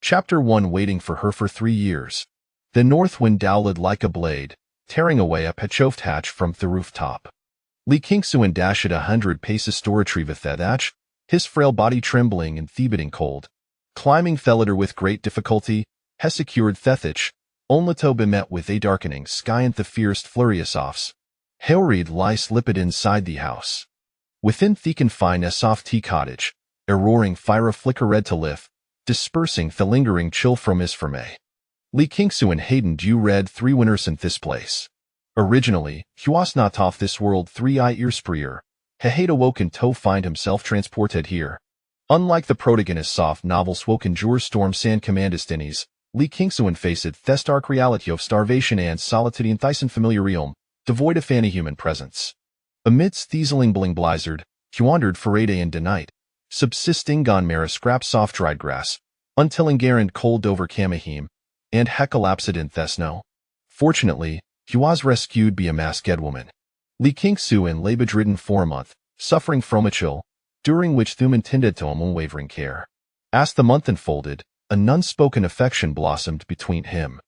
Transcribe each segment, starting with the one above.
Chapter 1 Waiting for her for 3 years. The north wind dowled like a blade, tearing away a patchoved hatch from the rooftop. Li Kingsuan dashed 100 paces to retrieve that hatch, his frail body trembling and thiebating cold. Climbing the ladder with great difficulty, he secured Thethich, only to be met with a darkening sky and the fierce furious offs. Hellreed lies lipped inside the house. Within the confine a soft tea cottage, a roaring fire flickered to lift, dispersing the lingering chill from his verme. Li Kingsuan hadn't you read 3 winters in this place. Originally, he was not off this world 3 years prior. He had awoken to find himself transported here. Unlike the protagonist's soft novels woken jur storm sand commandestines, Li Kingsuan faced the stark reality of starvation and solitude in this unfamiliar realm, devoid of any human presence. Amidst these lingling blizzard, he wandered for a day and a night, subsisting on mere scrap soft dried grass, until engarand cold over Kamahim, and he collapsed in the snow. Fortunately, he was rescued by a masked woman. Li Kingsuan lay bedridden for a month, suffering from a chill, during which Thuman tended to him unwavering care. As the month unfolded, an unspoken affection blossomed between him.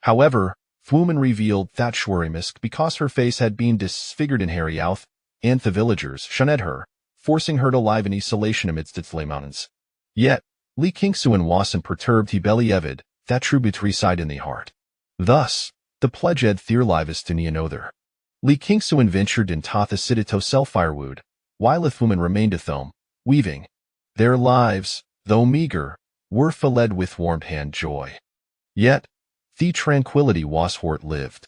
However, Thuman revealed that Schwerimusk because her face had been disfigured in hairy youth, and the villagers shunned her, forcing her to live in isolation amidst its lay mountains. Yet, Li Kingsuan wasn't perturbed he belly evid, that true betray side in the heart. Thus, the pledged their lives to neanother. Li Kingsuan ventured in the city to sell firewood, while a woman remained at home, weaving. Their lives, though meager, were filled with warmth and joy. Yet, the tranquility was short-lived.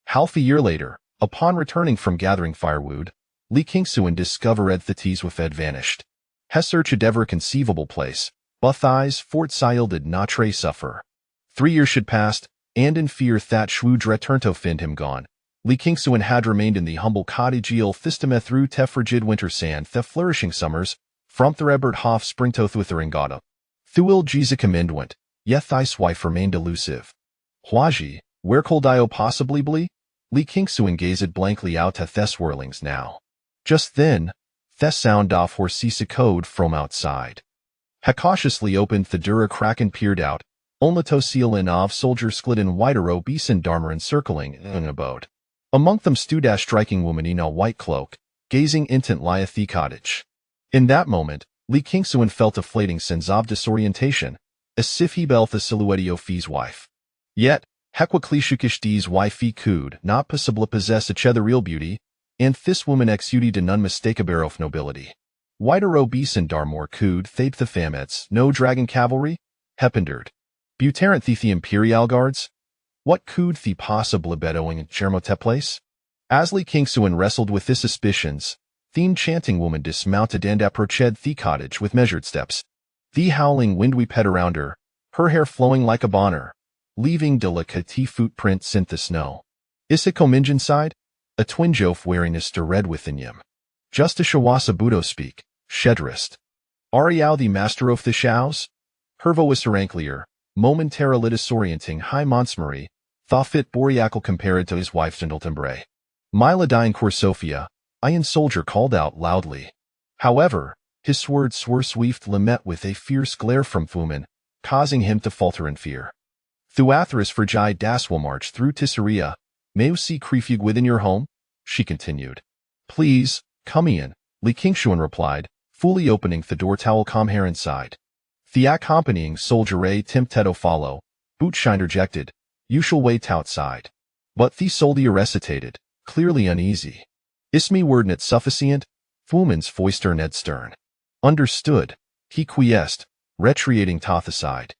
Half a year later, upon returning from gathering firewood, Li Kingsuan discovered the teas with had vanished. He searched every conceivable place, but his fort-sile did not suffer. 3 years had passed, and in fear that Schwood returned to find him gone, Li Kingsuan had remained in the humble cottage il thistame through te frigid winter sand the flourishing summers, from the Ebert Hof spring to Thutheringada. Thuil Jezika Mindwent, yet thy's wife remained elusive. Huaji, where could I possibly be? Li Kingsuan gazed blankly out at the swirlings now. Just then, the sound of horse code from outside. He cautiously opened the door a crack and peered out, only to see a line of soldiers sklit in white obese and darmer encircling in a boat. Among them stood a striking woman in a white cloak, gazing intently at the cottage. In that moment, Li Kingsuan felt a fleeting sense of disorientation, as if he beheld the silhouette of his wife. Yet, Hequaklishukish D's wife could not possibly possess each other real beauty, and this woman exuded an unmistakable of nobility. Whiter obese and darmore could thape the famets, no dragon cavalry, hependered. Butarant the imperial guards? What could the possible bedowing at Germote place? As Li Kingsuan wrestled with his suspicions, the enchanting woman dismounted and approached the cottage with measured steps. The howling wind whipped around her, her hair flowing like a bonner, leaving delicate footprints in the snow. Isiko side? A twin jof wearing is red within him. Just a Shawasa Budo speak, Shedrist. Ariao the master of the shows? Hervo is Seranklier, momentarily disorienting high Monsmarie, thought Boreacal compared to his wife Gentletimbre. Miladine Corsofia, Iron soldier called out loudly. However, his words were swiftly met with a fierce glare from Thuman, causing him to falter in fear. Thuathris Frigi das will march through Tisseria. May you see Krefug within your home? She continued. Please, come in, Li Kingsuan replied, fully opening the door towel come here inside. The accompanying soldier a Timteto follow, Bootshine rejected, you shall wait outside. But the soldier recitated, clearly uneasy. Is me word net sufficient? Thuman's voice Ned stern. Understood, he quiesced, retreating to the side.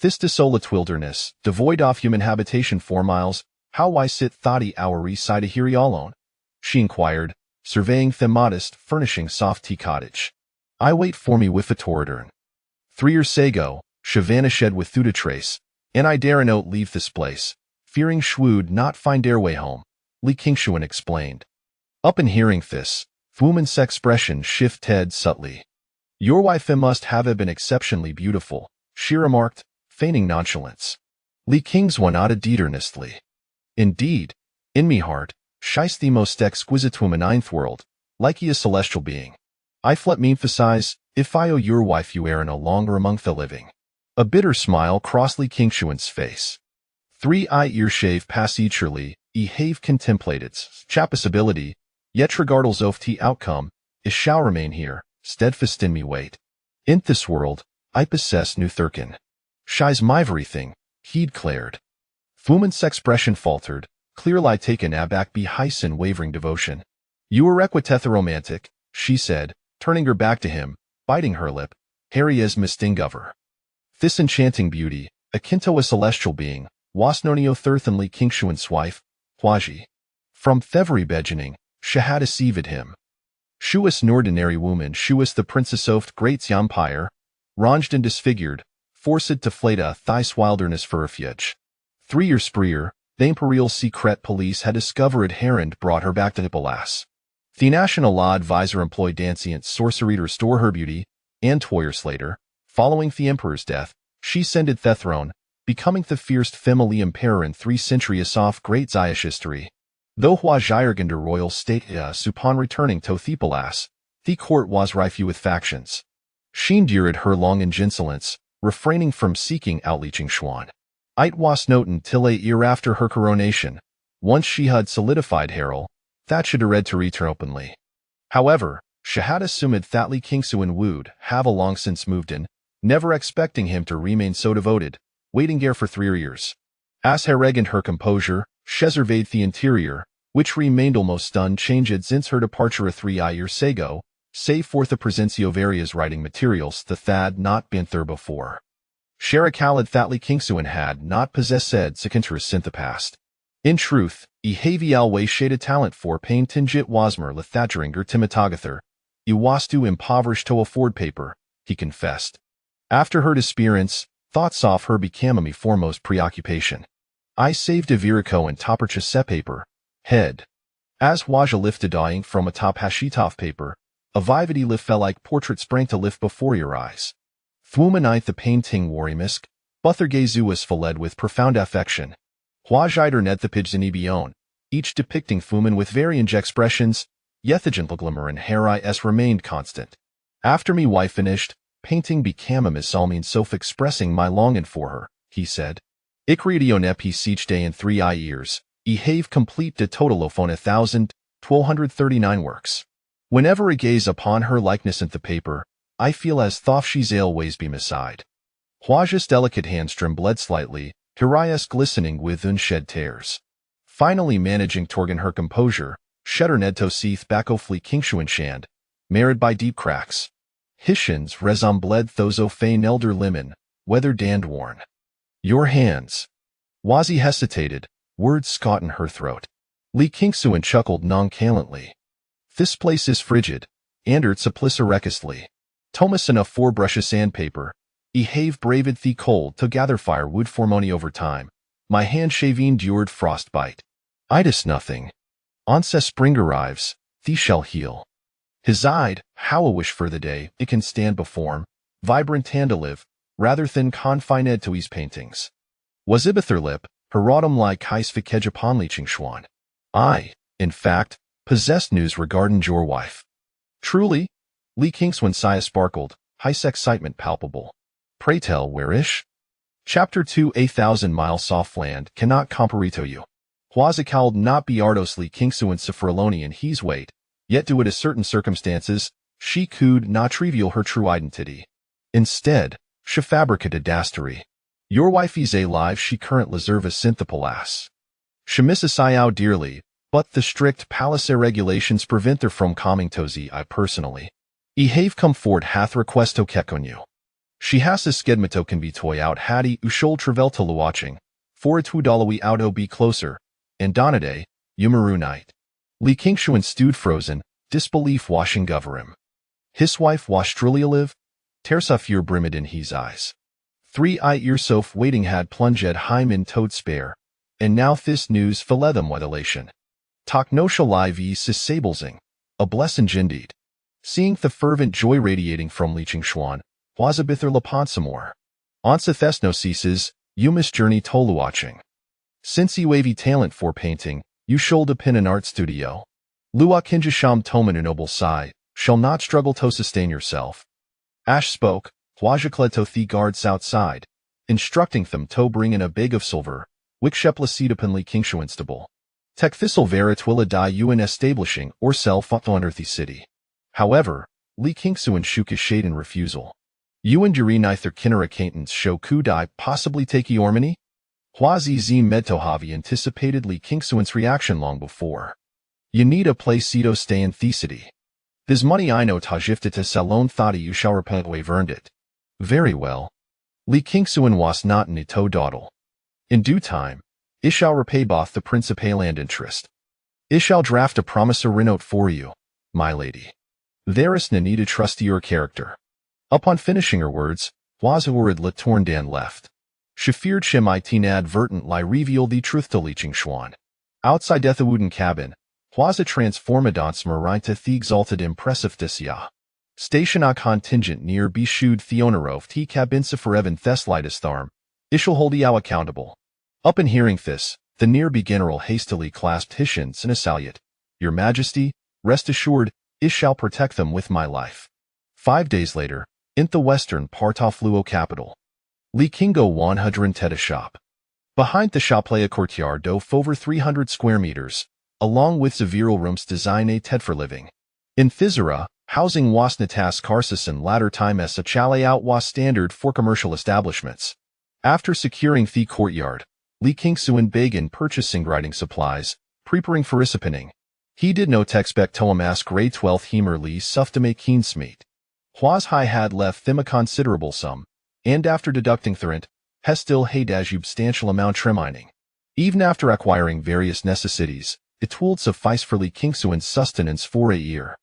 This desolate wilderness, devoid of human habitation 4 miles, how I sit thoughty our side a here alone? She inquired, surveying the modest, furnishing soft tea cottage. I wait for me with a toradern. 3 years ago, Shavana shed with Thuda trace, and I dare not leave this place, fearing Schwood not find their way home, Li Kingsuan explained. Up in hearing this, Thuman's expression shifted subtly. Your wife must have been exceptionally beautiful, she remarked, feigning nonchalance. Li Kingsuan nodded earnestly. Indeed, in me heart, she's the most exquisite woman in the world, like a celestial being. I let me emphasize, if I owe your wife you are no longer among the living. A bitter smile crossed Li Qingshuan's face. 3 ear shave passagely, have contemplated chapacibility, yet regardless of the outcome, it shall remain here, steadfast in me wait. In this world, I possess new thurkin. She's my everything, he declared. Fuman's expression faltered, clearly taken aback by Hyson wavering devotion. You are requitetha romantic, she said, turning her back to him, biting her lip. Harry is mistingover. This enchanting beauty, akin to a celestial being, was nonio thurthan Li Qingshuan's wife, Huaji. From every beginning, she had deceived him. She was an ordinary woman, she was the princess of great empire, ranged and disfigured, forced to flee to thys wilderness for refuge. 3 years prior, the imperial secret police had discovered her and brought her back to the palace. The national law advisor employed dancing sorcery to restore her beauty, and 2 years later, following the emperor's death, she ascended the throne, becoming the first female emperor in 3 centuries of great Zaish history. Though Huajiargan de royal state upon returning to the palace, the court was rife with factions. She endured her long insolence, refraining from seeking out Li Qingshuan. It was not until a year after her coronation, once she had solidified Harrel, that she dared to return openly. However, she had assumed that Li Qingshuan would have long since moved in, never expecting him to remain so devoted, waiting there for 3 years. As he regained her composure, she surveyed the interior, which remained almost unchanged since her departure 3 years ago, save for the presence of various writing materials that had not been there before. She recalled that Li Qingshuan had not possessed such interests in the past. In truth, he always shaded talent for painting it wasmer lithadgeringer timotagathar. He was too impoverished to afford paper, he confessed. After her disappearance, thoughts of her became my foremost preoccupation. I saved a Virico and toppercha paper, head. As Waja lifted dying from atop hashitov paper, a vivity lift fell like portrait sprang to lift before your eyes. Thwumanite the painting warimisk, buther gazuas fled with profound affection. Huajider net the pidginibion, each depicting Thuman with varying expressions, yethagentle glimmer and hair remained constant. After me wife finished, painting became a misalmean sof expressing my longing for her, he said. Icreation epi each day in 3 years, have complete de total of 1,1239 works. Whenever I gaze upon her likeness in the paper, I feel as though she's always be my side. Huaja's delicate hands trembled slightly, Hirias glistening with unshed tears. Finally managing to organ her composure, shudder nedto seeth bacofli Qingshuan shand, marred by deep cracks. Hishans resembled those of an elder lemon, weathered and worn. Your hands. Wazi hesitated, words caught in her throat. Li Qingshuan chuckled nonchalantly. This place is frigid, andert supplicerecusly. Thomas enough 4 brushes sandpaper. Have braved the cold to gather firewood for money over time. My hand shaving endured frostbite. Itis nothing. Once spring arrives, thee shall heal. His eyed, how a wish for the day it can stand before him, vibrant and to live, rather than confined to his paintings. Was ibether lip, Herodom like Kais Vikej upon Li Qingshuan. I, in fact, possessed news regarding your wife. Truly? Li Qingshuan's eye sparkled, his excitement palpable. Pray tell where-ish? Chapter 2 1,000 soft land cannot comparito you. Huazicald not be ardos Li Qingshuan Sifraloni in his weight, yet due to certain circumstances, she could not reveal her true identity. Instead, she fabricated dastery. Your wife is alive, she current reserve synthopalas. She misses I out dearly, but the strict palace regulations prevent her from coming to I personally. Have come forward hath requesto kekonyu. She has a skedmito can be toy out hattie ushol travelta watching, for it wudalawi auto be closer, and donade, umaru night. Li Qingshuan stewed frozen, disbelief washing goverim. His wife washed truly live? Tersafur brimmed in his eyes. 3 years sof waiting had plunged heim in toad spare, and now this news them with elation. Tak no shall vis sablesing, a blessing indeed. Seeing the fervent joy radiating from Li Qingshuan, was a bither laponsamore. Onsa thesno ceases, you miss journey toluaching. Since you wavy talent for painting, you should depend an art studio. Lua kinjasham toman noble sigh, shall not struggle to sustain yourself. Ash spoke, Huajakleto the guards outside, instructing them to bring in a bag of silver, which sheplasitapan Li Qingshuan stable. Tech thistle vera twilla die un establishing or sell photo unearthy city. However, Li Qingshuan shook his shade in refusal. Yuan juri neither kinner acquaintance show ku die possibly take Ormany? Huazi z medtohavi anticipated Li Qingshuan's reaction long before. You need a place to stay in the city. This money I know tajifta salon thought you shall repent we've earned it. Very well. Li Qingshuan was not in to dawdle. In due time, I shall repay both the principal and interest. I shall draft a promissory note for you, my lady. There is no need to trust your character. Upon finishing her words, Huazurid La Tournedan left. She feared she might inadvertently reveal the truth to Li Qingshuan. Outside the wooden cabin, Huaza transformadons marine to the exalted impressive disya. Station a contingent near Bishud Theonorov T cabinsa foreven Theslitis Tharm. Ishal hold you accountable. Upon hearing this, the near-be general hastily clasped his hands in a salute. Your Majesty, rest assured, I shall protect them with my life. 5 days later, in the western part of Luo capital, Li Qinggo 100 Teta shop. Behind the shop lay a courtyard of over 300 square meters, along with several rooms designed for living. In Thizera, housing was natas karsis in latter time as a chalet out was standard for commercial establishments. After securing the courtyard, Li Qingshuan began purchasing writing supplies, preparing for recipining. He did not expect to amass grade 12 hemer Li suff to make keen smeet. Huaz Hai had left them a considerable sum, and after deducting the rent, has still had a substantial amount tremining. Even after acquiring various necessities, it would suffice for Li Qingshuan's sustenance for a year.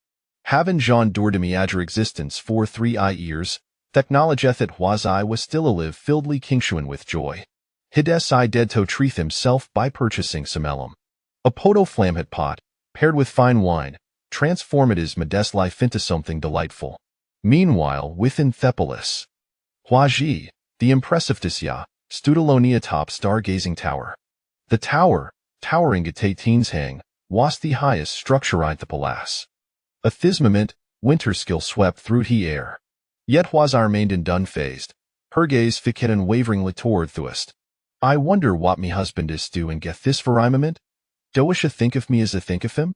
Having Jean Dordemiadre existence for 3 years, the knowledge that Huaz Hai was still alive filled Li Qingshuan with joy. Hides I dead to treat himself by purchasing some elum. A poto flamhet pot, paired with fine wine, transformed his modest life into something delightful. Meanwhile, within Thepolis, Huaji, the impressive Disya, stood alone atop stargazing tower. The tower, towering at 18's hang, was the highest structure in the palace. At this moment, winter skill swept through the air. Yet Huazar remained unfazed, her gaze fixed and waveringly toward Thuist. I wonder what me husband is doing get this firmament? Doisha think of me as I think of him?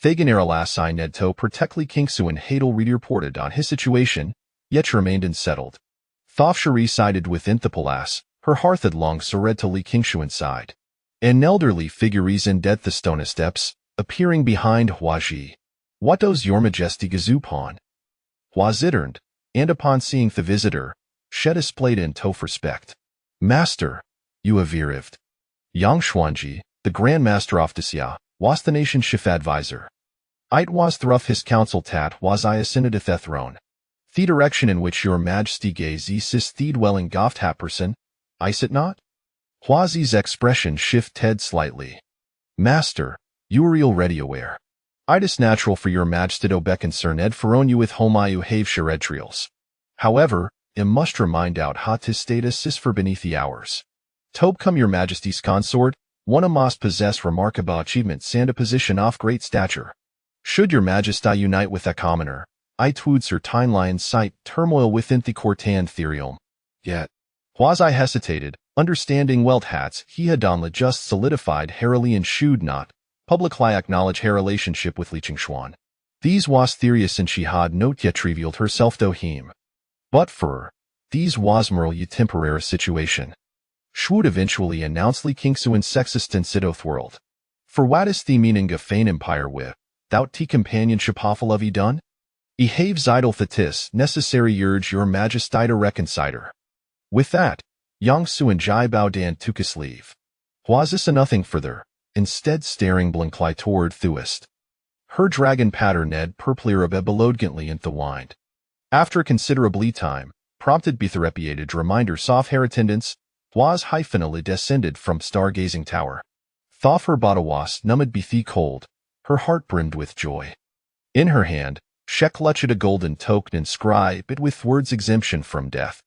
Thaganeralas I Ned to protect Li Qingshuan Hadel reported on his situation, yet remained unsettled. Thofshari sided within the palace, her hearth had long soared to Li Qingshuan's side. An elderly figure is in dead the stone steps, appearing behind Huaji. What does your majesty gazupon? Huaziterned, and upon seeing the visitor, she displayed in tof respect. Master, you have arrived. Yang Xuanji, the Grand Master of Disya, was the nation's chief advisor. It was through his council tat was I ascended to the throne. The direction in which your majesty gazes the dwelling goft happerson, is it not? Huazi's expression shifted slightly. Master, you are already aware. It is natural for your majesty to be concerned for you with whom you have shared trials. However, I must remind out hot his status is for beneath the hours. Tobe come your majesty's consort, one must possess remarkable achievements and a position of great stature. Should your majesty unite with a commoner, it would certainly incite turmoil within the court and therium. Yet, Huazi hesitated, understanding welt hats he had only just solidified Herali and should not publicly acknowledge her relationship with Li Qingshuan. These was theorious and she had not yet revealed herself to him. But for these was merely a temporary situation. She would eventually announce Li Qingshuan's existence in oath world. For what is the meaning of Fane Empire without the companionship of a done? I have idle thetis necessary urge your majesty to reconcile. With that, Yang Su and Jai Baodan took his leave. Was this a nothing further, instead staring blankly toward Thuist. Her dragon pattern Ned perplera belodgantly in the wind. After considerably time, prompted by therapeuted reminders of her attendance, was hyphenally descended from stargazing tower. Though her body was numbed by the cold, her heart brimmed with joy. In her hand, she clutched a golden token inscribed with words exemption from death.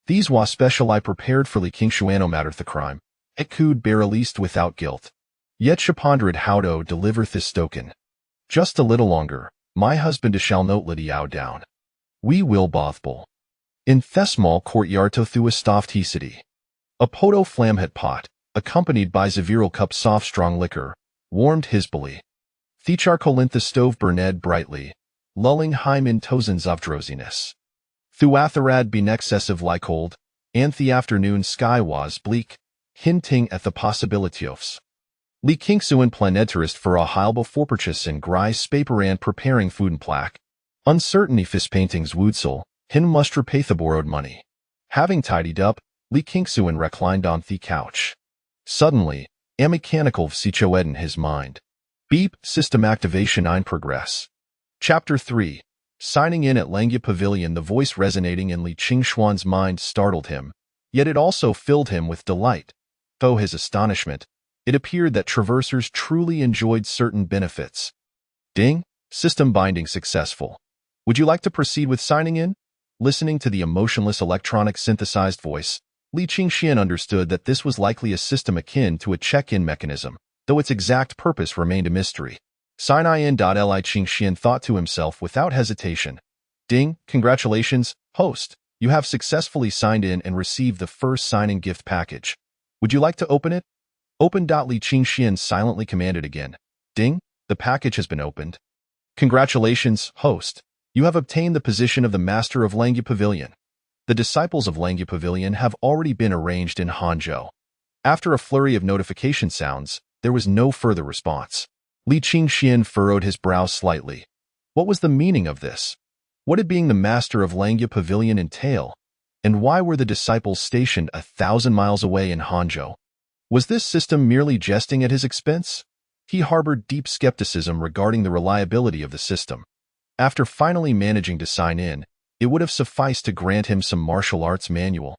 These was specially prepared for Li Qingshuan no matter the crime. It could be released without guilt. Yet she pondered how to deliver this token. Just a little longer, my husband shall not let you down. We will both bull. In the small courtyard to Thuist city. A poto flamhet pot, accompanied by Zaviral cup soft strong liquor, warmed his belly. Thichar colintha stove burned brightly, lulling him in tozens of drowsiness. Thuatharad been excessive like cold, and the afternoon sky was bleak, hinting at the possibilities. Li Kingsuan planetarist for a heil before purchase in grijs spaperan preparing food and plaque. Uncertainty fis paintings woodsel, hin mustra patha borrowed money. Having tidied up, Li Kingsuan reclined on the couch. Suddenly, a mechanical vsichoed in his mind. Beep, system activation in progress. Chapter 3. Signing in at Langya Pavilion. The voice resonating in Li Qingshuan's mind startled him, yet it also filled him with delight. Though his astonishment, it appeared that traversers truly enjoyed certain benefits. Ding, system binding successful. Would you like to proceed with signing in? Listening to the emotionless electronic synthesized voice, Li Qingxian understood that this was likely a system akin to a check-in mechanism, though its exact purpose remained a mystery. Sign in. Li Qingxian thought to himself without hesitation. Ding, congratulations, host. You have successfully signed in and received the first sign-in gift package. Would you like to open it? Open. Li Qingxian silently commanded again. Ding, the package has been opened. Congratulations, host. You have obtained the position of the master of Langya Pavilion. The disciples of Langya Pavilion have already been arranged in Hangzhou. After a flurry of notification sounds, there was no further response. Li Qingxian furrowed his brow slightly. What was the meaning of this? What did being the master of Langya Pavilion entail? And why were the disciples stationed 1,000 miles away in Hangzhou? Was this system merely jesting at his expense? He harbored deep skepticism regarding the reliability of the system. After finally managing to sign in, it would have sufficed to grant him some martial arts manual.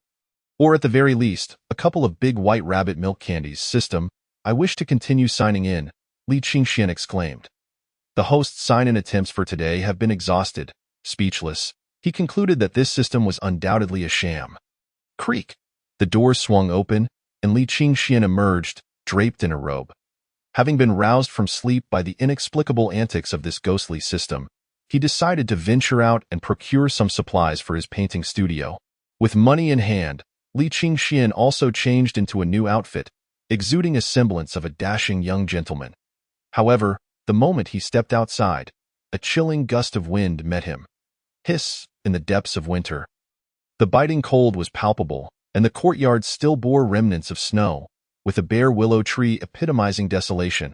Or at the very least, a couple of big white rabbit milk candies. System, I wish to continue signing in, Li Qingxian exclaimed. The host's sign-in attempts for today have been exhausted. Speechless, he concluded that this system was undoubtedly a sham. Creak! The door swung open, and Li Qingxian emerged, draped in a robe. Having been roused from sleep by the inexplicable antics of this ghostly system, he decided to venture out and procure some supplies for his painting studio. With money in hand, Li Qingxian also changed into a new outfit, exuding a semblance of a dashing young gentleman. However, the moment he stepped outside, a chilling gust of wind met him. Hiss, in the depths of winter. The biting cold was palpable, and the courtyard still bore remnants of snow, with a bare willow tree epitomizing desolation.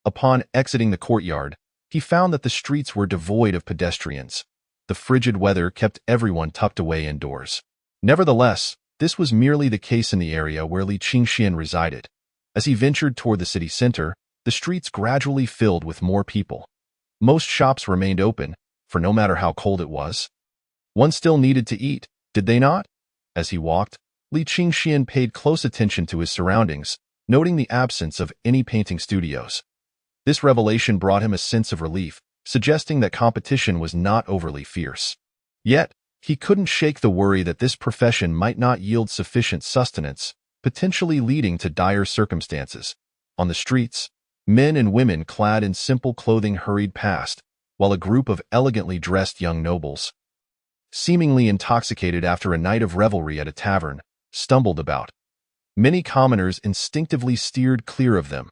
Upon exiting the courtyard, he found that the streets were devoid of pedestrians. The frigid weather kept everyone tucked away indoors. Nevertheless, this was merely the case in the area where Li Qingxian resided. As he ventured toward the city center, the streets gradually filled with more people. Most shops remained open, for no matter how cold it was, one still needed to eat, did they not? As he walked, Li Qingxian paid close attention to his surroundings, noting the absence of any painting studios. This revelation brought him a sense of relief, suggesting that competition was not overly fierce. Yet, he couldn't shake the worry that this profession might not yield sufficient sustenance, potentially leading to dire circumstances. On the streets, men and women clad in simple clothing hurried past, while a group of elegantly dressed young nobles, seemingly intoxicated after a night of revelry at a tavern, stumbled about. Many commoners instinctively steered clear of them.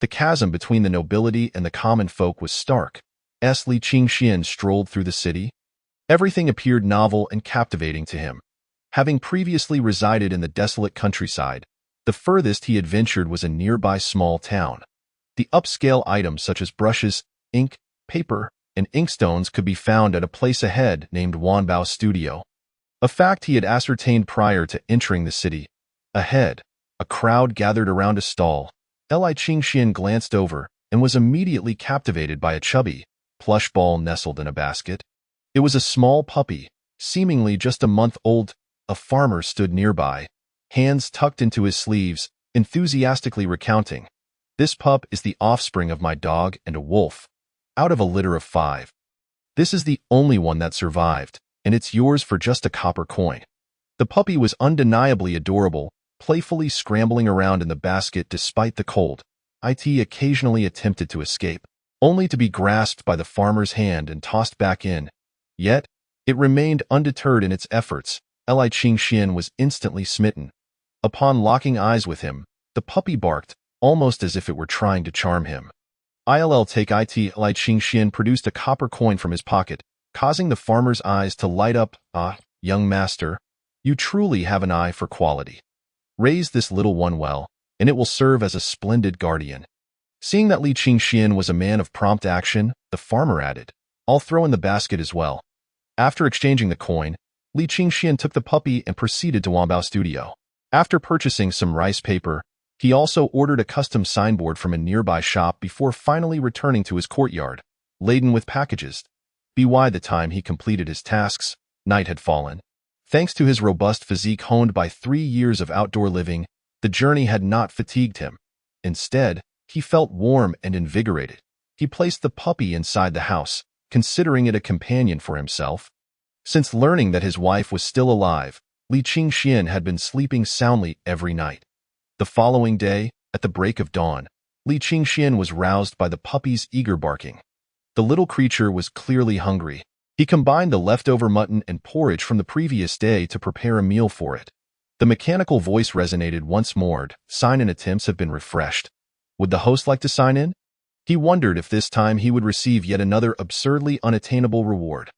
The chasm between the nobility and the common folk was stark. As Li Qingxian strolled through the city, everything appeared novel and captivating to him. Having previously resided in the desolate countryside, the furthest he had ventured was a nearby small town. The upscale items such as brushes, ink, paper, and inkstones could be found at a place ahead named Wanbao Studio. A fact he had ascertained prior to entering the city. Ahead, a crowd gathered around a stall. Li Qingxian glanced over and was immediately captivated by a chubby, plush ball nestled in a basket. It was a small puppy, seemingly just a month old. A farmer stood nearby, hands tucked into his sleeves, enthusiastically recounting, "This pup is the offspring of my dog and a wolf, out of a litter of 5. This is the only one that survived, and it's yours for just a copper coin." The puppy was undeniably adorable, playfully scrambling around in the basket despite the cold. It occasionally attempted to escape, only to be grasped by the farmer's hand and tossed back in. Yet, it remained undeterred in its efforts. Li Qingxian was instantly smitten. Upon locking eyes with him, the puppy barked, almost as if it were trying to charm him. ILL take it. Li Qingxian produced a copper coin from his pocket, causing the farmer's eyes to light up. Ah, young master, you truly have an eye for quality. Raise this little one well, and it will serve as a splendid guardian. Seeing that Li Qingxian was a man of prompt action, the farmer added, I'll throw in the basket as well. After exchanging the coin, Li Qingxian took the puppy and proceeded to Wanbao Studio. After purchasing some rice paper, he also ordered a custom signboard from a nearby shop before finally returning to his courtyard, laden with packages. By the time he completed his tasks, night had fallen. Thanks to his robust physique honed by 3 years of outdoor living, the journey had not fatigued him. Instead, he felt warm and invigorated. He placed the puppy inside the house, considering it a companion for himself. Since learning that his wife was still alive, Li Qingxian had been sleeping soundly every night. The following day, at the break of dawn, Li Qingxian was roused by the puppy's eager barking. The little creature was clearly hungry. He combined the leftover mutton and porridge from the previous day to prepare a meal for it. The mechanical voice resonated once more. Sign-in attempts have been refreshed. Would the host like to sign in? He wondered if this time he would receive yet another absurdly unattainable reward.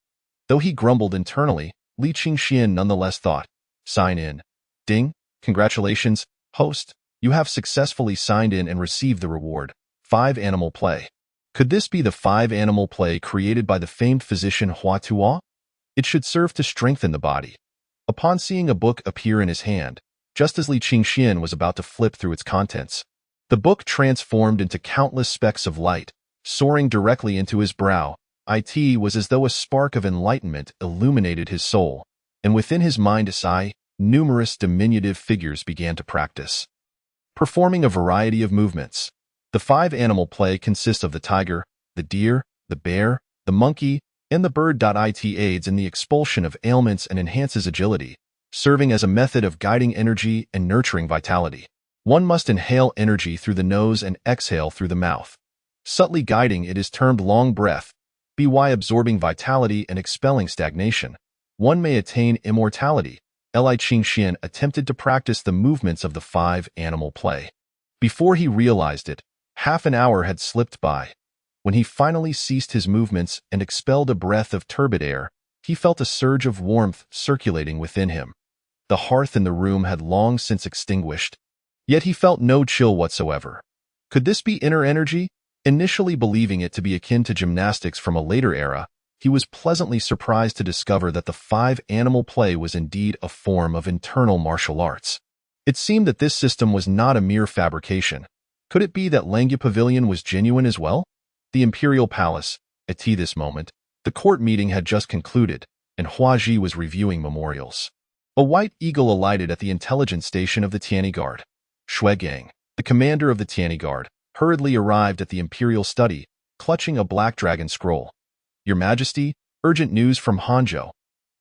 Though he grumbled internally, Li Qingxian nonetheless thought, sign in. Ding, congratulations, host. You have successfully signed in and received the reward, 5 animal play. Could this be the 5 animal play created by the famed physician Hua Tuo? It should serve to strengthen the body. Upon seeing a book appear in his hand, just as Li Qingxian was about to flip through its contents, the book transformed into countless specks of light, soaring directly into his brow. It was as though a spark of enlightenment illuminated his soul, and within his mind's eye, numerous diminutive figures began to practice, performing a variety of movements. The 5 animal play consists of the tiger, the deer, the bear, the monkey, and the bird. It aids in the expulsion of ailments and enhances agility, serving as a method of guiding energy and nurturing vitality. One must inhale energy through the nose and exhale through the mouth. Subtly guiding it is termed long breath. By absorbing vitality and expelling stagnation, one may attain immortality. Li Qingxian attempted to practice the movements of the 5 animal play. Before he realized it, half an hour had slipped by. When he finally ceased his movements and expelled a breath of turbid air, he felt a surge of warmth circulating within him. The hearth in the room had long since extinguished, yet he felt no chill whatsoever. Could this be inner energy? Initially believing it to be akin to gymnastics from a later era, he was pleasantly surprised to discover that the 5 animal play was indeed a form of internal martial arts. It seemed that this system was not a mere fabrication. Could it be that Langya Pavilion was genuine as well? The imperial palace. At this moment, the court meeting had just concluded, and Hua Ji was reviewing memorials. A white eagle alighted at the intelligence station of the Tianyi Guard. Shui Gang, the commander of the Tianyi Guard, hurriedly arrived at the imperial study, clutching a black dragon scroll. Your Majesty, urgent news from Hangzhou.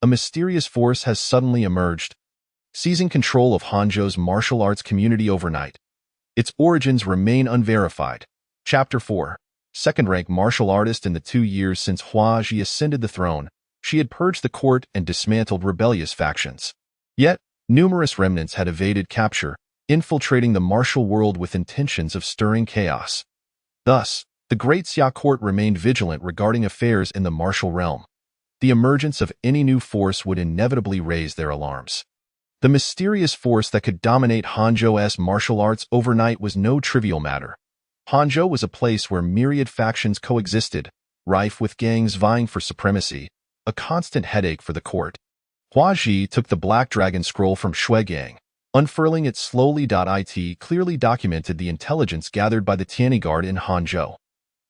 A mysterious force has suddenly emerged, seizing control of Hangzhou's martial arts community overnight. Its origins remain unverified. Chapter 4. Second-rank martial artist. In the 2 years since Hua Ji ascended the throne, she had purged the court and dismantled rebellious factions. Yet, numerous remnants had evaded capture, infiltrating the martial world with intentions of stirring chaos. Thus, the Great Xia Court remained vigilant regarding affairs in the martial realm. The emergence of any new force would inevitably raise their alarms. The mysterious force that could dominate Hangzhou's martial arts overnight was no trivial matter. Hangzhou was a place where myriad factions coexisted, rife with gangs vying for supremacy, a constant headache for the court. Hua Ji took the Black Dragon Scroll from Shui Gang. Unfurling it slowly. It clearly documented the intelligence gathered by the Tianyi Guard in Hangzhou.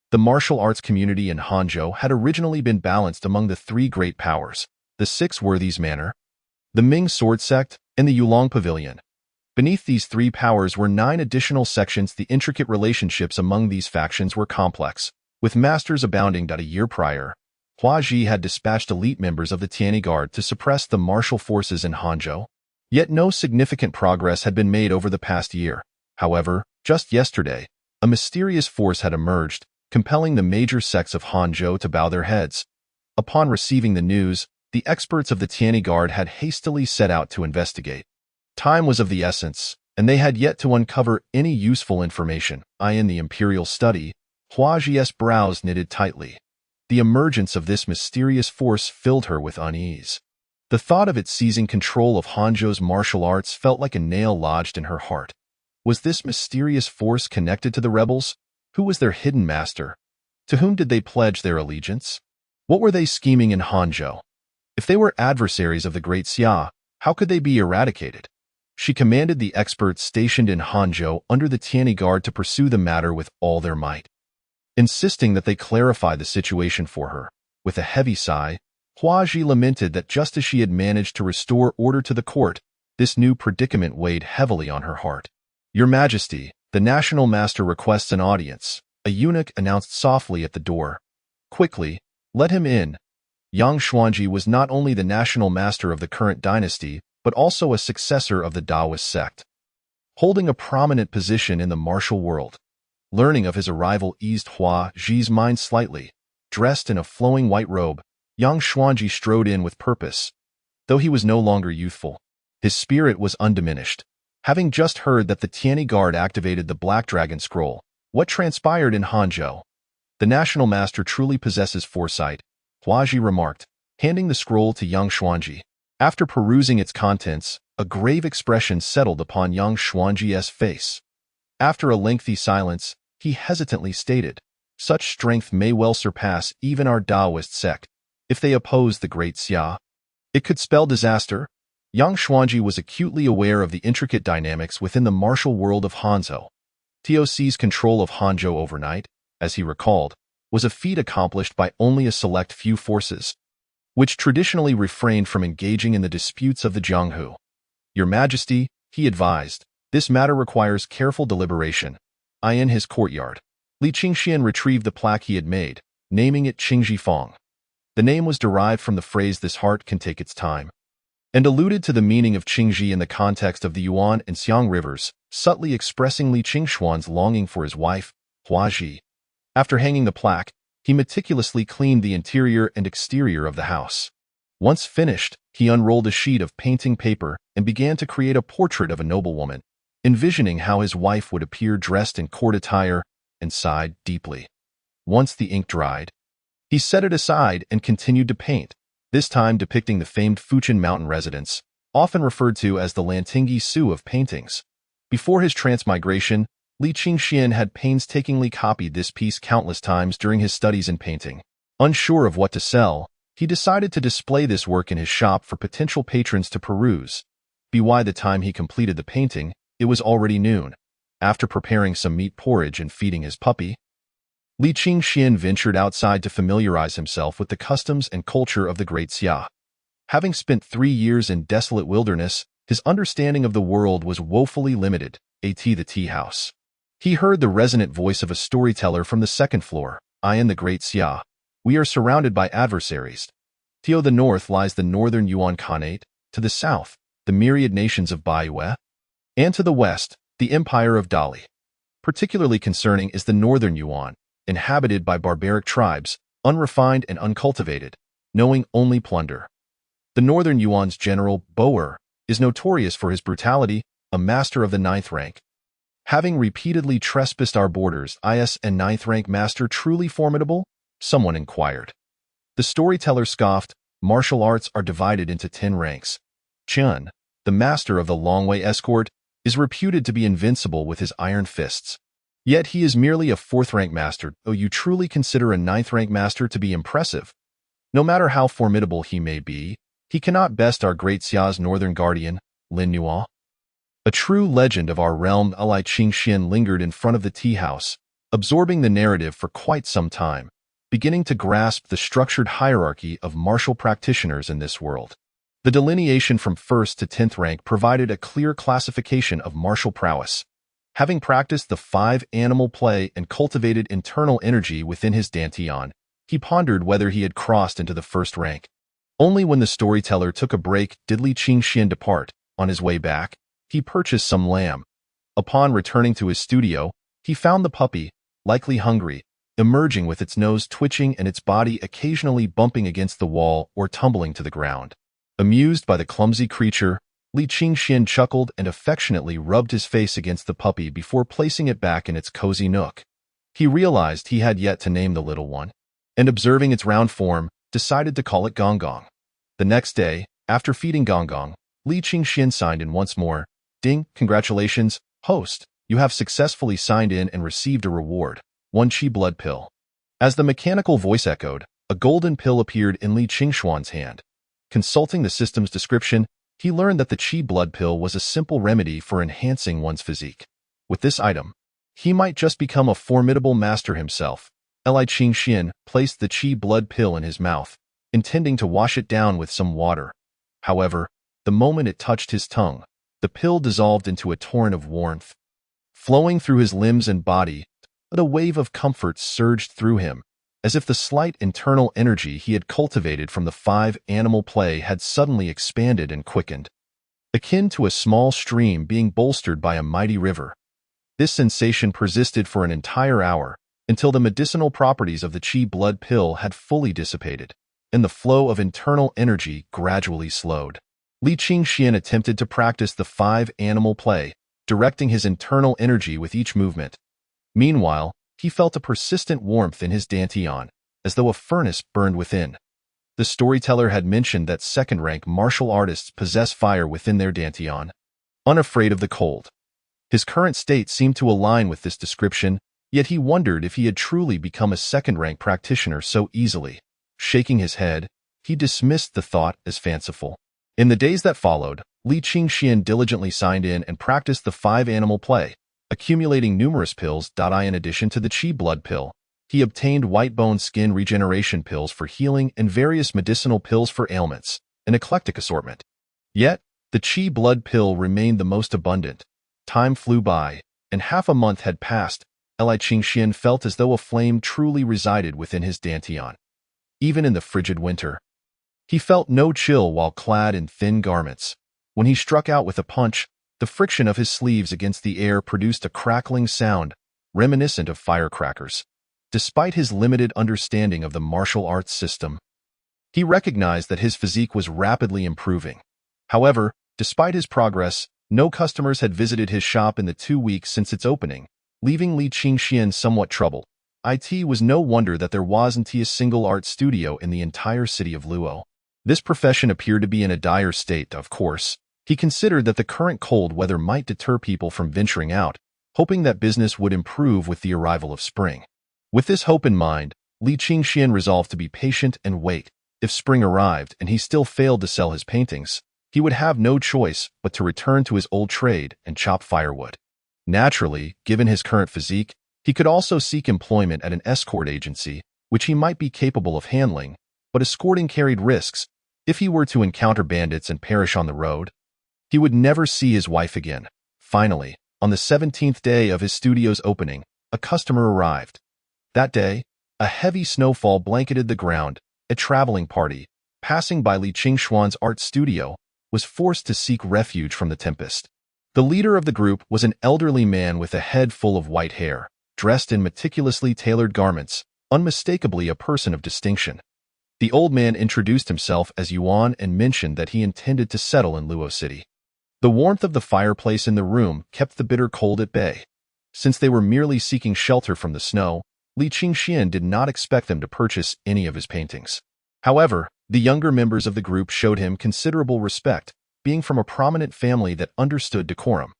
The martial arts community in Hangzhou had originally been balanced among the 3 great powers, the 6 Worthies Manor, the Ming Sword Sect, and the Yulong Pavilion. Beneath these 3 powers were 9 additional sections. The intricate relationships among these factions were complex, with masters abounding. A year prior, Hua Ji had dispatched elite members of the Tianyi Guard to suppress the martial forces in Hangzhou. Yet no significant progress had been made over the past year. However, just yesterday, a mysterious force had emerged, compelling the major sects of Hangzhou to bow their heads. Upon receiving the news, the experts of the Tianyi Guard had hastily set out to investigate. Time was of the essence, and they had yet to uncover any useful information. In the imperial study, Huaji's brows knitted tightly. The emergence of this mysterious force filled her with unease. The thought of it seizing control of Hanzhou's martial arts felt like a nail lodged in her heart. Was this mysterious force connected to the rebels? Who was their hidden master? To whom did they pledge their allegiance? What were they scheming in Hanzhou? If they were adversaries of the Great Xia, how could they be eradicated? She commanded the experts stationed in Hanzhou under the Tianyi Guard to pursue the matter with all their might, insisting that they clarify the situation for her. With a heavy sigh, Huaji lamented that just as she had managed to restore order to the court, this new predicament weighed heavily on her heart. "Your Majesty, the National Master requests an audience," a eunuch announced softly at the door. "Quickly, let him in." Yang Xuanji was not only the national master of the current dynasty, but also a successor of the Taoist sect, holding a prominent position in the martial world. Learning of his arrival eased Hua Zhi's mind slightly. Dressed in a flowing white robe, Yang Xuanji strode in with purpose. Though he was no longer youthful, his spirit was undiminished. Having just heard that the Tianyi Guard activated the Black Dragon Scroll, what transpired in Hanzhou? "The national master truly possesses foresight," Huaji remarked, handing the scroll to Yang Xuanji. After perusing its contents, a grave expression settled upon Yang Xuanji's face. After a lengthy silence, he hesitantly stated, "Such strength may well surpass even our Taoist sect. If they oppose the Great Xia, it could spell disaster." Yang Xuanji was acutely aware of the intricate dynamics within the martial world of Hanzhou. TOC's control of Hanzhou overnight, as he recalled, was a feat accomplished by only a select few forces, which traditionally refrained from engaging in the disputes of the Jianghu. "Your Majesty," he advised, "this matter requires careful deliberation." In his courtyard, Li Qingxian retrieved the plaque he had made, naming it Qingji Fong. The name was derived from the phrase "this heart can take its time," and alluded to the meaning of Qingji in the context of the Yuan and Xiang rivers, subtly expressing Li Qingshuan's longing for his wife, Huaji. After hanging the plaque, he meticulously cleaned the interior and exterior of the house. Once finished, he unrolled a sheet of painting paper and began to create a portrait of a noblewoman, envisioning how his wife would appear dressed in court attire, and sighed deeply. Once the ink dried, he set it aside and continued to paint, this time depicting the famed Fujian mountain residence, often referred to as the Lantingyi Su of paintings. Before his transmigration, Li Qingxian had painstakingly copied this piece countless times during his studies in painting. Unsure of what to sell, he decided to display this work in his shop for potential patrons to peruse. By the time he completed the painting, it was already noon. After preparing some meat porridge and feeding his puppy, Li Qingxian ventured outside to familiarize himself with the customs and culture of the Great Xia. Having spent 3 years in desolate wilderness, his understanding of the world was woefully limited. The tea house. He heard the resonant voice of a storyteller from the second floor. In the Great Xia, we are surrounded by adversaries. To the north lies the northern Yuan Khanate, to the south, the myriad nations of Baiyue, and to the west, the empire of Dali. Particularly concerning is the northern Yuan, inhabited by barbaric tribes, unrefined and uncultivated, knowing only plunder. The northern Yuan's general, Boer, is notorious for his brutality, a master of the 9th rank. Having repeatedly trespassed our borders, and 9th rank master truly formidable? Someone inquired. The storyteller scoffed, martial arts are divided into 10 ranks. Chun, the master of the Langya escort, is reputed to be invincible with his iron fists. Yet he is merely a 4th rank master, though you truly consider a 9th rank master to be impressive. No matter how formidable he may be, he cannot best our Great Xia's northern guardian, Lin Nuo. A true legend of our realm. Li Qingxian lingered in front of the tea house, absorbing the narrative for quite some time, beginning to grasp the structured hierarchy of martial practitioners in this world. The delineation from 1st to 10th rank provided a clear classification of martial prowess. Having practiced the 5 animal play and cultivated internal energy within his dantian, he pondered whether he had crossed into the 1st rank. Only when the storyteller took a break did Li Qingxian depart. On his way back, he purchased some lamb. Upon returning to his studio, he found the puppy, likely hungry, emerging with its nose twitching and its body occasionally bumping against the wall or tumbling to the ground. Amused by the clumsy creature, Li Qingxian chuckled and affectionately rubbed his face against the puppy before placing it back in its cozy nook. He realized he had yet to name the little one, and observing its round form, decided to call it Gong Gong. The next day, after feeding Gong Gong, Li Qingxian signed in once more. Ding, congratulations, host. You have successfully signed in and received a reward, 1 qi blood pill. As the mechanical voice echoed, a golden pill appeared in Li Qingxuan's hand. Consulting the system's description, he learned that the qi blood pill was a simple remedy for enhancing one's physique. With this item, he might just become a formidable master himself. Li Qingxian placed the qi blood pill in his mouth, intending to wash it down with some water. However, the moment it touched his tongue, the pill dissolved into a torrent of warmth. Flowing through his limbs and body, a wave of comfort surged through him, as if the slight internal energy he had cultivated from the 5-animal play had suddenly expanded and quickened, akin to a small stream being bolstered by a mighty river. This sensation persisted for an entire hour, until the medicinal properties of the qi blood pill had fully dissipated, and the flow of internal energy gradually slowed. Li Qingxian attempted to practice the 5-animal play, directing his internal energy with each movement. Meanwhile, he felt a persistent warmth in his dantian, as though a furnace burned within. The storyteller had mentioned that second-rank martial artists possess fire within their dantian, unafraid of the cold. His current state seemed to align with this description, yet he wondered if he had truly become a second-rank practitioner so easily. Shaking his head, he dismissed the thought as fanciful. In the days that followed, Li Qingxian diligently signed in and practiced the 5-animal play, accumulating numerous pills. In addition to the qi blood pill, he obtained white bone skin regeneration pills for healing and various medicinal pills for ailments, an eclectic assortment. Yet, the qi blood pill remained the most abundant. Time flew by, and half a month had passed. Li Qingxian felt as though a flame truly resided within his dantian. Even in the frigid winter, he felt no chill while clad in thin garments. When he struck out with a punch, the friction of his sleeves against the air produced a crackling sound, reminiscent of firecrackers. Despite his limited understanding of the martial arts system, he recognized that his physique was rapidly improving. However, despite his progress, no customers had visited his shop in the 2 weeks since its opening, leaving Li Qingxian somewhat troubled. It was no wonder that there wasn't a single art studio in the entire city of Luo. This profession appeared to be in a dire state, of course. He considered that the current cold weather might deter people from venturing out, hoping that business would improve with the arrival of spring. With this hope in mind, Li Qingxian resolved to be patient and wait. If spring arrived and he still failed to sell his paintings, he would have no choice but to return to his old trade and chop firewood. Naturally, given his current physique, he could also seek employment at an escort agency, which he might be capable of handling, but escorting carried risks. If he were to encounter bandits and perish on the road, he would never see his wife again. Finally, on the 17th day of his studio's opening, a customer arrived. That day, a heavy snowfall blanketed the ground. A traveling party, passing by Li Qingxuan's art studio, was forced to seek refuge from the tempest. The leader of the group was an elderly man with a head full of white hair, dressed in meticulously tailored garments, unmistakably a person of distinction. The old man introduced himself as Yuan and mentioned that he intended to settle in Luo City. The warmth of the fireplace in the room kept the bitter cold at bay. Since they were merely seeking shelter from the snow, Li Qingxian did not expect them to purchase any of his paintings. However, the younger members of the group showed him considerable respect, being from a prominent family that understood decorum.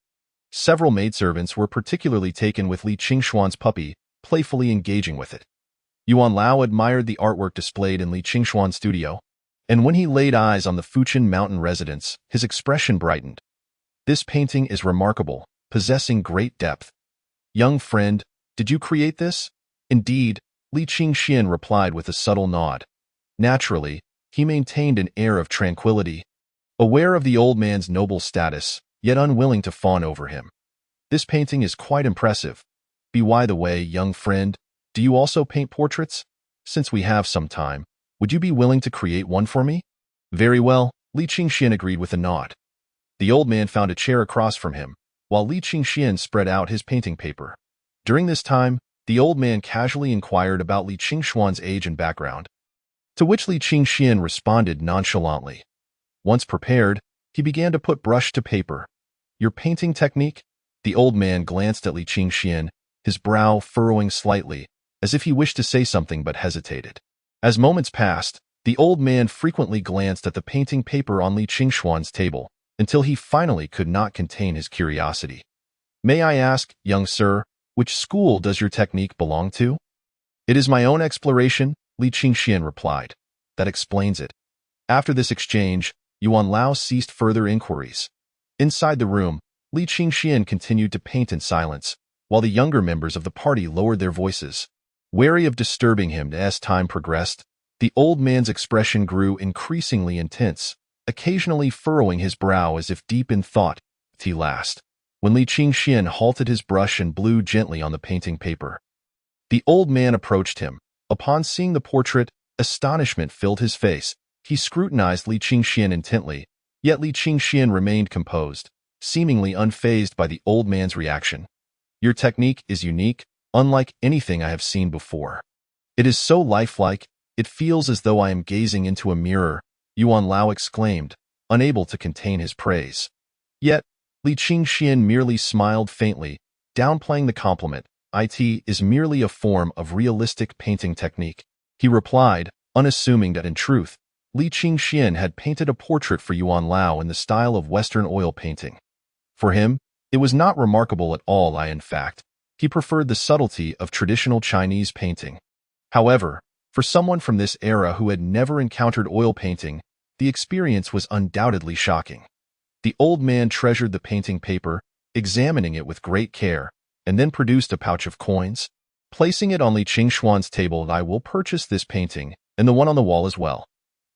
Several maidservants were particularly taken with Li Qingxuan's puppy, playfully engaging with it. Yuan Lao admired the artwork displayed in Li Qingxuan's studio, and when he laid eyes on the Fuchin mountain residence, his expression brightened. This painting is remarkable, possessing great depth. Young friend, did you create this? Indeed, Li Qingxian replied with a subtle nod. Naturally, he maintained an air of tranquility, aware of the old man's noble status, yet unwilling to fawn over him. This painting is quite impressive. By the way, young friend, do you also paint portraits? Since we have some time, would you be willing to create one for me? Very well, Li Qingxian agreed with a nod. The old man found a chair across from him, while Li Qingxian spread out his painting paper. During this time, the old man casually inquired about Li Qingxuan's age and background, to which Li Qingxian responded nonchalantly. Once prepared, He began to put brush to paper. "Your painting technique?" The old man glanced at Li Qingxian, his brow furrowing slightly, as if he wished to say something but hesitated. As moments passed, the old man frequently glanced at the painting paper on Li Qingxuan's table, until he finally could not contain his curiosity. "May I ask, young sir, which school does your technique belong to?" "It is my own exploration," Li Qingxian replied. "That explains it." After this exchange, Yuan Lao ceased further inquiries. Inside the room, Li Qingxian continued to paint in silence, while the younger members of the party lowered their voices. Wary of disturbing him as time progressed, the old man's expression grew increasingly intense, occasionally furrowing his brow as if deep in thought. He last, when Li Qingxian halted his brush and blew gently on the painting paper. The old man approached him. Upon seeing the portrait, astonishment filled his face. He scrutinized Li Qingxian intently, yet Li Qingxian remained composed, seemingly unfazed by the old man's reaction. "Your technique is unique, unlike anything I have seen before. It is so lifelike, it feels as though I am gazing into a mirror," Yuan Lao exclaimed, unable to contain his praise. Yet, Li Qingxian merely smiled faintly, downplaying the compliment. "It is merely a form of realistic painting technique," he replied, unassuming that in truth, Li Qingxian had painted a portrait for Yuan Lao in the style of Western oil painting. For him, it was not remarkable at all. In fact, he preferred the subtlety of traditional Chinese painting. However, for someone from this era who had never encountered oil painting, the experience was undoubtedly shocking. The old man treasured the painting paper, examining it with great care, and then produced a pouch of coins. Placing it on Li Qingxuan's table, "I will purchase this painting, and the one on the wall as well."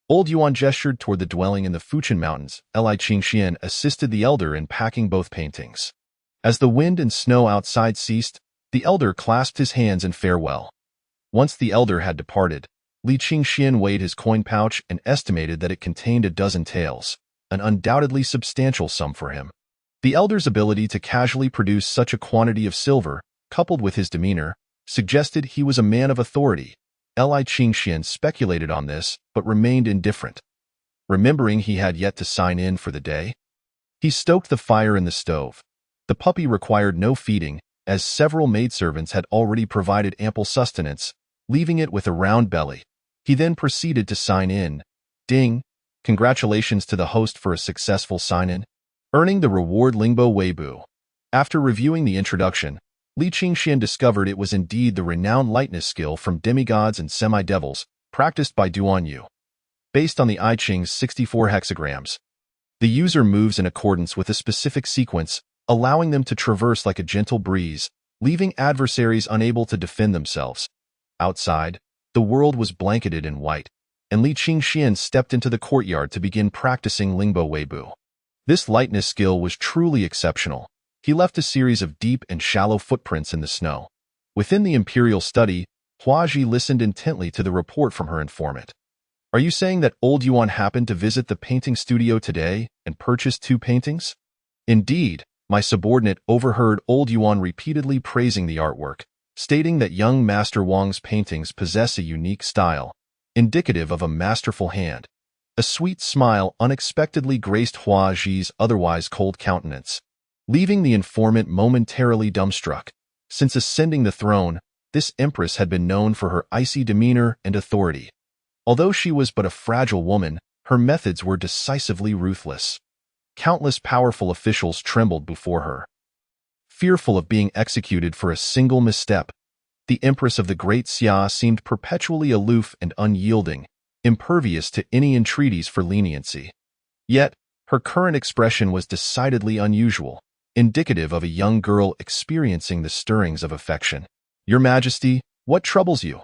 Old Yuan gestured toward the dwelling in the Fuchin Mountains. Li Qingxian assisted the elder in packing both paintings. As the wind and snow outside ceased, the elder clasped his hands in farewell. Once the elder had departed, Li Qingxian weighed his coin pouch and estimated that it contained a dozen taels, an undoubtedly substantial sum for him. The elder's ability to casually produce such a quantity of silver, coupled with his demeanor, suggested he was a man of authority. Li Qingxian speculated on this, but remained indifferent. Remembering he had yet to sign in for the day, he stoked the fire in the stove. The puppy required no feeding, as several maidservants had already provided ample sustenance, leaving it with a round belly. He then proceeded to sign in. Ding! Congratulations to the host for a successful sign-in, earning the reward Lingbo Weibu. After reviewing the introduction, Li Qingxian discovered it was indeed the renowned lightness skill from demigods and semi-devils, practiced by Duan Yu. Based on the I Ching's 64 hexagrams, the user moves in accordance with a specific sequence, allowing them to traverse like a gentle breeze, leaving adversaries unable to defend themselves. Outside, the world was blanketed in white, and Li Qingxian stepped into the courtyard to begin practicing Lingbo Weibu. This lightness skill was truly exceptional. He left a series of deep and shallow footprints in the snow. Within the imperial study, Huaji listened intently to the report from her informant. "Are you saying that old Yuan happened to visit the painting studio today and purchased 2 paintings?" "Indeed, my subordinate overheard old Yuan repeatedly praising the artwork, stating that young Master Wang's paintings possess a unique style, indicative of a masterful hand." A sweet smile unexpectedly graced Huaji's otherwise cold countenance, leaving the informant momentarily dumbstruck. Since ascending the throne, this empress had been known for her icy demeanor and authority. Although she was but a fragile woman, her methods were decisively ruthless. Countless powerful officials trembled before her, fearful of being executed for a single misstep. The empress of the Great Xia seemed perpetually aloof and unyielding, impervious to any entreaties for leniency. Yet, her current expression was decidedly unusual, indicative of a young girl experiencing the stirrings of affection. "Your Majesty, what troubles you?"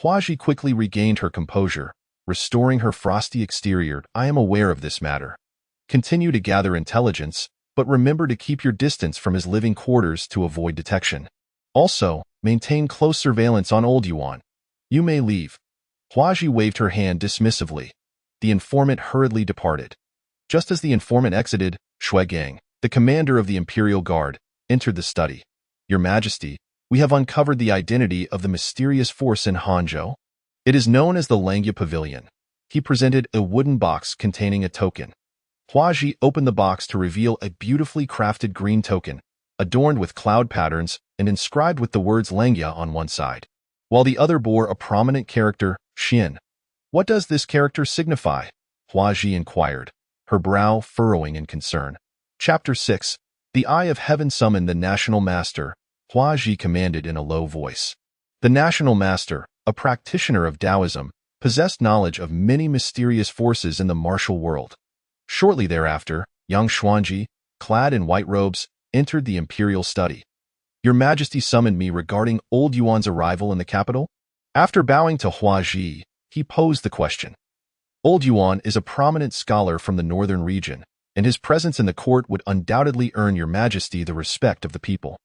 Huaji quickly regained her composure, restoring her frosty exterior. "I am aware of this matter. Continue to gather intelligence, but remember to keep your distance from his living quarters to avoid detection. Also, maintain close surveillance on old Yuan. You may leave." Huaji waved her hand dismissively. The informant hurriedly departed. Just as the informant exited, Shuigang, the commander of the Imperial Guard, entered the study. "Your Majesty, we have uncovered the identity of the mysterious force in Hangzhou. It is known as the Langya Pavilion." He presented a wooden box containing a token. Hua Ji opened the box to reveal a beautifully crafted green token, adorned with cloud patterns and inscribed with the words Langya on one side, while the other bore a prominent character, Xin. What does this character signify? Hua Ji inquired, her brow furrowing in concern. Chapter 6. The Eye of Heaven summoned the National Master, Hua Ji commanded in a low voice. The National Master, a practitioner of Taoism, possessed knowledge of many mysterious forces in the martial world. Shortly thereafter, Yang Xuanji, clad in white robes, entered the imperial study. Your Majesty summoned me regarding Old Yuan's arrival in the capital? After bowing to Hua Ji, he posed the question. Old Yuan is a prominent scholar from the northern region, and his presence in the court would undoubtedly earn Your Majesty the respect of the people.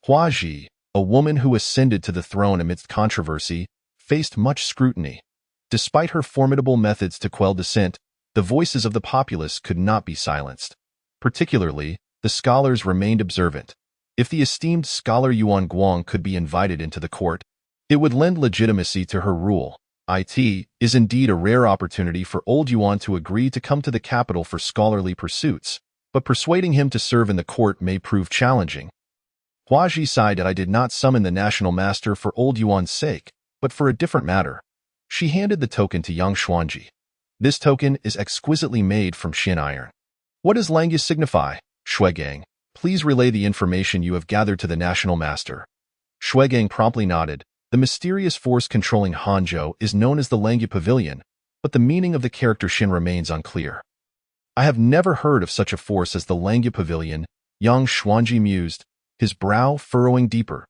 Hua Ji, a woman who ascended to the throne amidst controversy, faced much scrutiny. Despite her formidable methods to quell dissent, the voices of the populace could not be silenced. Particularly, the scholars remained observant. If the esteemed scholar Yuan Guang could be invited into the court, it would lend legitimacy to her rule. It is indeed a rare opportunity for old Yuan to agree to come to the capital for scholarly pursuits, but persuading him to serve in the court may prove challenging. Hua Ji sighed that I did not summon the National Master for old Yuan's sake, but for a different matter. She handed the token to Yang Xuanji. This token is exquisitely made from Xin iron. What does Langya signify? Shuigang, please relay the information you have gathered to the National Master. Shuigang promptly nodded. The mysterious force controlling Hanzhou is known as the Langya Pavilion, but the meaning of the character Xin remains unclear. I have never heard of such a force as the Langya Pavilion, Yang Xuanji mused, his brow furrowing deeper.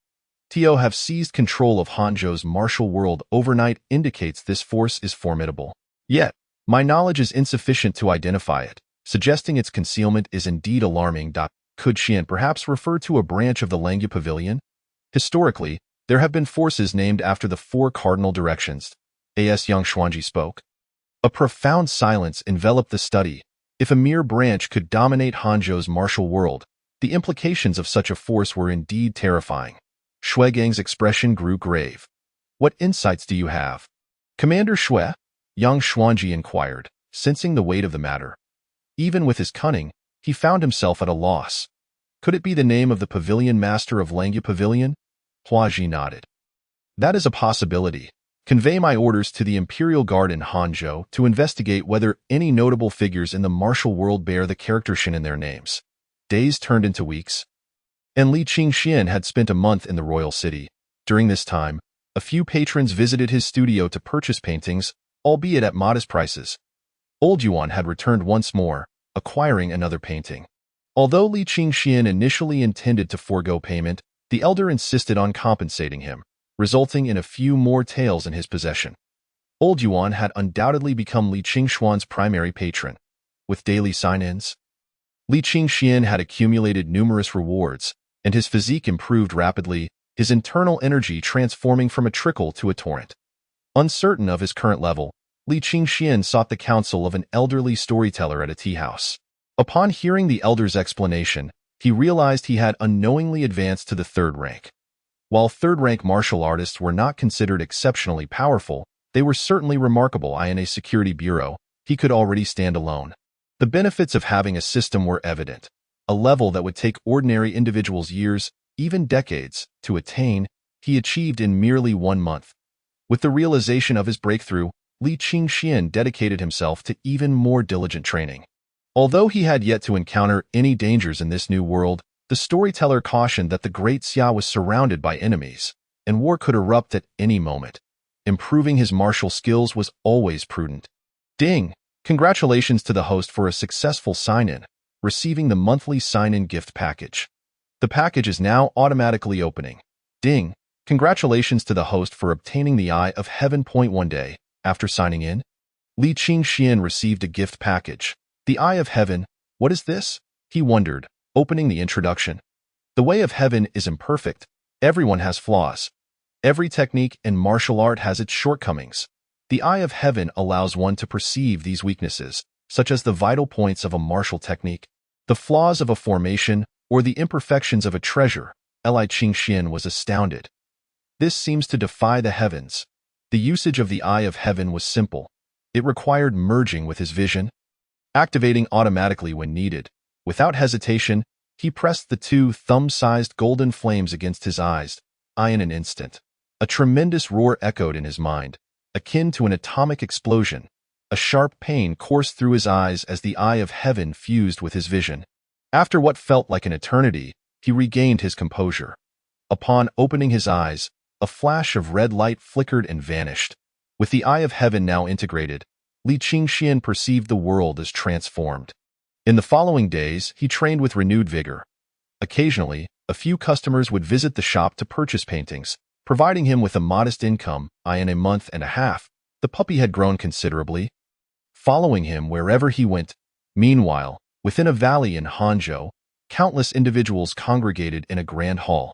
To have seized control of Hanzhou's martial world overnight indicates this force is formidable. Yet, my knowledge is insufficient to identify it, suggesting its concealment is indeed alarming. Could Xian perhaps refer to a branch of the Langya Pavilion? Historically, there have been forces named after the four cardinal directions. As Yang Xuanji spoke. A profound silence enveloped the study. If a mere branch could dominate Hanzhou's martial world, the implications of such a force were indeed terrifying. Shuigang's expression grew grave. What insights do you have? Commander Shui? Yang Xuanji inquired, sensing the weight of the matter. Even with his cunning, he found himself at a loss. Could it be the name of the pavilion master of Langya Pavilion? Hua Ji nodded. That is a possibility. Convey my orders to the Imperial Guard in Hanzhou to investigate whether any notable figures in the martial world bear the character Xin in their names. Days turned into weeks. And Li Qingxian had spent a month in the royal city. During this time, a few patrons visited his studio to purchase paintings, albeit at modest prices. Old Yuan had returned once more, acquiring another painting. Although Li Qingxian initially intended to forego payment, the elder insisted on compensating him, resulting in a few more taels in his possession. Old Yuan had undoubtedly become Li Qingxuan's primary patron. With daily sign-ins, Li Qingxian had accumulated numerous rewards, and his physique improved rapidly, his internal energy transforming from a trickle to a torrent. Uncertain of his current level, Li Qingxian sought the counsel of an elderly storyteller at a tea house. Upon hearing the elder's explanation, he realized he had unknowingly advanced to the third rank. While third-rank martial artists were not considered exceptionally powerful, they were certainly remarkable. In a security bureau, he could already stand alone. The benefits of having a system were evident. A level that would take ordinary individuals years, even decades, to attain, he achieved in merely 1 month. With the realization of his breakthrough, Li Qingxian dedicated himself to even more diligent training. Although he had yet to encounter any dangers in this new world, the storyteller cautioned that the Great Xia was surrounded by enemies, and war could erupt at any moment. Improving his martial skills was always prudent. Ding! Congratulations to the host for a successful sign-in, receiving the monthly sign-in gift package. The package is now automatically opening. Ding! Congratulations to the host for obtaining the Eye of Heaven. 1 day after signing in, Li Qingxian received a gift package. The Eye of Heaven, what is this? He wondered, opening the introduction. The way of heaven is imperfect. Everyone has flaws. Every technique and martial art has its shortcomings. The Eye of Heaven allows one to perceive these weaknesses, such as the vital points of a martial technique, the flaws of a formation, or the imperfections of a treasure. Li Qingxian was astounded. This seems to defy the heavens. The usage of the Eye of Heaven was simple. It required merging with his vision. activating automatically when needed. Without hesitation, he pressed the two thumb-sized golden flames against his eyes. In an instant, a tremendous roar echoed in his mind, akin to an atomic explosion. A sharp pain coursed through his eyes as the eye of heaven fused with his vision. After what felt like an eternity, he regained his composure. Upon opening his eyes, a flash of red light flickered and vanished. With the eye of heaven now integrated, Li Qingxian perceived the world as transformed. In the following days, he trained with renewed vigor. Occasionally, a few customers would visit the shop to purchase paintings, providing him with a modest income. In a month and a half, the puppy had grown considerably, following him wherever he went. Meanwhile, within a valley in Hangzhou, countless individuals congregated in a grand hall.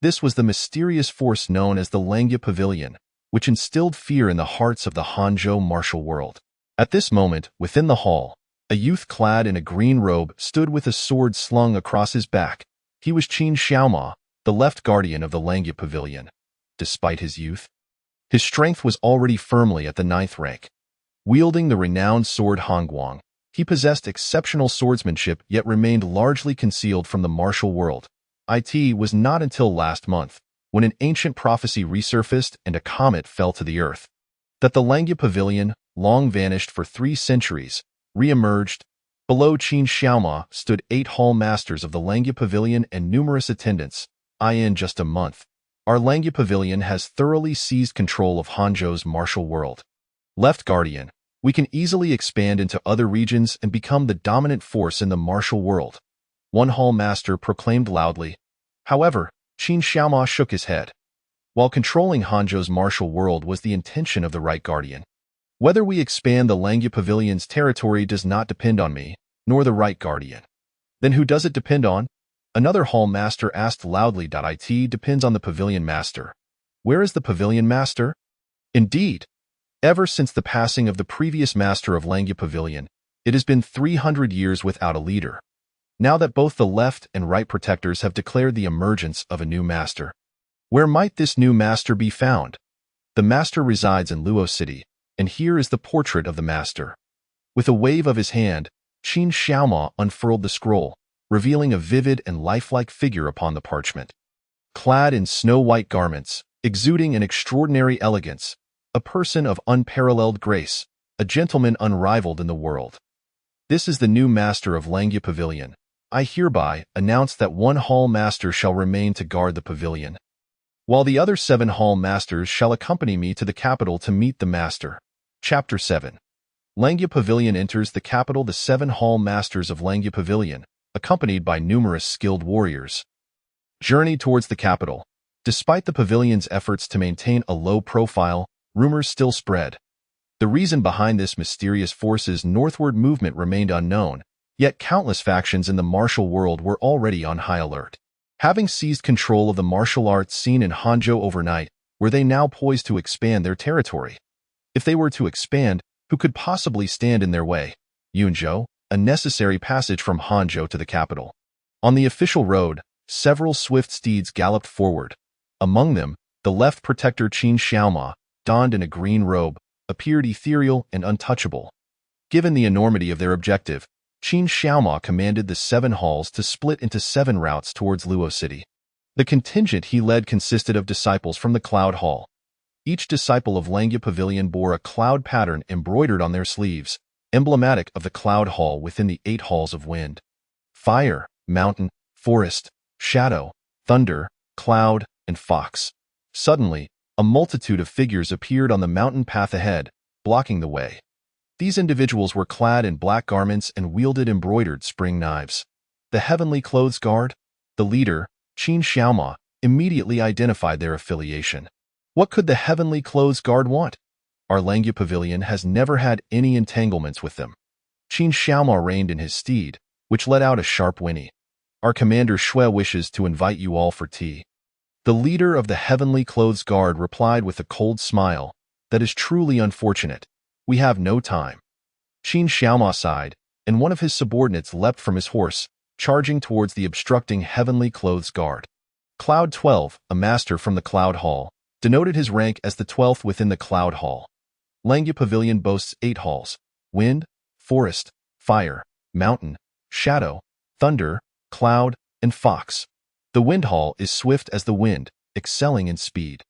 This was the mysterious force known as the Langya Pavilion, which instilled fear in the hearts of the Hangzhou martial world. At this moment, within the hall, a youth clad in a green robe stood with a sword slung across his back. He was Qin Xiaoma, the left guardian of the Langya Pavilion. Despite his youth, his strength was already firmly at the 9th rank. Wielding the renowned sword Hongguang, he possessed exceptional swordsmanship yet remained largely concealed from the martial world. It was not until last month, when an ancient prophecy resurfaced and a comet fell to the earth, that the Langya Pavilion, long vanished for 3 centuries, re-emerged. Below Qin Xiaoma stood 8 hall masters of the Langya Pavilion and numerous attendants. In just a month, our Langya Pavilion has thoroughly seized control of Hangzhou's martial world. Left Guardian, we can easily expand into other regions and become the dominant force in the martial world, one hall master proclaimed loudly. However, Qin Xiaoma shook his head. While controlling Hangzhou's martial world was the intention of the Right Guardian, whether we expand the Langya Pavilion's territory does not depend on me, nor the Right Guardian. Then who does it depend on? Another hall master asked loudly. It depends on the pavilion master. Where is the pavilion master? Indeed, ever since the passing of the previous master of Langya Pavilion, it has been 300 years without a leader. Now that both the left and right protectors have declared the emergence of a new master, where might this new master be found? The master resides in Luo City, and here is the portrait of the master. With a wave of his hand, Qin Xiaoma unfurled the scroll, revealing a vivid and lifelike figure upon the parchment. Clad in snow-white garments, exuding an extraordinary elegance, a person of unparalleled grace, a gentleman unrivaled in the world. This is the new master of Langya Pavilion. I hereby announce that 1 hall master shall remain to guard the pavilion, while the other 7 hall masters shall accompany me to the capital to meet the master. Chapter 7. Langya Pavilion enters the capital. The 7 hall masters of Langya Pavilion, accompanied by numerous skilled warriors, journey towards the capital. Despite the pavilion's efforts to maintain a low profile, rumors still spread. The reason behind this mysterious force's northward movement remained unknown, yet countless factions in the martial world were already on high alert. Having seized control of the martial arts scene in Hangzhou overnight, were they now poised to expand their territory? If they were to expand, who could possibly stand in their way? Yunzhou, a necessary passage from Hangzhou to the capital. On the official road, several swift steeds galloped forward. Among them, the left protector Qin Xiaoma, donned in a green robe, appeared ethereal and untouchable. Given the enormity of their objective, Qin Xiaoma commanded the 7 halls to split into 7 routes towards Luo City. The contingent he led consisted of disciples from the Cloud Hall. Each disciple of Langya Pavilion bore a cloud pattern embroidered on their sleeves, emblematic of the Cloud Hall within the 8 halls of wind, fire, mountain, forest, shadow, thunder, cloud, and fox. Suddenly, a multitude of figures appeared on the mountain path ahead, blocking the way. These individuals were clad in black garments and wielded embroidered spring knives. The Heavenly Clothes Guard, the leader, Qin Xiaoma, immediately identified their affiliation. What could the Heavenly Clothes Guard want? Our Langya Pavilion has never had any entanglements with them. Qin Xiaoma reined in his steed, which let out a sharp whinny. Our commander Shui wishes to invite you all for tea. The leader of the Heavenly Clothes Guard replied with a cold smile. That is truly unfortunate. We have no time. Qin Xiaoma sighed, and one of his subordinates leapt from his horse, charging towards the obstructing Heavenly Clothes Guard. Cloud 12, a master from the Cloud Hall, denoted his rank as the 12th within the Cloud Hall. Langya Pavilion boasts 8 halls: wind, forest, fire, mountain, shadow, thunder, cloud, and fox. The wind hall is swift as the wind, excelling in speed.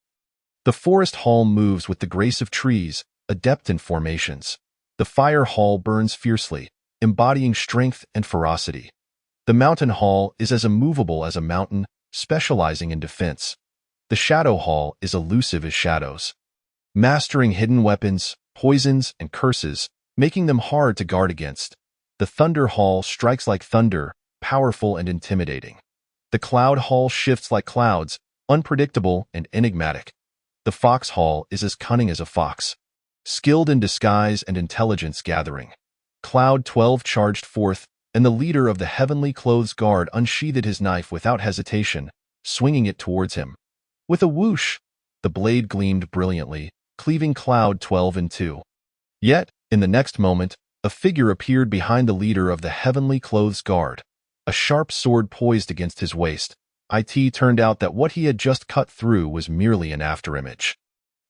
The forest hall moves with the grace of trees, adept in formations. The fire hall burns fiercely, embodying strength and ferocity. The mountain hall is as immovable as a mountain, specializing in defense. The shadow hall is elusive as shadows, mastering hidden weapons, poisons, and curses, making them hard to guard against. The thunder hall strikes like thunder, powerful and intimidating. The cloud hall shifts like clouds, unpredictable and enigmatic. The fox hall is as cunning as a fox, skilled in disguise and intelligence gathering. Cloud 12 charged forth, and the leader of the heavenly clothes guard unsheathed his knife without hesitation, swinging it towards him. With a whoosh, the blade gleamed brilliantly, cleaving Cloud 12 in two. Yet, in the next moment, a figure appeared behind the leader of the heavenly clothes guard, a sharp sword poised against his waist. It turned out that what he had just cut through was merely an afterimage.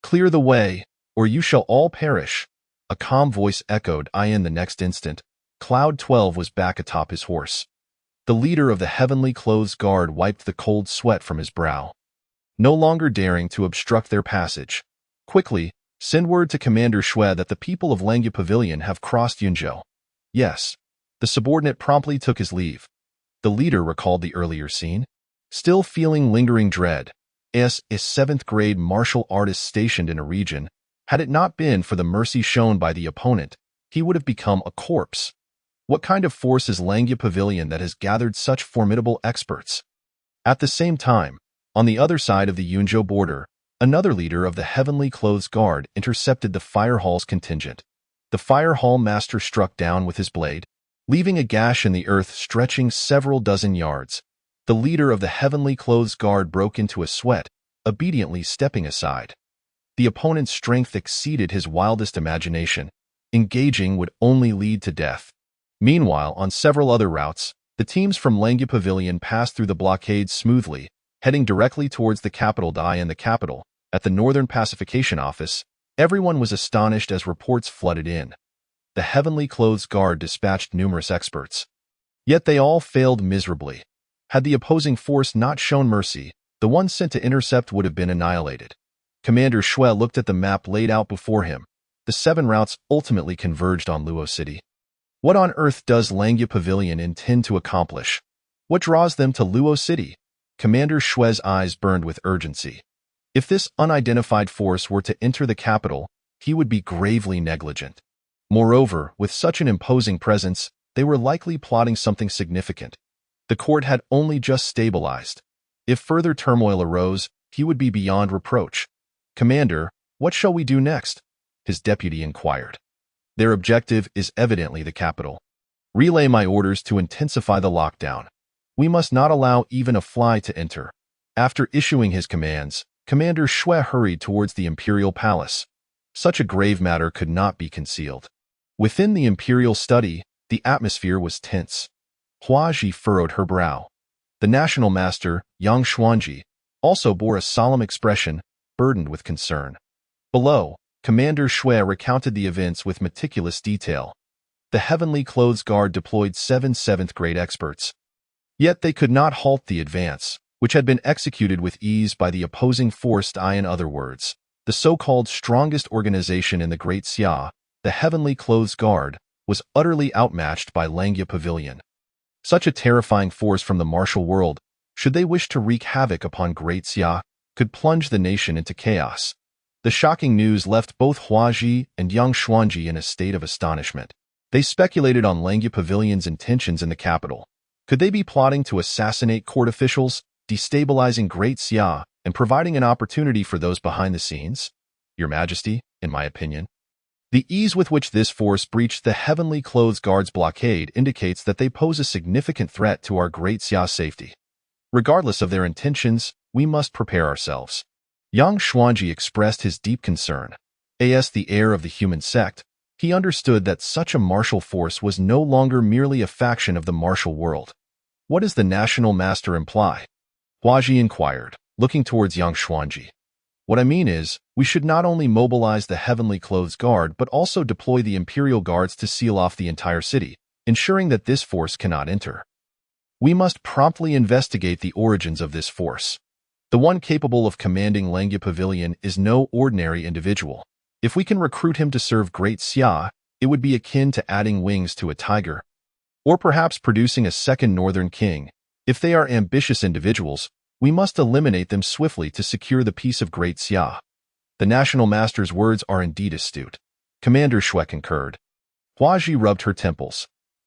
"Clear the way, or you shall all perish," a calm voice echoed. In the next instant, Cloud 12 was back atop his horse. The leader of the heavenly clothes guard wiped the cold sweat from his brow. No longer daring to obstruct their passage, "Quickly, send word to Commander Shui that the people of Langya Pavilion have crossed Yunzhou." "Yes." The subordinate promptly took his leave. The leader recalled the earlier scene, still feeling lingering dread. As a 7th grade martial artist stationed in a region, had it not been for the mercy shown by the opponent, he would have become a corpse. What kind of force is Langya Pavilion that has gathered such formidable experts? At the same time, on the other side of the Yunzhou border, another leader of the Heavenly Clothes Guard intercepted the fire hall's contingent. The fire hall master struck down with his blade, leaving a gash in the earth stretching several dozen yards. The leader of the Heavenly Clothes Guard broke into a sweat, obediently stepping aside. The opponent's strength exceeded his wildest imagination. Engaging would only lead to death. Meanwhile, on several other routes, the teams from Langya Pavilion passed through the blockades smoothly, heading directly towards the capital. In the capital, at the Northern Pacification Office, everyone was astonished as reports flooded in. The Heavenly Clothes Guard dispatched numerous experts. Yet they all failed miserably. Had the opposing force not shown mercy, the one sent to intercept would have been annihilated. Commander Shui looked at the map laid out before him. The 7 routes ultimately converged on Luo City. What on earth does Langya Pavilion intend to accomplish? What draws them to Luo City? Commander Shui's eyes burned with urgency. If this unidentified force were to enter the capital, he would be gravely negligent. Moreover, with such an imposing presence, they were likely plotting something significant. The court had only just stabilized. If further turmoil arose, he would be beyond reproach. "Commander, what shall we do next?" his deputy inquired. "Their objective is evidently the capital. Relay my orders to intensify the lockdown. We must not allow even a fly to enter." After issuing his commands, Commander Shui hurried towards the imperial palace. Such a grave matter could not be concealed. Within the imperial study, the atmosphere was tense. Hua Ji furrowed her brow. The national master, Yang Xuanji, also bore a solemn expression, burdened with concern. Below, Commander Shui recounted the events with meticulous detail. The Heavenly Clothes Guard deployed 7 7th-grade experts. Yet they could not halt the advance, which had been executed with ease by the opposing force. In other words, the so-called strongest organization in the Great Xia, the Heavenly Clothes Guard, was utterly outmatched by Langya Pavilion. Such a terrifying force from the martial world, should they wish to wreak havoc upon Great Xia, could plunge the nation into chaos. The shocking news left both Hua Ji and Yang Xuanji in a state of astonishment. They speculated on Langya Pavilion's intentions in the capital. Could they be plotting to assassinate court officials, destabilizing Great Xia, and providing an opportunity for those behind the scenes? Your Majesty, in my opinion, the ease with which this force breached the Heavenly Clothes Guard's blockade indicates that they pose a significant threat to our Great Xia's safety. Regardless of their intentions, we must prepare ourselves. Yang Xuanji expressed his deep concern. As the heir of the human sect, he understood that such a martial force was no longer merely a faction of the martial world. What does the national master imply? Hua Ji inquired, looking towards Yang Xuanji. What I mean is, we should not only mobilize the Heavenly Clothes Guard but also deploy the Imperial Guards to seal off the entire city. ensuring that this force cannot enter. We must promptly investigate the origins of this force. The one capable of commanding Langya Pavilion is no ordinary individual. If we can recruit him to serve Great Xia, it would be akin to adding wings to a tiger, or perhaps producing a second northern king. If they are ambitious individuals, we must eliminate them swiftly to secure the peace of Great Xia. The National Master's words are indeed astute. Commander Shui concurred. Hua Ji rubbed her temples.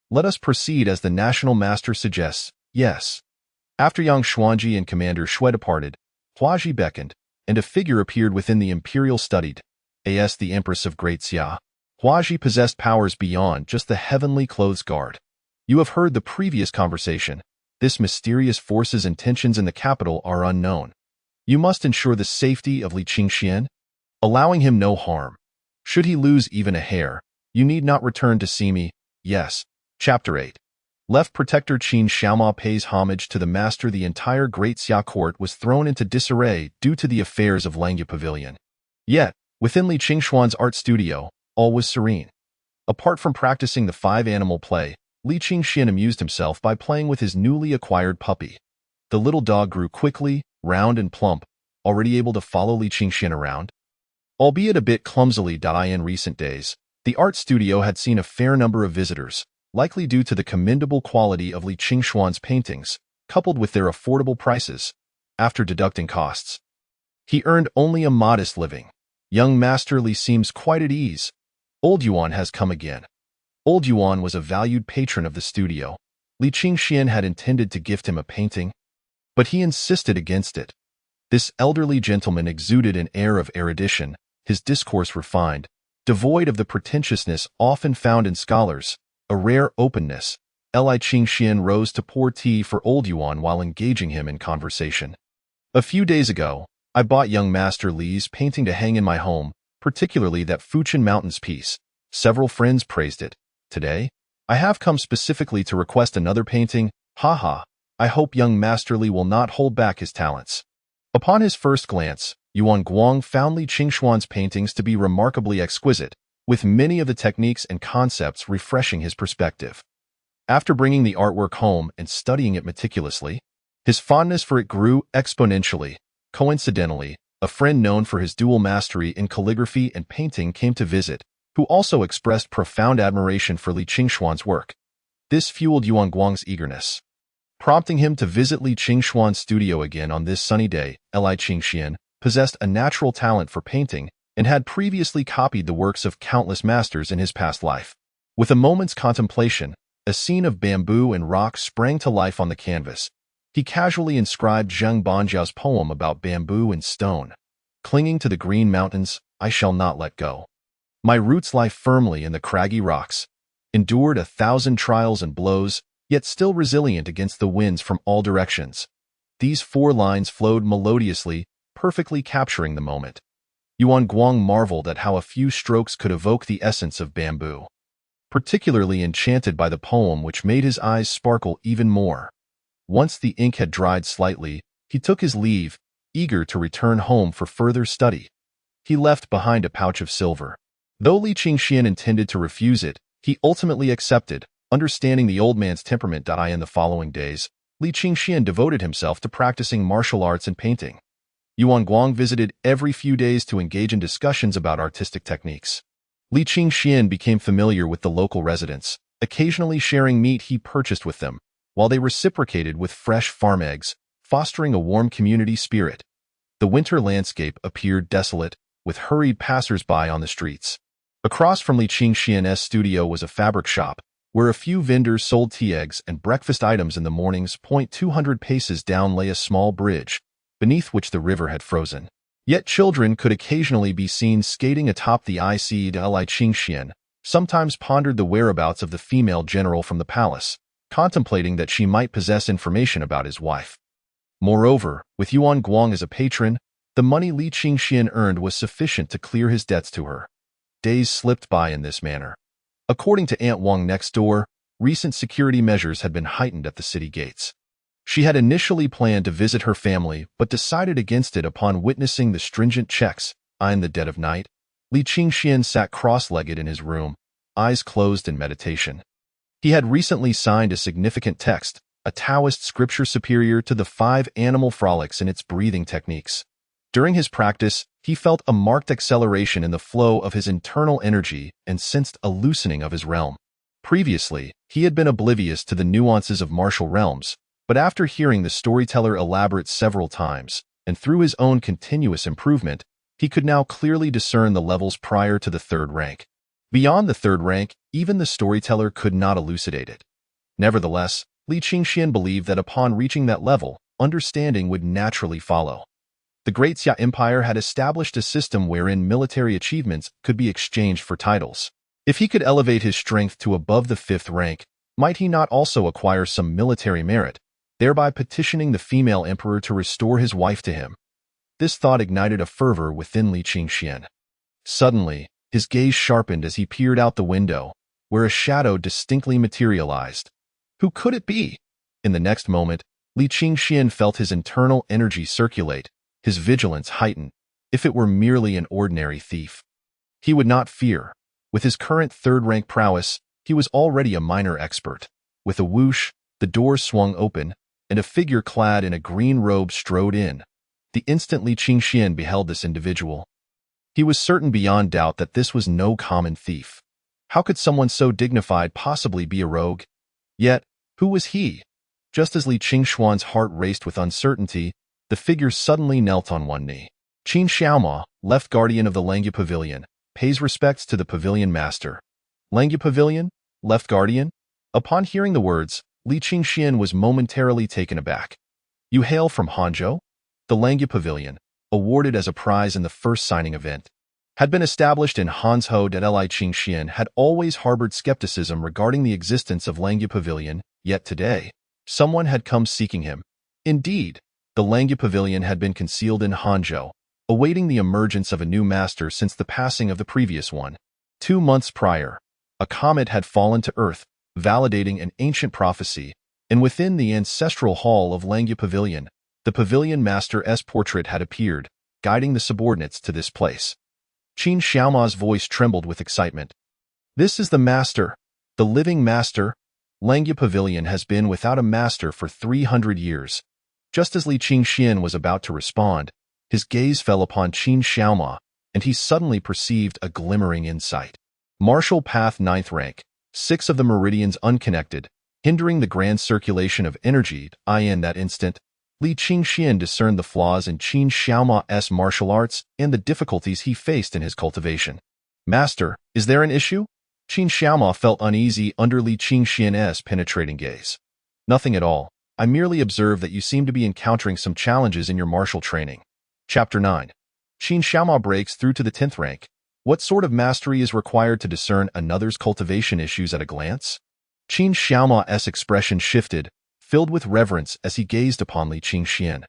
Let us proceed as the National Master suggests. Yes. After Yang Xuanji and Commander Shui departed, Hua Ji beckoned, and a figure appeared within the imperial studied. As the Empress of Great Xia. Hua Ji possessed powers beyond just the heavenly clothes guard. You have heard the previous conversation. This mysterious force's intentions in the capital are unknown. You must ensure the safety of Li Qingxian, allowing him no harm. Should he lose even a hair, you need not return to see me. Yes. Chapter 8. Left Protector Qin Xiaoma pays homage to the master. The entire Great Xia court was thrown into disarray due to the affairs of Langya Pavilion. Yet, within Li Qingxuan's art studio, all was serene. Apart from practicing the five-animal play, Li Qingxian amused himself by playing with his newly acquired puppy. The little dog grew quickly, round and plump, already able to follow Li Qingxian around. Albeit a bit clumsily. In recent days, the art studio had seen a fair number of visitors, likely due to the commendable quality of Li Qingxuan's paintings, coupled with their affordable prices. After deducting costs, he earned only a modest living. Young Master Li seems quite at ease. Old Yuan has come again. Old Yuan was a valued patron of the studio. Li Qingxian had intended to gift him a painting, but he insisted against it. This elderly gentleman exuded an air of erudition, his discourse refined, devoid of the pretentiousness often found in scholars, a rare openness. Li Qingxian rose to pour tea for old Yuan while engaging him in conversation. A few days ago, I bought young Master Li's painting to hang in my home, particularly that Fuchin Mountains piece. Several friends praised it. Today, I have come specifically to request another painting. Haha, I hope young Master Li will not hold back his talents. Upon his first glance, Yuan Guang found Li Qingxuan's paintings to be remarkably exquisite, with many of the techniques and concepts refreshing his perspective. After bringing the artwork home and studying it meticulously, his fondness for it grew exponentially. Coincidentally, a friend known for his dual mastery in calligraphy and painting came to visit, who also expressed profound admiration for Li Qingxuan's work. This fueled Yuan Guang's eagerness, prompting him to visit Li Qingxuan's studio again on this sunny day. Li Qingxian possessed a natural talent for painting and had previously copied the works of countless masters in his past life. With a moment's contemplation, a scene of bamboo and rock sprang to life on the canvas. He casually inscribed Zheng Banjiao's poem about bamboo and stone. Clinging to the green mountains, I shall not let go. My roots lie firmly in the craggy rocks, endured 1,000 trials and blows, yet still resilient against the winds from all directions. These 4 lines flowed melodiously, perfectly capturing the moment. Yuan Guang marveled at how a few strokes could evoke the essence of bamboo. Particularly enchanted by the poem, which made his eyes sparkle even more. Once the ink had dried slightly, he took his leave, eager to return home for further study. He left behind a pouch of silver. Though Li Qingxian intended to refuse it, he ultimately accepted, understanding the old man's temperament. In the following days, Li Qingxian devoted himself to practicing martial arts and painting. Yuan Guang visited every few days to engage in discussions about artistic techniques. Li Qingxian became familiar with the local residents, occasionally sharing meat he purchased with them, while they reciprocated with fresh farm eggs, fostering a warm community spirit. The winter landscape appeared desolate, with hurried passers-by on the streets. Across from Li Qingxian's studio was a fabric shop, where a few vendors sold tea, eggs, and breakfast items in the mornings. 200 paces down lay a small bridge, beneath which the river had frozen. Yet children could occasionally be seen skating atop the ice. Li Qingxian sometimes pondered the whereabouts of the female general from the palace, contemplating that she might possess information about his wife. Moreover, with Yuan Guang as a patron, the money Li Qingxian earned was sufficient to clear his debts to her. Days slipped by in this manner. According to Aunt Wang next door, recent security measures had been heightened at the city gates. She had initially planned to visit her family but decided against it upon witnessing the stringent checks. In the dead of night, Li Qingxian sat cross-legged in his room, eyes closed in meditation. He had recently signed a significant text, a Taoist scripture superior to the 5 animal frolics in its breathing techniques. During his practice, he felt a marked acceleration in the flow of his internal energy and sensed a loosening of his realm. Previously, he had been oblivious to the nuances of martial realms, but after hearing the storyteller elaborate several times, and through his own continuous improvement, he could now clearly discern the levels prior to the 3rd rank. Beyond the 3rd rank, even the storyteller could not elucidate it. Nevertheless, Li Qingxian believed that upon reaching that level, understanding would naturally follow. The Great Xia Empire had established a system wherein military achievements could be exchanged for titles. If he could elevate his strength to above the 5th rank, might he not also acquire some military merit, thereby petitioning the female emperor to restore his wife to him? This thought ignited a fervor within Li Qingxian. Suddenly, his gaze sharpened as he peered out the window, where a shadow distinctly materialized. Who could it be? In the next moment, Li Qingxian felt his internal energy circulate, his vigilance heightened. If it were merely an ordinary thief, he would not fear. With his current 3rd rank prowess, he was already a minor expert. With a whoosh, the door swung open, and a figure clad in a green robe strode in. The instant Li Qingxian beheld this individual, he was certain beyond doubt that this was no common thief. How could someone so dignified possibly be a rogue? Yet, who was he? Just as Li Qingxuan's heart raced with uncertainty, the figure suddenly knelt on one knee. Qin Xiaoma, left guardian of the Langya Pavilion, pays respects to the pavilion master. Langya Pavilion? Left guardian? Upon hearing the words, Li Qingxian was momentarily taken aback. You hail from Hangzhou? The Langya Pavilion, awarded as a prize in the first signing event, had been established in Hangzhou. Li Qingxian had always harbored skepticism regarding the existence of Langya Pavilion, yet today, someone had come seeking him. Indeed, the Langya Pavilion had been concealed in Hangzhou, awaiting the emergence of a new master since the passing of the previous one. 2 months prior, a comet had fallen to Earth, validating an ancient prophecy, and within the ancestral hall of Langya Pavilion, the pavilion master's portrait had appeared, guiding the subordinates to this place. Qin Xiaoma's voice trembled with excitement. This is the master, the living master. Langya Pavilion has been without a master for 300 years. Just as Li Qingxian was about to respond, his gaze fell upon Qin Xiaoma, and he suddenly perceived a glimmering insight. Martial path 9th rank, 6 of the meridians unconnected, hindering the grand circulation of energy. In that instant, Li Qingxian discerned the flaws in Qin Xiaoma's martial arts and the difficulties he faced in his cultivation. Master, is there an issue? Qin Xiaoma felt uneasy under Li Qingxian's penetrating gaze. Nothing at all. I merely observed that you seem to be encountering some challenges in your martial training. Chapter 9. Qin Xiaoma breaks through to the 10th rank. What sort of mastery is required to discern another's cultivation issues at a glance? Qin Xiaoma's expression shifted, filled with reverence as he gazed upon Li Qingxian.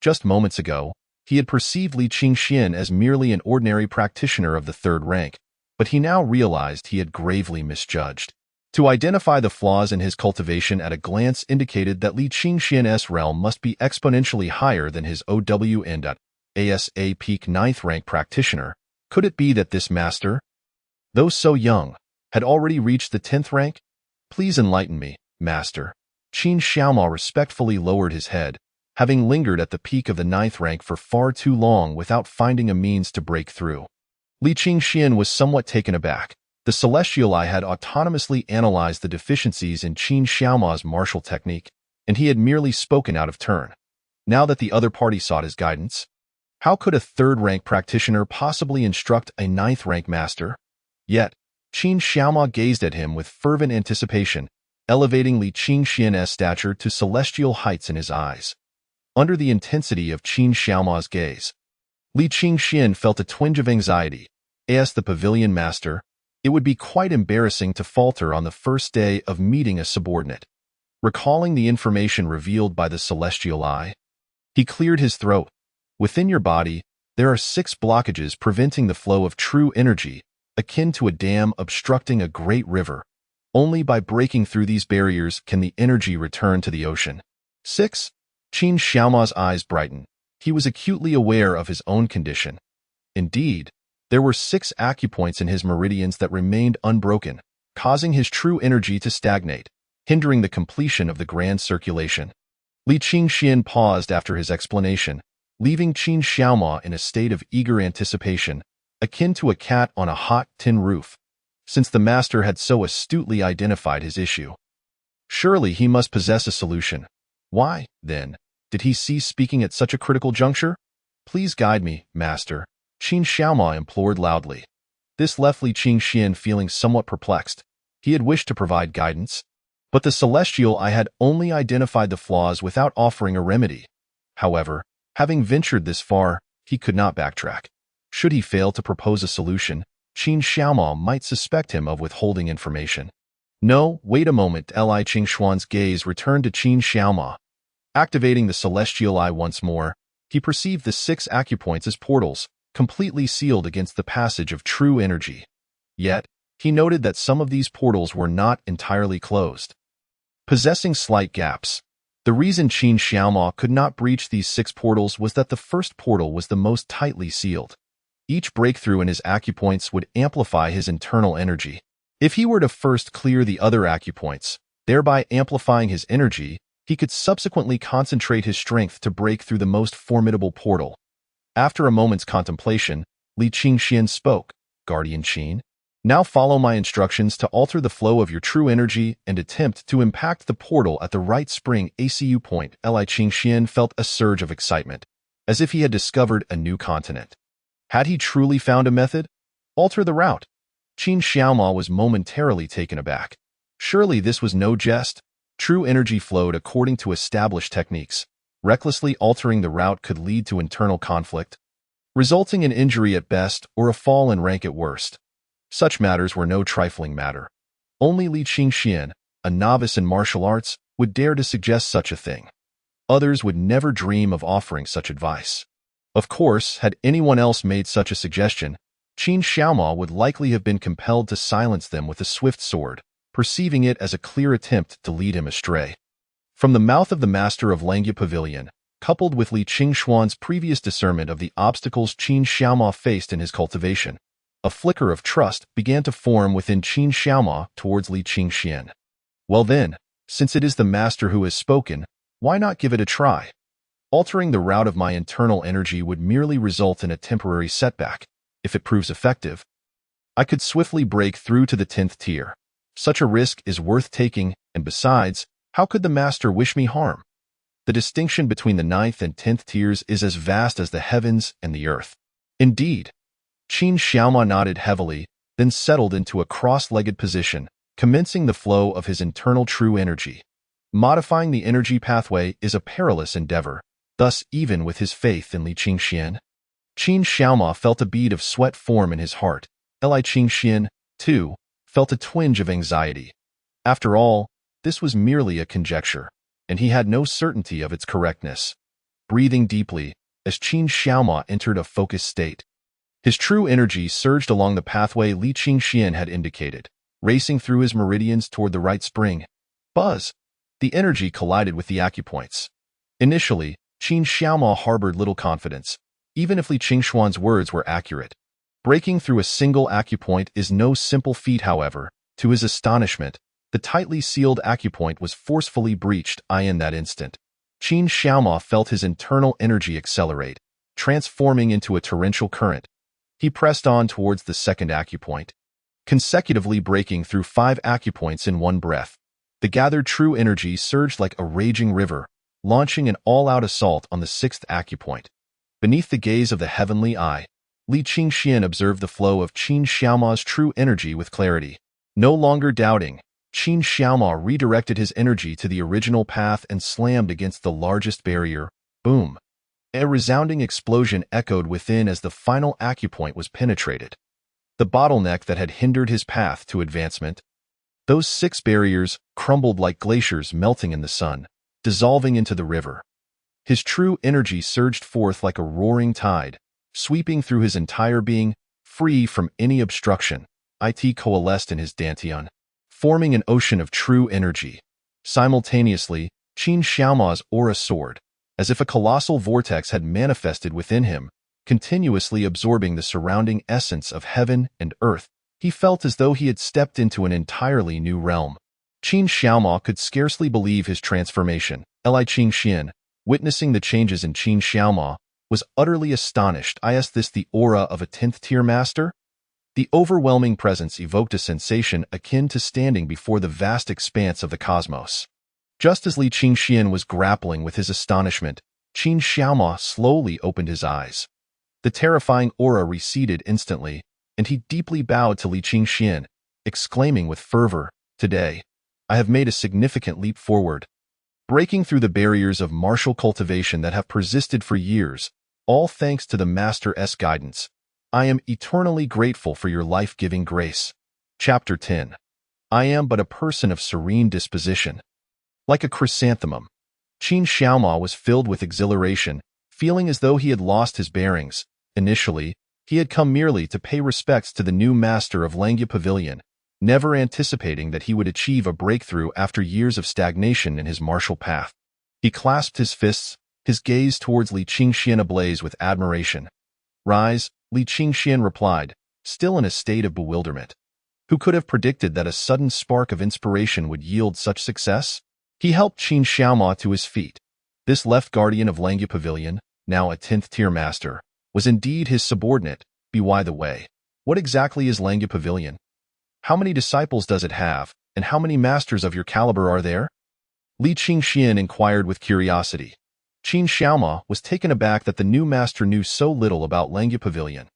Just moments ago, he had perceived Li Qingxian as merely an ordinary practitioner of the 3rd rank, but he now realized he had gravely misjudged. To identify the flaws in his cultivation at a glance indicated that Li Qingxian's realm must be exponentially higher than his OWN.ASA peak 9th rank practitioner. Could it be that this master, though so young, had already reached the 10th rank? Please enlighten me, master. Qin Xiaoma respectfully lowered his head, having lingered at the peak of the 9th rank for far too long without finding a means to break through. Li Qingxian was somewhat taken aback. The Celestial Eye had autonomously analyzed the deficiencies in Qin Xiaoma's martial technique, and he had merely spoken out of turn. Now that the other party sought his guidance, how could a 3rd rank practitioner possibly instruct a 9th rank master? Yet, Qin Xiaoma gazed at him with fervent anticipation, elevating Li Qingxian's stature to celestial heights in his eyes. Under the intensity of Qin Xiaoma's gaze, Li Qingxian felt a twinge of anxiety. As the pavilion master, it would be quite embarrassing to falter on the first day of meeting a subordinate. Recalling the information revealed by the Celestial Eye, he cleared his throat. Within your body, there are 6 blockages preventing the flow of true energy, akin to a dam obstructing a great river. Only by breaking through these barriers can the energy return to the ocean. 6. Qin Xiaoma's eyes brightened. He was acutely aware of his own condition. Indeed, there were 6 acupoints in his meridians that remained unbroken, causing his true energy to stagnate, hindering the completion of the grand circulation. Li Qingxian paused after his explanation, leaving Qin Xiaoma in a state of eager anticipation, akin to a cat on a hot tin roof, since the master had so astutely identified his issue. Surely he must possess a solution. Why, then, did he cease speaking at such a critical juncture? Please guide me, master, Qin Xiaoma implored loudly. This left Li Qingxian feeling somewhat perplexed. He had wished to provide guidance, but the celestial eye had only identified the flaws without offering a remedy. However, having ventured this far, he could not backtrack. Should he fail to propose a solution, Qin Xiaoma might suspect him of withholding information. No, wait a moment. Li Qingshuan's gaze returned to Qin Xiaoma. Activating the celestial eye once more, he perceived the 6 acupoints as portals, completely sealed against the passage of true energy. Yet, he noted that some of these portals were not entirely closed, possessing slight gaps. The reason Qin Xiaoma could not breach these 6 portals was that the first portal was the most tightly sealed. Each breakthrough in his acupoints would amplify his internal energy. If he were to first clear the other acupoints, thereby amplifying his energy, he could subsequently concentrate his strength to break through the most formidable portal. After a moment's contemplation, Li Qingxian spoke, Guardian Qin. Now follow my instructions to alter the flow of your true energy and attempt to impact the portal at the right spring ACU point. Li Qingxian felt a surge of excitement, as if he had discovered a new continent. Had he truly found a method? Alter the route. Qin Xiaoma was momentarily taken aback. Surely this was no jest. True energy flowed according to established techniques. Recklessly altering the route could lead to internal conflict, resulting in injury at best or a fall in rank at worst. Such matters were no trifling matter. Only Li Qingxian, a novice in martial arts, would dare to suggest such a thing. Others would never dream of offering such advice. Of course, had anyone else made such a suggestion, Qin Xiaoma would likely have been compelled to silence them with a swift sword, perceiving it as a clear attempt to lead him astray. From the mouth of the master of Langya Pavilion, coupled with Li Qingshuan's previous discernment of the obstacles Qin Xiaoma faced in his cultivation, a flicker of trust began to form within Qin Xiaoma towards Li Qingxian. Well then, since it is the master who has spoken, why not give it a try? Altering the route of my internal energy would merely result in a temporary setback. If it proves effective, I could swiftly break through to the 10th tier. Such a risk is worth taking, and besides, how could the master wish me harm? The distinction between the 9th and 10th tiers is as vast as the heavens and the earth. Indeed. Qin Xiaoma nodded heavily, then settled into a cross-legged position, commencing the flow of his internal true energy. Modifying the energy pathway is a perilous endeavor, thus even with his faith in Li Qingxian. Qin Xiaoma felt a bead of sweat form in his heart. Li Qingxian, too, felt a twinge of anxiety. After all, this was merely a conjecture, and he had no certainty of its correctness. Breathing deeply, as Qin Xiaoma entered a focused state, his true energy surged along the pathway Li Qingxian had indicated, racing through his meridians toward the right spring. Buzz! The energy collided with the acupoints. Initially, Qin Xiaoma harbored little confidence, even if Li Qingshuan's words were accurate. Breaking through a single acupoint is no simple feat, however. To his astonishment, the tightly sealed acupoint was forcefully breached. In that instant, Qin Xiaoma felt his internal energy accelerate, transforming into a torrential current. He pressed on towards the second acupoint, consecutively breaking through 5 acupoints in one breath. The gathered true energy surged like a raging river, launching an all-out assault on the 6th acupoint. Beneath the gaze of the heavenly eye, Li Qingxian observed the flow of Qin Xiaoma's true energy with clarity. No longer doubting, Qin Xiaoma redirected his energy to the original path and slammed against the largest barrier. Boom! A resounding explosion echoed within as the final acupoint was penetrated. The bottleneck that had hindered his path to advancement. Those 6 barriers crumbled like glaciers melting in the sun, dissolving into the river. His true energy surged forth like a roaring tide, sweeping through his entire being, free from any obstruction. It coalesced in his dantian, forming an ocean of true energy. Simultaneously, Qin Xiaoma's aura soared, as if a colossal vortex had manifested within him, continuously absorbing the surrounding essence of heaven and earth. He felt as though he had stepped into an entirely new realm. Qin Xiaoma could scarcely believe his transformation. Li Qingxian, witnessing the changes in Qin Xiaoma, was utterly astonished. Is this the aura of a 10th-tier master? The overwhelming presence evoked a sensation akin to standing before the vast expanse of the cosmos. Just as Li Qingxian was grappling with his astonishment, Qin Xiaoma slowly opened his eyes. The terrifying aura receded instantly, and he deeply bowed to Li Qingxian, exclaiming with fervor, "Today, I have made a significant leap forward, breaking through the barriers of martial cultivation that have persisted for years, all thanks to the Master's guidance. I am eternally grateful for your life-giving grace." Chapter 10. I am but a person of serene disposition. Like a chrysanthemum, Qin Xiaoma was filled with exhilaration, feeling as though he had lost his bearings. Initially, he had come merely to pay respects to the new master of Langya Pavilion, never anticipating that he would achieve a breakthrough after years of stagnation in his martial path. He clasped his fists, his gaze towards Li Qingxian ablaze with admiration. "Rise," Li Qingxian replied, still in a state of bewilderment. Who could have predicted that a sudden spark of inspiration would yield such success? He helped Qin Xiaoma to his feet. This left guardian of Langya Pavilion, now a 10th-tier master, was indeed his subordinate. By the way, what exactly is Langya Pavilion? How many disciples does it have, and how many masters of your caliber are there? Li Qingxian inquired with curiosity. Qin Xiaoma was taken aback that the new master knew so little about Langya Pavilion.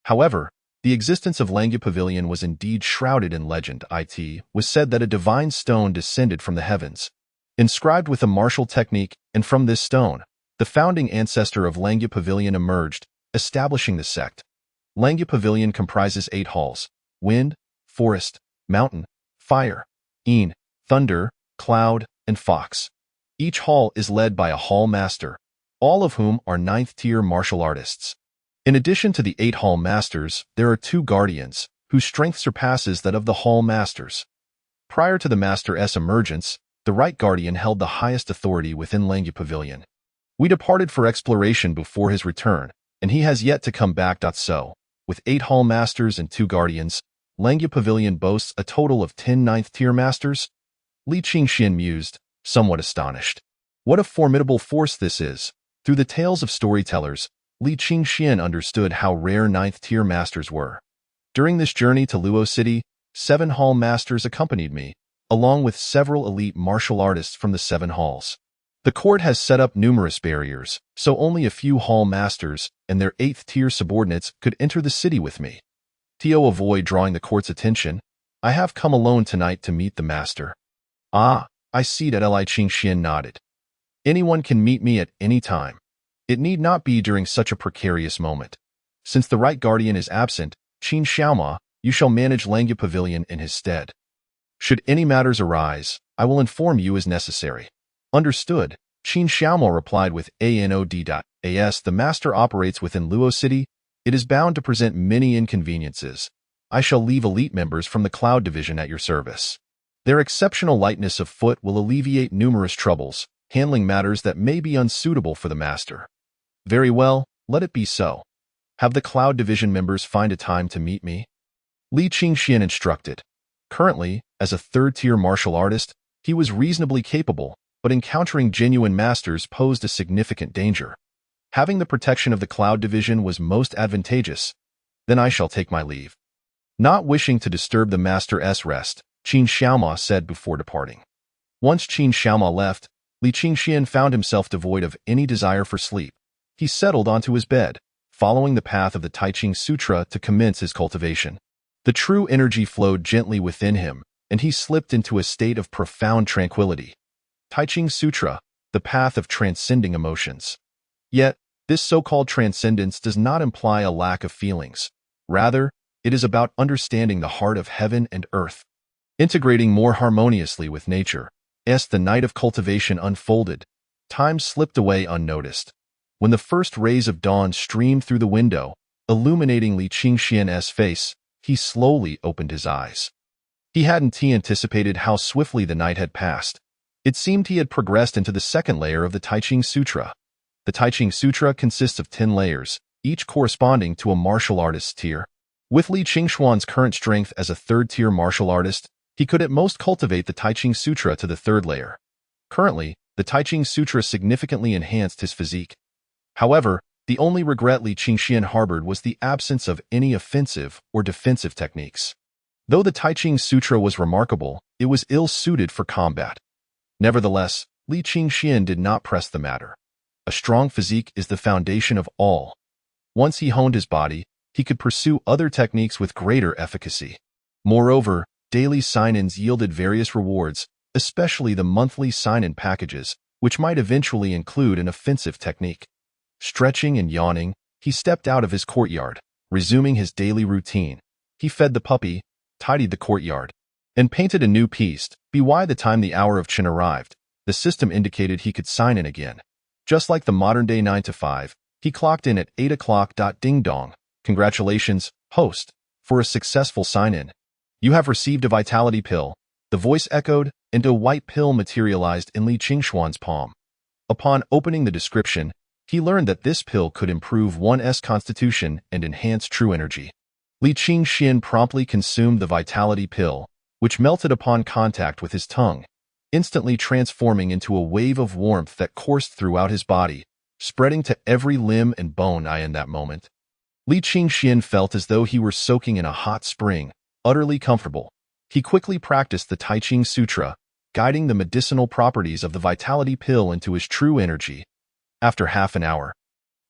However, the existence of Langya Pavilion was indeed shrouded in legend. It was said that a divine stone descended from the heavens, inscribed with a martial technique, and from this stone, the founding ancestor of Langya Pavilion emerged, establishing the sect. Langya Pavilion comprises 8 halls: wind, forest, mountain, fire, thunder, cloud, and fox. Each hall is led by a hall master, all of whom are 9th-tier martial artists. In addition to the 8 hall masters, there are 2 guardians, whose strength surpasses that of the hall masters. Prior to the master's emergence, the right guardian held the highest authority within Langya Pavilion. We departed for exploration before his return, and he has yet to come back. So, with 8 hall masters and 2 guardians, Langya Pavilion boasts a total of 10 9th-tier masters? Li Qingxian mused, somewhat astonished. What a formidable force this is! Through the tales of storytellers, Li Qingxian understood how rare 9th-tier masters were. During this journey to Luo City, 7 hall masters accompanied me, along with several elite martial artists from the 7 halls. The court has set up numerous barriers, so only a few hall masters and their 8th-tier subordinates could enter the city with me. To avoid drawing the court's attention, I have come alone tonight to meet the master. "Ah, I see that." Li Qingxian nodded. "Anyone can meet me at any time. It need not be during such a precarious moment. Since the right guardian is absent, Qin Xiaoma, you shall manage Langya Pavilion in his stead. Should any matters arise, I will inform you as necessary." "Understood," Qin Xiaoma replied with a nod. "As the master operates within Luo City, it is bound to present many inconveniences. I shall leave elite members from the Cloud Division at your service. Their exceptional lightness of foot will alleviate numerous troubles, handling matters that may be unsuitable for the master." "Very well, let it be so. Have the Cloud Division members find a time to meet me?" Li Qingxian instructed. Currently, as a 3rd-tier martial artist, he was reasonably capable, but encountering genuine masters posed a significant danger. Having the protection of the Cloud Division was most advantageous. "Then I shall take my leave." Not wishing to disturb the master's rest, Qin Xiaoma said before departing. Once Qin Xiaoma left, Li Qingxian found himself devoid of any desire for sleep. He settled onto his bed, following the path of the Tai Ching Sutra to commence his cultivation. The true energy flowed gently within him, and he slipped into a state of profound tranquility. Tai Ching Sutra, the path of transcending emotions. Yet, this so-called transcendence does not imply a lack of feelings. Rather, it is about understanding the heart of heaven and earth, integrating more harmoniously with nature. As the night of cultivation unfolded, time slipped away unnoticed. When the first rays of dawn streamed through the window, illuminating Li Qingxian's face, he slowly opened his eyes. He hadn't anticipated how swiftly the night had passed. It seemed he had progressed into the 2nd layer of the Tai Ching Sutra. The Tai Ching Sutra consists of 10 layers, each corresponding to a martial artist's tier. With Li Qingshuan's current strength as a third-tier martial artist, he could at most cultivate the Tai Ching Sutra to the third layer. Currently, the Tai Ching Sutra significantly enhanced his physique. However, the only regret Li Qingxian harbored was the absence of any offensive or defensive techniques. Though the Tai Ching Sutra was remarkable, it was ill-suited for combat. Nevertheless, Li Qingxian did not press the matter. A strong physique is the foundation of all. Once he honed his body, he could pursue other techniques with greater efficacy. Moreover, daily sign-ins yielded various rewards, especially the monthly sign-in packages, which might eventually include an offensive technique. Stretching and yawning, he stepped out of his courtyard, resuming his daily routine. He fed the puppy, tidied the courtyard, and painted a new piece. By the time the hour of Qin arrived, the system indicated he could sign in again. Just like the modern-day 9 to 5, he clocked in at 8 o'clock. Ding dong. Congratulations, host, for a successful sign-in. You have received a vitality pill. The voice echoed, and a white pill materialized in Li Qingshuan's palm. Upon opening the description, he learned that this pill could improve one's constitution and enhance true energy. Li Qingxian promptly consumed the vitality pill, which melted upon contact with his tongue, instantly transforming into a wave of warmth that coursed throughout his body, spreading to every limb and bone. In that moment, Li Qingxian felt as though he were soaking in a hot spring, utterly comfortable. He quickly practiced the Tai Ching Sutra, guiding the medicinal properties of the vitality pill into his true energy. After half an hour,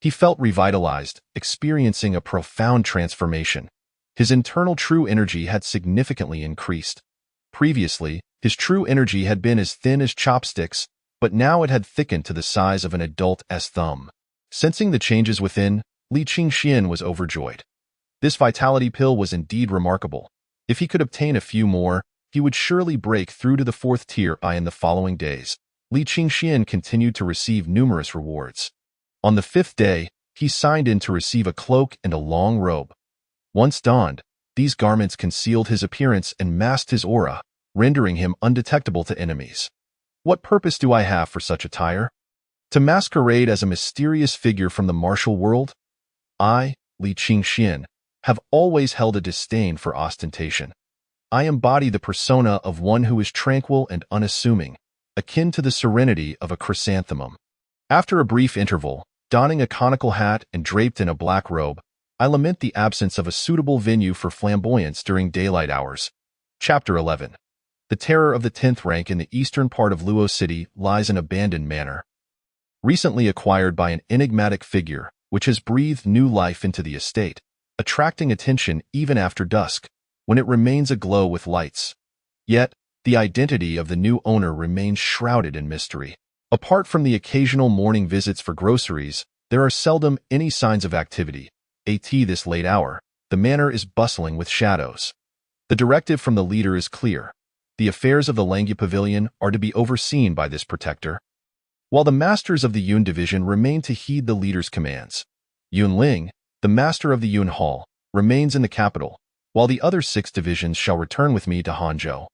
he felt revitalized, experiencing a profound transformation. His internal true energy had significantly increased. Previously, his true energy had been as thin as chopsticks, but now it had thickened to the size of an adult's thumb. Sensing the changes within, Li Qingxian was overjoyed. This vitality pill was indeed remarkable. If he could obtain a few more, he would surely break through to the fourth tier. In the following days, Li Qingxian continued to receive numerous rewards. On the fifth day, he signed in to receive a cloak and a long robe. Once donned, these garments concealed his appearance and masked his aura, rendering him undetectable to enemies. What purpose do I have for such attire? To masquerade as a mysterious figure from the martial world? I, Li Qingxian, have always held a disdain for ostentation. I embody the persona of one who is tranquil and unassuming, akin to the serenity of a chrysanthemum. After a brief interval, donning a conical hat and draped in a black robe, I lament the absence of a suitable venue for flamboyance during daylight hours. Chapter 11. The terror of the 10th rank in the eastern part of Luo City lies in abandoned manor. Recently acquired by an enigmatic figure, which has breathed new life into the estate, attracting attention even after dusk, when it remains aglow with lights. Yet, the identity of the new owner remains shrouded in mystery. Apart from the occasional morning visits for groceries, there are seldom any signs of activity. At this late hour, the manor is bustling with shadows. The directive from the leader is clear. The affairs of the Langya Pavilion are to be overseen by this protector, while the masters of the Yun division remain to heed the leader's commands. Yun Ling, the master of the Yun Hall, remains in the capital, while the other 6 divisions shall return with me to Hangzhou.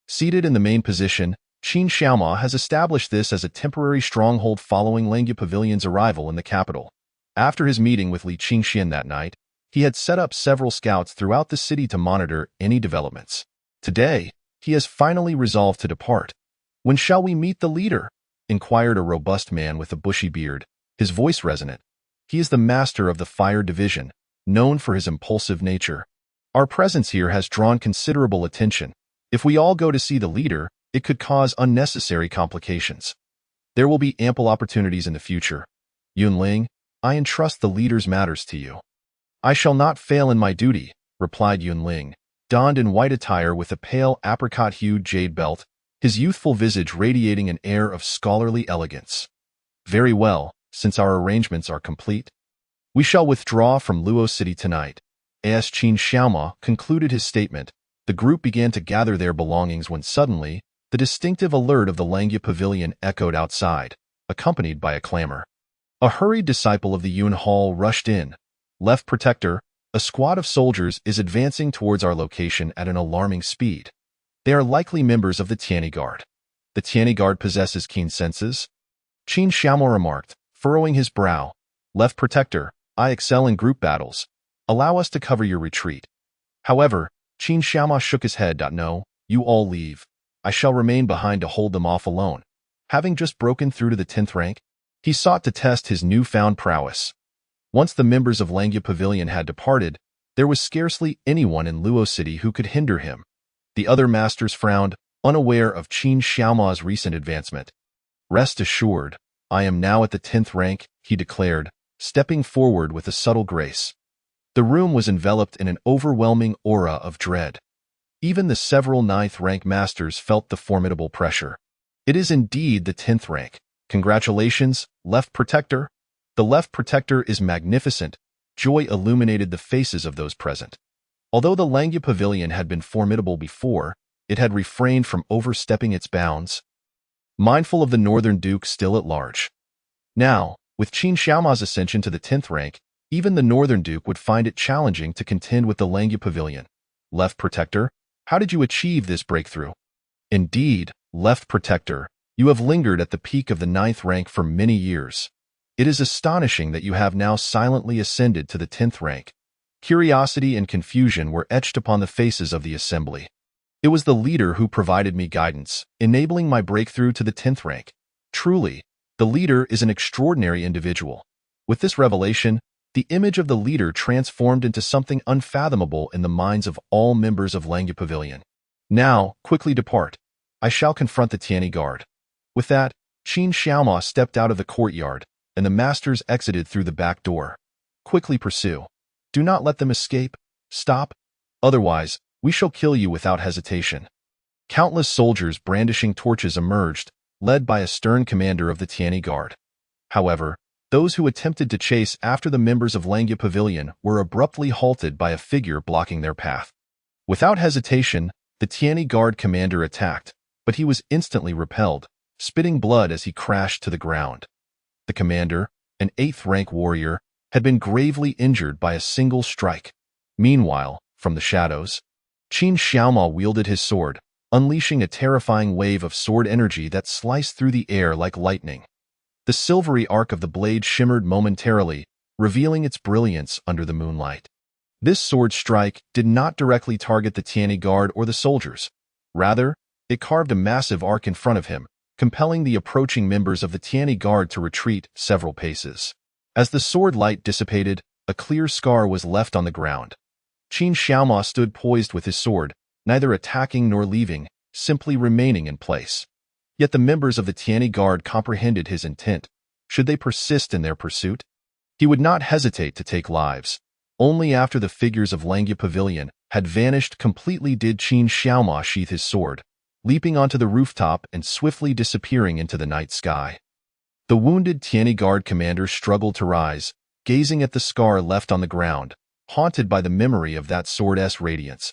Seated in the main position, Qin Xiaoma has established this as a temporary stronghold following Langya Pavilion's arrival in the capital. After his meeting with Li Qingxian that night, he had set up several scouts throughout the city to monitor any developments. Today, he has finally resolved to depart. When shall we meet the leader? Inquired a robust man with a bushy beard, his voice resonant. He is the master of the fire division, known for his impulsive nature. Our presence here has drawn considerable attention. If we all go to see the leader, it could cause unnecessary complications. There will be ample opportunities in the future. Yun Ling, I entrust the leader's matters to you. I shall not fail in my duty, replied Yun Ling, donned in white attire with a pale apricot-hued jade belt, his youthful visage radiating an air of scholarly elegance. Very well, since our arrangements are complete. We shall withdraw from Luo City tonight. As Qin Xiaoma concluded his statement, the group began to gather their belongings when suddenly, the distinctive alert of the Langya Pavilion echoed outside, accompanied by a clamor. A hurried disciple of the Yun Hall rushed in. Left Protector, a squad of soldiers is advancing towards our location at an alarming speed. They are likely members of the Tianyi Guard. The Tianyi Guard possesses keen senses? Qin Xiaoma remarked, furrowing his brow. Left Protector, I excel in group battles. Allow us to cover your retreat. However, Qin Xiaoma shook his head. No, you all leave. I shall remain behind to hold them off alone. Having just broken through to the 10th rank, he sought to test his newfound prowess. Once the members of Langya Pavilion had departed, there was scarcely anyone in Luo City who could hinder him. The other masters frowned, unaware of Qin Xiaoma's recent advancement. Rest assured, I am now at the 10th rank, he declared, stepping forward with a subtle grace. The room was enveloped in an overwhelming aura of dread. Even the several 9th rank masters felt the formidable pressure. It is indeed the 10th rank. Congratulations, Left Protector. The Left Protector is magnificent. Joy illuminated the faces of those present. Although the Langya Pavilion had been formidable before, it had refrained from overstepping its bounds, mindful of the Northern Duke still at large. Now, with Qin Xiaoma's ascension to the 10th rank, even the Northern Duke would find it challenging to contend with the Langya Pavilion. Left Protector, how did you achieve this breakthrough? Indeed, Left Protector, you have lingered at the peak of the 9th rank for many years. It is astonishing that you have now silently ascended to the 10th rank. Curiosity and confusion were etched upon the faces of the assembly. It was the leader who provided me guidance, enabling my breakthrough to the 10th rank. Truly, the leader is an extraordinary individual. With this revelation, the image of the leader transformed into something unfathomable in the minds of all members of Langya Pavilion. Now, quickly depart. I shall confront the Tianyi Guard. With that, Qin Xiaoma stepped out of the courtyard, and the masters exited through the back door. Quickly pursue. Do not let them escape. Stop. Otherwise, we shall kill you without hesitation. Countless soldiers brandishing torches emerged, led by a stern commander of the Tianyi Guard. However, those who attempted to chase after the members of Langya Pavilion were abruptly halted by a figure blocking their path. Without hesitation, the Tianyi Guard commander attacked, but he was instantly repelled, spitting blood as he crashed to the ground. The commander, an 8th rank warrior, had been gravely injured by a single strike. Meanwhile, from the shadows, Qin Xiaoma wielded his sword, unleashing a terrifying wave of sword energy that sliced through the air like lightning. The silvery arc of the blade shimmered momentarily, revealing its brilliance under the moonlight. This sword strike did not directly target the Tianyi Guard or the soldiers. Rather, it carved a massive arc in front of him, compelling the approaching members of the Tianyi Guard to retreat several paces. As the sword light dissipated, a clear scar was left on the ground. Qin Xiaoma stood poised with his sword, neither attacking nor leaving, simply remaining in place. Yet the members of the Tianyi Guard comprehended his intent. Should they persist in their pursuit, he would not hesitate to take lives. Only after the figures of Langya Pavilion had vanished completely did Qin Xiaoma sheath his sword, leaping onto the rooftop and swiftly disappearing into the night sky. The wounded Tianyi Guard commander struggled to rise, gazing at the scar left on the ground, haunted by the memory of that sword's radiance.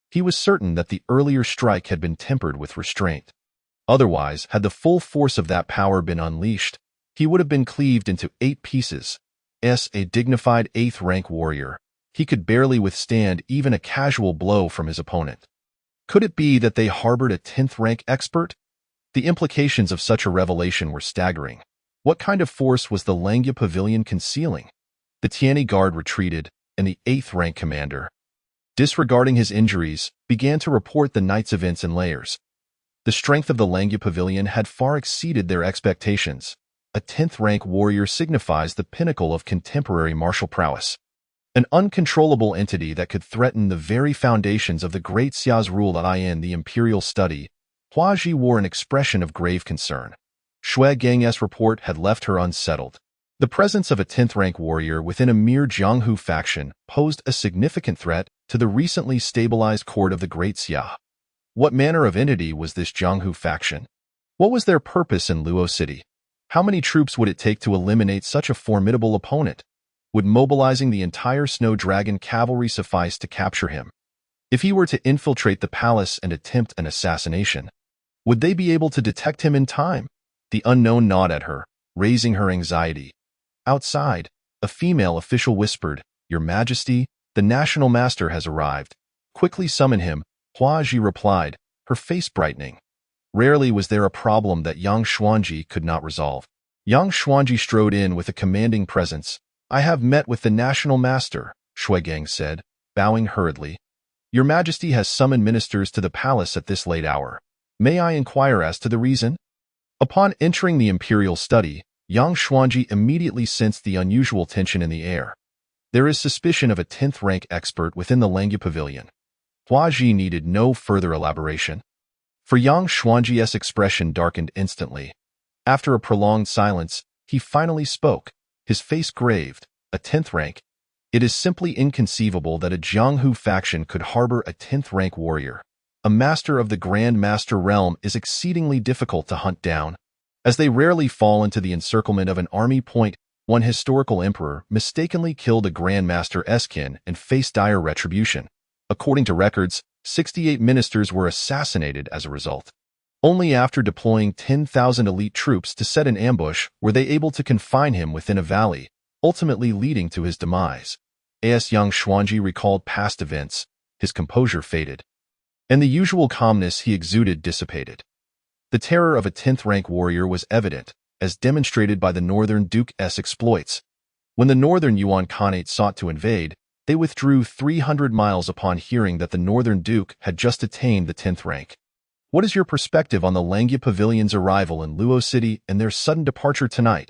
He was certain that the earlier strike had been tempered with restraint. Otherwise, had the full force of that power been unleashed, he would have been cleaved into 8 pieces. As a dignified 8th rank warrior, he could barely withstand even a casual blow from his opponent. Could it be that they harbored a 10th rank expert? The implications of such a revelation were staggering. What kind of force was the Langya Pavilion concealing? The Tianyi Guard retreated, and the 8th rank commander, disregarding his injuries, began to report the night's events in layers. The strength of the Langya Pavilion had far exceeded their expectations. A 10th rank warrior signifies the pinnacle of contemporary martial prowess. An uncontrollable entity that could threaten the very foundations of the great Xia's rule. In the imperial study, Hua Ji wore an expression of grave concern. Shui Gang's report had left her unsettled. The presence of a 10th rank warrior within a mere Jianghu faction posed a significant threat to the recently stabilized court of the great Xia. What manner of entity was this Jianghu faction? What was their purpose in Luo City? How many troops would it take to eliminate such a formidable opponent? Would mobilizing the entire Snow Dragon cavalry suffice to capture him? If he were to infiltrate the palace and attempt an assassination, would they be able to detect him in time? The unknown gnawed at her, raising her anxiety. Outside, a female official whispered, "Your Majesty, the National Master has arrived. Quickly summon him," Hua Ji replied, her face brightening. Rarely was there a problem that Yang Xuanji could not resolve. Yang Xuanji strode in with a commanding presence. "I have met with the National Master," Shui Gang said, bowing hurriedly. Your Majesty has summoned ministers to the palace at this late hour. May I inquire as to the reason? Upon entering the imperial study, Yang Xuanji immediately sensed the unusual tension in the air. There is suspicion of a 10th-rank expert within the Langya Pavilion. Hua Ji needed no further elaboration. For Yang Xuanji's expression darkened instantly. After a prolonged silence, he finally spoke, his face graved. A 10th rank? It is simply inconceivable that a Jianghu faction could harbor a 10th-rank warrior. A master of the Grand Master realm is exceedingly difficult to hunt down, as they rarely fall into the encirclement of an army. One historical emperor mistakenly killed a Grand Master Eskin and faced dire retribution. According to records, 68 ministers were assassinated as a result. Only after deploying 10,000 elite troops to set an ambush were they able to confine him within a valley, ultimately leading to his demise. As Yang Xuanji recalled past events, his composure faded, and the usual calmness he exuded dissipated. The terror of a 10th-rank warrior was evident, as demonstrated by the Northern Duke's exploits. When the Northern Yuan Khanate sought to invade, they withdrew 300 miles upon hearing that the Northern Duke had just attained the 10th rank. What is your perspective on the Langya Pavilion's arrival in Luo City and their sudden departure tonight?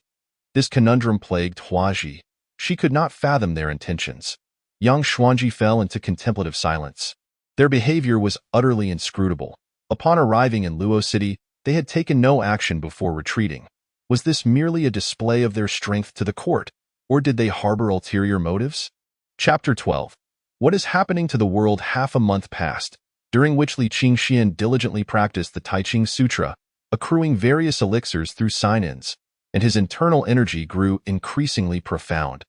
This conundrum plagued Hua Ji. She could not fathom their intentions. Yang Xuanji fell into contemplative silence. Their behavior was utterly inscrutable. Upon arriving in Luo City, they had taken no action before retreating. Was this merely a display of their strength to the court, or did they harbor ulterior motives? Chapter 12. What is happening to the world? Half a month passed, during which Li Qingxian diligently practiced the Tai Ching Sutra, accruing various elixirs through sign-ins, and his internal energy grew increasingly profound.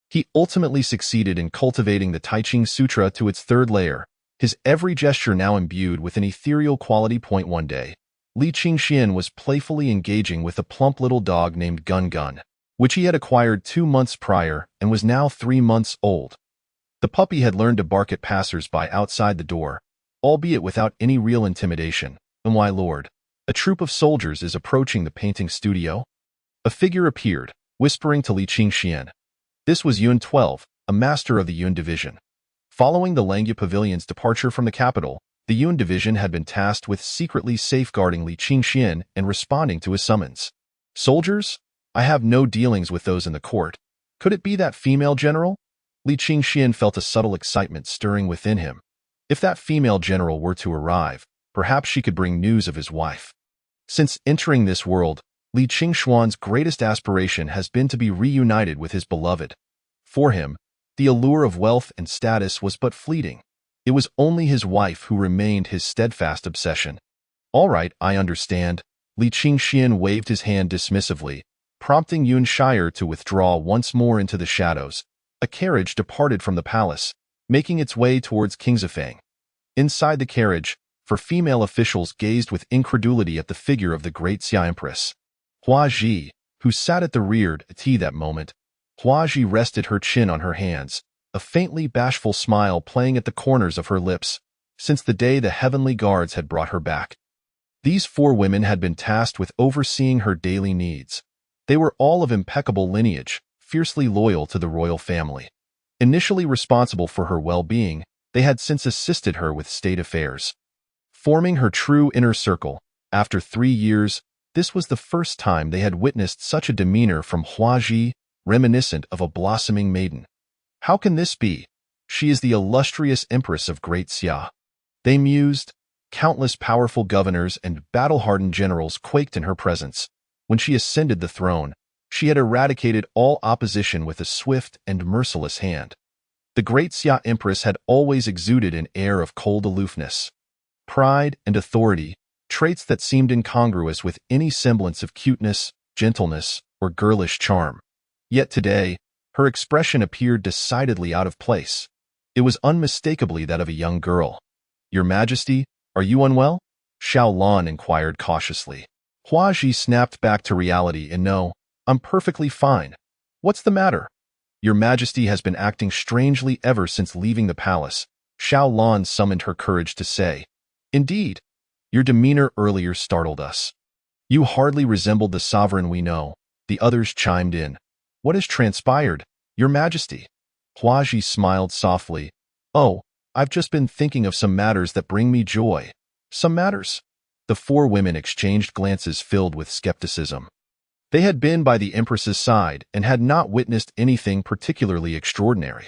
He ultimately succeeded in cultivating the Tai Ching Sutra to its third layer, his every gesture now imbued with an ethereal quality. One day, Li Qingxian was playfully engaging with a plump little dog named Gun Gun, which he had acquired 2 months prior and was now 3 months old. The puppy had learned to bark at passers-by outside the door, albeit without any real intimidation. And why, Lord, a troop of soldiers is approaching the painting studio? A figure appeared, whispering to Li Qingxian. This was Yun 12, a master of the Yun division. Following the Langya Pavilion's departure from the capital, the Yun division had been tasked with secretly safeguarding Li Qingxian and responding to his summons. Soldiers? I have no dealings with those in the court. Could it be that female general? Li Qingxian felt a subtle excitement stirring within him. If that female general were to arrive, perhaps she could bring news of his wife. Since entering this world, Li Qingxuan's greatest aspiration has been to be reunited with his beloved. For him, the allure of wealth and status was but fleeting. It was only his wife who remained his steadfast obsession. All right, I understand. Li Qingxian waved his hand dismissively, prompting Yun Shire to withdraw once more into the shadows. A carriage departed from the palace, making its way towards Kingsifang. Inside the carriage, four female officials gazed with incredulity at the figure of the great Xia Empress. Hua Ji, who sat at the rear at that moment, Hua Ji rested her chin on her hands, a faintly bashful smile playing at the corners of her lips, since the day the heavenly guards had brought her back. These 4 women had been tasked with overseeing her daily needs. They were all of impeccable lineage, fiercely loyal to the royal family. Initially responsible for her well-being, they had since assisted her with state affairs. Forming her true inner circle, after 3 years, this was the first time they had witnessed such a demeanor from Hua Ji, reminiscent of a blossoming maiden. How can this be? She is the illustrious empress of Great Xia. They mused. Countless powerful governors and battle-hardened generals quaked in her presence. When she ascended the throne, she had eradicated all opposition with a swift and merciless hand. The Great Xia Empress had always exuded an air of cold aloofness, pride, and authority, traits that seemed incongruous with any semblance of cuteness, gentleness, or girlish charm. Yet today, her expression appeared decidedly out of place. It was unmistakably that of a young girl. Your Majesty, are you unwell? Xiao Lan inquired cautiously. Hua Ji snapped back to reality and no, I'm perfectly fine. What's the matter? Your Majesty has been acting strangely ever since leaving the palace, Xiao Lan summoned her courage to say. Indeed, your demeanor earlier startled us. You hardly resembled the sovereign we know, the others chimed in. What has transpired, Your Majesty? Hua Ji smiled softly. Oh, I've just been thinking of some matters that bring me joy. Some matters? The four women exchanged glances filled with skepticism. They had been by the Empress's side and had not witnessed anything particularly extraordinary.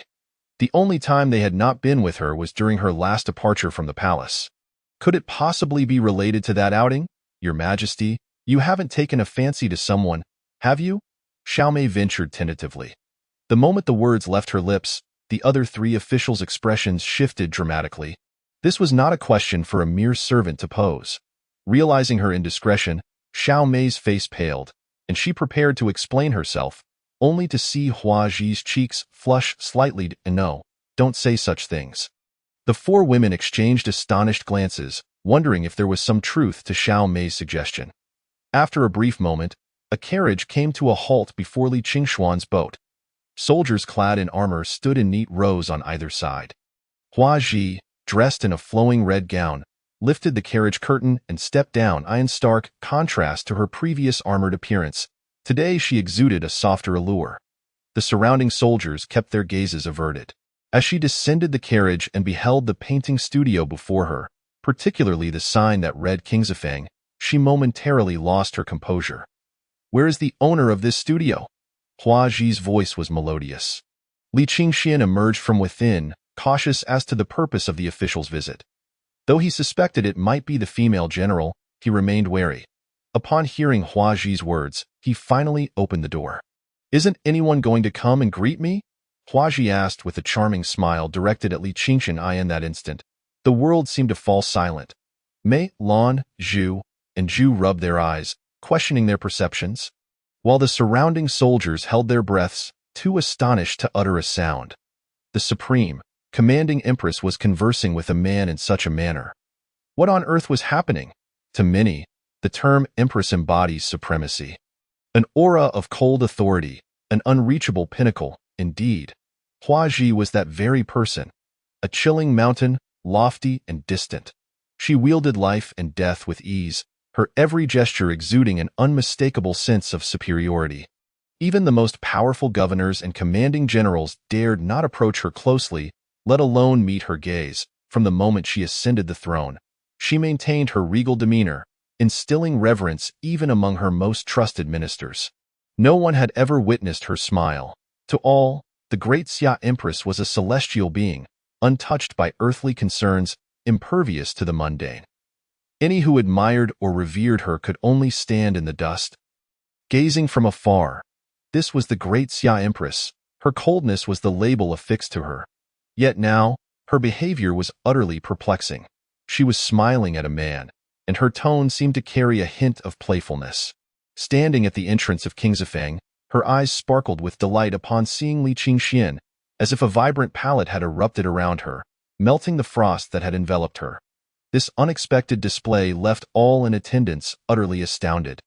The only time they had not been with her was during her last departure from the palace. Could it possibly be related to that outing? Your Majesty, you haven't taken a fancy to someone, have you? Xiaomei ventured tentatively. The moment the words left her lips, the other three officials' expressions shifted dramatically. This was not a question for a mere servant to pose. Realizing her indiscretion, Xiaomei's face paled, and she prepared to explain herself, only to see Hua Ji's cheeks flush slightly. No, don't say such things. The four women exchanged astonished glances, wondering if there was some truth to Xiaomei's suggestion. After a brief moment, a carriage came to a halt before Li Qingshuan's boat. Soldiers clad in armor stood in neat rows on either side. Hua Ji, dressed in a flowing red gown, lifted the carriage curtain and stepped down in stark contrast to her previous armored appearance. Today she exuded a softer allure. The surrounding soldiers kept their gazes averted. As she descended the carriage and beheld the painting studio before her, particularly the sign that read Kingsifang, she momentarily lost her composure. Where is the owner of this studio? Hua Ji's voice was melodious. Li Qingxian emerged from within, cautious as to the purpose of the official's visit. Though he suspected it might be the female general, he remained wary. Upon hearing Hua Ji's words, he finally opened the door. Isn't anyone going to come and greet me? Hua Ji asked with a charming smile directed at Li Qingxian. In that instant, the world seemed to fall silent. Mei, Lan, Zhu, and Zhu rubbed their eyes, questioning their perceptions, while the surrounding soldiers held their breaths, too astonished to utter a sound. The supreme, commanding empress was conversing with a man in such a manner. What on earth was happening? To many, the term empress embodies supremacy. An aura of cold authority, an unreachable pinnacle, indeed. Hua Ji was that very person. A chilling mountain, lofty and distant. She wielded life and death with ease, her every gesture exuding an unmistakable sense of superiority. Even the most powerful governors and commanding generals dared not approach her closely, let alone meet her gaze. From the moment she ascended the throne, she maintained her regal demeanor, instilling reverence even among her most trusted ministers. No one had ever witnessed her smile. To all, the great Xia Empress was a celestial being, untouched by earthly concerns, impervious to the mundane. Any who admired or revered her could only stand in the dust, gazing from afar. This was the great Xia Empress. Her coldness was the label affixed to her. Yet now, her behavior was utterly perplexing. She was smiling at a man, and her tone seemed to carry a hint of playfulness. Standing at the entrance of Kingsifang, her eyes sparkled with delight upon seeing Li Qingxian, as if a vibrant palette had erupted around her, melting the frost that had enveloped her. This unexpected display left all in attendance utterly astounded,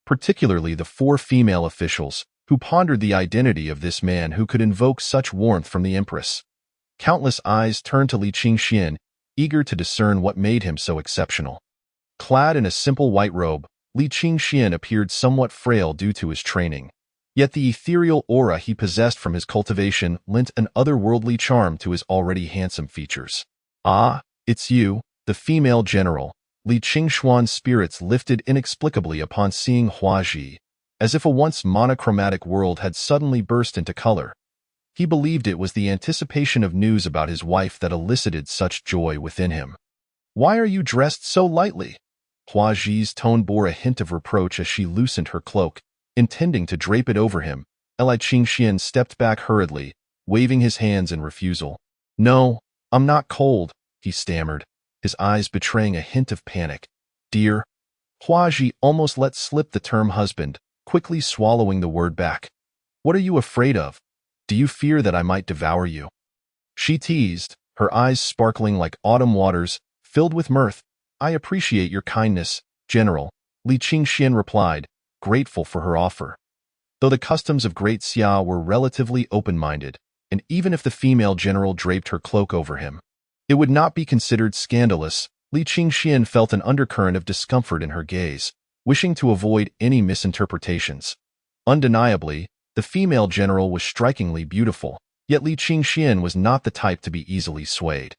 particularly the four female officials, who pondered the identity of this man who could invoke such warmth from the Empress. Countless eyes turned to Li Qingxian, eager to discern what made him so exceptional. Clad in a simple white robe, Li Qingxian appeared somewhat frail due to his training. Yet the ethereal aura he possessed from his cultivation lent an otherworldly charm to his already handsome features. Ah, it's you, the female general. Li Qingshuan's spirits lifted inexplicably upon seeing Hua Ji, as if a once monochromatic world had suddenly burst into color. He believed it was the anticipation of news about his wife that elicited such joy within him. Why are you dressed so lightly? Hua Ji's tone bore a hint of reproach as she loosened her cloak, intending to drape it over him. Li Qingxian stepped back hurriedly, waving his hands in refusal. No, I'm not cold, he stammered, his eyes betraying a hint of panic. Dear. Hua Ji almost let slip the term husband, quickly swallowing the word back. What are you afraid of? Do you fear that I might devour you? She teased, her eyes sparkling like autumn waters, filled with mirth. I appreciate your kindness, General, Li Qingxian replied, grateful for her offer. Though the customs of Great Xia were relatively open-minded, and even if the female general draped her cloak over him, it would not be considered scandalous. Li Qingxian felt an undercurrent of discomfort in her gaze, wishing to avoid any misinterpretations. Undeniably, the female general was strikingly beautiful, yet Li Qingxian was not the type to be easily swayed.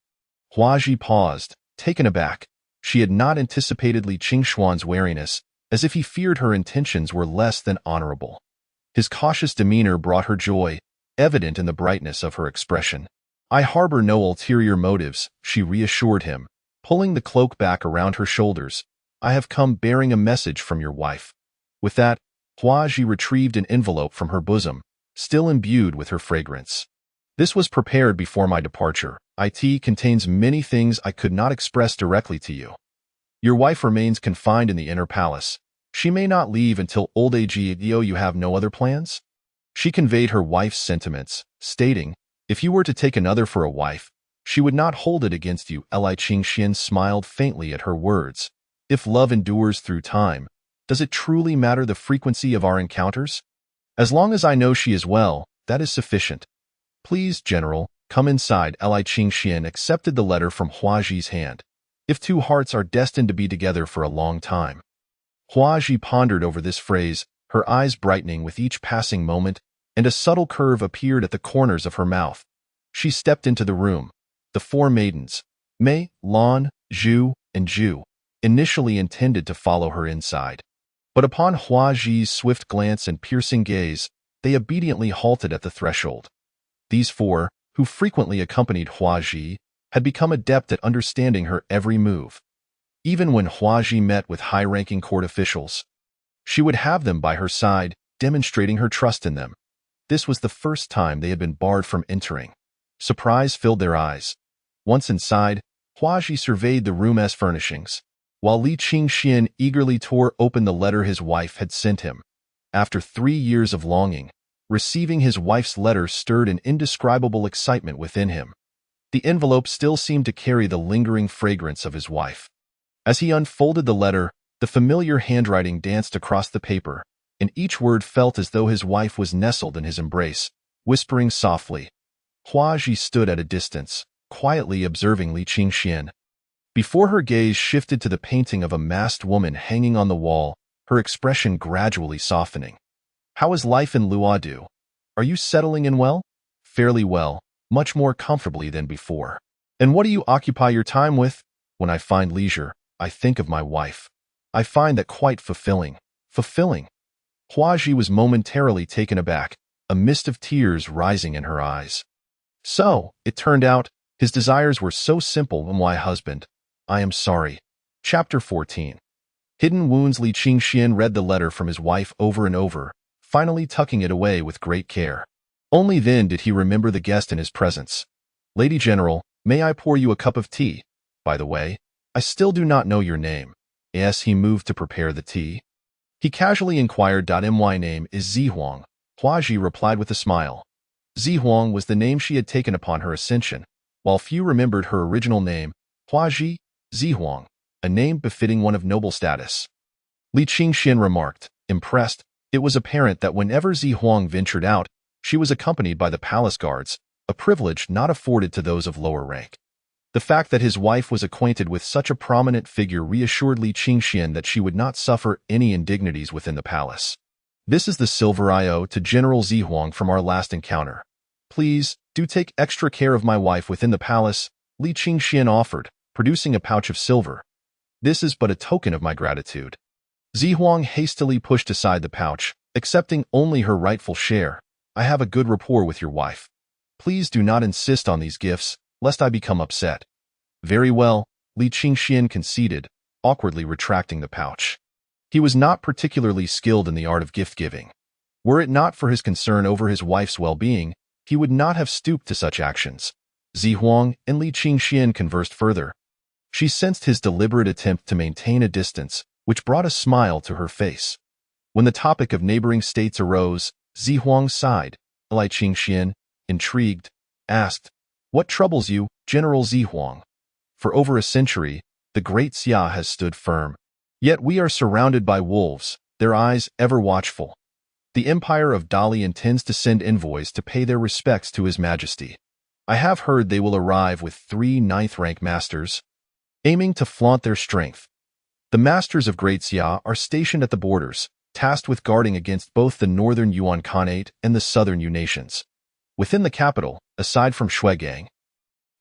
Huaji paused, taken aback. She had not anticipated Li Qingshuan's wariness, as if he feared her intentions were less than honorable. His cautious demeanor brought her joy, evident in the brightness of her expression. "I harbor no ulterior motives," she reassured him, pulling the cloak back around her shoulders. "I have come bearing a message from your wife." With that, Huaji retrieved an envelope from her bosom, still imbued with her fragrance. "This was prepared before my departure. It contains many things I could not express directly to you. Your wife remains confined in the inner palace. She may not leave until old age. You have no other plans?" She conveyed her wife's sentiments, stating, "If you were to take another for a wife, she would not hold it against you." Li Qingxian smiled faintly at her words. "If love endures through time, does it truly matter the frequency of our encounters? As long as I know she is well, that is sufficient. Please, General, come inside." Li Qingxian accepted the letter from Huaji's hand. "If two hearts are destined to be together for a long time." Huaji pondered over this phrase, her eyes brightening with each passing moment, and a subtle curve appeared at the corners of her mouth. She stepped into the room. The four maidens, Mei, Lan, Zhu, and Zhu, initially intended to follow her inside. But upon Huaji's swift glance and piercing gaze, they obediently halted at the threshold. These four, who frequently accompanied Huaji, had become adept at understanding her every move. Even when Huaji met with high-ranking court officials, she would have them by her side, demonstrating her trust in them. This was the first time they had been barred from entering. Surprise filled their eyes. Once inside, Huaji surveyed the room's furnishings, while Li Qingxian eagerly tore open the letter his wife had sent him. After 3 years of longing, receiving his wife's letter stirred an indescribable excitement within him. The envelope still seemed to carry the lingering fragrance of his wife. As he unfolded the letter, the familiar handwriting danced across the paper, and each word felt as though his wife was nestled in his embrace, whispering softly. Huaji stood at a distance, quietly observing Li Qingxian. Before her gaze shifted to the painting of a masked woman hanging on the wall, her expression gradually softening. "How is life in Luodu? Are you settling in well?" "Fairly well, much more comfortably than before." "And what do you occupy your time with?" "When I find leisure, I think of my wife. I find that quite fulfilling." "Fulfilling?" Huaji was momentarily taken aback, a mist of tears rising in her eyes. So, it turned out, his desires were so simple. "My husband, I am sorry." Chapter 14. Hidden Wounds. Li Qingxian read the letter from his wife over and over, finally tucking it away with great care. Only then did he remember the guest in his presence. "Lady General, may I pour you a cup of tea? By the way, I still do not know your name." As he moved to prepare the tea, he casually inquired. "My name is Zihuang," Huaji replied with a smile. Zihuang was the name she had taken upon her ascension. While few remembered her original name, Huaji, Zihuang, a name befitting one of noble status. Li Qingxian remarked, impressed. It was apparent that whenever Zihuang ventured out, she was accompanied by the palace guards, a privilege not afforded to those of lower rank. The fact that his wife was acquainted with such a prominent figure reassured Li Qingxian that she would not suffer any indignities within the palace. "This is the silver I owe to General Zihuang from our last encounter. Please, do take extra care of my wife within the palace," Li Qingxian offered, producing a pouch of silver. "This is but a token of my gratitude." Zihuang hastily pushed aside the pouch, accepting only her rightful share. "I have a good rapport with your wife. Please do not insist on these gifts, lest I become upset." "Very well," Li Qingxian conceded, awkwardly retracting the pouch. He was not particularly skilled in the art of gift-giving. Were it not for his concern over his wife's well-being, he would not have stooped to such actions. Zihuang and Li Qingxian conversed further. She sensed his deliberate attempt to maintain a distance, which brought a smile to her face. When the topic of neighboring states arose, Zihuang sighed. Li Qingxian, intrigued, asked, "What troubles you, General Zihuang?" "For over a century, the great Xia has stood firm. Yet we are surrounded by wolves, their eyes ever watchful. The Empire of Dali intends to send envoys to pay their respects to His Majesty. I have heard they will arrive with 3 ninth-rank masters, aiming to flaunt their strength. The masters of Great Xia are stationed at the borders, tasked with guarding against both the northern Yuan Khanate and the southern Yu nations. Within the capital, aside from Shuegang,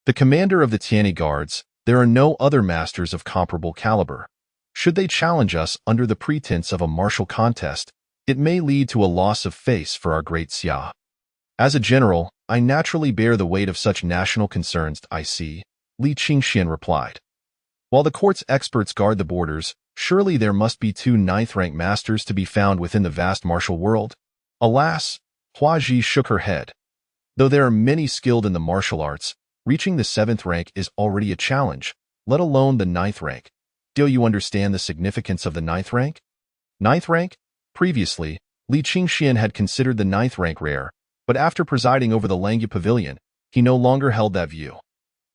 The commander of the Tianyi Guards, there are no other masters of comparable caliber. Should they challenge us under the pretense of a martial contest, it may lead to a loss of face for our great Xia. As a general, I naturally bear the weight of such national concerns, I see, Li Qingxian replied. While the court's experts guard the borders, surely there must be 2 ninth-rank masters to be found within the vast martial world? Alas, Hua Ji shook her head. Though there are many skilled in the martial arts, reaching the 7th rank is already a challenge, let alone the 9th rank. Do you understand the significance of the 9th rank? 9th rank? Previously, Li Qingxian had considered the 9th rank rare, but after presiding over the Langya Pavilion, he no longer held that view.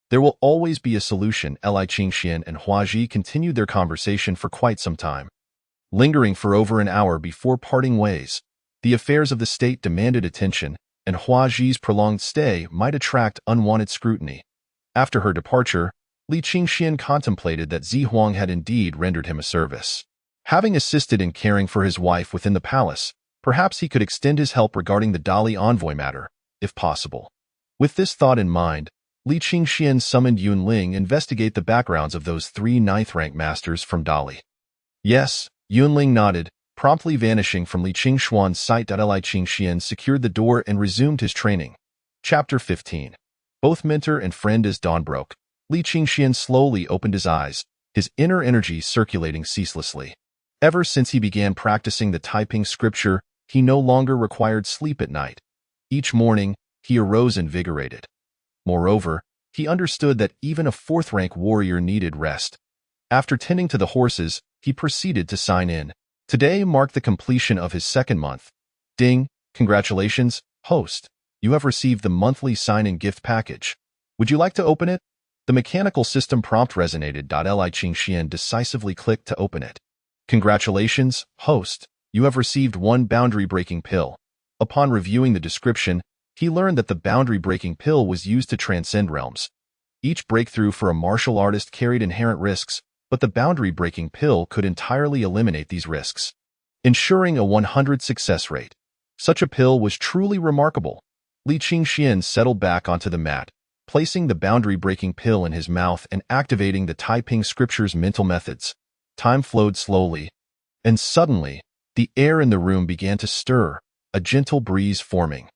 There will always be a solution. Li Qingxian and Hua Ji continued their conversation for quite some time. Lingering for over an hour before parting ways, the affairs of the state demanded attention, and Hua Ji's prolonged stay might attract unwanted scrutiny. After her departure, Li Qingxian contemplated that Zi Huang had indeed rendered him a service. Having assisted in caring for his wife within the palace, perhaps he could extend his help regarding the Dali envoy matter, if possible. With this thought in mind, Li Qingxian summoned Yun Ling to investigate the backgrounds of those 3 ninth-rank masters from Dali. Yes, Yun Ling nodded, promptly vanishing from Li Qingxuan's sight. Li Qingxian secured the door and resumed his training. Chapter 15. Both mentor and friend. As dawn broke, Li Qingxian slowly opened his eyes, his inner energy circulating ceaselessly. Ever since he began practicing the Taiping scripture, he no longer required sleep at night. Each morning, he arose invigorated. Moreover, he understood that even a 4th-rank warrior needed rest. After tending to the horses, he proceeded to sign in. Today marked the completion of his 2nd month. Ding, congratulations, host. You have received the monthly sign-in gift package. Would you like to open it? The mechanical system prompt resonated. Li Qingxian decisively clicked to open it. Congratulations, host. You have received 1 boundary-breaking pill. Upon reviewing the description, he learned that the boundary-breaking pill was used to transcend realms. Each breakthrough for a martial artist carried inherent risks, but the boundary-breaking pill could entirely eliminate these risks, ensuring a 100 success rate. Such a pill was truly remarkable. Li Qingxian settled back onto the mat, placing the boundary-breaking pill in his mouth and activating the Taiping scripture's mental methods. Time flowed slowly, and suddenly, the air in the room began to stir, a gentle breeze forming.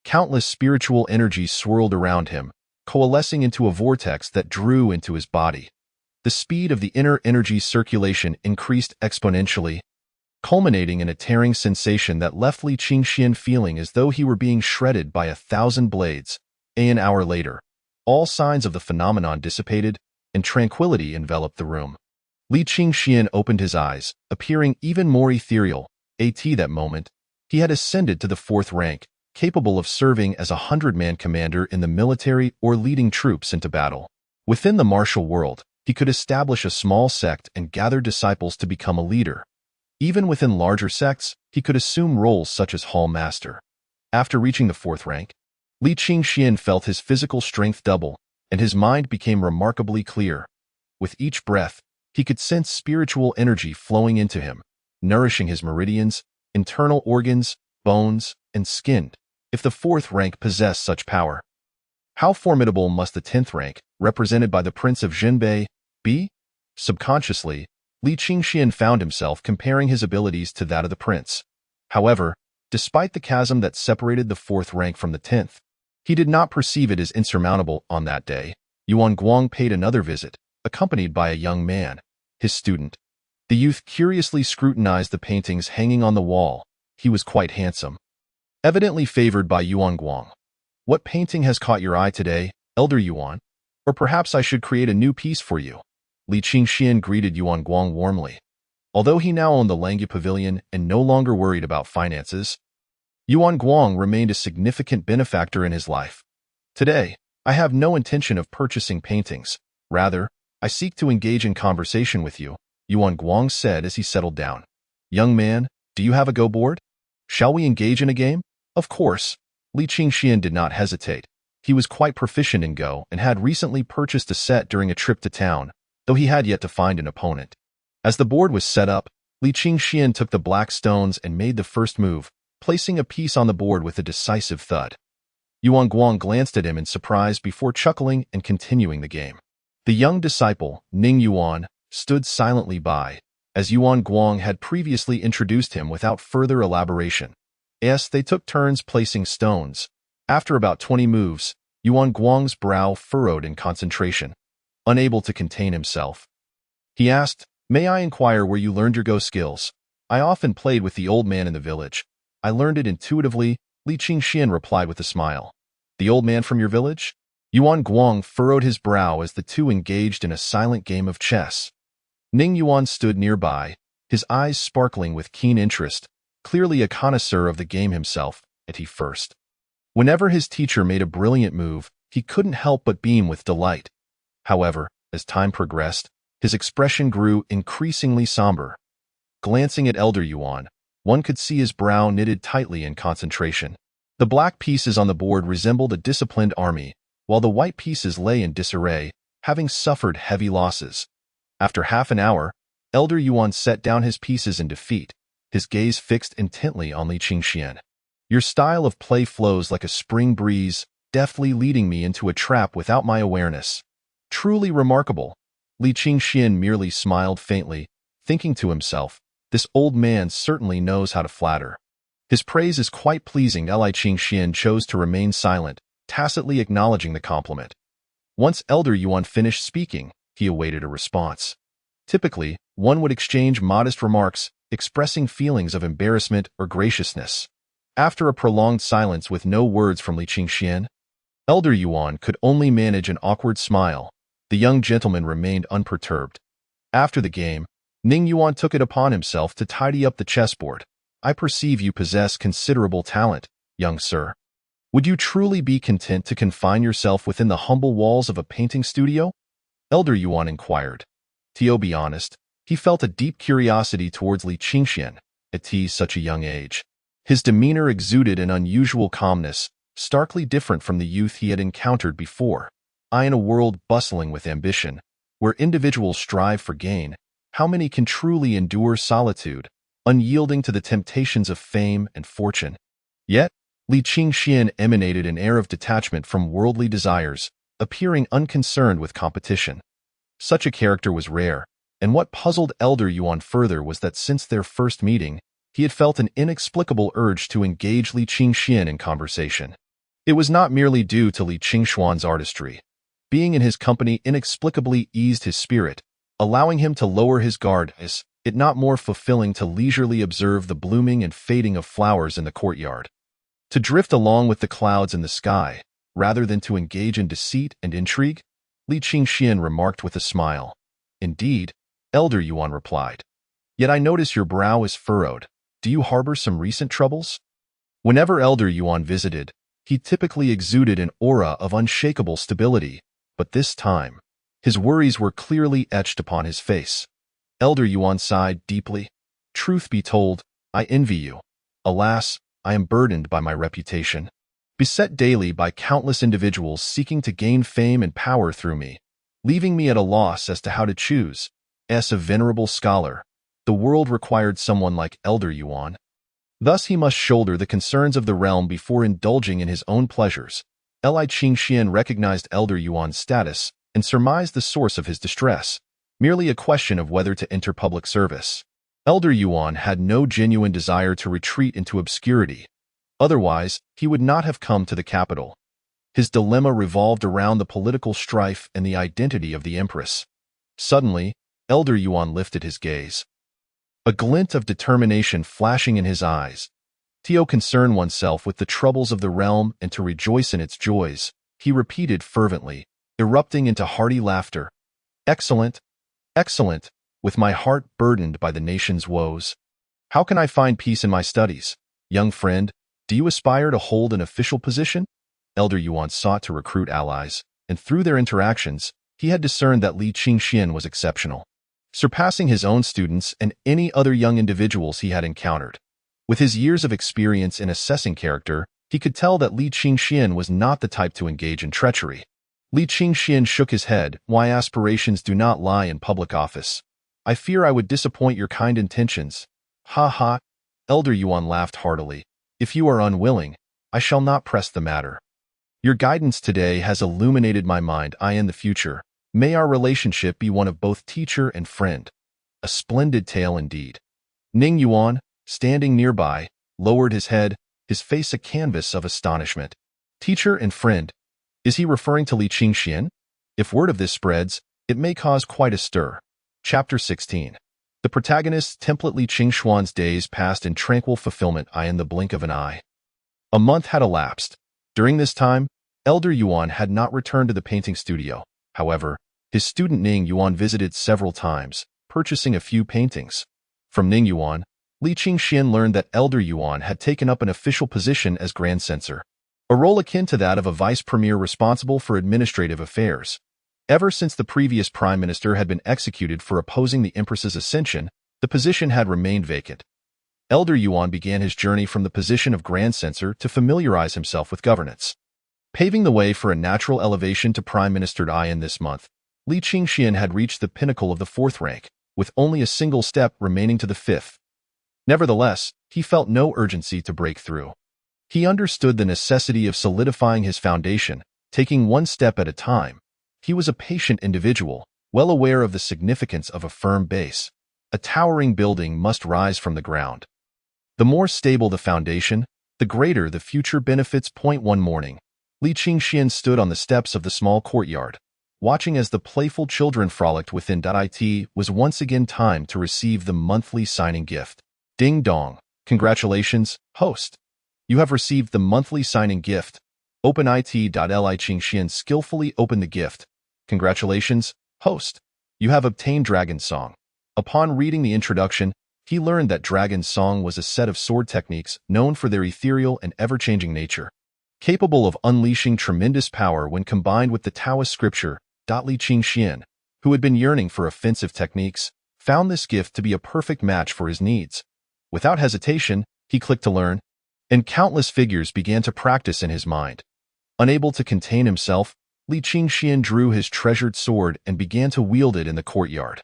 Countless spiritual energies swirled around him, coalescing into a vortex that drew into his body. The speed of the inner energy circulation increased exponentially, culminating in a tearing sensation that left Li Qingxian feeling as though he were being shredded by 1,000 blades. An hour later, all signs of the phenomenon dissipated, and tranquility enveloped the room. Li Qingxian opened his eyes, appearing even more ethereal. At that moment, he had ascended to the 4th rank, capable of serving as a 100-man commander in the military or leading troops into battle. Within the martial world, he could establish a small sect and gather disciples to become a leader. Even within larger sects, he could assume roles such as hall master. After reaching the 4th rank, Li Qingxian felt his physical strength double, and his mind became remarkably clear. With each breath, he could sense spiritual energy flowing into him, nourishing his meridians, internal organs, bones, and skin. If the 4th rank possessed such power, how formidable must the 10th rank, represented by the Prince of Zhenbei, be? Subconsciously, Li Qingxian found himself comparing his abilities to that of the prince. However, despite the chasm that separated the 4th rank from the 10th, he did not perceive it as insurmountable. On that day, Yuan Guang paid another visit, accompanied by a young man, his student. The youth curiously scrutinized the paintings hanging on the wall. He was quite handsome, evidently favored by Yuan Guang. What painting has caught your eye today, Elder Yuan? Or perhaps I should create a new piece for you. Li Qingxian greeted Yuan Guang warmly. Although he now owned the Langya Pavilion and no longer worried about finances, Yuan Guang remained a significant benefactor in his life. Today, I have no intention of purchasing paintings. Rather, I seek to engage in conversation with you, Yuan Guang said as he settled down. Young man, do you have a go board? Shall we engage in a game? Of course. Li Qingxian did not hesitate. He was quite proficient in Go and had recently purchased a set during a trip to town, though he had yet to find an opponent. As the board was set up, Li Qingxian took the black stones and made the first move, placing a piece on the board with a decisive thud. Yuan Guang glanced at him in surprise before chuckling and continuing the game. The young disciple, Ning Yuan, stood silently by, as Yuan Guang had previously introduced him without further elaboration. As they took turns placing stones. After about 20 moves, Yuan Guang's brow furrowed in concentration. Unable to contain himself, he asked, "May I inquire where you learned your Go skills?" "I often played with the old man in the village. I learned it intuitively," Li Qingxian replied with a smile. "The old man from your village?" Yuan Guang furrowed his brow as the two engaged in a silent game of chess. Ning Yuan stood nearby, his eyes sparkling with keen interest, clearly a connoisseur of the game himself, at first. Whenever his teacher made a brilliant move, he couldn't help but beam with delight. However, as time progressed, his expression grew increasingly somber. Glancing at Elder Yuan, one could see his brow knitted tightly in concentration. The black pieces on the board resembled a disciplined army, while the white pieces lay in disarray, having suffered heavy losses. After half an hour, Elder Yuan set down his pieces in defeat, his gaze fixed intently on Li Qingxian. "Your style of play flows like a spring breeze, deftly leading me into a trap without my awareness. Truly remarkable." Li Qingxian merely smiled faintly, thinking to himself, "This old man certainly knows how to flatter." His praise is quite pleasing. Li Qingxian chose to remain silent, tacitly acknowledging the compliment. Once Elder Yuan finished speaking, he awaited a response. Typically, one would exchange modest remarks, expressing feelings of embarrassment or graciousness. After a prolonged silence with no words from Li Qingxian, Elder Yuan could only manage an awkward smile. The young gentleman remained unperturbed. After the game, Ning Yuan took it upon himself to tidy up the chessboard. "I perceive you possess considerable talent, young sir. Would you truly be content to confine yourself within the humble walls of a painting studio?" Elder Yuan inquired. To be honest, he felt a deep curiosity towards Li Qingxian, at such a young age. His demeanor exuded an unusual calmness, starkly different from the youth he had encountered before. In a world bustling with ambition, where individuals strive for gain, how many can truly endure solitude, unyielding to the temptations of fame and fortune? Yet, Li Qingxian emanated an air of detachment from worldly desires, appearing unconcerned with competition. Such a character was rare, and what puzzled Elder Yuan further was that since their first meeting, he had felt an inexplicable urge to engage Li Qingxian in conversation. It was not merely due to Li Qingxuan's artistry. Being in his company inexplicably eased his spirit, allowing him to lower his guard. Is it not more fulfilling to leisurely observe the blooming and fading of flowers in the courtyard? To drift along with the clouds in the sky, rather than to engage in deceit and intrigue? Li Qingxian remarked with a smile. "Indeed," Elder Yuan replied. "Yet I notice your brow is furrowed. Do you harbor some recent troubles?" Whenever Elder Yuan visited, he typically exuded an aura of unshakable stability, but this time, his worries were clearly etched upon his face. Elder Yuan sighed deeply. "Truth be told, I envy you. Alas, I am burdened by my reputation, beset daily by countless individuals seeking to gain fame and power through me, leaving me at a loss as to how to choose. As a venerable scholar, the world required someone like Elder Yuan. Thus he must shoulder the concerns of the realm before indulging in his own pleasures." Li Qingxian recognized Elder Yuan's status and surmised the source of his distress, merely a question of whether to enter public service. Elder Yuan had no genuine desire to retreat into obscurity. Otherwise, he would not have come to the capital. His dilemma revolved around the political strife and the identity of the empress. Suddenly, Elder Yuan lifted his gaze. A glint of determination flashing in his eyes. To concern oneself with the troubles of the realm and to rejoice in its joys, he repeated fervently, erupting into hearty laughter. "Excellent, excellent, with my heart burdened by the nation's woes. How can I find peace in my studies? Young friend, do you aspire to hold an official position?" Elder Yuan sought to recruit allies, and through their interactions, he had discerned that Li Qingxian was exceptional, surpassing his own students and any other young individuals he had encountered. With his years of experience in assessing character, he could tell that Li Qingxian was not the type to engage in treachery. Li Qingxian shook his head. "My aspirations do not lie in public office. I fear I would disappoint your kind intentions." "Ha ha!" Elder Yuan laughed heartily. "If you are unwilling, I shall not press the matter. Your guidance today has illuminated my mind. In the future, may our relationship be one of both teacher and friend. A splendid tale indeed. Ning Yuan, standing nearby, lowered his head, his face a canvas of astonishment. Teacher and friend. Is he referring to Li Qingxian? If word of this spreads, it may cause quite a stir. Chapter 16. The protagonist's template Li Qingshuan's days passed in tranquil fulfillment in the blink of an eye. A month had elapsed. During this time, Elder Yuan had not returned to the painting studio. However, his student Ning Yuan visited several times, purchasing a few paintings. From Ning Yuan, Li Qingxian learned that Elder Yuan had taken up an official position as Grand Censor, a role akin to that of a vice premier responsible for administrative affairs. Ever since the previous prime minister had been executed for opposing the empress's ascension, the position had remained vacant. Elder Yuan began his journey from the position of Grand Censor to familiarize himself with governance. Paving the way for a natural elevation to prime minister in this month, Li Qingxian had reached the pinnacle of the 4th rank, with only a single step remaining to the 5th. Nevertheless, he felt no urgency to break through. He understood the necessity of solidifying his foundation, taking one step at a time. He was a patient individual, well aware of the significance of a firm base. A towering building must rise from the ground. The more stable the foundation, the greater the future benefits. One morning, Li Qingxian stood on the steps of the small courtyard, watching as the playful children frolicked within. It was once again time to receive the monthly signing gift. Ding dong. Congratulations, host. You have received the monthly signing gift. Open it. Li Qingxian skillfully opened the gift. Congratulations, host. You have obtained Dragon Song. Upon reading the introduction, he learned that Dragon Song was a set of sword techniques known for their ethereal and ever-changing nature, capable of unleashing tremendous power when combined with the Taoist scripture. Li Qingxian, who had been yearning for offensive techniques, found this gift to be a perfect match for his needs. Without hesitation, he clicked to learn, and countless figures began to practice in his mind. Unable to contain himself, Li Qingxian drew his treasured sword and began to wield it in the courtyard.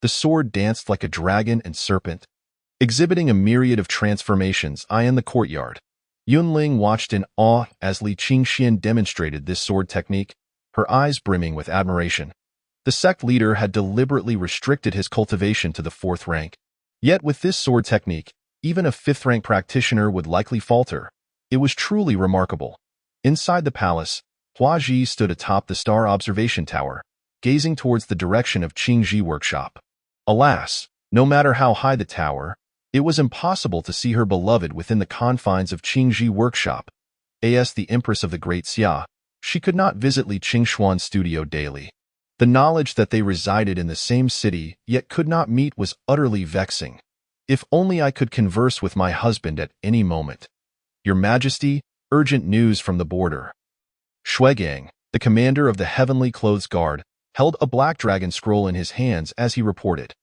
The sword danced like a dragon and serpent, exhibiting a myriad of transformations in the courtyard. Yunling watched in awe as Li Qingxian demonstrated this sword technique, her eyes brimming with admiration. The sect leader had deliberately restricted his cultivation to the 4th rank. Yet with this sword technique, even a 5th rank practitioner would likely falter. It was truly remarkable. Inside the palace, Hua Ji stood atop the star observation tower, gazing towards the direction of Qingji workshop. Alas, no matter how high the tower, it was impossible to see her beloved within the confines of Qingji workshop. As the empress of the Great Xia, she could not visit Li Qingshuan's studio daily. The knowledge that they resided in the same city yet could not meet was utterly vexing. If only I could converse with my husband at any moment. Your Majesty, urgent news from the border. Shuigang, the commander of the Heavenly Clothes Guard, held a black dragon scroll in his hands as he reported.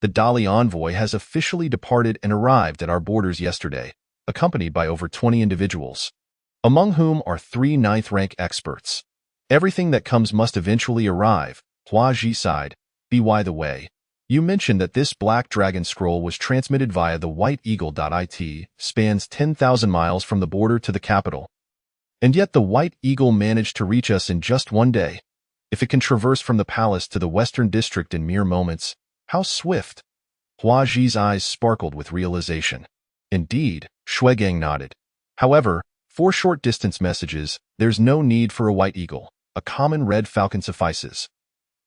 The Dali envoy has officially departed and arrived at our borders yesterday, accompanied by over 20 individuals, among whom are 3 9th-rank experts. Everything that comes must eventually arrive. Hua Ji sighed. By the way, you mentioned that this black dragon scroll was transmitted via the White Eagle. It spans 10,000 miles from the border to the capital. And yet the White Eagle managed to reach us in just one day. If it can traverse from the palace to the western district in mere moments, how swift! Hua Ji's eyes sparkled with realization. Indeed, Shuigang nodded. However, for short-distance messages, there's no need for a White Eagle. A common red falcon suffices.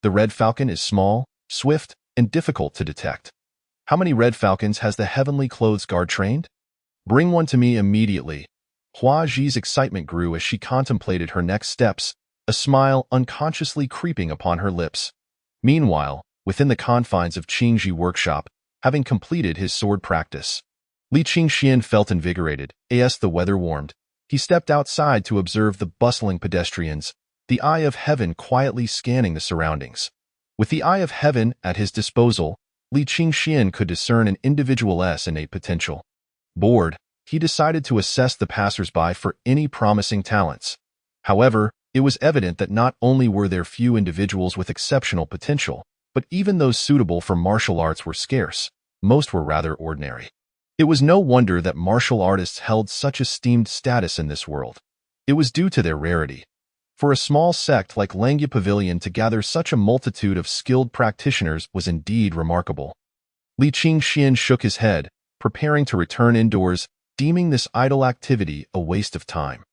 The red falcon is small, swift, and difficult to detect. How many red falcons has the Heavenly Clothes Guard trained? Bring one to me immediately. Hua Ji's excitement grew as she contemplated her next steps, a smile unconsciously creeping upon her lips. Meanwhile, within the confines of Qingji workshop, having completed his sword practice, Li Qingxian felt invigorated. As the weather warmed, he stepped outside to observe the bustling pedestrians, the eye of heaven quietly scanning the surroundings. With the eye of heaven at his disposal, Li Qingxian could discern an individual's innate potential. Bored, he decided to assess the passers-by for any promising talents. However, it was evident that not only were there few individuals with exceptional potential, but even those suitable for martial arts were scarce. Most were rather ordinary. It was no wonder that martial artists held such esteemed status in this world. It was due to their rarity. For a small sect like Langya Pavilion to gather such a multitude of skilled practitioners was indeed remarkable. Li Qingxian shook his head, preparing to return indoors, deeming this idle activity a waste of time.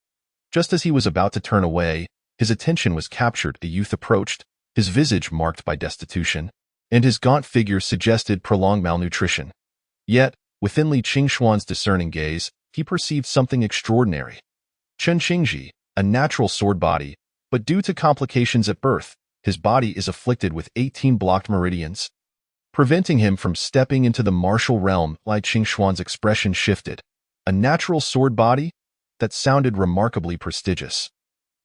Just as he was about to turn away, his attention was captured. The youth approached, his visage marked by destitution, and his gaunt figure suggested prolonged malnutrition. Yet, within Li Qingshuan's discerning gaze, he perceived something extraordinary. Chen Qingji, a natural sword body, but due to complications at birth, his body is afflicted with 18 blocked meridians, preventing him from stepping into the martial realm. Li Qingshuan's expression shifted. A natural sword body? That sounded remarkably prestigious.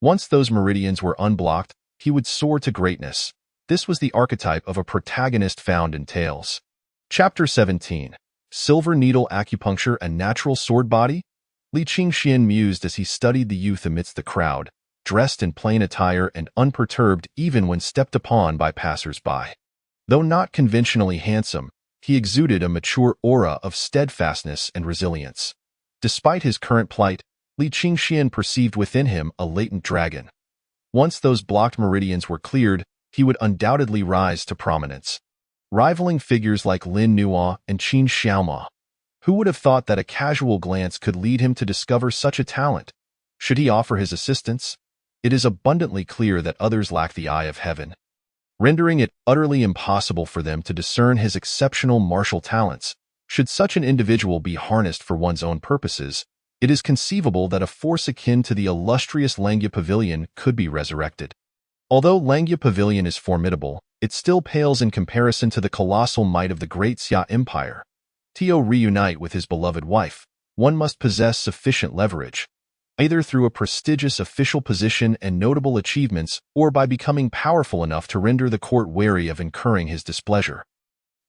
Once those meridians were unblocked, he would soar to greatness. This was the archetype of a protagonist found in tales. Chapter 17. Silver Needle Acupuncture and Natural Sword Body? Li Qingxian mused as he studied the youth amidst the crowd, dressed in plain attire and unperturbed even when stepped upon by passers-by. Though not conventionally handsome, he exuded a mature aura of steadfastness and resilience. Despite his current plight, Li Qingxian perceived within him a latent dragon. Once those blocked meridians were cleared, he would undoubtedly rise to prominence, rivaling figures like Lin Nuo and Qin Xiaoma. Who would have thought that a casual glance could lead him to discover such a talent? Should he offer his assistance? It is abundantly clear that others lack the eye of heaven, rendering it utterly impossible for them to discern his exceptional martial talents. Should such an individual be harnessed for one's own purposes, it is conceivable that a force akin to the illustrious Langya Pavilion could be resurrected. Although Langya Pavilion is formidable, it still pales in comparison to the colossal might of the great Xia Empire. To reunite with his beloved wife, one must possess sufficient leverage, either through a prestigious official position and notable achievements or by becoming powerful enough to render the court wary of incurring his displeasure.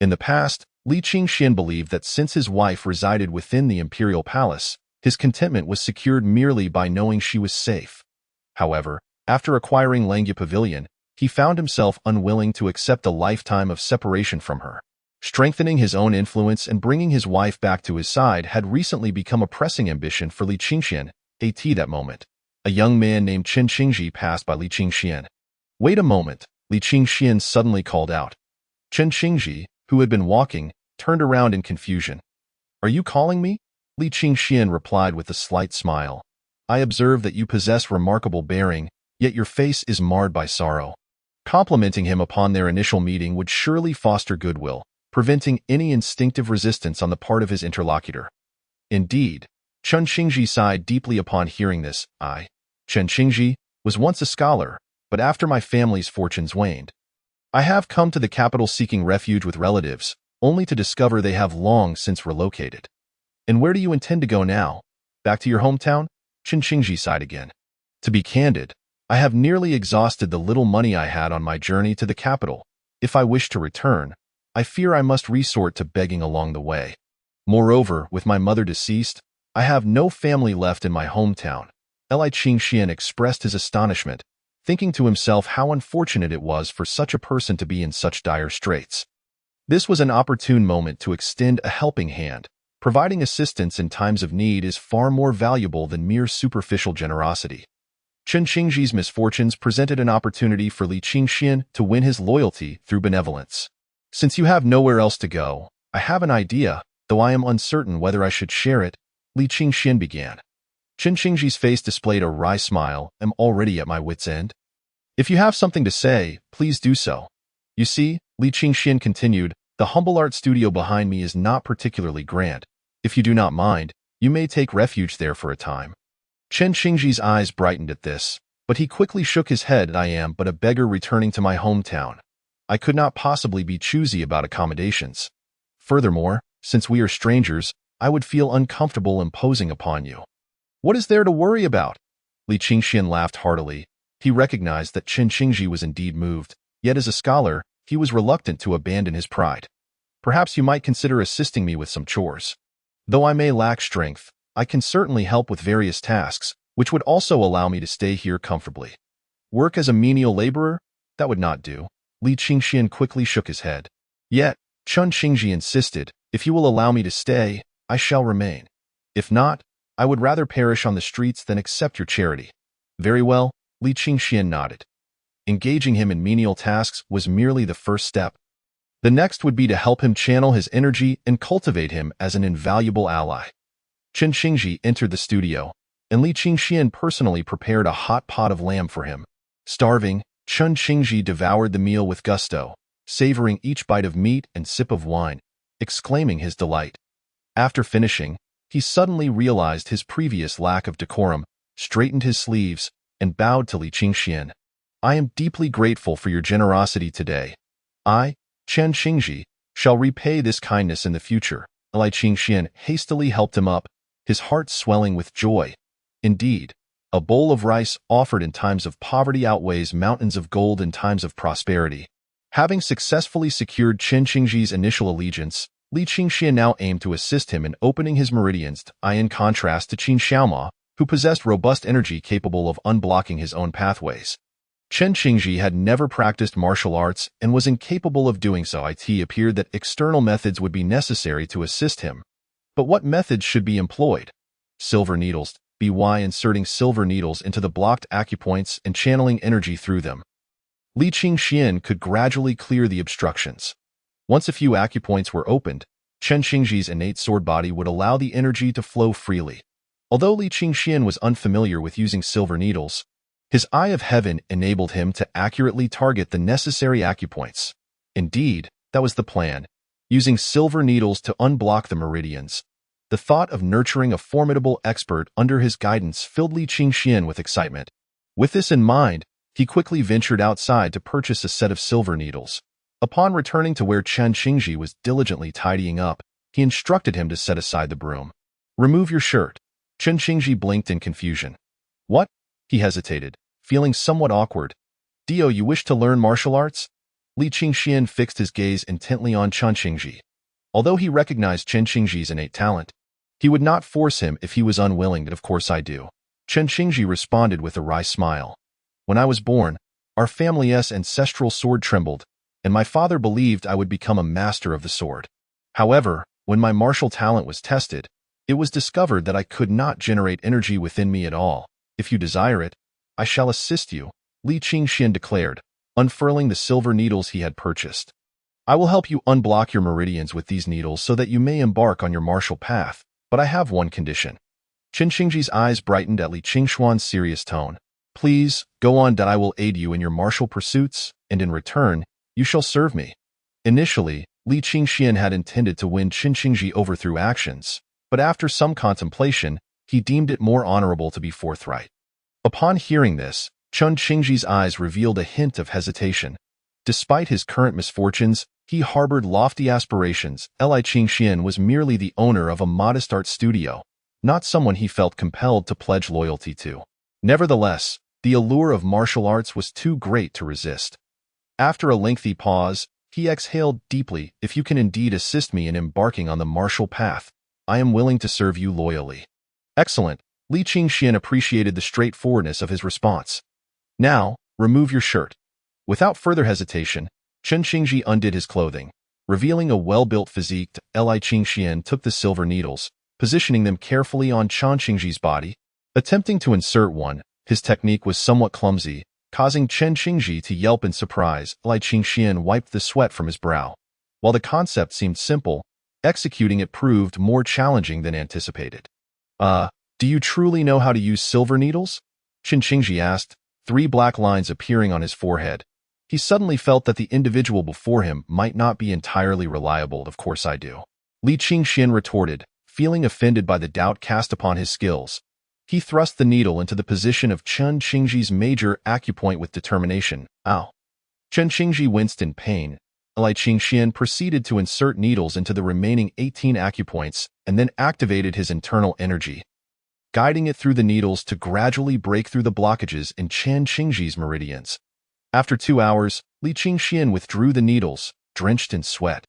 In the past, Li Qingxian believed that since his wife resided within the imperial palace, his contentment was secured merely by knowing she was safe. However, after acquiring Langya Pavilion, he found himself unwilling to accept a lifetime of separation from her. Strengthening his own influence and bringing his wife back to his side had recently become a pressing ambition for Li Qingxian. At that moment, a young man named Chen Qingji passed by Li Qingxian. "Wait a moment," Li Qingxian suddenly called out. Chen Qingji, who had been walking, turned around in confusion. "Are you calling me?" Li Qingxian replied with a slight smile. "I observe that you possess remarkable bearing, yet your face is marred by sorrow." Complimenting him upon their initial meeting would surely foster goodwill, preventing any instinctive resistance on the part of his interlocutor. Indeed, Chen Qingji sighed deeply upon hearing this. "I, Chen Qingji, was once a scholar, but after my family's fortunes waned, I have come to the capital seeking refuge with relatives, only to discover they have long since relocated." "And where do you intend to go now? Back to your hometown?" Chen Qingji sighed again. "To be candid, I have nearly exhausted the little money I had on my journey to the capital. If I wish to return, I fear I must resort to begging along the way. Moreover, with my mother deceased, I have no family left in my hometown." Li Qingxian expressed his astonishment, thinking to himself how unfortunate it was for such a person to be in such dire straits. This was an opportune moment to extend a helping hand. Providing assistance in times of need is far more valuable than mere superficial generosity. Chen Qingji's misfortunes presented an opportunity for Li Qingxian to win his loyalty through benevolence. "Since you have nowhere else to go, I have an idea, though I am uncertain whether I should share it," Li Qingxian began. Chen Qingji's face displayed a wry smile. "I'm already at my wit's end. If you have something to say, please do so. You see," Li Qingxian continued, "the humble art studio behind me is not particularly grand. If you do not mind, you may take refuge there for a time." Chen Qingji's eyes brightened at this, but he quickly shook his head. "I am but a beggar returning to my hometown. I could not possibly be choosy about accommodations. Furthermore, since we are strangers, I would feel uncomfortable imposing upon you." "What is there to worry about?" Li Qingxian laughed heartily. He recognized that Chen Qingji was indeed moved, yet as a scholar, he was reluctant to abandon his pride. "Perhaps you might consider assisting me with some chores. Though I may lack strength, I can certainly help with various tasks, which would also allow me to stay here comfortably." "Work as a menial laborer? That would not do." Li Qingxian quickly shook his head. Yet, Chen Qingji insisted, "If you will allow me to stay, I shall remain. If not, I would rather perish on the streets than accept your charity. Very well, Li Qingxian nodded. Engaging him in menial tasks was merely the first step. The next would be to help him channel his energy and cultivate him as an invaluable ally. Chen Xingji entered the studio, and Li Qingxian personally prepared a hot pot of lamb for him. Starving, Chen Xingji devoured the meal with gusto, savoring each bite of meat and sip of wine, exclaiming his delight. After finishing, he suddenly realized his previous lack of decorum, straightened his sleeves, and bowed to Li Qingxian. I am deeply grateful for your generosity today. I, Chen Xingji, shall repay this kindness in the future. Li Qingxian hastily helped him up, his heart swelling with joy. Indeed, a bowl of rice offered in times of poverty outweighs mountains of gold in times of prosperity. Having successfully secured Chen Xingji's initial allegiance, Li Qingxian now aimed to assist him in opening his meridians, in contrast to Qin Xiaoma, who possessed robust energy capable of unblocking his own pathways. Chen Xingji had never practiced martial arts and was incapable of doing so. It appeared that external methods would be necessary to assist him. But what methods should be employed? Silver needles. By inserting silver needles into the blocked acupoints and channeling energy through them. Li Qingxian could gradually clear the obstructions. Once a few acupoints were opened, Chen Xingji's innate sword body would allow the energy to flow freely. Although Li Qingxian was unfamiliar with using silver needles, his eye of heaven enabled him to accurately target the necessary acupoints. Indeed, that was the plan, using silver needles to unblock the meridians. The thought of nurturing a formidable expert under his guidance filled Li Qingxian with excitement. With this in mind, he quickly ventured outside to purchase a set of silver needles. Upon returning to where Chen Xingji was diligently tidying up, he instructed him to set aside the broom. Remove your shirt. Chen Xingji blinked in confusion. What? He hesitated, feeling somewhat awkward. Dio, you wish to learn martial arts? Li Qingxian fixed his gaze intently on Chen Xingji. Although he recognized Chen Xingji's innate talent, he would not force him if he was unwilling. Of course I do. Chen Xingji responded with a wry smile. When I was born, our family's ancestral sword trembled, and my father believed I would become a master of the sword. However, when my martial talent was tested, it was discovered that I could not generate energy within me at all. If you desire it, I shall assist you, Li Qingxian declared, unfurling the silver needles he had purchased. I will help you unblock your meridians with these needles so that you may embark on your martial path, but I have one condition. Chen Xingji's eyes brightened at Li Qingxuan's serious tone. Please, go on. I will aid you in your martial pursuits, and in return, you shall serve me. Initially, Li Qingxian had intended to win Chen Xingji over through actions, but after some contemplation, he deemed it more honorable to be forthright. Upon hearing this, Chen Xingji's eyes revealed a hint of hesitation. Despite his current misfortunes, he harbored lofty aspirations. Li Qingxian was merely the owner of a modest art studio, not someone he felt compelled to pledge loyalty to. Nevertheless, the allure of martial arts was too great to resist. After a lengthy pause, he exhaled deeply. If you can indeed assist me in embarking on the martial path, I am willing to serve you loyally. Excellent. Li Qingxian appreciated the straightforwardness of his response. Now, remove your shirt. Without further hesitation, Chen Xingji undid his clothing, revealing a well-built physique. Li Qingxian took the silver needles, positioning them carefully on Chen Xingji's body. Attempting to insert one, his technique was somewhat clumsy, causing Chen Xingji to yelp in surprise. Li Qingxian wiped the sweat from his brow. While the concept seemed simple, executing it proved more challenging than anticipated. Do you truly know how to use silver needles? Chen Xingji asked, 3 black lines appearing on his forehead. He suddenly felt that the individual before him might not be entirely reliable. Of course I do. Li Qingxian retorted, feeling offended by the doubt cast upon his skills. He thrust the needle into the position of Chen Xingji's major acupoint with determination. Ow! Chen Xingji winced in pain. Li Qingxian proceeded to insert needles into the remaining 18 acupoints and then activated his internal energy, guiding it through the needles to gradually break through the blockages in Chen Xingji's meridians. After 2 hours, Li Qingxian withdrew the needles, drenched in sweat.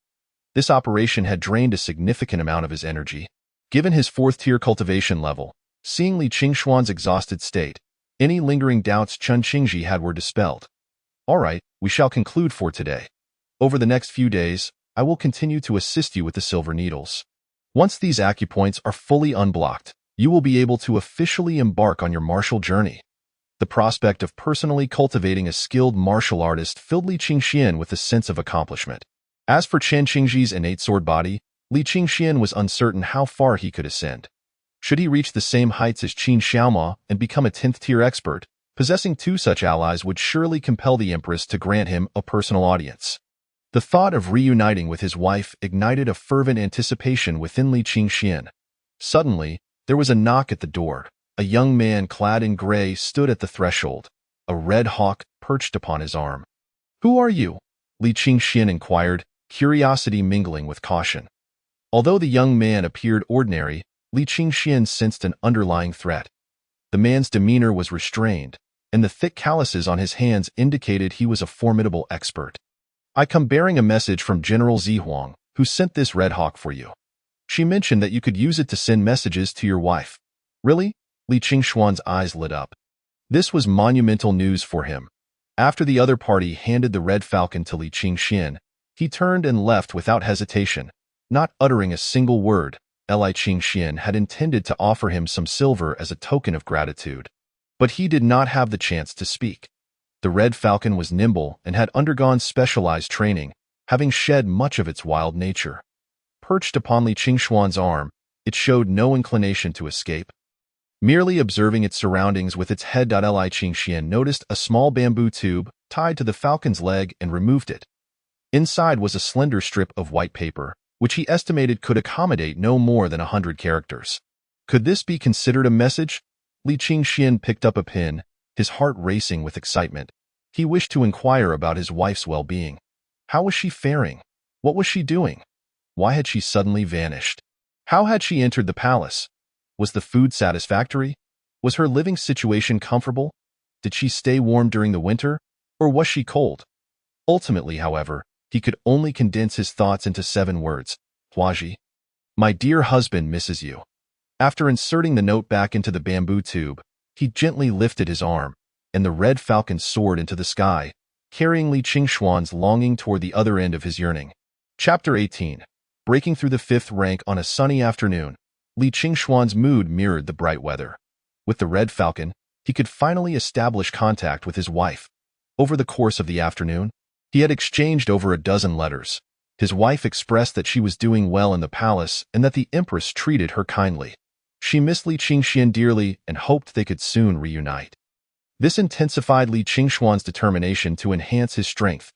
This operation had drained a significant amount of his energy. Given his 4th-tier cultivation level, seeing Li Qingxuan's exhausted state, any lingering doubts Chen Xingji had were dispelled. All right, we shall conclude for today. Over the next few days, I will continue to assist you with the silver needles. Once these acupoints are fully unblocked, you will be able to officially embark on your martial journey. The prospect of personally cultivating a skilled martial artist filled Li Qingxian with a sense of accomplishment. As for Chen Qingji's innate sword body, Li Qingxian was uncertain how far he could ascend. Should he reach the same heights as Qin Xiaoma and become a 10th-tier expert, possessing two such allies would surely compel the empress to grant him a personal audience. The thought of reuniting with his wife ignited a fervent anticipation within Li Qingxian. Suddenly, there was a knock at the door. A young man clad in gray stood at the threshold, a red hawk perched upon his arm. "Who are you?" Li Qingxian inquired, curiosity mingling with caution. Although the young man appeared ordinary, Li Qingxian sensed an underlying threat. The man's demeanor was restrained, and the thick calluses on his hands indicated he was a formidable expert. "I come bearing a message from General Zihuang, who sent this red hawk for you. She mentioned that you could use it to send messages to your wife." "Really?" Li Qingxuan's eyes lit up. This was monumental news for him. After the other party handed the red falcon to Li Qingxian, he turned and left without hesitation, not uttering a single word. Li Qingxian had intended to offer him some silver as a token of gratitude, but he did not have the chance to speak. The red falcon was nimble and had undergone specialized training, having shed much of its wild nature. Perched upon Li Qingxuan's arm, it showed no inclination to escape. Merely observing its surroundings with its head, Li Qingxian noticed a small bamboo tube tied to the falcon's leg and removed it. Inside was a slender strip of white paper, which he estimated could accommodate no more than 100 characters. Could this be considered a message? Li Qingxian picked up a pen, his heart racing with excitement. He wished to inquire about his wife's well-being. How was she faring? What was she doing? Why had she suddenly vanished? How had she entered the palace? Was the food satisfactory? Was her living situation comfortable? Did she stay warm during the winter? Or was she cold? Ultimately, however, he could only condense his thoughts into 7 words. Huaji. My dear husband misses you. After inserting the note back into the bamboo tube, he gently lifted his arm, and the red falcon soared into the sky, carrying Li Qingxuan's longing toward the other end of his yearning. Chapter 18. Breaking through the 5th rank on a sunny afternoon, Li Qingxuan's mood mirrored the bright weather. With the red falcon, he could finally establish contact with his wife. Over the course of the afternoon, he had exchanged over a dozen letters. His wife expressed that she was doing well in the palace and that the empress treated her kindly. She missed Li Qingxian dearly and hoped they could soon reunite. This intensified Li Qingxuan's determination to enhance his strength.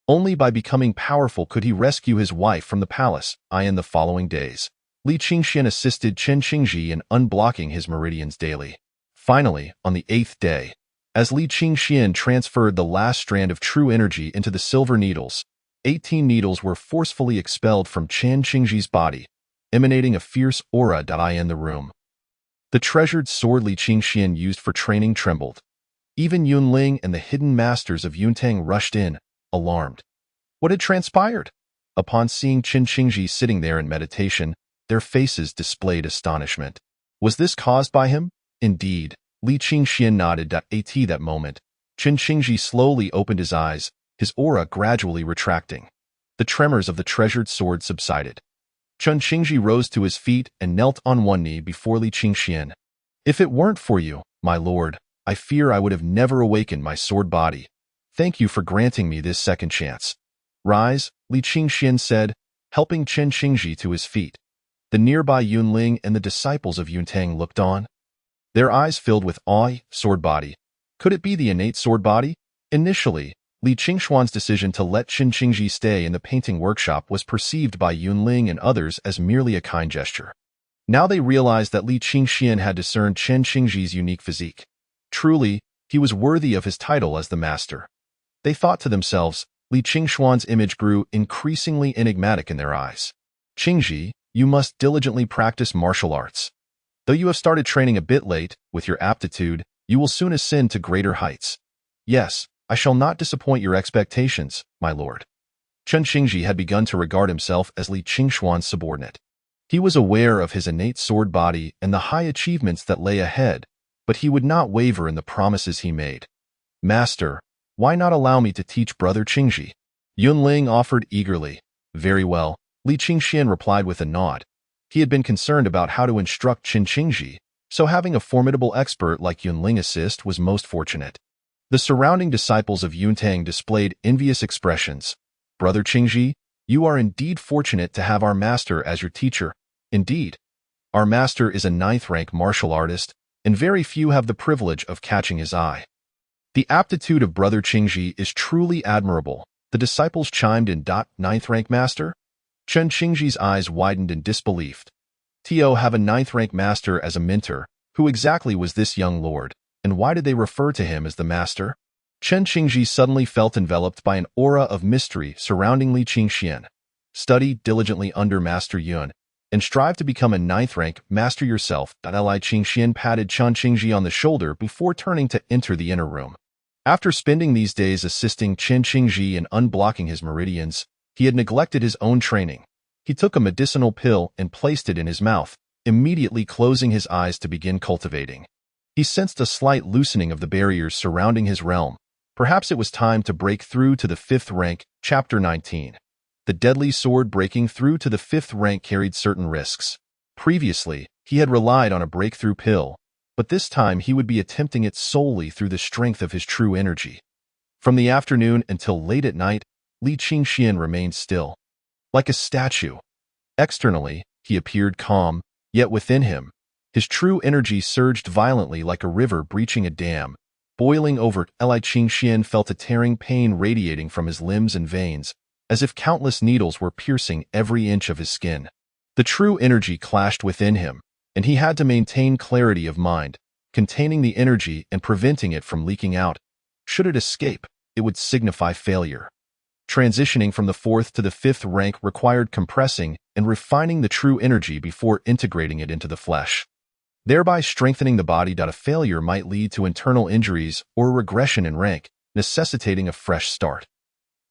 Only by becoming powerful could he rescue his wife from the palace. In the following days, Li Qingxian assisted Chen Qingji in unblocking his meridians daily. Finally, on the 8th day, as Li Qingxian transferred the last strand of true energy into the silver needles, 18 needles were forcefully expelled from Chen Qingji's body, emanating a fierce aura in the room. The treasured sword Li Qingxian used for training trembled. Even Yunling and the hidden masters of Yuntang rushed in, alarmed. What had transpired? Upon seeing Chen Qingji sitting there in meditation, their faces displayed astonishment. Was this caused by him? Indeed. Li Qingxian nodded. At that moment, Chen Qingji slowly opened his eyes, his aura gradually retracting. The tremors of the treasured sword subsided. Chen Qingji rose to his feet and knelt on one knee before Li Qingxian. If it weren't for you, my lord, I fear I would have never awakened my sword body. Thank you for granting me this second chance. Rise, Li Qingxian said, helping Chen Qingji to his feet. The nearby Yunling and the disciples of Yuntang looked on. Their eyes filled with awe. Sword body. Could it be the innate sword body? Initially, Li Qingxuan's decision to let Chen Qingji stay in the painting workshop was perceived by Yunling and others as merely a kind gesture. Now they realized that Li Qingxian had discerned Chen Qingji's unique physique. Truly, he was worthy of his title as the master. They thought to themselves. Li Qingxuan's image grew increasingly enigmatic in their eyes. Qingji, you must diligently practice martial arts. Though you have started training a bit late, with your aptitude, you will soon ascend to greater heights. Yes, I shall not disappoint your expectations, my lord. Chen Qingji had begun to regard himself as Li Qingxuan's subordinate. He was aware of his innate sword body and the high achievements that lay ahead, but he would not waver in the promises he made. Master, why not allow me to teach brother Qingji? Yunling offered eagerly. Very well, Li Qingxian replied with a nod. He had been concerned about how to instruct Chen Qingji, so having a formidable expert like Yunling assist was most fortunate. The surrounding disciples of Yuntang displayed envious expressions. Brother Qingji, you are indeed fortunate to have our master as your teacher. Indeed, our master is a ninth-rank martial artist, and very few have the privilege of catching his eye. The aptitude of Brother Qingji is truly admirable. The disciples chimed in. Ninth-rank master? Chen Qingji's eyes widened in disbelief. Tio have a ninth-rank master as a mentor. Who exactly was this young lord, and why did they refer to him as the master? Chen Qingji suddenly felt enveloped by an aura of mystery surrounding Li Qingxian. Study diligently under Master Yun, and strive to become a ninth-rank master yourself. Li Qingxian patted Chen Qingji on the shoulder before turning to enter the inner room. After spending these days assisting Chen Qingji in unblocking his meridians, he had neglected his own training. He took a medicinal pill and placed it in his mouth, immediately closing his eyes to begin cultivating. He sensed a slight loosening of the barriers surrounding his realm. Perhaps it was time to break through to the 5th rank. Chapter 19. The deadly sword. Breaking through to the 5th rank carried certain risks. Previously, he had relied on a breakthrough pill, but this time he would be attempting it solely through the strength of his true energy. From the afternoon until late at night, Li Qingxian remained still, like a statue. Externally, he appeared calm, yet within him, his true energy surged violently like a river breaching a dam, boiling over. Li Qingxian felt a tearing pain radiating from his limbs and veins, as if countless needles were piercing every inch of his skin. The true energy clashed within him, and he had to maintain clarity of mind, containing the energy and preventing it from leaking out. Should it escape, it would signify failure. Transitioning from the 4th to the 5th rank required compressing and refining the true energy before integrating it into the flesh, thereby strengthening the body. A failure might lead to internal injuries or regression in rank, necessitating a fresh start.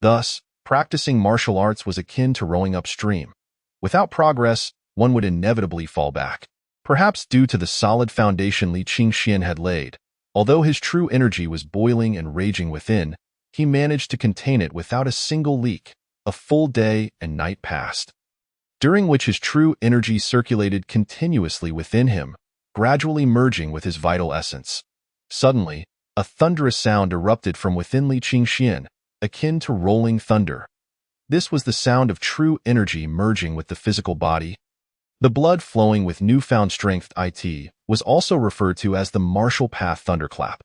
Thus, practicing martial arts was akin to rowing upstream. Without progress, one would inevitably fall back. Perhaps due to the solid foundation Li Qingxian had laid, although his true energy was boiling and raging within, he managed to contain it without a single leak. A full day and night passed, during which his true energy circulated continuously within him, gradually merging with his vital essence. Suddenly, a thunderous sound erupted from within Li Qingxian, akin to rolling thunder. This was the sound of true energy merging with the physical body. The blood flowing with newfound strength. It was also referred to as the martial path thunderclap.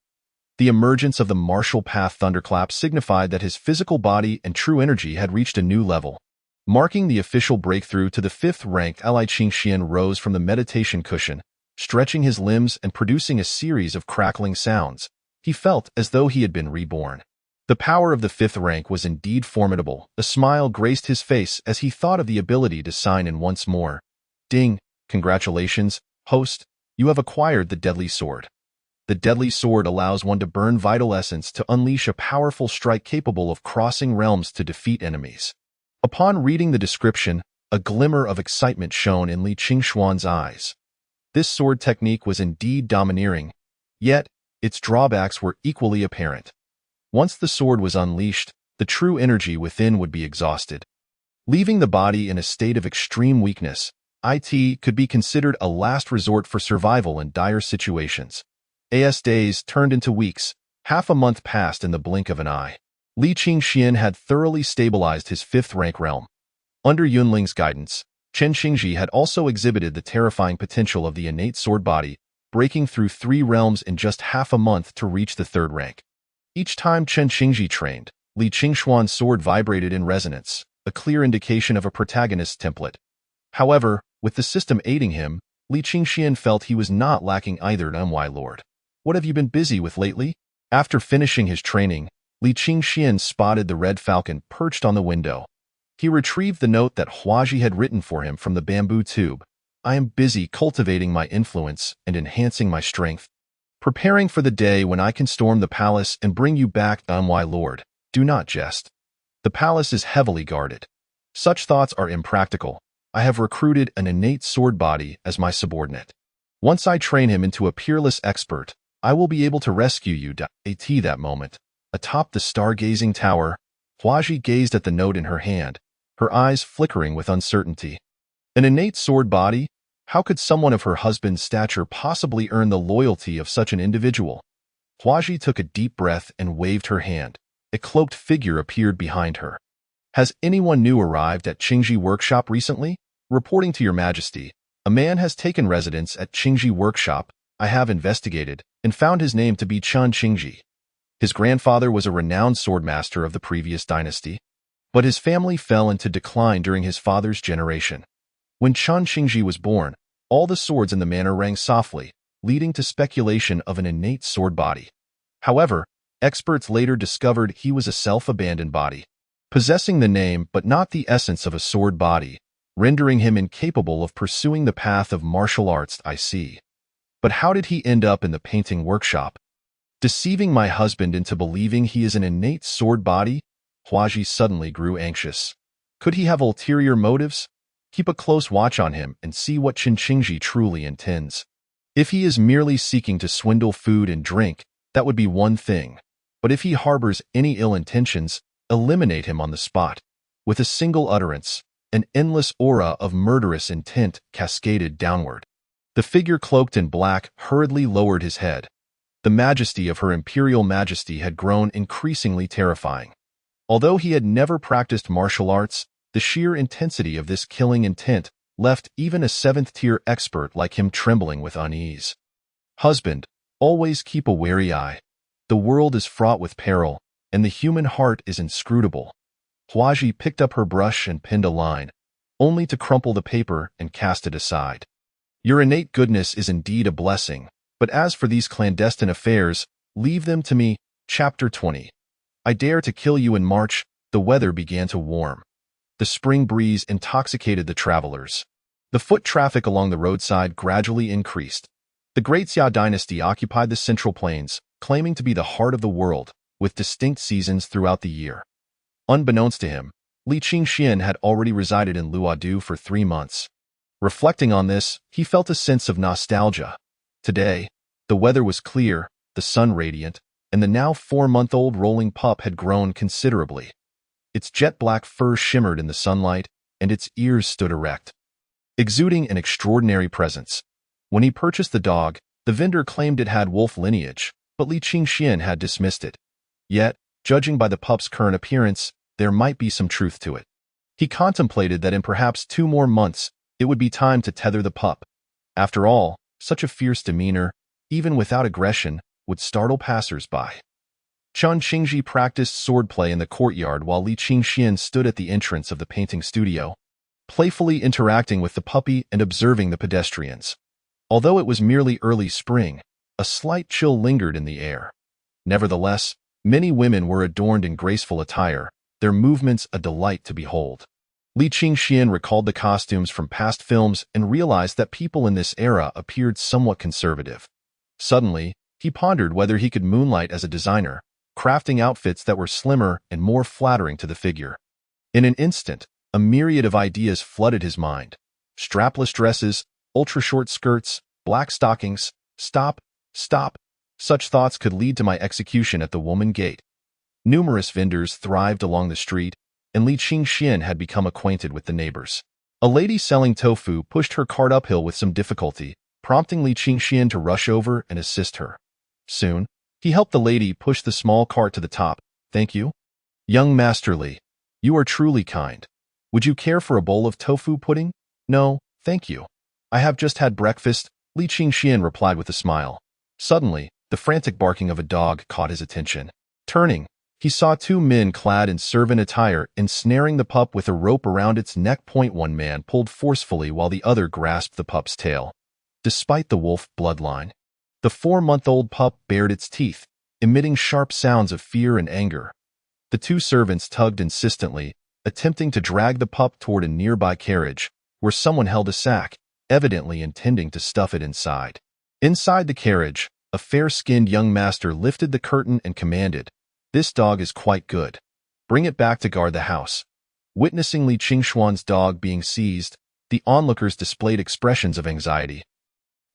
The emergence of the martial path thunderclap signified that his physical body and true energy had reached a new level. Marking the official breakthrough to the 5th rank, Li Qingxian rose from the meditation cushion, stretching his limbs and producing a series of crackling sounds. He felt as though he had been reborn. The power of the 5th rank was indeed formidable. A smile graced his face as he thought of the ability to sign in once more. Ding! Congratulations, host, you have acquired the deadly sword. The deadly sword allows one to burn vital essence to unleash a powerful strike capable of crossing realms to defeat enemies. Upon reading the description, a glimmer of excitement shone in Li Qingxuan's eyes. This sword technique was indeed domineering, yet its drawbacks were equally apparent. Once the sword was unleashed, the true energy within would be exhausted, leaving the body in a state of extreme weakness. It could be considered a last resort for survival in dire situations. As days turned into weeks, half a month passed in the blink of an eye. Li Qingxian had thoroughly stabilized his 5th rank realm. Under Yunling's guidance, Chen Qingji had also exhibited the terrifying potential of the innate sword body, breaking through 3 realms in just half a month to reach the 3rd rank. Each time Chen Qingji trained, Li Qingxuan's sword vibrated in resonance, a clear indication of a protagonist's template. However, with the system aiding him, Li Qingxian felt he was not lacking either. My lord, what have you been busy with lately? After finishing his training, Li Qingxian spotted the red falcon perched on the window. He retrieved the note that Huaji had written for him from the bamboo tube. I am busy cultivating my influence and enhancing my strength, preparing for the day when I can storm the palace and bring you back. My lord, do not jest. The palace is heavily guarded. Such thoughts are impractical. I have recruited an innate sword body as my subordinate. Once I train him into a peerless expert, I will be able to rescue you. At that moment, atop the stargazing tower, Huaji gazed at the note in her hand, her eyes flickering with uncertainty. An innate sword body? How could someone of her husband's stature possibly earn the loyalty of such an individual? Huaji took a deep breath and waved her hand. A cloaked figure appeared behind her. Has anyone new arrived at Qingji Workshop recently? Reporting to your majesty, a man has taken residence at Qingji Workshop. I have investigated and found his name to be Chen Qingji. His grandfather was a renowned swordmaster of the previous dynasty, but his family fell into decline during his father's generation. When Chen Qingji was born, all the swords in the manor rang softly, leading to speculation of an innate sword body. However, experts later discovered he was a self-abandoned body, possessing the name but not the essence of a sword body, rendering him incapable of pursuing the path of martial arts. I see. But how did he end up in the painting workshop? Deceiving my husband into believing he is an innate sword body? Huaji suddenly grew anxious. Could he have ulterior motives? Keep a close watch on him and see what Chen Qingji truly intends. If he is merely seeking to swindle food and drink, that would be one thing. But if he harbors any ill intentions, eliminate him on the spot. With a single utterance, an endless aura of murderous intent cascaded downward. The figure cloaked in black hurriedly lowered his head. The majesty of her imperial majesty had grown increasingly terrifying. Although he had never practiced martial arts, the sheer intensity of this killing intent left even a seventh-tier expert like him trembling with unease. Husband, always keep a wary eye. The world is fraught with peril, and the human heart is inscrutable. Huaji picked up her brush and pinned a line, only to crumple the paper and cast it aside. Your innate goodness is indeed a blessing, but as for these clandestine affairs, leave them to me. Chapter 20. I dare to kill you. In March, the weather began to warm. The spring breeze intoxicated the travelers. The foot traffic along the roadside gradually increased. The Great Xia dynasty occupied the central plains, claiming to be the heart of the world, with distinct seasons throughout the year. Unbeknownst to him, Li Qingxian had already resided in Luodu for 3 months. Reflecting on this, he felt a sense of nostalgia. Today, the weather was clear, the sun radiant, and the now 4-month-old rolling pup had grown considerably. Its jet-black fur shimmered in the sunlight, and its ears stood erect, exuding an extraordinary presence. When he purchased the dog, the vendor claimed it had wolf lineage, but Li Qingxian had dismissed it. Yet, judging by the pup's current appearance, there might be some truth to it. He contemplated that in perhaps 2 more months, it would be time to tether the pup. After all, such a fierce demeanor, even without aggression, would startle passers-by. Chen Qingji practiced swordplay in the courtyard while Li Qingxian stood at the entrance of the painting studio, playfully interacting with the puppy and observing the pedestrians. Although it was merely early spring, a slight chill lingered in the air. Nevertheless, many women were adorned in graceful attire, their movements a delight to behold. Li Qingxian recalled the costumes from past films and realized that people in this era appeared somewhat conservative. Suddenly, he pondered whether he could moonlight as a designer, crafting outfits that were slimmer and more flattering to the figure. In an instant, a myriad of ideas flooded his mind. Strapless dresses, ultra-short skirts, black stockings, stop. Such thoughts could lead to my execution at the Woman Gate. Numerous vendors thrived along the street, and Li Qingxian had become acquainted with the neighbors. A lady selling tofu pushed her cart uphill with some difficulty, prompting Li Qingxian to rush over and assist her. Soon, he helped the lady push the small cart to the top. Thank you. Young Master Li, you are truly kind. Would you care for a bowl of tofu pudding? No, thank you. I have just had breakfast, Li Qingxian replied with a smile. Suddenly, the frantic barking of a dog caught his attention. Turning, he saw 2 men clad in servant attire ensnaring the pup with a rope around its neck. One man pulled forcefully while the other grasped the pup's tail. Despite the wolf bloodline, the 4-month-old pup bared its teeth, emitting sharp sounds of fear and anger. The 2 servants tugged insistently, attempting to drag the pup toward a nearby carriage, where someone held a sack, evidently intending to stuff it inside. Inside the carriage, a fair-skinned young master lifted the curtain and commanded, "This dog is quite good. Bring it back to guard the house." Witnessing Li Qingxuan's dog being seized, the onlookers displayed expressions of anxiety.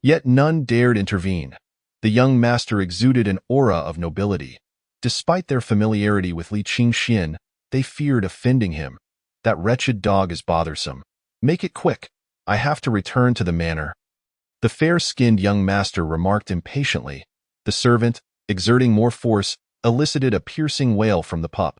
Yet none dared intervene. The young master exuded an aura of nobility. Despite their familiarity with Li Qingxian, they feared offending him. "That wretched dog is bothersome. Make it quick." I have to return to the manor." The fair-skinned young master remarked impatiently. The servant, exerting more force, elicited a piercing wail from the pup.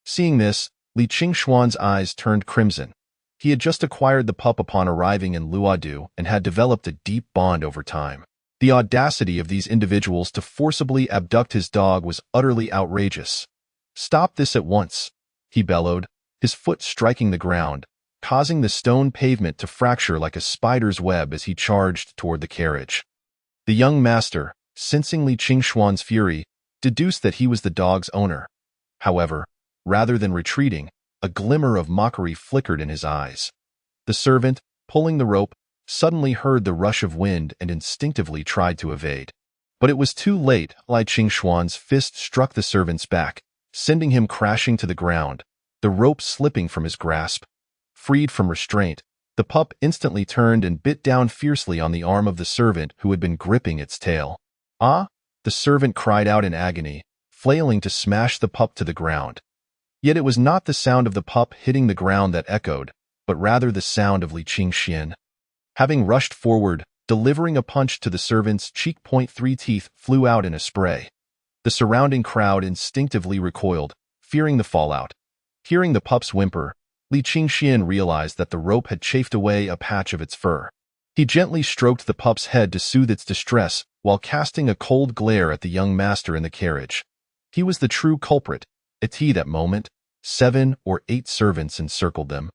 Seeing this, Li Qingxuan's eyes turned crimson. He had just acquired the pup upon arriving in Luodu and had developed a deep bond over time. The audacity of these individuals to forcibly abduct his dog was utterly outrageous. "Stop this at once," he bellowed, his foot striking the ground, causing the stone pavement to fracture like a spider's web as he charged toward the carriage. The young master, sensing Li Qingxuan's fury, deduced that he was the dog's owner. However, rather than retreating, a glimmer of mockery flickered in his eyes. The servant, pulling the rope, suddenly heard the rush of wind and instinctively tried to evade. But it was too late. Li Qingxuan's fist struck the servant's back, sending him crashing to the ground, the rope slipping from his grasp. Freed from restraint, the pup instantly turned and bit down fiercely on the arm of the servant who had been gripping its tail. "Ah!" the servant cried out in agony, flailing to smash the pup to the ground. Yet it was not the sound of the pup hitting the ground that echoed, but rather the sound of Li Qingxian. Having rushed forward, delivering a punch to the servant's cheek point, 3 teeth flew out in a spray. The surrounding crowd instinctively recoiled, fearing the fallout. Hearing the pup's whimper, Li Qingxian realized that the rope had chafed away a patch of its fur. He gently stroked the pup's head to soothe its distress while casting a cold glare at the young master in the carriage. He was the true culprit. At that moment, 7 or 8 servants encircled them,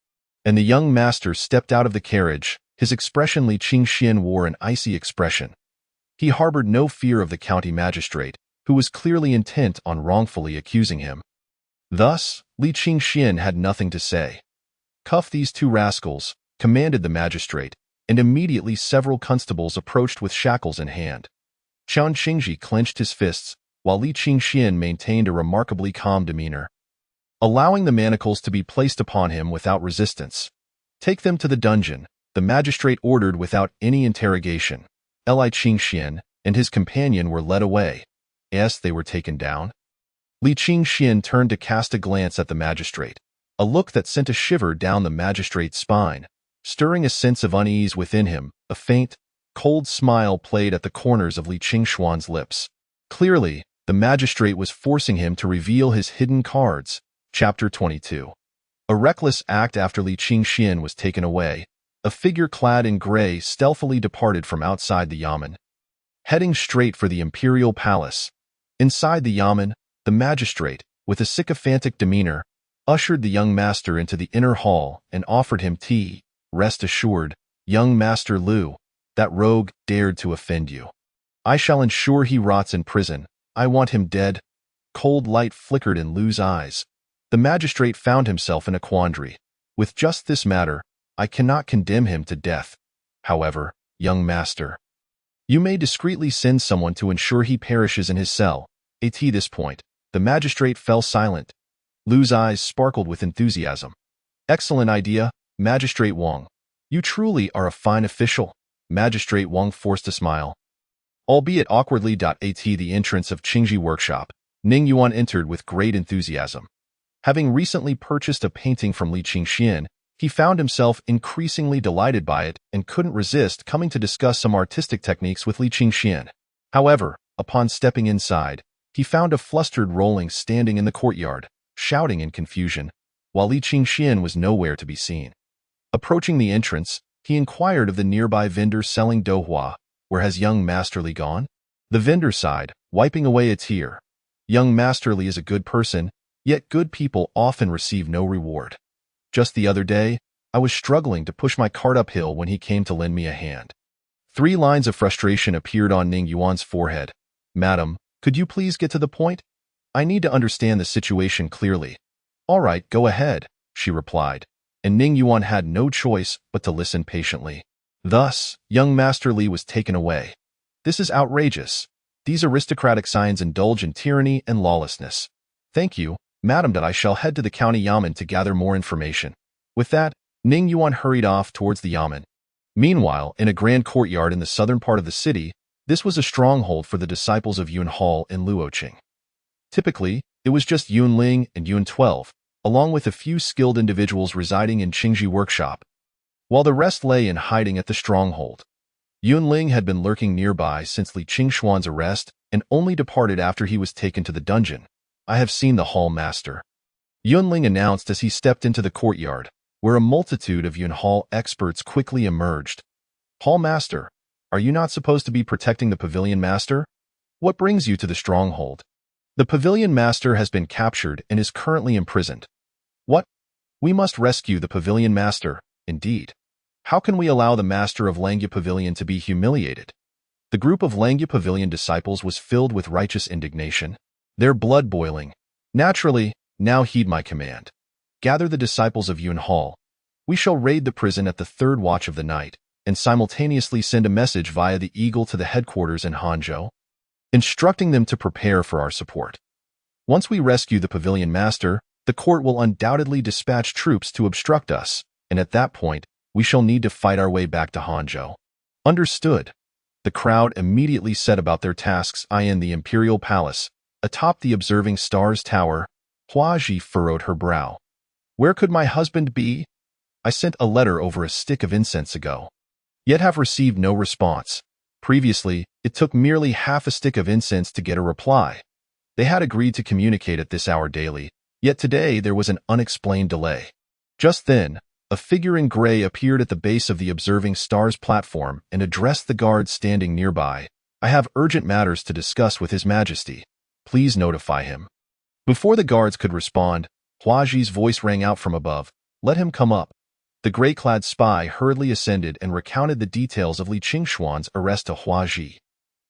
and the young master stepped out of the carriage. His expression Li Qingxian wore an icy expression. He harbored no fear of the county magistrate, who was clearly intent on wrongfully accusing him. Thus, Li Qingxian had nothing to say. "Cuff these 2 rascals," commanded the magistrate, and immediately several constables approached with shackles in hand. Qian Qingji clenched his fists, while Li Qingxian maintained a remarkably calm demeanor. Allowing the manacles to be placed upon him without resistance. "Take them to the dungeon," the magistrate ordered without any interrogation. Li Qingxian and his companion were led away. Yes, they were taken down. Li Qingxian turned to cast a glance at the magistrate, a look that sent a shiver down the magistrate's spine, stirring a sense of unease within him. A faint, cold smile played at the corners of Li Qingxuan's lips. Clearly, the magistrate was forcing him to reveal his hidden cards. Chapter 22. A reckless act. After Li Qingxian was taken away, a figure clad in gray stealthily departed from outside the yamen, heading straight for the imperial palace. Inside the yamen, the magistrate, with a sycophantic demeanor, ushered the young master into the inner hall and offered him tea. "Rest assured, young Master Lu, that rogue dared to offend you. I shall ensure he rots in prison. I want him dead." Cold light flickered in Lu's eyes. The magistrate found himself in a quandary. With just this matter, I cannot condemn him to death. However, young master, you may discreetly send someone to ensure he perishes in his cell. At this point, the magistrate fell silent. Lu's eyes sparkled with enthusiasm. "Excellent idea, Magistrate Wang. You truly are a fine official." Magistrate Wang forced a smile, albeit awkwardly. At the entrance of Qingji workshop, Ning Yuan entered with great enthusiasm. Having recently purchased a painting from Li Qingxian, he found himself increasingly delighted by it and couldn't resist coming to discuss some artistic techniques with Li Qingxian. However, upon stepping inside, he found a flustered Rolling standing in the courtyard, shouting in confusion, while Li Qingxian was nowhere to be seen. Approaching the entrance, he inquired of the nearby vendor selling douhua, "Where has young Master Li gone?" The vendor sighed, wiping away a tear. "Young Master Li is a good person, yet good people often receive no reward. Just the other day, I was struggling to push my cart uphill when he came to lend me a hand." 3 lines of frustration appeared on Ning Yuan's forehead. "Madam, could you please get to the point? I need to understand the situation clearly." "All right, go ahead," she replied, and Ning Yuan had no choice but to listen patiently. Thus, young Master Li was taken away. "This is outrageous. These aristocratic scions indulge in tyranny and lawlessness. Thank you, madam, that I shall head to the county yamen to gather more information." With that, Ning Yuan hurried off towards the yamen. Meanwhile, in a grand courtyard in the southern part of the city, this was a stronghold for the disciples of Yun Hall in Luoqing. Typically, it was just Yun Ling and Yun 12, along with a few skilled individuals residing in Qingji workshop. while the rest lay in hiding at the stronghold. Yunling had been lurking nearby since Li Qingxuan's arrest and only departed after he was taken to the dungeon. "I have seen the hall master," Yunling announced as he stepped into the courtyard, where a multitude of Yun Hall experts quickly emerged. "Hall master, are you not supposed to be protecting the pavilion master? What brings you to the stronghold?" "The pavilion master has been captured and is currently imprisoned." "What? We must rescue the pavilion master, indeed. How can we allow the master of Langya Pavilion to be humiliated?" The group of Langya Pavilion disciples was filled with righteous indignation, their blood boiling. "Naturally, now heed my command. Gather the disciples of Yun Hall. We shall raid the prison at the third watch of the night, and simultaneously send a message via the Eagle to the headquarters in Hangzhou, instructing them to prepare for our support. Once we rescue the pavilion master, the court will undoubtedly dispatch troops to obstruct us, and at that point, we shall need to fight our way back to Hangzhou." "Understood." The crowd immediately set about their tasks. In the imperial palace, atop the observing stars tower, Hua Ji furrowed her brow. "Where could my husband be? I sent a letter over a stick of incense ago, yet have received no response. Previously, it took merely half a stick of incense to get a reply. They had agreed to communicate at this hour daily, yet today there was an unexplained delay." Just then, a figure in gray appeared at the base of the observing stars platform and addressed the guards standing nearby. "I have urgent matters to discuss with His Majesty. Please notify him." Before the guards could respond, Hua Ji's voice rang out from above. "Let him come up." The gray-clad spy hurriedly ascended and recounted the details of Li Qingxuan's arrest to Hua Ji.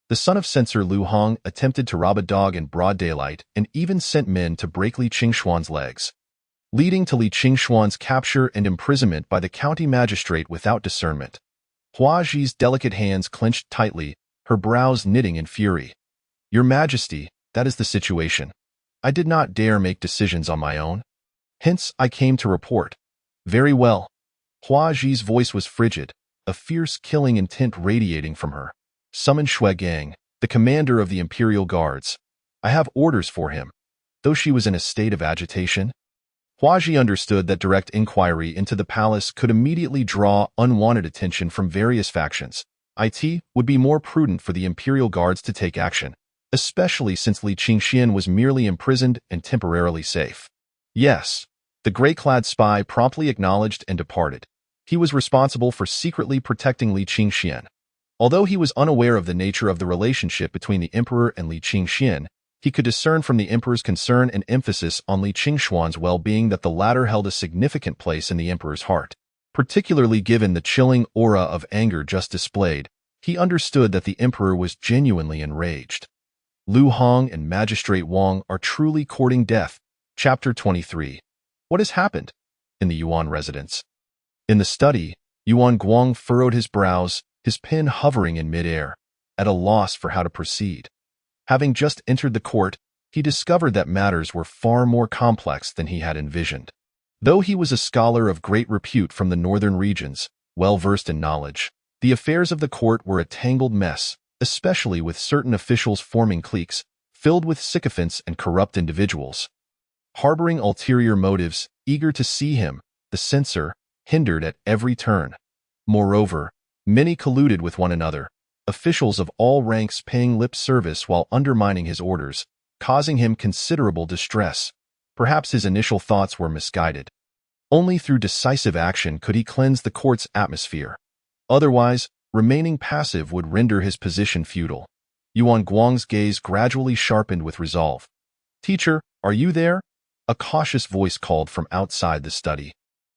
The son of censor Lu Hong attempted to rob a dog in broad daylight and even sent men to break Li Qingxuan's legs, leading to Li Qingxuan's capture and imprisonment by the county magistrate without discernment. Hua Ji's delicate hands clenched tightly, her brows knitting in fury. "Your Majesty, that is the situation. I did not dare make decisions on my own. Hence, I came to report." "Very well." Hua Ji's voice was frigid, a fierce killing intent radiating from her. "Summon Shui Gang, the commander of the Imperial Guards. I have orders for him." Though she was in a state of agitation, Hua Ji understood that direct inquiry into the palace could immediately draw unwanted attention from various factions. It would be more prudent for the Imperial Guards to take action, especially since Li Qingxian was merely imprisoned and temporarily safe. "Yes." The gray-clad spy promptly acknowledged and departed. He was responsible for secretly protecting Li Qingxian. Although he was unaware of the nature of the relationship between the emperor and Li Qingxian, he could discern from the emperor's concern and emphasis on Li Qingxuan's well-being that the latter held a significant place in the emperor's heart. Particularly given the chilling aura of anger just displayed, he understood that the emperor was genuinely enraged. Lu Hong and Magistrate Wang are truly courting death. Chapter 23. What has happened? In the Yuan residence. In the study, Yuan Guang furrowed his brows, his pen hovering in midair, at a loss for how to proceed. Having just entered the court, he discovered that matters were far more complex than he had envisioned. Though he was a scholar of great repute from the northern regions, well-versed in knowledge, the affairs of the court were a tangled mess, especially with certain officials forming cliques, filled with sycophants and corrupt individuals, harboring ulterior motives, eager to see him, the censor, hindered at every turn. Moreover, many colluded with one another, officials of all ranks paying lip service while undermining his orders, causing him considerable distress. Perhaps his initial thoughts were misguided. Only through decisive action could he cleanse the court's atmosphere. Otherwise, remaining passive would render his position futile. Yuan Guang's gaze gradually sharpened with resolve. "Teacher, are you there?" A cautious voice called from outside the study.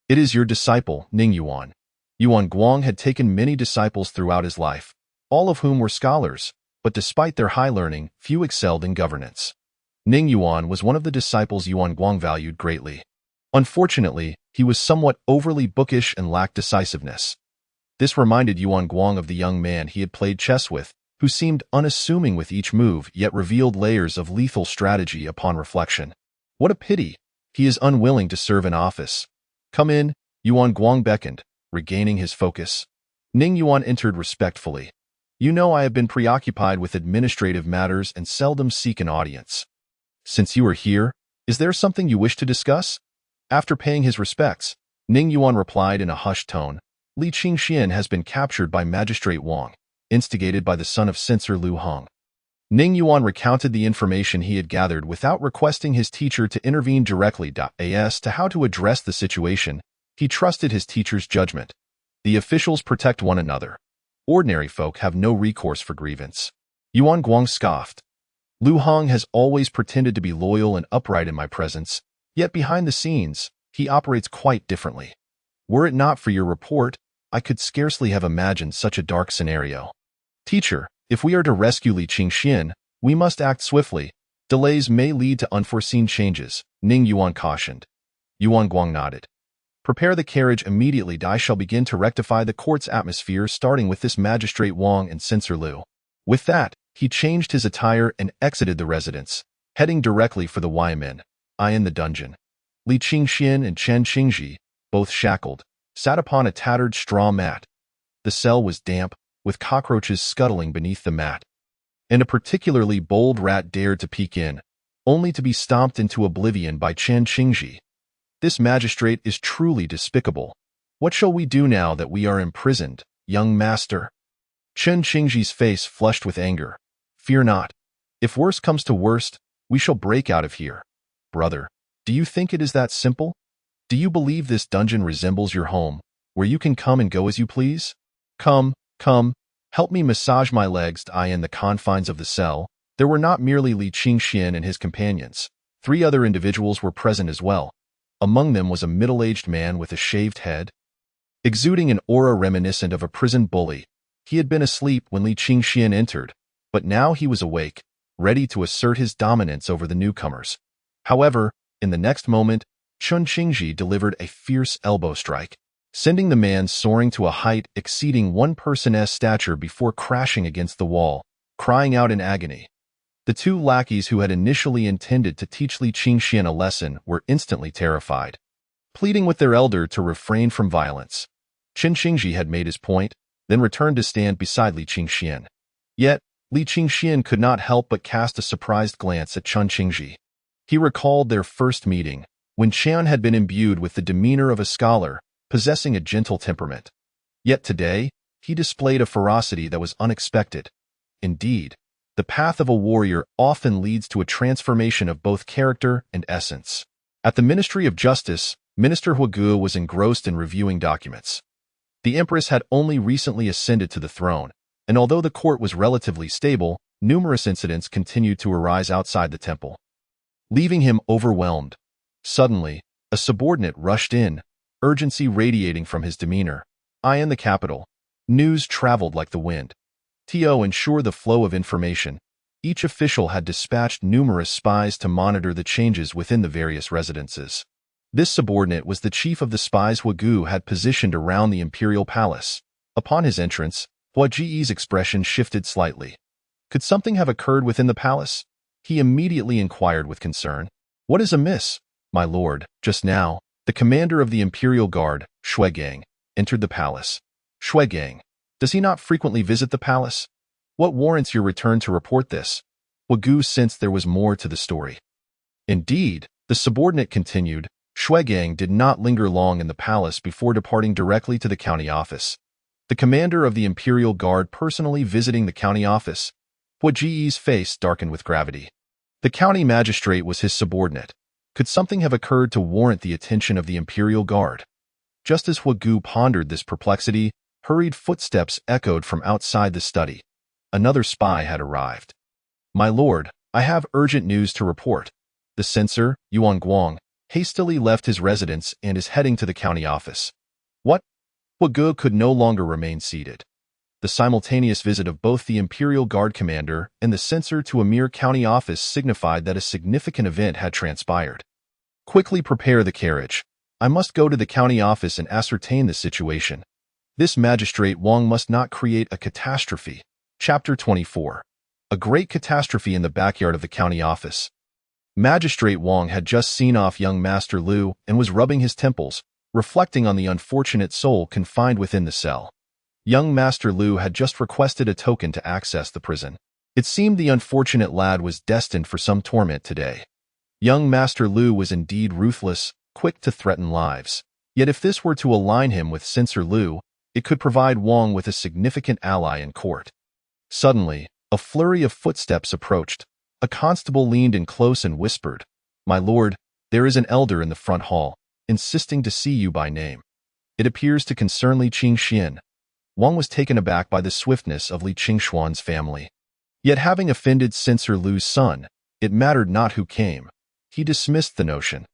"It is your disciple, Ning Yuan." Yuan Guang had taken many disciples throughout his life, all of whom were scholars, but despite their high learning, few excelled in governance. Ning Yuan was one of the disciples Yuan Guang valued greatly. Unfortunately, he was somewhat overly bookish and lacked decisiveness. This reminded Yuan Guang of the young man he had played chess with, who seemed unassuming with each move yet revealed layers of lethal strategy upon reflection. What a pity! He is unwilling to serve in office. "Come in," Yuan Guang beckoned, regaining his focus. Ning Yuan entered respectfully. "You know I have been preoccupied with administrative matters and seldom seek an audience. Since you are here, is there something you wish to discuss?" After paying his respects, Ning Yuan replied in a hushed tone, Li Qingxian has been captured by Magistrate Wang, instigated by the son of censor Lu Hong. Ning Yuan recounted the information he had gathered without requesting his teacher to intervene directly. As to how to address the situation, he trusted his teacher's judgment. The officials protect one another. Ordinary folk have no recourse for grievance. Yuan Guang scoffed. Lu Hong has always pretended to be loyal and upright in my presence, yet behind the scenes, he operates quite differently. Were it not for your report, I could scarcely have imagined such a dark scenario. Teacher, if we are to rescue Li Qingxian, we must act swiftly. Delays may lead to unforeseen changes, Ning Yuan cautioned. Yuan Guang nodded. Prepare the carriage immediately. I shall begin to rectify the court's atmosphere, starting with this Magistrate Wang and Censor Lu. With that, he changed his attire and exited the residence, heading directly for the Ymen, in the dungeon. Li Qingxian and Chen Qingji, both shackled, sat upon a tattered straw mat. The cell was damp, with cockroaches scuttling beneath the mat. And a particularly bold rat dared to peek in, only to be stomped into oblivion by Chen Qingji. This magistrate is truly despicable. What shall we do now that we are imprisoned, young master? Chen Qingji's face flushed with anger. Fear not. If worst comes to worst, we shall break out of here. Brother, do you think it is that simple? Do you believe this dungeon resembles your home, where you can come and go as you please? Come, help me massage my legs. In the confines of the cell, there were not merely Li Qingxian and his companions. 3 other individuals were present as well. Among them was a middle-aged man with a shaved head. Exuding an aura reminiscent of a prison bully, he had been asleep when Li Qingxian entered, but now he was awake, ready to assert his dominance over the newcomers. However, in the next moment, Chen Qingji delivered a fierce elbow strike, sending the man soaring to a height exceeding one person's stature before crashing against the wall, crying out in agony. The 2 lackeys who had initially intended to teach Li Qingxian a lesson were instantly terrified, pleading with their elder to refrain from violence. Chen Qingji had made his point, then returned to stand beside Li Qingxian. Yet, Li Qingxian could not help but cast a surprised glance at Chen Qingji. He recalled their first meeting, when Chen had been imbued with the demeanor of a scholar, possessing a gentle temperament. Yet today, he displayed a ferocity that was unexpected. Indeed, the path of a warrior often leads to a transformation of both character and essence. At the Ministry of Justice, Minister Huagu was engrossed in reviewing documents. The empress had only recently ascended to the throne, and although the court was relatively stable, numerous incidents continued to arise outside the temple, leaving him overwhelmed. Suddenly, a subordinate rushed in, urgency radiating from his demeanor. In the capital, news traveled like the wind. To ensure the flow of information, each official had dispatched numerous spies to monitor the changes within the various residences. This subordinate was the chief of the spies Huagu had positioned around the imperial palace. Upon his entrance, Hua Ji's expression shifted slightly. Could something have occurred within the palace? He immediately inquired with concern. What is amiss, my lord? Just now, the commander of the Imperial Guard, Shuigang, entered the palace. Shuigang, does he not frequently visit the palace? What warrants your return to report this? Huagu sensed there was more to the story. Indeed, the subordinate continued, Shuigang did not linger long in the palace before departing directly to the county office. The commander of the Imperial Guard personally visiting the county office. Hua Ji's face darkened with gravity. The county magistrate was his subordinate. Could something have occurred to warrant the attention of the Imperial Guard? Just as Huagu pondered this perplexity, hurried footsteps echoed from outside the study. Another spy had arrived. My lord, I have urgent news to report. The censor, Yuan Guang, hastily left his residence and is heading to the county office. What? Huagu could no longer remain seated. The simultaneous visit of both the Imperial Guard commander and the censor to a mere county office signified that a significant event had transpired. Quickly prepare the carriage. I must go to the county office and ascertain the situation. This magistrate Wang must not create a catastrophe. Chapter 24. A great catastrophe in the backyard of the county office. Magistrate Wang had just seen off young Master Lu and was rubbing his temples, reflecting on the unfortunate soul confined within the cell. Young Master Lu had just requested a token to access the prison. It seemed the unfortunate lad was destined for some torment today. Young Master Lu was indeed ruthless, quick to threaten lives. Yet if this were to align him with Censor Lu, It could provide Wang with a significant ally in court. Suddenly, a flurry of footsteps approached. A constable leaned in close and whispered, "My lord, there is an elder in the front hall, insisting to see you by name. It appears to concern Li Qingxian." Wang was taken aback by the swiftness of Li Qingshuan's family. Yet having offended Censor Lu's son, it mattered not who came. He dismissed the notion.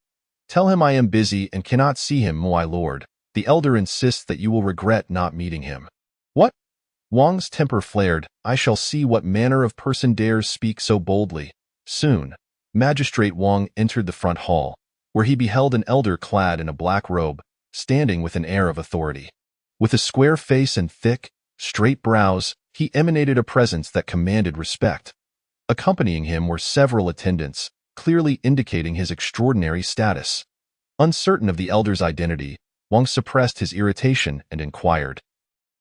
"Tell him I am busy and cannot see him, my lord. The elder insists that you will regret not meeting him." "What?" Wang's temper flared. "I shall see what manner of person dares speak so boldly." Soon, Magistrate Wang entered the front hall, where he beheld an elder clad in a black robe, standing with an air of authority. With a square face and thick, straight brows, he emanated a presence that commanded respect. Accompanying him were several attendants, clearly indicating his extraordinary status. Uncertain of the elder's identity, Wang suppressed his irritation and inquired,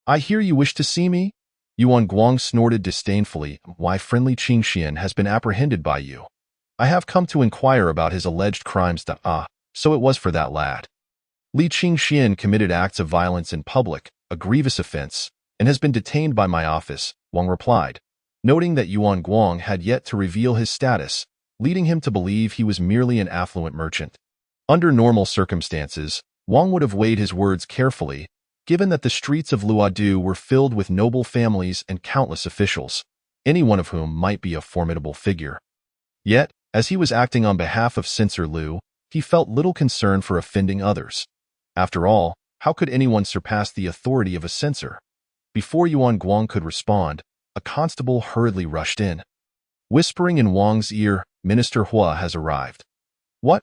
"I hear you wish to see me?" Yuan Guang snorted disdainfully. "Why, friendly Qingxian has been apprehended by you. I have come to inquire about his alleged crimes. So it was for that lad. Li Qingxian committed acts of violence in public, a grievous offense, and has been detained by my office," Wang replied, noting that Yuan Guang had yet to reveal his status, leading him to believe he was merely an affluent merchant. Under normal circumstances, Wang would have weighed his words carefully, given that the streets of Luodu were filled with noble families and countless officials, any one of whom might be a formidable figure. Yet, as he was acting on behalf of Censor Lu, he felt little concern for offending others. After all, how could anyone surpass the authority of a censor? Before Yuan Guang could respond, a constable hurriedly rushed in. Whispering in Wang's ear, "Minister Hua has arrived." "What?"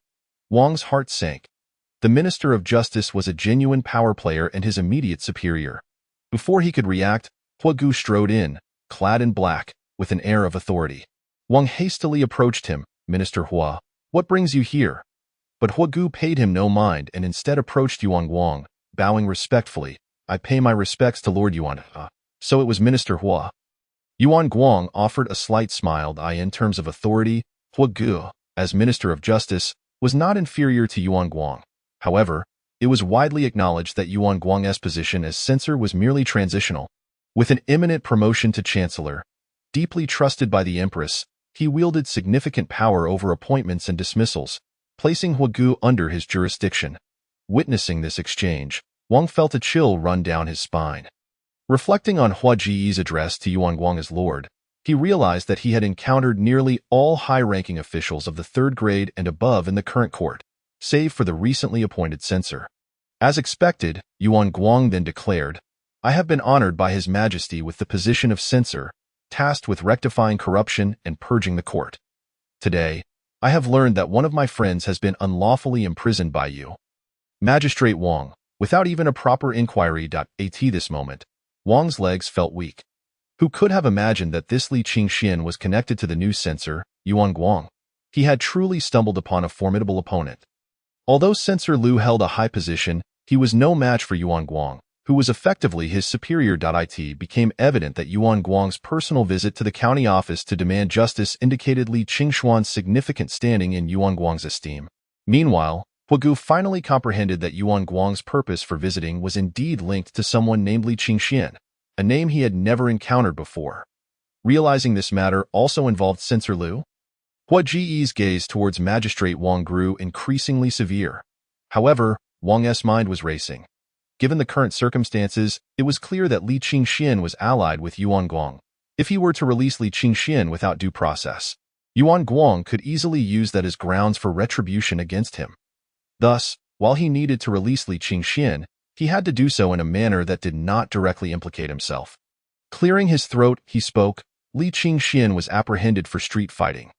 Wang's heart sank. The Minister of Justice was a genuine power player and his immediate superior. Before he could react, Hua Gu strode in, clad in black, with an air of authority. Wang hastily approached him. "Minister Hua, what brings you here?" But Hua Gu paid him no mind and instead approached Yuan Guang, bowing respectfully. "I pay my respects to Lord Yuan." So it was Minister Hua. Yuan Guang offered a slight smile. In terms of authority, Hua Gu, as Minister of Justice, was not inferior to Yuan Guang. However, it was widely acknowledged that Yuan Guang's position as censor was merely transitional. With an imminent promotion to chancellor, deeply trusted by the empress, he wielded significant power over appointments and dismissals, placing Hua Gu under his jurisdiction. Witnessing this exchange, Wang felt a chill run down his spine. Reflecting on Hua Ji's address to Yuan Guang as lord, he realized that he had encountered nearly all high-ranking officials of the third grade and above in the current court, save for the recently appointed censor. As expected, Yuan Guang then declared, "I have been honored by His Majesty with the position of censor, tasked with rectifying corruption and purging the court. Today, I have learned that one of my friends has been unlawfully imprisoned by you." Magistrate Wang, without even a proper inquiry. At this moment, Wang's legs felt weak. Who could have imagined that this Li Qingxian was connected to the new censor, Yuan Guang? He had truly stumbled upon a formidable opponent. Although Censor Lu held a high position, he was no match for Yuan Guang, who was effectively his superior. It became evident that Yuan Guang's personal visit to the county office to demand justice indicated Li Qingshuan's significant standing in Yuan Guang's esteem. Meanwhile, Hua Gu finally comprehended that Yuan Guang's purpose for visiting was indeed linked to someone named Li Qingxian, a name he had never encountered before. Realizing this matter also involved Censor Lu, Hua Ji's gaze towards Magistrate Wang grew increasingly severe. However, Wang's mind was racing. Given the current circumstances, it was clear that Li Qingxian was allied with Yuan Guang. If he were to release Li Qingxian without due process, Yuan Guang could easily use that as grounds for retribution against him. Thus, while he needed to release Li Qingxian, he had to do so in a manner that did not directly implicate himself. Clearing his throat, he spoke. "Li Qingxian was apprehended for street fighting.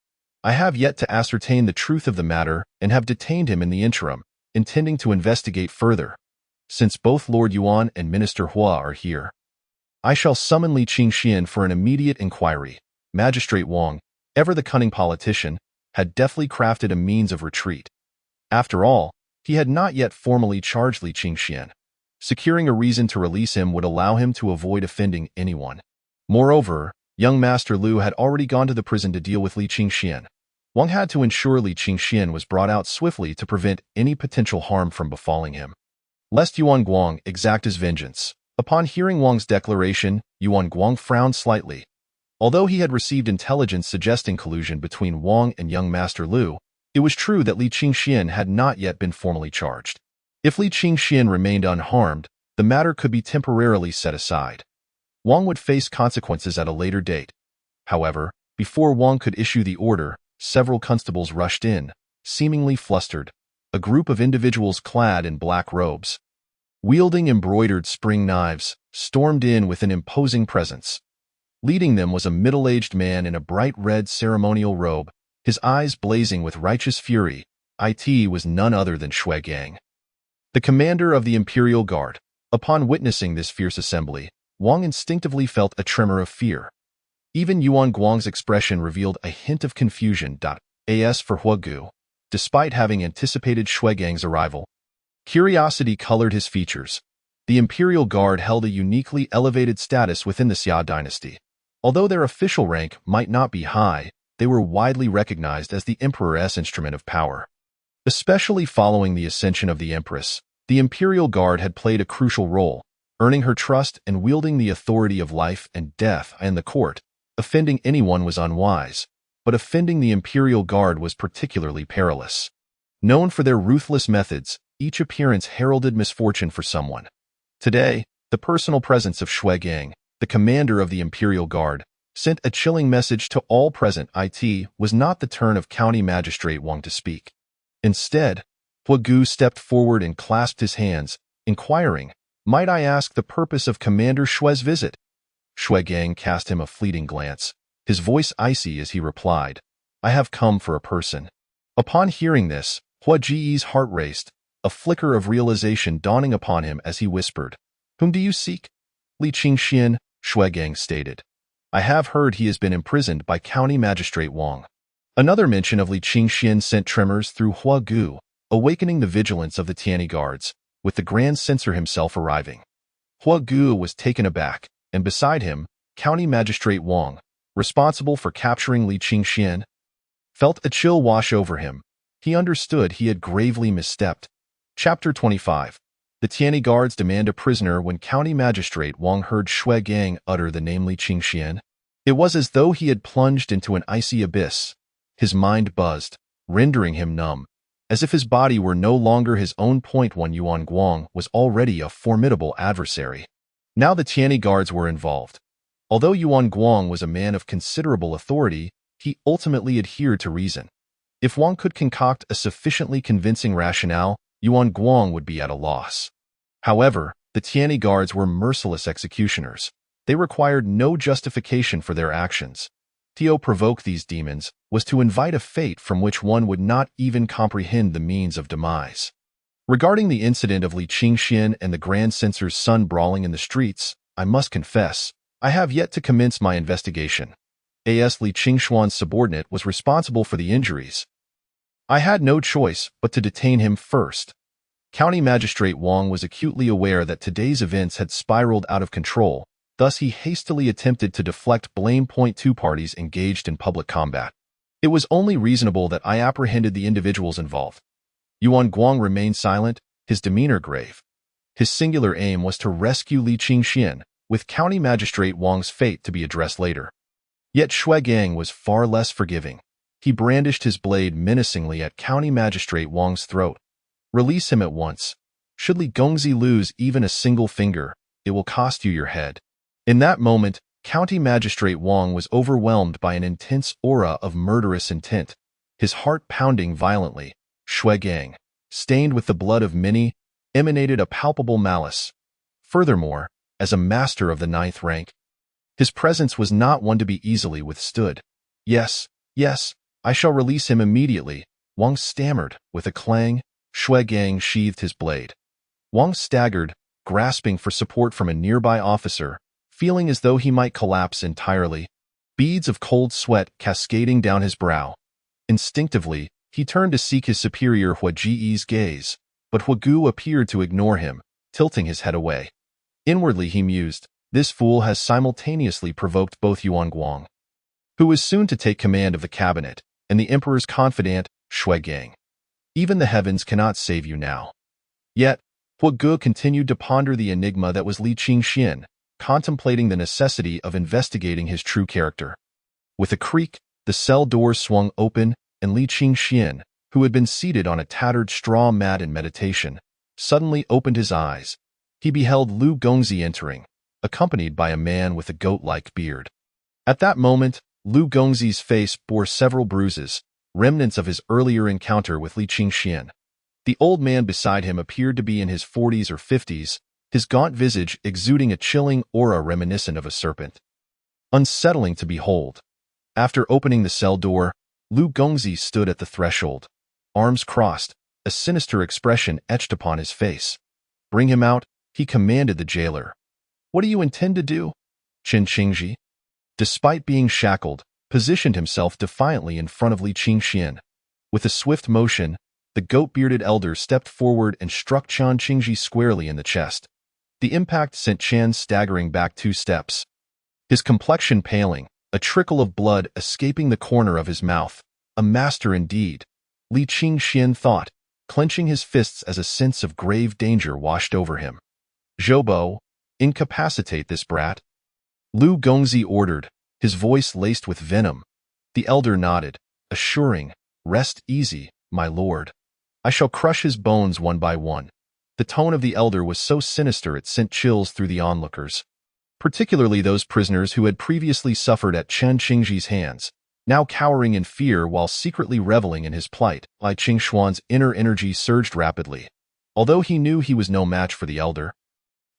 I have yet to ascertain the truth of the matter and have detained him in the interim, intending to investigate further. Since both Lord Yuan and Minister Hua are here, I shall summon Li Qingxian for an immediate inquiry." Magistrate Wang, ever the cunning politician, had deftly crafted a means of retreat. After all, he had not yet formally charged Li Qingxian. Securing a reason to release him would allow him to avoid offending anyone. Moreover, young Master Lu had already gone to the prison to deal with Li Qingxian. Wang had to ensure Li Qingxian was brought out swiftly to prevent any potential harm from befalling him. Lest Yuan Guang exact his vengeance, Upon hearing Wang's declaration, Yuan Guang frowned slightly. Although he had received intelligence suggesting collusion between Wang and young Master Lu, it was true that Li Qingxian had not yet been formally charged. If Li Qingxian remained unharmed, the matter could be temporarily set aside. Wang would face consequences at a later date. However, before Wang could issue the order, several constables rushed in, seemingly flustered, a group of individuals clad in black robes, wielding embroidered spring knives, stormed in with an imposing presence. Leading them was a middle-aged man in a bright red ceremonial robe, his eyes blazing with righteous fury. It was none other than Shui Gang, the commander of the Imperial Guard. Upon witnessing this fierce assembly, Wang instinctively felt a tremor of fear. Even Yuan Guang's expression revealed a hint of confusion. As for Huagu, despite having anticipated Shui Gang's arrival, curiosity colored his features. The Imperial Guard held a uniquely elevated status within the Xia dynasty. Although their official rank might not be high, they were widely recognized as the Emperor's instrument of power. Especially following the ascension of the Empress, the Imperial Guard had played a crucial role, earning her trust and wielding the authority of life and death in the court. Offending anyone was unwise, but offending the Imperial Guard was particularly perilous. Known for their ruthless methods, each appearance heralded misfortune for someone. Today, the personal presence of Shui Gang, the commander of the Imperial Guard, sent a chilling message to all present. It was not the turn of County Magistrate Wang to speak. Instead, Huagu stepped forward and clasped his hands, inquiring, "Might I ask the purpose of Commander Shui's visit?" Shui Gang cast him a fleeting glance, his voice icy as he replied, "I have come for a person." Upon hearing this, Hua Ji's heart raced, a flicker of realization dawning upon him as he whispered, "Whom do you seek?" "Li Qingxian," Shui Gang stated. "I have heard he has been imprisoned by County Magistrate Wang." Another mention of Li Qingxian sent tremors through Huagu, awakening the vigilance of the Tianyi guards, with the Grand Censor himself arriving. Huagu was taken aback, and beside him, County Magistrate Wang, responsible for capturing Li Qingxian, felt a chill wash over him. He understood he had gravely misstepped. Chapter 25. The Tianyi guards demand a prisoner. When County Magistrate Wang heard Shui Gang utter the name Li Qingxian, it was as though he had plunged into an icy abyss. His mind buzzed, rendering him numb, as if his body were no longer his own. One Yuan Guang was already a formidable adversary. Now the Tianyi guards were involved. Although Yuan Guang was a man of considerable authority, he ultimately adhered to reason. If Wang could concoct a sufficiently convincing rationale, Yuan Guang would be at a loss. However, the Tianyi guards were merciless executioners. They required no justification for their actions. To provoke these demons was to invite a fate from which one would not even comprehend the means of demise. Regarding the incident of Li Qingxian and the Grand Censor's son brawling in the streets, I must confess, I have yet to commence my investigation. As Li Qingxuan's subordinate was responsible for the injuries, I had no choice but to detain him first. County Magistrate Wang was acutely aware that today's events had spiraled out of control, thus he hastily attempted to deflect blame. Two parties engaged in public combat. It was only reasonable that I apprehended the individuals involved. Yuan Guang remained silent, his demeanor grave. His singular aim was to rescue Li Qingxian, with County Magistrate Wang's fate to be addressed later. Yet Shui Gang was far less forgiving. He brandished his blade menacingly at County Magistrate Wang's throat. "Release him at once. Should Li Gongzi lose even a single finger, it will cost you your head." In that moment, County Magistrate Wang was overwhelmed by an intense aura of murderous intent, his heart pounding violently. Shui Gang, stained with the blood of many, emanated a palpable malice. Furthermore, as a master of the 9th rank, his presence was not one to be easily withstood. Yes, I shall release him immediately," Wang stammered. With a clang, Shui Gang sheathed his blade. Wang staggered, grasping for support from a nearby officer, feeling as though he might collapse entirely, beads of cold sweat cascading down his brow. Instinctively, he turned to seek his superior Hua Ji's gaze, but Huagu appeared to ignore him, tilting his head away. Inwardly he mused, "This fool has simultaneously provoked both Yuan Guang, who was soon to take command of the cabinet, and the emperor's confidant, Shui Gang. Even the heavens cannot save you now." Yet, Ge continued to ponder the enigma that was Li Qingxian, contemplating the necessity of investigating his true character. With a creak, the cell doors swung open, and Li Qingxian, who had been seated on a tattered straw mat in meditation, suddenly opened his eyes. He beheld Lu Gongzi entering, accompanied by a man with a goat-like beard. At that moment, Lu Gongzi's face bore several bruises, remnants of his earlier encounter with Li Qingxian. The old man beside him appeared to be in his 40s or 50s, his gaunt visage exuding a chilling aura reminiscent of a serpent. Unsettling to behold. After opening the cell door, Lu Gongzi stood at the threshold, arms crossed, a sinister expression etched upon his face. "Bring him out," he commanded the jailer. "What do you intend to do?" Qin Qingji, despite being shackled, positioned himself defiantly in front of Li Qingxian. With a swift motion, the goat-bearded elder stepped forward and struck Qin Qingji squarely in the chest. The impact sent Qian staggering back 2 steps, his complexion paling, a trickle of blood escaping the corner of his mouth. A master indeed, Li Qingxian thought, clenching his fists as a sense of grave danger washed over him. "Zhoubo, incapacitate this brat," Lu Gongzi ordered, his voice laced with venom. The elder nodded, assuring, "Rest easy, my lord. I shall crush his bones one by one." The tone of the elder was so sinister it sent chills through the onlookers, particularly those prisoners who had previously suffered at Qin Qingji's hands, now cowering in fear while secretly reveling in his plight. Li Qingshuan's inner energy surged rapidly. Although he knew he was no match for the elder,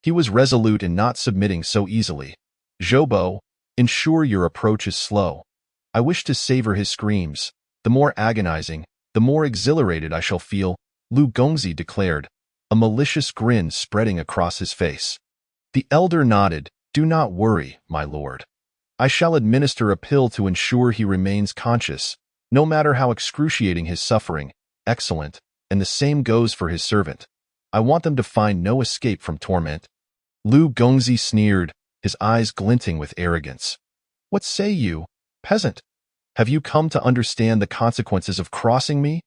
he was resolute in not submitting so easily. "Zhoubo, ensure your approach is slow. I wish to savor his screams. The more agonizing, the more exhilarated I shall feel," Lu Gongzi declared, a malicious grin spreading across his face. The elder nodded. "Do not worry, my lord. I shall administer a pill to ensure he remains conscious, no matter how excruciating his suffering." "Excellent, and the same goes for his servant. I want them to find no escape from torment." Lu Gongzi sneered, his eyes glinting with arrogance. "What say you, peasant? Have you come to understand the consequences of crossing me?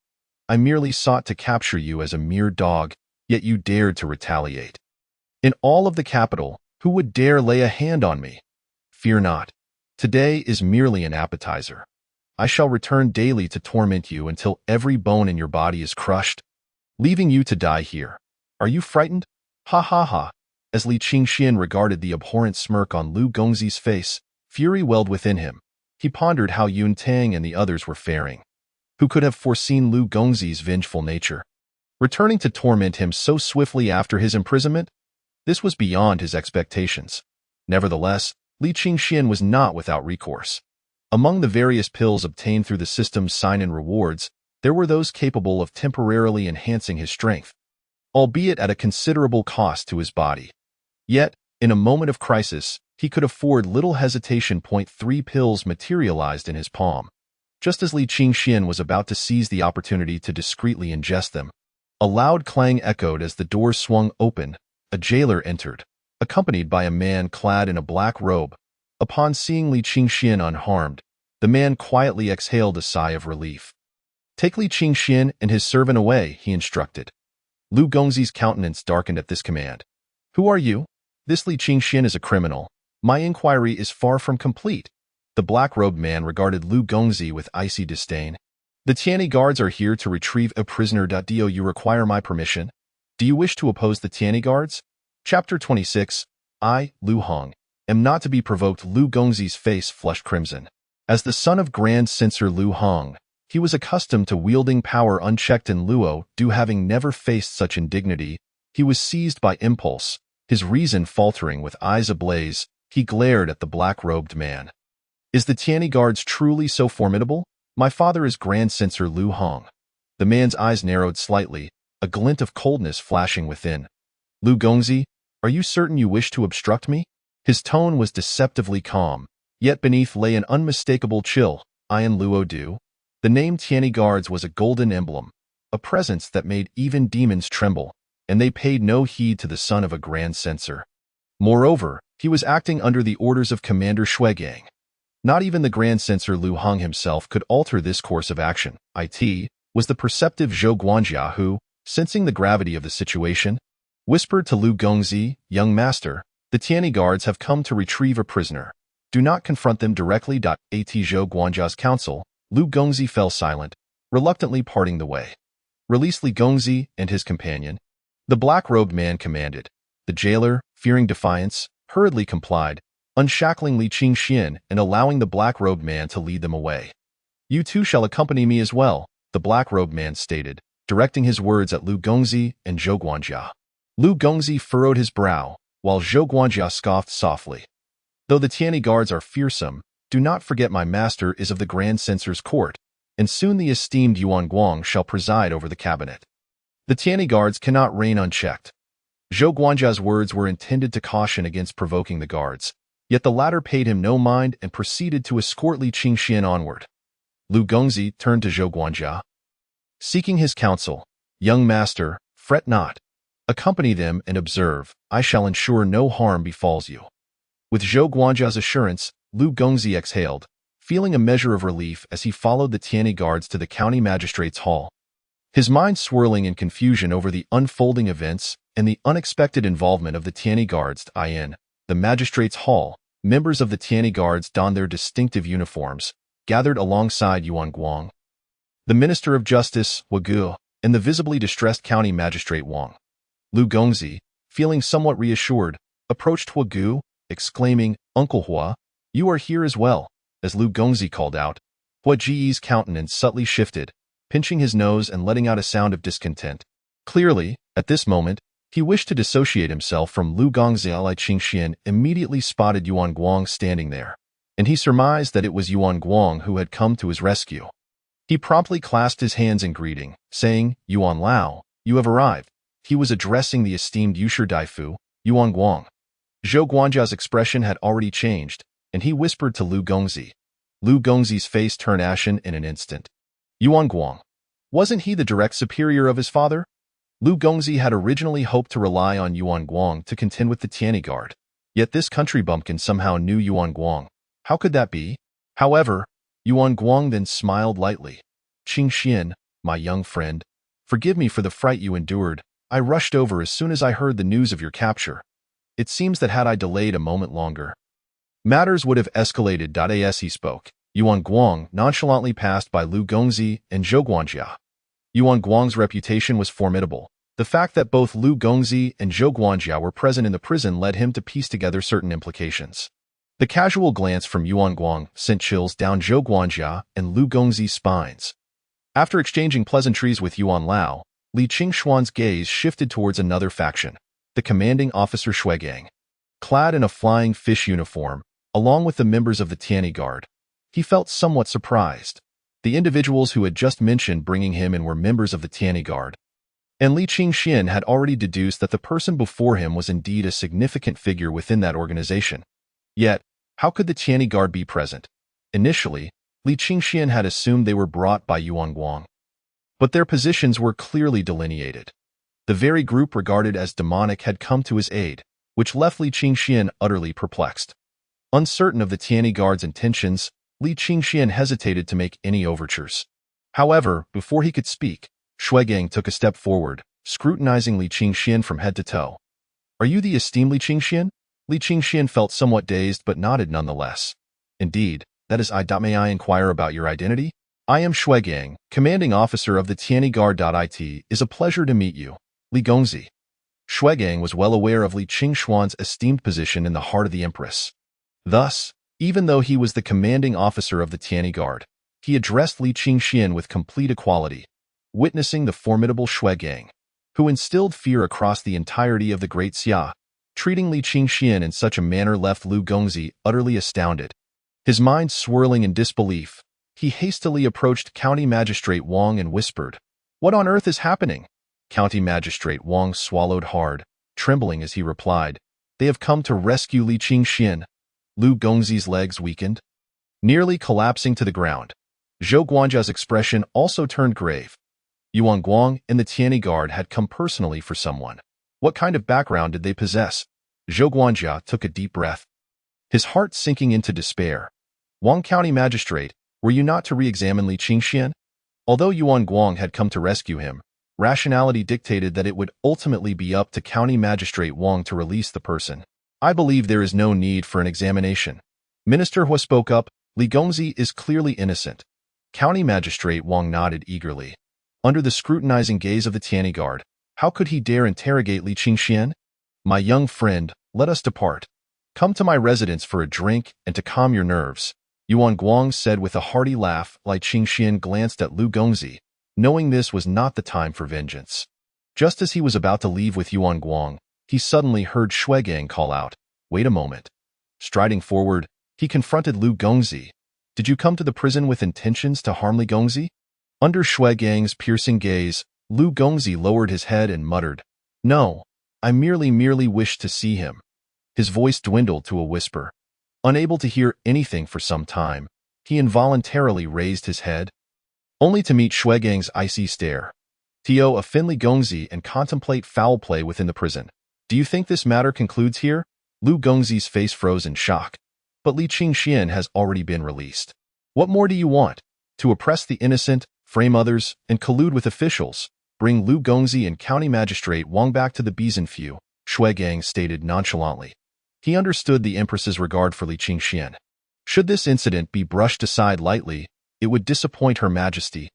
I merely sought to capture you as a mere dog, yet you dared to retaliate. In all of the capital, who would dare lay a hand on me? Fear not. Today is merely an appetizer. I shall return daily to torment you until every bone in your body is crushed, leaving you to die here. Are you frightened? Ha ha ha." As Li Qingxian regarded the abhorrent smirk on Lu Gongzi's face, fury welled within him. He pondered how Yun Tang and the others were faring. Who could have foreseen Lu Gongzi's vengeful nature, returning to torment him so swiftly after his imprisonment? This was beyond his expectations. Nevertheless, Li Qingxian was not without recourse. Among the various pills obtained through the system's sign-in rewards, there were those capable of temporarily enhancing his strength, albeit at a considerable cost to his body. Yet, in a moment of crisis, he could afford little hesitation. 3 pills materialized in his palm. Just as Li Qingxian was about to seize the opportunity to discreetly ingest them, a loud clang echoed as the doors swung open. A jailer entered, accompanied by a man clad in a black robe. Upon seeing Li Qingxian unharmed, the man quietly exhaled a sigh of relief. "Take Li Qingxian and his servant away," he instructed. Lu Gongzi's countenance darkened at this command. "Who are you?" "This Li Qingxian is a criminal. My inquiry is far from complete." The black-robed man regarded Lu Gongzi with icy disdain. "The Tianyi guards are here to retrieve a prisoner. Do you require my permission? Do you wish to oppose the Tianyi guards?" Chapter 26. I, Lu Hong, am not to be provoked. Lu Gongzi's face flushed crimson. As the son of Grand Censor Lu Hong, he was accustomed to wielding power unchecked in Luo. Having never faced such indignity, he was seized by impulse. His reason faltering, with eyes ablaze, he glared at the black-robed man. "Is the Tianyi guards truly so formidable? My father is Grand Censor Lu Hong." The man's eyes narrowed slightly, a glint of coldness flashing within. "Lu Gongzi, are you certain you wish to obstruct me?" His tone was deceptively calm, yet beneath lay an unmistakable chill. "Ian Luo Du." The name Tianyi guards was a golden emblem, a presence that made even demons tremble, and they paid no heed to the son of a Grand Censor. Moreover, he was acting under the orders of Commander Shuigang. Not even the Grand Censor Lu Hong himself could alter this course of action. It was the perceptive Zhou Guanjia who, sensing the gravity of the situation, whispered to Lu Gongzi, "Young master, the Tianyi guards have come to retrieve a prisoner. Do not confront them directly." At Zhou Guanjia's counsel, Lu Gongzi fell silent, reluctantly parting the way. "Release Li Gongzi and his companion," the black-robed man commanded. The jailer, fearing defiance, hurriedly complied, unshackling Li Qingxian and allowing the black-robed man to lead them away. "You two shall accompany me as well," the black-robed man stated, directing his words at Lu Gongzi and Zhou Guanjia. Lu Gongzi furrowed his brow, while Zhou Guanjia scoffed softly. "Though the Tianyi guards are fearsome, do not forget my master is of the Grand Censor's court, and soon the esteemed Yuan Guang shall preside over the cabinet. The Tianyi guards cannot reign unchecked." Zhou Guanjia's words were intended to caution against provoking the guards, yet the latter paid him no mind and proceeded to escort Li Qingxian onward. Lu Gongzi turned to Zhou Guanjia, seeking his counsel. "Young master, fret not. Accompany them and observe. I shall ensure no harm befalls you." With Zhou Guanjia's assurance, Lu Gongzi exhaled, feeling a measure of relief as he followed the Tianyi guards to the county magistrate's hall. His mind swirling in confusion over the unfolding events and the unexpected involvement of the Tianyi guards. In the magistrate's hall, members of the Tianyi guards donned their distinctive uniforms, gathered alongside Yuan Guang, the Minister of Justice, Gu, and the visibly distressed county magistrate Wang. Lu Gongzi, feeling somewhat reassured, approached Gu, exclaiming, "Uncle Hua, you are here as well." As Lu Gongzi called out, Hua Ji's countenance subtly shifted, pinching his nose and letting out a sound of discontent. Clearly, at this moment, he wished to dissociate himself from Lu Gongzi. Li Qingxian immediately spotted Yuan Guang standing there, and he surmised that it was Yuan Guang who had come to his rescue. He promptly clasped his hands in greeting, saying, "Yuan Lao, you have arrived." He was addressing the esteemed Yusher Daifu, Yuan Guang. Zhou Guanjia's expression had already changed, and he whispered to Lu Gongzi. Lu Gongzi's face turned ashen in an instant. Yuan Guang. Wasn't he the direct superior of his father? Lu Gongzi had originally hoped to rely on Yuan Guang to contend with the Tianyi guard. Yet this country bumpkin somehow knew Yuan Guang. How could that be? However, Yuan Guang then smiled lightly. "Qingxian, my young friend, forgive me for the fright you endured. I rushed over as soon as I heard the news of your capture. It seems that had I delayed a moment longer, matters would have escalated." As he spoke, Yuan Guang nonchalantly passed by Lu Gongzi and Zhou Guanjia. Yuan Guang's reputation was formidable. The fact that both Lu Gongzi and Zhou Guanjia were present in the prison led him to piece together certain implications. The casual glance from Yuan Guang sent chills down Zhou Guanjia and Lu Gongzi's spines. After exchanging pleasantries with Yuan Lao, Li Qingxuan's gaze shifted towards another faction, the commanding officer Shuigang. Clad in a flying fish uniform, along with the members of the Tianyi guard, he felt somewhat surprised. The individuals who had just mentioned bringing him in were members of the Tianyi guard, and Li Qingxian had already deduced that the person before him was indeed a significant figure within that organization. Yet, how could the Tianyi guard be present? Initially, Li Qingxian had assumed they were brought by Yuan Guang, but their positions were clearly delineated. The very group regarded as demonic had come to his aid, which left Li Qingxian utterly perplexed. Uncertain of the Tianyi guard's intentions, Li Qingxian hesitated to make any overtures. However, before he could speak, Shuigang took a step forward, scrutinizing Li Qingxian from head to toe. "Are you the esteemed Li Qingxian?" Li Qingxian felt somewhat dazed but nodded nonetheless. "Indeed, that is I. May I inquire about your identity?" "I am Shuigang, commanding officer of the Tianyi guard. It is a pleasure to meet you, Li Gongzi." Shuigang was well aware of Li Qingxuan's esteemed position in the heart of the empress. Thus, even though he was the commanding officer of the Tianyi guard, he addressed Li Qingxian with complete equality, witnessing the formidable Shuigang, who instilled fear across the entirety of the Great Xia. Treating Li Qingxian in such a manner left Lu Gongzi utterly astounded. His mind swirling in disbelief, he hastily approached County Magistrate Wang and whispered, "What on earth is happening?" County Magistrate Wang swallowed hard, trembling as he replied, "They have come to rescue Li Qingxian." Lu Gongzi's legs weakened, nearly collapsing to the ground. Zhou Guanjia's expression also turned grave. Yuan Guang and the Tianyi guard had come personally for someone. What kind of background did they possess? Zhou Guanjia took a deep breath, his heart sinking into despair. "Wang County Magistrate, were you not to re-examine Li Qingxian?" Although Yuan Guang had come to rescue him, Rationality dictated that it would ultimately be up to County Magistrate Wang to release the person. I believe there is no need for an examination. Minister Hua spoke up. Li Gongzi is clearly innocent. County Magistrate Wang nodded eagerly. Under the scrutinizing gaze of the Tianyi guard, how could he dare interrogate Li Qingxian? My young friend, let us depart. Come to my residence for a drink and to calm your nerves, Yuan Guang said with a hearty laugh. Li Qingxian glanced at Lu Gongzi, knowing this was not the time for vengeance. Just as he was about to leave with Yuan Guang, he suddenly heard Shuigang call out, "Wait a moment." Striding forward, he confronted Lu Gongzi. "Did you come to the prison with intentions to harm Li Gongzi?" Under Shuigang's piercing gaze, Lu Gongzi lowered his head and muttered, "No, I merely wished to see him." His voice dwindled to a whisper. Unable to hear anything for some time, he involuntarily raised his head, only to meet Shuigang's icy stare. "Tio, offend Li Gongzi and contemplate foul play within the prison. Do you think this matter concludes here?" Lu Gongzi's face froze in shock. "But Li Qingxian has already been released. What more do you want? To oppress the innocent, frame others, and collude with officials? Bring Lu Gongzi and County Magistrate Wang back to the Bizenfu," Shuigang stated nonchalantly. He understood the Empress's regard for Li Qingxian. Should this incident be brushed aside lightly, it would disappoint Her Majesty.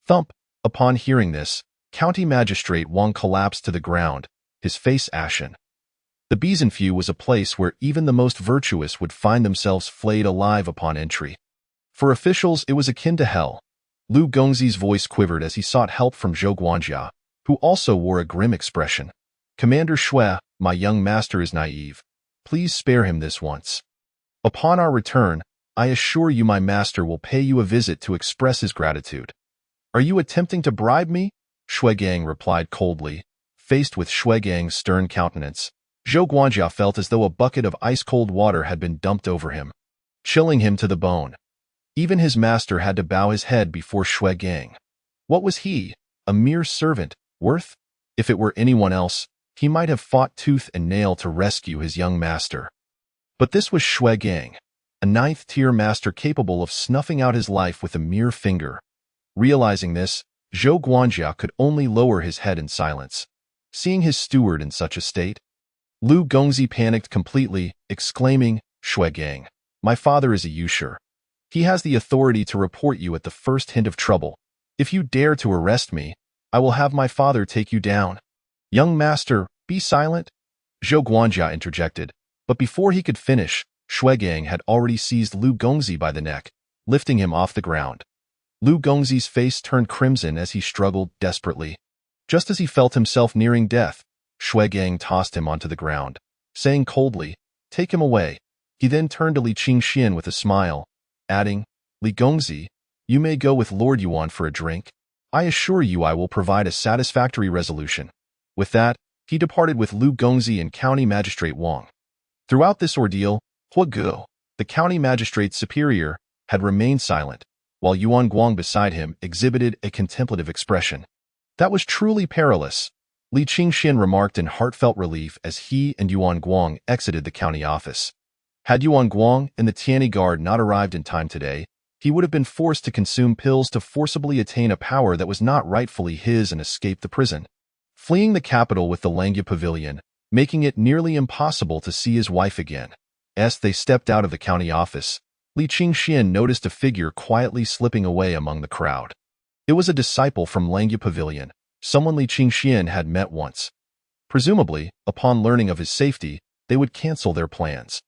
Thump! Upon hearing this, County Magistrate Wang collapsed to the ground, his face ashen. The Bizenfu was a place where even the most virtuous would find themselves flayed alive upon entry. For officials, it was akin to hell. Lu Gongzi's voice quivered as he sought help from Zhou Guanjia, who also wore a grim expression. "Commander Shui, my young master is naive. Please spare him this once. Upon our return, I assure you my master will pay you a visit to express his gratitude." "Are you attempting to bribe me?" Shuigang replied coldly. Faced with Shuigang's stern countenance, Zhou Guanjia felt as though a bucket of ice-cold water had been dumped over him, chilling him to the bone. Even his master had to bow his head before Shuigang. What was he, a mere servant, worth? If it were anyone else, he might have fought tooth and nail to rescue his young master. But this was Shuigang, a ninth-tier master capable of snuffing out his life with a mere finger. Realizing this, Zhou Guanjia could only lower his head in silence. Seeing his steward in such a state, Lu Gongzi panicked completely, exclaiming, "Shuigang, my father is a usurer. He has the authority to report you at the first hint of trouble. If you dare to arrest me, I will have my father take you down." "Young master, be silent," Zhou Guanjia interjected, but before he could finish, Shuigang had already seized Lu Gongzi by the neck, lifting him off the ground. Lu Gongzi's face turned crimson as he struggled desperately. Just as he felt himself nearing death, Shuigang tossed him onto the ground, saying coldly, "Take him away." He then turned to Li Qingxian with a smile, adding, "Li Gongzi, you may go with Lord Yuan for a drink. I assure you I will provide a satisfactory resolution." With that, he departed with Lu Gongzi and County Magistrate Wang. Throughout this ordeal, Hua Guo, the County Magistrate Superior, had remained silent, while Yuan Guang beside him exhibited a contemplative expression. "That was truly perilous," Li Qingxian remarked in heartfelt relief as he and Yuan Guang exited the county office. Had Yuan Guang and the Tianyi guard not arrived in time today, he would have been forced to consume pills to forcibly attain a power that was not rightfully his and escape the prison. Fleeing the capital with the Langya Pavilion, making it nearly impossible to see his wife again. As they stepped out of the county office, Li Qingxian noticed a figure quietly slipping away among the crowd. It was a disciple from Langya Pavilion, someone Li Qingxian had met once. Presumably, upon learning of his safety, they would cancel their plans.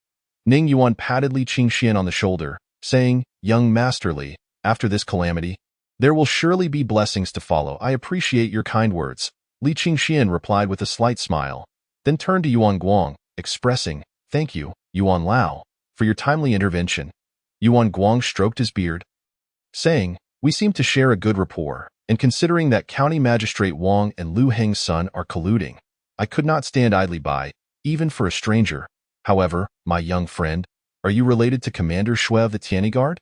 Ning Yuan patted Li Qingxian on the shoulder, saying, "Young Master Li, after this calamity, there will surely be blessings to follow. I appreciate your kind words." Li Qingxian replied with a slight smile, then turned to Yuan Guang, expressing, "Thank you, Yuan Lao, for your timely intervention." Yuan Guang stroked his beard, saying, "We seem to share a good rapport, and considering that County Magistrate Wang and Lu Heng's son are colluding, I could not stand idly by, even for a stranger. However, my young friend, are you related to Commander Shui of the Tianyi Guard?"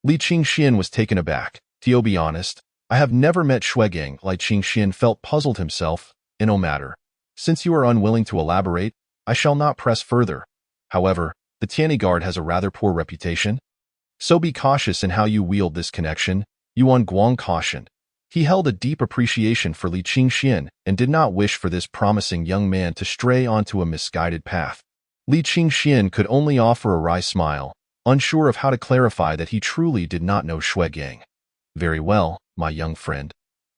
Li Qingxian was taken aback. "To be honest, I have never met Shuigang." Li Qingxian felt puzzled himself. "In no matter. Since you are unwilling to elaborate, I shall not press further. However, the Tianyi Guard has a rather poor reputation. So be cautious in how you wield this connection," Yuan Guang cautioned. He held a deep appreciation for Li Qingxian and did not wish for this promising young man to stray onto a misguided path. Li Qingxian could only offer a wry smile, unsure of how to clarify that he truly did not know Shui Gang. Very well, my young friend.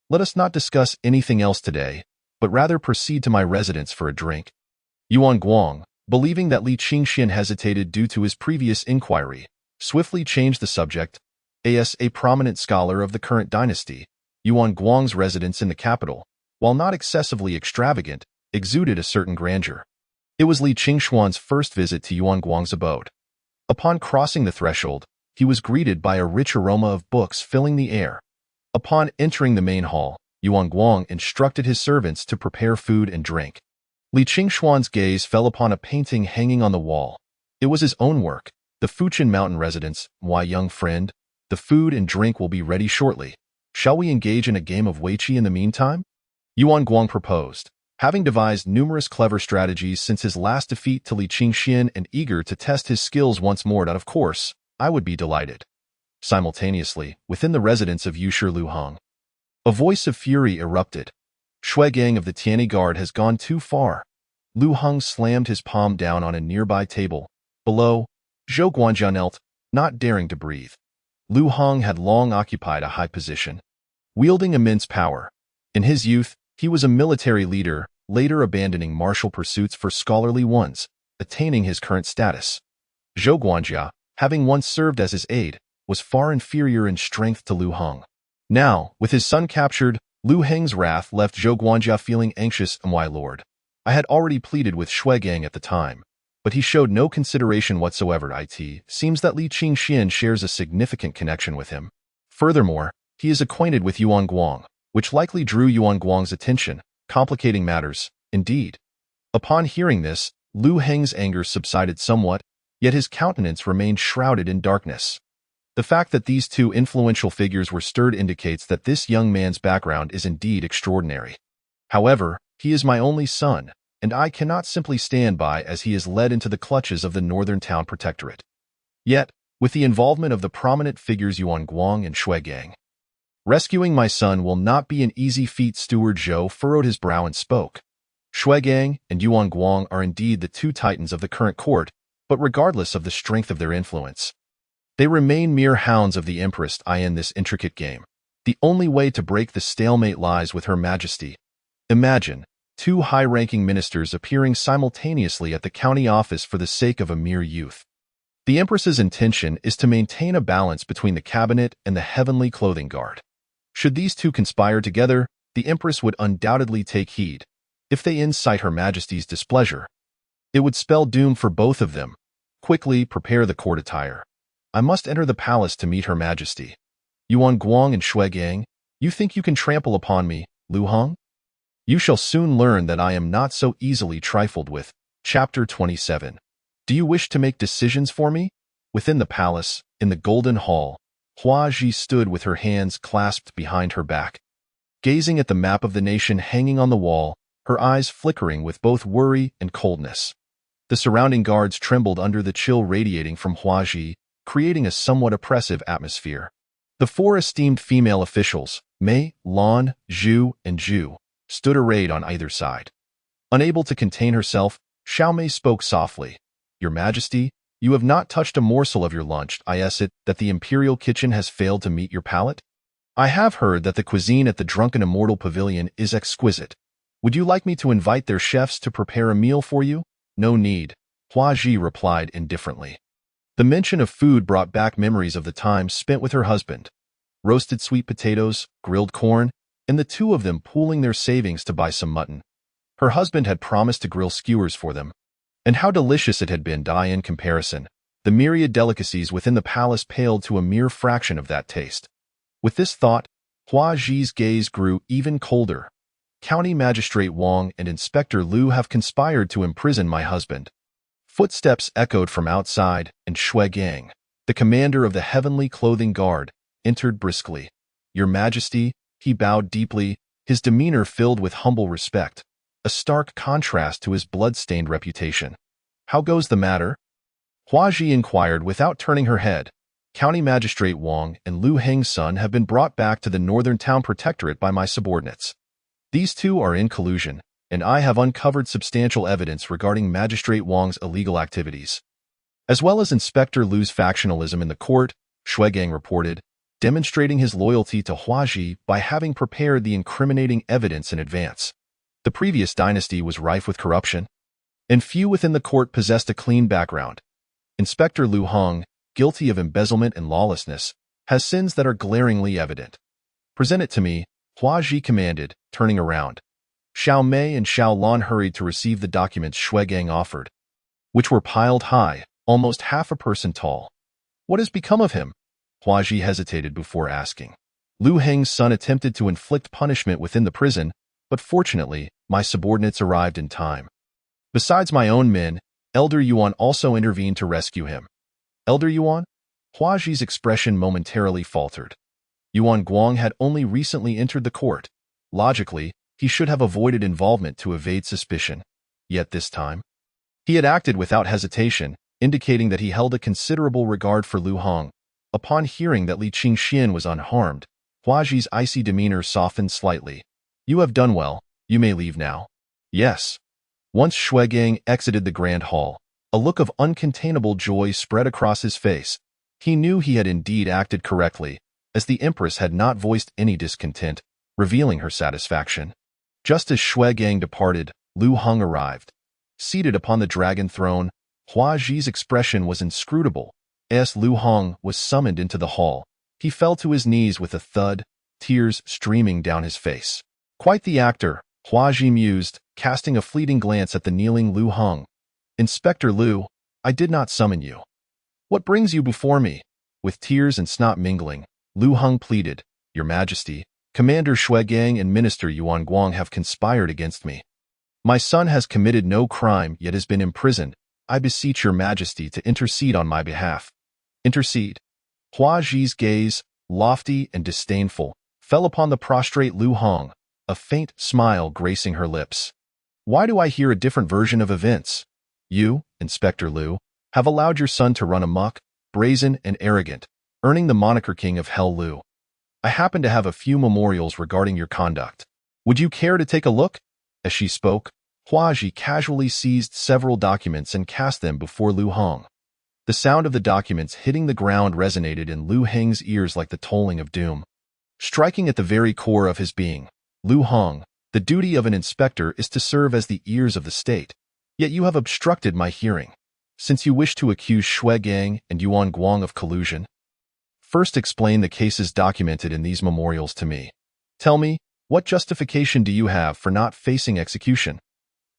Let us not discuss anything else today, but rather proceed to my residence for a drink. Yuan Guang, believing that Li Qingxian hesitated due to his previous inquiry, swiftly changed the subject. As a prominent scholar of the current dynasty, Yuan Guang's residence in the capital, while not excessively extravagant, exuded a certain grandeur. It was Li Qingxuan's first visit to Yuan Guang's abode. Upon crossing the threshold, he was greeted by a rich aroma of books filling the air. Upon entering the main hall, Yuan Guang instructed his servants to prepare food and drink. Li Qingxuan's gaze fell upon a painting hanging on the wall. It was his own work, the Fuchin Mountain residence. Why, young friend, the food and drink will be ready shortly. Shall we engage in a game of weiqi in the meantime? Yuan Guang proposed, having devised numerous clever strategies since his last defeat to Li Qingxian and eager to test his skills once more. Of course, I would be delighted. Simultaneously, within the residence of Yusher Lu Hong, a voice of fury erupted. Shui Gang of the Tianyi Guard has gone too far. Lu Hong slammed his palm down on a nearby table. Below, Zhou Guanjia knelt, not daring to breathe. Lu Hong had long occupied a high position, wielding immense power. In his youth, he was a military leader, later abandoning martial pursuits for scholarly ones, attaining his current status. Zhou Guanjia, having once served as his aide, was far inferior in strength to Lu Hong. Now, with his son captured, Lu Heng's wrath left Zhou Guanjia feeling anxious. My lord, I had already pleaded with Shui Gang at the time, but he showed no consideration whatsoever. It seems that Li Qingxian shares a significant connection with him. Furthermore, he is acquainted with Yuan Guang, which likely drew Yuan Guang's attention, complicating matters, indeed. Upon hearing this, Lu Heng's anger subsided somewhat, yet his countenance remained shrouded in darkness. The fact that these two influential figures were stirred indicates that this young man's background is indeed extraordinary. However, he is my only son, and I cannot simply stand by as he is led into the clutches of the Northern Town Protectorate. Yet, with the involvement of the prominent figures Yuan Guang and Shui Gang, rescuing my son will not be an easy feat. Steward Zhou furrowed his brow and spoke. Shui Gang and Yuan Guang are indeed the two titans of the current court, but regardless of the strength of their influence, they remain mere hounds of the empress in this intricate game. The only way to break the stalemate lies with Her Majesty. Imagine two high-ranking ministers appearing simultaneously at the county office for the sake of a mere youth. The empress's intention is to maintain a balance between the cabinet and the heavenly clothing guard. Should these two conspire together, the empress would undoubtedly take heed. If they incite Her Majesty's displeasure, it would spell doom for both of them. Quickly prepare the court attire. I must enter the palace to meet Her Majesty. Yuan Guang and Shui Gang, you think you can trample upon me, Lu Hong? You shall soon learn that I am not so easily trifled with. Chapter 27. Do you wish to make decisions for me? Within the palace, in the Golden Hall, Hua Ji stood with her hands clasped behind her back, gazing at the map of the nation hanging on the wall, her eyes flickering with both worry and coldness. The surrounding guards trembled under the chill radiating from Hua Ji, creating a somewhat oppressive atmosphere. The four esteemed female officials, Mei, Lan, Zhu, and Zhu, stood arrayed on either side. Unable to contain herself, Xiaomei spoke softly. Your Majesty, you have not touched a morsel of your lunch. Is it that the imperial kitchen has failed to meet your palate? I have heard that the cuisine at the Drunken Immortal Pavilion is exquisite. Would you like me to invite their chefs to prepare a meal for you? No need, Hua Ji replied indifferently. The mention of food brought back memories of the time spent with her husband. Roasted sweet potatoes, grilled corn, and the two of them pooling their savings to buy some mutton. Her husband had promised to grill skewers for them. And how delicious it had been. In comparison, the myriad delicacies within the palace paled to a mere fraction of that taste. With this thought, Hua Ji's gaze grew even colder. County Magistrate Wang and Inspector Liu have conspired to imprison my husband. Footsteps echoed from outside, and Shui Gang, the commander of the Heavenly Clothing Guard, entered briskly. Your Majesty, he bowed deeply, his demeanor filled with humble respect, a stark contrast to his blood-stained reputation. How goes the matter? Hua Ji inquired without turning her head. County Magistrate Wang and Lu Heng's son have been brought back to the Northern Town Protectorate by my subordinates. These two are in collusion, and I have uncovered substantial evidence regarding Magistrate Wang's illegal activities, as well as Inspector Lu's factionalism in the court, Shuegang reported, demonstrating his loyalty to Huaji by having prepared the incriminating evidence in advance. The previous dynasty was rife with corruption, and few within the court possessed a clean background. Inspector Lu Hong, guilty of embezzlement and lawlessness, has sins that are glaringly evident. Present it to me, Huaji commanded, turning around. Xiao Mei and Xiao Lan hurried to receive the documents Shuegang offered, which were piled high, almost half a person tall. What has become of him? Huaji hesitated before asking. Lu Heng's son attempted to inflict punishment within the prison, but fortunately, my subordinates arrived in time. Besides my own men, Elder Yuan also intervened to rescue him. Elder Yuan? Huaji's expression momentarily faltered. Yuan Guang had only recently entered the court. Logically, he should have avoided involvement to evade suspicion. Yet this time, he had acted without hesitation, indicating that he held a considerable regard for Lu Hong. Upon hearing that Li Qingxian was unharmed, Huaji's icy demeanor softened slightly. You have done well. You may leave now. Yes. Once Shuegang exited the grand hall, a look of uncontainable joy spread across his face. He knew he had indeed acted correctly, as the empress had not voiced any discontent, revealing her satisfaction. Just as Shuegang departed, Lu Hong arrived. Seated upon the dragon throne, Huaji's expression was inscrutable. As Lu Hong was summoned into the hall, he fell to his knees with a thud, tears streaming down his face. Quite the actor, Huaji mused, casting a fleeting glance at the kneeling Lu Hong. Inspector Lu, I did not summon you. What brings you before me? With tears and snot mingling, Lu Hong pleaded, Your Majesty, Commander Shuegang and Minister Yuan Guang have conspired against me. My son has committed no crime yet has been imprisoned. I beseech Your Majesty to intercede on my behalf. Intercede. Huaji's gaze, lofty and disdainful, fell upon the prostrate Lu Hong, a faint smile gracing her lips. Why do I hear a different version of events? You, Inspector Lu, have allowed your son to run amok, brazen and arrogant, earning the moniker King of Hell Lu. I happen to have a few memorials regarding your conduct. Would you care to take a look? As she spoke, Huaji casually seized several documents and cast them before Lu Hong. The sound of the documents hitting the ground resonated in Lu Heng's ears like the tolling of doom. Striking at the very core of his being, Lu Hong, the duty of an inspector is to serve as the ears of the state. Yet you have obstructed my hearing. Since you wish to accuse Shuegang and Yuan Guang of collusion, first explain the cases documented in these memorials to me. Tell me, what justification do you have for not facing execution?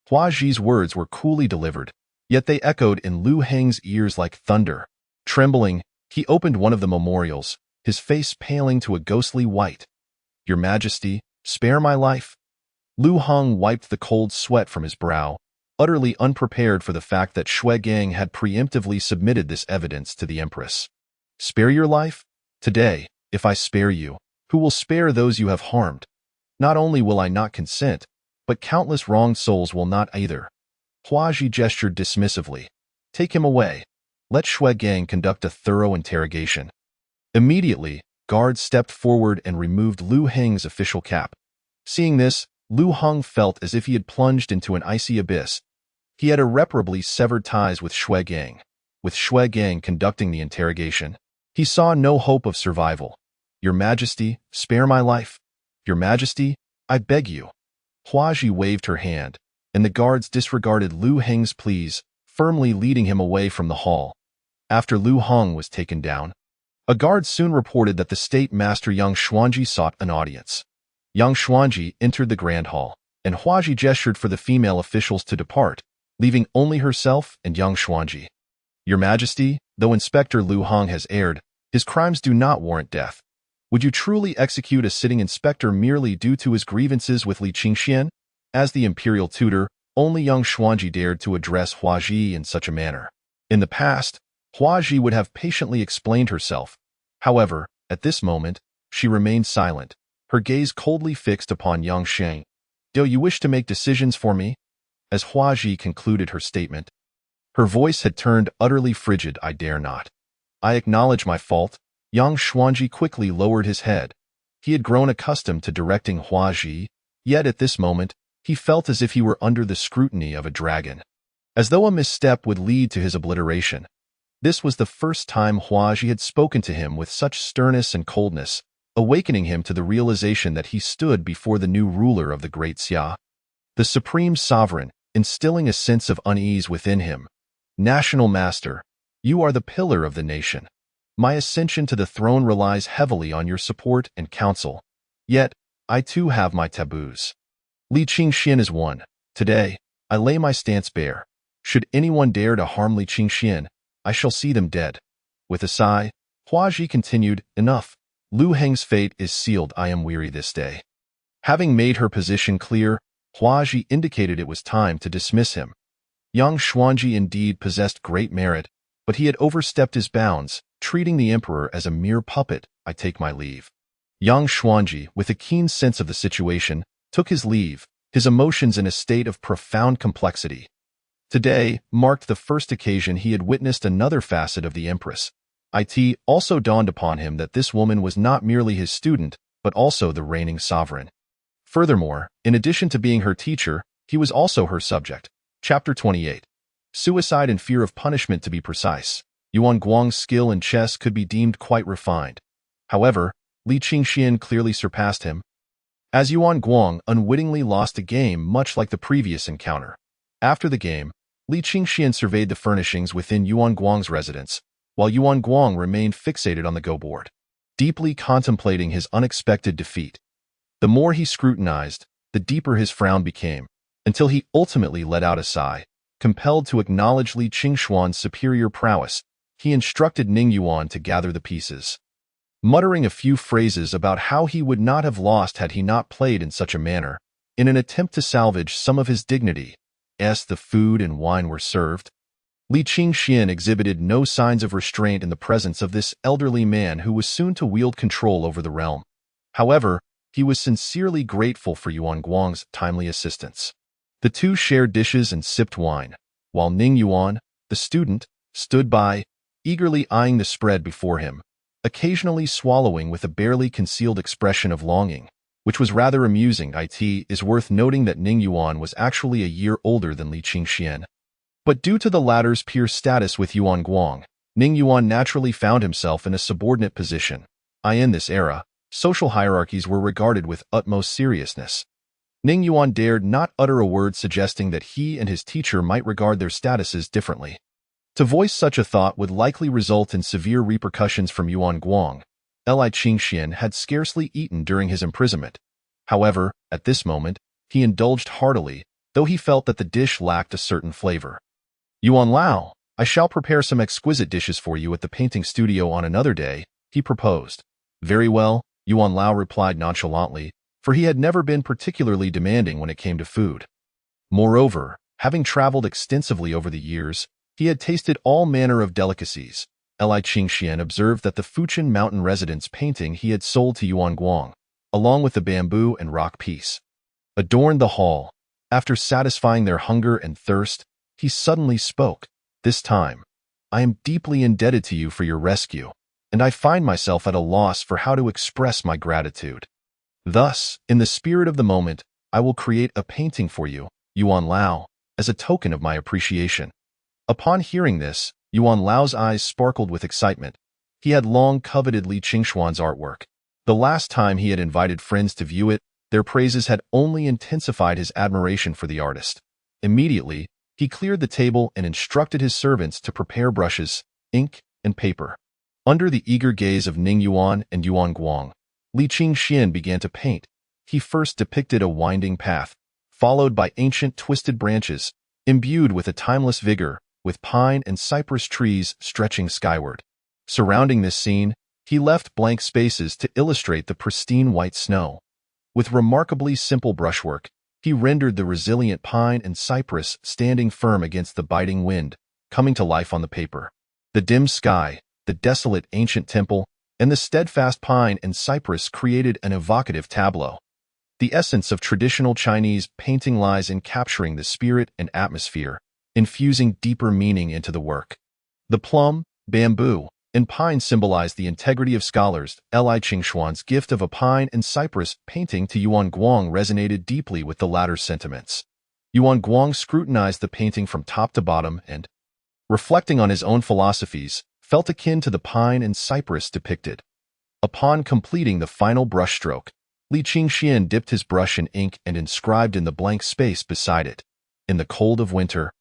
Huaji's words were coolly delivered, yet they echoed in Lu Heng's ears like thunder. Trembling, he opened one of the memorials, his face paling to a ghostly white. Your Majesty, spare my life. Lu Hong wiped the cold sweat from his brow, utterly unprepared for the fact that Shuegang had preemptively submitted this evidence to the empress. Spare your life? Today, if I spare you, who will spare those you have harmed? Not only will I not consent, but countless wronged souls will not either. Huaji gestured dismissively. Take him away. Let Shuegang conduct a thorough interrogation. Immediately, guards stepped forward and removed Lu Heng's official cap. Seeing this, Lu Hong felt as if he had plunged into an icy abyss. He had irreparably severed ties with Shuegang. With Shuegang conducting the interrogation, he saw no hope of survival. Your Majesty, spare my life. Your Majesty, I beg you. Huaji waved her hand, and the guards disregarded Lu Heng's pleas, firmly leading him away from the hall. After Lu Hong was taken down, a guard soon reported that the state master Yang Xuanji sought an audience. Yang Xuanji entered the grand hall, and Huaji gestured for the female officials to depart, leaving only herself and Yang Xuanji. Your Majesty, though Inspector Lu Hong has erred, his crimes do not warrant death. Would you truly execute a sitting inspector merely due to his grievances with Li Qingxian? As the imperial tutor, only Yang Xuanji dared to address Huaji in such a manner. In the past, Huaji would have patiently explained herself. However, at this moment, she remained silent, her gaze coldly fixed upon Yang Sheng. Do you wish to make decisions for me? As Huaji concluded her statement, her voice had turned utterly frigid. I dare not. I acknowledge my fault. Yang Xuanji quickly lowered his head. He had grown accustomed to directing Hua Ji, yet at this moment, he felt as if he were under the scrutiny of a dragon. As though a misstep would lead to his obliteration. This was the first time Hua Ji had spoken to him with such sternness and coldness, awakening him to the realization that he stood before the new ruler of the Great Xia, the supreme sovereign, instilling a sense of unease within him. National Master, you are the pillar of the nation. My ascension to the throne relies heavily on your support and counsel. Yet, I too have my taboos. Li Qingxian is one. Today, I lay my stance bare. Should anyone dare to harm Li Qingxian, I shall see them dead. With a sigh, Hua Ji continued, enough. Lu Heng's fate is sealed. I am weary this day. Having made her position clear, Hua Ji indicated it was time to dismiss him. Yang Xuanji indeed possessed great merit, but he had overstepped his bounds, treating the emperor as a mere puppet. I take my leave. Yang Xuanji, with a keen sense of the situation, took his leave, his emotions in a state of profound complexity. Today marked the first occasion he had witnessed another facet of the empress. It also dawned upon him that this woman was not merely his student, but also the reigning sovereign. Furthermore, in addition to being her teacher, he was also her subject. Chapter 28. Suicide and fear of punishment. To be precise, Yuan Guang's skill in chess could be deemed quite refined. However, Li Qingxian clearly surpassed him, as Yuan Guang unwittingly lost a game much like the previous encounter. After the game, Li Qingxian surveyed the furnishings within Yuan Guang's residence, while Yuan Guang remained fixated on the go board, deeply contemplating his unexpected defeat. The more he scrutinized, the deeper his frown became, until he ultimately let out a sigh. Compelled to acknowledge Li Qingxuan's superior prowess, he instructed Ning Yuan to gather the pieces. Muttering a few phrases about how he would not have lost had he not played in such a manner, in an attempt to salvage some of his dignity, as the food and wine were served, Li Qingxian exhibited no signs of restraint in the presence of this elderly man who was soon to wield control over the realm. However, he was sincerely grateful for Yuan Guang's timely assistance. The two shared dishes and sipped wine, while Ning Yuan, the student, stood by, eagerly eyeing the spread before him, occasionally swallowing with a barely concealed expression of longing, which was rather amusing. It is worth noting that Ning Yuan was actually a year older than Li Qingxian. But due to the latter's peer status with Yuan Guang, Ning Yuan naturally found himself in a subordinate position. In this era, social hierarchies were regarded with utmost seriousness. Ning Yuan dared not utter a word suggesting that he and his teacher might regard their statuses differently. To voice such a thought would likely result in severe repercussions from Yuan Guang. Li Qingxian had scarcely eaten during his imprisonment. However, at this moment, he indulged heartily, though he felt that the dish lacked a certain flavor. Yuan Lao, I shall prepare some exquisite dishes for you at the painting studio on another day, he proposed. Very well, Yuan Lao replied nonchalantly, for he had never been particularly demanding when it came to food. Moreover, having traveled extensively over the years, he had tasted all manner of delicacies. Li Qingxian observed that the Fuchin mountain residence painting he had sold to Yuan Guang, along with the bamboo and rock piece, adorned the hall. After satisfying their hunger and thirst, he suddenly spoke. This time, I am deeply indebted to you for your rescue, and I find myself at a loss for how to express my gratitude. Thus, in the spirit of the moment, I will create a painting for you, Yuan Lao, as a token of my appreciation. Upon hearing this, Yuan Lao's eyes sparkled with excitement. He had long coveted Li Qingxuan's artwork. The last time he had invited friends to view it, their praises had only intensified his admiration for the artist. Immediately, he cleared the table and instructed his servants to prepare brushes, ink, and paper. Under the eager gaze of Ning Yuan and Yuan Guang, Li Qingxian began to paint. He first depicted a winding path, followed by ancient twisted branches, imbued with a timeless vigor, with pine and cypress trees stretching skyward. Surrounding this scene, he left blank spaces to illustrate the pristine white snow. With remarkably simple brushwork, he rendered the resilient pine and cypress standing firm against the biting wind, coming to life on the paper. The dim sky, the desolate ancient temple, and the steadfast pine and cypress created an evocative tableau. The essence of traditional Chinese painting lies in capturing the spirit and atmosphere, infusing deeper meaning into the work. The plum, bamboo, and pine symbolized the integrity of scholars. Li Qingshuan's gift of a pine and cypress painting to Yuan Guang resonated deeply with the latter's sentiments. Yuan Guang scrutinized the painting from top to bottom and, reflecting on his own philosophies, felt akin to the pine and cypress depicted. Upon completing the final brushstroke, Li Qingxian dipped his brush in ink and inscribed in the blank space beside it, "In the cold of winter."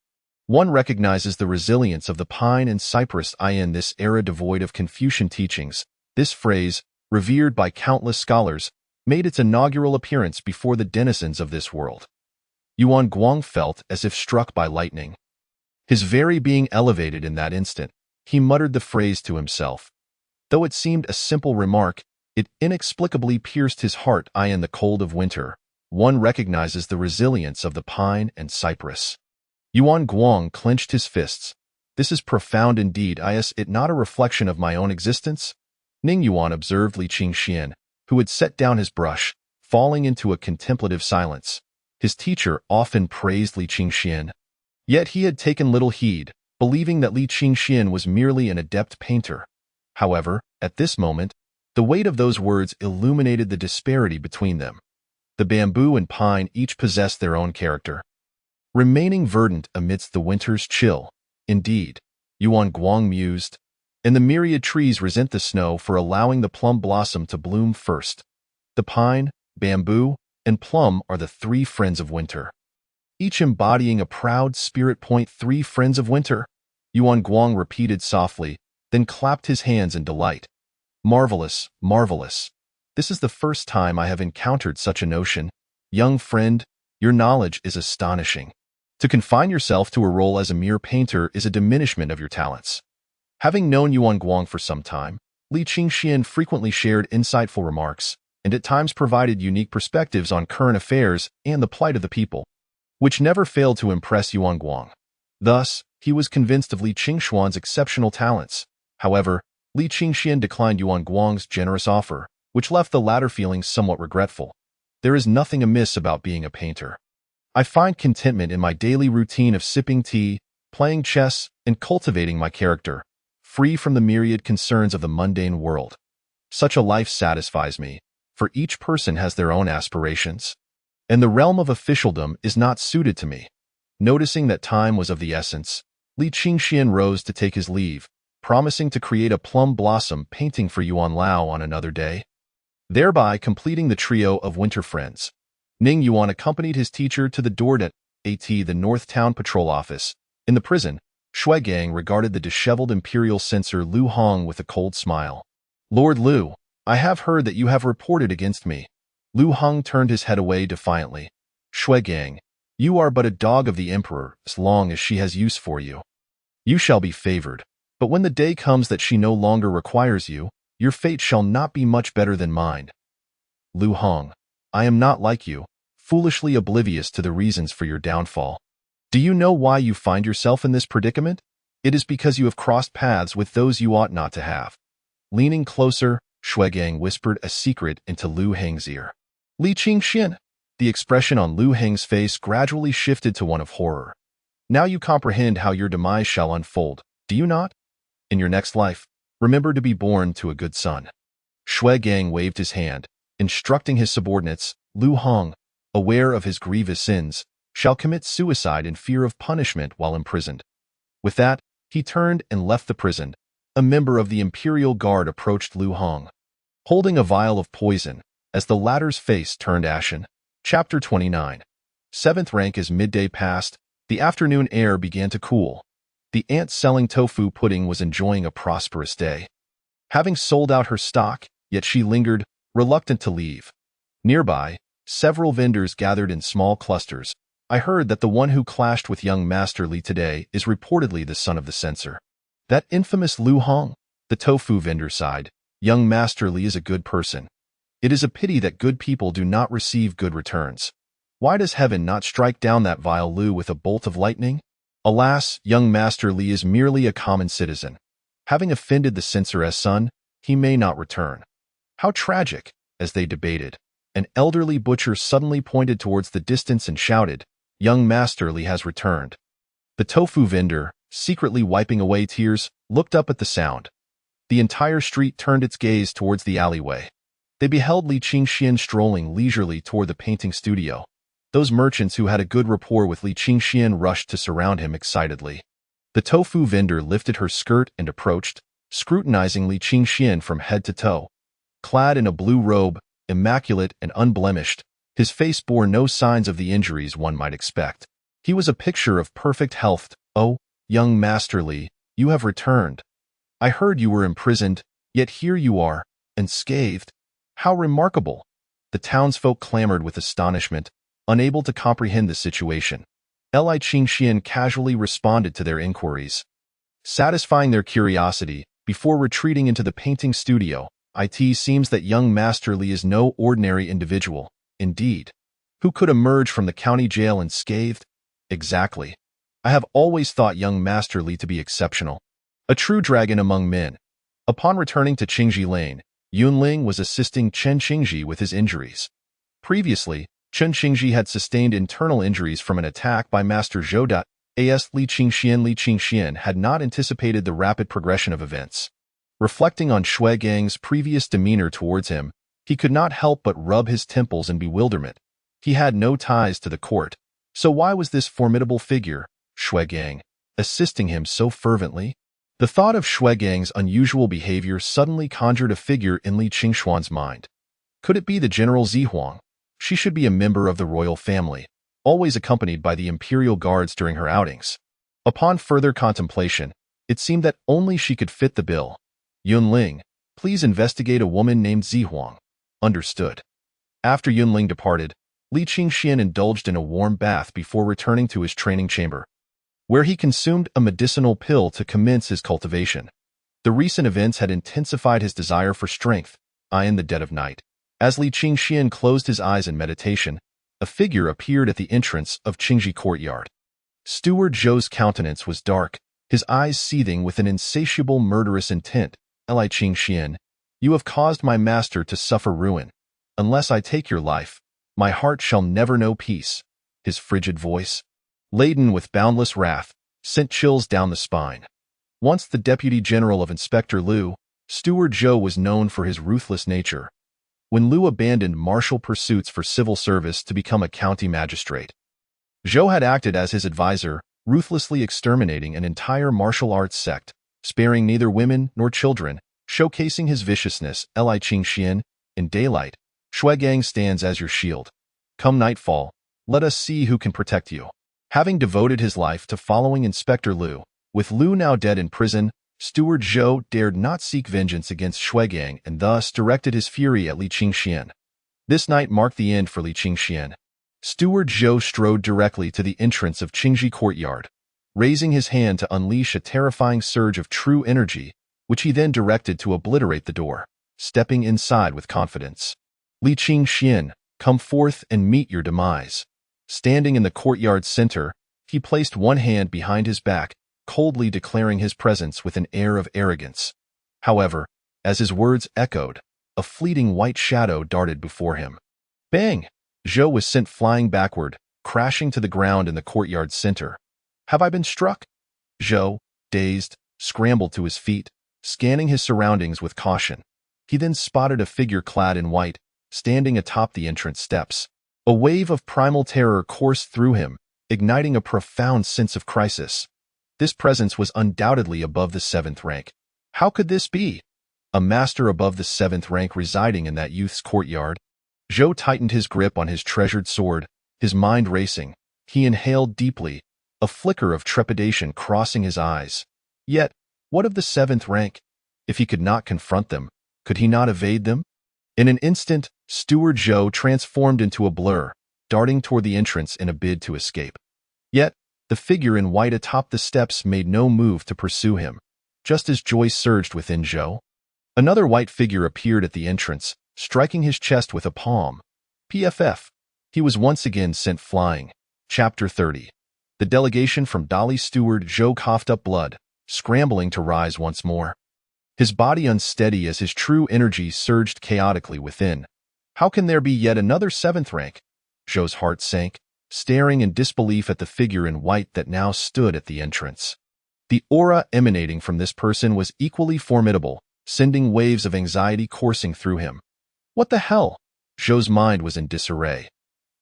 One recognizes the resilience of the pine and cypress in this era devoid of Confucian teachings. This phrase, revered by countless scholars, made its inaugural appearance before the denizens of this world. Yuan Guang felt as if struck by lightning. His very being elevated in that instant. He muttered the phrase to himself. Though it seemed a simple remark, it inexplicably pierced his heart. In the cold of winter, one recognizes the resilience of the pine and cypress. Yuan Guang clenched his fists. This is profound indeed. Is it not a reflection of my own existence? Ning Yuan observed Li Qingxian, who had set down his brush, falling into a contemplative silence. His teacher often praised Li Qingxian. Yet he had taken little heed, believing that Li Qingxian was merely an adept painter. However, at this moment, the weight of those words illuminated the disparity between them. The bamboo and pine each possessed their own character, remaining verdant amidst the winter's chill. Indeed, Yuan Guang mused, and the myriad trees resent the snow for allowing the plum blossom to bloom first. The pine, bamboo, and plum are the three friends of winter, each embodying a proud spirit. Three friends of winter, Yuan Guang repeated softly, then clapped his hands in delight. Marvelous, marvelous. This is the first time I have encountered such a notion. Young friend, your knowledge is astonishing. To confine yourself to a role as a mere painter is a diminishment of your talents. Having known Yuan Guang for some time, Li Qingxian frequently shared insightful remarks, and at times provided unique perspectives on current affairs and the plight of the people, which never failed to impress Yuan Guang. Thus, he was convinced of Li Qingshuan's exceptional talents. However, Li Qingxian declined Yuan Guang's generous offer, which left the latter feeling somewhat regretful. There is nothing amiss about being a painter. I find contentment in my daily routine of sipping tea, playing chess, and cultivating my character, free from the myriad concerns of the mundane world. Such a life satisfies me, for each person has their own aspirations, and the realm of officialdom is not suited to me. Noticing that time was of the essence, Li Qingxian rose to take his leave, promising to create a plum blossom painting for Yuan Lao on another day, thereby completing the trio of winter friends. Ning Yuan accompanied his teacher to the door at the North Town Patrol Office. In the prison, Shui Gang regarded the disheveled imperial censor Lu Hong with a cold smile. Lord Lu, I have heard that you have reported against me. Lu Hong turned his head away defiantly. Shui Gang, you are but a dog of the emperor as long as she has use for you. You shall be favored, but when the day comes that she no longer requires you, your fate shall not be much better than mine. Lu Hong, I am not like you, foolishly oblivious to the reasons for your downfall. Do you know why you find yourself in this predicament? It is because you have crossed paths with those you ought not to have. Leaning closer, Shui Gang whispered a secret into Lu Heng's ear. Li Qingxian. The expression on Lu Heng's face gradually shifted to one of horror. Now you comprehend how your demise shall unfold, do you not? In your next life, remember to be born to a good son. Shui Gang waved his hand, instructing his subordinates. Lu Hong, aware of his grievous sins, shall commit suicide in fear of punishment while imprisoned. With that, he turned and left the prison. A member of the Imperial Guard approached Lu Hong, holding a vial of poison, as the latter's face turned ashen. Chapter 29. Seventh rank. As midday passed, the afternoon air began to cool. The aunt selling tofu pudding was enjoying a prosperous day. Having sold out her stock, yet she lingered, reluctant to leave. Nearby, several vendors gathered in small clusters. I heard that the one who clashed with young Master Li today is reportedly the son of the censor. That infamous Lu Hong, the tofu vendor sighed. Young Master Li is a good person. It is a pity that good people do not receive good returns. Why does heaven not strike down that vile Lu with a bolt of lightning? Alas, young Master Li is merely a common citizen. Having offended the censor's son, he may not return. How tragic! As they debated, an elderly butcher suddenly pointed towards the distance and shouted, Young Master Li has returned. The tofu vendor, secretly wiping away tears, looked up at the sound. The entire street turned its gaze towards the alleyway. They beheld Li Qingxian strolling leisurely toward the painting studio. Those merchants who had a good rapport with Li Qingxian rushed to surround him excitedly. The tofu vendor lifted her skirt and approached, scrutinizing Li Qingxian from head to toe. Clad in a blue robe, immaculate and unblemished, his face bore no signs of the injuries one might expect. He was a picture of perfect health. "Oh, young Master Li, you have returned. I heard you were imprisoned, yet here you are, unscathed. How remarkable!" The townsfolk clamored with astonishment, unable to comprehend the situation. Li Qingxian casually responded to their inquiries, satisfying their curiosity before retreating into the painting studio. "It seems that young Master Li is no ordinary individual. Indeed. Who could emerge from the county jail unscathed? Exactly. I have always thought young Master Li to be exceptional. A true dragon among men." Upon returning to Qingji Lane, Yunling was assisting Chen Qingji with his injuries. Previously, Chen Qingji had sustained internal injuries from an attack by Master Zhou. As Li Qingxian had not anticipated the rapid progression of events. Reflecting on Shui Gang's previous demeanor towards him, he could not help but rub his temples in bewilderment. He had no ties to the court, so why was this formidable figure, Shui Gang, assisting him so fervently? The thought of Shui Gang's unusual behavior suddenly conjured a figure in Li Qingxuan's mind. Could it be the General Zihuang? She should be a member of the royal family, always accompanied by the imperial guards during her outings. Upon further contemplation, it seemed that only she could fit the bill. "Yunling, please investigate a woman named Zihuang." Understood. After Yunling departed, Li Qingxian indulged in a warm bath before returning to his training chamber, where he consumed a medicinal pill to commence his cultivation. The recent events had intensified his desire for strength. In the dead of night, as Li Qingxian closed his eyes in meditation, a figure appeared at the entrance of Qingji Courtyard. Steward Zhou's countenance was dark, his eyes seething with an insatiable murderous intent. "Li Qingxian, you have caused my master to suffer ruin. Unless I take your life, my heart shall never know peace." His frigid voice, laden with boundless wrath, sent chills down the spine. Once the Deputy General of Inspector Liu, Steward Zhou was known for his ruthless nature. When Liu abandoned martial pursuits for civil service to become a county magistrate, Zhou had acted as his advisor, ruthlessly exterminating an entire martial arts sect, sparing neither women nor children, showcasing his viciousness. "Li Qingxian, in daylight, Shui Gang stands as your shield. Come nightfall, let us see who can protect you." Having devoted his life to following Inspector Liu, with Liu now dead in prison, Steward Zhou dared not seek vengeance against Shui Gang and thus directed his fury at Li Qingxian. This night marked the end for Li Qingxian. Steward Zhou strode directly to the entrance of Qingji Courtyard, raising his hand to unleash a terrifying surge of true energy, which he then directed to obliterate the door, stepping inside with confidence. "Li Qingxian, come forth and meet your demise." Standing in the courtyard's center, he placed one hand behind his back, coldly declaring his presence with an air of arrogance. However, as his words echoed, a fleeting white shadow darted before him. Bang! Zhou was sent flying backward, crashing to the ground in the courtyard's center. "Have I been struck?" Zhou, dazed, scrambled to his feet, scanning his surroundings with caution. He then spotted a figure clad in white, standing atop the entrance steps. A wave of primal terror coursed through him, igniting a profound sense of crisis. This presence was undoubtedly above the 7th rank. How could this be? A master above the 7th rank residing in that youth's courtyard? Zhou tightened his grip on his treasured sword, his mind racing. He inhaled deeply, a flicker of trepidation crossing his eyes. Yet, what of the 7th rank? If he could not confront them, could he not evade them? In an instant, Steward Zhou transformed into a blur, darting toward the entrance in a bid to escape. Yet, the figure in white atop the steps made no move to pursue him. Just as joy surged within Zhou, another white figure appeared at the entrance, striking his chest with a palm. PFF. He was once again sent flying. Chapter 30. The delegation from Dali Steward Zhou coughed up blood, scrambling to rise once more. His body unsteady as his true energy surged chaotically within. How can there be yet another 7th rank? Zhou's heart sank, staring in disbelief at the figure in white that now stood at the entrance. The aura emanating from this person was equally formidable, sending waves of anxiety coursing through him. What the hell? Zhou's mind was in disarray.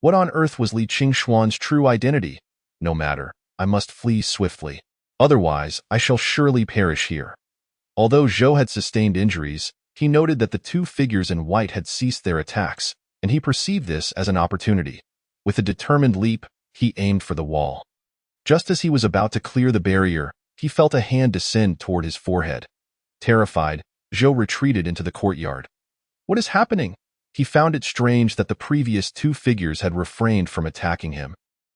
What on earth was Li Qingxuan's true identity? No matter, I must flee swiftly. Otherwise, I shall surely perish here. Although Zhou had sustained injuries, he noted that the two figures in white had ceased their attacks, and he perceived this as an opportunity. With a determined leap, he aimed for the wall. Just as he was about to clear the barrier, he felt a hand descend toward his forehead. Terrified, Zhou retreated into the courtyard. What is happening? He found it strange that the previous two figures had refrained from attacking him.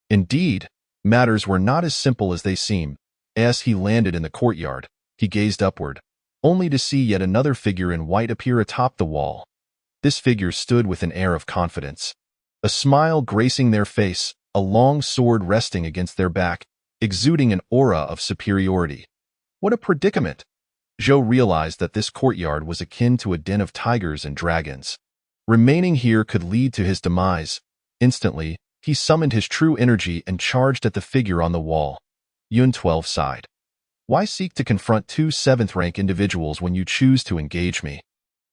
Indeed, matters were not as simple as they seemed. As he landed in the courtyard, he gazed upward, only to see yet another figure in white appear atop the wall. This figure stood with an air of confidence, a smile gracing their face, a long sword resting against their back, exuding an aura of superiority. What a predicament! Zhou realized that this courtyard was akin to a den of tigers and dragons. Remaining here could lead to his demise. Instantly, he summoned his true energy and charged at the figure on the wall. Yun 12 sighed. Why seek to confront two 7th-rank individuals when you choose to engage me?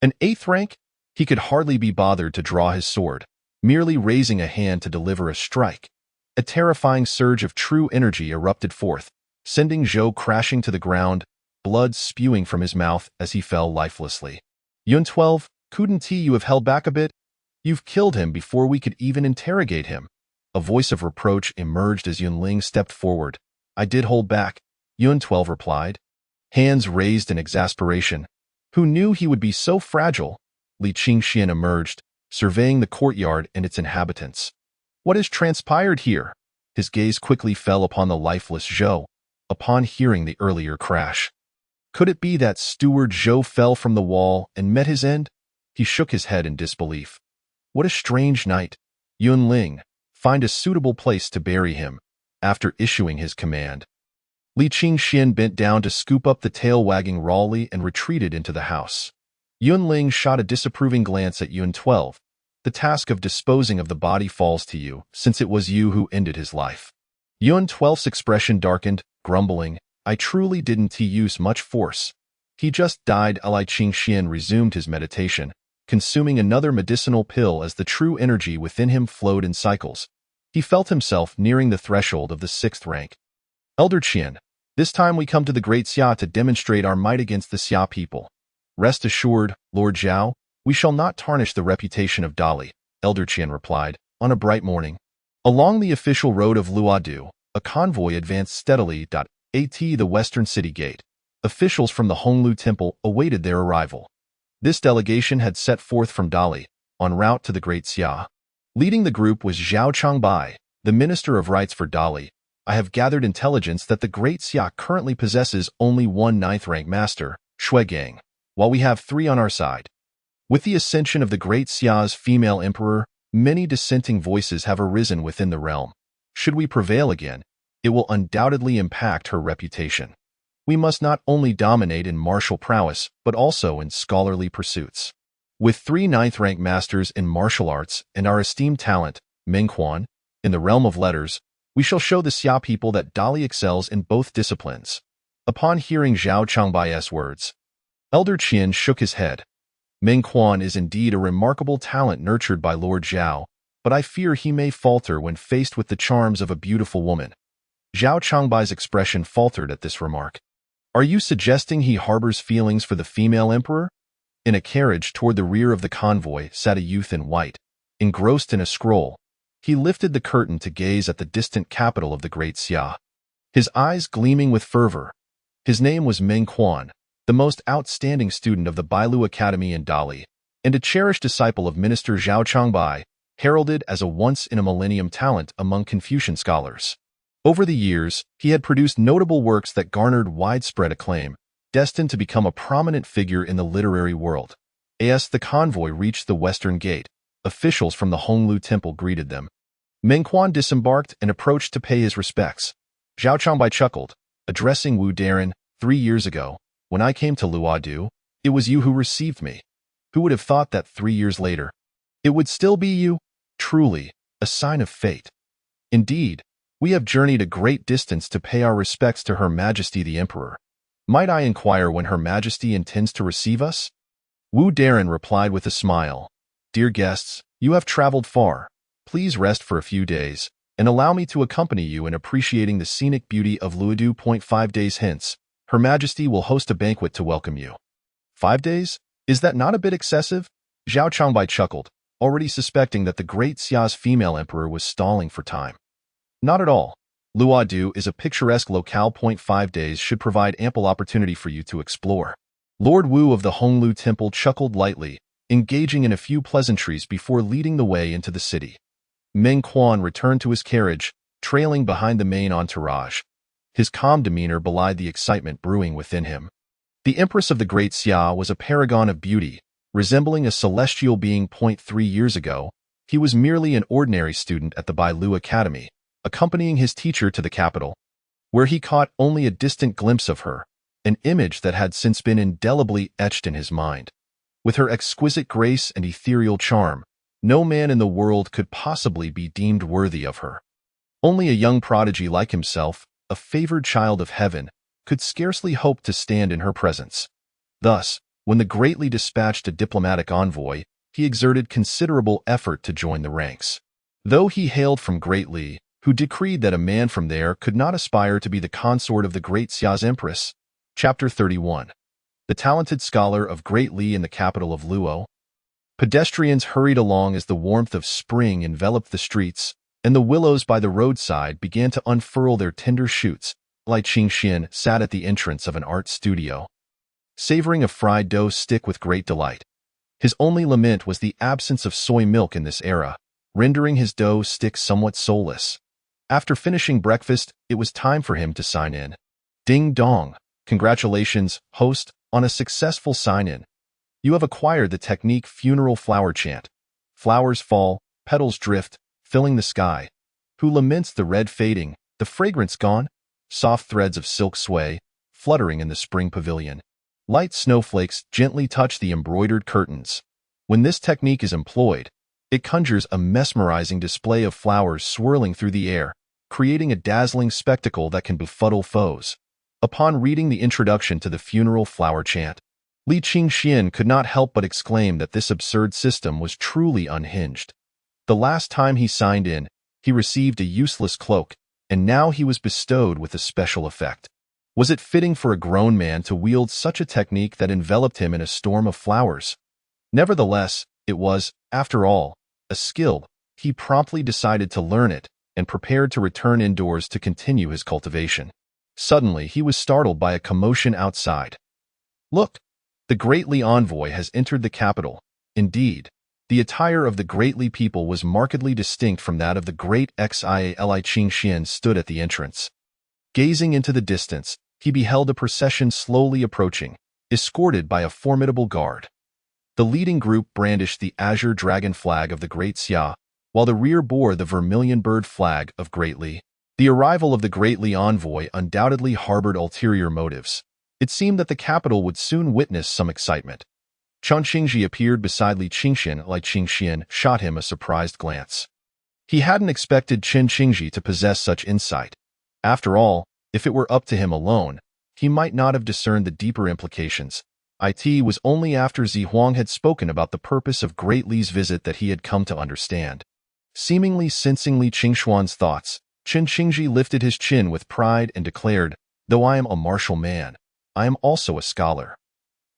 An 8th rank? He could hardly be bothered to draw his sword, merely raising a hand to deliver a strike. A terrifying surge of true energy erupted forth, sending Zhou crashing to the ground, blood spewing from his mouth as he fell lifelessly. Yun 12, couldn't you have held back a bit? You've killed him before we could even interrogate him. A voice of reproach emerged as Yun Ling stepped forward. I did hold back, Yun 12 replied, hands raised in exasperation. Who knew he would be so fragile? Li Qingxian emerged, surveying the courtyard and its inhabitants. What has transpired here? His gaze quickly fell upon the lifeless Zhou, upon hearing the earlier crash. Could it be that steward Zhou fell from the wall and met his end? He shook his head in disbelief. What a strange night. Yun Ling, find a suitable place to bury him. After issuing his command, Li Qingxian bent down to scoop up the tail-wagging Raleigh and retreated into the house. Yun Ling shot a disapproving glance at Yun 12. The task of disposing of the body falls to you, since it was you who ended his life. Yun 12's expression darkened, grumbling, I truly didn't use much force. He just died. Li Qingxian resumed his meditation, consuming another medicinal pill as the true energy within him flowed in cycles. He felt himself nearing the threshold of the 6th rank. Elder Qian, this time we come to the Great Xia to demonstrate our might against the Xia people. Rest assured, Lord Zhao, we shall not tarnish the reputation of Dali, Elder Qian replied, on a bright morning. Along the official road of Luodu, a convoy advanced steadily. At the western city gate, officials from the Honglu Temple awaited their arrival. This delegation had set forth from Dali, en route to the Great Xia. Leading the group was Zhao Changbai, the Minister of Rights for Dali. I have gathered intelligence that the Great Xia currently possesses only one 9th-rank master, Shuigang, while we have 3 on our side. With the ascension of the Great Xia's female emperor, many dissenting voices have arisen within the realm. Should we prevail again, it will undoubtedly impact her reputation. We must not only dominate in martial prowess, but also in scholarly pursuits. With 3 9th-rank masters in martial arts and our esteemed talent, Mengquan, in the realm of letters, we shall show the Xia people that Dali excels in both disciplines. Upon hearing Zhao Changbai's words, Elder Qian shook his head. Mengquan is indeed a remarkable talent nurtured by Lord Zhao, but I fear he may falter when faced with the charms of a beautiful woman. Zhao Changbai's expression faltered at this remark. Are you suggesting he harbors feelings for the female emperor? In a carriage toward the rear of the convoy sat a youth in white, engrossed in a scroll. He lifted the curtain to gaze at the distant capital of the Great Xia, his eyes gleaming with fervor. His name was Mengquan, the most outstanding student of the Bailu Academy in Dali, and a cherished disciple of Minister Zhao Changbai, heralded as a once-in-a-millennium talent among Confucian scholars. Over the years, he had produced notable works that garnered widespread acclaim, destined to become a prominent figure in the literary world. As the convoy reached the western gate, officials from the Honglu Temple greeted them. Mengquan disembarked and approached to pay his respects. Zhao Changbai chuckled, addressing Wu Darren, 3 years ago, when I came to Luodu, it was you who received me. Who would have thought that 3 years later, it would still be you? Truly, a sign of fate. Indeed, we have journeyed a great distance to pay our respects to Her Majesty the Emperor. Might I inquire when Her Majesty intends to receive us? Wu Darren replied with a smile. Dear guests, you have traveled far. Please rest for a few days, and allow me to accompany you in appreciating the scenic beauty of Luodu. 5 days hence, Her Majesty will host a banquet to welcome you. 5 days? Is that not a bit excessive? Zhao Changbai chuckled, already suspecting that the great Xia's female emperor was stalling for time. Not at all. Luodu is a picturesque locale. 5 days should provide ample opportunity for you to explore. Lord Wu of the Honglu Temple chuckled lightly, engaging in a few pleasantries before leading the way into the city. Meng Quan returned to his carriage, trailing behind the main entourage. His calm demeanor belied the excitement brewing within him. The Empress of the Great Xia was a paragon of beauty, resembling a celestial being. 3 years ago, he was merely an ordinary student at the Bailu Academy, accompanying his teacher to the capital, where he caught only a distant glimpse of her, an image that had since been indelibly etched in his mind. With her exquisite grace and ethereal charm, no man in the world could possibly be deemed worthy of her. Only a young prodigy like himself, a favored child of heaven, could scarcely hope to stand in her presence. Thus, when the greatly dispatched a diplomatic envoy, he exerted considerable effort to join the ranks. Though he hailed from Great Li, who decreed that a man from there could not aspire to be the consort of the Great Xia's Empress. Chapter 31. The talented scholar of Great Li in the capital of Luo. Pedestrians hurried along as the warmth of spring enveloped the streets, and the willows by the roadside began to unfurl their tender shoots. Lai Qingxian sat at the entrance of an art studio, savoring a fried dough stick with great delight. His only lament was the absence of soy milk in this era, rendering his dough stick somewhat soulless. After finishing breakfast, it was time for him to sign in. Ding dong! Congratulations, host, on a successful sign-in. You have acquired the technique funeral flower chant. Flowers fall, petals drift, filling the sky. Who laments the red fading, the fragrance gone? Soft threads of silk sway, fluttering in the spring pavilion. Light snowflakes gently touch the embroidered curtains. When this technique is employed, it conjures a mesmerizing display of flowers swirling through the air, creating a dazzling spectacle that can befuddle foes. Upon reading the introduction to the funeral flower chant, Li Qingxian could not help but exclaim that this absurd system was truly unhinged. The last time he signed in, he received a useless cloak, and now he was bestowed with a special effect. Was it fitting for a grown man to wield such a technique that enveloped him in a storm of flowers? Nevertheless, it was, after all, a skill. He promptly decided to learn it and prepared to return indoors to continue his cultivation. Suddenly, he was startled by a commotion outside. Look! The Great Li envoy has entered the capital. Indeed, the attire of the Great Li people was markedly distinct from that of the great Xia. Li Qingxian stood at the entrance. Gazing into the distance, he beheld a procession slowly approaching, escorted by a formidable guard. The leading group brandished the azure dragon flag of the Great Xia, while the rear bore the vermilion bird flag of Great Li. The arrival of the Great Li envoy undoubtedly harbored ulterior motives. It seemed that the capital would soon witness some excitement. Chen Qingji appeared beside Li Qingxian. Li Qingxian shot him a surprised glance. He hadn't expected Chen Qingji to possess such insight. After all, if it were up to him alone, he might not have discerned the deeper implications. It was only after Zi Huang had spoken about the purpose of Great Li's visit that he had come to understand. Seemingly sensing Li Qingshuan's thoughts, Chen Qingji lifted his chin with pride and declared, "Though I am a martial man, I am also a scholar."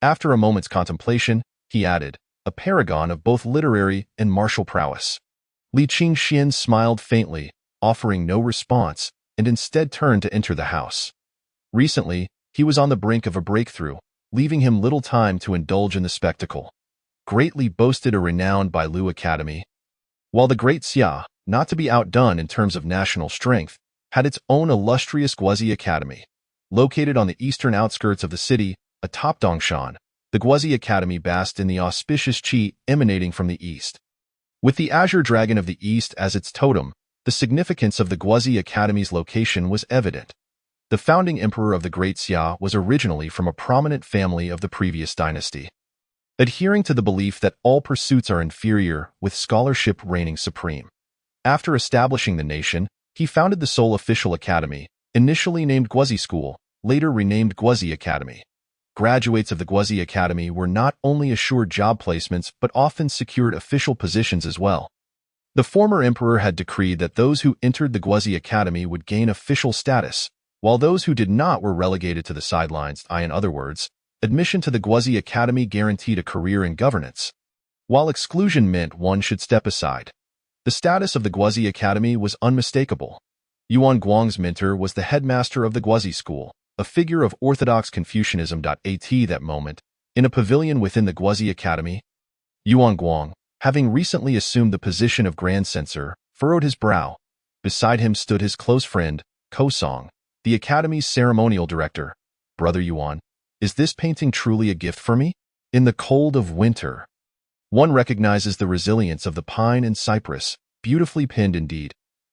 After a moment's contemplation, he added, "A paragon of both literary and martial prowess." Li Qingxian smiled faintly, offering no response, and instead turned to enter the house. Recently, he was on the brink of a breakthrough, leaving him little time to indulge in the spectacle. Great Li boasted a renowned Bailu Academy, while the Great Xia, not to be outdone in terms of national strength, had its own illustrious Guozi Academy. Located on the eastern outskirts of the city, atop Dongshan, the Guozi Academy basked in the auspicious qi emanating from the east. With the Azure Dragon of the East as its totem, the significance of the Guozi Academy's location was evident. The founding emperor of the Great Xia was originally from a prominent family of the previous dynasty. Adhering to the belief that all pursuits are inferior, with scholarship reigning supreme. After establishing the nation, he founded the sole official academy, initially named Guozi School, later renamed Guozi Academy. Graduates of the Guozi Academy were not only assured job placements but often secured official positions as well. The former emperor had decreed that those who entered the Guozi Academy would gain official status, while those who did not were relegated to the sidelines. In other words, admission to the Guozi Academy guaranteed a career in governance, while exclusion meant one should step aside. The status of the Guozi Academy was unmistakable. Yuan Guang's mentor was the headmaster of the Guozi school, a figure of orthodox Confucianism. At that moment, in a pavilion within the Guozi Academy, Yuan Guang, having recently assumed the position of Grand Censor, furrowed his brow. Beside him stood his close friend, Ko Song, the Academy's ceremonial director. Brother Yuan, is this painting truly a gift for me? In the cold of winter, one recognizes the resilience of the pine and cypress, beautifully pinned indeed.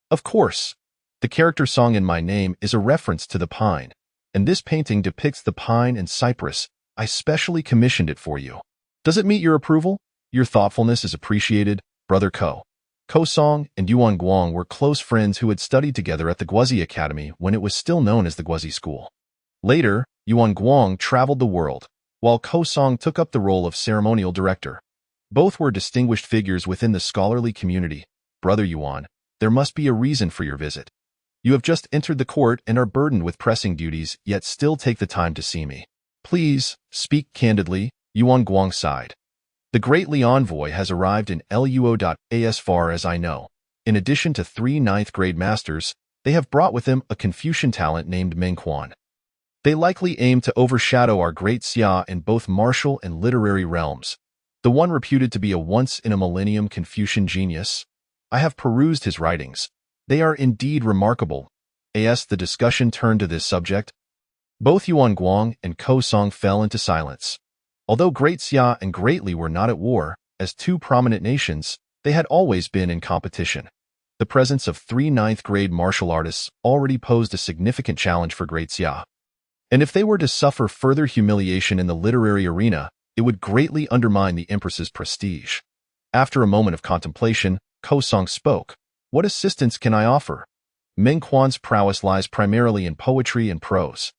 Of course, the character Song in my name is a reference to the pine, and this painting depicts the pine and cypress. I specially commissioned it for you. Does it meet your approval? Your thoughtfulness is appreciated, Brother Ko. Ko Song and Yuan Guang were close friends who had studied together at the Guozi Academy when it was still known as the Guozi School. Later, Yuan Guang traveled the world, while Ko Song took up the role of ceremonial director. Both were distinguished figures within the scholarly community. Brother Yuan, there must be a reason for your visit. You have just entered the court and are burdened with pressing duties, yet still take the time to see me. Please, speak candidly, Yuan Guang sighed. The great Li envoy has arrived in Luo. As far as I know, in addition to 3 ninth-grade masters, they have brought with them a Confucian talent named Meng Quan. They likely aim to overshadow our great Xia in both martial and literary realms. The one reputed to be a once-in-a-millennium Confucian genius. I have perused his writings. They are indeed remarkable. As the discussion turned to this subject, both Yuan Guang and Ko Song fell into silence. Although Great Xia and Great Li were not at war, as two prominent nations, they had always been in competition. The presence of 3 ninth-grade martial artists already posed a significant challenge for Great Xia. And if they were to suffer further humiliation in the literary arena, it would greatly undermine the empress's prestige. After a moment of contemplation, Ko Song spoke. What assistance can I offer? Meng Quan's prowess lies primarily in poetry and prose.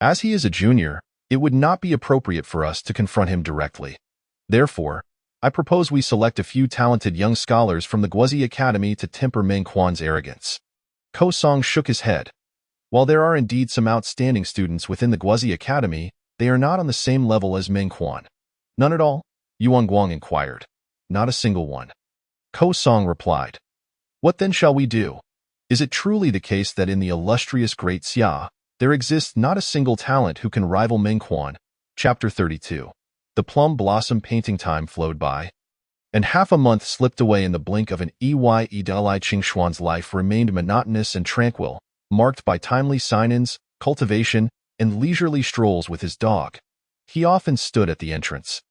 As he is a junior, it would not be appropriate for us to confront him directly. Therefore, I propose we select a few talented young scholars from the Guozi Academy to temper Meng Quan's arrogance. Ko Song shook his head. While there are indeed some outstanding students within the Guozi Academy, they are not on the same level as Meng Quan. None at all? Yuan Guang inquired. Not a single one. Ko Song replied. What then shall we do? Is it truly the case that in the illustrious Great Xia, there exists not a single talent who can rival Meng Quan? Chapter 32. The plum blossom painting. Time flowed by, and half a month slipped away in the blink of an eye. Li Qingxuan's life remained monotonous and tranquil, marked by timely sign-ins, cultivation, and leisurely strolls with his dog. He often stood at the entrance,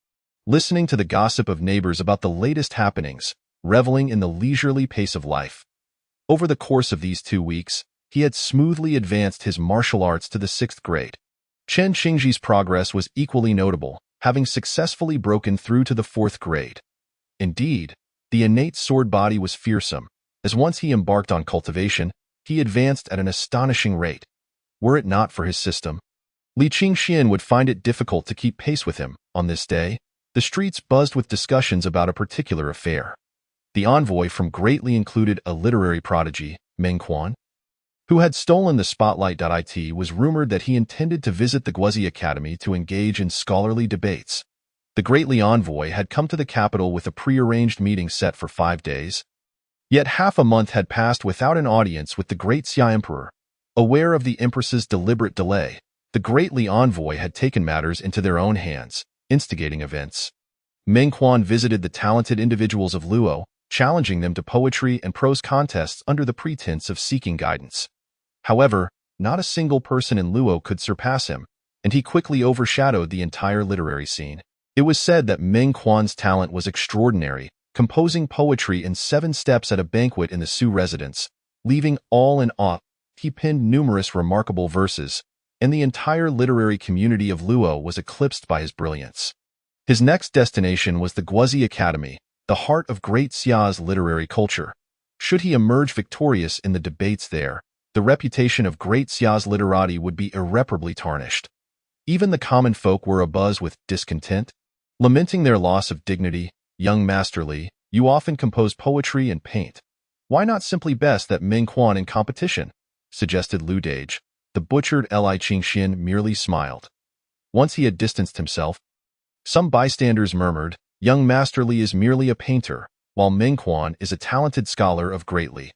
listening to the gossip of neighbors about the latest happenings, reveling in the leisurely pace of life. Over the course of these 2 weeks, he had smoothly advanced his martial arts to the 6th grade. Chen Xingji's progress was equally notable, having successfully broken through to the 4th grade. Indeed, the innate sword body was fearsome, as once he embarked on cultivation, he advanced at an astonishing rate. Were it not for his system, Li Qingxian would find it difficult to keep pace with him. On this day, the streets buzzed with discussions about a particular affair. The envoy from Great Li included a literary prodigy, Meng Quan, who had stolen the spotlight. It was rumored that he intended to visit the Guozi Academy to engage in scholarly debates. The Great Li envoy had come to the capital with a prearranged meeting set for 5 days. Yet half a month had passed without an audience with the Great Xia Emperor. Aware of the empress's deliberate delay, the Great Li envoy had taken matters into their own hands, instigating events. Meng Quan visited the talented individuals of Luo, challenging them to poetry and prose contests under the pretense of seeking guidance. However, not a single person in Luo could surpass him, and he quickly overshadowed the entire literary scene. It was said that Meng Quan's talent was extraordinary, composing poetry in 7 steps at a banquet in the Su residence, leaving all in awe. He penned numerous remarkable verses, and the entire literary community of Luo was eclipsed by his brilliance. His next destination was the Guozi Academy, the heart of Great Xia's literary culture. Should he emerge victorious in the debates there, the reputation of great Xia's literati would be irreparably tarnished. Even the common folk were abuzz with discontent. Lamenting their loss of dignity, young Master Li, you often compose poetry and paint. Why not simply best that Ming Quan in competition? Suggested Lu Dage. The butchered Li Qingxian merely smiled. Once he had distanced himself, some bystanders murmured, young Master Li is merely a painter, while Ming Quan is a talented scholar of great Li.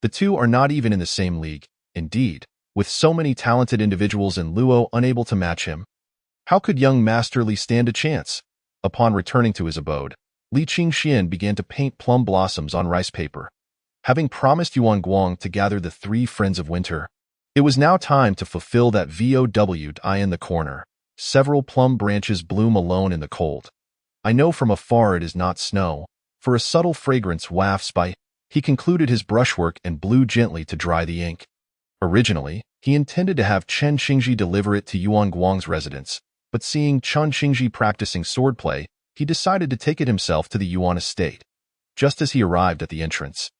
The two are not even in the same league. Indeed, with so many talented individuals in Luo unable to match him, how could young Master Li stand a chance? Upon returning to his abode, Li Qingxian began to paint plum blossoms on rice paper. Having promised Yuan Guang to gather the 3 friends of winter, it was now time to fulfill that vow in the corner. Several plum branches bloom alone in the cold. I know from afar it is not snow, for a subtle fragrance wafts by. He concluded his brushwork and blew gently to dry the ink. Originally, he intended to have Chen Xingji deliver it to Yuan Guang's residence, but seeing Chen Xingji practicing swordplay, he decided to take it himself to the Yuan estate. Just as he arrived at the entrance,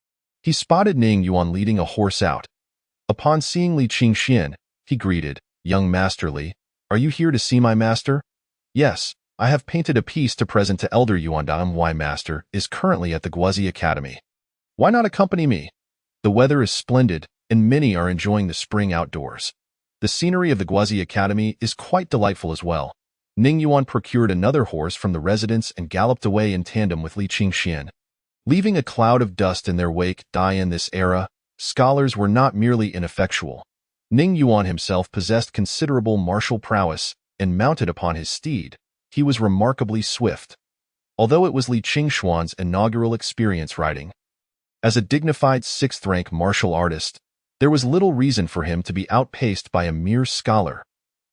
he spotted Ning Yuan leading a horse out. Upon seeing Li Qingxian, he greeted, young Master Li, are you here to see my master? Yes, I have painted a piece to present to Elder Yuan. My master is currently at the Guozi Academy. Why not accompany me? The weather is splendid, and many are enjoying the spring outdoors. The scenery of the Guozi Academy is quite delightful as well. Ning Yuan procured another horse from the residence and galloped away in tandem with Li Qingxian. Leaving a cloud of dust in their wake. In this era, scholars were not merely ineffectual. Ning Yuan himself possessed considerable martial prowess, and mounted upon his steed, he was remarkably swift. Although it was Li Qingxuan's inaugural experience riding as a dignified 6th-rank martial artist, there was little reason for him to be outpaced by a mere scholar.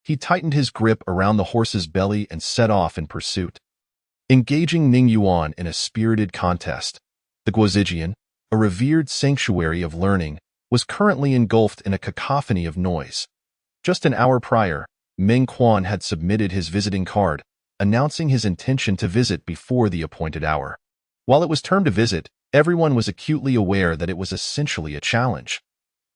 He tightened his grip around the horse's belly and set off in pursuit, engaging Ning Yuan in a spirited contest. The Guozijian, a revered sanctuary of learning, was currently engulfed in a cacophony of noise. Just an hour prior, Ming Quan had submitted his visiting card, announcing his intention to visit before the appointed hour. While it was termed a visit, everyone was acutely aware that it was essentially a challenge.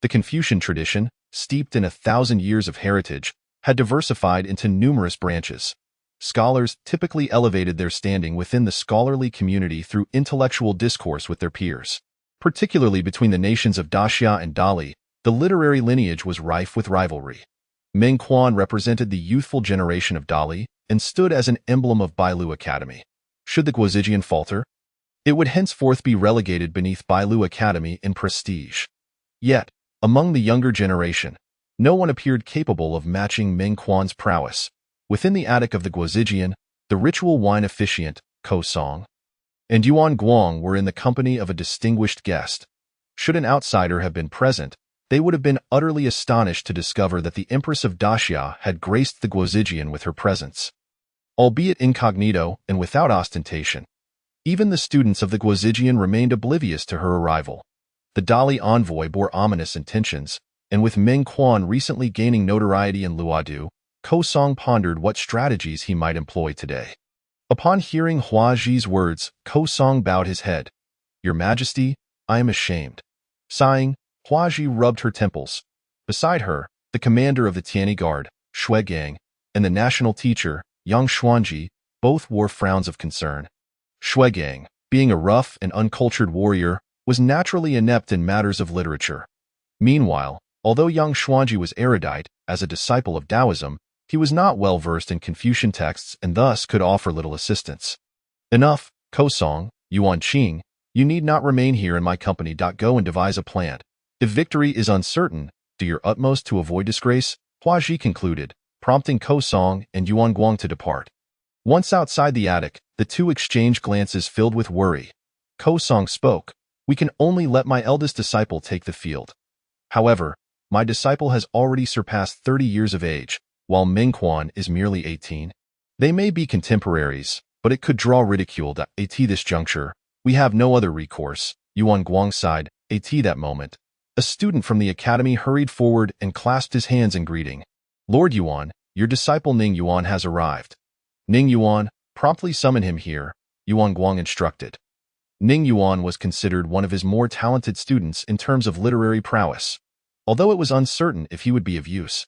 The Confucian tradition, steeped in 1,000 years of heritage, had diversified into numerous branches. Scholars typically elevated their standing within the scholarly community through intellectual discourse with their peers. Particularly between the nations of Daxia and Dali, the literary lineage was rife with rivalry. Ming Quan represented the youthful generation of Dali and stood as an emblem of Bailu Academy. Should the Guozijian falter, it would henceforth be relegated beneath Bailu Academy in prestige. Yet, among the younger generation, no one appeared capable of matching Ming Quan's prowess. Within the attic of the Guozijian, the ritual wine officiant, Ko Song, and Yuan Guang were in the company of a distinguished guest. Should an outsider have been present, they would have been utterly astonished to discover that the Empress of Daxia had graced the Guozijian with her presence. Albeit incognito and without ostentation, even the students of the Guozijian remained oblivious to her arrival. The Dali envoy bore ominous intentions, and with Ming Quan recently gaining notoriety in Luodu, Ko Song pondered what strategies he might employ today. Upon hearing Hua Zhi's words, Ko Song bowed his head. Your Majesty, I am ashamed. Sighing, Hua Zhi rubbed her temples. Beside her, the commander of the Tianyi Guard, Shui Gang, and the national teacher, Yang Xuanji, both wore frowns of concern. Shui Gang, being a rough and uncultured warrior, was naturally inept in matters of literature. Meanwhile, although Yang Xuanji was erudite, as a disciple of Taoism, he was not well versed in Confucian texts and thus could offer little assistance. Enough, Ko Song, Yuan Qing, you need not remain here in my company. Go and devise a plan. If victory is uncertain, do your utmost to avoid disgrace, Hua Zhi concluded, prompting Ko Song and Yuan Guang to depart. Once outside the attic, the two exchanged glances filled with worry. Ko Song spoke, we can only let my eldest disciple take the field. However, my disciple has already surpassed 30 years of age, while Ming Quan is merely 18. They may be contemporaries, but it could draw ridicule. At this juncture, we have no other recourse. Yuan Guang sighed. At that moment, a student from the academy hurried forward and clasped his hands in greeting. Lord Yuan, your disciple Ning Yuan has arrived. Ning Yuan, promptly summon him here, Yuan Guang instructed. Ning Yuan was considered one of his more talented students in terms of literary prowess. although it was uncertain if he would be of use.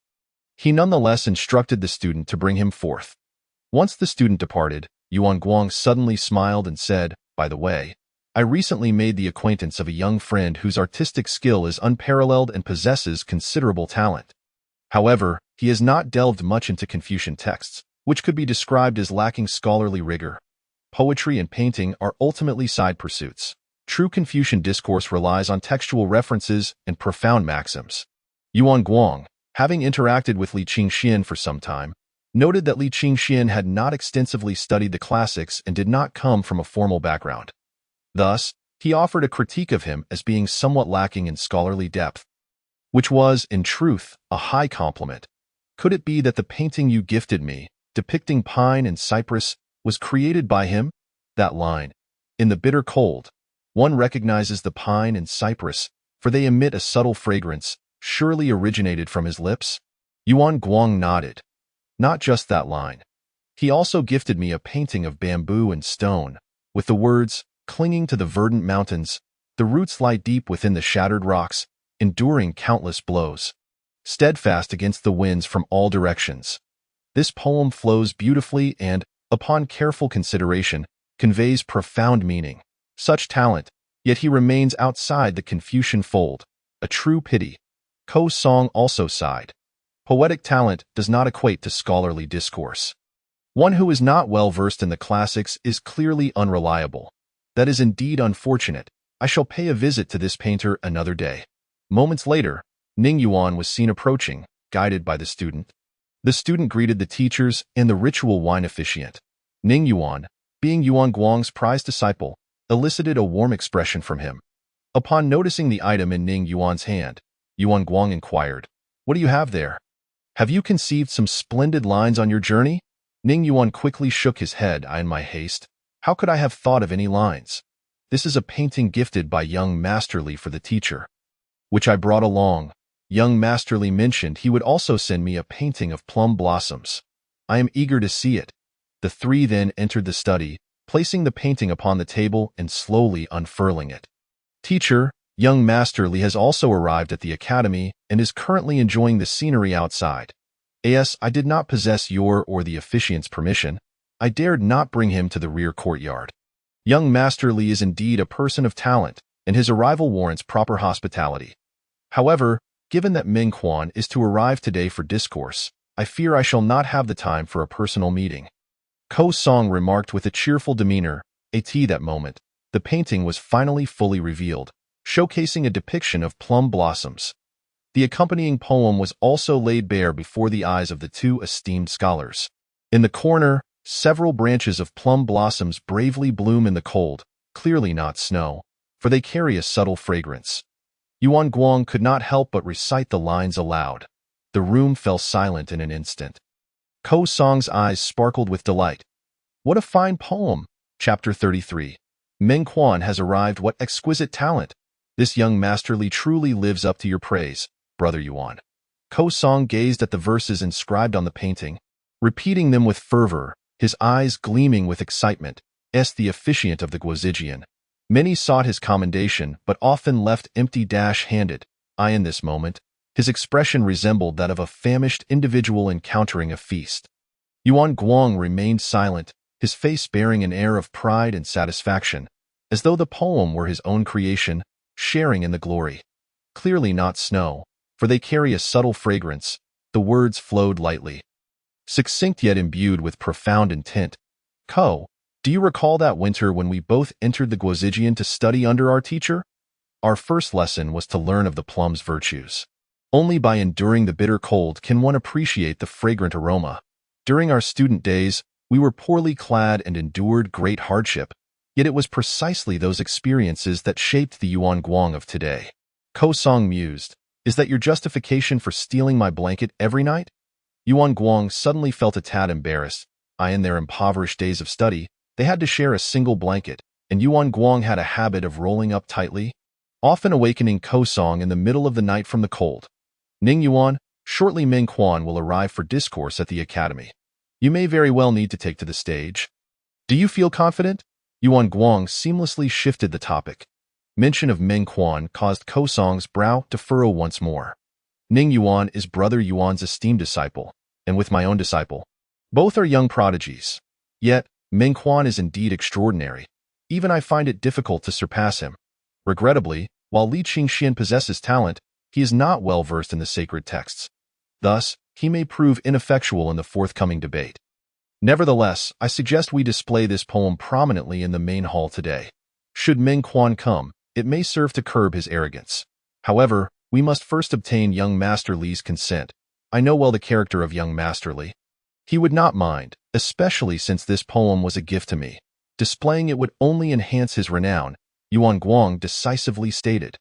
He nonetheless instructed the student to bring him forth. Once the student departed, Yuan Guang suddenly smiled and said, "By the way, I recently made the acquaintance of a young friend whose artistic skill is unparalleled and possesses considerable talent. However, he has not delved much into Confucian texts, which could be described as lacking scholarly rigor. Poetry and painting are ultimately side pursuits. True Confucian discourse relies on textual references and profound maxims." Yuan Guang, having interacted with Li Qingxian for some time, noted that Li Qingxian had not extensively studied the classics and did not come from a formal background. Thus, he offered a critique of him as being somewhat lacking in scholarly depth, which was, in truth, a high compliment. Could it be that the painting you gifted me, depicting pine and cypress, was created by him? That line, "In the bitter cold, one recognizes the pine and cypress, for they emit a subtle fragrance," surely originated from his lips? Yuan Guang nodded. Not just that line. He also gifted me a painting of bamboo and stone, with the words, "Clinging to the verdant mountains, the roots lie deep within the shattered rocks, enduring countless blows, steadfast against the winds from all directions." This poem flows beautifully and, upon careful consideration, conveys profound meaning. Such talent, yet he remains outside the Confucian fold. A true pity. Ko Song also sighed. Poetic talent does not equate to scholarly discourse. One who is not well versed in the classics is clearly unreliable. That is indeed unfortunate. I shall pay a visit to this painter another day. Moments later, Ning Yuan was seen approaching, guided by the student. The student greeted the teachers and the ritual wine officiant. Ning Yuan, being Yuan Guang's prized disciple, elicited a warm expression from him. Upon noticing the item in Ning Yuan's hand, Yuan Guang inquired, "What do you have there? Have you conceived some splendid lines on your journey?" Ning Yuan quickly shook his head. "In my haste, how could I have thought of any lines? This is a painting gifted by young Master Li for the teacher, which I brought along. Young Master Li mentioned he would also send me a painting of plum blossoms. I am eager to see it." The three then entered the study, placing the painting upon the table and slowly unfurling it. "Teacher, young Master Li has also arrived at the academy and is currently enjoying the scenery outside. As I did not possess your or the officiant's permission, I dared not bring him to the rear courtyard. Young Master Li is indeed a person of talent, and his arrival warrants proper hospitality. However, given that Ming Quan is to arrive today for discourse, I fear I shall not have the time for a personal meeting." Ko Song remarked with a cheerful demeanor. At that moment, the painting was finally fully revealed, showcasing a depiction of plum blossoms. The accompanying poem was also laid bare before the eyes of the two esteemed scholars. In the corner, several branches of plum blossoms bravely bloom in the cold, clearly not snow, for they carry a subtle fragrance. Yuan Guang could not help but recite the lines aloud. The room fell silent in an instant. Ko Song's eyes sparkled with delight. "What a fine poem!" Chapter 33. Ming Quan has arrived. What exquisite talent! This young Master Li truly lives up to your praise, Brother Yuan. Ko Song gazed at the verses inscribed on the painting, repeating them with fervor, his eyes gleaming with excitement. The officiant of the Guozijian. Many sought his commendation, but often left empty-handed. In this moment, his expression resembled that of a famished individual encountering a feast. Yuan Guang remained silent, his face bearing an air of pride and satisfaction, as though the poem were his own creation, sharing in the glory. Clearly not snow, for they carry a subtle fragrance. The words flowed lightly, succinct yet imbued with profound intent. "Ko, do you recall that winter when we both entered the Guozijian to study under our teacher? Our first lesson was to learn of the plum's virtues. Only by enduring the bitter cold can one appreciate the fragrant aroma. During our student days, we were poorly clad and endured great hardship, yet it was precisely those experiences that shaped the Yuan Guang of today." Ko Song mused, "Is that your justification for stealing my blanket every night?" Yuan Guang suddenly felt a tad embarrassed. In their impoverished days of study, they had to share a single blanket, and Yuan Guang had a habit of rolling up tightly, often awakening Ko Song in the middle of the night from the cold. "Ning Yuan, shortly Ming Quan will arrive for discourse at the academy. You may very well need to take to the stage. Do you feel confident?" Yuan Guang seamlessly shifted the topic. Mention of Ming Quan caused Ko Song's brow to furrow once more. Ning Yuan is Brother Yuan's esteemed disciple, and with my own disciple. Both are young prodigies. Yet, Meng Quan is indeed extraordinary. Even I find it difficult to surpass him. Regrettably, while Li Qingxian possesses talent, he is not well versed in the sacred texts. Thus, he may prove ineffectual in the forthcoming debate. Nevertheless, I suggest we display this poem prominently in the main hall today. Should Meng Quan come, it may serve to curb his arrogance. However, we must first obtain young Master Li's consent. I know well the character of young Master Li. He would not mind, especially since this poem was a gift to me. Displaying it would only enhance his renown, Yuan Guang decisively stated.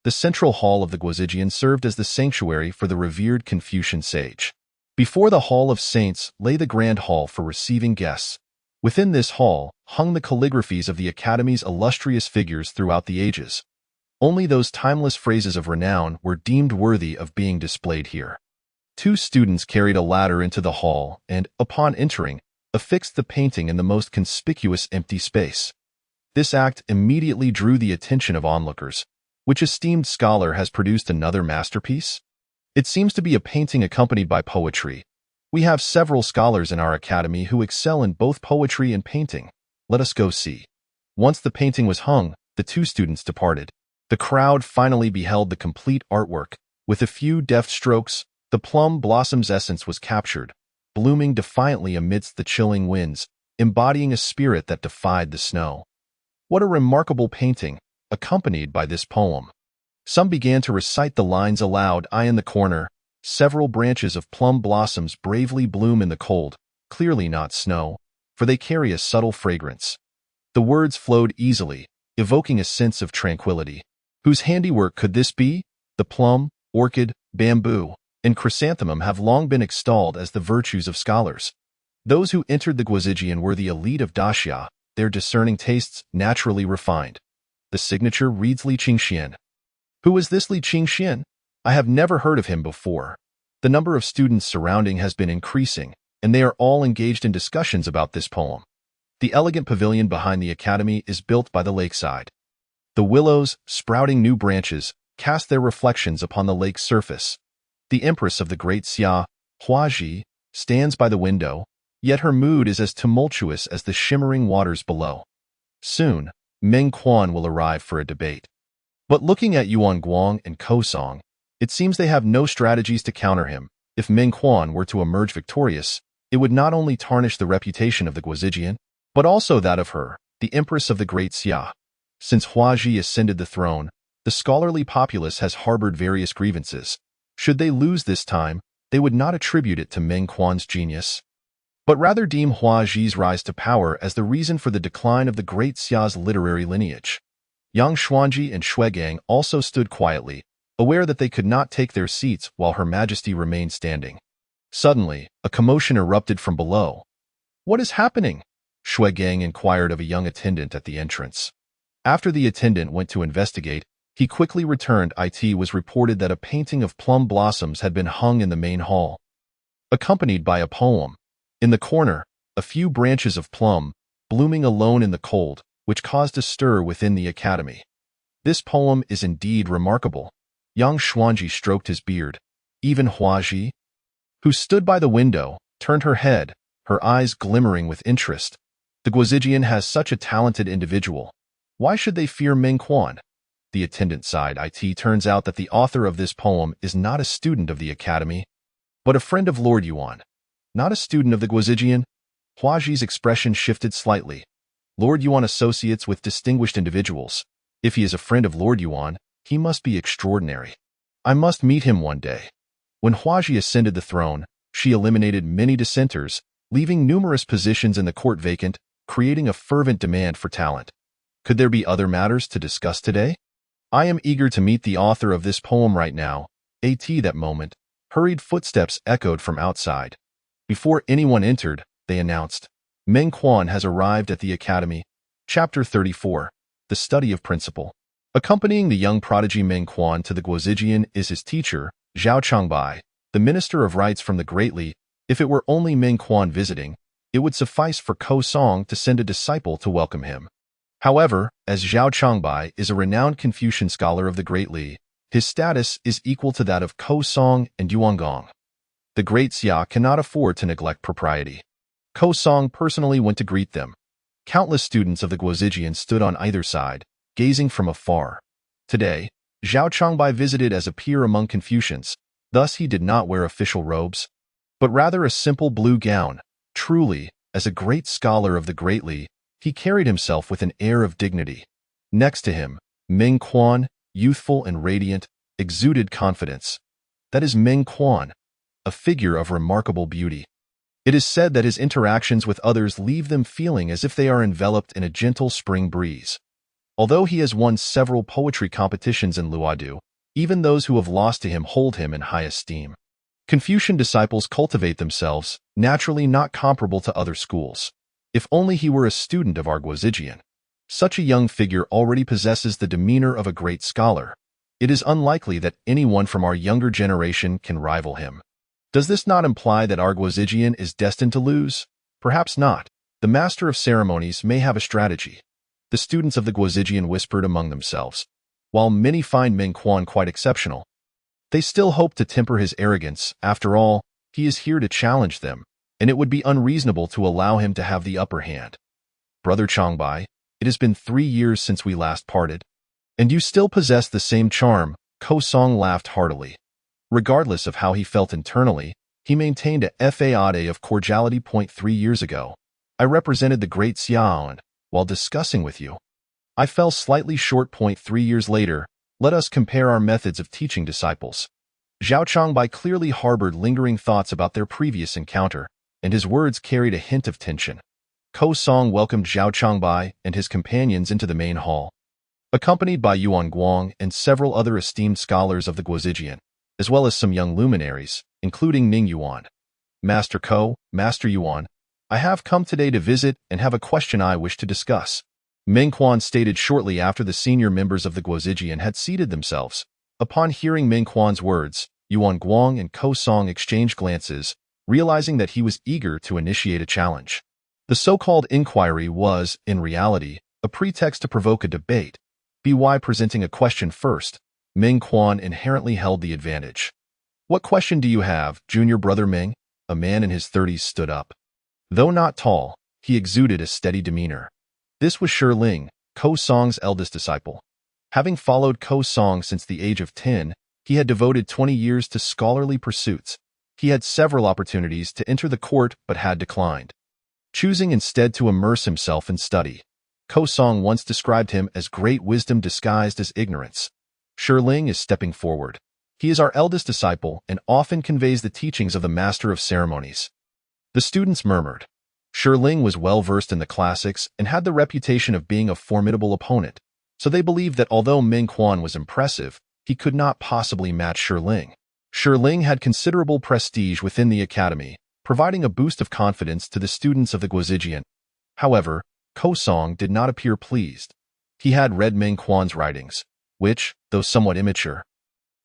The central hall of the Guozijian served as the sanctuary for the revered Confucian sage. Before the Hall of Saints lay the grand hall for receiving guests. Within this hall hung the calligraphies of the Academy's illustrious figures throughout the ages. Only those timeless phrases of renown were deemed worthy of being displayed here. 2 students carried a ladder into the hall and, upon entering, affixed the painting in the most conspicuous empty space. This act immediately drew the attention of onlookers. Which esteemed scholar has produced another masterpiece? It seems to be a painting accompanied by poetry. We have several scholars in our academy who excel in both poetry and painting. Let us go see. Once the painting was hung, the 2 students departed. The crowd finally beheld the complete artwork. With a few deft strokes, the plum blossom's essence was captured, blooming defiantly amidst the chilling winds, embodying a spirit that defied the snow. What a remarkable painting, accompanied by this poem. Some began to recite the lines aloud. I in the corner, several branches of plum blossoms bravely bloom in the cold, clearly not snow, for they carry a subtle fragrance. The words flowed easily, evoking a sense of tranquility. Whose handiwork could this be? The plum, orchid, bamboo, and chrysanthemum have long been extolled as the virtues of scholars. Those who entered the Guozijian were the elite of Daxia, their discerning tastes naturally refined. The signature reads Li Qingxian. Who is this Li Qingxian? I have never heard of him before. The number of students surrounding has been increasing, and they are all engaged in discussions about this poem. The elegant pavilion behind the academy is built by the lakeside. The willows, sprouting new branches, cast their reflections upon the lake's surface. The empress of the great Xia, Huaji, stands by the window, yet her mood is as tumultuous as the shimmering waters below. Soon, Meng Quan will arrive for a debate. But looking at Yuan Guang and Ko Song, it seems they have no strategies to counter him. If Meng Quan were to emerge victorious, it would not only tarnish the reputation of the Guozijian, but also that of her, the empress of the great Xia. Since Huaji ascended the throne, the scholarly populace has harbored various grievances. Should they lose this time, they would not attribute it to Meng Quan's genius, but rather deem Huaji's rise to power as the reason for the decline of the great Xia's literary lineage. Yang Xuanji and Shuegang also stood quietly, aware that they could not take their seats while Her Majesty remained standing. Suddenly, a commotion erupted from below. What is happening? Shuegang inquired of a young attendant at the entrance. After the attendant went to investigate, he quickly returned. It was reported that a painting of plum blossoms had been hung in the main hall, accompanied by a poem. In the corner, a few branches of plum, blooming alone in the cold, which caused a stir within the academy. This poem is indeed remarkable. Yang Xuanji stroked his beard. Even Huaji, who stood by the window, turned her head, her eyes glimmering with interest. The Guozijian has such a talented individual. Why should they fear Meng Quan? The attendant sighed. It turns out that the author of this poem is not a student of the academy, but a friend of Lord Yuan. Not a student of the Guozijian? Huaji's expression shifted slightly. Lord Yuan associates with distinguished individuals. If he is a friend of Lord Yuan, he must be extraordinary. I must meet him one day. When Huaji ascended the throne, she eliminated many dissenters, leaving numerous positions in the court vacant, creating a fervent demand for talent. Could there be other matters to discuss today? I am eager to meet the author of this poem right now. That moment, hurried footsteps echoed from outside. Before anyone entered, they announced, Meng Quan has arrived at the academy. Chapter 34. The Study of Principle. Accompanying the young prodigy Meng Quan to the Guozijian is his teacher, Zhao Changbai, the Minister of Rites from the Great Li. If it were only Meng Quan visiting, it would suffice for Ko Song to send a disciple to welcome him. However, as Zhao Changbai is a renowned Confucian scholar of the Great Li, His status is equal to that of Ko Song and Yuan Gong. The great Xia cannot afford to neglect propriety. Ko Song personally went to greet them. Countless students of the Guozijian stood on either side, gazing from afar. Today, Zhao Changbai visited as a peer among Confucians, thus he did not wear official robes, but rather a simple blue gown. Truly, as a great scholar of the Great Li, he carried himself with an air of dignity. Next to him, Meng Quan, youthful and radiant, exuded confidence. That is Meng Quan, a figure of remarkable beauty. It is said that his interactions with others leave them feeling as if they are enveloped in a gentle spring breeze. Although he has won several poetry competitions in Luodu, even those who have lost to him hold him in high esteem. Confucian disciples cultivate themselves, naturally not comparable to other schools. If only he were a student of our Guozijian. Such a young figure already possesses the demeanor of a great scholar. It is unlikely that anyone from our younger generation can rival him. Does this not imply that our Guozijian is destined to lose? Perhaps not. The master of ceremonies may have a strategy. The students of the Guozijian whispered among themselves. While many find Meng Quan quite exceptional, they still hope to temper his arrogance. After all, he is here to challenge them, and it would be unreasonable to allow him to have the upper hand. Brother Changbai, it has been 3 years since we last parted, and you still possess the same charm. Ko Song laughed heartily. Regardless of how he felt internally, he maintained a facade of cordiality. 3 years ago, I represented the great Xiao, and, while discussing with you, I fell slightly short. 3 years later, let us compare our methods of teaching disciples. Zhao Changbai clearly harbored lingering thoughts about their previous encounter, and his words carried a hint of tension. Ko Song welcomed Zhao Changbai and his companions into the main hall, accompanied by Yuan Guang and several other esteemed scholars of the Guozijian, as well as some young luminaries, including Ning Yuan. Master Ko, Master Yuan, I have come today to visit and have a question I wish to discuss. Meng Quan stated shortly after the senior members of the Guozijian had seated themselves. Upon hearing Meng Quan's words, Yuan Guang and Ko Song exchanged glances, realizing that he was eager to initiate a challenge. The so-called inquiry was, in reality, a pretext to provoke a debate. By presenting a question first, Meng Quan inherently held the advantage. What question do you have, junior brother Meng? A man in his 30s stood up. Though not tall, he exuded a steady demeanor. This was Shi Ling, Ko Song's eldest disciple. Having followed Ko Song since the age of 10, he had devoted 20 years to scholarly pursuits. He had several opportunities to enter the court but had declined, choosing instead to immerse himself in study. Ko Song once described him as great wisdom disguised as ignorance. Shi Ling is stepping forward. He is our eldest disciple and often conveys the teachings of the master of ceremonies. The students murmured. Shi Ling was well-versed in the classics and had the reputation of being a formidable opponent, so they believed that although Meng Quan was impressive, he could not possibly match Shi Ling. Shi Ling had considerable prestige within the academy, providing a boost of confidence to the students of the Guozijian. However, Ko Song did not appear pleased. He had read Meng Quan's writings, which, though somewhat immature,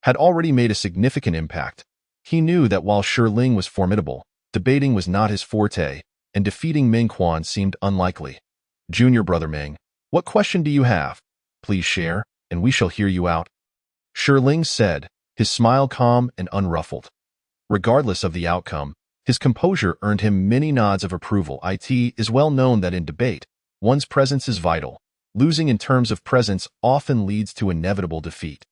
had already made a significant impact. He knew that while Shi Ling was formidable, debating was not his forte, and defeating Meng Quan seemed unlikely. Junior brother Meng, what question do you have? Please share, and we shall hear you out. Shi Ling said, his smile calm and unruffled. Regardless of the outcome, his composure earned him many nods of approval. It is well known that in debate, one's presence is vital. Losing in terms of presence often leads to inevitable defeat.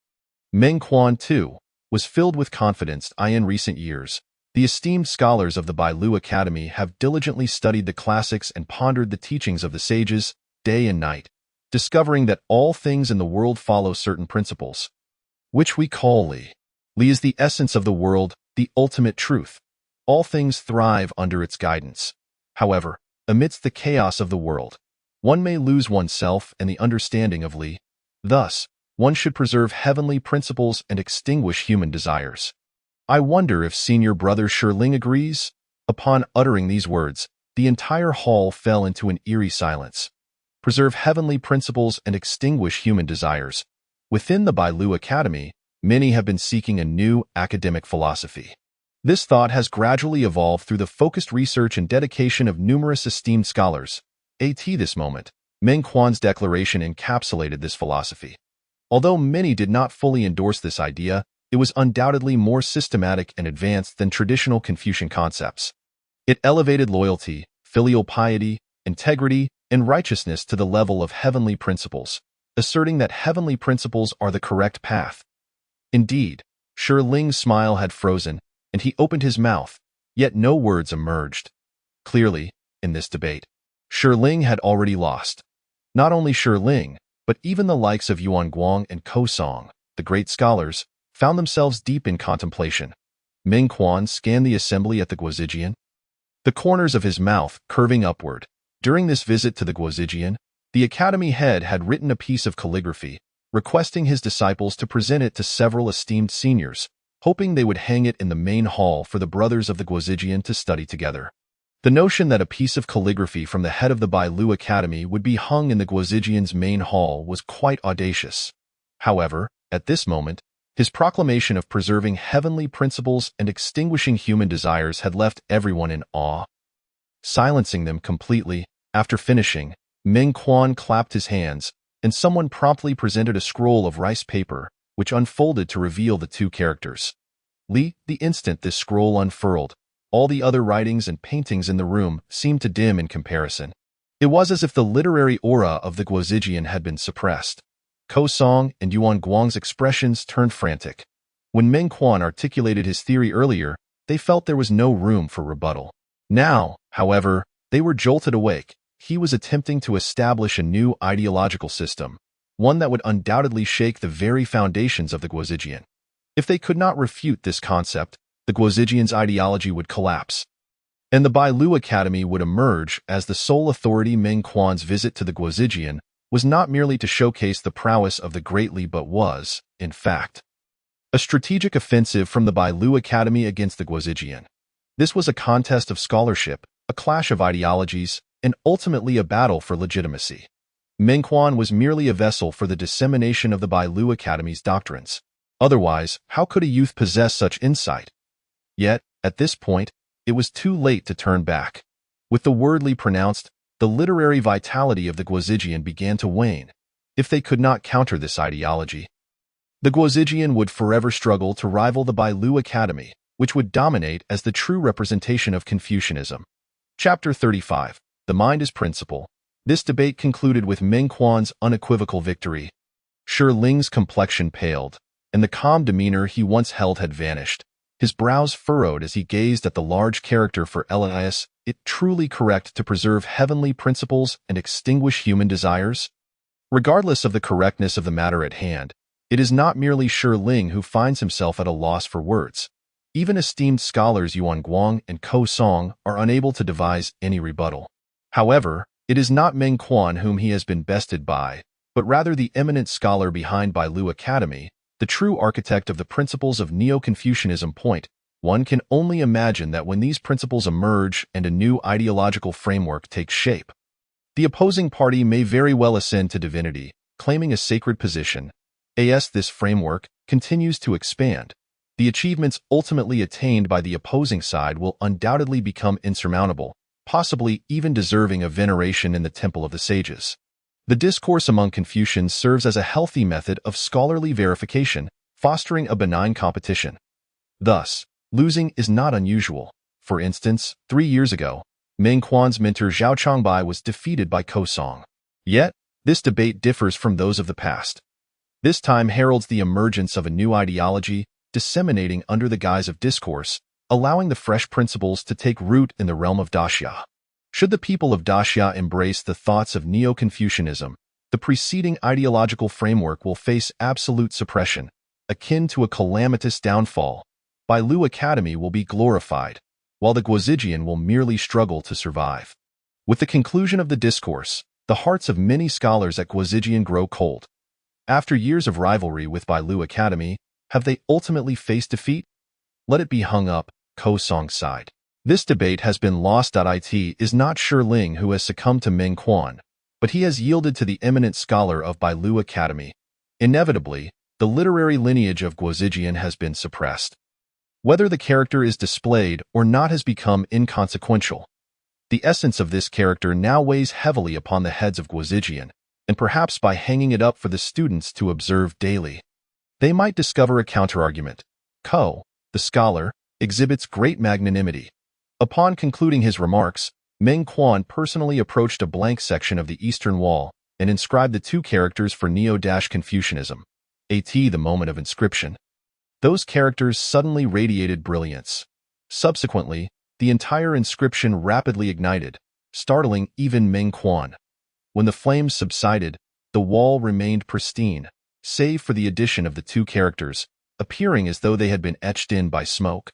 Meng Quan, too, was filled with confidence. In recent years, the esteemed scholars of the Bailu Academy have diligently studied the classics and pondered the teachings of the sages, day and night, discovering that all things in the world follow certain principles, which we call Li. Li is the essence of the world, the ultimate truth. All things thrive under its guidance. However, amidst the chaos of the world, one may lose oneself and the understanding of Li. Thus, one should preserve heavenly principles and extinguish human desires. I wonder if senior brother Shi Ling agrees? Upon uttering these words, the entire hall fell into an eerie silence. Preserve heavenly principles and extinguish human desires. Within the Bailu Academy, many have been seeking a new academic philosophy. This thought has gradually evolved through the focused research and dedication of numerous esteemed scholars. At this moment, Meng Quan's declaration encapsulated this philosophy. Although many did not fully endorse this idea, it was undoubtedly more systematic and advanced than traditional Confucian concepts. It elevated loyalty, filial piety, integrity, and righteousness to the level of heavenly principles, asserting that heavenly principles are the correct path. Indeed, Shi Ling's smile had frozen, and he opened his mouth, yet no words emerged. Clearly, in this debate, Shi Ling had already lost. Not only Shi Ling, but even the likes of Yuan Guang and Ko Song, the great scholars, found themselves deep in contemplation. Ming Quan scanned the assembly at the Guozijian, the corners of his mouth curving upward. During this visit to the Guozijian, the academy head had written a piece of calligraphy, requesting his disciples to present it to several esteemed seniors, hoping they would hang it in the main hall for the brothers of the Guozijian to study together. The notion that a piece of calligraphy from the head of the Bailu Academy would be hung in the Guozijian's main hall was quite audacious. However, at this moment, his proclamation of preserving heavenly principles and extinguishing human desires had left everyone in awe. Silencing them completely, after finishing, Ming Quan clapped his hands, and someone promptly presented a scroll of rice paper, which unfolded to reveal the two characters. The instant this scroll unfurled, all the other writings and paintings in the room seemed to dim in comparison. It was as if the literary aura of the Guozijian had been suppressed. Ko Song and Yuan Guang's expressions turned frantic. When Ming Quan articulated his theory earlier, they felt there was no room for rebuttal. Now, however, they were jolted awake. He was attempting to establish a new ideological system, one that would undoubtedly shake the very foundations of the Guozijian. If they could not refute this concept, the Guozijian's ideology would collapse, and the Bailu Academy would emerge as the sole authority. Ming Quan's visit to the Guozijian was not merely to showcase the prowess of the great Li, but was, in fact, a strategic offensive from the Bailu Academy against the Guozijian. This was a contest of scholarship, a clash of ideologies, and ultimately a battle for legitimacy. Ming Quan was merely a vessel for the dissemination of the Bailu Academy's doctrines. Otherwise, how could a youth possess such insight? Yet, at this point, it was too late to turn back. With the word Li pronounced, the literary vitality of the Guozijian began to wane. If they could not counter this ideology, the Guozijian would forever struggle to rival the Bailu Academy, which would dominate as the true representation of Confucianism. Chapter 35. The Mind is Principle. This debate concluded with Ming Quan's unequivocal victory. Shi Ling's complexion paled, and the calm demeanor he once held had vanished. His brows furrowed as he gazed at the large character for Elias. It truly correct to preserve heavenly principles and extinguish human desires? Regardless of the correctness of the matter at hand, it is not merely Shi Ling who finds himself at a loss for words. Even esteemed scholars Yuan Guang and Ko Song are unable to devise any rebuttal. However, it is not Ming Quan whom he has been bested by, but rather the eminent scholar behind Bailu Academy, the true architect of the principles of Neo-Confucianism. One can only imagine that when these principles emerge and a new ideological framework takes shape, the opposing party may very well ascend to divinity, claiming a sacred position. As this framework continues to expand, the achievements ultimately attained by the opposing side will undoubtedly become insurmountable, possibly even deserving of veneration in the Temple of the Sages. The discourse among Confucians serves as a healthy method of scholarly verification, fostering a benign competition. Thus, losing is not unusual. For instance, 3 years ago, Ming Quan's mentor Zhao Changbai was defeated by Ko Song. Yet, this debate differs from those of the past. This time heralds the emergence of a new ideology, disseminating under the guise of discourse, allowing the fresh principles to take root in the realm of Daxia. Should the people of Daxia embrace the thoughts of Neo-Confucianism, the preceding ideological framework will face absolute suppression, akin to a calamitous downfall. Bailu Academy will be glorified, while the Guozijian will merely struggle to survive. With the conclusion of the discourse, the hearts of many scholars at Guozijian grow cold. After years of rivalry with Bailu Academy, have they ultimately faced defeat? Let it be hung up, Ko Song sighed. This debate has been lost. It is not Shi Ling who has succumbed to Ming Quan, but he has yielded to the eminent scholar of Bailu Academy. Inevitably, the literary lineage of Guozijian has been suppressed. Whether the character is displayed or not has become inconsequential. The essence of this character now weighs heavily upon the heads of Guozijian. and perhaps by hanging it up for the students to observe daily, they might discover a counterargument. Ko, the scholar, exhibits great magnanimity. Upon concluding his remarks, Meng Quan personally approached a blank section of the eastern wall and inscribed the two characters for Neo-Confucianism. The moment of inscription. Those characters suddenly radiated brilliance. Subsequently, the entire inscription rapidly ignited, startling even Meng Quan. When the flames subsided, the wall remained pristine, save for the addition of the two characters, appearing as though they had been etched in by smoke.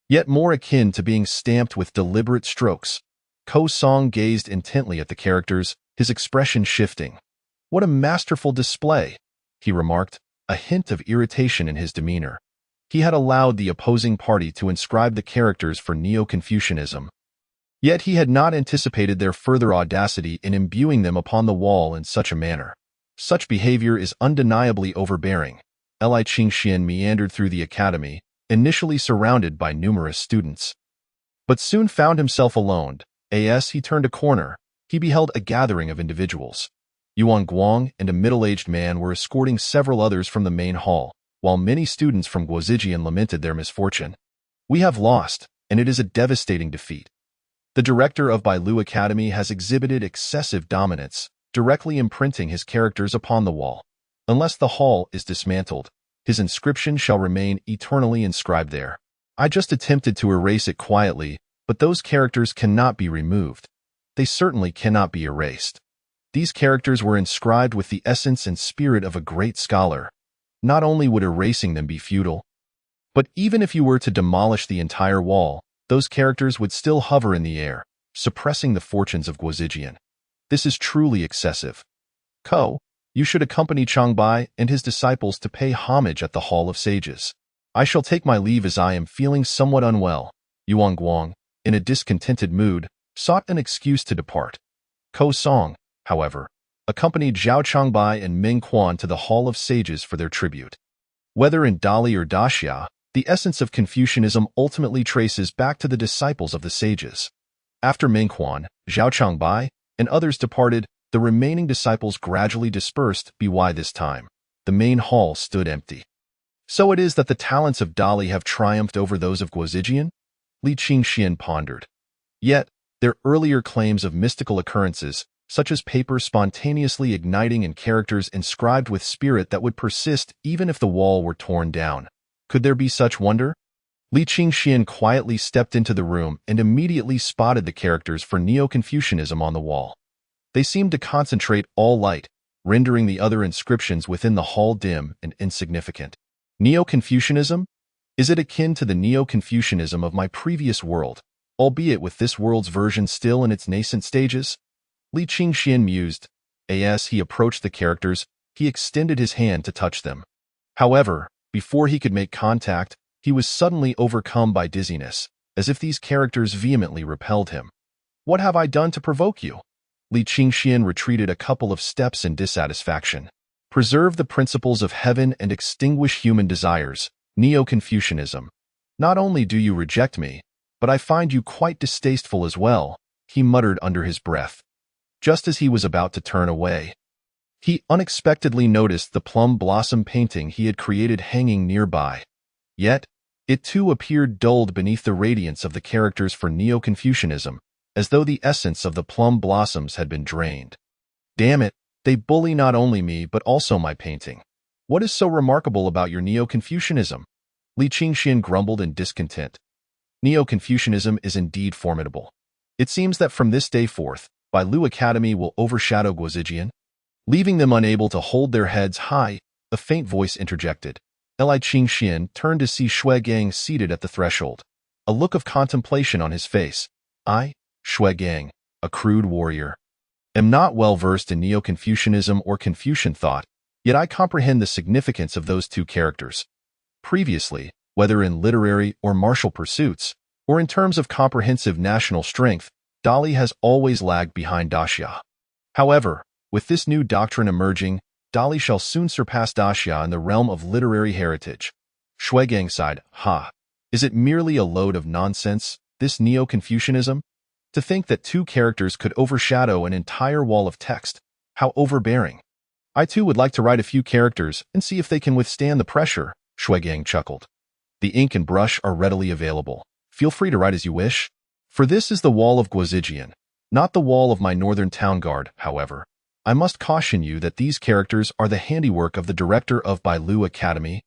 Yet more akin to being stamped with deliberate strokes, Ko Song gazed intently at the characters, his expression shifting. "What a masterful display," he remarked, a hint of irritation in his demeanor. He had allowed the opposing party to inscribe the characters for Neo-Confucianism. Yet he had not anticipated their further audacity in imbuing them upon the wall in such a manner. Such behavior is undeniably overbearing. Li Qingxian meandered through the academy, initially surrounded by numerous students, but soon found himself alone. As he turned a corner, he beheld a gathering of individuals. Yuan Guang and a middle-aged man were escorting several others from the main hall, while many students from Guozijian lamented their misfortune. "We have lost, and it is a devastating defeat. The director of Bailu Academy has exhibited excessive dominance, directly imprinting his characters upon the wall. Unless the hall is dismantled, his inscription shall remain eternally inscribed there. I just attempted to erase it quietly, but those characters cannot be removed. They certainly cannot be erased. These characters were inscribed with the essence and spirit of a great scholar. Not only would erasing them be futile, but even if you were to demolish the entire wall, those characters would still hover in the air, suppressing the fortunes of Guozijian. This is truly excessive. Ko, you should accompany Changbai and his disciples to pay homage at the Hall of Sages. I shall take my leave as I am feeling somewhat unwell." Yuan Guang, in a discontented mood, sought an excuse to depart. Ko Song, however, accompanied Zhao Changbai and Meng Quan to the Hall of Sages for their tribute. Whether in Dali or Daxia, the essence of Confucianism ultimately traces back to the disciples of the sages. After Meng Quan, Zhao Changbai, and others departed, the remaining disciples gradually dispersed. By this time, the main hall stood empty. So it is that the talents of Dali have triumphed over those of Guozijian? Li Qingxian pondered. Yet, their earlier claims of mystical occurrences, such as paper spontaneously igniting and characters inscribed with spirit that would persist even if the wall were torn down. Could there be such wonder? Li Qingxian quietly stepped into the room and immediately spotted the characters for Neo-Confucianism on the wall. They seemed to concentrate all light, rendering the other inscriptions within the hall dim and insignificant. Neo-Confucianism? Is it akin to the Neo-Confucianism of my previous world, albeit with this world's version still in its nascent stages? Li Qingxian mused. As he approached the characters, he extended his hand to touch them. However, before he could make contact, he was suddenly overcome by dizziness, as if these characters vehemently repelled him. "What have I done to provoke you?" Li Qingxian retreated a couple of steps in dissatisfaction. "Preserve the principles of heaven and extinguish human desires, Neo-Confucianism. Not only do you reject me, but I find you quite distasteful as well," he muttered under his breath. Just as he was about to turn away, he unexpectedly noticed the plum blossom painting he had created hanging nearby. Yet, it too appeared dulled beneath the radiance of the characters for Neo-Confucianism, as though the essence of the plum blossoms had been drained. "Damn it, they bully not only me but also my painting. What is so remarkable about your Neo-Confucianism?" Li Qingxian grumbled in discontent. Neo-Confucianism is indeed formidable. It seems that from this day forth, Bailu Academy will overshadow Guozijian, leaving them unable to hold their heads high, a faint voice interjected. Li Qingxian turned to see Shui Gang seated at the threshold, a look of contemplation on his face. "I, Shui Gang, a crude warrior, am not well versed in Neo-Confucianism or Confucian thought, yet I comprehend the significance of those two characters. Previously, whether in literary or martial pursuits, or in terms of comprehensive national strength, Dali has always lagged behind Daxia. However, with this new doctrine emerging, Dali shall soon surpass Daxia in the realm of literary heritage." Shui Gang sighed. Is it merely a load of nonsense, this Neo-Confucianism? To think that two characters could overshadow an entire wall of text. How overbearing. I too would like to write a few characters and see if they can withstand the pressure, Shuegang chuckled. The ink and brush are readily available. Feel free to write as you wish. For this is the wall of Guozijian, not the wall of my northern town guard, however. I must caution you that these characters are the handiwork of the director of Bailu Academy,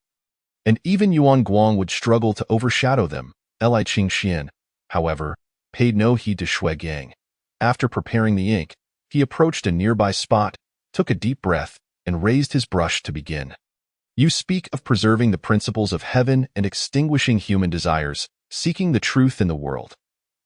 and even Yuan Guang would struggle to overshadow them. Li Qingxian, however, paid no heed to Shuegang. After preparing the ink, he approached a nearby spot, took a deep breath, and raised his brush to begin. You speak of preserving the principles of heaven and extinguishing human desires, seeking the truth in the world.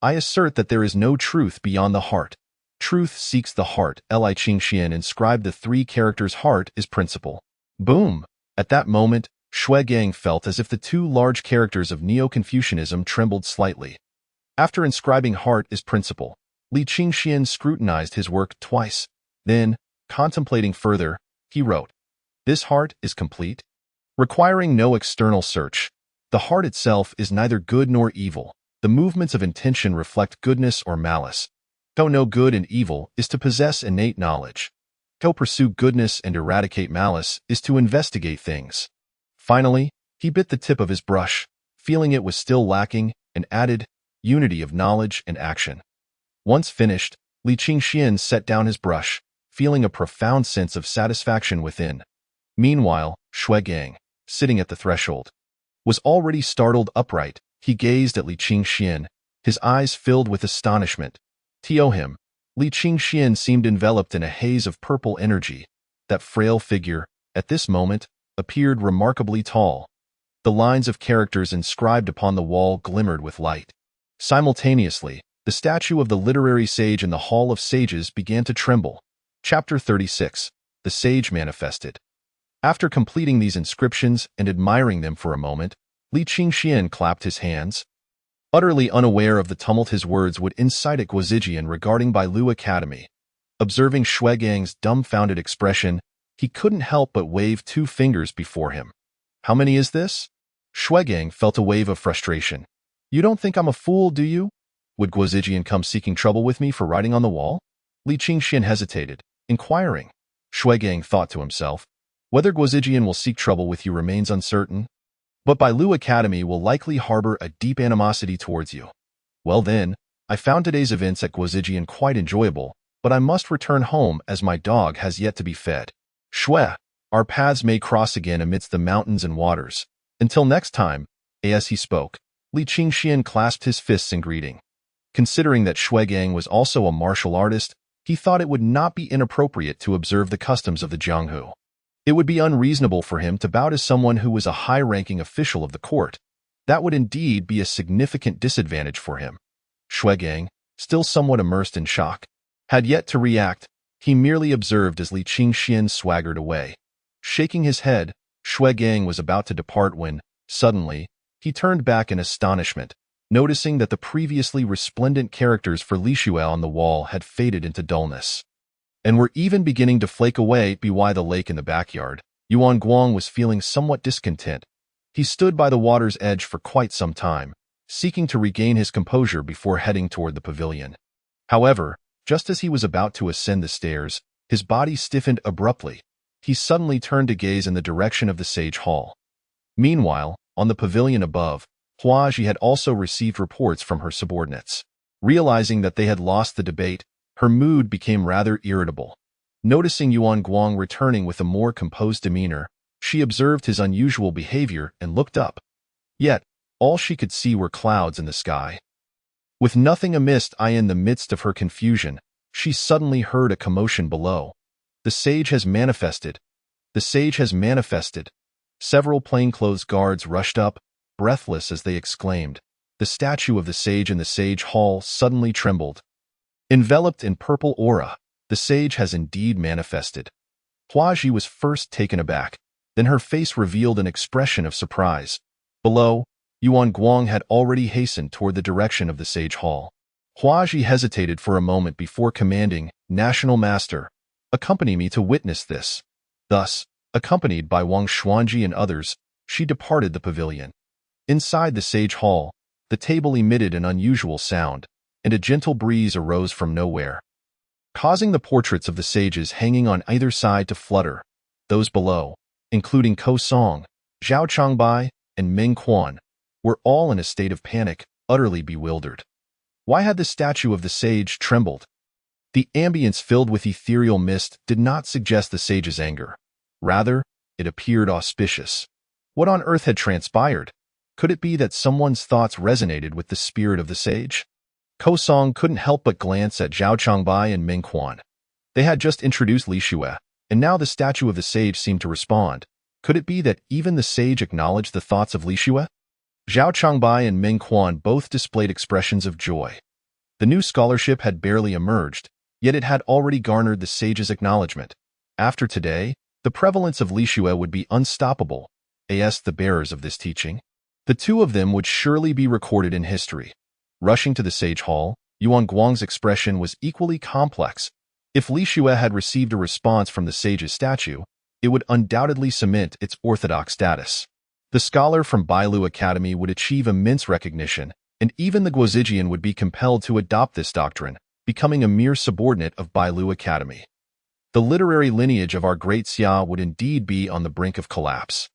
I assert that there is no truth beyond the heart. Truth seeks the heart. Li Qingxian inscribed the three characters heart is principle. Boom! At that moment, Shuegang felt as if the two large characters of Neo-Confucianism trembled slightly. After inscribing heart is principle, Li Qingxian scrutinized his work twice. Then, contemplating further, he wrote, "This heart is complete, requiring no external search. The heart itself is neither good nor evil. The movements of intention reflect goodness or malice. To know good and evil is to possess innate knowledge. To pursue goodness and eradicate malice is to investigate things." Finally, he bit the tip of his brush, feeling it was still lacking, and added, "Unity of knowledge and action." Once finished, Li Qingxian set down his brush, feeling a profound sense of satisfaction within. Meanwhile, Shuegang, sitting at the threshold, was already startled upright. He gazed at Li Qingxian, his eyes filled with astonishment. To him, Li Qingxian seemed enveloped in a haze of purple energy. That frail figure, at this moment, appeared remarkably tall. The lines of characters inscribed upon the wall glimmered with light. Simultaneously, the statue of the literary sage in the Hall of Sages began to tremble. Chapter 36. The Sage Manifested. After completing these inscriptions and admiring them for a moment, Li Qingxian clapped his hands. Utterly unaware of the tumult his words would incite at Guozijian regarding Bailu Academy. Observing Shuegang's dumbfounded expression, he couldn't help but wave two fingers before him. "How many is this?" Shuegang felt a wave of frustration. "You don't think I'm a fool, do you? Would Guozijian come seeking trouble with me for writing on the wall?" Li Qingxian hesitated, inquiring. Shuegang thought to himself, "Whether Guozijian will seek trouble with you remains uncertain, but Bailu Academy will likely harbor a deep animosity towards you. Well then, I found today's events at Guozijian quite enjoyable, but I must return home as my dog has yet to be fed. Shue, our paths may cross again amidst the mountains and waters. Until next time." As he spoke, Li Qingxian clasped his fists in greeting. Considering that Shuegang was also a martial artist, he thought it would not be inappropriate to observe the customs of the Jianghu. It would be unreasonable for him to bow to someone who was a high-ranking official of the court. That would indeed be a significant disadvantage for him. Shuegang, still somewhat immersed in shock, had yet to react. He merely observed as Li Qingxian swaggered away. Shaking his head, Shuegang was about to depart when, suddenly, he turned back in astonishment, noticing that the previously resplendent characters for Li Xue on the wall had faded into dullness, and were even beginning to flake away by the lake in the backyard. Yuan Guang was feeling somewhat discontent. He stood by the water's edge for quite some time, seeking to regain his composure before heading toward the pavilion. However, just as he was about to ascend the stairs, his body stiffened abruptly. He suddenly turned to gaze in the direction of the Sage Hall. Meanwhile, on the pavilion above, Huaji had also received reports from her subordinates. Realizing that they had lost the debate, her mood became rather irritable. Noticing Yuan Guang returning with a more composed demeanor, she observed his unusual behavior and looked up. Yet, all she could see were clouds in the sky. With nothing amiss in the midst of her confusion, she suddenly heard a commotion below. "The sage has manifested! The sage has manifested!" Several plainclothes guards rushed up, breathless as they exclaimed. The statue of the sage in the Sage Hall suddenly trembled. Enveloped in purple aura, the sage has indeed manifested. Huaji was first taken aback, then her face revealed an expression of surprise. Below, Yuan Guang had already hastened toward the direction of the Sage Hall. Huaji hesitated for a moment before commanding, "National Master, accompany me to witness this." Thus, accompanied by Wang Xuanji and others, she departed the pavilion. Inside the Sage Hall, the table emitted an unusual sound, and a gentle breeze arose from nowhere. causing the portraits of the sages hanging on either side to flutter. Those below, including Ko Song, Zhao Changbai, and Meng Quan, were all in a state of panic, utterly bewildered. Why had the statue of the sage trembled? The ambience filled with ethereal mist did not suggest the sage's anger. Rather, it appeared auspicious. What on earth had transpired? Could it be that someone's thoughts resonated with the spirit of the sage? Ko Song couldn't help but glance at Zhao Changbai and Meng Quan. They had just introduced Li Xue, and now the statue of the sage seemed to respond. Could it be that even the sage acknowledged the thoughts of Li Xue? Zhao Changbai and Meng Quan both displayed expressions of joy. The new scholarship had barely emerged, yet it had already garnered the sage's acknowledgement. After today, the prevalence of Li Xue would be unstoppable, as the bearers of this teaching. The two of them would surely be recorded in history. Rushing to the sage hall, Yuan Guang's expression was equally complex. If Li Xue had received a response from the sage's statue, it would undoubtedly cement its orthodox status. The scholar from Bailu Academy would achieve immense recognition, and even the Guozijian would be compelled to adopt this doctrine, becoming a mere subordinate of Bailu Academy. The literary lineage of our great Xia would indeed be on the brink of collapse.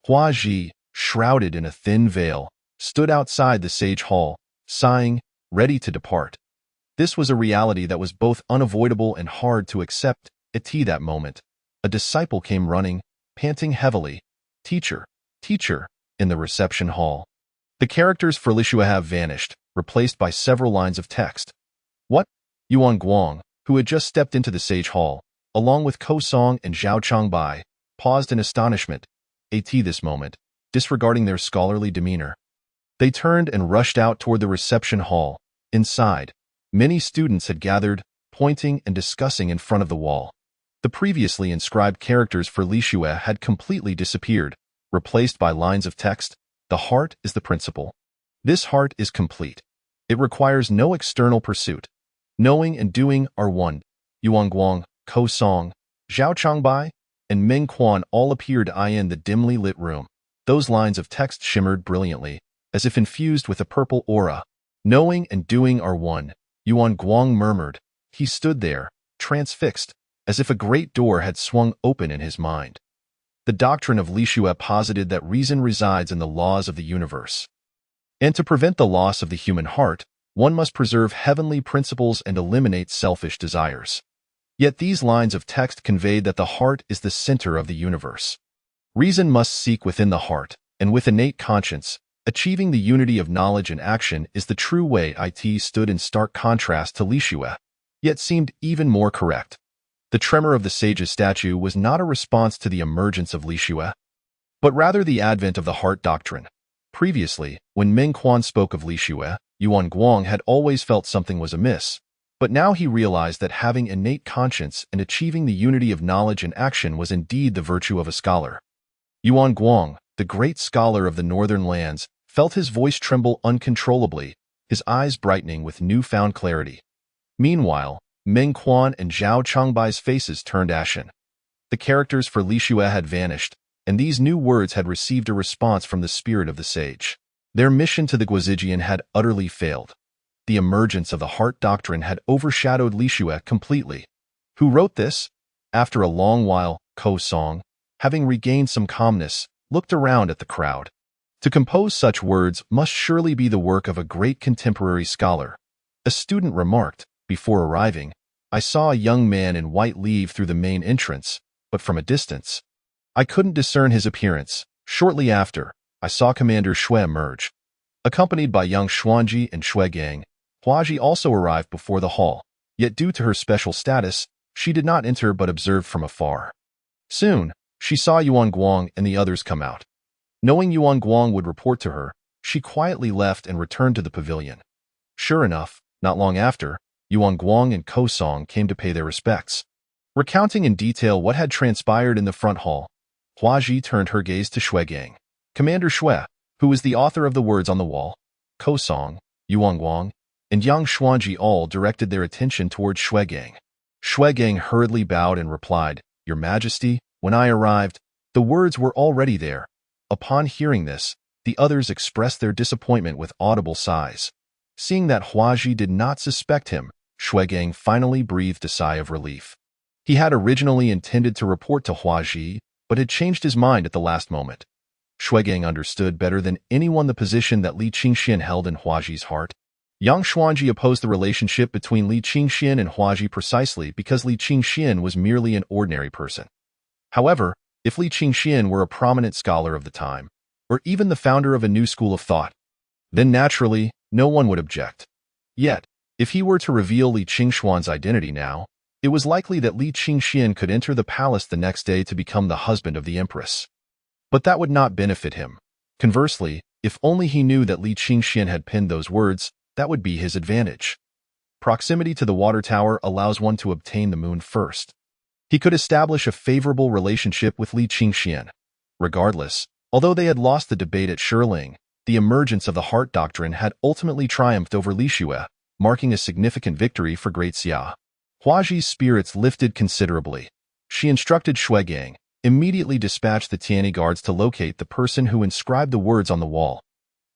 Hua Ji, shrouded in a thin veil, stood outside the sage hall, sighing, ready to depart. This was a reality that was both unavoidable and hard to accept. At that moment, a disciple came running, panting heavily. "Teacher, teacher," in the reception hall. The characters for Li Xue have vanished, replaced by several lines of text. What? Yuan Guang, who had just stepped into the sage hall, along with Ko Song and Zhao Changbai, paused in astonishment. At this moment, disregarding their scholarly demeanor, they turned and rushed out toward the reception hall. Inside, many students had gathered, pointing and discussing in front of the wall. The previously inscribed characters for Li Xue had completely disappeared, replaced by lines of text. The heart is the principle. This heart is complete. It requires no external pursuit. Knowing and doing are one. Yuan Guang, Ko Song, Zhao Changbai, and Meng Quan all appeared in the dimly lit room. Those lines of text shimmered brilliantly, as if infused with a purple aura. Knowing and doing are one, Yuan Guang murmured. He stood there, transfixed, as if a great door had swung open in his mind. The doctrine of Li Xue posited that reason resides in the laws of the universe. And to prevent the loss of the human heart, one must preserve heavenly principles and eliminate selfish desires. Yet these lines of text conveyed that the heart is the center of the universe. Reason must seek within the heart, and with innate conscience, achieving the unity of knowledge and action is the true way. It stood in stark contrast to Li Xue, yet seemed even more correct. The tremor of the sage's statue was not a response to the emergence of Li Xue, but rather the advent of the heart doctrine. Previously, when Meng Quan spoke of Li Xue, Yuan Guang had always felt something was amiss, but now he realized that having innate conscience and achieving the unity of knowledge and action was indeed the virtue of a scholar. Yuan Guang, the great scholar of the northern lands, felt his voice tremble uncontrollably, his eyes brightening with newfound clarity. Meanwhile, Meng Quan and Zhao Changbai's faces turned ashen. The characters for Li Xue had vanished, and these new words had received a response from the spirit of the sage. Their mission to the Guozijian had utterly failed. The emergence of the heart doctrine had overshadowed Li Xue completely. Who wrote this? After a long while, Ko Song, having regained some calmness, looked around at the crowd. To compose such words must surely be the work of a great contemporary scholar. A student remarked, before arriving, "I saw a young man in white leave through the main entrance, but from a distance. I couldn't discern his appearance. Shortly after, I saw Commander Xue emerge. Accompanied by young Xuanji and Xue Gang, Huaji also arrived before the hall, yet due to her special status, she did not enter but observed from afar. Soon, she saw Yuan Guang and the others come out. Knowing Yuan Guang would report to her, she quietly left and returned to the pavilion. Sure enough, not long after, Yuan Guang and Ko Song came to pay their respects. Recounting in detail what had transpired in the front hall, Huaji turned her gaze to Xue Gang. Commander Xue, who was the author of the words on the wall, Ko Song, Yuan Guang, and Yang Xuanji all directed their attention towards Xue Gang. Xue Gang hurriedly bowed and replied, "Your Majesty, when I arrived, the words were already there." Upon hearing this, the others expressed their disappointment with audible sighs. Seeing that Huaji did not suspect him, Shuigang finally breathed a sigh of relief. He had originally intended to report to Huaji, but had changed his mind at the last moment. Shuigang understood better than anyone the position that Li Qingxian held in Huaji's heart. Yang Xuanji opposed the relationship between Li Qingxian and Huaji precisely because Li Qingxian was merely an ordinary person. However, if Li Qingxian were a prominent scholar of the time, or even the founder of a new school of thought, then naturally, no one would object. Yet, if he were to reveal Li Qingshuan's identity now, it was likely that Li Qingxian could enter the palace the next day to become the husband of the empress. But that would not benefit him. Conversely, if only he knew that Li Qingxian had penned those words, that would be his advantage. Proximity to the water tower allows one to obtain the moon first. He could establish a favorable relationship with Li Qingxian. Regardless, although they had lost the debate at Shiling, the emergence of the heart doctrine had ultimately triumphed over Li Xue, marking a significant victory for Great Xia. Huaji's spirits lifted considerably. She instructed Shuigang, immediately dispatched the Tianyi guards to locate the person who inscribed the words on the wall.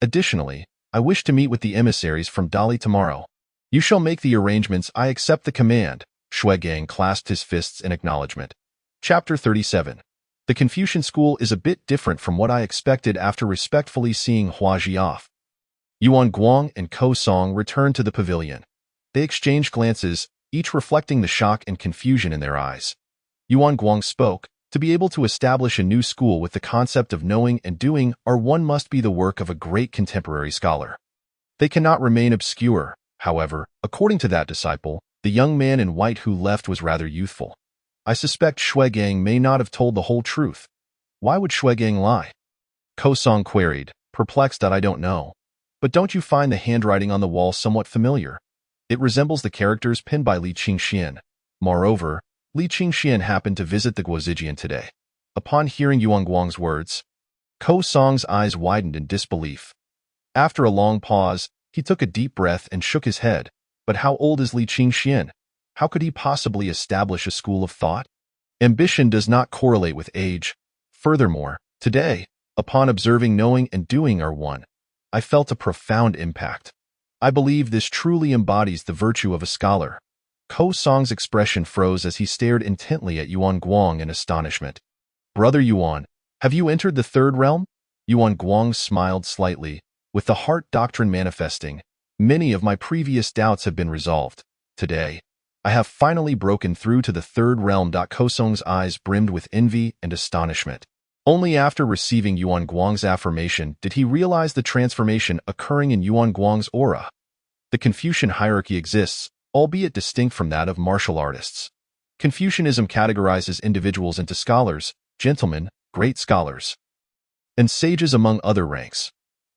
Additionally, I wish to meet with the emissaries from Dali tomorrow. You shall make the arrangements. I accept the command. Shuigang clasped his fists in acknowledgement. Chapter 37. The Confucian school is a bit different from what I expected after respectfully seeing Huaji off. Yuan Guang and Ko Song returned to the pavilion. They exchanged glances, each reflecting the shock and confusion in their eyes. Yuan Guang spoke. To be able to establish a new school with the concept of knowing and doing one must be the work of a great contemporary scholar. They cannot remain obscure. However, according to that disciple, the young man in white who left was rather youthful. I suspect Shuigang may not have told the whole truth. Why would Shuigang lie? Ko Song queried, perplexed. I don't know. But don't you find the handwriting on the wall somewhat familiar? It resembles the characters penned by Li Qingxian. Moreover, Li Qingxian happened to visit the Guozijian today. Upon hearing Yuan Guang's words, Ko Song's eyes widened in disbelief. After a long pause, he took a deep breath and shook his head. But how old is Li Qingxian? How could he possibly establish a school of thought? Ambition does not correlate with age. Furthermore, today, upon observing knowing and doing one, I felt a profound impact. I believe this truly embodies the virtue of a scholar. Ko Song's expression froze as he stared intently at Yuan Guang in astonishment. Brother Yuan, have you entered the third realm? Yuan Guang smiled slightly. With the heart doctrine manifesting, many of my previous doubts have been resolved. Today, I have finally broken through to the third realm. Ko Song's eyes brimmed with envy and astonishment. Only after receiving Yuan Guang's affirmation did he realize the transformation occurring in Yuan Guang's aura. The Confucian hierarchy exists, albeit distinct from that of martial artists. Confucianism categorizes individuals into scholars, gentlemen, great scholars, and sages among other ranks.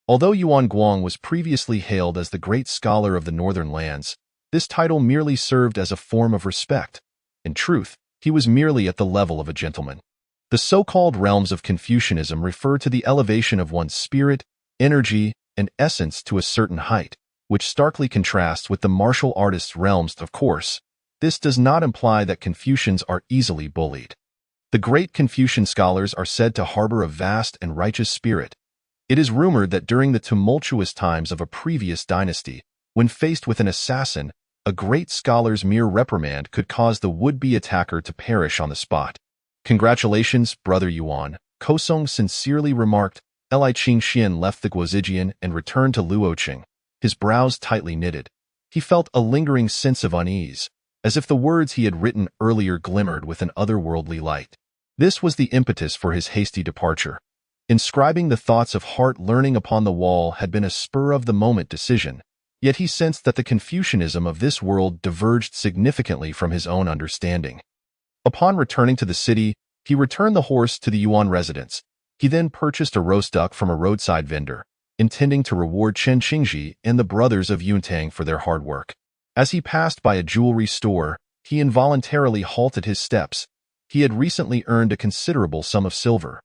Although Yuan Guang was previously hailed as the great scholar of the northern lands, this title merely served as a form of respect. In truth, he was merely at the level of a gentleman. The so-called realms of Confucianism refer to the elevation of one's spirit, energy, and essence to a certain height, which starkly contrasts with the martial artist's realms. Of course, this does not imply that Confucians are easily bullied. The great Confucian scholars are said to harbor a vast and righteous spirit. It is rumored that during the tumultuous times of a previous dynasty, when faced with an assassin, a great scholar's mere reprimand could cause the would-be attacker to perish on the spot. Congratulations, Brother Yuan, Ko Song sincerely remarked. Li Qingxian left the Guozijian and returned to Luoqing, his brows tightly knitted. He felt a lingering sense of unease, as if the words he had written earlier glimmered with an otherworldly light. This was the impetus for his hasty departure. Inscribing the thoughts of heart learning upon the wall had been a spur-of-the-moment decision, yet he sensed that the Confucianism of this world diverged significantly from his own understanding. Upon returning to the city, he returned the horse to the Yuan residence. He then purchased a roast duck from a roadside vendor, intending to reward Chen Qingji and the brothers of Yuntang for their hard work. As he passed by a jewelry store, he involuntarily halted his steps. He had recently earned a considerable sum of silver.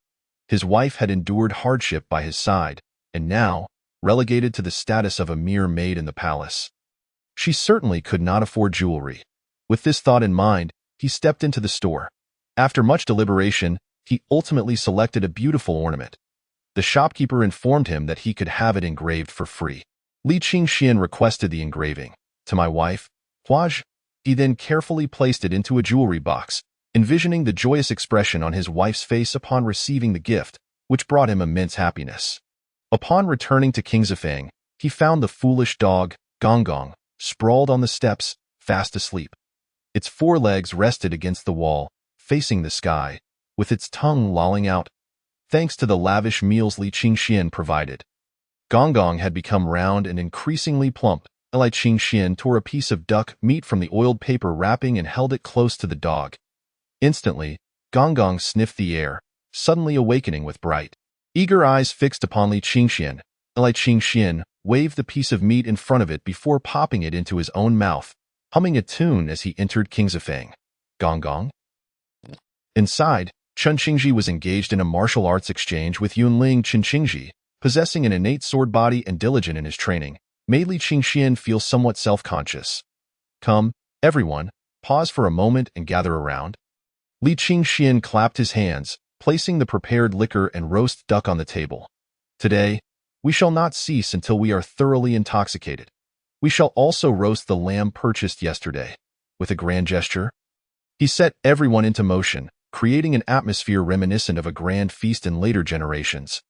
His wife had endured hardship by his side, and now, relegated to the status of a mere maid in the palace, she certainly could not afford jewelry. With this thought in mind, he stepped into the store. After much deliberation, he ultimately selected a beautiful ornament. The shopkeeper informed him that he could have it engraved for free. Li Qingxian requested the engraving. To my wife, Huaj. He then carefully placed it into a jewelry box, envisioning the joyous expression on his wife's face upon receiving the gift, which brought him immense happiness. Upon returning to King Zifeng, he found the foolish dog, Gong, sprawled on the steps, fast asleep. Its forelegs rested against the wall, facing the sky, with its tongue lolling out, thanks to the lavish meals Li Qingxian provided. Gong had become round and increasingly plump. Li Qingxian tore a piece of duck meat from the oiled paper wrapping and held it close to the dog. Instantly, Gong sniffed the air, suddenly awakening with bright, eager eyes fixed upon Li Qingxian. Li Qingxian waved the piece of meat in front of it before popping it into his own mouth, humming a tune as he entered King Zifeng. Gong. Inside, Chen Qingji was engaged in a martial arts exchange with Yunling Chen Qingji, possessing an innate sword body and diligent in his training, made Li Qingxian feel somewhat self-conscious. Come, everyone, pause for a moment and gather around. Li Qingxian clapped his hands, placing the prepared liquor and roast duck on the table. Today, we shall not cease until we are thoroughly intoxicated. We shall also roast the lamb purchased yesterday. With a grand gesture, he set everyone into motion, creating an atmosphere reminiscent of a grand feast in later generations.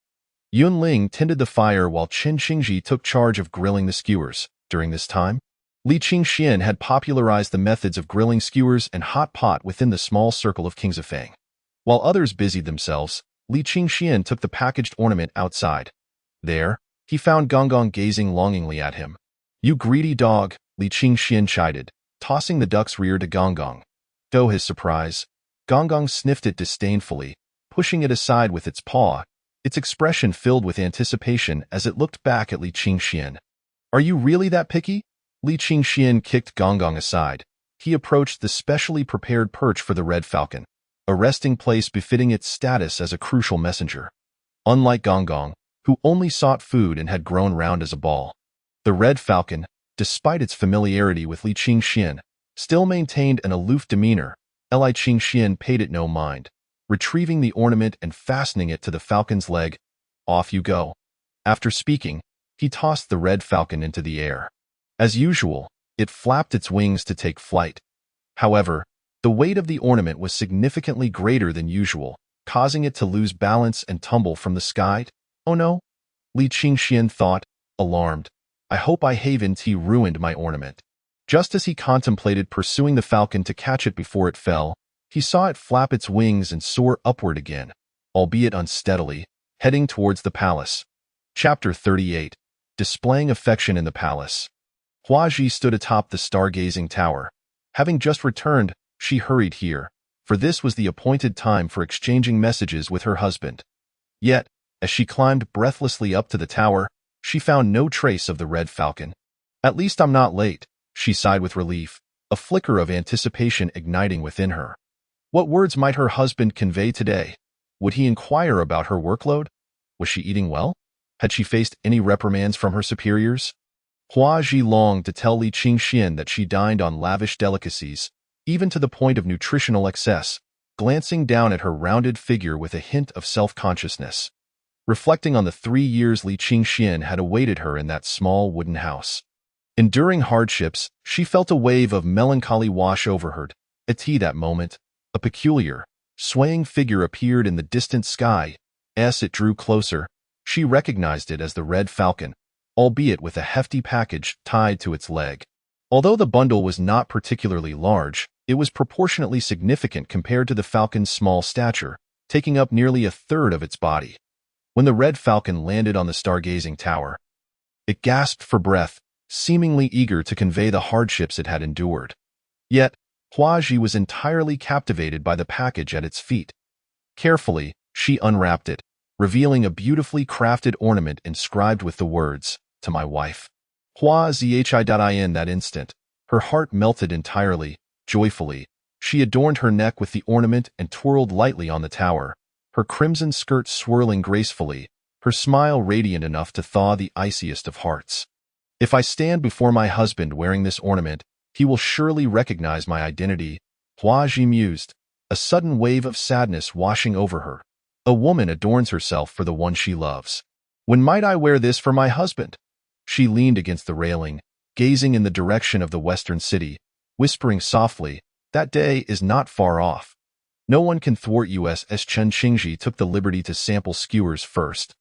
Yunling tended the fire while Chen Qingji took charge of grilling the skewers. During this time, Li Qingxian had popularized the methods of grilling skewers and hot pot within the small circle of King Zifeng. While others busied themselves, Li Qingxian took the packaged ornament outside. There, he found Gong gazing longingly at him. "You greedy dog," Li Qingxian chided, tossing the duck's rear to Gong. To his surprise, Gong sniffed it disdainfully, pushing it aside with its paw, its expression filled with anticipation as it looked back at Li Qingxian. "Are you really that picky?" Li Qingxian kicked Gong aside. He approached the specially prepared perch for the red falcon, a resting place befitting its status as a crucial messenger. Unlike Gong, who only sought food and had grown round as a ball, the red falcon, despite its familiarity with Li Qingxian, still maintained an aloof demeanor. Li Qingxian paid it no mind, retrieving the ornament and fastening it to the falcon's leg. "Off you go." After speaking, he tossed the red falcon into the air. As usual, it flapped its wings to take flight. However, the weight of the ornament was significantly greater than usual, causing it to lose balance and tumble from the sky. "Oh no," Li Qingxian thought, alarmed. "I hope I haven't ruined my ornament." Just as he contemplated pursuing the falcon to catch it before it fell, he saw it flap its wings and soar upward again, albeit unsteadily, heading towards the palace. Chapter 38. Displaying affection in the palace. Huaji stood atop the stargazing tower. Having just returned, she hurried here, for this was the appointed time for exchanging messages with her husband. Yet, as she climbed breathlessly up to the tower, she found no trace of the red falcon. "At least I'm not late," she sighed with relief, a flicker of anticipation igniting within her. What words might her husband convey today? Would he inquire about her workload? Was she eating well? Had she faced any reprimands from her superiors? Huaji longed to tell Li Qingxian that she dined on lavish delicacies, even to the point of nutritional excess, glancing down at her rounded figure with a hint of self-consciousness. Reflecting on the 3 years Li Qingxian had awaited her in that small wooden house. Enduring hardships, she felt a wave of melancholy wash over her. At that moment, a peculiar, swaying figure appeared in the distant sky. As it drew closer, she recognized it as the red falcon, albeit with a hefty package tied to its leg. Although the bundle was not particularly large, it was proportionately significant compared to the falcon's small stature, taking up nearly a third of its body. When the red falcon landed on the stargazing tower, it gasped for breath, seemingly eager to convey the hardships it had endured. Yet, Huaji was entirely captivated by the package at its feet. Carefully, she unwrapped it, revealing a beautifully crafted ornament inscribed with the words, "To my wife." In that instant, her heart melted entirely, joyfully. She adorned her neck with the ornament and twirled lightly on the tower, her crimson skirt swirling gracefully, her smile radiant enough to thaw the iciest of hearts. "If I stand before my husband wearing this ornament, he will surely recognize my identity," Huaji mused, a sudden wave of sadness washing over her. A woman adorns herself for the one she loves. "When might I wear this for my husband?" She leaned against the railing, gazing in the direction of the western city, whispering softly, "That day is not far off. No one can thwart you." As Chen Qingji took the liberty to sample skewers first.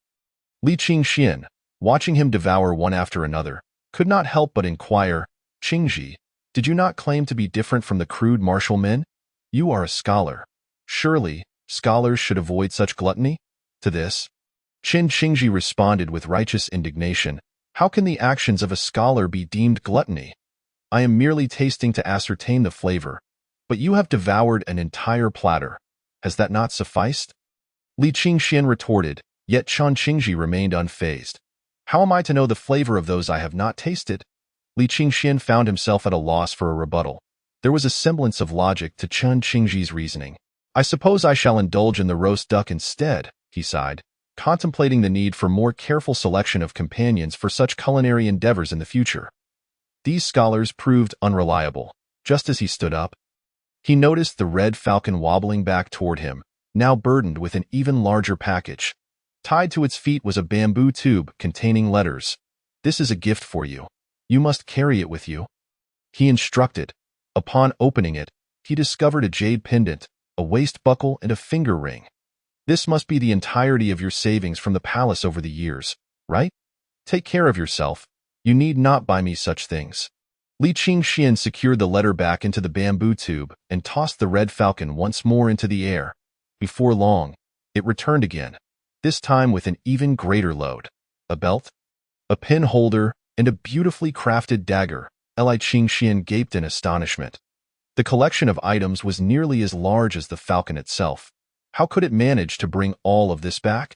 Li Qingxian, watching him devour one after another, could not help but inquire, "Qingji, did you not claim to be different from the crude martial men? You are a scholar. Surely, scholars should avoid such gluttony?" To this, Chen Qingji responded with righteous indignation, "How can the actions of a scholar be deemed gluttony? I am merely tasting to ascertain the flavor, but you have devoured an entire platter. Has that not sufficed?" Li Qingxian retorted, yet Chen Qingji remained unfazed. "How am I to know the flavor of those I have not tasted?" Li Qingxian found himself at a loss for a rebuttal. There was a semblance of logic to Chen Qingji's reasoning. "I suppose I shall indulge in the roast duck instead," he sighed, contemplating the need for more careful selection of companions for such culinary endeavors in the future. These scholars proved unreliable. Just as he stood up, he noticed the red falcon wobbling back toward him, now burdened with an even larger package. Tied to its feet was a bamboo tube containing letters. "This is a gift for you. You must carry it with you," he instructed. Upon opening it, he discovered a jade pendant, a waist buckle, and a finger ring. "This must be the entirety of your savings from the palace over the years, right? Take care of yourself. You need not buy me such things." Li Qingxian secured the letter back into the bamboo tube and tossed the red falcon once more into the air. Before long, it returned again, this time with an even greater load. A belt, a pin holder, and a beautifully crafted dagger. Li Qingxian gaped in astonishment. The collection of items was nearly as large as the falcon itself. How could it manage to bring all of this back?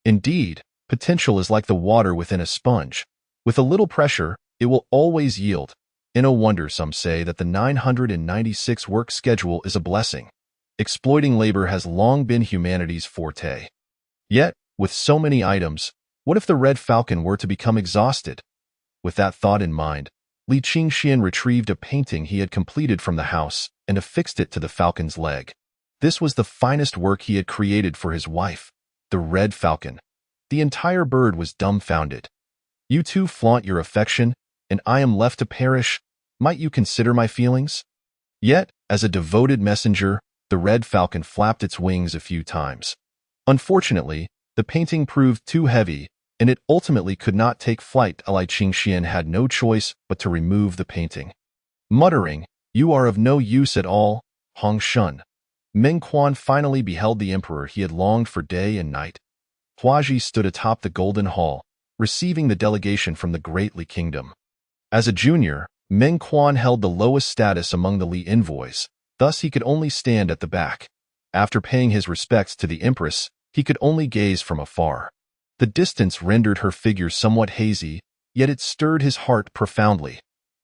Indeed, potential is like the water within a sponge. With a little pressure, it will always yield. And no wonder some say that the 996 work schedule is a blessing. Exploiting labor has long been humanity's forte. Yet, with so many items, what if the red falcon were to become exhausted? With that thought in mind, Li Qingxian retrieved a painting he had completed from the house and affixed it to the falcon's leg. This was the finest work he had created for his wife, the red falcon. The entire bird was dumbfounded. "You two flaunt your affection, and I am left to perish. Might you consider my feelings?" Yet, as a devoted messenger, the red falcon flapped its wings a few times. Unfortunately, the painting proved too heavy, and it ultimately could not take flight. Li Qingxian had no choice but to remove the painting. Muttering, "You are of no use at all, Hong Shun." Meng Quan finally beheld the emperor he had longed for day and night. Huaji stood atop the Golden Hall, receiving the delegation from the Great Li Kingdom. As a junior, Meng Quan held the lowest status among the Li envoys, thus he could only stand at the back. After paying his respects to the empress, he could only gaze from afar. The distance rendered her figure somewhat hazy, yet it stirred his heart profoundly.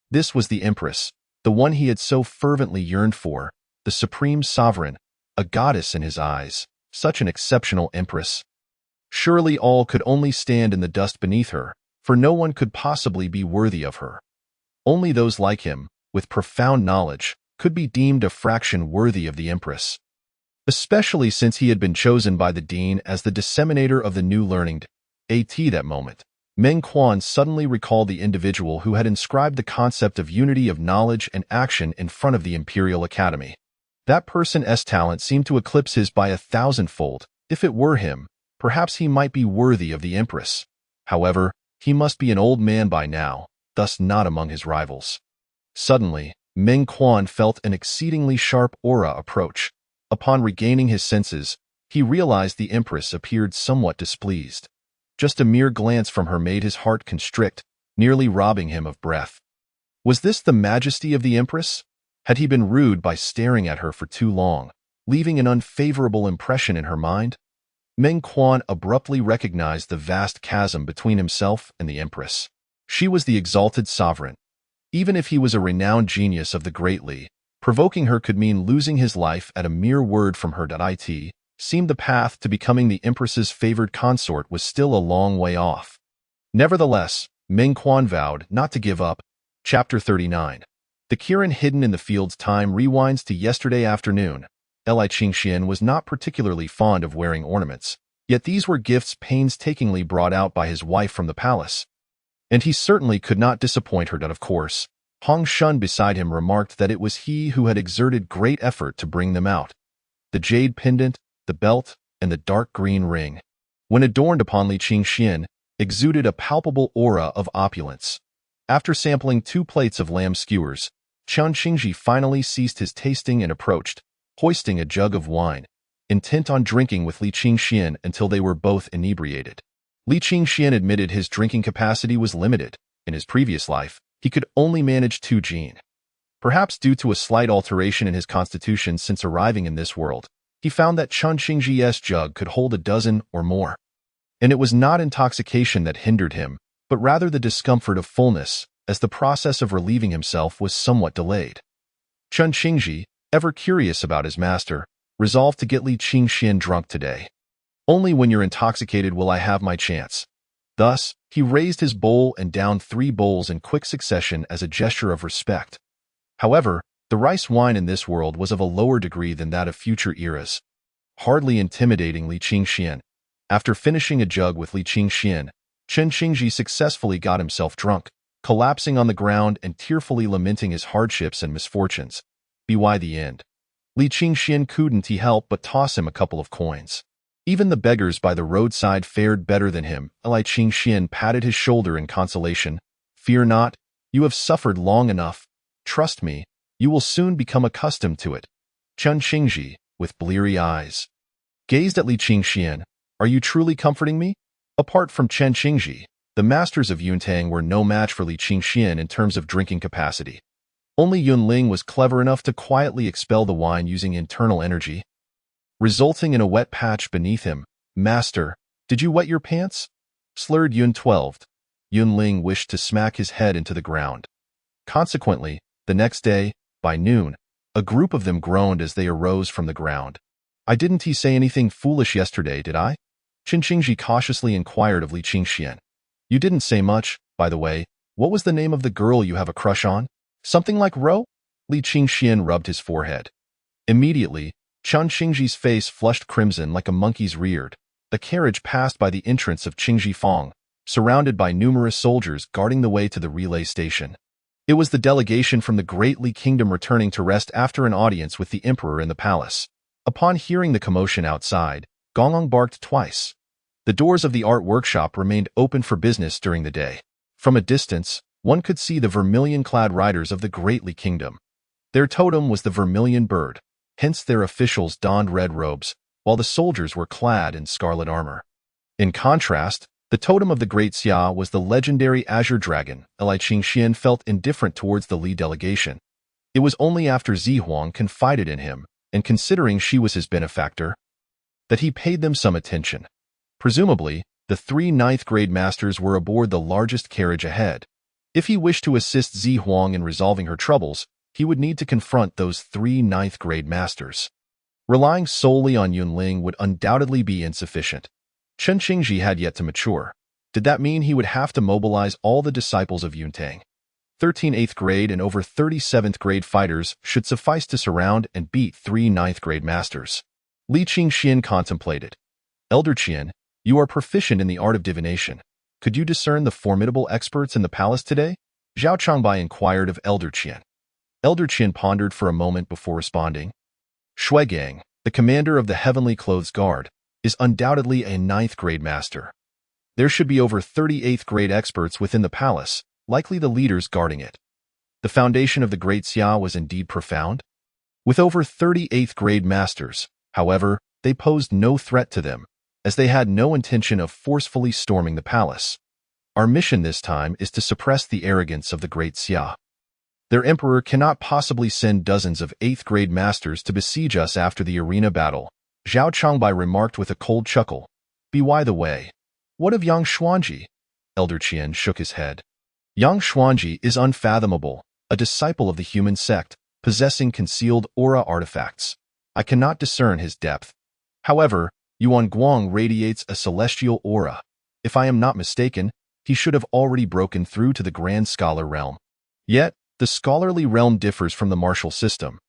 This was the empress, the one he had so fervently yearned for, the supreme sovereign, a goddess in his eyes, such an exceptional empress. Surely all could only stand in the dust beneath her, for no one could possibly be worthy of her. Only those like him, with profound knowledge, could be deemed a fraction worthy of the empress. Especially since he had been chosen by the dean as the disseminator of the new learning. At that moment, Meng Quan suddenly recalled the individual who had inscribed the concept of unity of knowledge and action in front of the Imperial Academy. That person's talent seemed to eclipse his by 1,000-fold. If it were him, perhaps he might be worthy of the empress. However, he must be an old man by now, thus not among his rivals. Suddenly, Meng Quan felt an exceedingly sharp aura approach. Upon regaining his senses, he realized the empress appeared somewhat displeased. Just a mere glance from her made his heart constrict, nearly robbing him of breath. Was this the majesty of the empress? Had he been rude by staring at her for too long, leaving an unfavorable impression in her mind? Meng Quan abruptly recognized the vast chasm between himself and the empress. She was the exalted sovereign. Even if he was a renowned genius of the Great Li, provoking her could mean losing his life at a mere word from her. It seemed the path to becoming the empress's favored consort was still a long way off. Nevertheless, Meng Quan vowed not to give up. Chapter 39. The Kirin hidden in the field's time rewinds to yesterday afternoon. Li Qingxian was not particularly fond of wearing ornaments, yet these were gifts painstakingly brought out by his wife from the palace. And he certainly could not disappoint her. Of course, Hong Shun beside him remarked that it was he who had exerted great effort to bring them out. The jade pendant, the belt, and the dark green ring, when adorned upon Li Qingxian, exuded a palpable aura of opulence. After sampling 2 plates of lamb skewers, Chen Qingji finally ceased his tasting and approached, hoisting a jug of wine, intent on drinking with Li Qingxian until they were both inebriated. Li Qingxian admitted his drinking capacity was limited. In his previous life, he could only manage 2 jin. Perhaps due to a slight alteration in his constitution since arriving in this world, he found that Chen Qingji's jug could hold a dozen or more. And it was not intoxication that hindered him, but rather the discomfort of fullness, as the process of relieving himself was somewhat delayed. Chen Qingji, ever curious about his master, resolved to get Li Qingxian drunk today. Only when you're intoxicated will I have my chance. Thus, he raised his bowl and downed 3 bowls in quick succession as a gesture of respect. However, the rice wine in this world was of a lower degree than that of future eras. Hardly intimidating Li Qingxian. After finishing a jug with Li Qingxian, Chen Qingji successfully got himself drunk, collapsing on the ground and tearfully lamenting his hardships and misfortunes. By the end, Li Qingxian couldn't help but toss him a couple of coins. Even the beggars by the roadside fared better than him. Li Qingxian patted his shoulder in consolation. Fear not, you have suffered long enough. Trust me, you will soon become accustomed to it. Chen Qingji, with bleary eyes, gazed at Li Qingxian. Are you truly comforting me? Apart from Chen Qingji, the masters of Yuntang were no match for Li Qingxian in terms of drinking capacity. Only Yunling was clever enough to quietly expel the wine using internal energy, resulting in a wet patch beneath him. Master, did you wet your pants? Slurred Yun 12. Yunling wished to smack his head into the ground. Consequently, the next day, by noon, a group of them groaned as they arose from the ground. I didn't say anything foolish yesterday, did I? Chen Qingji cautiously inquired of Li Qingxian. You didn't say much, by the way. What was the name of the girl you have a crush on? Something like Ro? Li Qingxian rubbed his forehead. Immediately, Chen Qingji's face flushed crimson like a monkey's reared. The carriage passed by the entrance of Qingji Fong, surrounded by numerous soldiers guarding the way to the relay station. It was the delegation from the Great Li Kingdom returning to rest after an audience with the emperor in the palace. Upon hearing the commotion outside, Gonglong barked twice. The doors of the art workshop remained open for business during the day. From a distance, one could see the vermilion-clad riders of the Great Li Kingdom. Their totem was the vermilion bird, hence their officials donned red robes, while the soldiers were clad in scarlet armor. In contrast, the totem of the Great Xia was the legendary azure dragon. Li Qingxian felt indifferent towards the Li delegation. It was only after Zi Huang confided in him, and considering she was his benefactor, that he paid them some attention. Presumably, the 3 ninth-grade masters were aboard the largest carriage ahead. If he wished to assist Zi Huang in resolving her troubles, he would need to confront those 3 ninth-grade masters. Relying solely on Yunling would undoubtedly be insufficient. Chen Qingji had yet to mature. Did that mean he would have to mobilize all the disciples of Yuntang? 13 8th grade and over 30 7th grade fighters should suffice to surround and beat 3 9th grade masters. Li Qingxian contemplated. Elder Qian, you are proficient in the art of divination. Could you discern the formidable experts in the palace today? Zhao Changbai inquired of Elder Qian. Elder Qian pondered for a moment before responding. Shuigang, the commander of the Heavenly Clothes Guard, is undoubtedly a 9th grade master. There should be over 30 8th grade experts within the palace, likely the leaders guarding it. The foundation of the Great Xia was indeed profound. With over 30 8th grade masters, however, they posed no threat to them, as they had no intention of forcefully storming the palace. Our mission this time is to suppress the arrogance of the Great Xia. Their emperor cannot possibly send dozens of 8th grade masters to besiege us after the arena battle, Zhao Changbai remarked with a cold chuckle. By the way, what of Yang Xuanji? Elder Qian shook his head. Yang Xuanji is unfathomable, a disciple of the human sect, possessing concealed aura artifacts. I cannot discern his depth. However, Yuan Guang radiates a celestial aura. If I am not mistaken, he should have already broken through to the Grand Scholar realm. Yet, the scholarly realm differs from the martial system.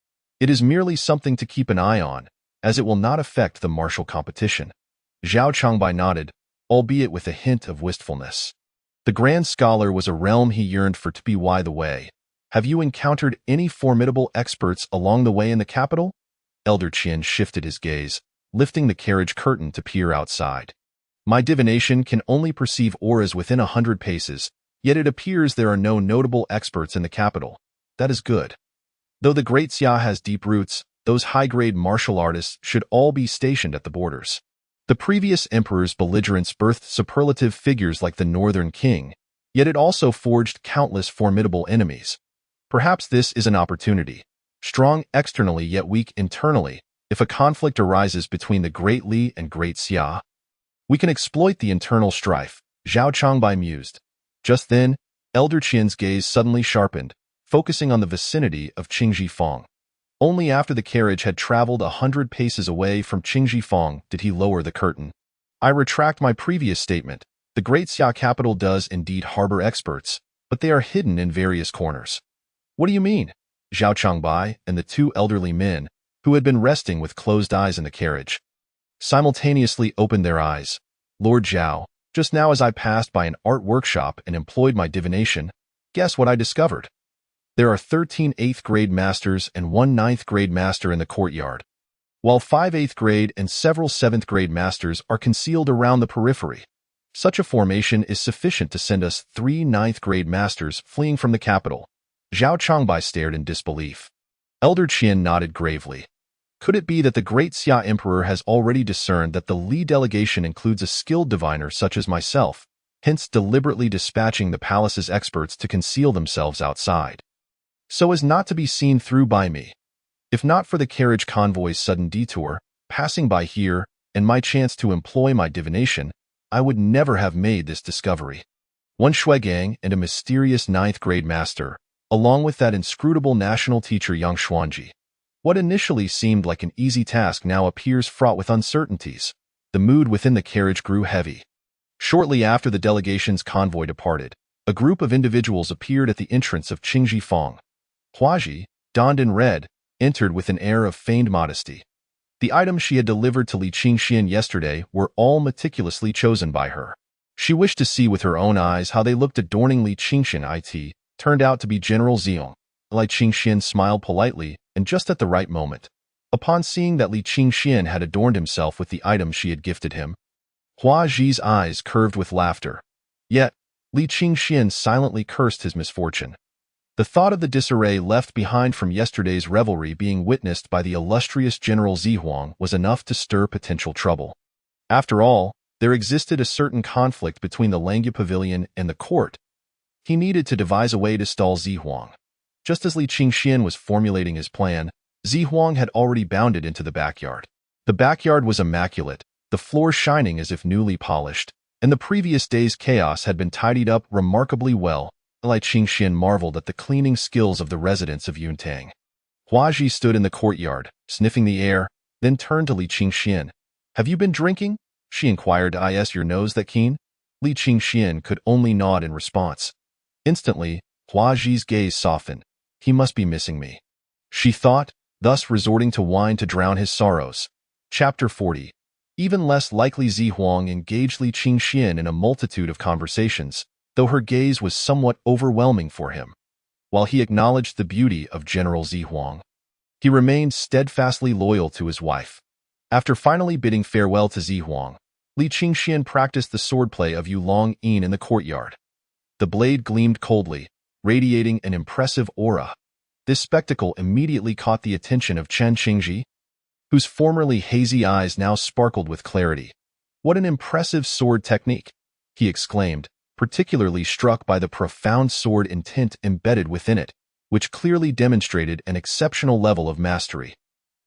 It is merely something to keep an eye on, as it will not affect the martial competition. Zhao Changbai nodded, albeit with a hint of wistfulness. The Grand Scholar was a realm he yearned for to be the way. Have you encountered any formidable experts along the way in the capital? Elder Qian shifted his gaze, lifting the carriage curtain to peer outside. My divination can only perceive auras within 100 paces, yet it appears there are no notable experts in the capital. That is good. Though the Great Xia has deep roots, those high-grade martial artists should all be stationed at the borders. The previous emperor's belligerence birthed superlative figures like the Northern King, yet it also forged countless formidable enemies. Perhaps this is an opportunity. Strong externally yet weak internally, if a conflict arises between the Great Li and Great Xia, we can exploit the internal strife, Zhao Changbai mused. Just then, Elder Qian's gaze suddenly sharpened, focusing on the vicinity of Qingji Fong. Only after the carriage had traveled 100 paces away from Qingji Fong did he lower the curtain. I retract my previous statement. The Great Xia capital does indeed harbor experts, but they are hidden in various corners. What do you mean? Zhao Changbai and the two elderly men, who had been resting with closed eyes in the carriage, simultaneously opened their eyes. Lord Zhao, just now as I passed by an art workshop and employed my divination, guess what I discovered? There are 13 8th grade masters and 1 9th grade master in the courtyard, while 5 8th grade and several 7th grade masters are concealed around the periphery. Such a formation is sufficient to send us 3 9th grade masters fleeing from the capital. Zhao Changbai stared in disbelief. Elder Qian nodded gravely. Could it be that the Great Xia Emperor has already discerned that the Li delegation includes a skilled diviner such as myself, hence deliberately dispatching the palace's experts to conceal themselves outside, so as not to be seen through by me? If not for the carriage convoy's sudden detour, passing by here, and my chance to employ my divination, I would never have made this discovery. One Shuigang and a mysterious 9th grade master, along with that inscrutable national teacher Yang Xuanji. What initially seemed like an easy task now appears fraught with uncertainties. The mood within the carriage grew heavy. Shortly after the delegation's convoy departed, a group of individuals appeared at the entrance of Qingji Fong. Huaji, donned in red, entered with an air of feigned modesty. The items she had delivered to Li Qingxian yesterday were all meticulously chosen by her. She wished to see with her own eyes how they looked adorning Li Qingxian. It turned out to be General Xiong. Li Qingxian smiled politely, and just at the right moment. Upon seeing that Li Qingxian had adorned himself with the items she had gifted him, Hua Ji's eyes curved with laughter. Yet, Li Qingxian silently cursed his misfortune. The thought of the disarray left behind from yesterday's revelry being witnessed by the illustrious General Zihuang was enough to stir potential trouble. After all, there existed a certain conflict between the Langya Pavilion and the court. He needed to devise a way to stall Zihuang. Just as Li Qingxian was formulating his plan, Zihuang had already bounded into the backyard. The backyard was immaculate, the floor shining as if newly polished, and the previous day's chaos had been tidied up remarkably well. Li Qingxian marveled at the cleaning skills of the residents of Yuntang. Huaji stood in the courtyard, sniffing the air, then turned to Li Qingxian. Have you been drinking? She inquired. Is your nose that keen? Li Qingxian could only nod in response. Instantly, Huaji's gaze softened. He must be missing me, she thought, thus resorting to wine to drown his sorrows. Chapter 40. Even less likely, Zihuang engaged Li Qingxian in a multitude of conversations, though her gaze was somewhat overwhelming for him. While he acknowledged the beauty of General Zihuang, he remained steadfastly loyal to his wife. After finally bidding farewell to Zihuang, Li Qingxian practiced the swordplay of Yulong Yin in the courtyard. The blade gleamed coldly, radiating an impressive aura. This spectacle immediately caught the attention of Chen Qingji, whose formerly hazy eyes now sparkled with clarity. What an impressive sword technique, he exclaimed, particularly struck by the profound sword intent embedded within it, which clearly demonstrated an exceptional level of mastery.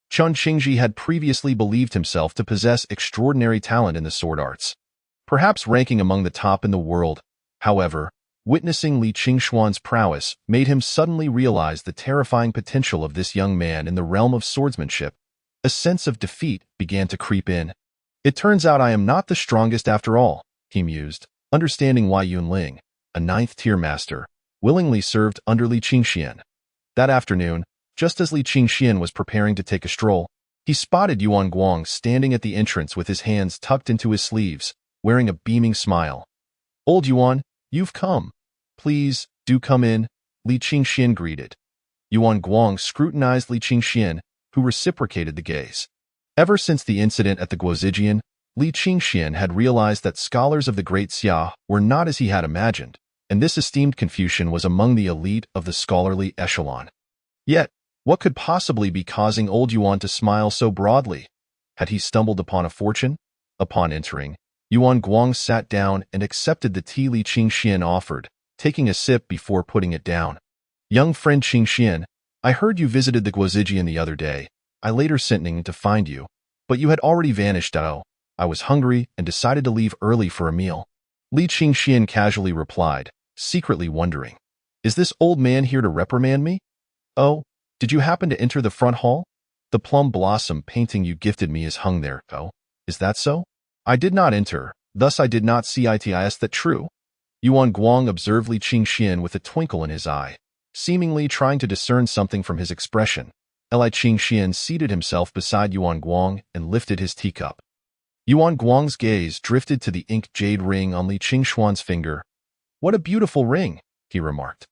Chen Qingji had previously believed himself to possess extraordinary talent in the sword arts, perhaps ranking among the top in the world. However, witnessing Li Qingshuan's prowess made him suddenly realize the terrifying potential of this young man in the realm of swordsmanship. A sense of defeat began to creep in. It turns out I am not the strongest after all, he mused, understanding why Yunling, a 9th-tier master, willingly served under Li Qingxian. That afternoon, just as Li Qingxian was preparing to take a stroll, he spotted Yuan Guang standing at the entrance with his hands tucked into his sleeves, wearing a beaming smile. Old Yuan, you've come. Please, do come in. Li Qingxian greeted. Yuan Guang scrutinized Li Qingxian, who reciprocated the gaze. Ever since the incident at the Guozijian, Li Qingxian had realized that scholars of the Great Xia were not as he had imagined, and this esteemed Confucian was among the elite of the scholarly echelon. Yet, what could possibly be causing old Yuan to smile so broadly? Had he stumbled upon a fortune? Upon entering, Yuan Guang sat down and accepted the tea Li Qingxian offered, taking a sip before putting it down. Young friend Qingxian, I heard you visited the Guozijian the other day. I later sent Ning to find you, but you had already vanished. Oh, I was hungry and decided to leave early for a meal. Li Qingxian casually replied, secretly wondering, is this old man here to reprimand me? Oh, did you happen to enter the front hall? The plum blossom painting you gifted me is hung there. Oh, is that so? I did not enter, thus I did not see it. Is that true? Yuan Guang observed Li Qingxian with a twinkle in his eye, seemingly trying to discern something from his expression. Li Qingxian seated himself beside Yuan Guang and lifted his teacup. Yuan Guang's gaze drifted to the inked jade ring on Li Qingxuan's finger. What a beautiful ring, he remarked.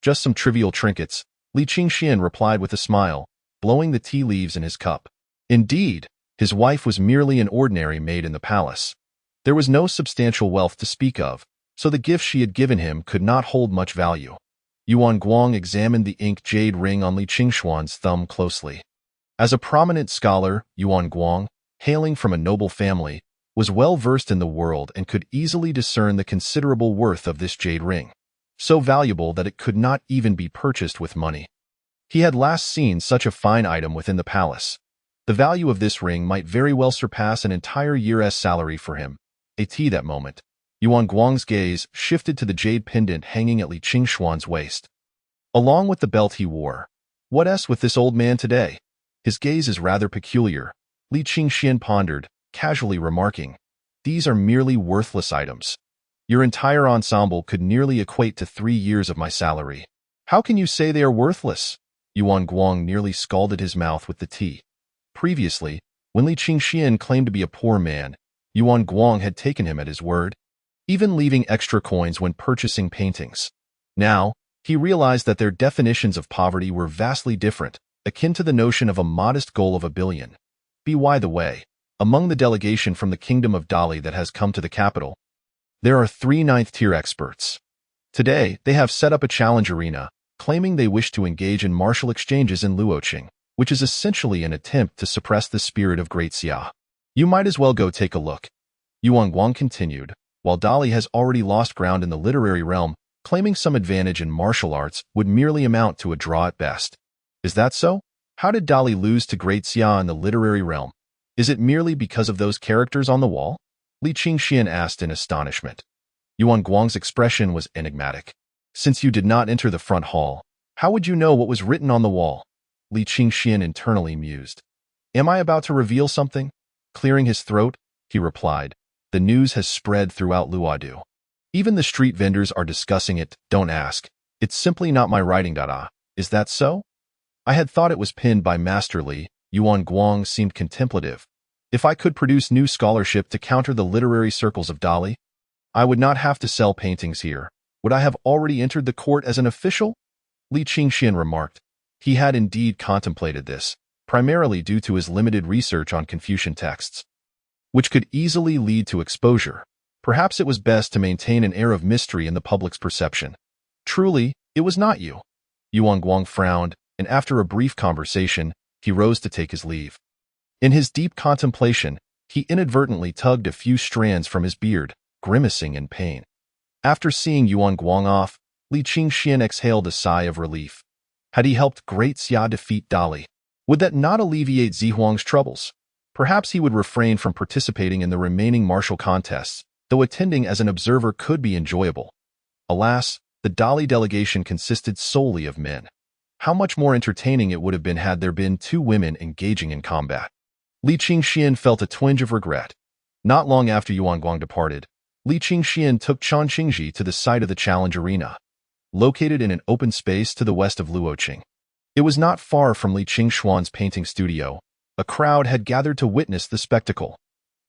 Just some trivial trinkets, Li Qingxian replied with a smile, blowing the tea leaves in his cup. Indeed, his wife was merely an ordinary maid in the palace. There was no substantial wealth to speak of, so the gift she had given him could not hold much value. Yuan Guang examined the inked jade ring on Li Qingxuan's thumb closely. As a prominent scholar, Yuan Guang, hailing from a noble family, was well versed in the world and could easily discern the considerable worth of this jade ring, so valuable that it could not even be purchased with money. He had last seen such a fine item within the palace. The value of this ring might very well surpass an entire year's salary for him. At that moment, Yuan Guang's gaze shifted to the jade pendant hanging at Li Qingxuan's waist. Along with the belt he wore. What's with this old man today? His gaze is rather peculiar, Li Qingxian pondered, casually remarking. These are merely worthless items. Your entire ensemble could nearly equate to 3 years of my salary. How can you say they are worthless? Yuan Guang nearly scalded his mouth with the tea. Previously, when Li Qingxian claimed to be a poor man, Yuan Guang had taken him at his word, even leaving extra coins when purchasing paintings. Now, he realized that their definitions of poverty were vastly different, akin to the notion of a modest goal of $1 billion. By the way, among the delegation from the Kingdom of Dali that has come to the capital, there are 3 ninth-tier experts. Today, they have set up a challenge arena, claiming they wish to engage in martial exchanges in Luoqing, which is essentially an attempt to suppress the spirit of Great Xia. You might as well go take a look. Yuan Guang continued, while Dali has already lost ground in the literary realm, claiming some advantage in martial arts would merely amount to a draw at best. Is that so? How did Dali lose to Great Xia in the literary realm? Is it merely because of those characters on the wall? Li Qingxian asked in astonishment. Yuan Guang's expression was enigmatic. Since you did not enter the front hall, how would you know what was written on the wall? Li Qingxian internally mused. Am I about to reveal something? Clearing his throat, he replied. The news has spread throughout Luodu. Even the street vendors are discussing it. Don't ask. It's simply not my writing. Is that so? I had thought it was penned by Master Li. Yuan Guang seemed contemplative. If I could produce new scholarship to counter the literary circles of Dali, I would not have to sell paintings here. Would I have already entered the court as an official? Li Qingxian remarked. He had indeed contemplated this, primarily due to his limited research on Confucian texts, which could easily lead to exposure. Perhaps it was best to maintain an air of mystery in the public's perception. Truly, it was not you. Yuan Guang frowned, and after a brief conversation, he rose to take his leave. In his deep contemplation, he inadvertently tugged a few strands from his beard, grimacing in pain. After seeing Yuan Guang off, Li Qingxian exhaled a sigh of relief. Had he helped Great Xia defeat Dali? Would that not alleviate Zihuang's troubles? Perhaps he would refrain from participating in the remaining martial contests, though attending as an observer could be enjoyable. Alas, the Dali delegation consisted solely of men. How much more entertaining it would have been had there been 2 women engaging in combat. Li Qingxian felt a twinge of regret. Not long after Yuan Guang departed, Li Qingxian took Chan Qingji to the site of the challenge arena, located in an open space to the west of Luoqing. It was not far from Li Qingxuan's painting studio. A crowd had gathered to witness the spectacle.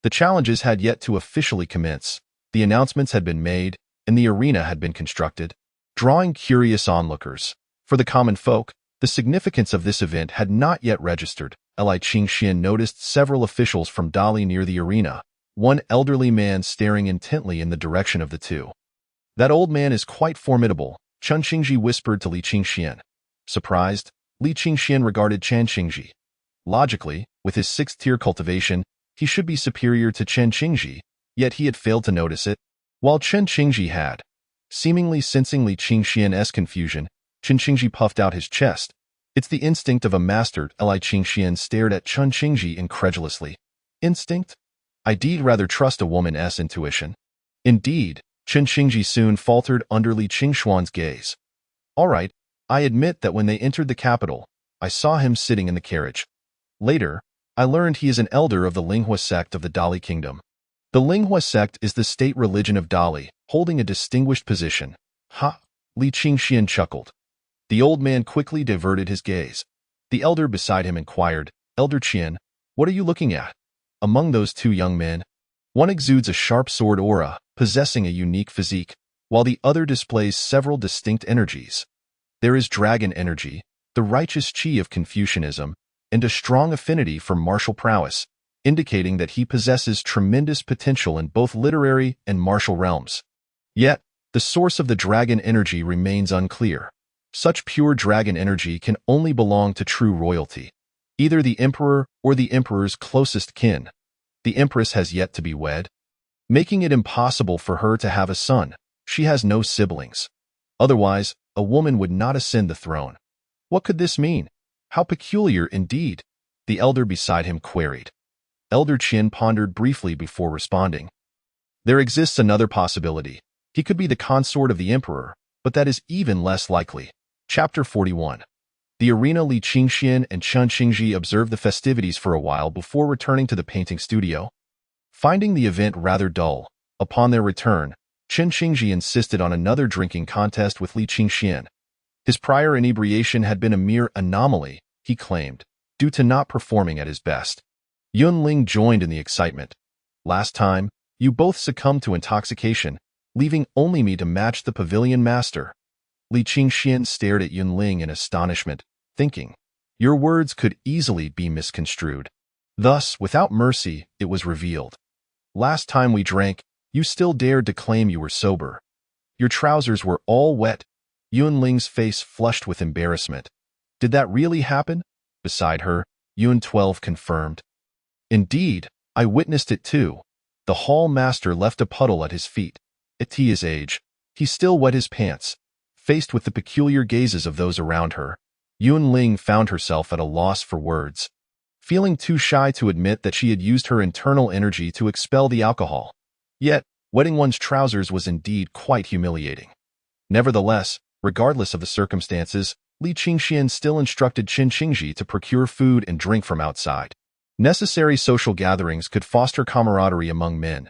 The challenges had yet to officially commence. The announcements had been made, and the arena had been constructed. drawing curious onlookers. For the common folk, the significance of this event had not yet registered. Li Qingxian noticed several officials from Dali near the arena, one elderly man staring intently in the direction of the two. "That old man is quite formidable," Chen Qingji whispered to Li Qingxian. Surprised, Li Qingxian regarded Chen Qingji. Logically, with his 6th-tier cultivation, he should be superior to Chen Qingji, yet he had failed to notice it, while Chen Qingji had. Seemingly sensing Li Qingxian's confusion, Chen Qingji puffed out his chest. "It's the instinct of a master." Li Qingxian stared at Chen Qingji incredulously. "Instinct? I'd rather trust a woman's intuition." Indeed, Chen Qingji soon faltered under Li Qingshuan's gaze. "All right, I admit that when they entered the capital, I saw him sitting in the carriage. Later, I learned he is an elder of the Linghua sect of the Dali kingdom. The Linghua sect is the state religion of Dali, holding a distinguished position." "Ha!" Li Qingxian chuckled. The old man quickly diverted his gaze. The elder beside him inquired, "Elder Qian, what are you looking at?" Among those two young men, one exudes a sharp sword aura, possessing a unique physique, while the other displays several distinct energies. There is dragon energy, the righteous qi of Confucianism, and a strong affinity for martial prowess, indicating that he possesses tremendous potential in both literary and martial realms. Yet, the source of the dragon energy remains unclear. Such pure dragon energy can only belong to true royalty, either the emperor or the emperor's closest kin. The empress has yet to be wed, making it impossible for her to have a son. She has no siblings. Otherwise, a woman would not ascend the throne. What could this mean? How peculiar indeed, the elder beside him queried. Elder Qin pondered briefly before responding. There exists another possibility. He could be the consort of the emperor, but that is even less likely. Chapter 41. The arena. Li Qingxian and Chen Qingji observed the festivities for a while before returning to the painting studio. Finding the event rather dull, upon their return, Chen Qingji insisted on another drinking contest with Li Qingxian. His prior inebriation had been a mere anomaly, he claimed, due to not performing at his best. Yunling joined in the excitement. "Last time, you both succumbed to intoxication, leaving only me to match the pavilion master." Li Qingxian stared at Yunling in astonishment, thinking, "Your words could easily be misconstrued." Thus, without mercy, it was revealed. "Last time we drank, you still dared to claim you were sober. Your trousers were all wet." Yunling's face flushed with embarrassment. "Did that really happen?" Beside her, Yun 12 confirmed. "Indeed, I witnessed it too. The hall master left a puddle at his feet. At his age, he still wet his pants." Faced with the peculiar gazes of those around her, Yunling found herself at a loss for words, feeling too shy to admit that she had used her internal energy to expel the alcohol. Yet, wetting one's trousers was indeed quite humiliating. Nevertheless, regardless of the circumstances, Li Qingxian still instructed Chen Qingji to procure food and drink from outside. Necessary social gatherings could foster camaraderie among men.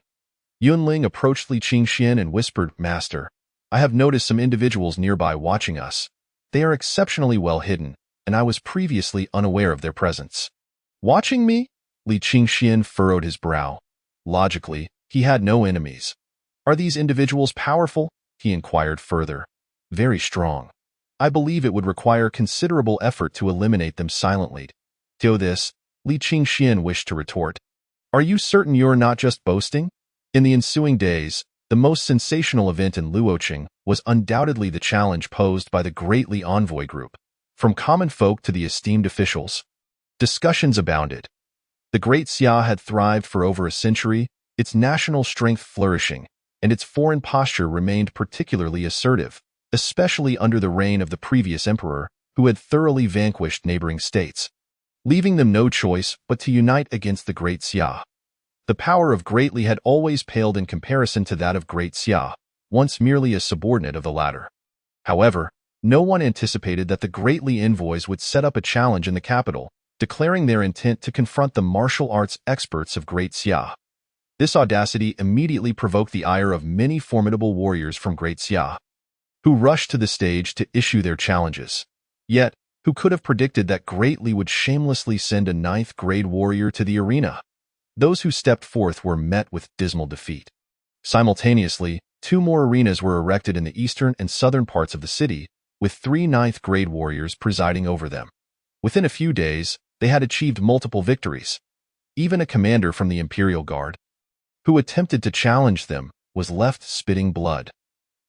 Yunling approached Li Qingxian and whispered, "Master, I have noticed some individuals nearby watching us. They are exceptionally well hidden, and I was previously unaware of their presence." "Watching me?" Li Qingxian furrowed his brow. Logically, he had no enemies. "Are these individuals powerful?" he inquired further. "Very strong. I believe it would require considerable effort to eliminate them silently." To this, Li Qingxian wished to retort, "Are you certain you're not just boasting?" In the ensuing days, the most sensational event in Luoqing was undoubtedly the challenge posed by the Great Li Envoy Group. From common folk to the esteemed officials, discussions abounded. The Great Xia had thrived for over a century, its national strength flourishing, and its foreign posture remained particularly assertive, especially under the reign of the previous emperor, who had thoroughly vanquished neighboring states, leaving them no choice but to unite against the Great Xia. The power of Great Li had always paled in comparison to that of Great Xia, once merely a subordinate of the latter. However, no one anticipated that the Great Li envoys would set up a challenge in the capital, declaring their intent to confront the martial arts experts of Great Xia. This audacity immediately provoked the ire of many formidable warriors from Great Xia, who rushed to the stage to issue their challenges. Yet, who could have predicted that Great Li would shamelessly send a 9th-grade warrior to the arena? Those who stepped forth were met with dismal defeat. Simultaneously, 2 more arenas were erected in the eastern and southern parts of the city, with 3 ninth-grade warriors presiding over them. Within a few days, they had achieved multiple victories. Even a commander from the Imperial Guard, who attempted to challenge them, was left spitting blood.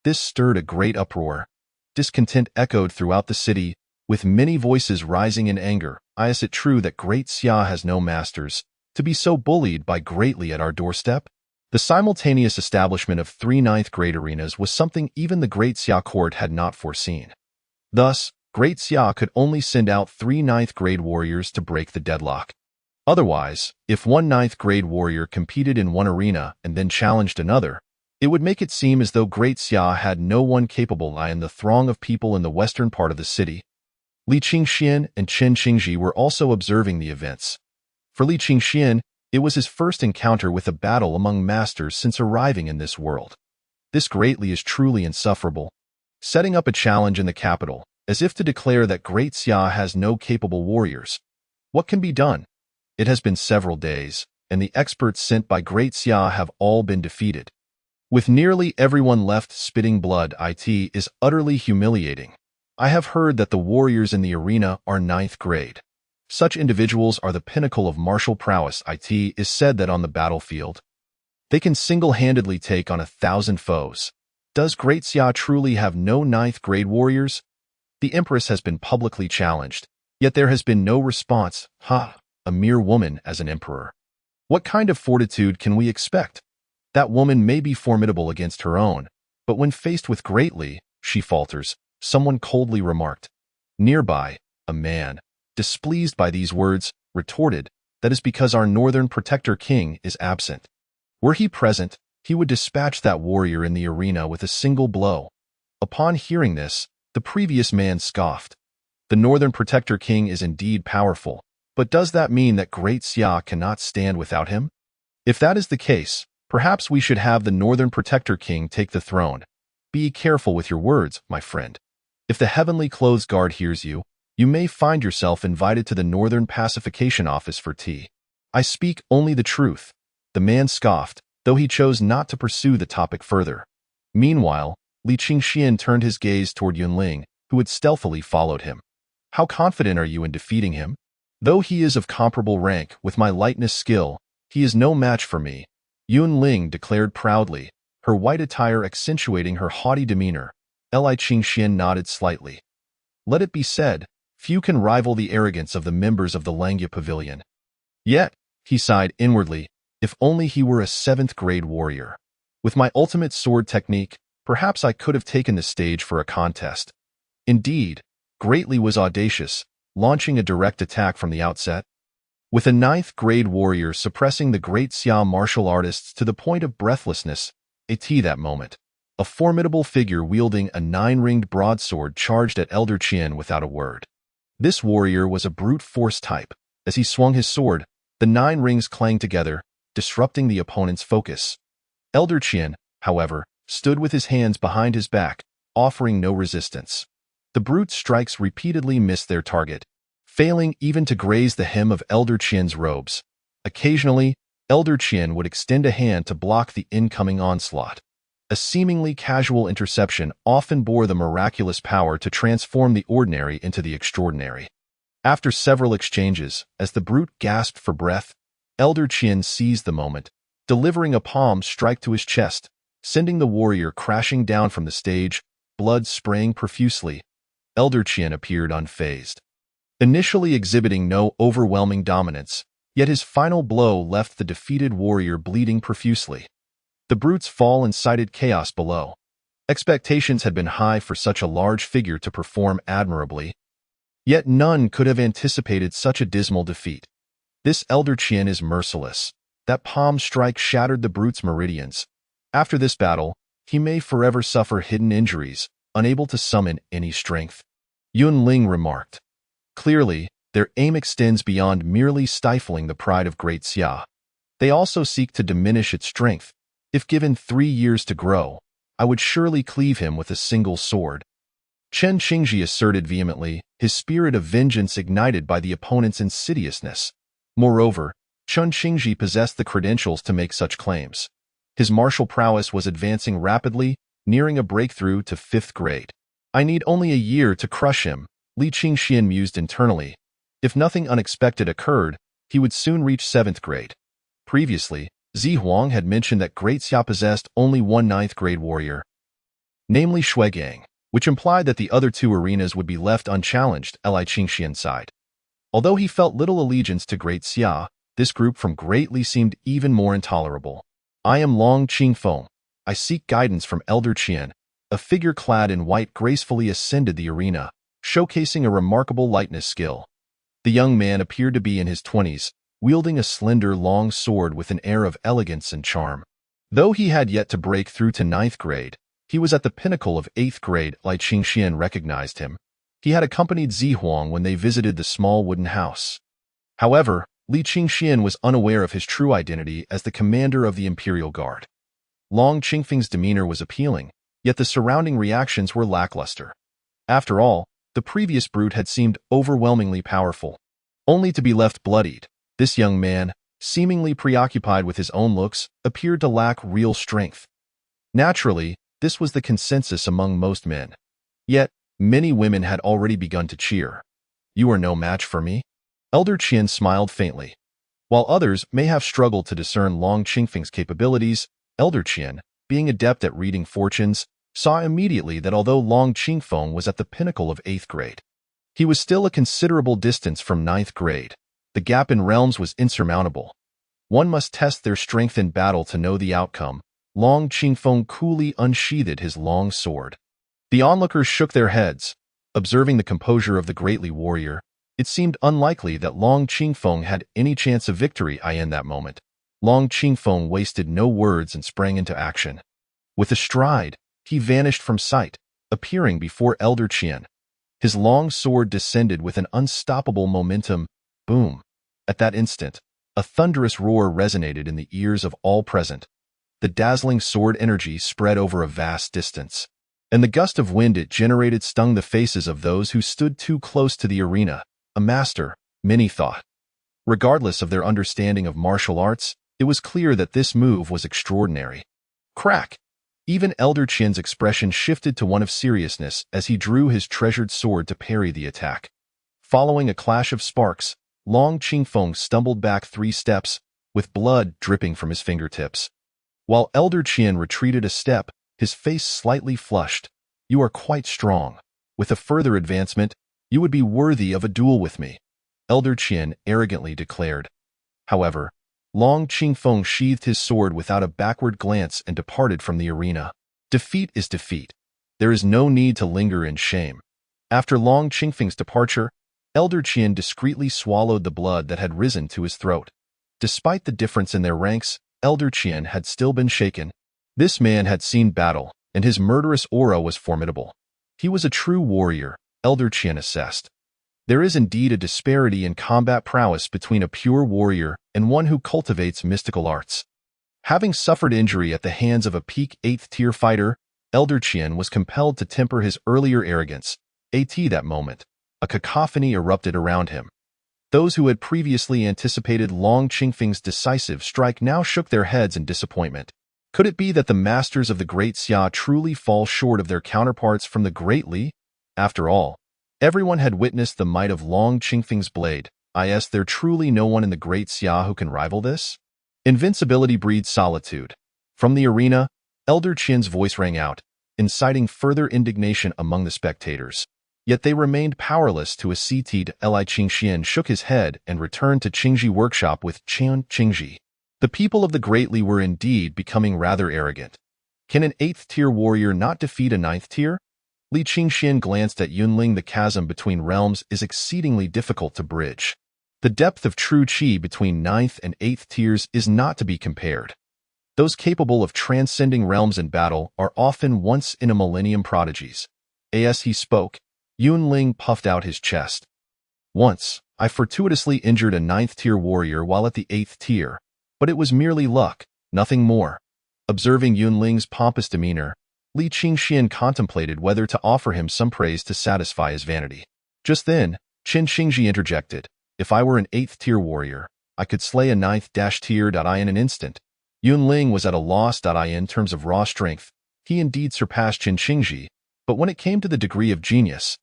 This stirred a great uproar. Discontent echoed throughout the city, with many voices rising in anger. Is it true that Great Xia has no masters, to be so bullied by greatly at our doorstep? The simultaneous establishment of 3 ninth-grade arenas was something even the Great Xia court had not foreseen. Thus, Great Xia could only send out 3 ninth-grade warriors to break the deadlock. Otherwise, if one ninth-grade warrior competed in one arena and then challenged another, it would make it seem as though Great Xia had no one capable in the throng of people in the western part of the city. Li Qingxian and Chen Qingji were also observing the events. For Li Qingxian, it was his first encounter with a battle among masters since arriving in this world. This greatly is truly insufferable. Setting up a challenge in the capital, as if to declare that Great Xia has no capable warriors. What can be done? It has been several days, and the experts sent by Great Xia have all been defeated. With nearly everyone left spitting blood, it is utterly humiliating. I have heard that the warriors in the arena are 9th grade. Such individuals are the pinnacle of martial prowess. It is said that on the battlefield, they can single-handedly take on 1,000 foes. Does Great Xia truly have no 9th grade warriors? The empress has been publicly challenged, yet there has been no response. A mere woman as an emperor. What kind of fortitude can we expect? That woman may be formidable against her own, but when faced with greatly, she falters, someone coldly remarked. Nearby, a man, displeased by these words, retorted, that is because our northern protector king is absent. Were he present, he would dispatch that warrior in the arena with a single blow. Upon hearing this, the previous man scoffed. The northern protector king is indeed powerful, but does that mean that Great Xia cannot stand without him? If that is the case, perhaps we should have the northern protector king take the throne. Be careful with your words, my friend. If the heavenly clothes guard hears you, you may find yourself invited to the northern pacification office for tea. I speak only the truth. The man scoffed, though he chose not to pursue the topic further. Meanwhile, Li Qingxian turned his gaze toward Yunling, who had stealthily followed him. How confident are you in defeating him? Though he is of comparable rank with my lightness skill, he is no match for me, Yunling declared proudly, her white attire accentuating her haughty demeanor. Li Qingxian nodded slightly. Let it be said, few can rival the arrogance of the members of the Langya Pavilion. Yet, he sighed inwardly, if only he were a 7th grade warrior. With my ultimate sword technique, perhaps I could have taken the stage for a contest. Indeed, Greatly was audacious, launching a direct attack from the outset. With a 9th grade warrior suppressing the Great Xia martial artists to the point of breathlessness, that moment, a formidable figure wielding a 9-ringed broadsword charged at Elder Qian without a word. This warrior was a brute force type. As he swung his sword, the 9 rings clanged together, disrupting the opponent's focus. Elder Qian, however, stood with his hands behind his back, offering no resistance. The brute's strikes repeatedly missed their target, failing even to graze the hem of Elder Qian's robes. Occasionally, Elder Qian would extend a hand to block the incoming onslaught. A seemingly casual interception often bore the miraculous power to transform the ordinary into the extraordinary. After several exchanges, as the brute gasped for breath, Elder Qian seized the moment, delivering a palm strike to his chest, sending the warrior crashing down from the stage, blood spraying profusely. Elder Qian appeared unfazed, initially exhibiting no overwhelming dominance, yet his final blow left the defeated warrior bleeding profusely. The brute's fall incited chaos below. Expectations had been high for such a large figure to perform admirably, yet none could have anticipated such a dismal defeat. This Elder Qian is merciless. That palm strike shattered the brute's meridians. After this battle, he may forever suffer hidden injuries, unable to summon any strength. Yunling remarked. Clearly, their aim extends beyond merely stifling the pride of Great Xia. They also seek to diminish its strength. If given 3 years to grow, I would surely cleave him with a single sword. Chen Qingji asserted vehemently, his spirit of vengeance ignited by the opponent's insidiousness. Moreover, Chen Qingji possessed the credentials to make such claims. His martial prowess was advancing rapidly, nearing a breakthrough to 5th grade. I need only a year to crush him, Li Qingxian mused internally. If nothing unexpected occurred, he would soon reach 7th grade. Previously, Zi Huang had mentioned that Great Xia possessed only one 9th grade warrior, namely Shuigang, which implied that the other two arenas would be left unchallenged at Li Qingxian's side. Although he felt little allegiance to Great Xia, this group from Great Li seemed even more intolerable. I am Long Qingfeng. I seek guidance from Elder Qian. A figure clad in white gracefully ascended the arena, showcasing a remarkable lightness skill. The young man appeared to be in his 20s, wielding a slender, long sword with an air of elegance and charm. Though he had yet to break through to 9th grade, he was at the pinnacle of 8th grade. Li Qingxian recognized him. He had accompanied Zi Huang when they visited the small wooden house. However, Li Qingxian was unaware of his true identity as the commander of the Imperial Guard. Long Qingfeng's demeanor was appealing, yet the surrounding reactions were lackluster. After all, the previous brute had seemed overwhelmingly powerful. Only to be left bloodied, this young man, seemingly preoccupied with his own looks, appeared to lack real strength. Naturally, this was the consensus among most men. Yet, many women had already begun to cheer. You are no match for me? Elder Qian smiled faintly. While others may have struggled to discern Long Qingfeng's capabilities, Elder Qian, being adept at reading fortunes, saw immediately that although Long Qingfeng was at the pinnacle of 8th grade, he was still a considerable distance from 9th grade. The gap in realms was insurmountable. One must test their strength in battle to know the outcome. Long Qingfeng coolly unsheathed his long sword. The onlookers shook their heads. Observing the composure of the greatly warrior, it seemed unlikely that Long Qingfeng had any chance of victory in that moment. Long Qingfeng wasted no words and sprang into action. With a stride, he vanished from sight, appearing before Elder Qian. His long sword descended with an unstoppable momentum. Boom! At that instant, a thunderous roar resonated in the ears of all present. The dazzling sword energy spread over a vast distance, and the gust of wind it generated stung the faces of those who stood too close to the arena. A master, many thought. Regardless of their understanding of martial arts, it was clear that this move was extraordinary. Crack! Even Elder Qian's expression shifted to one of seriousness as he drew his treasured sword to parry the attack. Following a clash of sparks, Long Qingfeng stumbled back 3 steps, with blood dripping from his fingertips. While Elder Qian retreated a step, his face slightly flushed. You are quite strong. With a further advancement, you would be worthy of a duel with me, Elder Qian arrogantly declared. However, Long Qingfeng sheathed his sword without a backward glance and departed from the arena. Defeat is defeat. There is no need to linger in shame. After Long Qingfeng's departure, Elder Qian discreetly swallowed the blood that had risen to his throat. Despite the difference in their ranks, Elder Qian had still been shaken. This man had seen battle, and his murderous aura was formidable. He was a true warrior, Elder Qian assessed. There is indeed a disparity in combat prowess between a pure warrior and one who cultivates mystical arts. Having suffered injury at the hands of a peak 8th-tier fighter, Elder Qian was compelled to temper his earlier arrogance. That moment, a cacophony erupted around him. Those who had previously anticipated Long Qingfeng's decisive strike now shook their heads in disappointment. Could it be that the masters of the Great Xia truly fall short of their counterparts from the Great Li? After all, everyone had witnessed the might of Long Qingfeng's blade. Is there truly no one in the Great Xia who can rival this? Invincibility breeds solitude. From the arena, Elder Qian's voice rang out, inciting further indignation among the spectators. Yet they remained powerless to accede. Li Qingxian shook his head and returned to Qingji workshop with Qian Qingji. The people of the Great Li were indeed becoming rather arrogant. Can an 8th-tier warrior not defeat a 9th tier? Li Qingxian glanced at Yunling. The chasm between realms is exceedingly difficult to bridge. The depth of true qi between 9th and 8th tiers is not to be compared. Those capable of transcending realms in battle are often once-in-a-millennium prodigies. As he spoke, Yunling puffed out his chest. Once, I fortuitously injured a 9th-tier warrior while at the 8th tier, but it was merely luck, nothing more. Observing Yunling's pompous demeanor, Li Qingxian contemplated whether to offer him some praise to satisfy his vanity. Just then, Qin Qingji interjected. If I were an 8th-tier warrior, I could slay a 9th-tier in an instant. Yunling was at a loss. In terms of raw strength, he indeed surpassed Chen Qingji, but when it came to the degree of genius,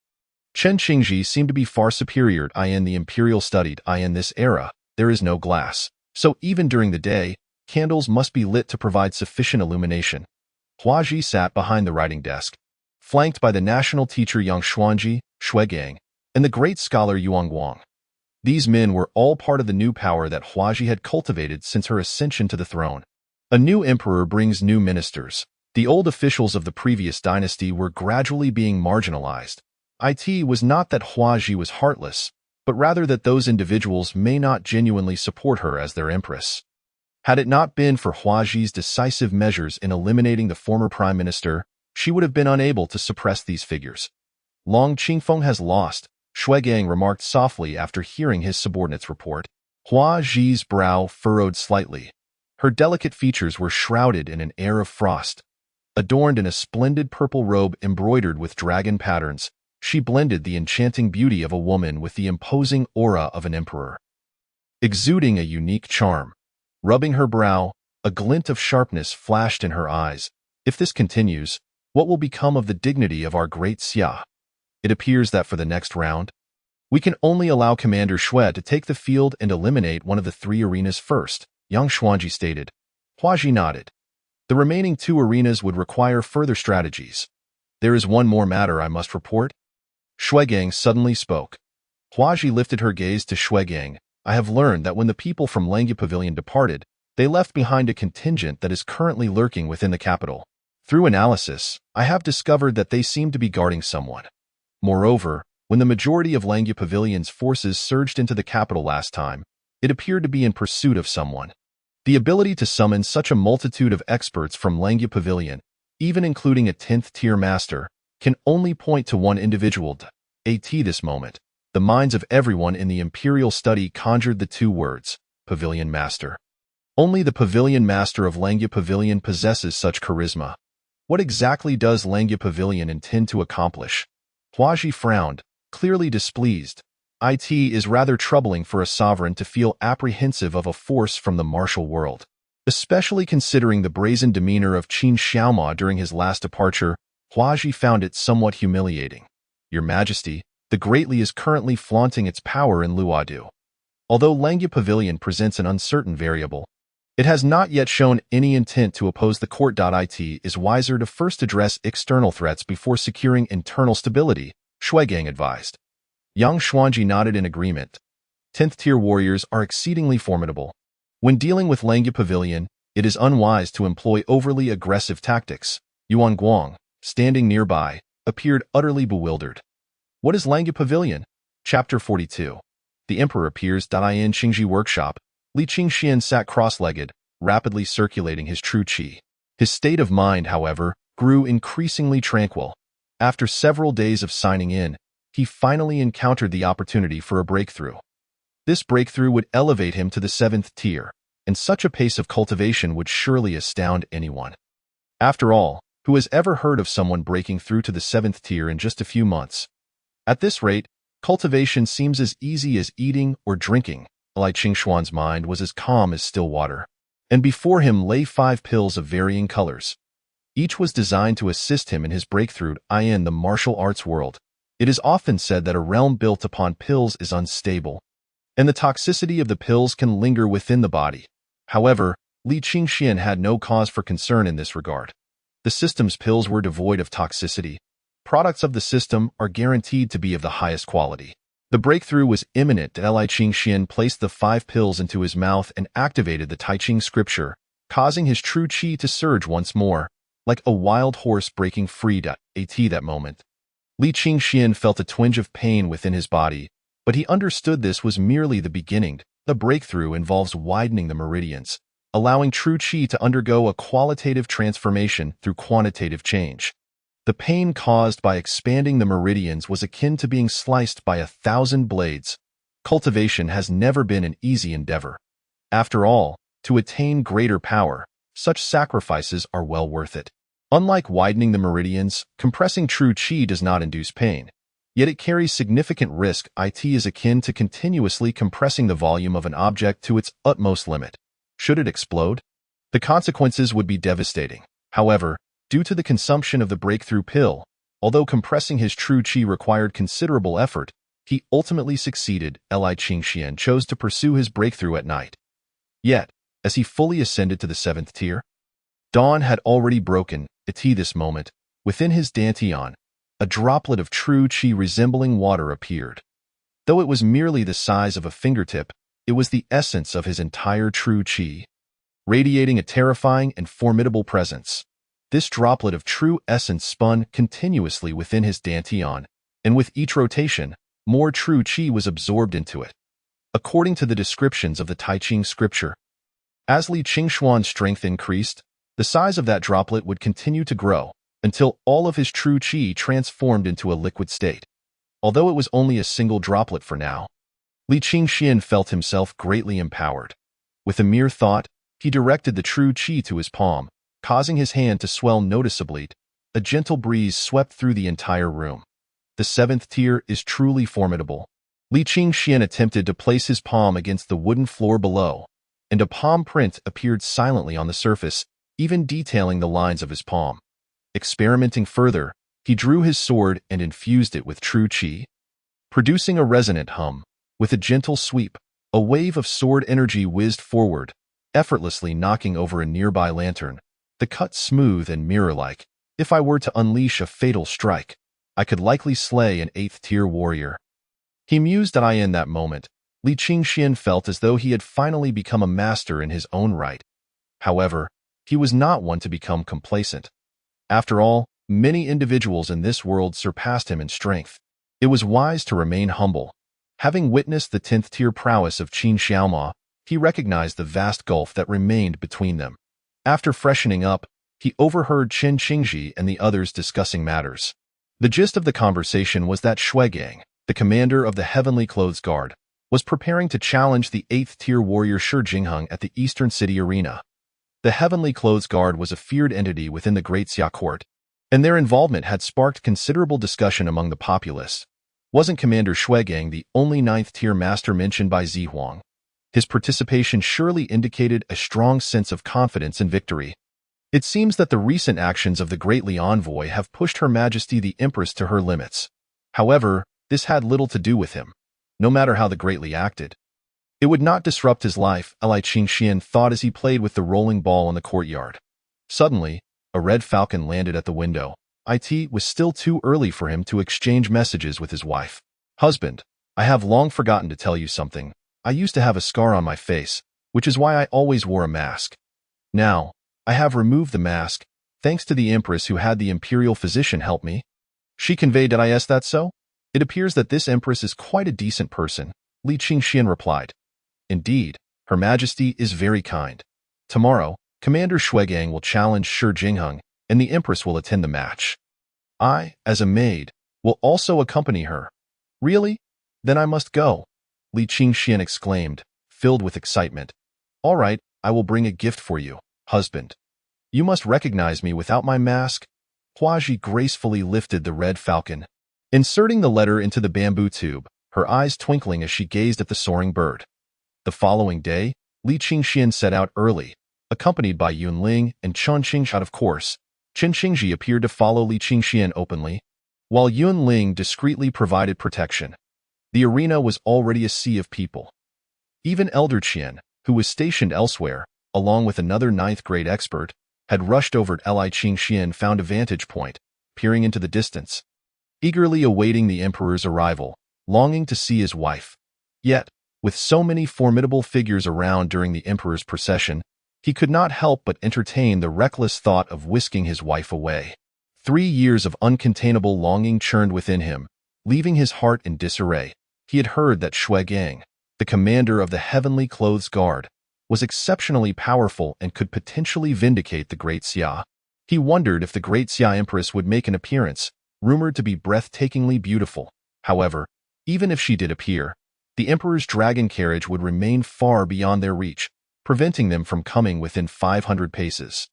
Chen Qingji seemed to be far superior. In the imperial studied. In this era, there is no glass, so even during the day, candles must be lit to provide sufficient illumination. Hua Ji sat behind the writing desk, flanked by the national teacher Yang Xuanji, Shui Gang, and the great scholar Yuan Guang. These men were all part of the new power that Hua Ji had cultivated since her ascension to the throne. A new emperor brings new ministers. The old officials of the previous dynasty were gradually being marginalized. It was not that Hua Ji was heartless, but rather that those individuals may not genuinely support her as their empress. Had it not been for Hua Ji's decisive measures in eliminating the former prime minister, she would have been unable to suppress these figures. Long Qingfeng has lost, Shui Gang remarked softly after hearing his subordinate's report. Hua Ji's brow furrowed slightly. Her delicate features were shrouded in an air of frost. Adorned in a splendid purple robe embroidered with dragon patterns, she blended the enchanting beauty of a woman with the imposing aura of an emperor, exuding a unique charm. Rubbing her brow, a glint of sharpness flashed in her eyes. If this continues, what will become of the dignity of our great Xia? It appears that for the next round, we can only allow Commander Shui to take the field and eliminate one of the 3 arenas first, Yang Xuanji stated. Hua Ji nodded. The remaining 2 arenas would require further strategies. There is one more matter I must report. Shui Gang suddenly spoke. Hua Ji lifted her gaze to Shui Gang. I have learned that when the people from Langya Pavilion departed, they left behind a contingent that is currently lurking within the capital. Through analysis, I have discovered that they seem to be guarding someone. Moreover, when the majority of Langya Pavilion's forces surged into the capital last time, it appeared to be in pursuit of someone. The ability to summon such a multitude of experts from Langya Pavilion, even including a 10th-tier master, can only point to one individual. At this moment, the minds of everyone in the imperial study conjured the 2 words, Pavilion Master. Only the Pavilion Master of Langya Pavilion possesses such charisma. What exactly does Langya Pavilion intend to accomplish? Hua Ji frowned, clearly displeased. It is rather troubling for a sovereign to feel apprehensive of a force from the martial world, especially considering the brazen demeanor of Qin Xiaoma during his last departure. Hua Ji found it somewhat humiliating. Your Majesty, the Greatly is currently flaunting its power in Luodu. Although Langya Pavilion presents an uncertain variable, it has not yet shown any intent to oppose the court. It is wiser to first address external threats before securing internal stability, Shui Gang advised. Yang Xuanji nodded in agreement. 10th-tier warriors are exceedingly formidable. When dealing with Langya Pavilion, it is unwise to employ overly aggressive tactics. Yuan Guang, standing nearby, appeared utterly bewildered. What is Langya Pavilion? Chapter 42. The Emperor appears. In Qingji workshop, Li Qingxian sat cross-legged, rapidly circulating his true qi. His state of mind, however, grew increasingly tranquil. After several days of signing in, he finally encountered the opportunity for a breakthrough. This breakthrough would elevate him to the 7th tier, and such a pace of cultivation would surely astound anyone. After all, who has ever heard of someone breaking through to the 7th tier in just a few months? At this rate, cultivation seems as easy as eating or drinking. Li Qingshuan's mind was as calm as still water, and before him lay 5 pills of varying colors. Each was designed to assist him in his breakthrough in the martial arts world. It is often said that a realm built upon pills is unstable, and the toxicity of the pills can linger within the body. However, Li Qingxian had no cause for concern in this regard. The system's pills were devoid of toxicity. Products of the system are guaranteed to be of the highest quality. The breakthrough was imminent. Li Qingxian placed the 5 pills into his mouth and activated the Tai Ching scripture, causing his true qi to surge once more, like a wild horse breaking free. At that moment, Li Qingxian felt a twinge of pain within his body, but he understood this was merely the beginning. The breakthrough involves widening the meridians, allowing true qi to undergo a qualitative transformation through quantitative change. The pain caused by expanding the meridians was akin to being sliced by 1,000 blades. Cultivation has never been an easy endeavor. After all, to attain greater power, such sacrifices are well worth it. Unlike widening the meridians, compressing true qi does not induce pain, yet it carries significant risk. It is akin to continuously compressing the volume of an object to its utmost limit. Should it explode? The consequences would be devastating. However, due to the consumption of the breakthrough pill, although compressing his true qi required considerable effort, he ultimately succeeded. Li Qingxian chose to pursue his breakthrough at night. Yet, as he fully ascended to the 7th tier, dawn had already broken. At this moment, within his dantian, a droplet of true qi resembling water appeared. Though it was merely the size of a fingertip, it was the essence of his entire true qi, radiating a terrifying and formidable presence. This droplet of true essence spun continuously within his dantian, and with each rotation, more true qi was absorbed into it. According to the descriptions of the Tai Ching scripture, as Li Qingxuan's strength increased, the size of that droplet would continue to grow until all of his true qi transformed into a liquid state. Although it was only a single droplet for now, Li Qingxian felt himself greatly empowered. With a mere thought, he directed the true qi to his palm, causing his hand to swell noticeably. A gentle breeze swept through the entire room. The 7th tier is truly formidable. Li Qingxian attempted to place his palm against the wooden floor below, and a palm print appeared silently on the surface, even detailing the lines of his palm. Experimenting further, he drew his sword and infused it with true qi, producing a resonant hum. With a gentle sweep, a wave of sword energy whizzed forward, effortlessly knocking over a nearby lantern, the cut smooth and mirror-like. If I were to unleash a fatal strike, I could likely slay an 8th tier warrior. He mused. In that moment, Li Qingxian felt as though he had finally become a master in his own right. However, he was not one to become complacent. After all, many individuals in this world surpassed him in strength. It was wise to remain humble. Having witnessed the 10th tier prowess of Qin Xiaoma, he recognized the vast gulf that remained between them. After freshening up, he overheard Chen Qingji and the others discussing matters. The gist of the conversation was that Shuigang, the commander of the Heavenly Clothes Guard, was preparing to challenge the 8th tier warrior Shi Jingheng at the Eastern City Arena. The Heavenly Clothes Guard was a feared entity within the Great Xia court, and their involvement had sparked considerable discussion among the populace. Wasn't Commander Shuigang the only 9th tier master mentioned by Zihuang? His participation surely indicated a strong sense of confidence and victory. It seems that the recent actions of the Great Li Envoy have pushed Her Majesty the Empress to her limits. However, this had little to do with him. No matter how the Great Li acted, it would not disrupt his life, Li Qingxian thought as he played with the rolling ball in the courtyard. Suddenly, a red falcon landed at the window. It was still too early for him to exchange messages with his wife. Husband, I have long forgotten to tell you something. I used to have a scar on my face, which is why I always wore a mask. Now, I have removed the mask, thanks to the Empress who had the imperial physician help me. She conveyed that so? It appears that this Empress is quite a decent person, Li Qingxian replied. Indeed, Her Majesty is very kind. Tomorrow, Commander Shuigang will challenge Shi Jingheng, and the Empress will attend the match. I, as a maid, will also accompany her. Really? Then I must go, Li Qingxian exclaimed, filled with excitement. All right, I will bring a gift for you, husband. You must recognize me without my mask. Huaji gracefully lifted the red falcon, inserting the letter into the bamboo tube, her eyes twinkling as she gazed at the soaring bird. The following day, Li Qingxian set out early, accompanied by Yunling and Chen Qingji. Of course, Chen Qingji appeared to follow Li Qingxian openly, while Yunling discreetly provided protection. The arena was already a sea of people. Even Elder Qian, who was stationed elsewhere, along with another 9th grade expert, had rushed over to Li Qingxian found a vantage point, peering into the distance, eagerly awaiting the emperor's arrival, longing to see his wife. Yet, with so many formidable figures around during the emperor's procession, he could not help but entertain the reckless thought of whisking his wife away. 3 years of uncontainable longing churned within him, leaving his heart in disarray. He had heard that Shuigang, the commander of the Heavenly Clothes Guard, was exceptionally powerful and could potentially vindicate the Great Xia. He wondered if the Great Xia Empress would make an appearance, rumored to be breathtakingly beautiful. However, even if she did appear, the Emperor's dragon carriage would remain far beyond their reach, preventing them from coming within 500 paces.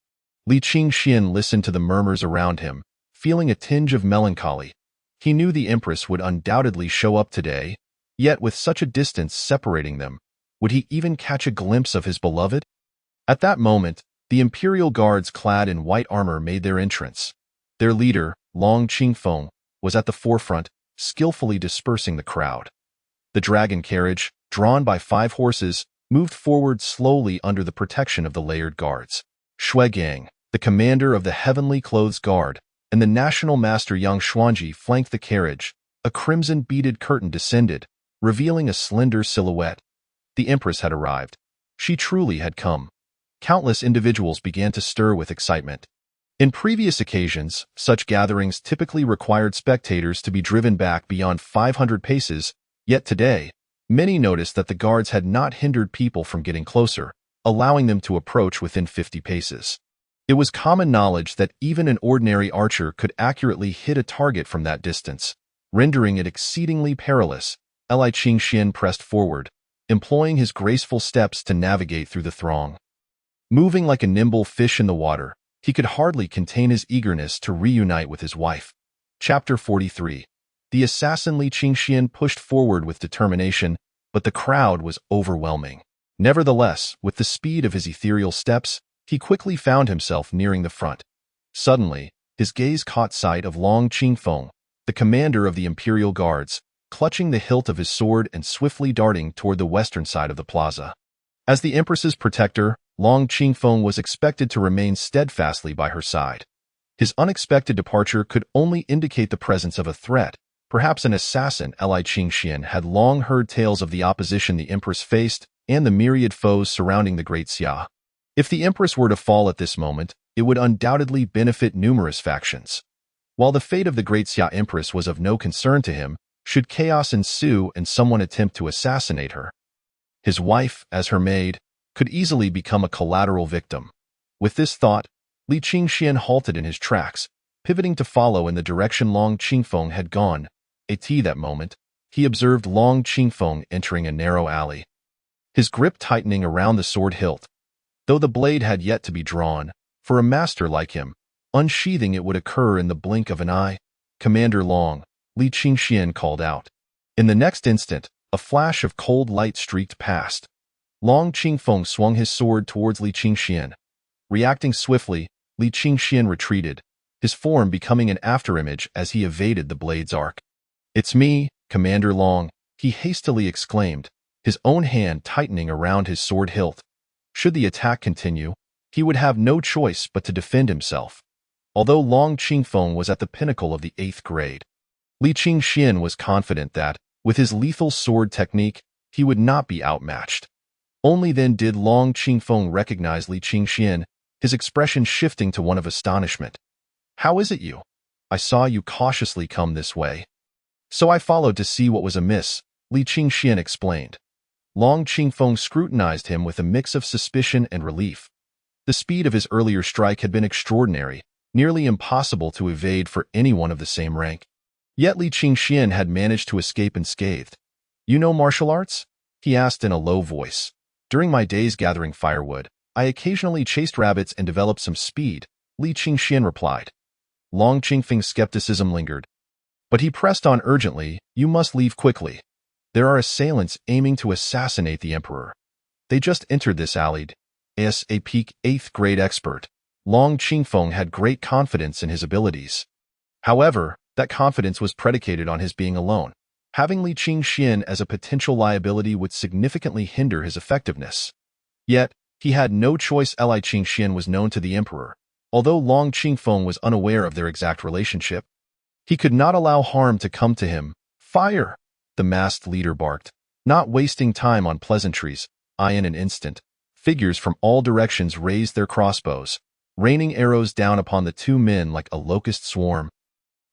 Li Qingxian listened to the murmurs around him, feeling a tinge of melancholy. He knew the Empress would undoubtedly show up today, yet with such a distance separating them, would he even catch a glimpse of his beloved? At that moment, The imperial guards clad in white armor made their entrance. Their leader, Long Qingfeng, was at the forefront, skillfully dispersing the crowd. The dragon carriage, drawn by 5 horses, moved forward slowly under the protection of the layered guards. Shuigang, the commander of the Heavenly Clothes Guard, and the national master Yang Xuanji flanked the carriage. A crimson beaded curtain descended, revealing a slender silhouette. The empress had arrived. She truly had come. Countless individuals began to stir with excitement. In previous occasions, such gatherings typically required spectators to be driven back beyond 500 paces, yet today, many noticed that the guards had not hindered people from getting closer, allowing them to approach within 50 paces. It was common knowledge that even an ordinary archer could accurately hit a target from that distance, rendering it exceedingly perilous. Li Qingxian pressed forward, employing his graceful steps to navigate through the throng. Moving like a nimble fish in the water, he could hardly contain his eagerness to reunite with his wife. Chapter 43. The assassin Li Qingxian pushed forward with determination, but the crowd was overwhelming. Nevertheless, with the speed of his ethereal steps, he quickly found himself nearing the front. Suddenly, his gaze caught sight of Long Qingfeng, the commander of the imperial guards, clutching the hilt of his sword and swiftly darting toward the western side of the plaza. As the empress's protector, Long Qingfeng was expected to remain steadfastly by her side. His unexpected departure could only indicate the presence of a threat, perhaps an assassin. Li Qingxian had long heard tales of the opposition the empress faced and the myriad foes surrounding the great Xia. If the empress were to fall at this moment, it would undoubtedly benefit numerous factions. While the fate of the great Xia empress was of no concern to him, should chaos ensue and someone attempt to assassinate her, his wife, as her maid, could easily become a collateral victim. With this thought, Li Qingxian halted in his tracks, pivoting to follow in the direction Long Qingfeng had gone. At that moment, he observed Long Qingfeng entering a narrow alley, his grip tightening around the sword hilt. Though the blade had yet to be drawn, for a master like him, unsheathing it would occur in the blink of an eye. "Commander Long," Li Qingxian called out. In the next instant, a flash of cold light streaked past. Long Qingfeng swung his sword towards Li Qingxian. Reacting swiftly, Li Qingxian retreated, his form becoming an afterimage as he evaded the blade's arc. "It's me, Commander Long," he hastily exclaimed, his own hand tightening around his sword hilt. Should the attack continue, he would have no choice but to defend himself. Although Long Qingfeng was at the pinnacle of the 8th grade, Li Qingxian was confident that, with his lethal sword technique, he would not be outmatched. Only then did Long Qingfeng recognize Li Qingxian, his expression shifting to one of astonishment. "How is it you? I saw you cautiously come this way, so I followed to see what was amiss," Li Qingxian explained. Long Qingfeng scrutinized him with a mix of suspicion and relief. The speed of his earlier strike had been extraordinary, nearly impossible to evade for anyone of the same rank. Yet Li Qingxian had managed to escape unscathed. "You know martial arts?" he asked in a low voice. "During my days gathering firewood, I occasionally chased rabbits and developed some speed," Li Qingxian replied. Long Qingfeng's skepticism lingered, but he pressed on urgently, "You must leave quickly. There are assailants aiming to assassinate the emperor. They just entered this alley." As a peak 8th grade expert, Long Qingfeng had great confidence in his abilities. However, that confidence was predicated on his being alone. Having Li Qingxian as a potential liability would significantly hinder his effectiveness. Yet, he had no choice. Li Qingxian was known to the emperor, although Long Qingfeng was unaware of their exact relationship. He could not allow harm to come to him. "Fire!" the masked leader barked, not wasting time on pleasantries. In an instant, figures from all directions raised their crossbows, raining arrows down upon the 2 men like a locust swarm.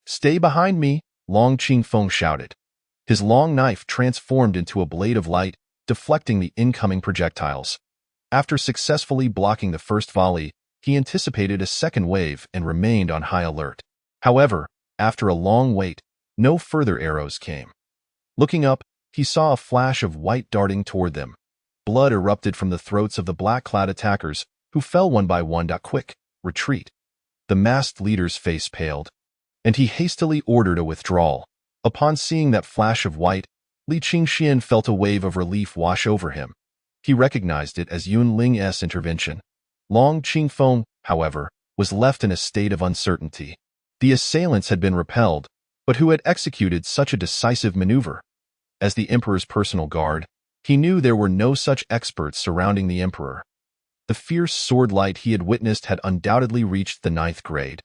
"Stay behind me," Long Qingfeng shouted. His long knife transformed into a blade of light, deflecting the incoming projectiles. After successfully blocking the first volley, he anticipated a second wave and remained on high alert. However, after a long wait, no further arrows came. Looking up, he saw a flash of white darting toward them. Blood erupted from the throats of the black-clad attackers, who fell one by one. "Quick, retreat." The masked leader's face paled, and he hastily ordered a withdrawal. Upon seeing that flash of white, Li Qingxian felt a wave of relief wash over him. He recognized it as Yun Ling's intervention. Long Qingfeng, however, was left in a state of uncertainty. The assailants had been repelled, but who had executed such a decisive maneuver? As the emperor's personal guard, he knew there were no such experts surrounding the emperor. The fierce sword-light he had witnessed had undoubtedly reached the 9th grade,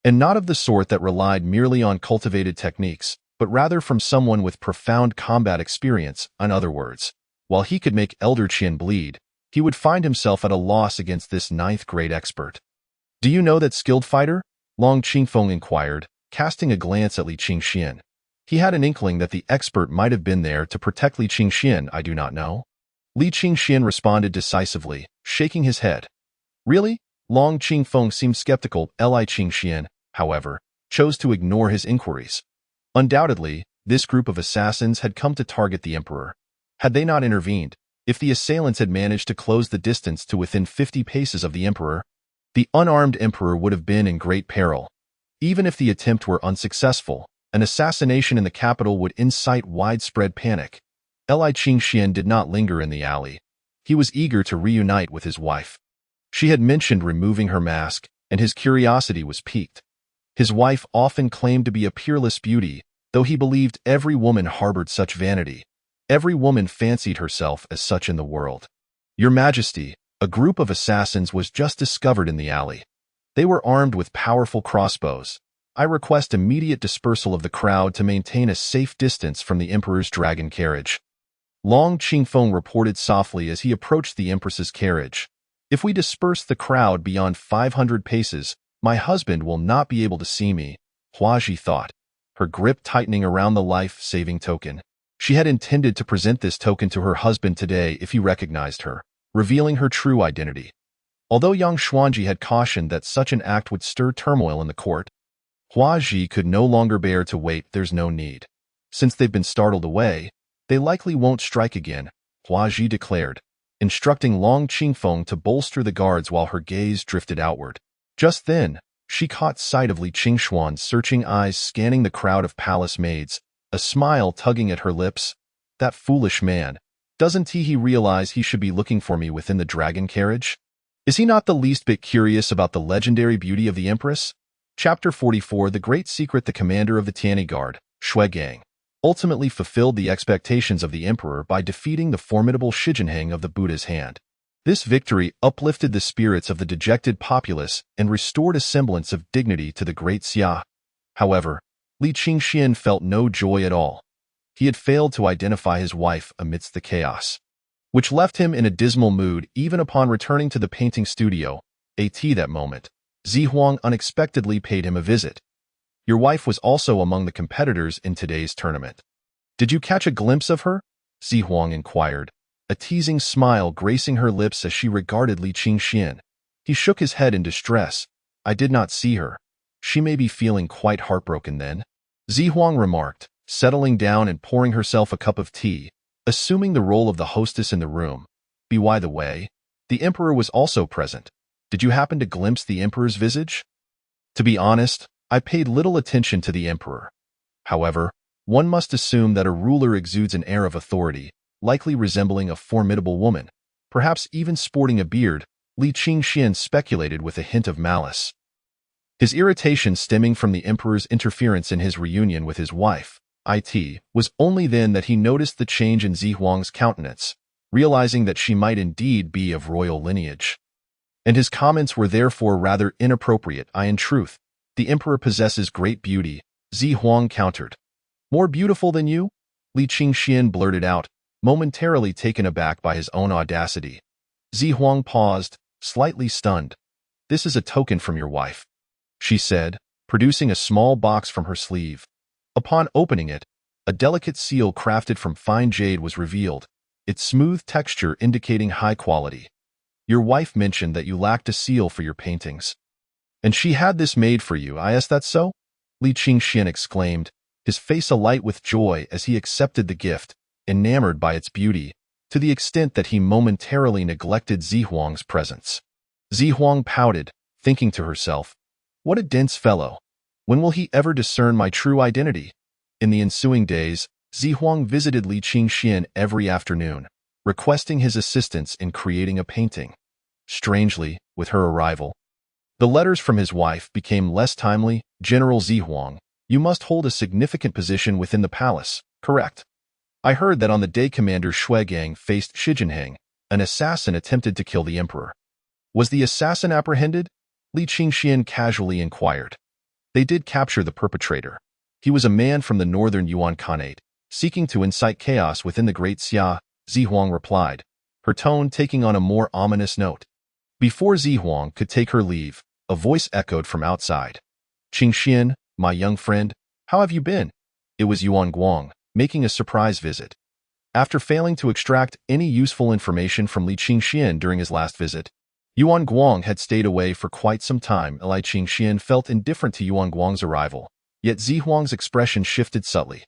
and not of the sort that relied merely on cultivated techniques, but rather from someone with profound combat experience. In other words, while he could make Elder Qin bleed, he would find himself at a loss against this 9th grade expert. "Do you know that skilled fighter?" Long Qingfeng inquired, casting a glance at Li Qingxian. He had an inkling that the expert might have been there to protect Li Qingxian. "I do not know." Li Qingxian responded decisively, shaking his head. "Really?" Long Qingfeng seemed skeptical. Li Qingxian, however, chose to ignore his inquiries. Undoubtedly, this group of assassins had come to target the emperor. Had they not intervened, if the assailants had managed to close the distance to within 50 paces of the emperor, the unarmed emperor would have been in great peril. Even if the attempt were unsuccessful, an assassination in the capital would incite widespread panic. Li Qingxian did not linger in the alley. He was eager to reunite with his wife. She had mentioned removing her mask, and his curiosity was piqued. His wife often claimed to be a peerless beauty, though he believed every woman harbored such vanity. Every woman fancied herself as such in the world. "Your Majesty, a group of assassins was just discovered in the alley. They were armed with powerful crossbows. I request immediate dispersal of the crowd to maintain a safe distance from the Emperor's dragon carriage." Long Qingfeng reported softly as he approached the Empress's carriage. "If we disperse the crowd beyond 500 paces, my husband will not be able to see me," Huaji thought, her grip tightening around the life-saving token. She had intended to present this token to her husband today if he recognized her, revealing her true identity. Although Yang Xuanji had cautioned that such an act would stir turmoil in the court, Huaji could no longer bear to wait. "There's no need. Since they've been startled away, they likely won't strike again," Huaji declared, instructing Long Qingfeng to bolster the guards while her gaze drifted outward. Just then, she caught sight of Li Qingxuan's searching eyes scanning the crowd of palace maids, a smile tugging at her lips. "That foolish man. Doesn't he realize he should be looking for me within the dragon carriage? Is he not the least bit curious about the legendary beauty of the Empress?" Chapter 44. The Great Secret. The commander of the Tianyi Guard, Shuigang, ultimately fulfilled the expectations of the emperor by defeating the formidable Shijinheng of the Buddha's hand. This victory uplifted the spirits of the dejected populace and restored a semblance of dignity to the great Xia. However, Li Qingxian felt no joy at all. He had failed to identify his wife amidst the chaos, which left him in a dismal mood even upon returning to the painting studio. That moment, Zihuang unexpectedly paid him a visit. "Your wife was also among the competitors in today's tournament. Did you catch a glimpse of her?" Zihuang inquired, a teasing smile gracing her lips as she regarded Li Qingxian. He shook his head in distress. "I did not see her. She may be feeling quite heartbroken then," Zihuang remarked, settling down and pouring herself a cup of tea, assuming the role of the hostess in the room. By the way, the emperor was also present. Did you happen to glimpse the emperor's visage?" "To be honest, I paid little attention to the emperor. However, one must assume that a ruler exudes an air of authority, likely resembling a formidable woman, perhaps even sporting a beard," Li Qingxian speculated with a hint of malice. His irritation stemming from the emperor's interference in his reunion with his wife, was only then that he noticed the change in Zihuang's countenance, realizing that she might indeed be of royal lineage. And his comments were therefore rather inappropriate. "In truth, the emperor possesses great beauty," Zihuang countered. "More beautiful than you?" Li Qingxian blurted out, momentarily taken aback by his own audacity. Zihuang paused, slightly stunned. "This is a token from your wife," she said, producing a small box from her sleeve. Upon opening it, a delicate seal crafted from fine jade was revealed, its smooth texture indicating high quality. "Your wife mentioned that you lacked a seal for your paintings, and she had this made for you. Is that so?" Li Qingxian exclaimed, his face alight with joy as he accepted the gift, enamored by its beauty, to the extent that he momentarily neglected Zihuang's presence. Zihuang pouted, thinking to herself, "What a dense fellow. When will he ever discern my true identity?" In the ensuing days, Zihuang visited Li Qingxian every afternoon, requesting his assistance in creating a painting. strangely, with her arrival. The letters from his wife became less timely. General Zihuang, you must hold a significant position within the palace, correct? I heard that on the day Commander Shuigang faced Shijinheng, an assassin attempted to kill the emperor. Was the assassin apprehended? Li Qingxian casually inquired. They did capture the perpetrator. He was a man from the northern Yuan Khanate, seeking to incite chaos within the Great Xia, Zihuang replied, her tone taking on a more ominous note. Before Zihuang could take her leave, a voice echoed from outside. Qingxian, my young friend, how have you been? It was Yuan Guang, making a surprise visit. After failing to extract any useful information from Li Qingxian during his last visit, Yuan Guang had stayed away for quite some time. Li Qingxian felt indifferent to Yuan Guang's arrival, yet Zihuang's expression shifted subtly.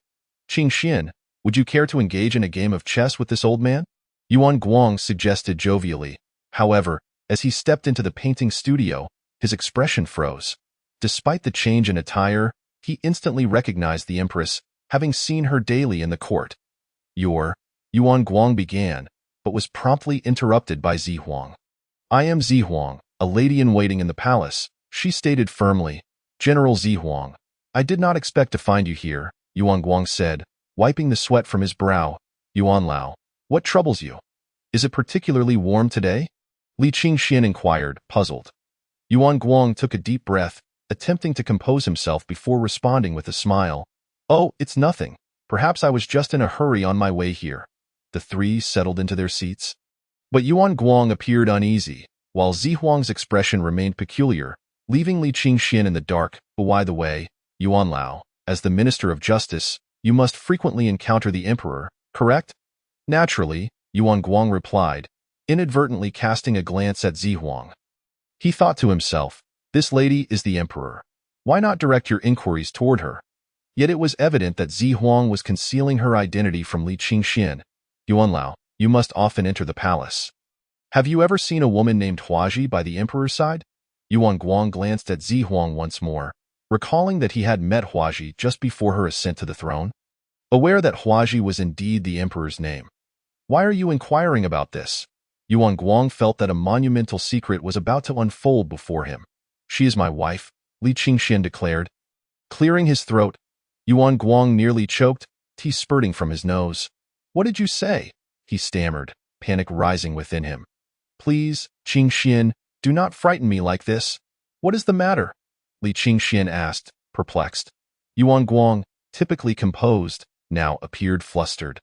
Qingxian, would you care to engage in a game of chess with this old man? Yuan Guang suggested jovially. However, as he stepped into the painting studio, his expression froze. Despite the change in attire, he instantly recognized the empress, having seen her daily in the court. Yuan Guang began, but was promptly interrupted by Zihuang. I am Zihuang, a lady-in-waiting in the palace, she stated firmly. General Zihuang, I did not expect to find you here, Yuan Guang said, wiping the sweat from his brow. Yuan Lao, what troubles you? Is it particularly warm today? Li Qingxian inquired, puzzled. Yuan Guang took a deep breath, attempting to compose himself before responding with a smile. Oh, it's nothing. Perhaps I was just in a hurry on my way here. The three settled into their seats. But Yuan Guang appeared uneasy, while Zihuang's expression remained peculiar, leaving Li Qingxian in the dark. But by the way, Yuan Lao, as the Minister of Justice, you must frequently encounter the emperor, correct? Naturally, Yuan Guang replied, inadvertently casting a glance at Zihuang. He thought to himself, this lady is the emperor. Why not direct your inquiries toward her? Yet it was evident that Zihuang was concealing her identity from Li Qingxian. Yuan Lao, you must often enter the palace. Have you ever seen a woman named Huaji by the emperor's side? Yuan Guang glanced at Zihuang once more, recalling that he had met Huaji just before her ascent to the throne. Aware that Huaji was indeed the emperor's name. Why are you inquiring about this? Yuan Guang felt that a monumental secret was about to unfold before him. She is my wife, Li Qingxian declared. Clearing his throat, Yuan Guang nearly choked, tea spurting from his nose. What did you say? He stammered, panic rising within him. Please, Qingxian, do not frighten me like this. What is the matter? Li Qingxian asked, perplexed. Yuan Guang, typically composed, now appeared flustered.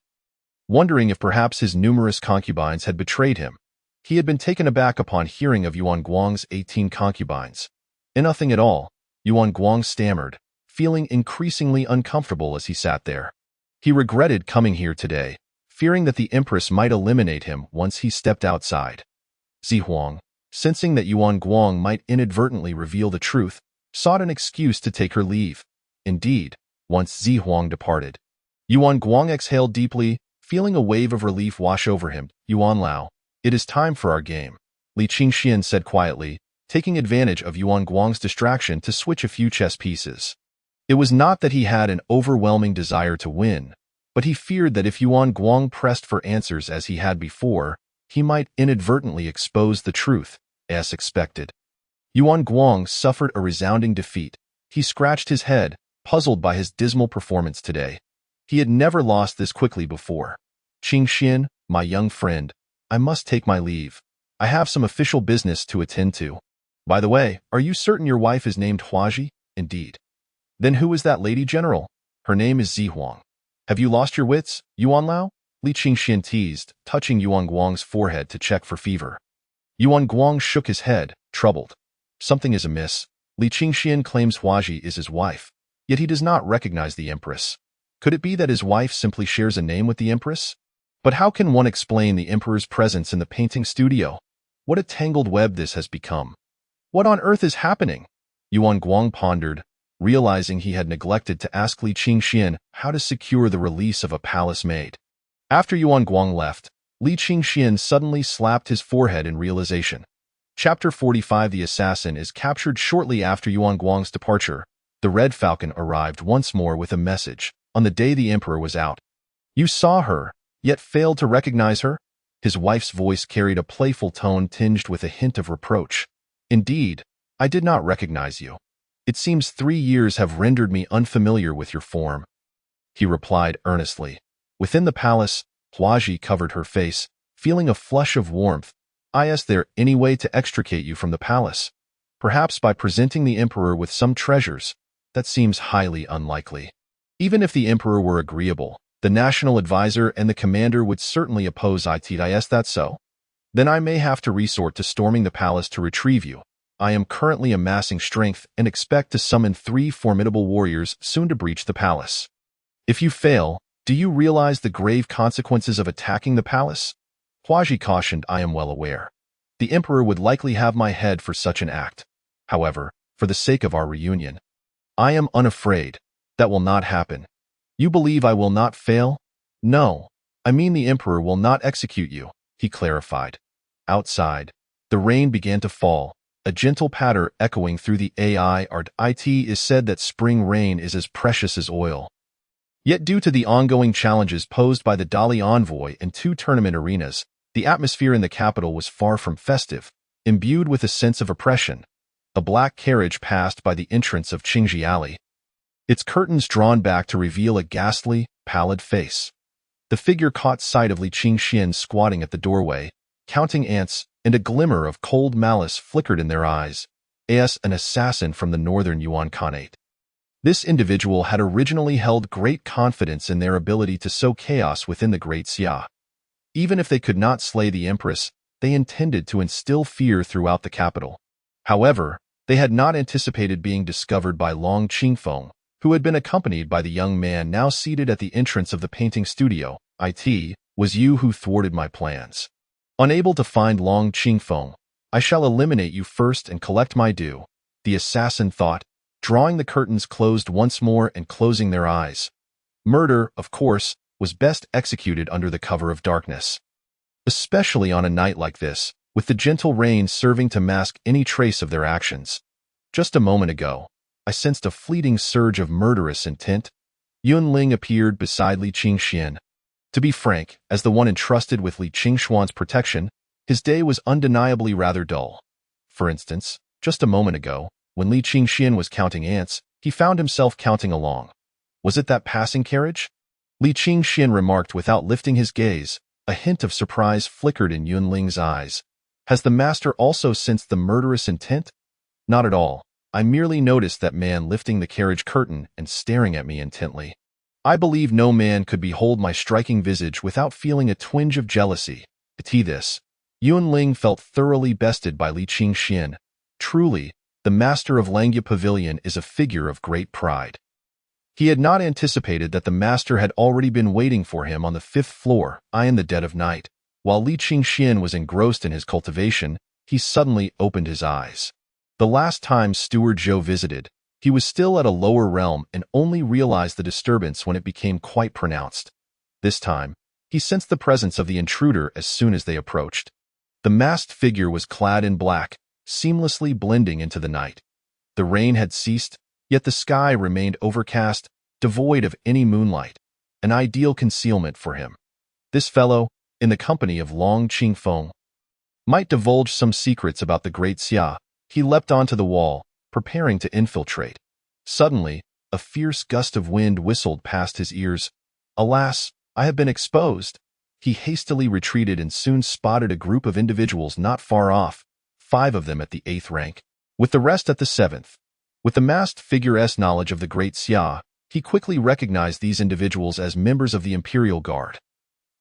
Wondering if perhaps his numerous concubines had betrayed him, he had been taken aback upon hearing of Yuan Guang's 18 concubines. Nothing at all, Yuan Guang stammered, feeling increasingly uncomfortable as he sat there. He regretted coming here today, fearing that the empress might eliminate him once he stepped outside. Zihuang, sensing that Yuan Guang might inadvertently reveal the truth, sought an excuse to take her leave. Indeed, once Zihuang departed, Yuan Guang exhaled deeply, feeling a wave of relief wash over him. Yuan Lao, it is time for our game, Li Qingxian said quietly, taking advantage of Yuan Guang's distraction to switch a few chess pieces. It was not that he had an overwhelming desire to win, but he feared that if Yuan Guang pressed for answers as he had before, he might inadvertently expose the truth, as expected. Yuan Guang suffered a resounding defeat. He scratched his head, puzzled by his dismal performance today. He had never lost this quickly before. Qingxian, my young friend, I must take my leave. I have some official business to attend to. By the way, are you certain your wife is named Huaji? Indeed. Then who is that lady general? Her name is Zihuang. Have you lost your wits, Yuan Lao? Li Qingxian teased, touching Yuan Guang's forehead to check for fever. Yuan Guang shook his head, troubled. Something is amiss. Li Qingxian claims Huaji is his wife, yet he does not recognize the empress. Could it be that his wife simply shares a name with the empress? But how can one explain the emperor's presence in the painting studio? What a tangled web this has become. What on earth is happening? Yuan Guang pondered, realizing he had neglected to ask Li Qingxian how to secure the release of a palace maid. After Yuan Guang left, Li Qingxian suddenly slapped his forehead in realization. Chapter 45. The assassin is captured. Shortly after Yuan Guang's departure, the Red Falcon arrived once more with a message. On the day the emperor was out. You saw her, yet failed to recognize her? His wife's voice carried a playful tone tinged with a hint of reproach. Indeed, I did not recognize you. It seems 3 years have rendered me unfamiliar with your form. He replied earnestly. Within the palace, Huaji covered her face, feeling a flush of warmth. Is there any way to extricate you from the palace? Perhaps by presenting the emperor with some treasures. That seems highly unlikely. Even if the emperor were agreeable, the national advisor and the commander would certainly oppose it. Is that so? Then I may have to resort to storming the palace to retrieve you. I am currently amassing strength and expect to summon 3 formidable warriors soon to breach the palace. If you fail, do you realize the grave consequences of attacking the palace? Huaji cautioned. I am well aware. The emperor would likely have my head for such an act. However, for the sake of our reunion, I am unafraid. That will not happen. You believe I will not fail? No, I mean the emperor will not execute you, he clarified. Outside, the rain began to fall, a gentle patter echoing through the air. It is said that spring rain is as precious as oil. Yet due to the ongoing challenges posed by the Dali envoy and 2 tournament arenas, the atmosphere in the capital was far from festive, imbued with a sense of oppression. A black carriage passed by the entrance of Qingji Alley, its curtains drawn back to reveal a ghastly, pallid face. The figure caught sight of Li Qingxian squatting at the doorway, counting ants, and a glimmer of cold malice flickered in their eyes. As an assassin from the northern Yuan Khanate. This individual had originally held great confidence in their ability to sow chaos within the Great Xia. Even if they could not slay the empress, they intended to instill fear throughout the capital. However, they had not anticipated being discovered by Long Qingfeng, who had been accompanied by the young man now seated at the entrance of the painting studio. It was you who thwarted my plans. Unable to find Long Qingfeng, I shall eliminate you first and collect my due, the assassin thought, drawing the curtains closed once more and closing their eyes. Murder, of course, was best executed under the cover of darkness. Especially on a night like this, with the gentle rain serving to mask any trace of their actions. Just a moment ago, I sensed a fleeting surge of murderous intent. Yunling appeared beside Li Qingxian. To be frank, as the one entrusted with Li Qingshuan's protection, his day was undeniably rather dull. For instance, just a moment ago, when Li Qingxian was counting ants, he found himself counting along. Was it that passing carriage? Li Qingxian remarked without lifting his gaze. A hint of surprise flickered in Yunling's eyes. Has the master also sensed the murderous intent? Not at all. I merely noticed that man lifting the carriage curtain and staring at me intently. I believe no man could behold my striking visage without feeling a twinge of jealousy. This. Yunling felt thoroughly bested by Li Qingxian. Truly, the master of Langya Pavilion is a figure of great pride. He had not anticipated that the master had already been waiting for him on the 5th floor, in the dead of night. While Li Qingxian was engrossed in his cultivation, he suddenly opened his eyes. The last time Steward Zhou visited, he was still at a lower realm and only realized the disturbance when it became quite pronounced. This time, he sensed the presence of the intruder as soon as they approached. The masked figure was clad in black, seamlessly blending into the night. The rain had ceased, yet the sky remained overcast, devoid of any moonlight, an ideal concealment for him. This fellow, in the company of Long Qingfeng, might divulge some secrets about the Great Xia. He leapt onto the wall, preparing to infiltrate. Suddenly, a fierce gust of wind whistled past his ears. Alas, I have been exposed. He hastily retreated and soon spotted a group of individuals not far off, 5 of them at the 8th rank, with the rest at the 7th. With the masked figure's knowledge of the Great Xia, he quickly recognized these individuals as members of the Imperial Guard.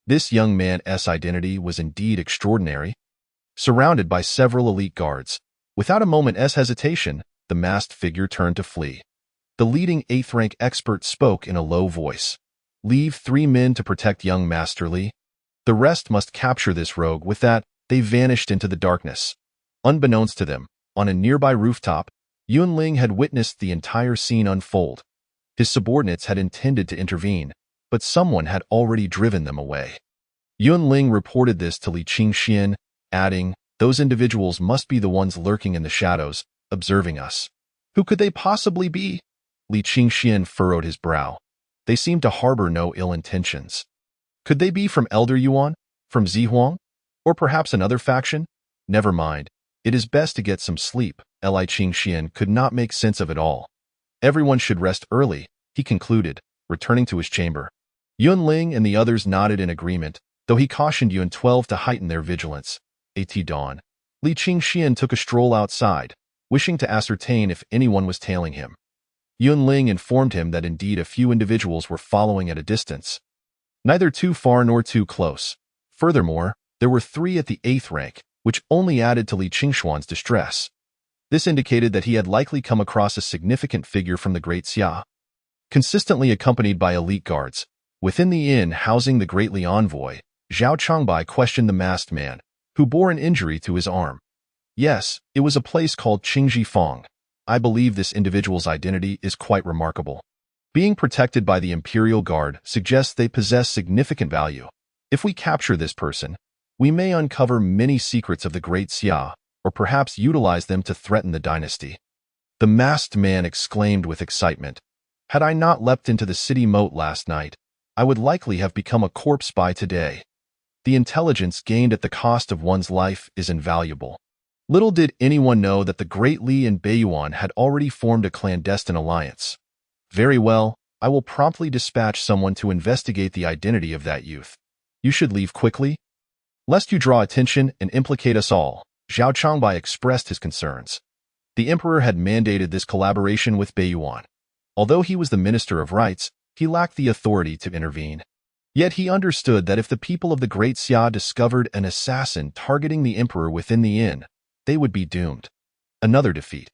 This young man's identity was indeed extraordinary. Surrounded by several elite guards, without a moment's hesitation, the masked figure turned to flee. The leading 8th rank expert spoke in a low voice. Leave 3 men to protect young Master Li. The rest must capture this rogue. With that, they vanished into the darkness. Unbeknownst to them, on a nearby rooftop, Yunling had witnessed the entire scene unfold. His subordinates had intended to intervene, but someone had already driven them away. Yunling reported this to Li Qingxian, adding, "Those individuals must be the ones lurking in the shadows, observing us. Who could they possibly be?" Li Qingxian furrowed his brow. They seemed to harbor no ill intentions. Could they be from Elder Yuan? From Zihuang? Or perhaps another faction? Never mind. It is best to get some sleep. Li Qingxian could not make sense of it all. Everyone should rest early, he concluded, returning to his chamber. Yun Ling and the others nodded in agreement, though he cautioned Yun 12 to heighten their vigilance. At dawn, Li Qingxian took a stroll outside, wishing to ascertain if anyone was tailing him. Yun Ling informed him that indeed a few individuals were following at a distance, neither too far nor too close. Furthermore, there were 3 at the 8th rank, which only added to Li Qingshuan's distress. This indicated that he had likely come across a significant figure from the Great Xia, consistently accompanied by elite guards. Within the inn housing the Great Li envoy, Zhao Changbai questioned the masked man, who bore an injury to his arm. Yes, it was a place called Qingji Fong. I believe this individual's identity is quite remarkable. Being protected by the Imperial Guard suggests they possess significant value. If we capture this person, we may uncover many secrets of the Great Xia, or perhaps utilize them to threaten the dynasty. The masked man exclaimed with excitement. Had I not leapt into the city moat last night, I would likely have become a corpse by today. The intelligence gained at the cost of one's life is invaluable. Little did anyone know that the Great Li and Beiyuan had already formed a clandestine alliance. Very well, I will promptly dispatch someone to investigate the identity of that youth. You should leave quickly, lest you draw attention and implicate us all. Zhao Changbai expressed his concerns. The emperor had mandated this collaboration with Beiyuan. Although he was the minister of rights, he lacked the authority to intervene. Yet he understood that if the people of the Great Xia discovered an assassin targeting the emperor within the inn, they would be doomed. Another defeat.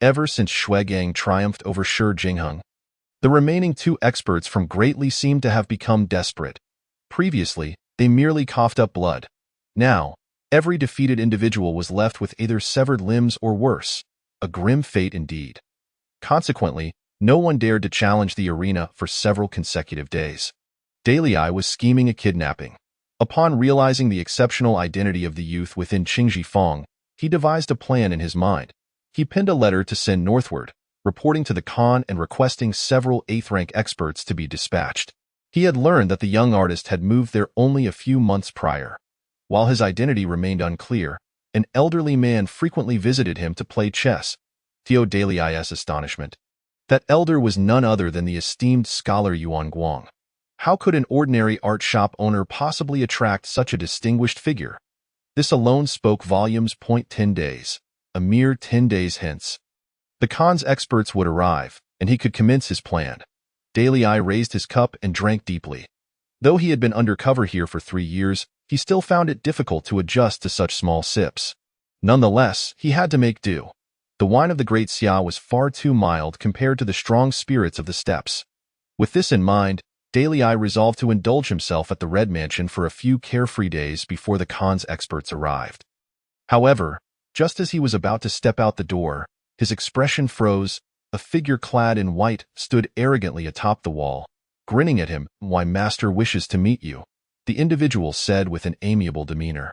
Ever since Shuigang triumphed over Shi Jingheng, the remaining 2 experts from Great Li seemed to have become desperate. Previously, they merely coughed up blood. Now, every defeated individual was left with either severed limbs or worse. A grim fate indeed. Consequently, no one dared to challenge the arena for several consecutive days. Dalai was scheming a kidnapping. Upon realizing the exceptional identity of the youth within Qingji Fong, he devised a plan in his mind. He penned a letter to send northward, reporting to the Khan and requesting several 8th-rank experts to be dispatched. He had learned that the young artist had moved there only a few months prior. While his identity remained unclear, an elderly man frequently visited him to play chess. To Dalai's astonishment, that elder was none other than the esteemed scholar Yuan Guang. How could an ordinary art shop owner possibly attract such a distinguished figure? This alone spoke volumes. 10 days. A mere 10 days hence, the Khan's experts would arrive, and he could commence his plan. Dalai raised his cup and drank deeply. Though he had been undercover here for 3 years, he still found it difficult to adjust to such small sips. Nonetheless, he had to make do. The wine of the Great Xia was far too mild compared to the strong spirits of the steppes. With this in mind, Dalai resolved to indulge himself at the Red Mansion for a few carefree days before the Khan's experts arrived. However, just as he was about to step out the door, his expression froze. A figure clad in white stood arrogantly atop the wall, grinning at him. "My master wishes to meet you," the individual said with an amiable demeanor.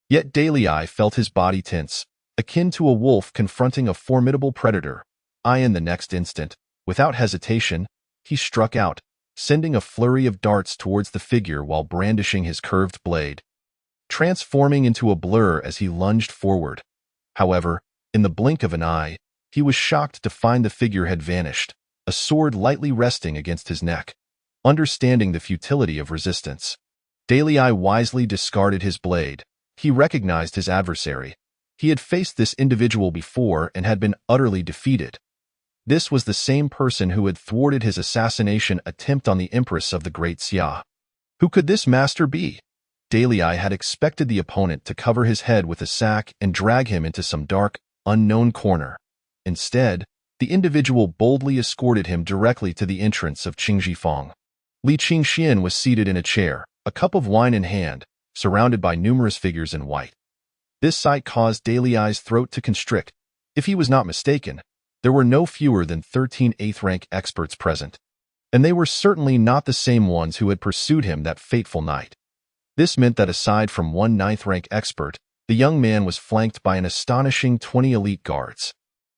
Yet Dalai felt his body tense, akin to a wolf confronting a formidable predator. In the next instant, without hesitation, he struck out, sending a flurry of darts towards the figure while brandishing his curved blade, transforming into a blur as he lunged forward. However, in the blink of an eye, he was shocked to find the figure had vanished, a sword lightly resting against his neck. Understanding the futility of resistance, Dalai wisely discarded his blade. He recognized his adversary. He had faced this individual before and had been utterly defeated. This was the same person who had thwarted his assassination attempt on the empress of the Great Xia. Who could this master be? Dalai had expected the opponent to cover his head with a sack and drag him into some dark, unknown corner. Instead, the individual boldly escorted him directly to the entrance of Qingji Fong. Li Qingxian was seated in a chair, a cup of wine in hand, surrounded by numerous figures in white. This sight caused Dalai's throat to constrict. If he was not mistaken, there were no fewer than 13 8th-rank experts present, and they were certainly not the same ones who had pursued him that fateful night. This meant that aside from one 9th-rank expert, the young man was flanked by an astonishing 20 elite guards.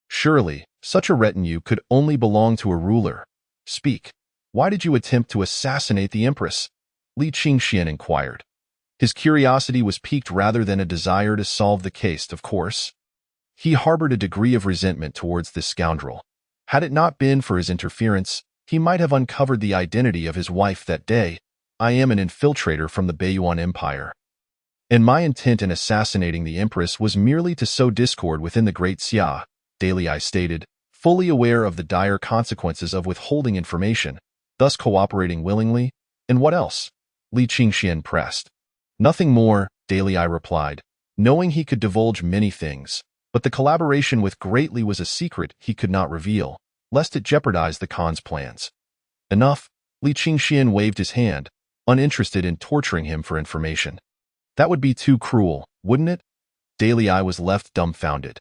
Surely, such a retinue could only belong to a ruler. Speak. Why did you attempt to assassinate the empress? Li Qingxian inquired. His curiosity was piqued rather than a desire to solve the case, of course. He harbored a degree of resentment towards this scoundrel. Had it not been for his interference, he might have uncovered the identity of his wife that day. I am an infiltrator from the Baiyuan Empire, and my intent in assassinating the empress was merely to sow discord within the Great Xia, Daily I stated, fully aware of the dire consequences of withholding information, thus cooperating willingly. And what else? Li Qingxian pressed. Nothing more, Daily I replied, knowing he could divulge many things, but the collaboration with Great Li was a secret he could not reveal, lest it jeopardize the Khan's plans. Enough, Li Qingxian waved his hand, uninterested in torturing him for information. That would be too cruel, wouldn't it? Daily I was left dumbfounded.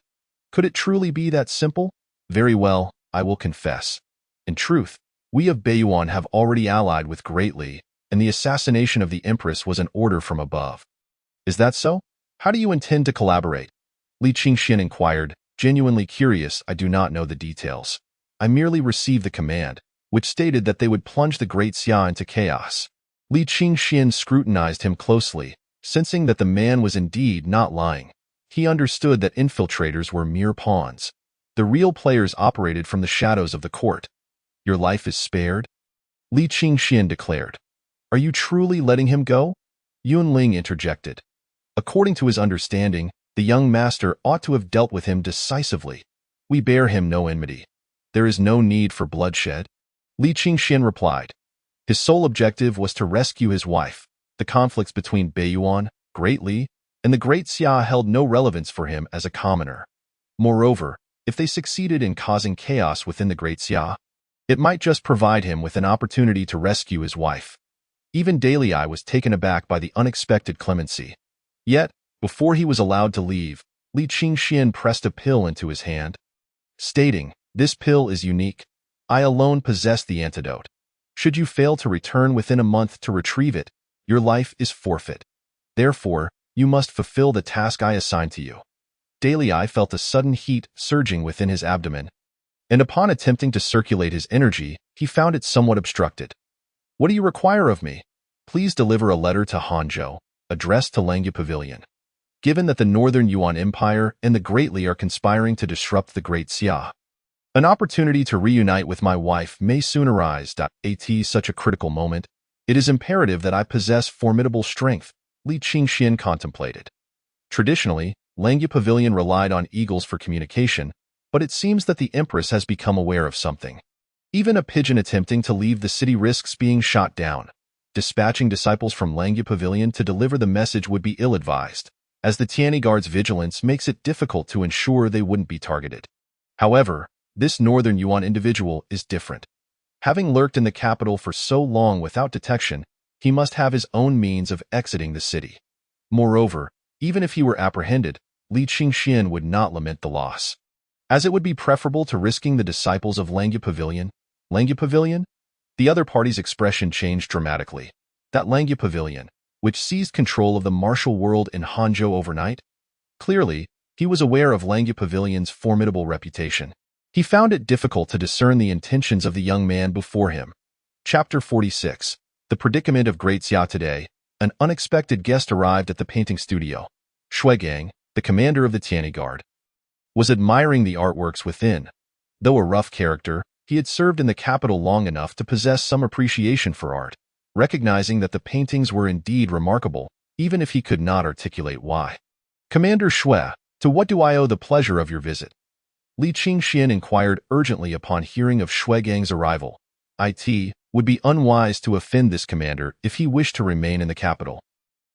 Could it truly be that simple? Very well, I will confess. In truth, we of Baiyuan have already allied with Great Li, and the assassination of the empress was an order from above. Is that so? How do you intend to collaborate? Li Qingxian inquired, genuinely curious. I do not know the details. I merely received the command, which stated that they would plunge the Great Xia into chaos. Li Qingxian scrutinized him closely, sensing that the man was indeed not lying. He understood that infiltrators were mere pawns. The real players operated from the shadows of the court. Your life is spared? Li Qingxian declared. Are you truly letting him go? Yun Ling interjected. According to his understanding, the young master ought to have dealt with him decisively. We bear him no enmity. There is no need for bloodshed. Li Qingxian replied. His sole objective was to rescue his wife. The conflicts between Baiyuan, Great Li, and the Great Xia held no relevance for him as a commoner. Moreover, if they succeeded in causing chaos within the Great Xia, it might just provide him with an opportunity to rescue his wife. Even Daily I was taken aback by the unexpected clemency. Yet, before he was allowed to leave, Li Qingxian pressed a pill into his hand, stating, "This pill is unique. I alone possess the antidote. Should you fail to return within a month to retrieve it, your life is forfeit. Therefore, you must fulfill the task I assign to you." Daily I felt a sudden heat surging within his abdomen, and upon attempting to circulate his energy, he found it somewhat obstructed. What do you require of me? Please deliver a letter to Hangzhou, addressed to Langya Pavilion. Given that the Northern Yuan Empire and the Great Li are conspiring to disrupt the Great Xia, an opportunity to reunite with my wife may soon arise. At such a critical moment, it is imperative that I possess formidable strength, Li Qingxian contemplated. Traditionally, Langya Pavilion relied on eagles for communication, but it seems that the empress has become aware of something. Even a pigeon attempting to leave the city risks being shot down. Dispatching disciples from Langya Pavilion to deliver the message would be ill-advised, as the Tianyi Guard's vigilance makes it difficult to ensure they wouldn't be targeted. However, this Northern Yuan individual is different. Having lurked in the capital for so long without detection, he must have his own means of exiting the city. Moreover, even if he were apprehended, Li Qingxian would not lament the loss, as it would be preferable to risking the disciples of Langya Pavilion. Langya Pavilion? The other party's expression changed dramatically. That Langya Pavilion, which seized control of the martial world in Hangzhou overnight? Clearly, he was aware of Langya Pavilion's formidable reputation. He found it difficult to discern the intentions of the young man before him. Chapter 46. The Predicament of Great Xia. Today, an unexpected guest arrived at the painting studio. Shuegang, the commander of the Tianyi Guard, was admiring the artworks within. Though a rough character, he had served in the capital long enough to possess some appreciation for art, recognizing that the paintings were indeed remarkable, even if he could not articulate why. Commander Shui, to what do I owe the pleasure of your visit? Li Qingxian inquired urgently upon hearing of Shuegang's arrival. It would be unwise to offend this commander if he wished to remain in the capital.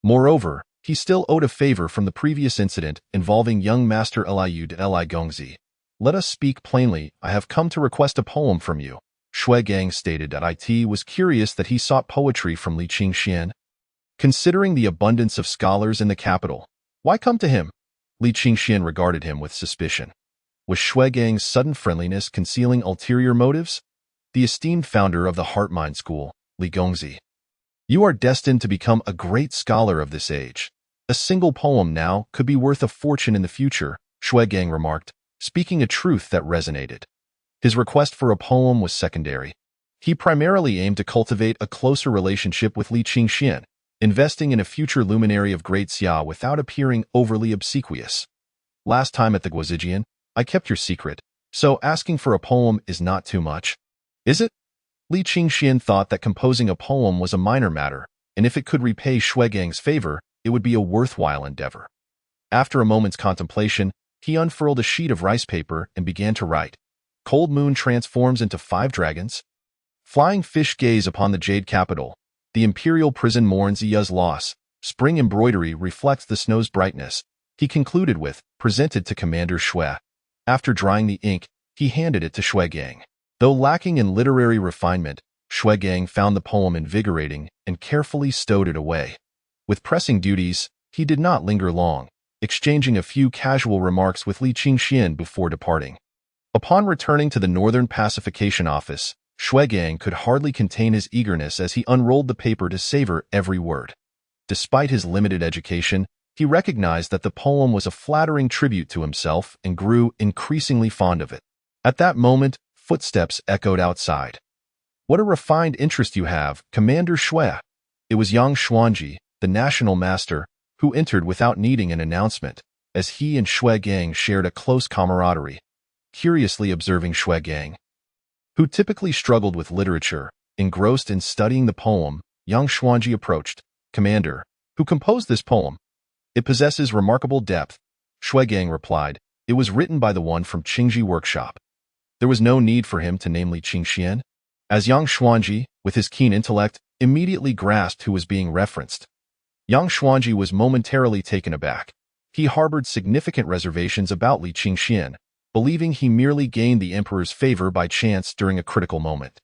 Moreover, he still owed a favor from the previous incident involving young Master Liu de Li Gongzi. Let us speak plainly. I have come to request a poem from you. Shuegang stated that It was curious that he sought poetry from Li Qingxian. Considering the abundance of scholars in the capital, why come to him? Li Qingxian regarded him with suspicion. Was Shuegang's sudden friendliness concealing ulterior motives? The esteemed founder of the Heart-Mind School, Li Gongzi. You are destined to become a great scholar of this age. A single poem now could be worth a fortune in the future, Shuegang remarked, speaking a truth that resonated. His request for a poem was secondary. He primarily aimed to cultivate a closer relationship with Li Qingxian, investing in a future luminary of Great Xia without appearing overly obsequious. Last time at the Guozijian, I kept your secret, so asking for a poem is not too much. Is it? Li Qingxian thought that composing a poem was a minor matter, and if it could repay Shuigang's favor, it would be a worthwhile endeavor. After a moment's contemplation, he unfurled a sheet of rice paper and began to write. Cold moon transforms into 5 dragons. Flying fish gaze upon the jade capital. The imperial prison mourns Ya's loss. Spring embroidery reflects the snow's brightness. He concluded with, presented to Commander Shui. After drying the ink, he handed it to Shuigang. Though lacking in literary refinement, Shuigang found the poem invigorating and carefully stowed it away. With pressing duties, he did not linger long, exchanging a few casual remarks with Li Qingxian before departing. Upon returning to the Northern Pacification Office, Shuigang could hardly contain his eagerness as he unrolled the paper to savor every word. Despite his limited education, he recognized that the poem was a flattering tribute to himself and grew increasingly fond of it. At that moment, footsteps echoed outside. What a refined interest you have, Commander Shui. It was Yang Xuanji, the national master, who entered without needing an announcement, as he and Shuigang shared a close camaraderie. Curiously observing Shuigang, who typically struggled with literature, engrossed in studying the poem, Yang Xuanji approached. Commander, who composed this poem? It possesses remarkable depth. Shuigang replied. It was written by the one from Qingji Workshop. There was no need for him to name Li Qingxian, as Yang Xuanji, with his keen intellect, immediately grasped who was being referenced. Yang Xuanji was momentarily taken aback. He harbored significant reservations about Li Qingxian, believing he merely gained the emperor's favor by chance during a critical moment.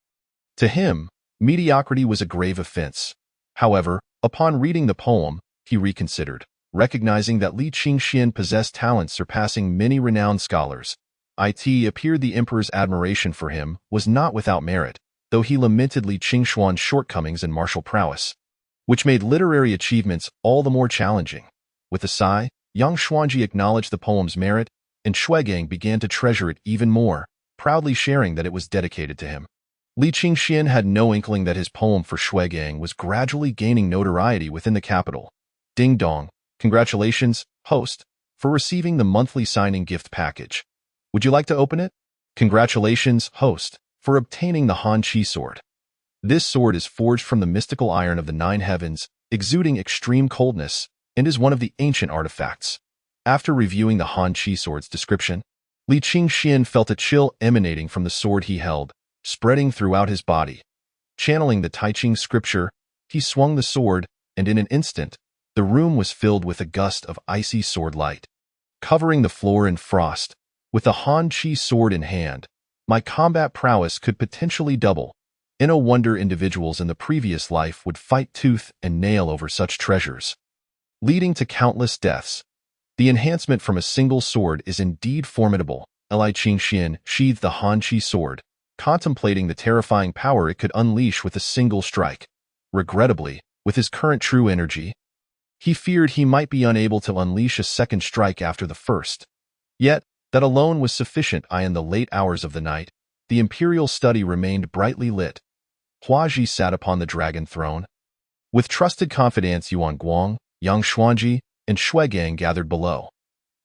To him, mediocrity was a grave offense. However, upon reading the poem, he reconsidered, recognizing that Li Qingxian possessed talents surpassing many renowned scholars. It appeared the emperor's admiration for him was not without merit, though he lamented Li Qingxuan's shortcomings in martial prowess, which made literary achievements all the more challenging. With a sigh, Yang Xuanji acknowledged the poem's merit, and Shuigang began to treasure it even more, proudly sharing that it was dedicated to him. Li Qingxian had no inkling that his poem for Shuigang was gradually gaining notoriety within the capital. Ding dong, congratulations, host, for receiving the monthly signing gift package. Would you like to open it? Congratulations, host, for obtaining the Han Qi sword. This sword is forged from the mystical iron of the 9 heavens, exuding extreme coldness, and is one of the ancient artifacts. After reviewing the Han Qi sword's description, Li Qingxian felt a chill emanating from the sword he held, spreading throughout his body. Channeling the Tai Ching scripture, he swung the sword, and in an instant, the room was filled with a gust of icy sword light. Covering the floor in frost, with the Han Qi sword in hand, my combat prowess could potentially double. No wonder individuals in the previous life would fight tooth and nail over such treasures, leading to countless deaths. The enhancement from a single sword is indeed formidable. Li Qingxian sheathed the Han Qi sword, contemplating the terrifying power it could unleash with a single strike. Regrettably, with his current true energy, he feared he might be unable to unleash a second strike after the first. Yet, that alone was sufficient. In the late hours of the night, the imperial study remained brightly lit. Huaji sat upon the dragon throne. With trusted confidants Yuan Guang, Yang Xuanji, and Shuigang gathered below.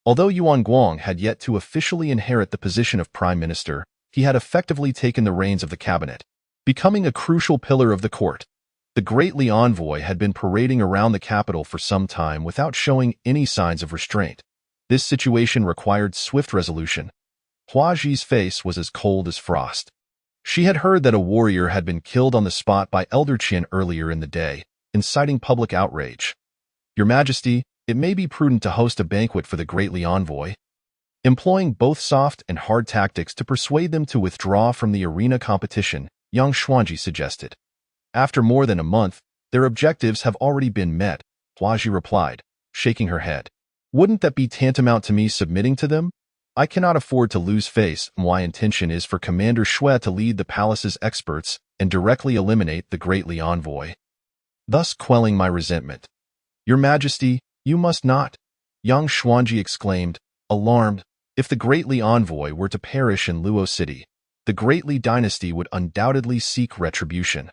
Although Yuan Guang had yet to officially inherit the position of prime minister, he had effectively taken the reins of the cabinet, becoming a crucial pillar of the court. The great Li envoy had been parading around the capital for some time without showing any signs of restraint. This situation required swift resolution. Huaji's face was as cold as frost. She had heard that a warrior had been killed on the spot by Elder Qin earlier in the day, inciting public outrage. Your Majesty, it may be prudent to host a banquet for the great Li envoy, employing both soft and hard tactics to persuade them to withdraw from the arena competition, Yang Xuanji suggested. After more than a month, their objectives have already been met, Huaji replied, shaking her head. Wouldn't that be tantamount to me submitting to them? I cannot afford to lose face. My intention is for Commander Shui to lead the palace's experts and directly eliminate the great Li envoy, thus quelling my resentment. Your Majesty, you must not, Yang Xuanji exclaimed, alarmed. If the great Li envoy were to perish in Luo City, the great Li dynasty would undoubtedly seek retribution.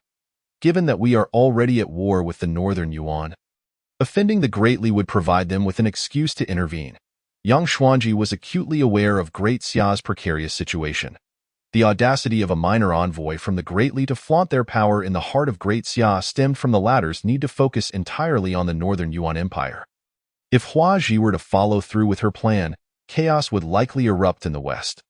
given that we are already at war with the northern Yuan. Offending the Great Li would provide them with an excuse to intervene. Yang Xuanji was acutely aware of Great Xia's precarious situation. The audacity of a minor envoy from the Great Li to flaunt their power in the heart of Great Xia stemmed from the latter's need to focus entirely on the northern Yuan Empire. If Hua Ji were to follow through with her plan, chaos would likely erupt in the west.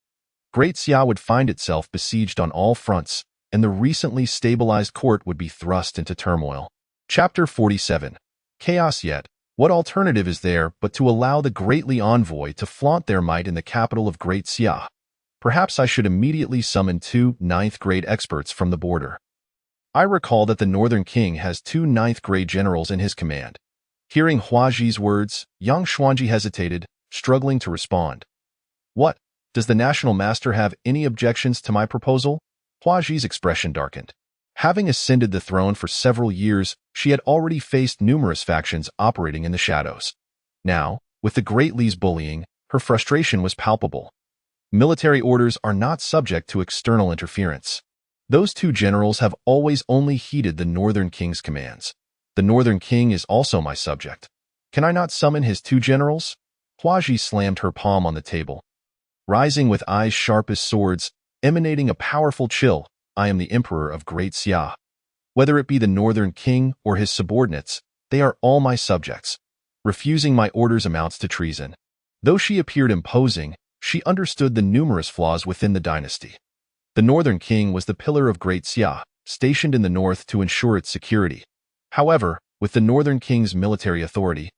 Great Xia would find itself besieged on all fronts, and the recently stabilized court would be thrust into turmoil. Chapter 47. Chaos yet. What alternative is there but to allow the Great Li envoy to flaunt their might in the capital of Great Xia? Perhaps I should immediately summon 2 ninth-grade experts from the border. I recall that the Northern King has 2 ninth-grade generals in his command. Hearing Hua Ji's words, Yang Xuanji hesitated, struggling to respond. What? Does the National Master have any objections to my proposal? Hua Ji's expression darkened. Having ascended the throne for several years, she had already faced numerous factions operating in the shadows. Now, with the Great Li's bullying, her frustration was palpable. Military orders are not subject to external interference. Those 2 generals have always only heeded the Northern King's commands. The Northern King is also my subject. Can I not summon his 2 generals? Hua Ji slammed her palm on the table. Rising with eyes sharp as swords, emanating a powerful chill, I am the Emperor of Great Xia. Whether it be the Northern King or his subordinates, they are all my subjects. Refusing my orders amounts to treason. Though she appeared imposing, she understood the numerous flaws within the dynasty. The Northern King was the pillar of Great Xia, stationed in the north to ensure its security. However, with the Northern King's military authority,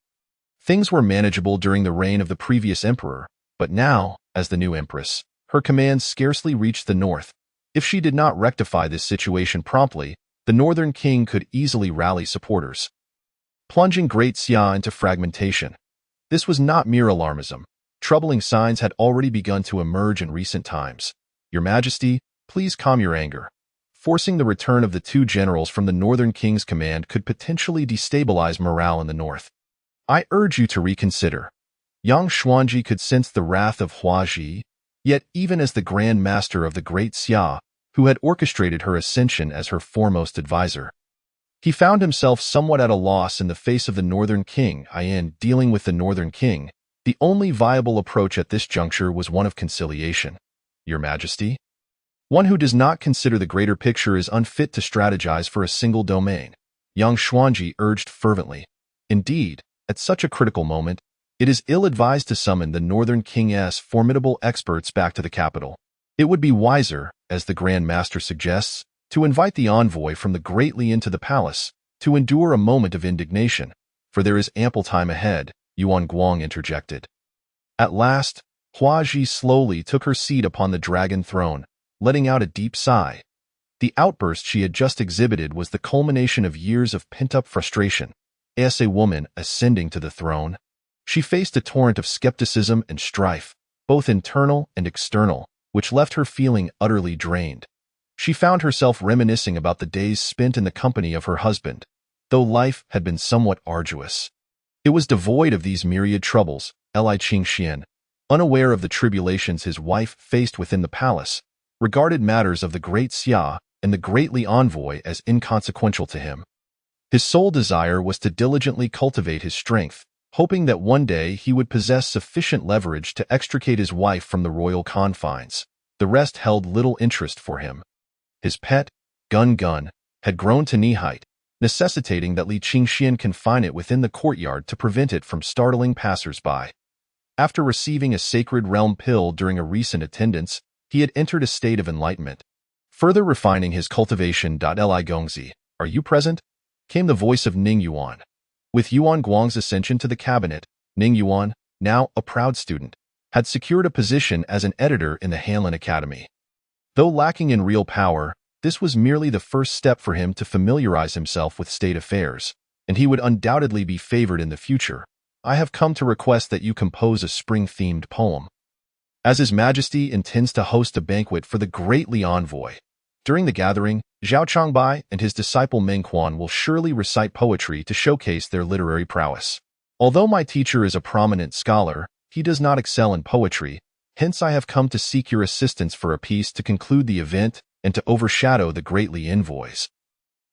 things were manageable during the reign of the previous emperor, but now, as the new empress, her commands scarcely reached the north. If she did not rectify this situation promptly, the Northern King could easily rally supporters, plunging Great Xia into fragmentation. This was not mere alarmism. Troubling signs had already begun to emerge in recent times. Your Majesty, please calm your anger. Forcing the return of the 2 generals from the Northern King's command could potentially destabilize morale in the north. I urge you to reconsider. Yang Xuanji could sense the wrath of Hua Ji, yet even as the Grand Master of the Great Xia, who had orchestrated her ascension as her foremost advisor, he found himself somewhat at a loss in the face of the Northern King. In dealing with the Northern King, the only viable approach at this juncture was one of conciliation. Your Majesty? One who does not consider the greater picture is unfit to strategize for a single domain, Yang Xuanji urged fervently. Indeed, at such a critical moment, it is ill-advised to summon the Northern King's formidable experts back to the capital. It would be wiser, as the Grand Master suggests, to invite the envoy from the Great Li into the palace, to endure a moment of indignation, for there is ample time ahead, Yuan Guang interjected. At last, Hua Ji slowly took her seat upon the dragon throne, letting out a deep sigh. The outburst she had just exhibited was the culmination of years of pent-up frustration. As a woman ascending to the throne, she faced a torrent of skepticism and strife, both internal and external, which left her feeling utterly drained. She found herself reminiscing about the days spent in the company of her husband. Though life had been somewhat arduous, it was devoid of these myriad troubles. Li Qingxian, unaware of the tribulations his wife faced within the palace, regarded matters of the Great Xia and the Great Li envoy as inconsequential to him. His sole desire was to diligently cultivate his strength, hoping that one day he would possess sufficient leverage to extricate his wife from the royal confines. The rest held little interest for him. His pet, Gun, had grown to knee height, necessitating that Li Qingxian confine it within the courtyard to prevent it from startling passers-by. After receiving a sacred realm pill during a recent attendance, he had entered a state of enlightenment. Further refining his cultivation. Li Gongzi, are you present? Came the voice of Ning Yuan. With Yuan Guang's ascension to the cabinet, Ning Yuan, now a proud student, had secured a position as an editor in the Hanlin Academy. Though lacking in real power, this was merely the first step for him to familiarize himself with state affairs, and he would undoubtedly be favored in the future. I have come to request that you compose a spring-themed poem. As His Majesty intends to host a banquet for the Great Li envoy. During the gathering, Zhao Changbai and his disciple Meng Quan will surely recite poetry to showcase their literary prowess. Although my teacher is a prominent scholar, he does not excel in poetry, hence I have come to seek your assistance for a piece to conclude the event and to overshadow the Great Li envoys.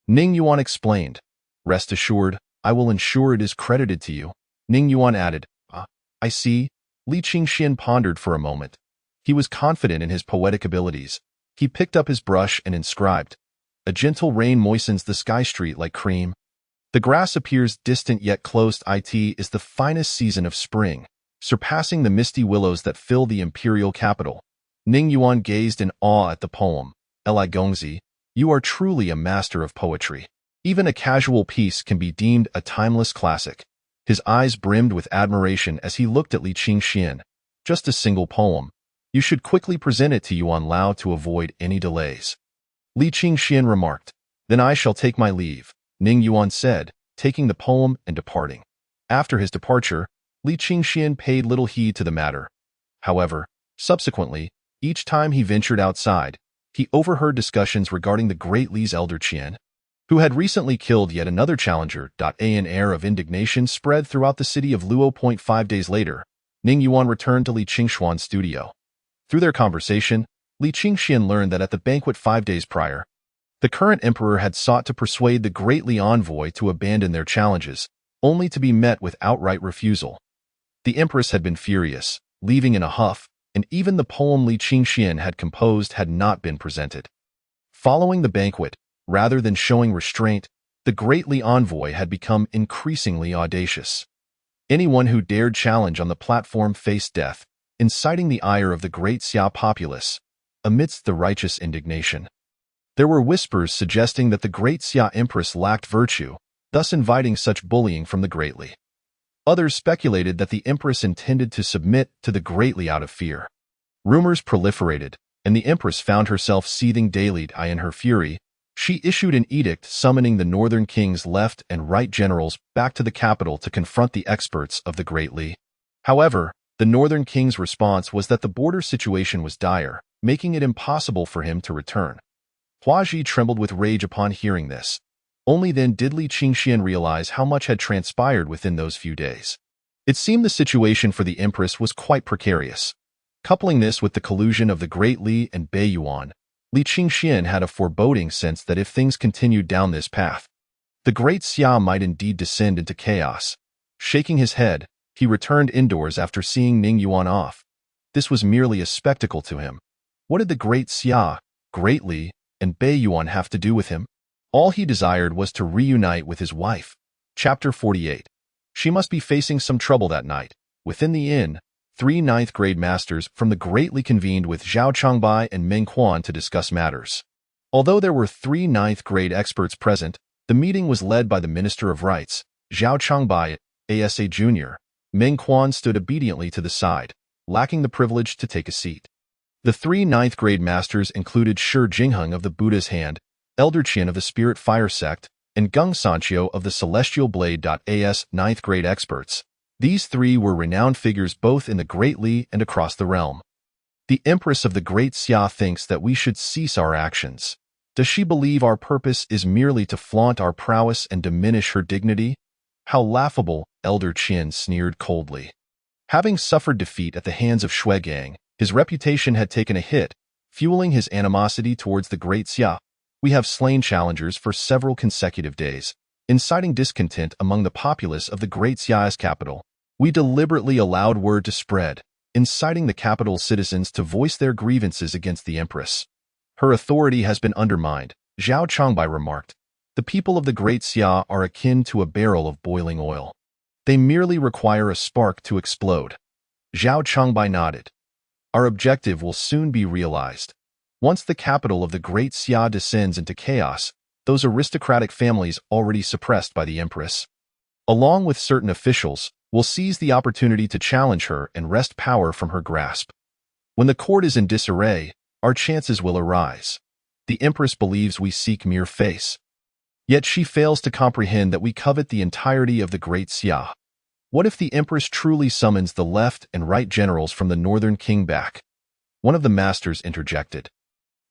Ning Yuan explained. Rest assured, I will ensure it is credited to you. Ning Yuan added. I see. Li Qingxian pondered for a moment. He was confident in his poetic abilities. He picked up his brush and inscribed. A gentle rain moistens the sky street like cream. The grass appears distant yet close. It is the finest season of spring, surpassing the misty willows that fill the imperial capital. Ning Yuan gazed in awe at the poem. Li Gongzi, you are truly a master of poetry. Even a casual piece can be deemed a timeless classic. His eyes brimmed with admiration as he looked at Li Qingxian. Just a single poem. You should quickly present it to Yuan Lao to avoid any delays. Li Qingxian remarked. Then I shall take my leave, Ning Yuan said, taking the poem and departing. After his departure, Li Qingxian paid little heed to the matter. However, subsequently, each time he ventured outside, he overheard discussions regarding the great Li's elder Qian, who had recently killed yet another challenger. An air of indignation spread throughout the city of Luo. 5 days later, Ning Yuan returned to Li Qingshuan's studio. Through their conversation, Li Qingxian learned that at the banquet 5 days prior, the current emperor had sought to persuade the great Li envoy to abandon their challenges, only to be met with outright refusal. The empress had been furious, leaving in a huff, and even the poem Li Qingxian had composed had not been presented. Following the banquet, rather than showing restraint, the great Li envoy had become increasingly audacious. Anyone who dared challenge on the platform faced death, inciting the ire of the great Xia populace, amidst the righteous indignation. There were whispers suggesting that the great Xia empress lacked virtue, thus inviting such bullying from the great Li. Others speculated that the empress intended to submit to the great Li out of fear. Rumors proliferated, and the empress found herself seething daily. In her fury, she issued an edict summoning the northern king's left and right generals back to the capital to confront the experts of the great Li. However, the northern king's response was that the border situation was dire, making it impossible for him to return. Huaji trembled with rage upon hearing this. Only then did Li Qingxian realize how much had transpired within those few days. It seemed the situation for the empress was quite precarious. Coupling this with the collusion of the great Li and Bei Yuan, Li Qingxian had a foreboding sense that if things continued down this path, the great Xia might indeed descend into chaos. Shaking his head, he returned indoors after seeing Ning Yuan off. This was merely a spectacle to him. What did the great Xia, great Li, and Bei Yuan have to do with him? All he desired was to reunite with his wife. Chapter 48. She must be facing some trouble that night. Within the inn, 3 ninth-grade masters from the Great Li convened with Zhao Changbai and Meng Quan to discuss matters. Although there were 3 ninth-grade experts present, the meeting was led by the Minister of Rights, Zhao Changbai, ASA Jr. Meng Quan stood obediently to the side, lacking the privilege to take a seat. The 3 ninth-grade masters included Shi Jingheng of the Buddha's Hand, Elder Qian of the Spirit Fire Sect, and Gung Sanqiu of the Celestial Blade. As ninth-grade experts, these 3 were renowned figures both in the Great Li and across the realm. The Empress of the Great Xia thinks that we should cease our actions. Does she believe our purpose is merely to flaunt our prowess and diminish her dignity? How laughable, Elder Qian sneered coldly. Having suffered defeat at the hands of Shuigang, his reputation had taken a hit, fueling his animosity towards the Great Xia. We have slain challengers for several consecutive days, inciting discontent among the populace of the Great Xia's capital. We deliberately allowed word to spread, inciting the capital's citizens to voice their grievances against the empress. Her authority has been undermined, Zhao Changbai remarked. The people of the Great Xia are akin to a barrel of boiling oil. They merely require a spark to explode. Zhao Changbai nodded. Our objective will soon be realized. Once the capital of the Great Xia descends into chaos, those aristocratic families already suppressed by the empress, along with certain officials, will seize the opportunity to challenge her and wrest power from her grasp. When the court is in disarray, our chances will arise. The empress believes we seek mere face. Yet she fails to comprehend that we covet the entirety of the Great Xia. What if the empress truly summons the left and right generals from the northern king back? One of the masters interjected.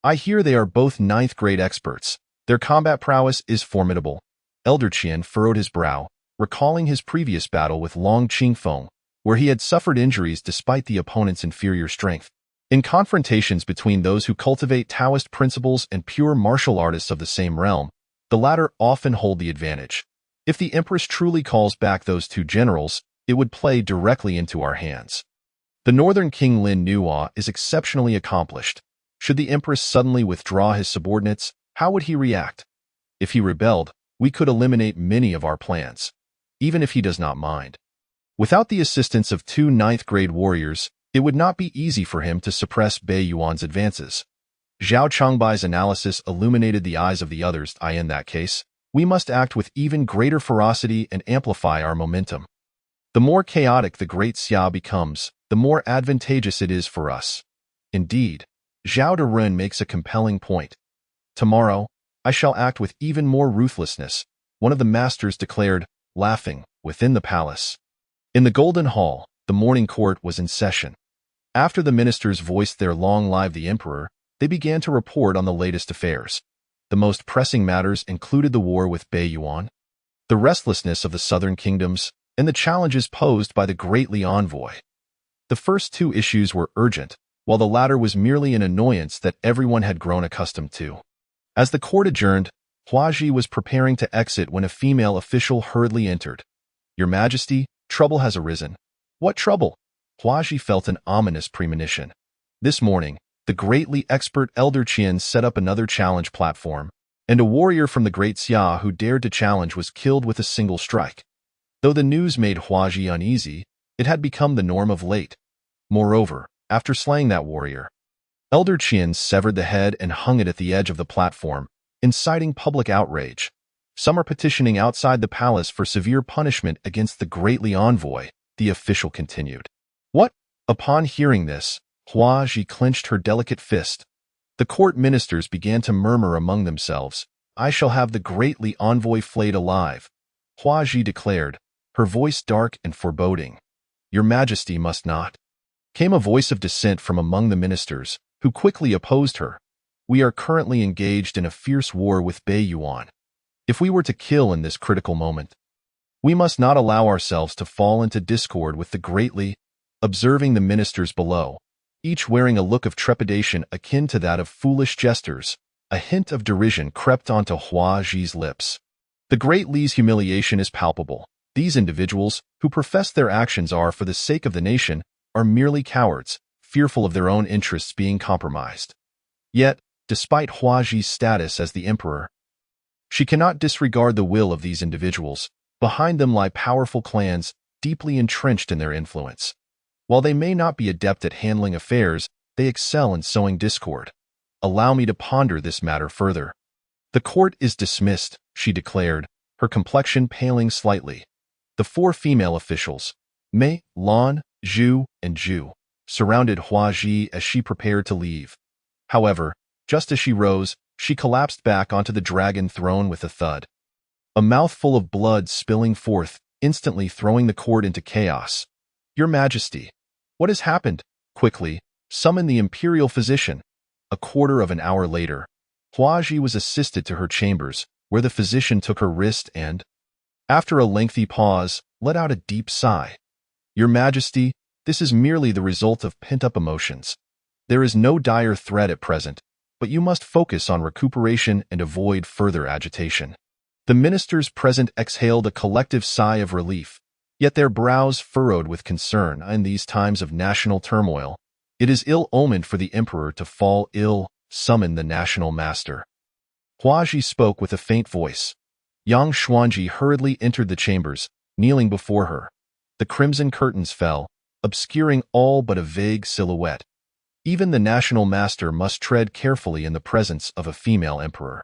I hear they are both ninth-grade experts. Their combat prowess is formidable. Elder Qian furrowed his brow, recalling his previous battle with Long Qingfeng, where he had suffered injuries despite the opponent's inferior strength. In confrontations between those who cultivate Taoist principles and pure martial artists of the same realm, The latter often hold the advantage. If the empress truly calls back those two generals, it would play directly into our hands. The northern king Lin Nuo is exceptionally accomplished. Should the empress suddenly withdraw his subordinates, how would he react? If he rebelled, we could eliminate many of our plans, even if he does not mind. Without the assistance of two ninth-grade warriors, it would not be easy for him to suppress Bei Yuan's advances. Zhao Changbai's analysis illuminated the eyes of the others. In that case, we must act with even greater ferocity and amplify our momentum. The more chaotic the Great Xia becomes, the more advantageous it is for us. Indeed, Zhao Derun makes a compelling point. Tomorrow, I shall act with even more ruthlessness, one of the masters declared, laughing, within the palace. In the Golden Hall, the morning court was in session. After the ministers voiced their long live the emperor, they began to report on the latest affairs. The most pressing matters included the war with Bei Yuan, the restlessness of the southern kingdoms, and the challenges posed by the Great Li envoy. The first two issues were urgent, while the latter was merely an annoyance that everyone had grown accustomed to. As the court adjourned, Huaji was preparing to exit when a female official hurriedly entered. "Your Majesty, trouble has arisen." "What trouble?" Huaji felt an ominous premonition. This morning, the greatly expert Elder Qian set up another challenge platform, and a warrior from the Great Xia who dared to challenge was killed with a single strike. Though the news made Huaji uneasy, it had become the norm of late. Moreover, after slaying that warrior, Elder Qian severed the head and hung it at the edge of the platform, inciting public outrage. Some are petitioning outside the palace for severe punishment against the Great Li envoy, the official continued. What? Upon hearing this, Huaji clenched her delicate fist. The court ministers began to murmur among themselves. "I shall have the Great Li envoy flayed alive," Huaji declared, her voice dark and foreboding. "Your Majesty must not," came a voice of dissent from among the ministers, who quickly opposed her. "We are currently engaged in a fierce war with Bei Yuan. If we were to kill in this critical moment, we must not allow ourselves to fall into discord with the Great Li." Observing the ministers below, each wearing a look of trepidation akin to that of foolish jesters, a hint of derision crept onto Huaji's lips. The Great Li's humiliation is palpable. These individuals, who profess their actions are for the sake of the nation, are merely cowards, fearful of their own interests being compromised. Yet, despite Huaji's status as the emperor, she cannot disregard the will of these individuals. Behind them lie powerful clans, deeply entrenched in their influence. While they may not be adept at handling affairs, they excel in sowing discord. Allow me to ponder this matter further. "The court is dismissed," she declared, her complexion paling slightly. The four female officials, Mei, Lan, Zhu, and Zhu, surrounded Huaji as she prepared to leave. However, just as she rose, she collapsed back onto the dragon throne with a thud. A mouthful of blood spilling forth, instantly throwing the court into chaos. "Your Majesty, what has happened?" Quickly, summon the imperial physician. A quarter of an hour later, Huaji was assisted to her chambers, where the physician took her wrist and, after a lengthy pause, let out a deep sigh. "Your Majesty, this is merely the result of pent-up emotions. There is no dire threat at present, but you must focus on recuperation and avoid further agitation." The ministers present exhaled a collective sigh of relief, yet their brows furrowed with concern. In these times of national turmoil, it is ill-omened for the emperor to fall ill. Summon the national master. Huaji spoke with a faint voice. Yang Xuanji hurriedly entered the chambers, kneeling before her. The crimson curtains fell, obscuring all but a vague silhouette. Even the national master must tread carefully in the presence of a female emperor.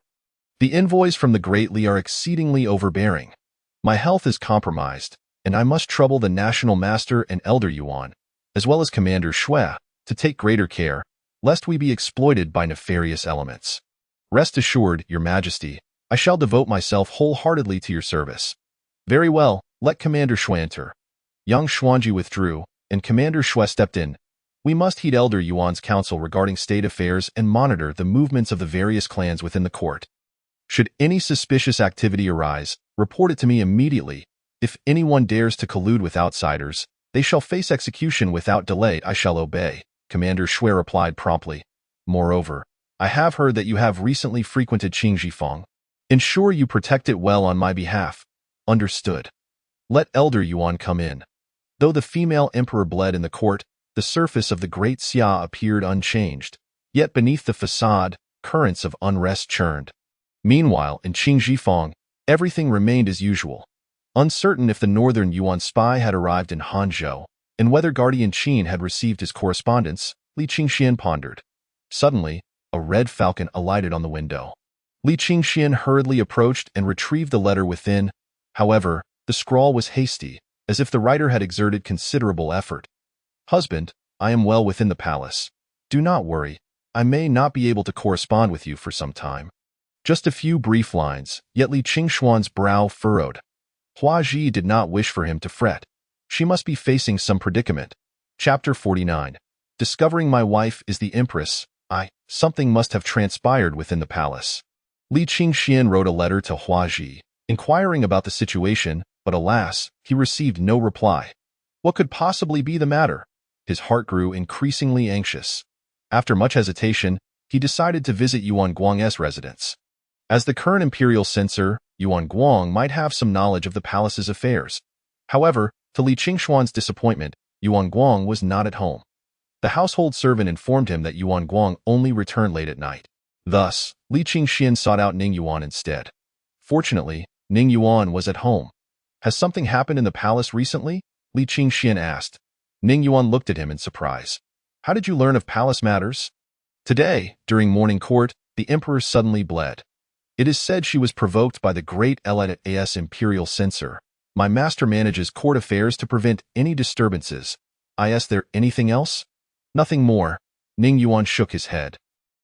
"The envoys from the Great Li are exceedingly overbearing. My health is compromised, and I must trouble the national master and Elder Yuan, as well as Commander Shui, to take greater care, lest we be exploited by nefarious elements. Rest assured, Your Majesty, I shall devote myself wholeheartedly to your service." "Very well, let Commander Shui enter." Yang Xuanji withdrew, and Commander Shui stepped in. "We must heed Elder Yuan's counsel regarding state affairs and monitor the movements of the various clans within the court. Should any suspicious activity arise, report it to me immediately. If anyone dares to collude with outsiders, they shall face execution without delay." "I shall obey," Commander Shui replied promptly. "Moreover, I have heard that you have recently frequented Qingjifeng." Ensure you protect it well on my behalf. Understood. Let Elder Yuan come in. Though the female emperor bled in the court, the surface of the great Xia appeared unchanged. Yet beneath the facade, currents of unrest churned. Meanwhile, in Qingjifang, everything remained as usual. Uncertain if the northern Yuan spy had arrived in Hanzhou, and whether Guardian Qin had received his correspondence, Li Qingxian pondered. Suddenly, a red falcon alighted on the window. Li Qingxian hurriedly approached and retrieved the letter within. However, the scrawl was hasty, as if the writer had exerted considerable effort. Husband, I am well within the palace. Do not worry. I may not be able to correspond with you for some time. Just a few brief lines, yet Li Qingshuan's brow furrowed. Hua Ji did not wish for him to fret. She must be facing some predicament. Chapter 49. Discovering my wife is the empress. Something must have transpired within the palace. Li Qingxian wrote a letter to Hua Ji, inquiring about the situation, but alas, he received no reply. What could possibly be the matter? His heart grew increasingly anxious. After much hesitation, he decided to visit Yuan Guang's residence. As the current imperial censor, Yuan Guang might have some knowledge of the palace's affairs. However, to Li Qingshuan's disappointment, Yuan Guang was not at home. The household servant informed him that Yuan Guang only returned late at night. Thus, Li Qingxian sought out Ning Yuan instead. Fortunately, Ning Yuan was at home. Has something happened in the palace recently? Li Qingxian asked. Ning Yuan looked at him in surprise. How did you learn of palace matters? Today, during morning court, the emperor suddenly bled. It is said she was provoked by the great Elite as imperial censor. My master manages court affairs to prevent any disturbances. Is there anything else? Nothing more. Ning Yuan shook his head.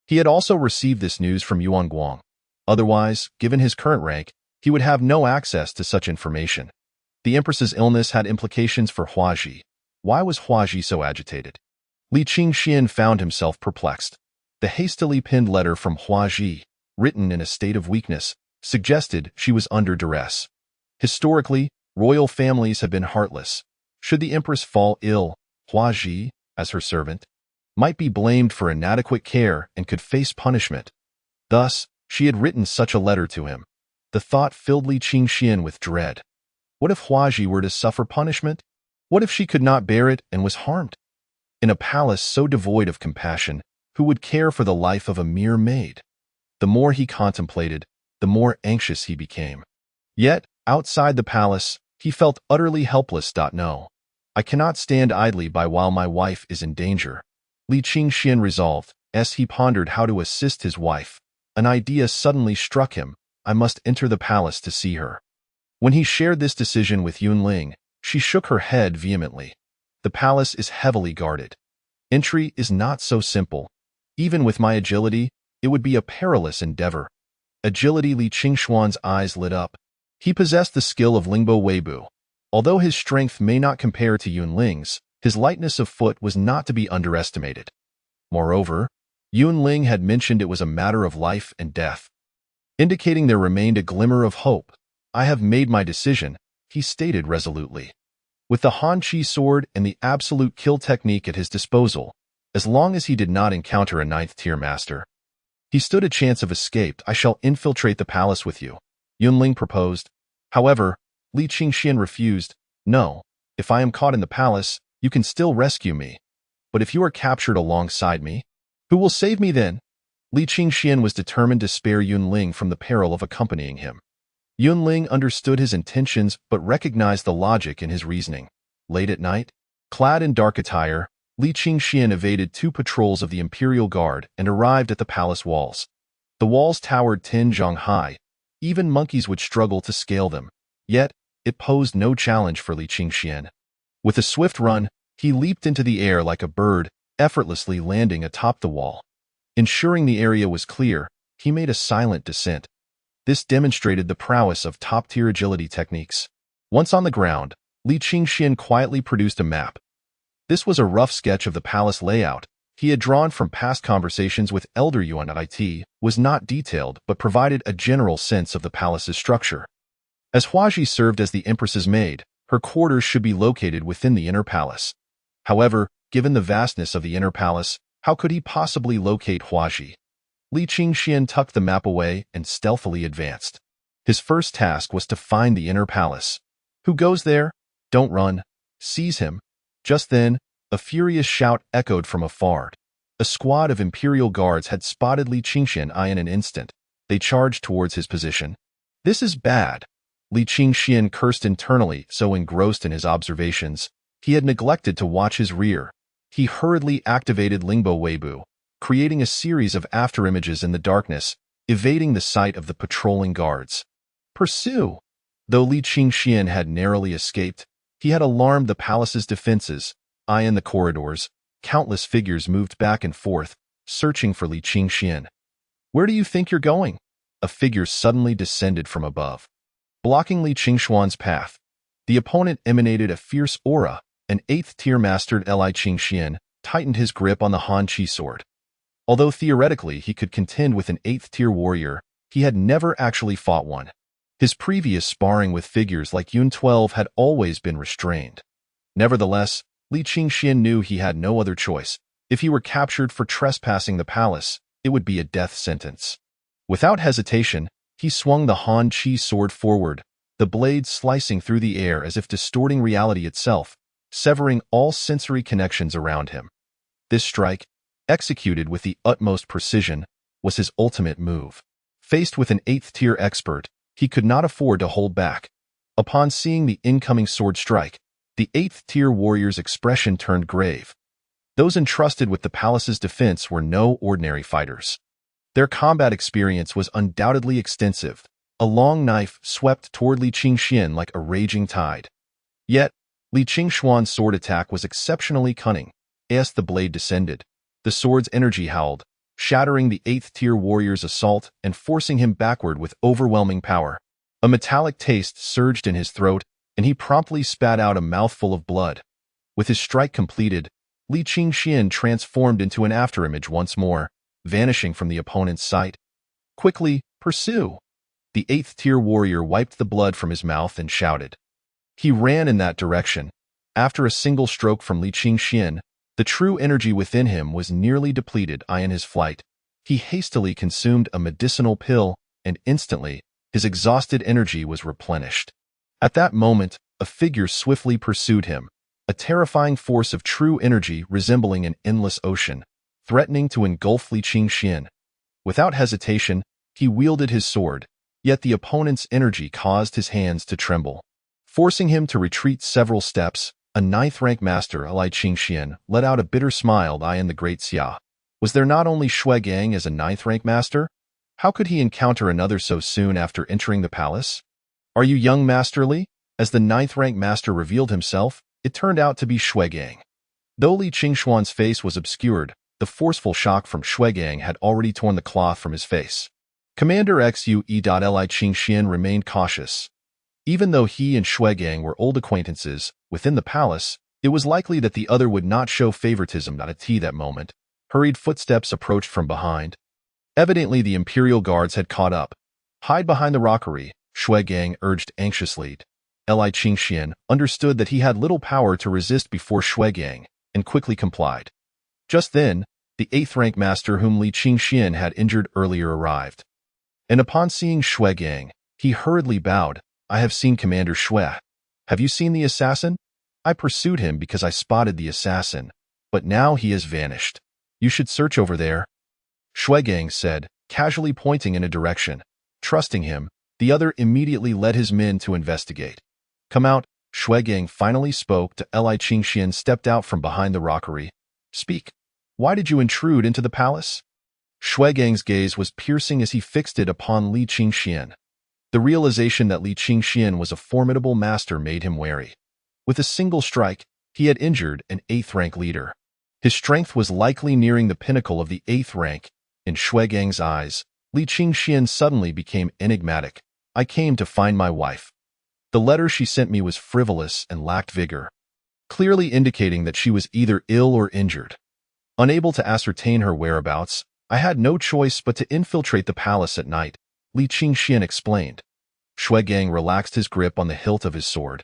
He had also received this news from Yuan Guang. Otherwise, given his current rank, he would have no access to such information. The empress's illness had implications for Hua Ji. Why was Hua Ji so agitated? Li Qingxian found himself perplexed. The hastily penned letter from Hua Ji, written in a state of weakness, suggested she was under duress. Historically, royal families have been heartless. Should the empress fall ill, Hua Ji, as her servant, might be blamed for inadequate care and could face punishment. Thus, she had written such a letter to him. The thought filled Li Qingxian with dread. What if Hua Ji were to suffer punishment? What if she could not bear it and was harmed? In a palace so devoid of compassion, who would care for the life of a mere maid? The more he contemplated, the more anxious he became. Yet, outside the palace, he felt utterly helpless. No. I cannot stand idly by while my wife is in danger. Li Qingxian resolved, as he pondered how to assist his wife. An idea suddenly struck him. I must enter the palace to see her. When he shared this decision with Yunling, she shook her head vehemently. The palace is heavily guarded. Entry is not so simple. Even with my agility, it would be a perilous endeavor. Agility. Li Qingshuan's eyes lit up. He possessed the skill of Lingbo Weibu. Although his strength may not compare to Yunling's, his lightness of foot was not to be underestimated. Moreover, Yunling had mentioned it was a matter of life and death, indicating there remained a glimmer of hope. I have made my decision, he stated resolutely. With the Han Qi sword and the absolute kill technique at his disposal, as long as he did not encounter a ninth-tier master, he stood a chance of escape. I shall infiltrate the palace with you, Yunling proposed. However, Li Qingxian refused. No, if I am caught in the palace, you can still rescue me. But if you are captured alongside me, who will save me then? Li Qingxian was determined to spare Yunling from the peril of accompanying him. Yunling understood his intentions but recognized the logic in his reasoning. Late at night, clad in dark attire, Li Qingxian evaded 2 patrols of the Imperial Guard and arrived at the palace walls. The walls towered 10 zhang high. Even monkeys would struggle to scale them. Yet, it posed no challenge for Li Qingxian. With a swift run, he leaped into the air like a bird, effortlessly landing atop the wall. Ensuring the area was clear, he made a silent descent. This demonstrated the prowess of top-tier agility techniques. Once on the ground, Li Qingxian quietly produced a map. This was a rough sketch of the palace layout. He had drawn from past conversations with Elder Yuan at IT, was not detailed but provided a general sense of the palace's structure. As Hua Ji served as the empress's maid, her quarters should be located within the inner palace. However, given the vastness of the inner palace, how could he possibly locate Hua Ji? Li Qingxian tucked the map away and stealthily advanced. His first task was to find the inner palace. Who goes there? Don't run. Seize him. Just then, a furious shout echoed from afar. A squad of imperial guards had spotted Li Qingxian in an instant. They charged towards his position. This is bad. Li Qingxian cursed internally, so engrossed in his observations, he had neglected to watch his rear. He hurriedly activated Lingbo Weibo, creating a series of afterimages in the darkness, evading the sight of the patrolling guards. Pursue! Though Li Qingxian had narrowly escaped, he had alarmed the palace's defenses. In the corridors, countless figures moved back and forth, searching for Li Qingxian. Where do you think you're going? A figure suddenly descended from above, blocking Li Qingxuan's path. The opponent emanated a fierce aura. An 8th-tier master Li Qingxian tightened his grip on the Han Qi sword. Although theoretically he could contend with an 8th-tier warrior, he had never actually fought one. His previous sparring with figures like Yun 12 had always been restrained. Nevertheless, Li Qingxian knew he had no other choice. If he were captured for trespassing the palace, it would be a death sentence. Without hesitation, he swung the Han Qi sword forward, the blade slicing through the air as if distorting reality itself, severing all sensory connections around him. This strike, executed with the utmost precision, was his ultimate move. Faced with an 8th-tier expert, he could not afford to hold back. Upon seeing the incoming sword strike, the 8th-tier warrior's expression turned grave. Those entrusted with the palace's defense were no ordinary fighters. Their combat experience was undoubtedly extensive. A long knife swept toward Li Qingxian like a raging tide. Yet, Li Qingxuan's sword attack was exceptionally cunning. As the blade descended, the sword's energy howled, shattering the 8th-tier warrior's assault and forcing him backward with overwhelming power. A metallic taste surged in his throat, and he promptly spat out a mouthful of blood. With his strike completed, Li Qingxian transformed into an afterimage once more, vanishing from the opponent's sight. Quickly, pursue! The 8th-tier warrior wiped the blood from his mouth and shouted. He ran in that direction. After a single stroke from Li Qingxian, the true energy within him was nearly depleted. In his flight, he hastily consumed a medicinal pill, and instantly, his exhausted energy was replenished. At that moment, a figure swiftly pursued him, a terrifying force of true energy resembling an endless ocean, threatening to engulf Li Qingxian. Without hesitation, he wielded his sword, yet the opponent's energy caused his hands to tremble. Forcing him to retreat several steps, a 9th-rank master, Li Qingxian, let out a bitter smile. In the Great Xia, was there not only Shui Gang as a 9th-rank master? How could he encounter another so soon after entering the palace? Are you young, Master Li? As the 9th-rank master revealed himself, it turned out to be Shui Gang. Though Li Qingxuan's face was obscured, the forceful shock from Shui Gang had already torn the cloth from his face. Commander XUE. Li Qingxian remained cautious. Even though he and Shui Gang were old acquaintances within the palace, it was likely that the other would not show favoritism at that moment. Hurried footsteps approached from behind. Evidently, the imperial guards had caught up. Hide behind the rockery, Shui Gang urged anxiously. Li Qingxian understood that he had little power to resist before Shui Gang, and quickly complied. Just then, the 8th-rank master whom Li Qingxian had injured earlier arrived. And upon seeing Shui Gang, he hurriedly bowed. I have seen Commander Shui. Have you seen the assassin? I pursued him because I spotted the assassin, but now he has vanished. You should search over there. Shui Gang said, casually pointing in a direction. Trusting him, the other immediately led his men to investigate. Come out, Shui Gang finally spoke to Li Qingxian stepped out from behind the rockery. Speak. Why did you intrude into the palace? Shui Gang's gaze was piercing as he fixed it upon Li Qingxian. The realization that Li Qingxian was a formidable master made him wary. With a single strike, he had injured an 8th-rank leader. His strength was likely nearing the pinnacle of the 8th rank. In Shui Gang's eyes, Li Qingxian suddenly became enigmatic. I came to find my wife. The letter she sent me was frivolous and lacked vigor, clearly indicating that she was either ill or injured. Unable to ascertain her whereabouts, I had no choice but to infiltrate the palace at night, Li Qingxian explained. Shui Gang relaxed his grip on the hilt of his sword.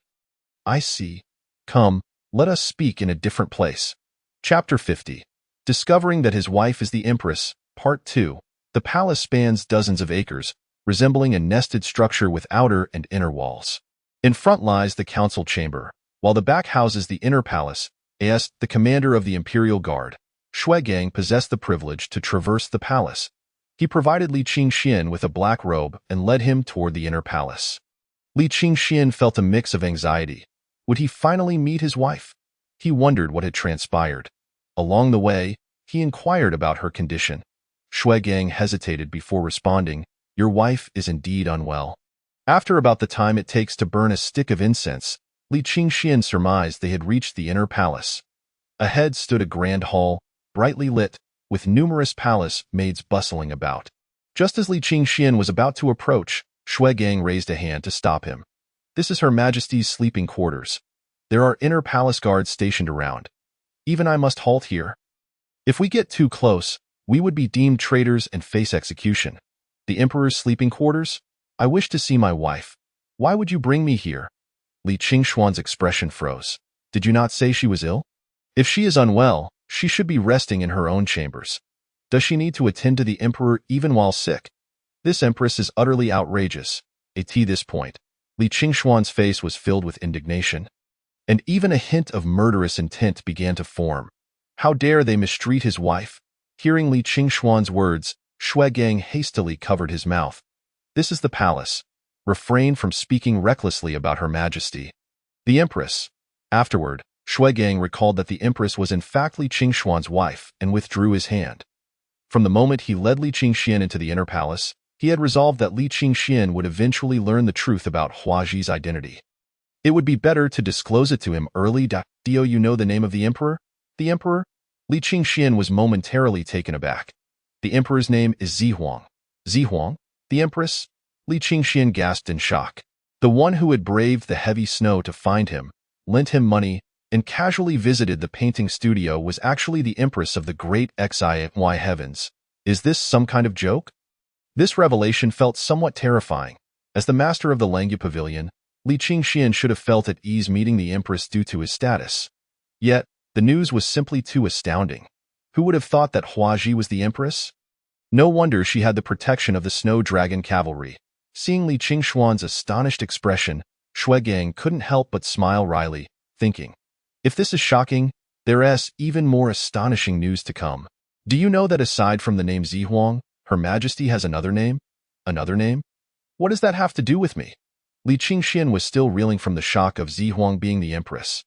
I see. Come, let us speak in a different place. Chapter 50. Discovering that his wife is the Empress, Part 2. The palace spans dozens of acres, resembling a nested structure with outer and inner walls. In front lies the council chamber, while the back houses the inner palace. As the commander of the imperial guard, Shui Gang possessed the privilege to traverse the palace. He provided Li Qingxian with a black robe and led him toward the inner palace. Li Qingxian felt a mix of anxiety. Would he finally meet his wife? He wondered what had transpired. Along the way, he inquired about her condition. Shui Gang hesitated before responding, "Your wife is indeed unwell." After about the time it takes to burn a stick of incense, Li Qingxian surmised they had reached the inner palace. Ahead stood a grand hall, brightly lit, with numerous palace maids bustling about. Just as Li Qingxian was about to approach, Shui Gang raised a hand to stop him. "This is Her Majesty's sleeping quarters. There are inner palace guards stationed around. Even I must halt here. If we get too close, we would be deemed traitors and face execution. The Emperor's sleeping quarters? I wish to see my wife. Why would you bring me here?" Li Qingxuan's expression froze. "Did you not say she was ill? If she is unwell, she should be resting in her own chambers. Does she need to attend to the Emperor even while sick? This Empress is utterly outrageous." At this point, Li Qingxuan's face was filled with indignation, and even a hint of murderous intent began to form. How dare they mistreat his wife? Hearing Li Qingxuan's words, Shui Gang hastily covered his mouth. "This is the palace. Refrain from speaking recklessly about Her Majesty. The Empress." Afterward, Shui Gang recalled that the Empress was in fact Li Qingxuan's wife and withdrew his hand. From the moment he led Li Qingxian into the inner palace, he had resolved that Li Qingxian would eventually learn the truth about Huaji's identity. It would be better to disclose it to him early. "Do you know the name of the Emperor?" "The Emperor?" Li Qingxian was momentarily taken aback. "The Emperor's name is Zihuang." "Zihuang? The Empress?" Li Qingxian gasped in shock. The one who had braved the heavy snow to find him, lent him money, and casually visited the painting studio was actually the Empress of the great Xi heavens. Is this some kind of joke? This revelation felt somewhat terrifying. As the master of the Langya Pavilion, Li Qingxian should have felt at ease meeting the Empress due to his status. Yet, the news was simply too astounding. Who would have thought that Huaji was the Empress? No wonder she had the protection of the Snow Dragon cavalry. Seeing Li Qingxuan's astonished expression, Shui Gang couldn't help but smile wryly, thinking, if this is shocking, there's even more astonishing news to come. Do you know that aside from the name Zihuang, Her Majesty has another name? Another name? What does that have to do with me? Li Qingxian was still reeling from the shock of Zihuang being the Empress.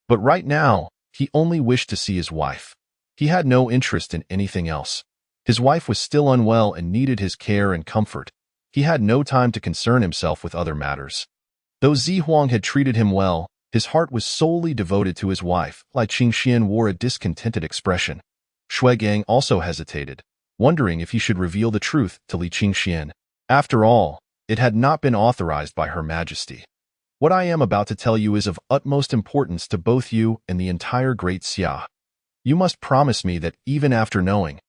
But right now, he only wished to see his wife. He had no interest in anything else. His wife was still unwell and needed his care and comfort. He had no time to concern himself with other matters. Though Zihuang had treated him well, his heart was solely devoted to his wife. Li Qingxian wore a discontented expression. Shui Gang also hesitated, wondering if he should reveal the truth to Li Qingxian. After all, it had not been authorized by Her Majesty. What I am about to tell you is of utmost importance to both you and the entire Great Xia. You must promise me that even after knowing,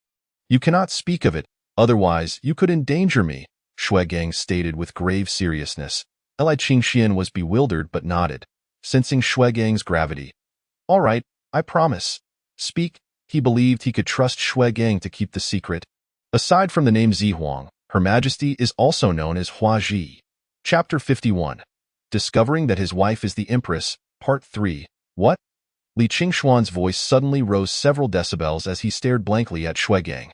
you cannot speak of it, otherwise you could endanger me, Shui Gang stated with grave seriousness. Li Qingxian was bewildered but nodded, sensing Shui Gang's gravity. All right, I promise. Speak. He believed he could trust Shui Gang to keep the secret. Aside from the name Zihuang, Her Majesty is also known as Huaji. Chapter 51. Discovering that his wife is the Empress, Part 3. What? Li Qingxuan's voice suddenly rose several decibels as he stared blankly at Shui Gang.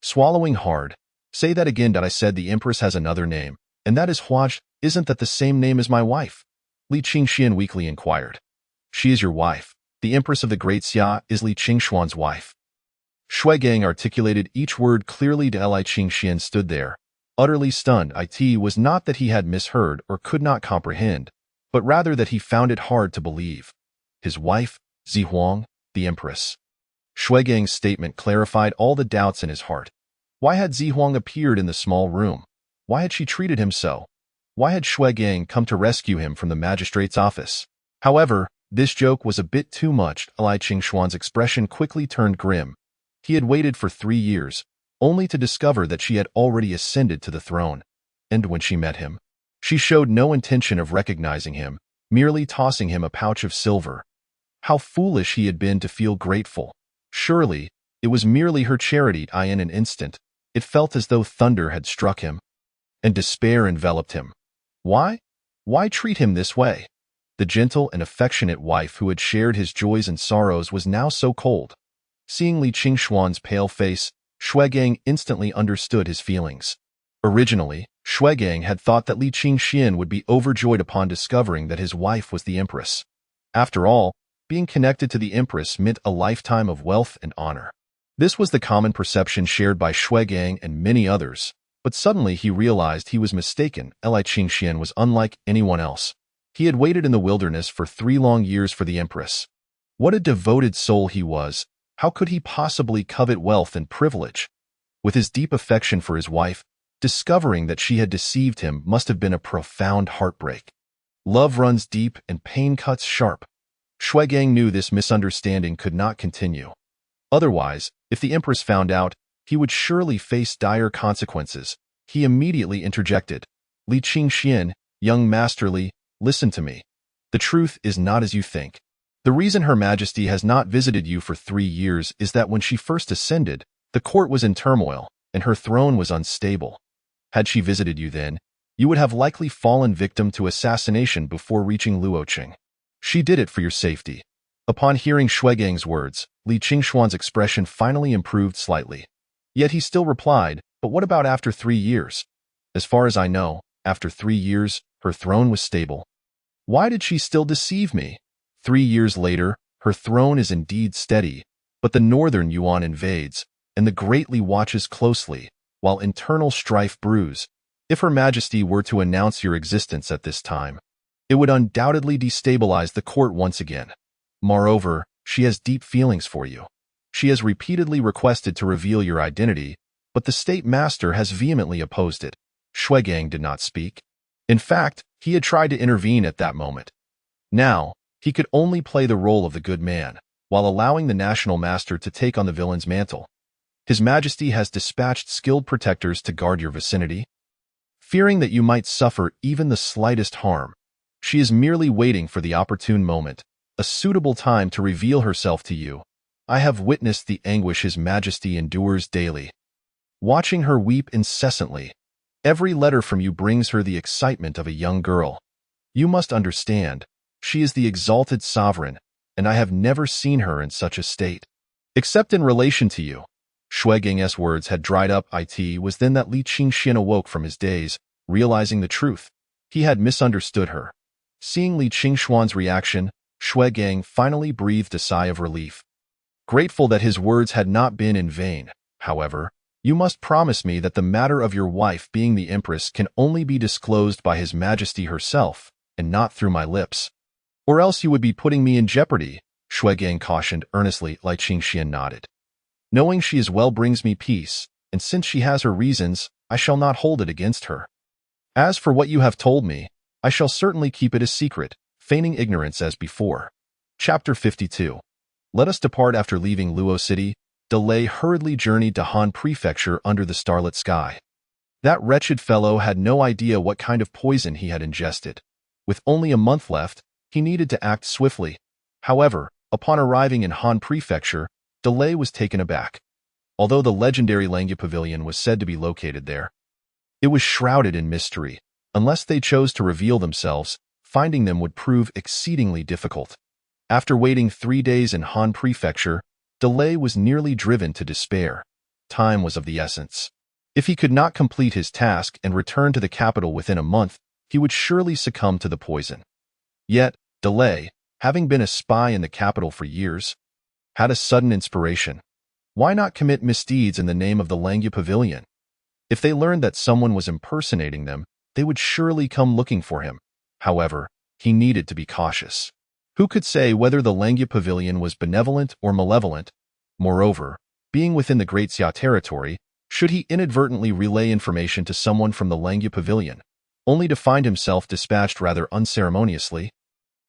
Swallowing hard. Say that again. I said the Empress has another name, and that is Huaj. Isn't that the same name as my wife? Li Qingxian weakly inquired. She is your wife. The Empress of the Great Xia is Li Qingxuan's wife. Shui Gang articulated each word clearly. Li Qingxian stood there, utterly stunned. It was not that he had misheard or could not comprehend, but rather that he found it hard to believe. His wife, Zihuang, the Empress. Shui Gang's statement clarified all the doubts in his heart. Why had Zihuang appeared in the small room? Why had she treated him so? Why had Shui Gang come to rescue him from the magistrate's office? However, this joke was a bit too much. Li Qingxuan's expression quickly turned grim. He had waited for 3 years, only to discover that she had already ascended to the throne. And when she met him, she showed no intention of recognizing him, merely tossing him a pouch of silver. How foolish he had been to feel grateful. Surely, it was merely her charity. In an instant, It felt as though thunder had struck him, and despair enveloped him. Why? Why treat him this way? The gentle and affectionate wife who had shared his joys and sorrows was now so cold. Seeing Li Qingxuan's pale face, Shuigang instantly understood his feelings. Originally, Shuigang had thought that Li Qingxian would be overjoyed upon discovering that his wife was the empress. After all, being connected to the empress meant a lifetime of wealth and honor. This was the common perception shared by Shuigang and many others, but suddenly he realized he was mistaken. Li Qingxian was unlike anyone else. He had waited in the wilderness for 3 long years for the empress. What a devoted soul he was! How could he possibly covet wealth and privilege? With his deep affection for his wife, discovering that she had deceived him must have been a profound heartbreak. Love runs deep and pain cuts sharp. Shuigang knew this misunderstanding could not continue. Otherwise, if the empress found out, he would surely face dire consequences. He immediately interjected. Li Qingxian, young Master Li, listen to me. The truth is not as you think. The reason Her Majesty has not visited you for 3 years is that when she first ascended, the court was in turmoil, and her throne was unstable. Had she visited you then, you would have likely fallen victim to assassination before reaching Luoqing. She did it for your safety. Upon hearing Shuigang's words, Li Qingxuan's expression finally improved slightly. Yet he still replied, but what about after 3 years? As far as I know, after 3 years, her throne was stable. Why did she still deceive me? 3 years later, her throne is indeed steady, but the northern Yuan invades, and the Great Li watches closely, while internal strife brews. If Her Majesty were to announce your existence at this time, it would undoubtedly destabilize the court once again. Moreover, she has deep feelings for you. She has repeatedly requested to reveal your identity, but the state master has vehemently opposed it. Shuigang did not speak. In fact, he had tried to intervene at that moment. Now, he could only play the role of the good man, while allowing the national master to take on the villain's mantle. His Majesty has dispatched skilled protectors to guard your vicinity, fearing that you might suffer even the slightest harm. She is merely waiting for the opportune moment, a suitable time to reveal herself to you. I have witnessed the anguish His Majesty endures daily, watching her weep incessantly. Every letter from you brings her the excitement of a young girl. You must understand, she is the exalted sovereign, and I have never seen her in such a state. Except in relation to you. Shuigang's words had dried up. It was then that Li Qingxian awoke from his daze, realizing the truth. He had misunderstood her. Seeing Li Qingxuan's reaction, Shuigang finally breathed a sigh of relief. Grateful that his words had not been in vain, however, you must promise me that the matter of your wife being the empress can only be disclosed by His Majesty herself, and not through my lips. Or else you would be putting me in jeopardy, Shuigang cautioned earnestly. Li Qingxian nodded. Knowing she as well brings me peace, and since she has her reasons, I shall not hold it against her. As for what you have told me, I shall certainly keep it a secret, feigning ignorance as before. Chapter 52. Let us depart. After leaving Luo City, Delay hurriedly journeyed to Han Prefecture under the starlit sky. That wretched fellow had no idea what kind of poison he had ingested. With only a month left, he needed to act swiftly. However, upon arriving in Han Prefecture, Delay was taken aback. Although the legendary Langya Pavilion was said to be located there, it was shrouded in mystery. Unless they chose to reveal themselves, finding them would prove exceedingly difficult. After waiting 3 days in Han Prefecture, Delay was nearly driven to despair. Time was of the essence. If he could not complete his task and return to the capital within a month, he would surely succumb to the poison. Yet, Delay, having been a spy in the capital for years, had a sudden inspiration. Why not commit misdeeds in the name of the Langya Pavilion? If they learned that someone was impersonating them, they would surely come looking for him. However, he needed to be cautious. Who could say whether the Langya Pavilion was benevolent or malevolent? Moreover, being within the Great Xia territory, should he inadvertently relay information to someone from the Langya Pavilion, only to find himself dispatched rather unceremoniously?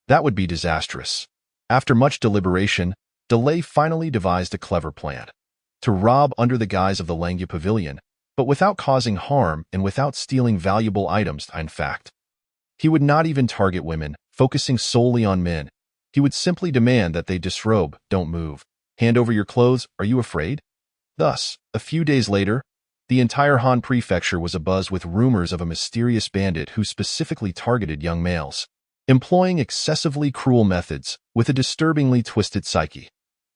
That would be disastrous. After much deliberation, Delay finally devised a clever plan. To rob under the guise of the Langya Pavilion, but without causing harm and without stealing valuable items. In fact, he would not even target women, focusing solely on men. He would simply demand that they disrobe, don't move. Hand over your clothes, are you afraid? Thus, a few days later, The entire Han prefecture was abuzz with rumors of a mysterious bandit who specifically targeted young males, employing excessively cruel methods with a disturbingly twisted psyche.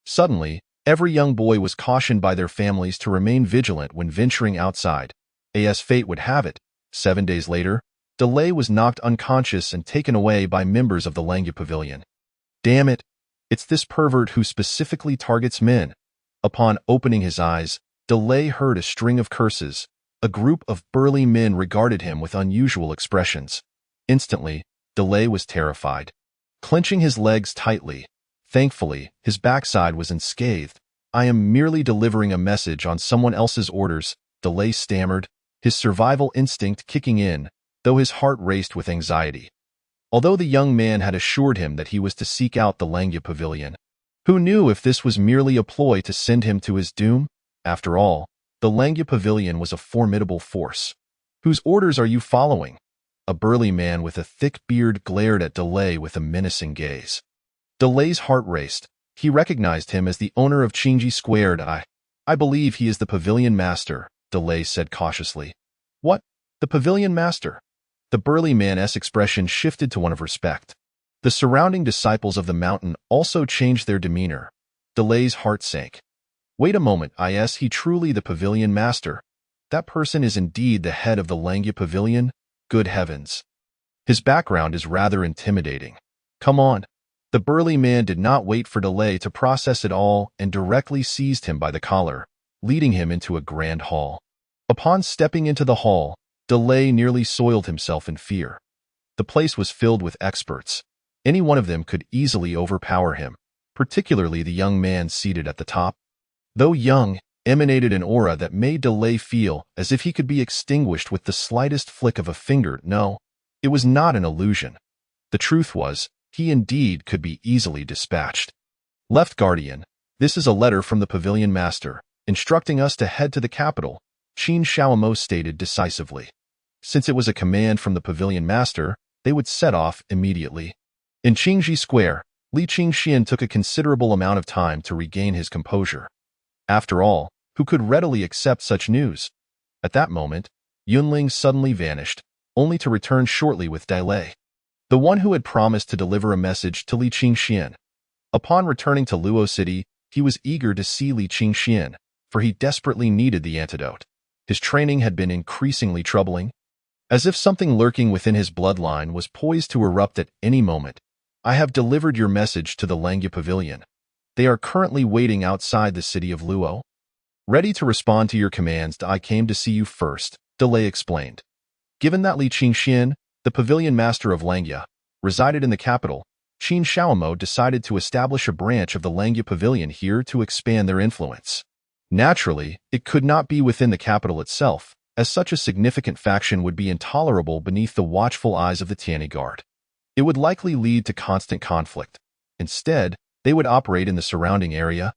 Suddenly, every young boy was cautioned by their families to remain vigilant when venturing outside. As fate would have it, 7 days later, Delay was knocked unconscious and taken away by members of the Langya Pavilion. Damn it, it's this pervert who specifically targets men. Upon opening his eyes, Delay heard a string of curses. A group of burly men regarded him with unusual expressions. Instantly, Delay was terrified. Clenching his legs tightly, thankfully, his backside was unscathed. I am merely delivering a message on someone else's orders, Delay stammered, his survival instinct kicking in, though his heart raced with anxiety. Although the young man had assured him that he was to seek out the Langya Pavilion, who knew if this was merely a ploy to send him to his doom? After all, the Langya Pavilion was a formidable force. Whose orders are you following? A burly man with a thick beard glared at Delay with a menacing gaze. Delay's heart raced. He recognized him as the owner of Qingji Squared. I believe he is the pavilion master, Delay said cautiously. What? The pavilion master? The burly man's expression shifted to one of respect. The surrounding disciples of the mountain also changed their demeanor. Delay's heart sank. Wait a moment, is he truly the pavilion master? That person is indeed the head of the Langya Pavilion? Good heavens. His background is rather intimidating. Come on. The burly man did not wait for Delay to process it all and directly seized him by the collar, leading him into a grand hall. Upon stepping into the hall, Delay nearly soiled himself in fear. The place was filled with experts. Any one of them could easily overpower him, particularly the young man seated at the top. Though young, emanated an aura that made Delay feel as if he could be extinguished with the slightest flick of a finger. No, it was not an illusion. The truth was, he indeed could be easily dispatched. Left Guardian, this is a letter from the Pavilion Master, instructing us to head to the capital, Qin Shaomo stated decisively. Since it was a command from the Pavilion Master, they would set off immediately. In Qingji Square, Li Qingxian took a considerable amount of time to regain his composure. After all, who could readily accept such news? At that moment, Yunling suddenly vanished, only to return shortly with Delay, the one who had promised to deliver a message to Li Qingxian. Upon returning to Luo City, he was eager to see Li Qingxian, for he desperately needed the antidote. His training had been increasingly troubling. As if something lurking within his bloodline was poised to erupt at any moment. I have delivered your message to the Langya Pavilion. They are currently waiting outside the city of Luo. Ready to respond to your commands, I came to see you first, Delay explained. Given that Li Qingxian, the pavilion master of Langya, resided in the capital, Qin Shaomo decided to establish a branch of the Langya Pavilion here to expand their influence. Naturally, it could not be within the capital itself, as such a significant faction would be intolerable beneath the watchful eyes of the Tianyi Guard. It would likely lead to constant conflict. Instead, they would operate in the surrounding area,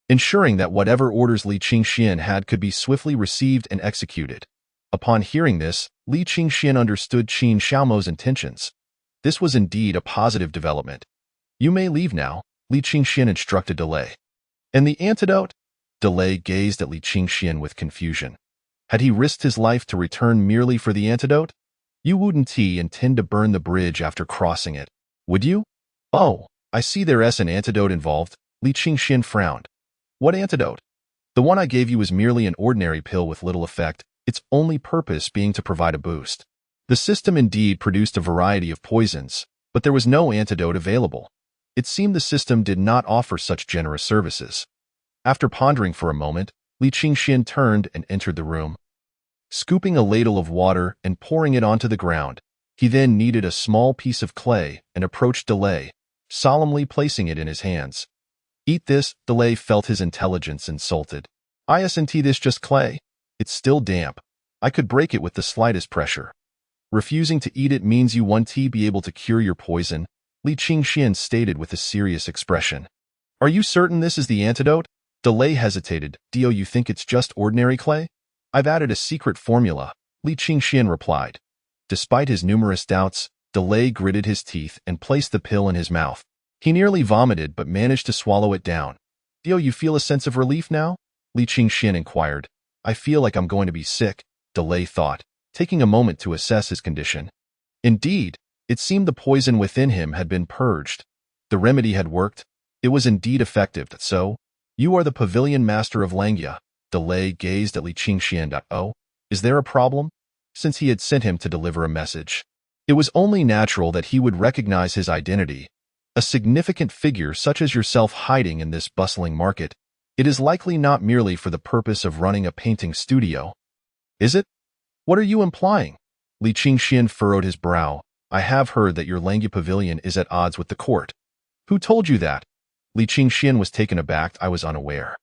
ensuring that whatever orders Li Qingxian had could be swiftly received and executed. Upon hearing this, Li Qingxian understood Qin Shaomo's intentions. This was indeed a positive development. You may leave now, Li Qingxian instructed Delay. And the antidote? Delay gazed at Li Qingxian with confusion. Had he risked his life to return merely for the antidote? You wouldn't intend to burn the bridge after crossing it, would you? Oh, I see there's an antidote involved, Li Qingxian frowned. What antidote? The one I gave you is merely an ordinary pill with little effect, its only purpose being to provide a boost. The system indeed produced a variety of poisons, but there was no antidote available. It seemed the system did not offer such generous services. After pondering for a moment, Li Qingxian turned and entered the room. Scooping a ladle of water and pouring it onto the ground, he then kneaded a small piece of clay and approached Delay, solemnly placing it in his hands. Eat this, Delay felt his intelligence insulted. Isn't this just clay? It's still damp. I could break it with the slightest pressure. Refusing to eat it means you won't be able to cure your poison, Li Qingxian stated with a serious expression. Are you certain this is the antidote? Delay hesitated. Do you think it's just ordinary clay? I've added a secret formula, Li Qingxian replied. Despite his numerous doubts, Delay gritted his teeth and placed the pill in his mouth. He nearly vomited but managed to swallow it down. Do you feel a sense of relief now? Li Qingxian inquired. I feel like I'm going to be sick, Delay thought, taking a moment to assess his condition. Indeed, it seemed the poison within him had been purged. The remedy had worked. It was indeed effective. So, you are the pavilion master of Langya. Delay gazed at Li Qingxian. Oh, is there a problem? Since he had sent him to deliver a message, it was only natural that he would recognize his identity. A significant figure such as yourself hiding in this bustling market, it is likely not merely for the purpose of running a painting studio. Is it? What are you implying? Li Qingxian furrowed his brow. I have heard that your Langya Pavilion is at odds with the court. Who told you that? Li Qingxian was taken aback. I was unaware.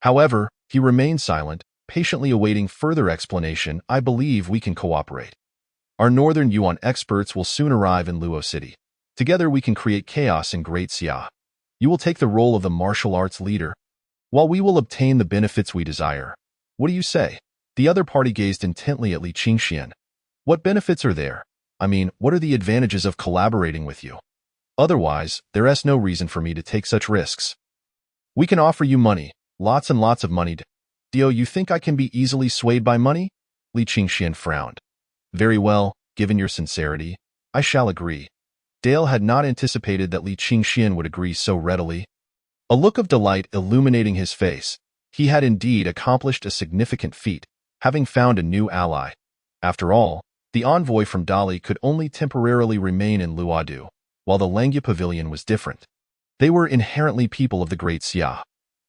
However, he remained silent, patiently awaiting further explanation. I believe we can cooperate. Our northern Yuan experts will soon arrive in Luo City. Together we can create chaos in Great Xia. You will take the role of the martial arts leader, while we will obtain the benefits we desire. What do you say? The other party gazed intently at Li Qingxian. What benefits are there? I mean, what are the advantages of collaborating with you? Otherwise, there is no reason for me to take such risks. We can offer you money, lots and lots of money. Dio, you think I can be easily swayed by money? Li Qingxian frowned. Very well, given your sincerity, I shall agree. Dale had not anticipated that Li Qingxian would agree so readily. A look of delight illuminating his face. He had indeed accomplished a significant feat, having found a new ally. After all, the envoy from Dali could only temporarily remain in Luodu, while the Langya Pavilion was different. They were inherently people of the Great Xia.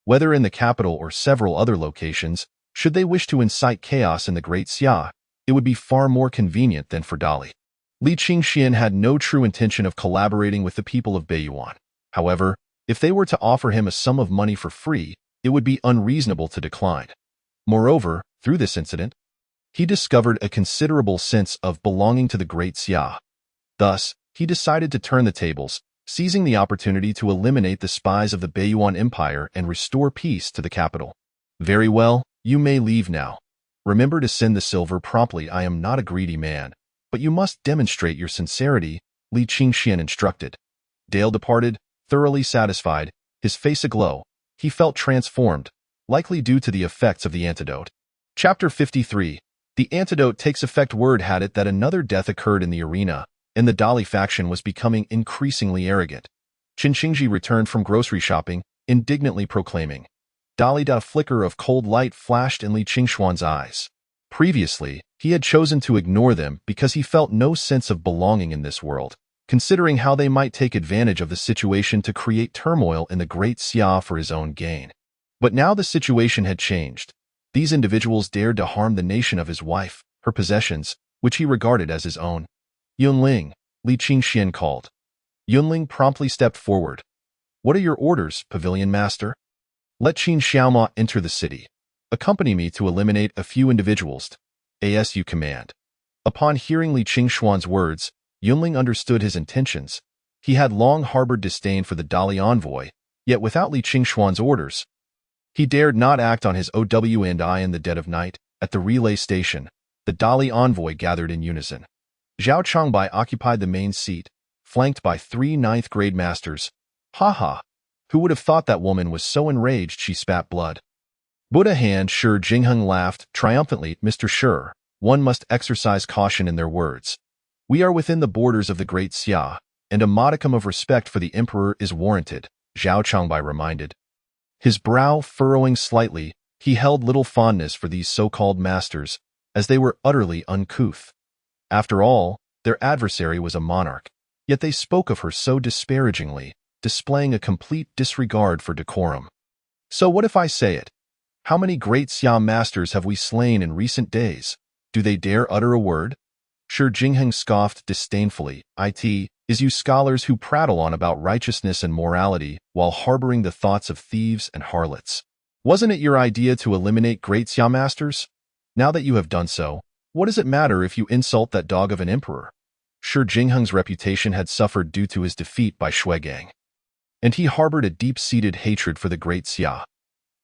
Whether in the capital or several other locations, should they wish to incite chaos in the Great Xia, it would be far more convenient than for Dali. Li Qingxian had no true intention of collaborating with the people of Beiyuan. However, if they were to offer him a sum of money for free, it would be unreasonable to decline. Moreover, through this incident, he discovered a considerable sense of belonging to the Great Xia. Thus, he decided to turn the tables, seizing the opportunity to eliminate the spies of the Beiyuan Empire and restore peace to the capital. Very well, you may leave now. Remember to send the silver promptly. I am not a greedy man, but you must demonstrate your sincerity, Li Qingxian instructed. Dale departed, thoroughly satisfied, his face aglow. He felt transformed, likely due to the effects of the antidote. Chapter 53. The antidote takes effect. Word had it that another death occurred in the arena, and the Dali faction was becoming increasingly arrogant. Qin Xingji returned from grocery shopping, indignantly proclaiming, Dali. A flicker of cold light flashed in Li Qingxuan's eyes. Previously, he had chosen to ignore them because he felt no sense of belonging in this world, considering how they might take advantage of the situation to create turmoil in the Great Xia for his own gain. But now the situation had changed. These individuals dared to harm the nation of his wife, her possessions, which he regarded as his own. Yunling, Li Qingxian called. Yunling promptly stepped forward. What are your orders, Pavilion Master? Let Qin Xiaoma enter the city. Accompany me to eliminate a few individuals. As you command. Upon hearing Li Qingxuan's words, Yunling understood his intentions. He had long harbored disdain for the Dali envoy, yet without Li Qingxuan's orders, he dared not act on his OW&I in the dead of night. At the relay station, the Dali envoy gathered in unison. Zhao Changbai occupied the main seat, flanked by 3 ninth-grade masters. Ha! Who would have thought that woman was so enraged she spat blood? Buddha Hand Shi Jingheng laughed triumphantly. Mr. Shi, one must exercise caution in their words. We are within the borders of the Great Xia, and a modicum of respect for the emperor is warranted, Zhao Changbai reminded. His brow furrowing slightly, he held little fondness for these so-called masters, as they were utterly uncouth. After all, their adversary was a monarch, yet they spoke of her so disparagingly, displaying a complete disregard for decorum. So what if I say it? How many Great Xia masters have we slain in recent days? Do they dare utter a word? Shi Jingheng scoffed disdainfully. It is you scholars who prattle on about righteousness and morality while harboring the thoughts of thieves and harlots. Wasn't it your idea to eliminate Great Xia masters? Now that you have done so, what does it matter if you insult that dog of an emperor? Shi Jingheng's reputation had suffered due to his defeat by Shuigang, and he harbored a deep-seated hatred for the Great Xia.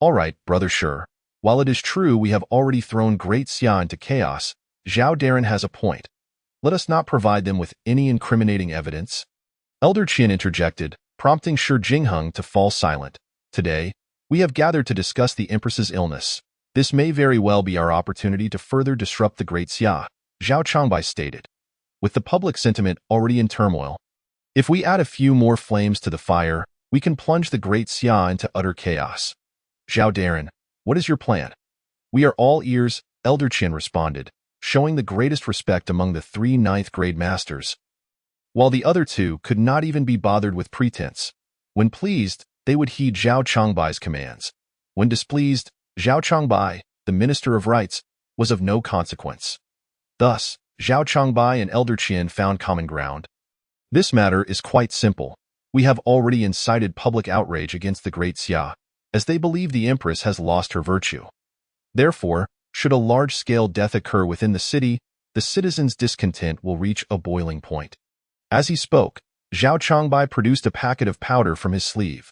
All right, Brother Shi, while it is true we have already thrown Great Xia into chaos, Zhao Daren has a point. Let us not provide them with any incriminating evidence. Elder Qin interjected, prompting Shi Jingheng to fall silent. Today, we have gathered to discuss the Empress's illness. This may very well be our opportunity to further disrupt the Great Xia, Zhao Changbai stated. With the public sentiment already in turmoil, if we add a few more flames to the fire, we can plunge the Great Xia into utter chaos. Zhao Daren, what is your plan? We are all ears, Elder Qin responded, showing the greatest respect among the 3 ninth-grade masters, while the other 2 could not even be bothered with pretense. When pleased, they would heed Zhao Changbai's commands. When displeased, Zhao Changbai, the Minister of Rights, was of no consequence. Thus, Zhao Changbai and Elder Qin found common ground. This matter is quite simple. We have already incited public outrage against the Great Xia, as they believe the empress has lost her virtue. Therefore, should a large-scale death occur within the city, the citizens' discontent will reach a boiling point. As he spoke, Zhao Changbai produced a packet of powder from his sleeve.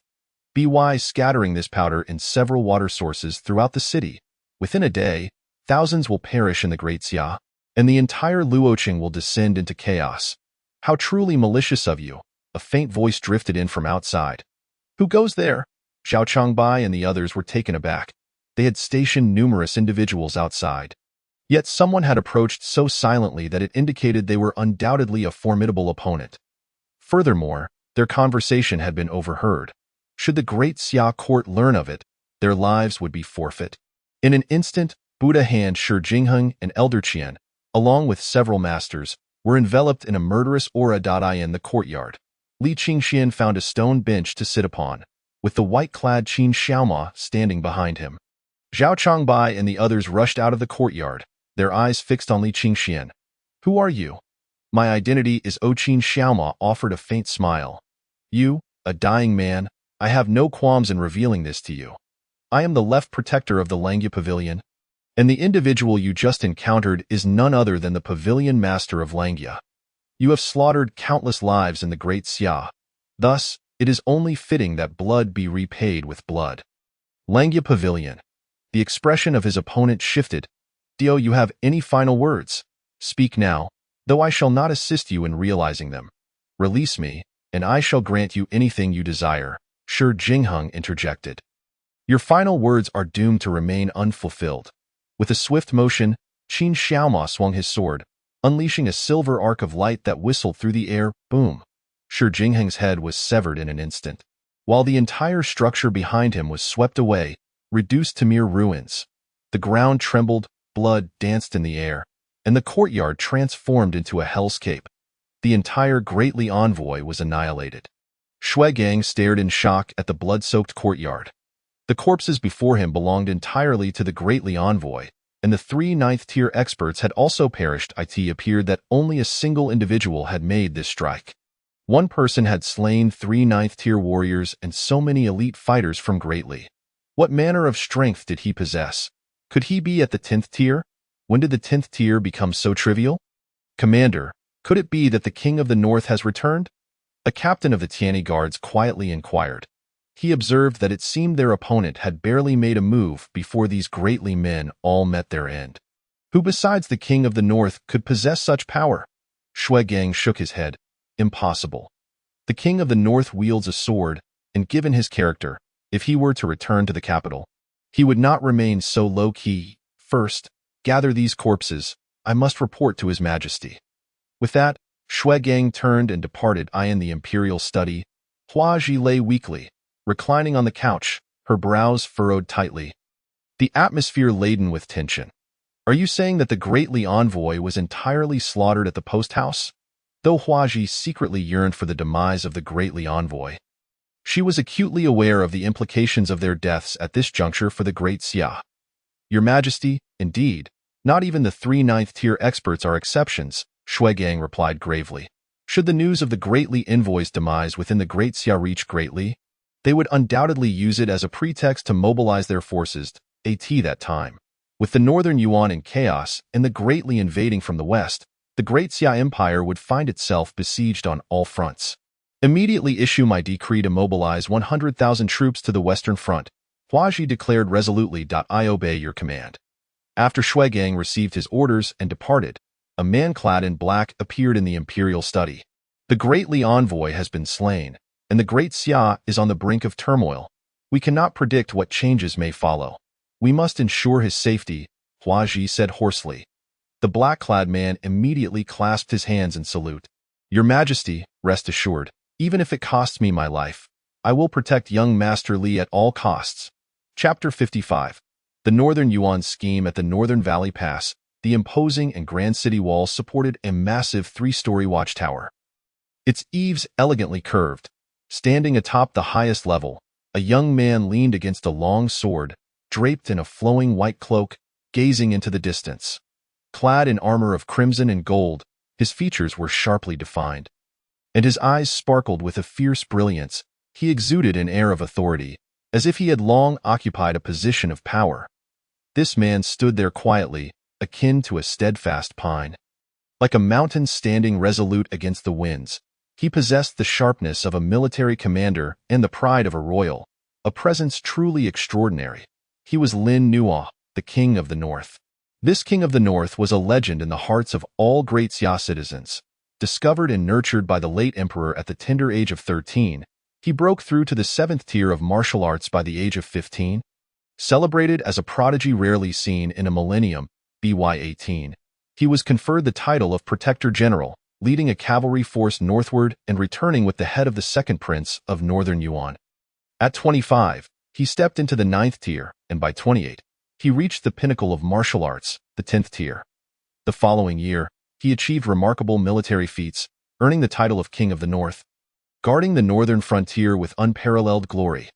Be wise scattering this powder in several water sources throughout the city. Within a day, thousands will perish in the Great Xia, and the entire Luoqing will descend into chaos. How truly malicious of you, a faint voice drifted in from outside. Who goes there? Zhao Changbai and the others were taken aback. They had stationed numerous individuals outside. Yet someone had approached so silently that it indicated they were undoubtedly a formidable opponent. Furthermore, their conversation had been overheard. Should the Great Xia court learn of it, their lives would be forfeit. In an instant, Buddha Han, Shi Jingheng, and Elder Qian, along with several masters, were enveloped in a murderous aura. In the courtyard, Li Qingxian found a stone bench to sit upon, with the white-clad Qin Xiaoma standing behind him. Zhao Changbai and the others rushed out of the courtyard, their eyes fixed on Li Qingxian. Who are you? My identity is Qin Xiaoma offered a faint smile. You, a dying man, I have no qualms in revealing this to you. I am the left protector of the Langya Pavilion, and the individual you just encountered is none other than the Pavilion Master of Langya. You have slaughtered countless lives in the Great Xia. Thus, it is only fitting that blood be repaid with blood. Langya Pavilion. The expression of his opponent shifted. Do you have any final words? Speak now, though I shall not assist you in realizing them. Release me, and I shall grant you anything you desire, Shi Jingheng interjected. Your final words are doomed to remain unfulfilled. With a swift motion, Qin Xiaoma swung his sword, unleashing a silver arc of light that whistled through the air. Boom! Shi Jingheng's head was severed in an instant, while the entire structure behind him was swept away, reduced to mere ruins. The ground trembled, blood danced in the air, and the courtyard transformed into a hellscape. The entire Great Li envoy was annihilated. Shui Gang stared in shock at the blood-soaked courtyard. The corpses before him belonged entirely to the Great Li envoy, and the 3 ninth-tier experts had also perished. It appeared that only a single individual had made this strike. One person had slain 3 ninth-tier warriors and so many elite fighters from Great Li. What manner of strength did he possess? Could he be at the 10th tier? When did the 10th tier become so trivial? Commander, could it be that the King of the North has returned? A captain of the Tianyi Guards quietly inquired. He observed that it seemed their opponent had barely made a move before these Great Li men all met their end. Who besides the King of the North could possess such power? Shui Gang shook his head. Impossible. The King of the North wields a sword, and given his character, if he were to return to the capital, he would not remain so low-key. First, gather these corpses. I must report to His Majesty. With that, Shui Gang turned and departed. In the imperial study, Hua Ji lay weakly, reclining on the couch, her brows furrowed tightly, the atmosphere laden with tension. Are you saying that the Great Li envoy was entirely slaughtered at the post house? Though Hua Ji secretly yearned for the demise of the Great Li envoy, she was acutely aware of the implications of their deaths at this juncture for the Great Xia. Your Majesty, indeed, not even the 3 ninth-tier experts are exceptions, Shui Gang replied gravely. Should the news of the Great Li envoy's demise within the Great Xia reach Great Li, they would undoubtedly use it as a pretext to mobilize their forces at that time. With the northern Yuan in chaos and the Great Li invading from the west, the Great Xia Empire would find itself besieged on all fronts. Immediately issue my decree to mobilize 100,000 troops to the western front, Hua Ji declared resolutely. I obey your command. After Shui Gang received his orders and departed, a man clad in black appeared in the imperial study. The Great Li envoy has been slain, and the Great Xia is on the brink of turmoil. We cannot predict what changes may follow. We must ensure his safety, Hua Ji said hoarsely. The black-clad man immediately clasped his hands in salute. Your Majesty, rest assured, even if it costs me my life, I will protect young Master Li at all costs. Chapter 55. The Northern Yuan Scheme. At the Northern Valley Pass, the imposing and grand city walls supported a massive 3-story watchtower. Its eaves elegantly curved. Standing atop the highest level, a young man leaned against a long sword, draped in a flowing white cloak, gazing into the distance. Clad in armor of crimson and gold, his features were sharply defined, and his eyes sparkled with a fierce brilliance. He exuded an air of authority, as if he had long occupied a position of power. This man stood there quietly, akin to a steadfast pine. Like a mountain standing resolute against the winds, he possessed the sharpness of a military commander and the pride of a royal, a presence truly extraordinary. He was Lin Nuo, the King of the North. This King of the North was a legend in the hearts of all great Xia citizens. Discovered and nurtured by the late emperor at the tender age of 13, he broke through to the 7th tier of martial arts by the age of 15. Celebrated as a prodigy rarely seen in a millennium, BY 18, he was conferred the title of Protector General, leading a cavalry force northward and returning with the head of the 2nd Prince of Northern Yuan. At 25, he stepped into the 9th tier, and by 28, he reached the pinnacle of martial arts, the 10th tier. The following year, he achieved remarkable military feats, earning the title of King of the North, guarding the northern frontier with unparalleled glory.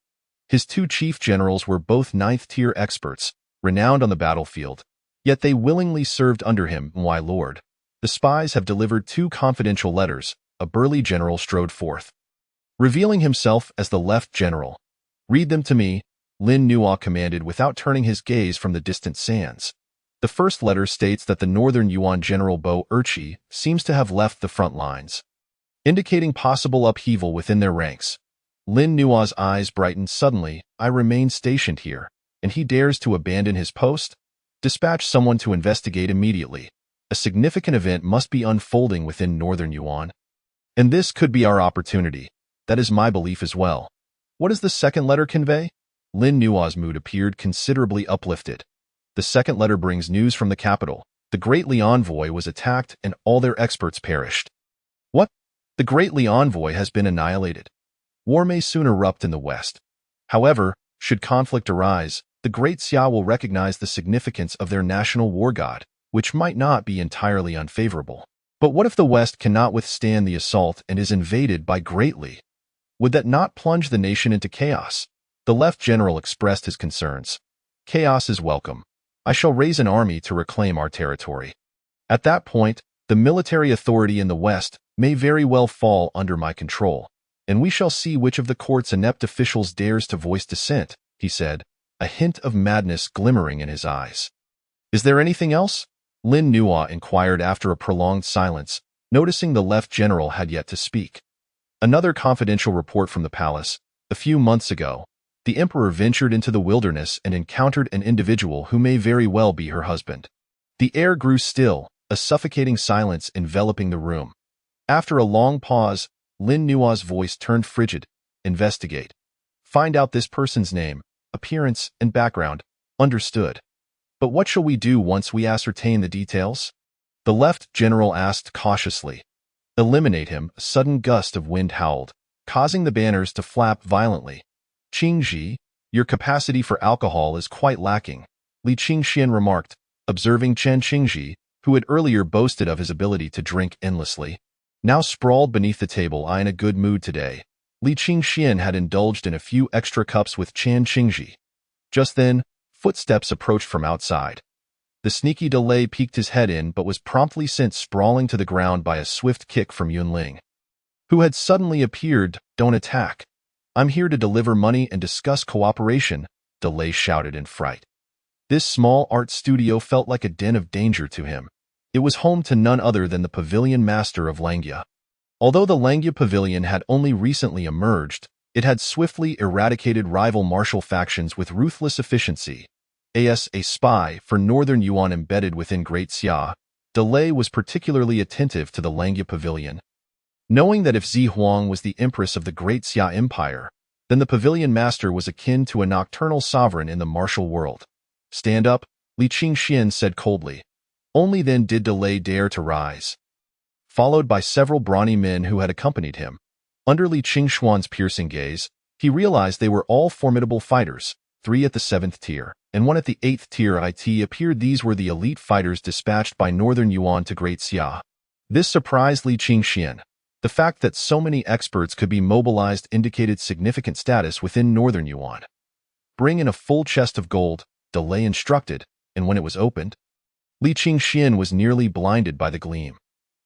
His 2 chief generals were both 9th-tier experts, renowned on the battlefield, yet they willingly served under him. Why, Lord? The spies have delivered 2 confidential letters. A burly general strode forth, revealing himself as the left general. Read them to me, Lin Nuo commanded without turning his gaze from the distant sands. The first letter states that the Northern Yuan General Bo Erqi seems to have left the front lines, indicating possible upheaval within their ranks. Lin Nuo's eyes brightened suddenly. I remain stationed here, and he dares to abandon his post? Dispatch someone to investigate immediately. A significant event must be unfolding within Northern Yuan. And this could be our opportunity. That is my belief as well. What does the second letter convey? Lin Nuo's mood appeared considerably uplifted. The second letter brings news from the capital. The Great Li Envoy was attacked and all their experts perished. What? The Great Li Envoy has been annihilated. War may soon erupt in the west. However, should conflict arise, the Great Xia will recognize the significance of their national war god, which might not be entirely unfavorable. But what if the west cannot withstand the assault and is invaded by Great Li? Would that not plunge the nation into chaos? The left general expressed his concerns. Chaos is welcome. I shall raise an army to reclaim our territory. At that point, the military authority in the west may very well fall under my control, and we shall see which of the court's inept officials dares to voice dissent, he said, a hint of madness glimmering in his eyes. Is there anything else? Lin Nuo inquired after a prolonged silence, noticing the left general had yet to speak. Another confidential report from the palace. A few months ago, the emperor ventured into the wilderness and encountered an individual who may very well be her husband. The air grew still, a suffocating silence enveloping the room. After a long pause, Lin Nuo's voice turned frigid. Investigate. Find out this person's name, appearance, and background. Understood. But what shall we do once we ascertain the details? The left general asked cautiously. Eliminate him. A sudden gust of wind howled, causing the banners to flap violently. Qingji, your capacity for alcohol is quite lacking, Li Qingxian remarked, observing Chen Qingji, who had earlier boasted of his ability to drink endlessly. Now sprawled beneath the table, I in a good mood today. Li Qingxian had indulged in a few extra cups with Chen Qingji. Just then, footsteps approached from outside. The sneaky delay peeked his head in but was promptly sent sprawling to the ground by a swift kick from Yunling, who had suddenly appeared. Don't attack. I'm here to deliver money and discuss cooperation, Delay shouted in fright. This small art studio felt like a den of danger to him. It was home to none other than the pavilion master of Langya. Although the Langya Pavilion had only recently emerged, it had swiftly eradicated rival martial factions with ruthless efficiency. As a spy for Northern Yuan embedded within Great Xia, Delay was particularly attentive to the Langya Pavilion. Knowing that if Zi Huang was the empress of the Great Xia Empire, then the pavilion master was akin to a nocturnal sovereign in the martial world. Stand up, Li Qingxian said coldly. Only then did Delay dare to rise, followed by several brawny men who had accompanied him. Under Li Qingxuan's piercing gaze, he realized they were all formidable fighters, 3 at the 7th tier, and 1 at the 8th tier. It appeared these were the elite fighters dispatched by Northern Yuan to Great Xia. This surprised Li Qingxian. The fact that so many experts could be mobilized indicated significant status within Northern Yuan. Bring in a full chest of gold, Delay instructed, and when it was opened, Li Qingxian was nearly blinded by the gleam.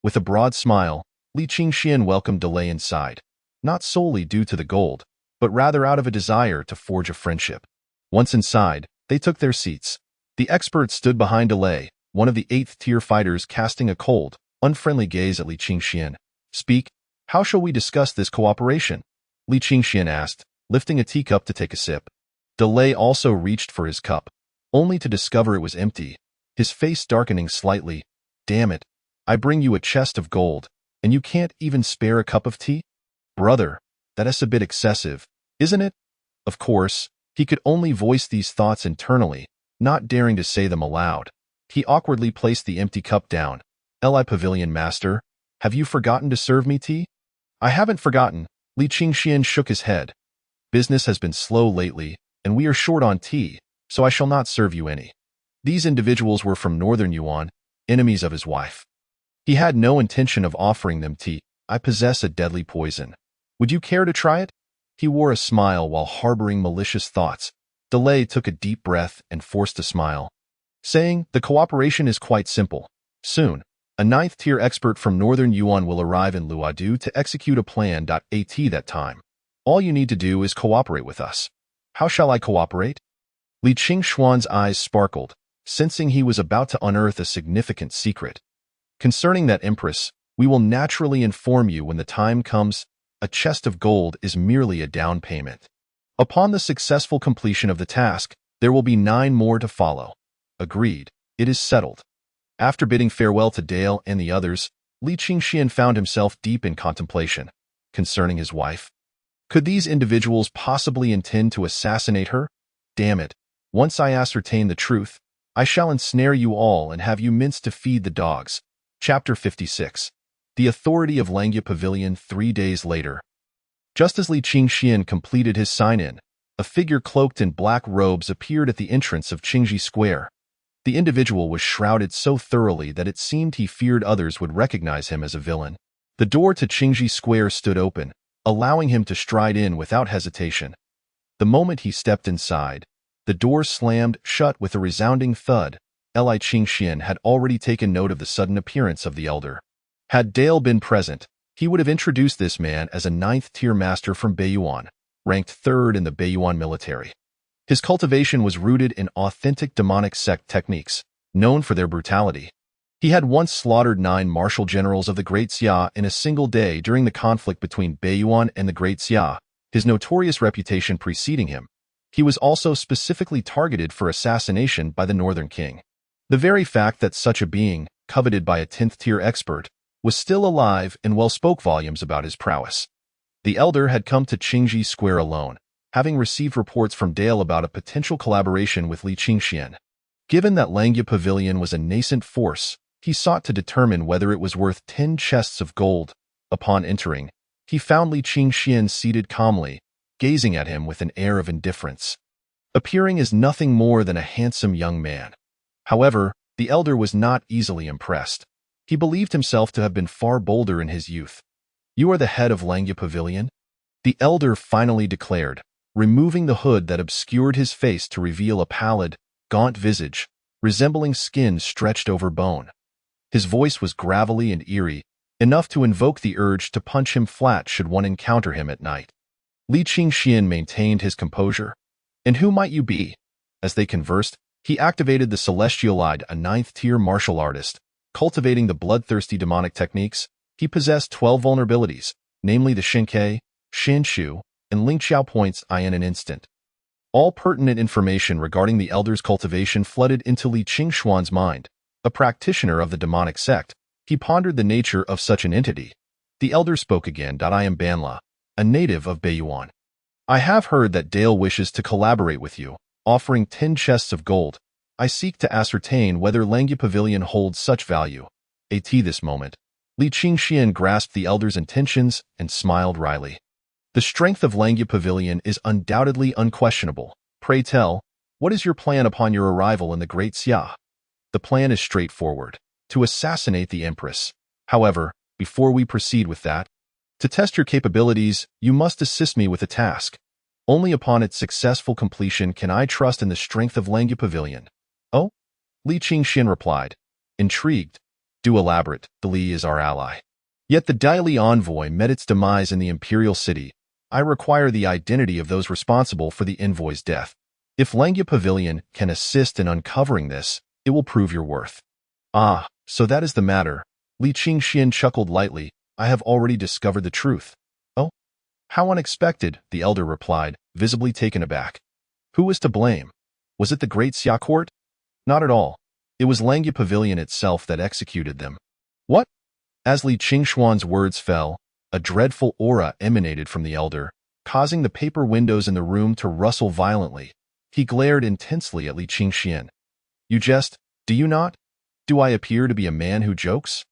With a broad smile, Li Qingxian welcomed Delay inside, not solely due to the gold, but rather out of a desire to forge a friendship. Once inside, they took their seats. The expert stood behind Delay, one of the 8th tier fighters, casting a cold, unfriendly gaze at Li Qingxian. Speak, how shall we discuss this cooperation? Li Qingxian asked, lifting a teacup to take a sip. Delay also reached for his cup, only to discover it was empty, his face darkening slightly. Damn it, I bring you a chest of gold, and you can't even spare a cup of tea? Brother, that's a bit excessive, isn't it? Of course, he could only voice these thoughts internally, not daring to say them aloud. He awkwardly placed the empty cup down. Langya Pavilion Master, have you forgotten to serve me tea? I haven't forgotten, Li Qingxian shook his head. Business has been slow lately, and we are short on tea, so I shall not serve you any. These individuals were from Northern Yuan, enemies of his wife. He had no intention of offering them tea. I possess a deadly poison. Would you care to try it? He wore a smile while harboring malicious thoughts. Delay took a deep breath and forced a smile, saying, the cooperation is quite simple. Soon, a 9th tier expert from Northern Yuan will arrive in Luodu to execute a plan. At that time, all you need to do is cooperate with us. How shall I cooperate? Li Qingxuan's eyes sparkled, sensing he was about to unearth a significant secret. Concerning that empress, we will naturally inform you when the time comes. A chest of gold is merely a down payment. Upon the successful completion of the task, there will be 9 more to follow. Agreed. It is settled. After bidding farewell to Dale and the others, Li Qingxian found himself deep in contemplation. Concerning his wife, could these individuals possibly intend to assassinate her? Damn it. Once I ascertain the truth, I shall ensnare you all and have you minced to feed the dogs. Chapter 56. The authority of Langya Pavilion. 3 days later, just as Li Qingxian completed his sign-in, a figure cloaked in black robes appeared at the entrance of Qingji Square. The individual was shrouded so thoroughly that it seemed he feared others would recognize him as a villain. The door to Qingji Square stood open, allowing him to stride in without hesitation. The moment he stepped inside, the door slammed shut with a resounding thud. Li Qingxian had already taken note of the sudden appearance of the elder. Had Dale been present, he would have introduced this man as a 9th tier master from Beiyuan, ranked 3rd in the Beiyuan military. His cultivation was rooted in authentic demonic sect techniques, known for their brutality. He had once slaughtered 9 martial generals of the Great Xia in a single day during the conflict between Beiyuan and the Great Xia, his notorious reputation preceding him. He was also specifically targeted for assassination by the Northern King. The very fact that such a being, coveted by a 10th tier expert, was still alive and well spoke volumes about his prowess. The elder had come to Qingji Square alone, having received reports from Dale about a potential collaboration with Li Qingxian. Given that Langya Pavilion was a nascent force, he sought to determine whether it was worth 10 chests of gold. Upon entering, he found Li Qingxian seated calmly, gazing at him with an air of indifference, appearing as nothing more than a handsome young man. However, the elder was not easily impressed. He believed himself to have been far bolder in his youth. You are the head of Langya Pavilion? The elder finally declared, removing the hood that obscured his face to reveal a pallid, gaunt visage, resembling skin stretched over bone. His voice was gravelly and eerie, enough to invoke the urge to punch him flat should one encounter him at night. Li Qingxian maintained his composure. And who might you be? As they conversed, he activated the Celestial Eye, a 9th tier martial artist. Cultivating the bloodthirsty demonic techniques, he possessed 12 vulnerabilities, namely the Shinkei, Shinshu, and Lingqiao points in an instant. All pertinent information regarding the elder's cultivation flooded into Li Qingxuan's mind. A practitioner of the demonic sect, he pondered the nature of such an entity. The elder spoke again. I am Banla, a native of Beiyuan. I have heard that Dale wishes to collaborate with you, offering 10 chests of gold. I seek to ascertain whether Langya Pavilion holds such value. At this moment, Li Qingxian grasped the elder's intentions and smiled wryly. The strength of Langya Pavilion is undoubtedly unquestionable. Pray tell, what is your plan upon your arrival in the Great Xia? The plan is straightforward, to assassinate the empress. However, before we proceed with that, to test your capabilities, you must assist me with a task. Only upon its successful completion can I trust in the strength of Langya Pavilion. Oh? Li Qingxian replied, intrigued. Do elaborate, the Li is our ally. Yet the Daily envoy met its demise in the imperial city. I require the identity of those responsible for the envoy's death. If Langya Pavilion can assist in uncovering this, it will prove your worth. Ah, so that is the matter. Li Qingxian chuckled lightly. I have already discovered the truth. Oh? How unexpected, the elder replied, visibly taken aback. Who was to blame? Was it the Great Xia court? Not at all. It was Langya Pavilion itself that executed them. What? As Li Qingxuan's words fell, a dreadful aura emanated from the elder, causing the paper windows in the room to rustle violently. He glared intensely at Li Qingxian. You jest, do you not? Do I appear to be a man who jokes?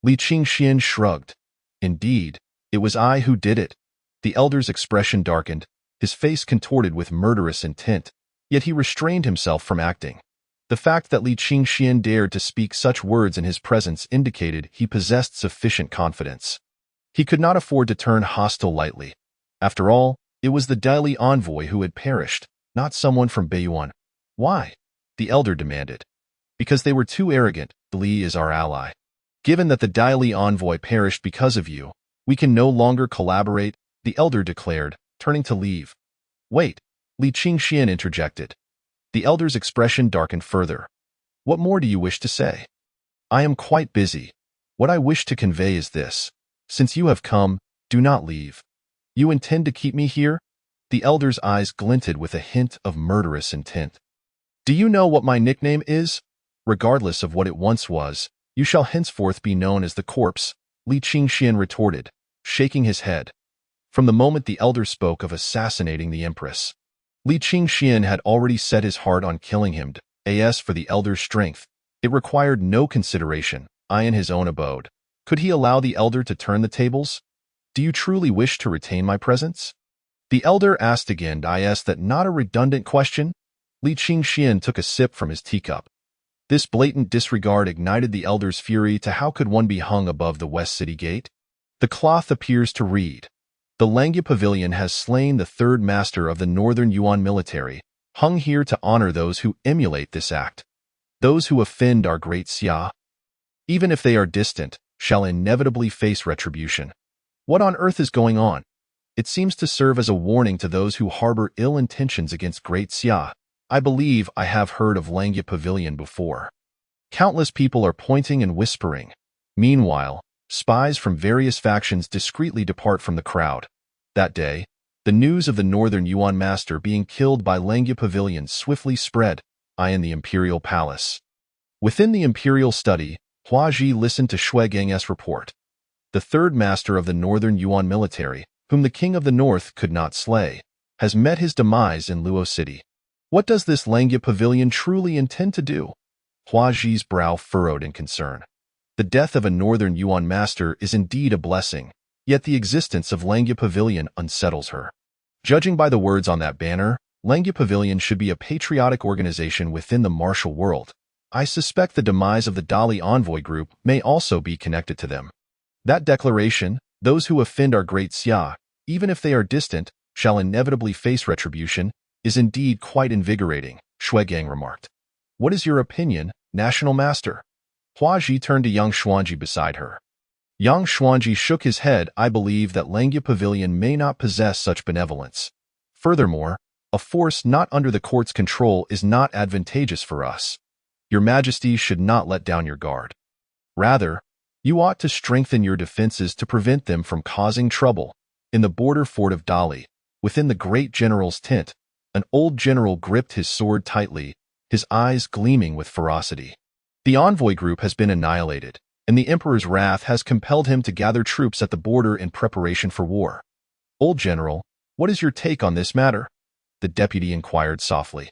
Li Qingxian shrugged. Indeed, it was I who did it. The elder's expression darkened, his face contorted with murderous intent, yet he restrained himself from acting. The fact that Li Qingxian dared to speak such words in his presence indicated he possessed sufficient confidence. He could not afford to turn hostile lightly. After all, it was the Daily envoy who had perished, not someone from Beiyuan. Why? The elder demanded. Because they were too arrogant. Li is our ally. Given that the Daily envoy perished because of you, we can no longer collaborate, the elder declared, turning to leave. Wait, Li Qingxian interjected. The elder's expression darkened further. What more do you wish to say? I am quite busy. What I wish to convey is this. Since you have come, do not leave. You intend to keep me here? The elder's eyes glinted with a hint of murderous intent. Do you know what my nickname is? Regardless of what it once was, you shall henceforth be known as the corpse, Li Qingxian retorted, shaking his head. From the moment the elder spoke of assassinating the empress, Li Qingxian had already set his heart on killing him. As for the elder's strength, it required no consideration. In his own abode, could he allow the elder to turn the tables? Do you truly wish to retain my presence? The elder asked again. Is that not a redundant question? Li Qingxian took a sip from his teacup. This blatant disregard ignited the elder's fury to how could one be hung above the West City Gate? The cloth appears to read. The Langya Pavilion has slain the third master of the Northern Yuan military, hung here to honor those who emulate this act. Those who offend our Great Xia, even if they are distant, shall inevitably face retribution. What on earth is going on? It seems to serve as a warning to those who harbor ill intentions against Great Xia. I believe I have heard of Langya Pavilion before. Countless people are pointing and whispering. Meanwhile, spies from various factions discreetly depart from the crowd. That day, the news of the Northern Yuan master being killed by Langya Pavilion swiftly spread, in the imperial palace. Within the imperial study, Hua Ji listened to Shui Geng's report. The third master of the Northern Yuan military, whom the king of the north could not slay, has met his demise in Luo City. What does this Langya Pavilion truly intend to do? Hua Ji's brow furrowed in concern. The death of a Northern Yuan master is indeed a blessing, yet the existence of Langya Pavilion unsettles her. Judging by the words on that banner, Langya Pavilion should be a patriotic organization within the martial world. I suspect the demise of the Dali envoy group may also be connected to them. That declaration, those who offend our Great Xia, even if they are distant, shall inevitably face retribution, is indeed quite invigorating, Shui Geng remarked. What is your opinion, National Master? Hua Ji turned to Yang Xuanji beside her. Yang Xuanji shook his head. I believe that Langya Pavilion may not possess such benevolence. Furthermore, a force not under the court's control is not advantageous for us. Your Majesty should not let down your guard. Rather, you ought to strengthen your defenses to prevent them from causing trouble. In the border fort of Dali, within the great general's tent, an old general gripped his sword tightly, his eyes gleaming with ferocity. The envoy group has been annihilated, and the emperor's wrath has compelled him to gather troops at the border in preparation for war. Old general, what is your take on this matter? The deputy inquired softly.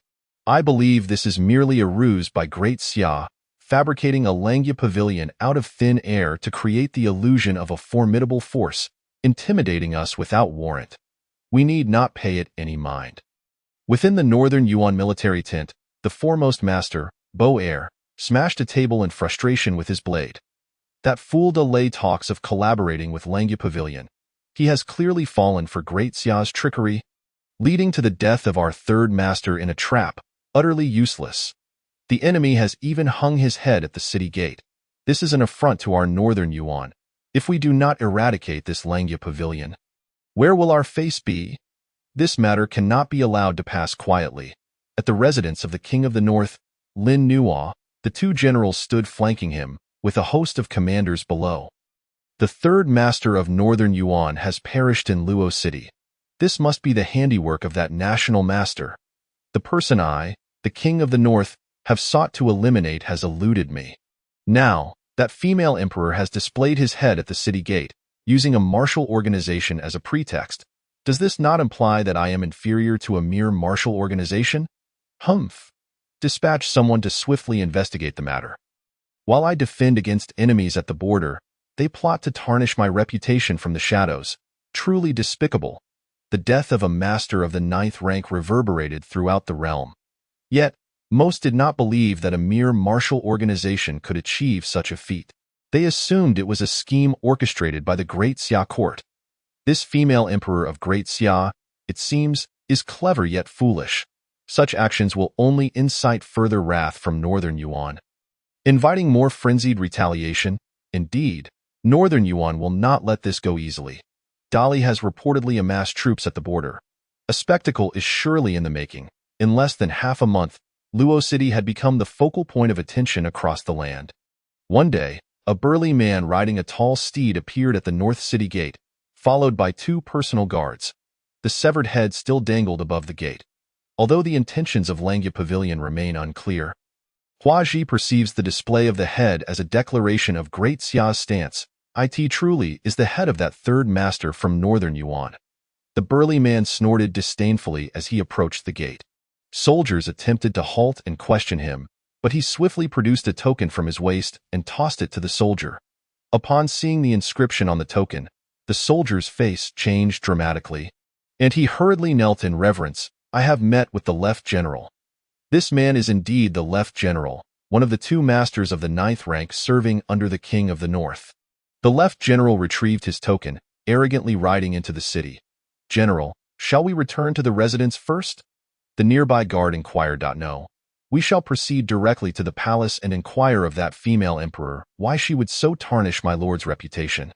I believe this is merely a ruse by Great Xia, fabricating a Langya Pavilion out of thin air to create the illusion of a formidable force, intimidating us without warrant. We need not pay it any mind. Within the northern Yuan military tent, the foremost master, Bo Air, smashed a table in frustration with his blade. That fool De Lay talks of collaborating with Langya Pavilion. He has clearly fallen for Great Xia's trickery, leading to the death of our third master in a trap, utterly useless. The enemy has even hung his head at the city gate. This is an affront to our northern Yuan. If we do not eradicate this Langya Pavilion, where will our face be? This matter cannot be allowed to pass quietly. At the residence of the King of the North, Lin Nuo, the two generals stood flanking him, with a host of commanders below. The third master of northern Yuan has perished in Luo City. This must be the handiwork of that national master. The person I, the King of the North, have sought to eliminate has eluded me. Now, that female emperor has displayed his head at the city gate, using a martial organization as a pretext. Does this not imply that I am inferior to a mere martial organization? Humph. Dispatch someone to swiftly investigate the matter. While I defend against enemies at the border, they plot to tarnish my reputation from the shadows. Truly despicable. The death of a master of the 9th rank reverberated throughout the realm. Yet, most did not believe that a mere martial organization could achieve such a feat. They assumed it was a scheme orchestrated by the Great Xia court. This female emperor of Great Xia, it seems, is clever yet foolish. Such actions will only incite further wrath from northern Yuan, inviting more frenzied retaliation. Indeed, northern Yuan will not let this go easily. Dali has reportedly amassed troops at the border. A spectacle is surely in the making. In less than half a month, Luo City had become the focal point of attention across the land. One day, a burly man riding a tall steed appeared at the North City gate, followed by 2 personal guards. The severed head still dangled above the gate. Although the intentions of Langya Pavilion remain unclear, Hua Ji perceives the display of the head as a declaration of Great Xia's stance. It truly is the head of that third master from northern Yuan. The burly man snorted disdainfully as he approached the gate. Soldiers attempted to halt and question him, but he swiftly produced a token from his waist and tossed it to the soldier. Upon seeing the inscription on the token, the soldier's face changed dramatically, and he hurriedly knelt in reverence. I have met with the left general. This man is indeed the left general, one of the 2 masters of the 9th rank serving under the King of the North. The left general retrieved his token, arrogantly riding into the city. General, shall we return to the residence first? The nearby guard inquired. No. We shall proceed directly to the palace and inquire of that female emperor why she would so tarnish my lord's reputation.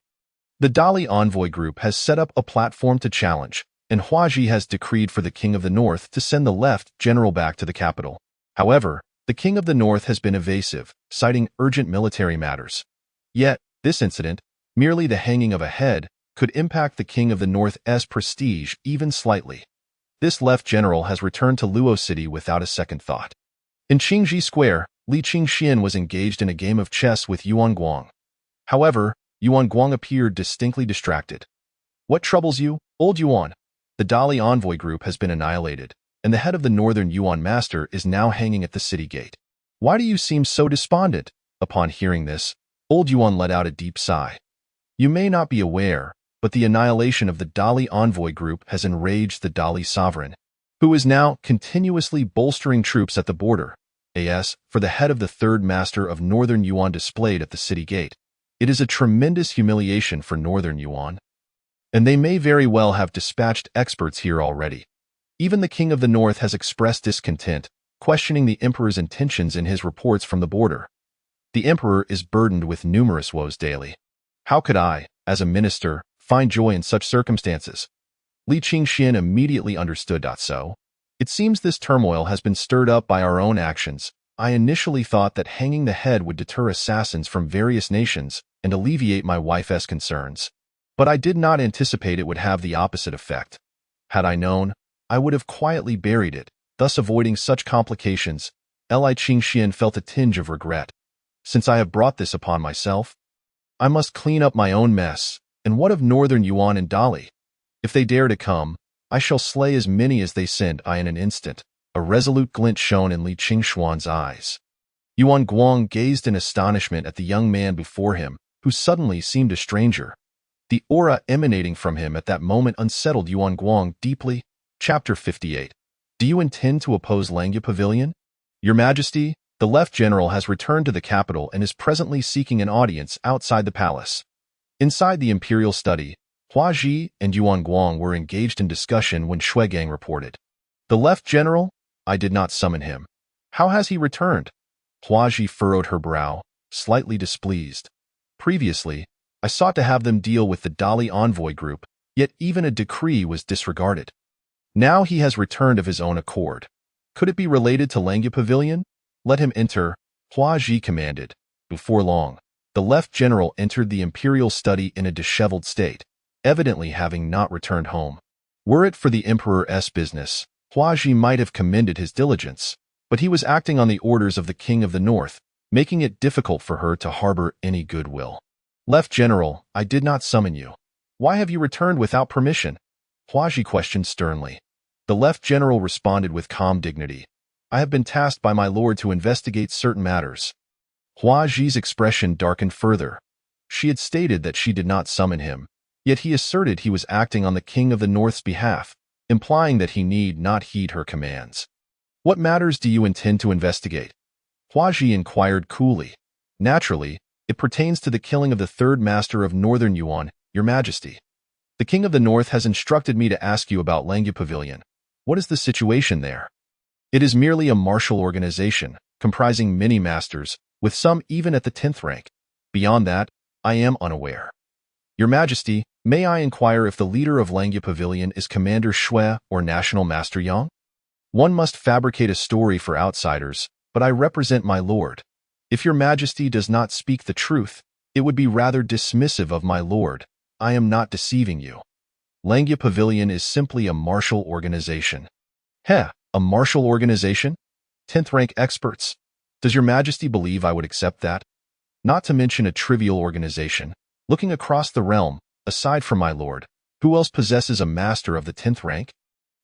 The Dali envoy group has set up a platform to challenge, and Hua Ji has decreed for the King of the North to send the left general back to the capital. However, the King of the North has been evasive, citing urgent military matters. Yet, this incident, merely the hanging of a head, could impact the King of the North's prestige even slightly. This left general has returned to Luo City without a second thought. In Qingji Square, Li Qingxian was engaged in a game of chess with Yuan Guang. However, Yuan Guang appeared distinctly distracted. What troubles you, old Yuan? The Dali envoy group has been annihilated, and the head of the northern Yuan master is now hanging at the city gate. Why do you seem so despondent? Upon hearing this, old Yuan let out a deep sigh. You may not be aware, but the annihilation of the Dali envoy group has enraged the Dali sovereign, who is now continuously bolstering troops at the border. As for the head of the third master of northern Yuan displayed at the city gate, it is a tremendous humiliation for northern Yuan. And they may very well have dispatched experts here already. Even the King of the North has expressed discontent, questioning the emperor's intentions in his reports from the border. The emperor is burdened with numerous woes daily. How could I, as a minister, find joy in such circumstances? Li Qingxian immediately understood. So, it seems this turmoil has been stirred up by our own actions. I initially thought that hanging the head would deter assassins from various nations and alleviate my wife's concerns. But I did not anticipate it would have the opposite effect. Had I known, I would have quietly buried it, thus avoiding such complications. Li Qingxian felt a tinge of regret. Since I have brought this upon myself, I must clean up my own mess. And what of northern Yuan and Dali? If they dare to come, I shall slay as many as they send in an instant. A resolute glint shone in Li Qingshuan's eyes. Yuan Guang gazed in astonishment at the young man before him, who suddenly seemed a stranger. The aura emanating from him at that moment unsettled Yuan Guang deeply. Chapter 58. Do you intend to oppose Langya Pavilion? Your Majesty, the left general has returned to the capital and is presently seeking an audience outside the palace. Inside the imperial study, Hua Ji and Yuan Guang were engaged in discussion when Shui Gang reported. The left general? I did not summon him. How has he returned? Hua Ji furrowed her brow, slightly displeased. Previously, I sought to have them deal with the Dali envoy group, yet even a decree was disregarded. Now he has returned of his own accord. Could it be related to Langya Pavilion? Let him enter, Hua Ji commanded. Before long, the left general entered the imperial study in a disheveled state, evidently having not returned home. Were it for the emperor's business, Hua Ji might have commended his diligence, but he was acting on the orders of the king of the north, making it difficult for her to harbor any goodwill. Left general, I did not summon you. Why have you returned without permission? Hua Ji questioned sternly. The left general responded with calm dignity. I have been tasked by my lord to investigate certain matters. Hua Ji's expression darkened further. She had stated that she did not summon him, yet he asserted he was acting on the king of the north's behalf, implying that he need not heed her commands. What matters do you intend to investigate? Hua Ji inquired coolly. Naturally, it pertains to the killing of the third master of Northern Yuan, Your Majesty. The king of the north has instructed me to ask you about Langya Pavilion. What is the situation there? It is merely a martial organization, comprising many masters, with some even at the 10th rank. Beyond that, I am unaware. Your Majesty, may I inquire if the leader of Langya Pavilion is Commander Shui or National Master Yang? One must fabricate a story for outsiders, but I represent my lord. If Your Majesty does not speak the truth, it would be rather dismissive of my lord. I am not deceiving you. Langya Pavilion is simply a martial organization. Heh, a martial organization? 10th rank experts. Does Your Majesty believe I would accept that? Not to mention a trivial organization. Looking across the realm, aside from my lord, who else possesses a master of the 10th rank?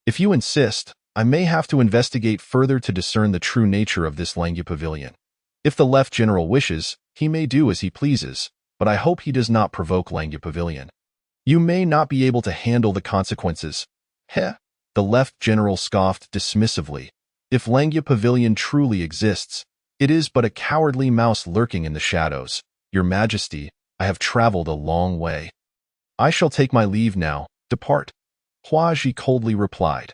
If you insist, I may have to investigate further to discern the true nature of this Langya Pavilion. If the left general wishes, he may do as he pleases, but I hope he does not provoke Langya Pavilion. You may not be able to handle the consequences. Heh, the left general scoffed dismissively. If Langya Pavilion truly exists, it is but a cowardly mouse lurking in the shadows. Your Majesty, I have traveled a long way. I shall take my leave now. Depart. Hua Ji coldly replied.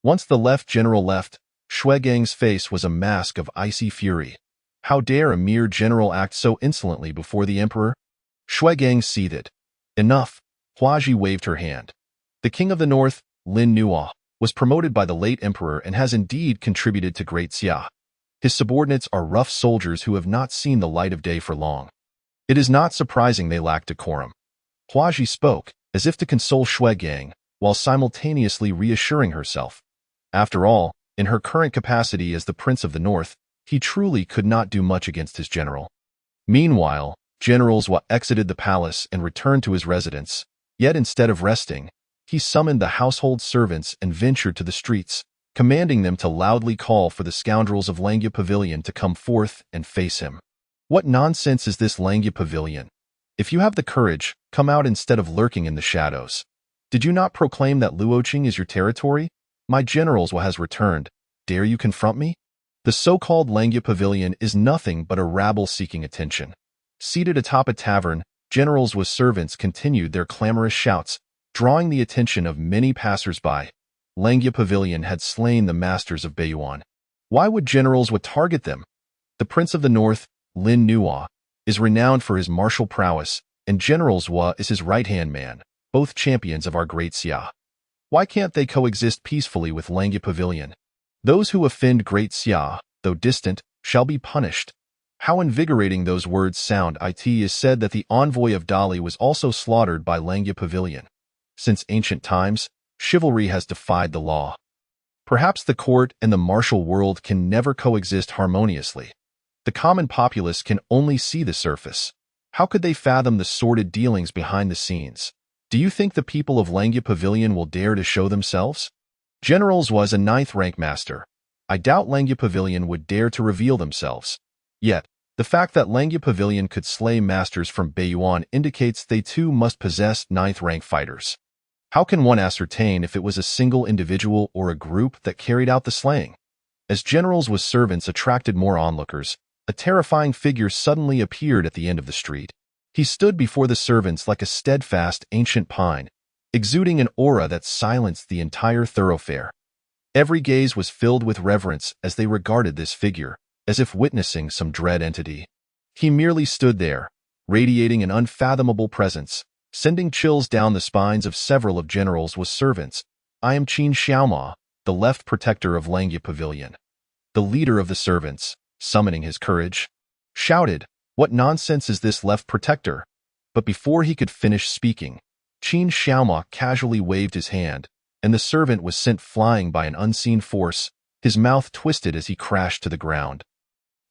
Once the left general left, Shui Gang's face was a mask of icy fury. How dare a mere general act so insolently before the emperor? Shui Gang seethed. Enough. Hua Ji waved her hand. The king of the north, Lin Nuo, was promoted by the late emperor and has indeed contributed to Great Xia. His subordinates are rough soldiers who have not seen the light of day for long. It is not surprising they lack decorum. Hua Ji spoke, as if to console Shui Gang, while simultaneously reassuring herself. After all, in her current capacity as the Prince of the North, he truly could not do much against his general. Meanwhile, General Zhua exited the palace and returned to his residence, yet instead of resting, he summoned the household servants and ventured to the streets, commanding them to loudly call for the scoundrels of Langya Pavilion to come forth and face him. What nonsense is this Langya Pavilion? If you have the courage, come out instead of lurking in the shadows. Did you not proclaim that Luoqing is your territory? My general Zhua has returned. Dare you confront me? The so-called Langya Pavilion is nothing but a rabble seeking attention. Seated atop a tavern, General Zhua's servants continued their clamorous shouts, drawing the attention of many passers-by. Langya Pavilion had slain the masters of Beiyuan. Why would General Zhua target them? The Prince of the North, Lin Nuo, is renowned for his martial prowess, and General Zhua is his right-hand man, both champions of our Great Xia. Why can't they coexist peacefully with Langya Pavilion? Those who offend Great Xia, though distant, shall be punished. How invigorating those words sound. It is said that the envoy of Dali was also slaughtered by Langya Pavilion. Since ancient times, chivalry has defied the law. Perhaps the court and the martial world can never coexist harmoniously. The common populace can only see the surface. How could they fathom the sordid dealings behind the scenes? Do you think the people of Langya Pavilion will dare to show themselves? General Zhua is a 9th rank master. I doubt Langya Pavilion would dare to reveal themselves. Yet, the fact that Langya Pavilion could slay masters from Baiyuan indicates they too must possess 9th-rank fighters. How can one ascertain if it was a single individual or a group that carried out the slaying? As generals with servants attracted more onlookers, a terrifying figure suddenly appeared at the end of the street. He stood before the servants like a steadfast ancient pine, exuding an aura that silenced the entire thoroughfare. Every gaze was filled with reverence as they regarded this figure, as if witnessing some dread entity. He merely stood there, radiating an unfathomable presence, sending chills down the spines of several of generals with servants. I am Qin Xiaoma, the left protector of Langya Pavilion. The leader of the servants, summoning his courage, shouted, "What nonsense is this left protector?" But before he could finish speaking, Qin Xiaoma casually waved his hand, and the servant was sent flying by an unseen force, his mouth twisted as he crashed to the ground.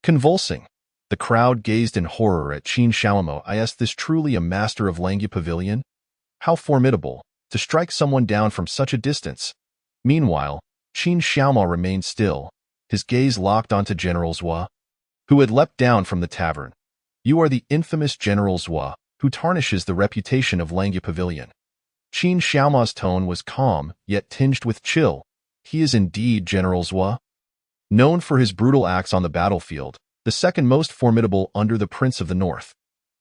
Convulsing, the crowd gazed in horror at Qin Xiaoma. Is this truly a master of Langya Pavilion? How formidable, to strike someone down from such a distance. Meanwhile, Qin Xiaoma remained still, his gaze locked onto General Zhua, who had leapt down from the tavern. You are the infamous General Zhua, who tarnishes the reputation of Langya Pavilion. Qin Xiaoma's tone was calm, yet tinged with chill. He is indeed General Zhua. Known for his brutal acts on the battlefield, the second most formidable under the Prince of the North.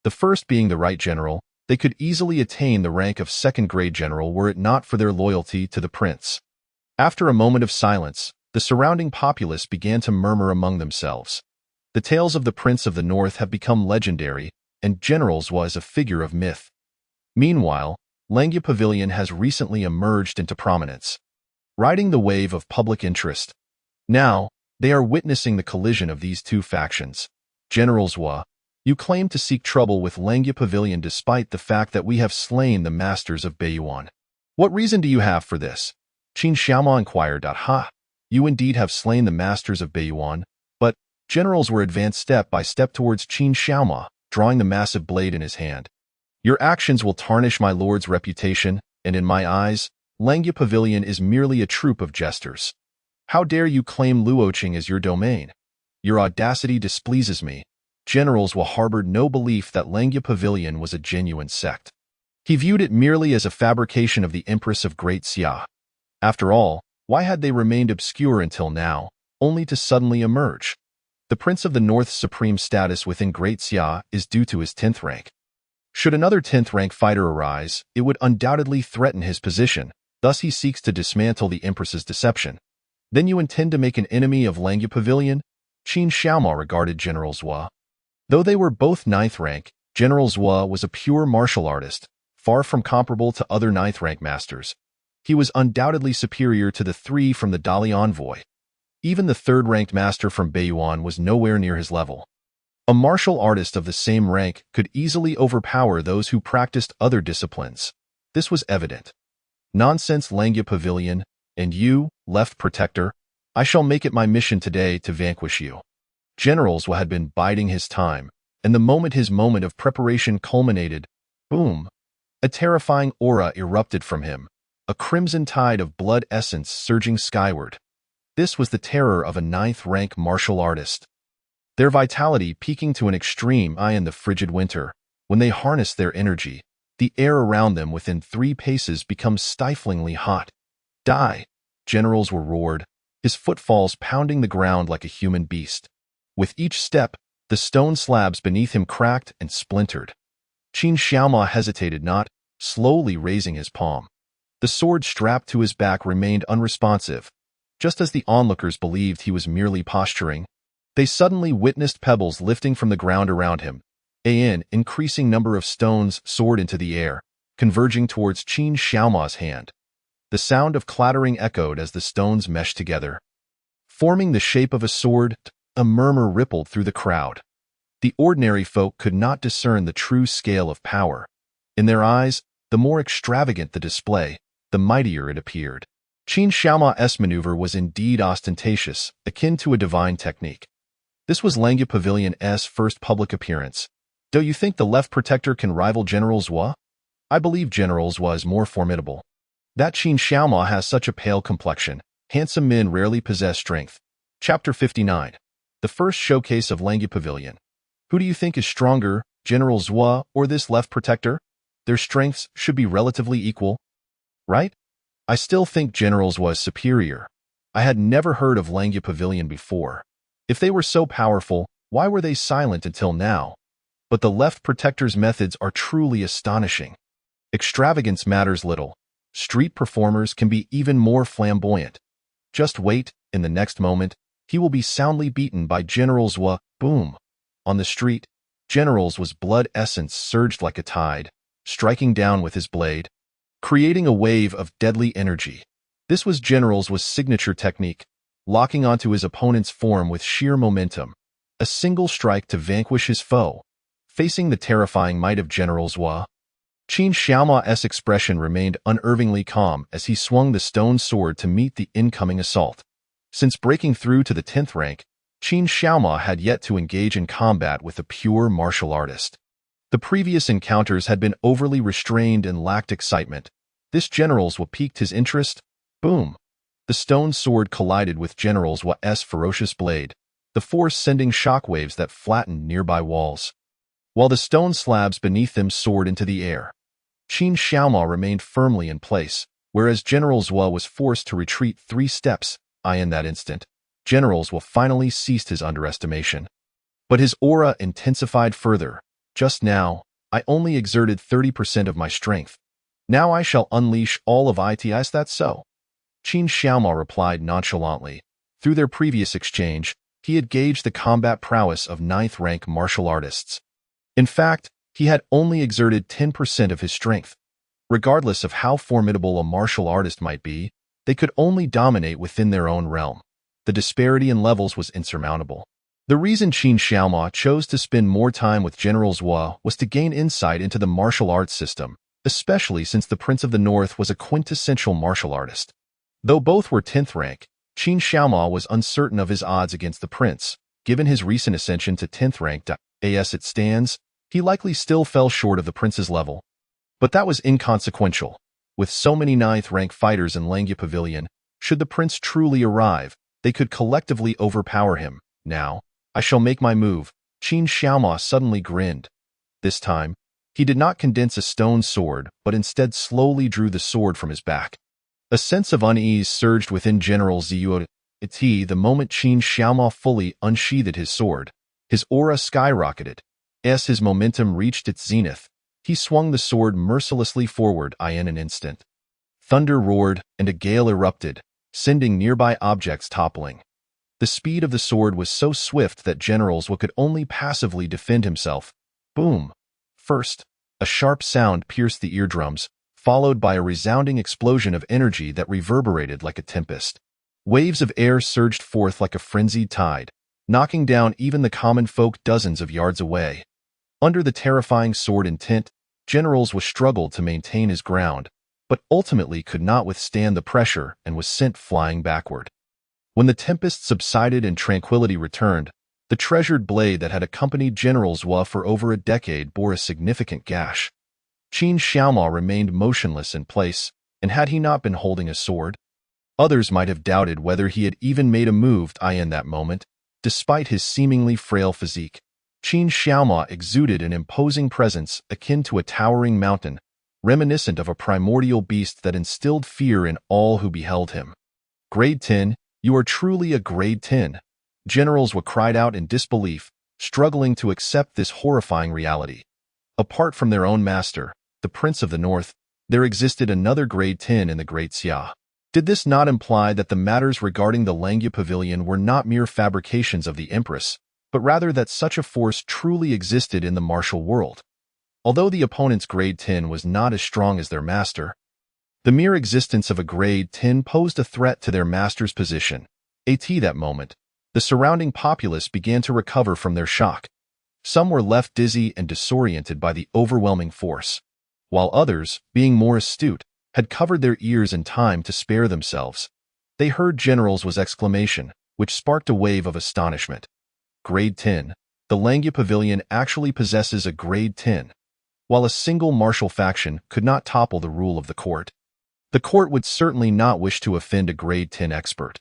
The first being the right general, they could easily attain the rank of second-grade general were it not for their loyalty to the prince. After a moment of silence, the surrounding populace began to murmur among themselves. The tales of the Prince of the North have become legendary, and General Zhua is a figure of myth. Meanwhile, Langya Pavilion has recently emerged into prominence, riding the wave of public interest. Now, they are witnessing the collision of these two factions. General Zhua, you claim to seek trouble with Langya Pavilion despite the fact that we have slain the masters of Baiyuan. What reason do you have for this? Qin Xiaoma inquired. Ha! You indeed have slain the masters of Baiyuan, but generals were advanced step by step towards Qin Xiaoma, drawing the massive blade in his hand. Your actions will tarnish my lord's reputation, and in my eyes, Langya Pavilion is merely a troupe of jesters. How dare you claim Luoqing as your domain? Your audacity displeases me. Generals will harbored no belief that Langya Pavilion was a genuine sect. He viewed it merely as a fabrication of the Empress of Great Xia. After all, why had they remained obscure until now, only to suddenly emerge? The Prince of the North's supreme status within Great Xia is due to his 10th rank. Should another 10th rank fighter arise, it would undoubtedly threaten his position, thus he seeks to dismantle the Empress's deception. Then you intend to make an enemy of Langya Pavilion? Qin Xiaoma regarded General Zhua. Though they were both 9th rank, General Zhua was a pure martial artist, far from comparable to other 9th rank masters. He was undoubtedly superior to the 3 from the Dali Envoy. Even the 3rd-ranked master from Baiyuan was nowhere near his level. A martial artist of the same rank could easily overpower those who practiced other disciplines. This was evident. Nonsense, Langya Pavilion, and you, left protector, I shall make it my mission today to vanquish you. General Zhua had been biding his time, and the moment his moment of preparation culminated, boom, a terrifying aura erupted from him, a crimson tide of blood essence surging skyward. This was the terror of a 9th-rank martial artist. Their vitality peaking to an extreme in the frigid winter. When they harness their energy, the air around them within 3 paces becomes stiflingly hot. Die! Generals were roared, his footfalls pounding the ground like a human beast. With each step, the stone slabs beneath him cracked and splintered. Qin Xiaoma hesitated not, slowly raising his palm. The sword strapped to his back remained unresponsive. Just as the onlookers believed he was merely posturing, they suddenly witnessed pebbles lifting from the ground around him. An increasing number of stones soared into the air, converging towards Qin Xiaoma's hand. The sound of clattering echoed as the stones meshed together. Forming the shape of a sword, a murmur rippled through the crowd. The ordinary folk could not discern the true scale of power. In their eyes, the more extravagant the display, the mightier it appeared. Qin Xiaoma's maneuver was indeed ostentatious, akin to a divine technique. This was Langya Pavilion's first public appearance. Do you think the left protector can rival General Zhua? I believe General Zhua is more formidable. That Qin Xiaoma has such a pale complexion. Handsome men rarely possess strength. Chapter 59. The first showcase of Langya Pavilion. Who do you think is stronger, General Zhua or this left protector? Their strengths should be relatively equal, right? I still think General Zhua is superior. I had never heard of Langya Pavilion before. If they were so powerful, why were they silent until now? But the left protector's methods are truly astonishing. Extravagance matters little. Street performers can be even more flamboyant. Just wait, in the next moment, he will be soundly beaten by General Zhua. Boom! On the street, General Zhua's blood essence surged like a tide, striking down with his blade, creating a wave of deadly energy. This was General Zhua's signature technique, locking onto his opponent's form with sheer momentum. A single strike to vanquish his foe. Facing the terrifying might of General Zhua, Qin Xiaoma's expression remained unervingly calm as he swung the stone sword to meet the incoming assault. Since breaking through to the 10th rank, Qin Xiaoma had yet to engage in combat with a pure martial artist. The previous encounters had been overly restrained and lacked excitement. This General Zhua piqued his interest. Boom! The stone sword collided with General Zhua's ferocious blade, the force sending shockwaves that flattened nearby walls. While the stone slabs beneath them soared into the air, Qin Xiaoma remained firmly in place, whereas General Zhua was forced to retreat 3 steps. In that instant, General Zhua finally ceased his underestimation. But his aura intensified further. Just now, I only exerted 30% of my strength. Now I shall unleash all of it. Is that so? Qin Xiaoma replied nonchalantly. Through their previous exchange, he had gauged the combat prowess of 9th rank martial artists. In fact, he had only exerted 10% of his strength. Regardless of how formidable a martial artist might be, they could only dominate within their own realm. The disparity in levels was insurmountable. The reason Qin Xiaoma chose to spend more time with General Zhua was to gain insight into the martial arts system, especially since the Prince of the North was a quintessential martial artist. Though both were 10th rank, Qin Xiaoma was uncertain of his odds against the prince. Given his recent ascension to 10th rank, as it stands, he likely still fell short of the prince's level. But that was inconsequential. With so many 9th rank fighters in Langya Pavilion, should the prince truly arrive, they could collectively overpower him. Now, I shall make my move. Qin Xiaoma suddenly grinned. This time, he did not condense a stone sword, but instead slowly drew the sword from his back. A sense of unease surged within General Zhua. The moment Qin Xiaoma fully unsheathed his sword, his aura skyrocketed. As his momentum reached its zenith, he swung the sword mercilessly forward. In an instant, thunder roared and a gale erupted, sending nearby objects toppling. The speed of the sword was so swift that General Zhua could only passively defend himself. Boom! First, a sharp sound pierced the eardrums, followed by a resounding explosion of energy that reverberated like a tempest. Waves of air surged forth like a frenzied tide, knocking down even the common folk dozens of yards away. Under the terrifying sword intent, General Zhua struggled to maintain his ground, but ultimately could not withstand the pressure and was sent flying backward. When the tempest subsided and tranquility returned, the treasured blade that had accompanied General Zhua for over a decade bore a significant gash. Qin Xiaoma remained motionless in place, and had he not been holding a sword, others might have doubted whether he had even made a move. In that moment, despite his seemingly frail physique, Qin Xiaoma exuded an imposing presence akin to a towering mountain, reminiscent of a primordial beast that instilled fear in all who beheld him. Grade 10, you are truly a grade 10. General Zhua cried out in disbelief, struggling to accept this horrifying reality. Apart from their own master, the Prince of the North, there existed another grade 10 in the Great Xia. Did this not imply that the matters regarding the Langya Pavilion were not mere fabrications of the empress, but rather that such a force truly existed in the martial world? Although the opponent's grade 10 was not as strong as their master, the mere existence of a grade 10 posed a threat to their master's position. At that moment, the surrounding populace began to recover from their shock. Some were left dizzy and disoriented by the overwhelming force, while others, being more astute, had covered their ears in time to spare themselves. They heard General Zhua's exclamation, which sparked a wave of astonishment. Grade 10. The Langya Pavilion actually possesses a grade 10. While a single martial faction could not topple the rule of the court would certainly not wish to offend a grade 10 expert.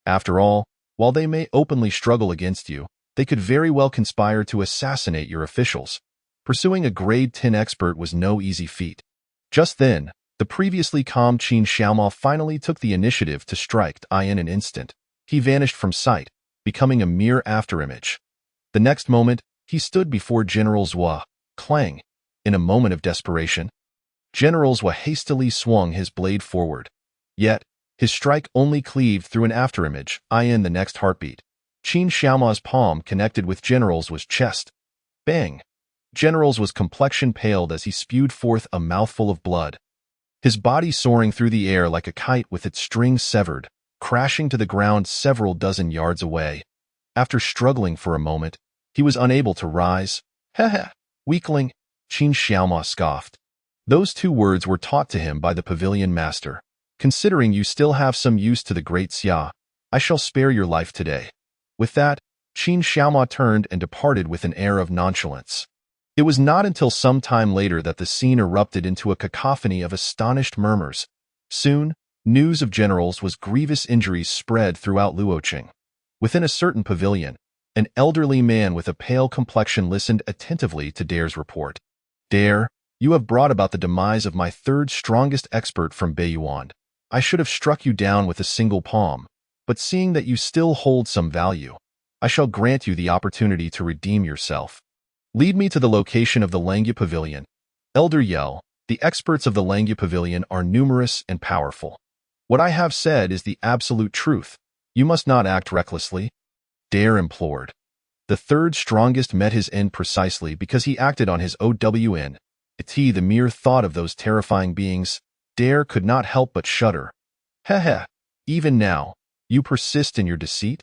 After all, While they may openly struggle against you, they could very well conspire to assassinate your officials. Pursuing a grade 10 expert was no easy feat. Just then, the previously calm Qin Xiaomao finally took the initiative to strike in an instant. He vanished from sight, becoming a mere afterimage. The next moment, he stood before General Zhua, Clang. In a moment of desperation, General Zhua hastily swung his blade forward. Yet, his strike only cleaved through an afterimage, in the next heartbeat. Qin Xiaomao's palm connected with General Zhua's chest. Bang! General Zhua's complexion paled as he spewed forth a mouthful of blood. His body soaring through the air like a kite with its strings severed, crashing to the ground several dozen yards away. After struggling for a moment, he was unable to rise. Heh, weakling, Qin Xiaomao scoffed. Those 2 words were taught to him by the pavilion master. Considering you still have some use to the great Xia, I shall spare your life today. With that, Qin Xiaomao turned and departed with an air of nonchalance. It was not until some time later that the scene erupted into a cacophony of astonished murmurs. Soon, news of General Zhua's grievous injuries spread throughout Luoqing. Within a certain pavilion, an elderly man with a pale complexion listened attentively to Dare's report. Dare, you have brought about the demise of my 3rd strongest expert from Beiyuan. I should have struck you down with a single palm, but seeing that you still hold some value, I shall grant you the opportunity to redeem yourself. Lead me to the location of the Langya Pavilion. Elder Yell, the experts of the Langya Pavilion are numerous and powerful. What I have said is the absolute truth. You must not act recklessly. Dare implored. The 3rd strongest met his end precisely because he acted on his OWN. The mere thought of those terrifying beings, Dare could not help but shudder. Heh, even now, you persist in your deceit?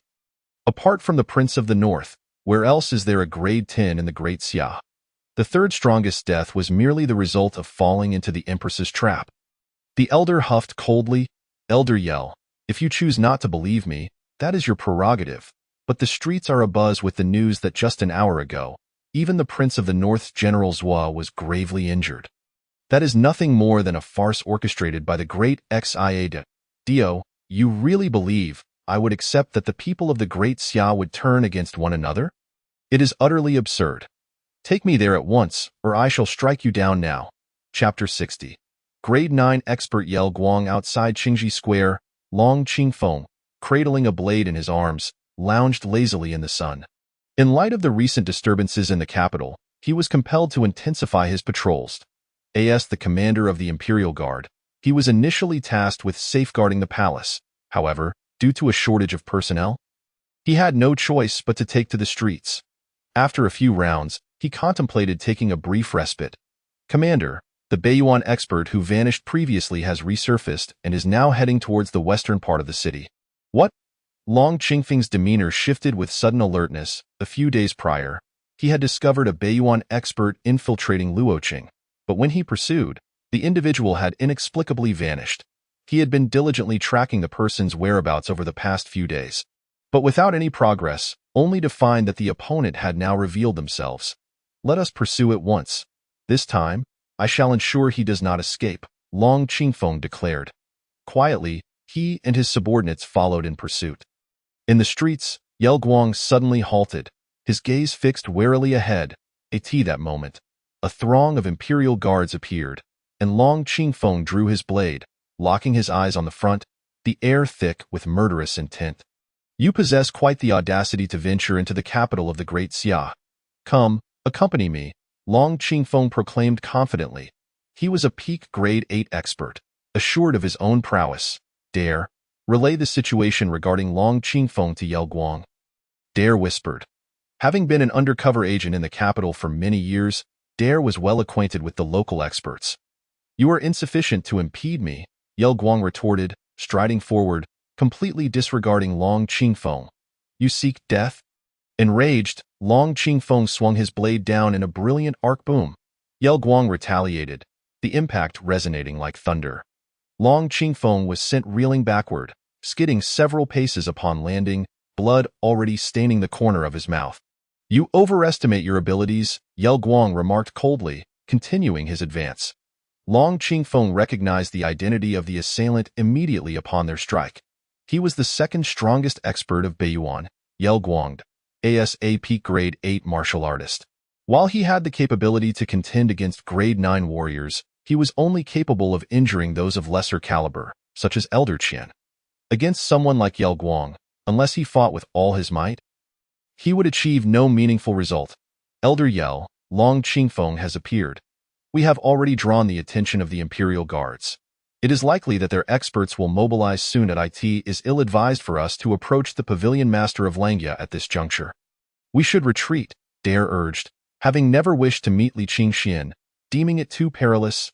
Apart from the Prince of the North, where else is there a grade 10 in the Great Xia? The 3rd strongest death was merely the result of falling into the Empress's trap. The elder huffed coldly. Elder Yell, if you choose not to believe me, that is your prerogative, but the streets are abuzz with the news that just an hour ago, even the Prince of the North's General Zhua was gravely injured. That is nothing more than a farce orchestrated by the great Xia. Dio, you really believe I would accept that the people of the Great Xia would turn against one another? It is utterly absurd. Take me there at once, or I shall strike you down now. Chapter 60. Grade 9 expert Yell Guang outside Qingji Square, Long Qingfeng, cradling a blade in his arms, lounged lazily in the sun. In light of the recent disturbances in the capital, he was compelled to intensify his patrols. As the commander of the Imperial Guard, he was initially tasked with safeguarding the palace. However, due to a shortage of personnel, he had no choice but to take to the streets. After a few rounds, he contemplated taking a brief respite. Commander, the Beiyuan expert who vanished previously has resurfaced and is now heading towards the western part of the city. What? Long Qingfeng's demeanor shifted with sudden alertness. A few days prior, he had discovered a Beiyuan expert infiltrating Luoqing, but when he pursued, the individual had inexplicably vanished. He had been diligently tracking the person's whereabouts over the past few days, but without any progress, only to find that the opponent had now revealed themselves. Let us pursue at once. This time, I shall ensure he does not escape, Long Qingfeng declared. Quietly, he and his subordinates followed in pursuit. In the streets, Yell Guang suddenly halted, his gaze fixed warily ahead. At that moment, a throng of imperial guards appeared, and Long Qingfeng drew his blade, locking his eyes on the front, the air thick with murderous intent. You possess quite the audacity to venture into the capital of the Great Xia. Come, accompany me, Long Qingfeng proclaimed confidently. He was a peak grade 8 expert, assured of his own prowess. Dare, relay the situation regarding Long Qingfeng to Yell Guang. Dare whispered. Having been an undercover agent in the capital for many years, Dare was well acquainted with the local experts. You are insufficient to impede me, Yell Guang retorted, striding forward, completely disregarding Long Qingfeng. You seek death? Enraged, Long Qingfeng swung his blade down in a brilliant arc boom. Yell Guang retaliated, the impact resonating like thunder. Long Qingfeng was sent reeling backward, skidding several paces upon landing, blood already staining the corner of his mouth. You overestimate your abilities, Yell Guang remarked coldly, continuing his advance. Long Qingfeng recognized the identity of the assailant immediately upon their strike. He was the second strongest expert of Beiyuan, Yel Guang, ASAP Grade 8 martial artist. While he had the capability to contend against Grade 9 warriors, he was only capable of injuring those of lesser caliber, such as Elder Qian. Against someone like Yel Guang, unless he fought with all his might, he would achieve no meaningful result. Elder Yel, Long Qingfeng has appeared. We have already drawn the attention of the Imperial Guards. It is likely that their experts will mobilize soon. It is ill-advised for us to approach the Pavilion Master of Langya at this juncture. We should retreat, Dare urged, having never wished to meet Li Qingxian, deeming it too perilous.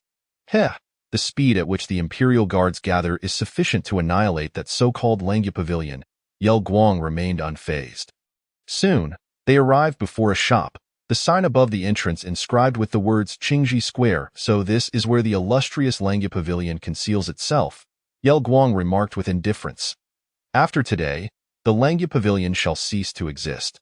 The speed at which the Imperial Guards gather is sufficient to annihilate that so-called Langya Pavilion. Yel Guang remained unfazed. Soon, they arrived before a shop, the sign above the entrance inscribed with the words Qingji Square. So this is where the illustrious Langya Pavilion conceals itself, Yel Guang remarked with indifference. After today, the Langya Pavilion shall cease to exist.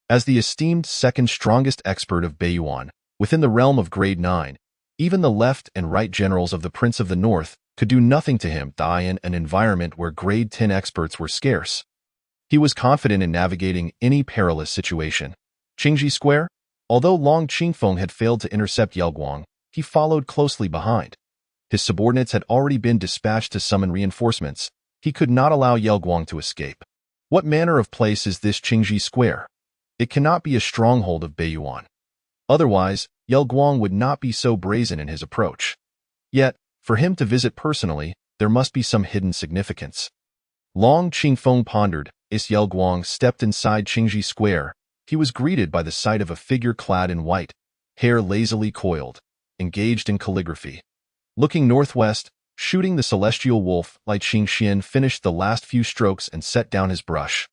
As the esteemed second strongest expert of Beiyuan, within the realm of Grade 9, even the left and right generals of the Prince of the North could do nothing to him in an environment where Grade 10 experts were scarce. He was confident in navigating any perilous situation. Qingji Square? Although Long Qingfeng had failed to intercept Yel Guang, he followed closely behind. His subordinates had already been dispatched to summon reinforcements. He could not allow Yel Guang to escape. What manner of place is this Qingji Square? It cannot be a stronghold of Beiyuan. Otherwise, Yel Guang would not be so brazen in his approach. Yet, for him to visit personally, there must be some hidden significance. Long Qingfeng pondered. As Yel Guang stepped inside Qingji Square, he was greeted by the sight of a figure clad in white, hair lazily coiled, engaged in calligraphy. Looking northwest, shooting the celestial wolf, Li Qingxian finished the last few strokes and set down his brush.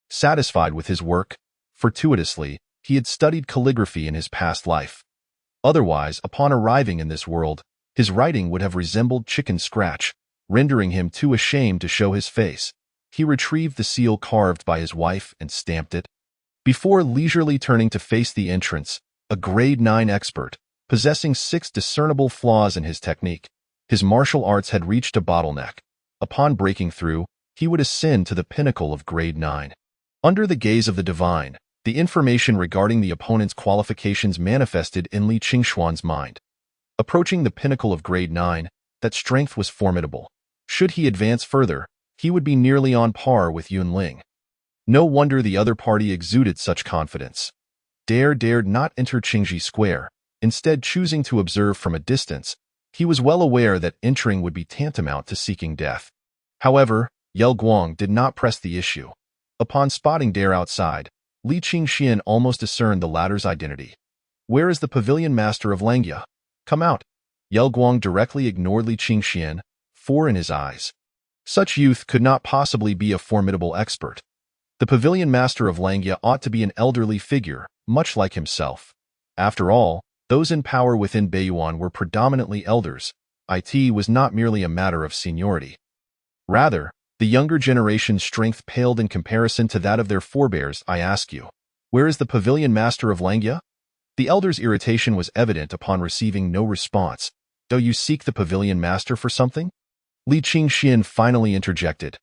Satisfied with his work, fortuitously, he had studied calligraphy in his past life. Otherwise, upon arriving in this world, his writing would have resembled chicken scratch, rendering him too ashamed to show his face. He retrieved the seal carved by his wife and stamped it. Before leisurely turning to face the entrance, a Grade 9 expert, possessing 6 discernible flaws in his technique, his martial arts had reached a bottleneck. Upon breaking through, he would ascend to the pinnacle of Grade 9. Under the gaze of the divine, the information regarding the opponent's qualifications manifested in Li Qingxuan's mind. Approaching the pinnacle of Grade 9, that strength was formidable. Should he advance further, he would be nearly on par with Yun Ling. No wonder the other party exuded such confidence. Dare dared not enter Qingji Square, instead choosing to observe from a distance. He was well aware that entering would be tantamount to seeking death. However, Yel Guang did not press the issue. Upon spotting Dare outside, Li Qingxian almost discerned the latter's identity. Where is the Pavilion Master of Langya? Come out. Yel Guang directly ignored Li Qingxian, four in his eyes. Such youth could not possibly be a formidable expert. The Pavilion Master of Langya ought to be an elderly figure, much like himself. After all, those in power within Beiyuan were predominantly elders. It was not merely a matter of seniority. Rather, the younger generation's strength paled in comparison to that of their forebears. I ask you, where is the Pavilion Master of Langya? The elder's irritation was evident upon receiving no response. Do you seek the Pavilion Master for something? Li Qingxian finally interjected.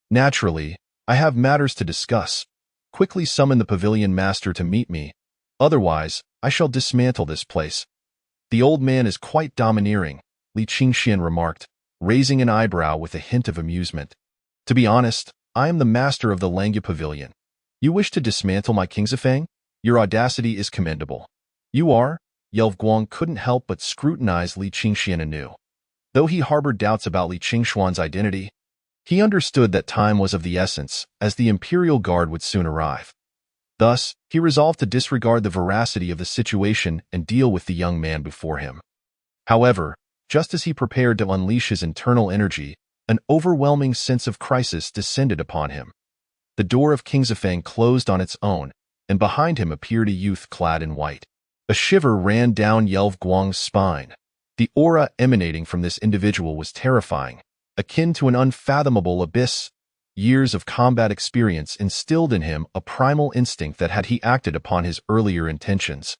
Naturally, I have matters to discuss. Quickly summon the Pavilion Master to meet me. Otherwise, I shall dismantle this place. The old man is quite domineering, Li Qingxian remarked, raising an eyebrow with a hint of amusement. To be honest, I am the master of the Langya Pavilion. You wish to dismantle my Kingsifang? Your audacity is commendable. You are? Yel Guang couldn't help but scrutinize Li Qingxian anew. Though he harbored doubts about Li Qingxuan's identity, he understood that time was of the essence, as the Imperial Guard would soon arrive. Thus, he resolved to disregard the veracity of the situation and deal with the young man before him. However, just as he prepared to unleash his internal energy, an overwhelming sense of crisis descended upon him. The door of Kingsifang closed on its own, and behind him appeared a youth clad in white. A shiver ran down Yel Guang's spine. The aura emanating from this individual was terrifying, akin to an unfathomable abyss. Years of combat experience instilled in him a primal instinct that had he acted upon his earlier intentions,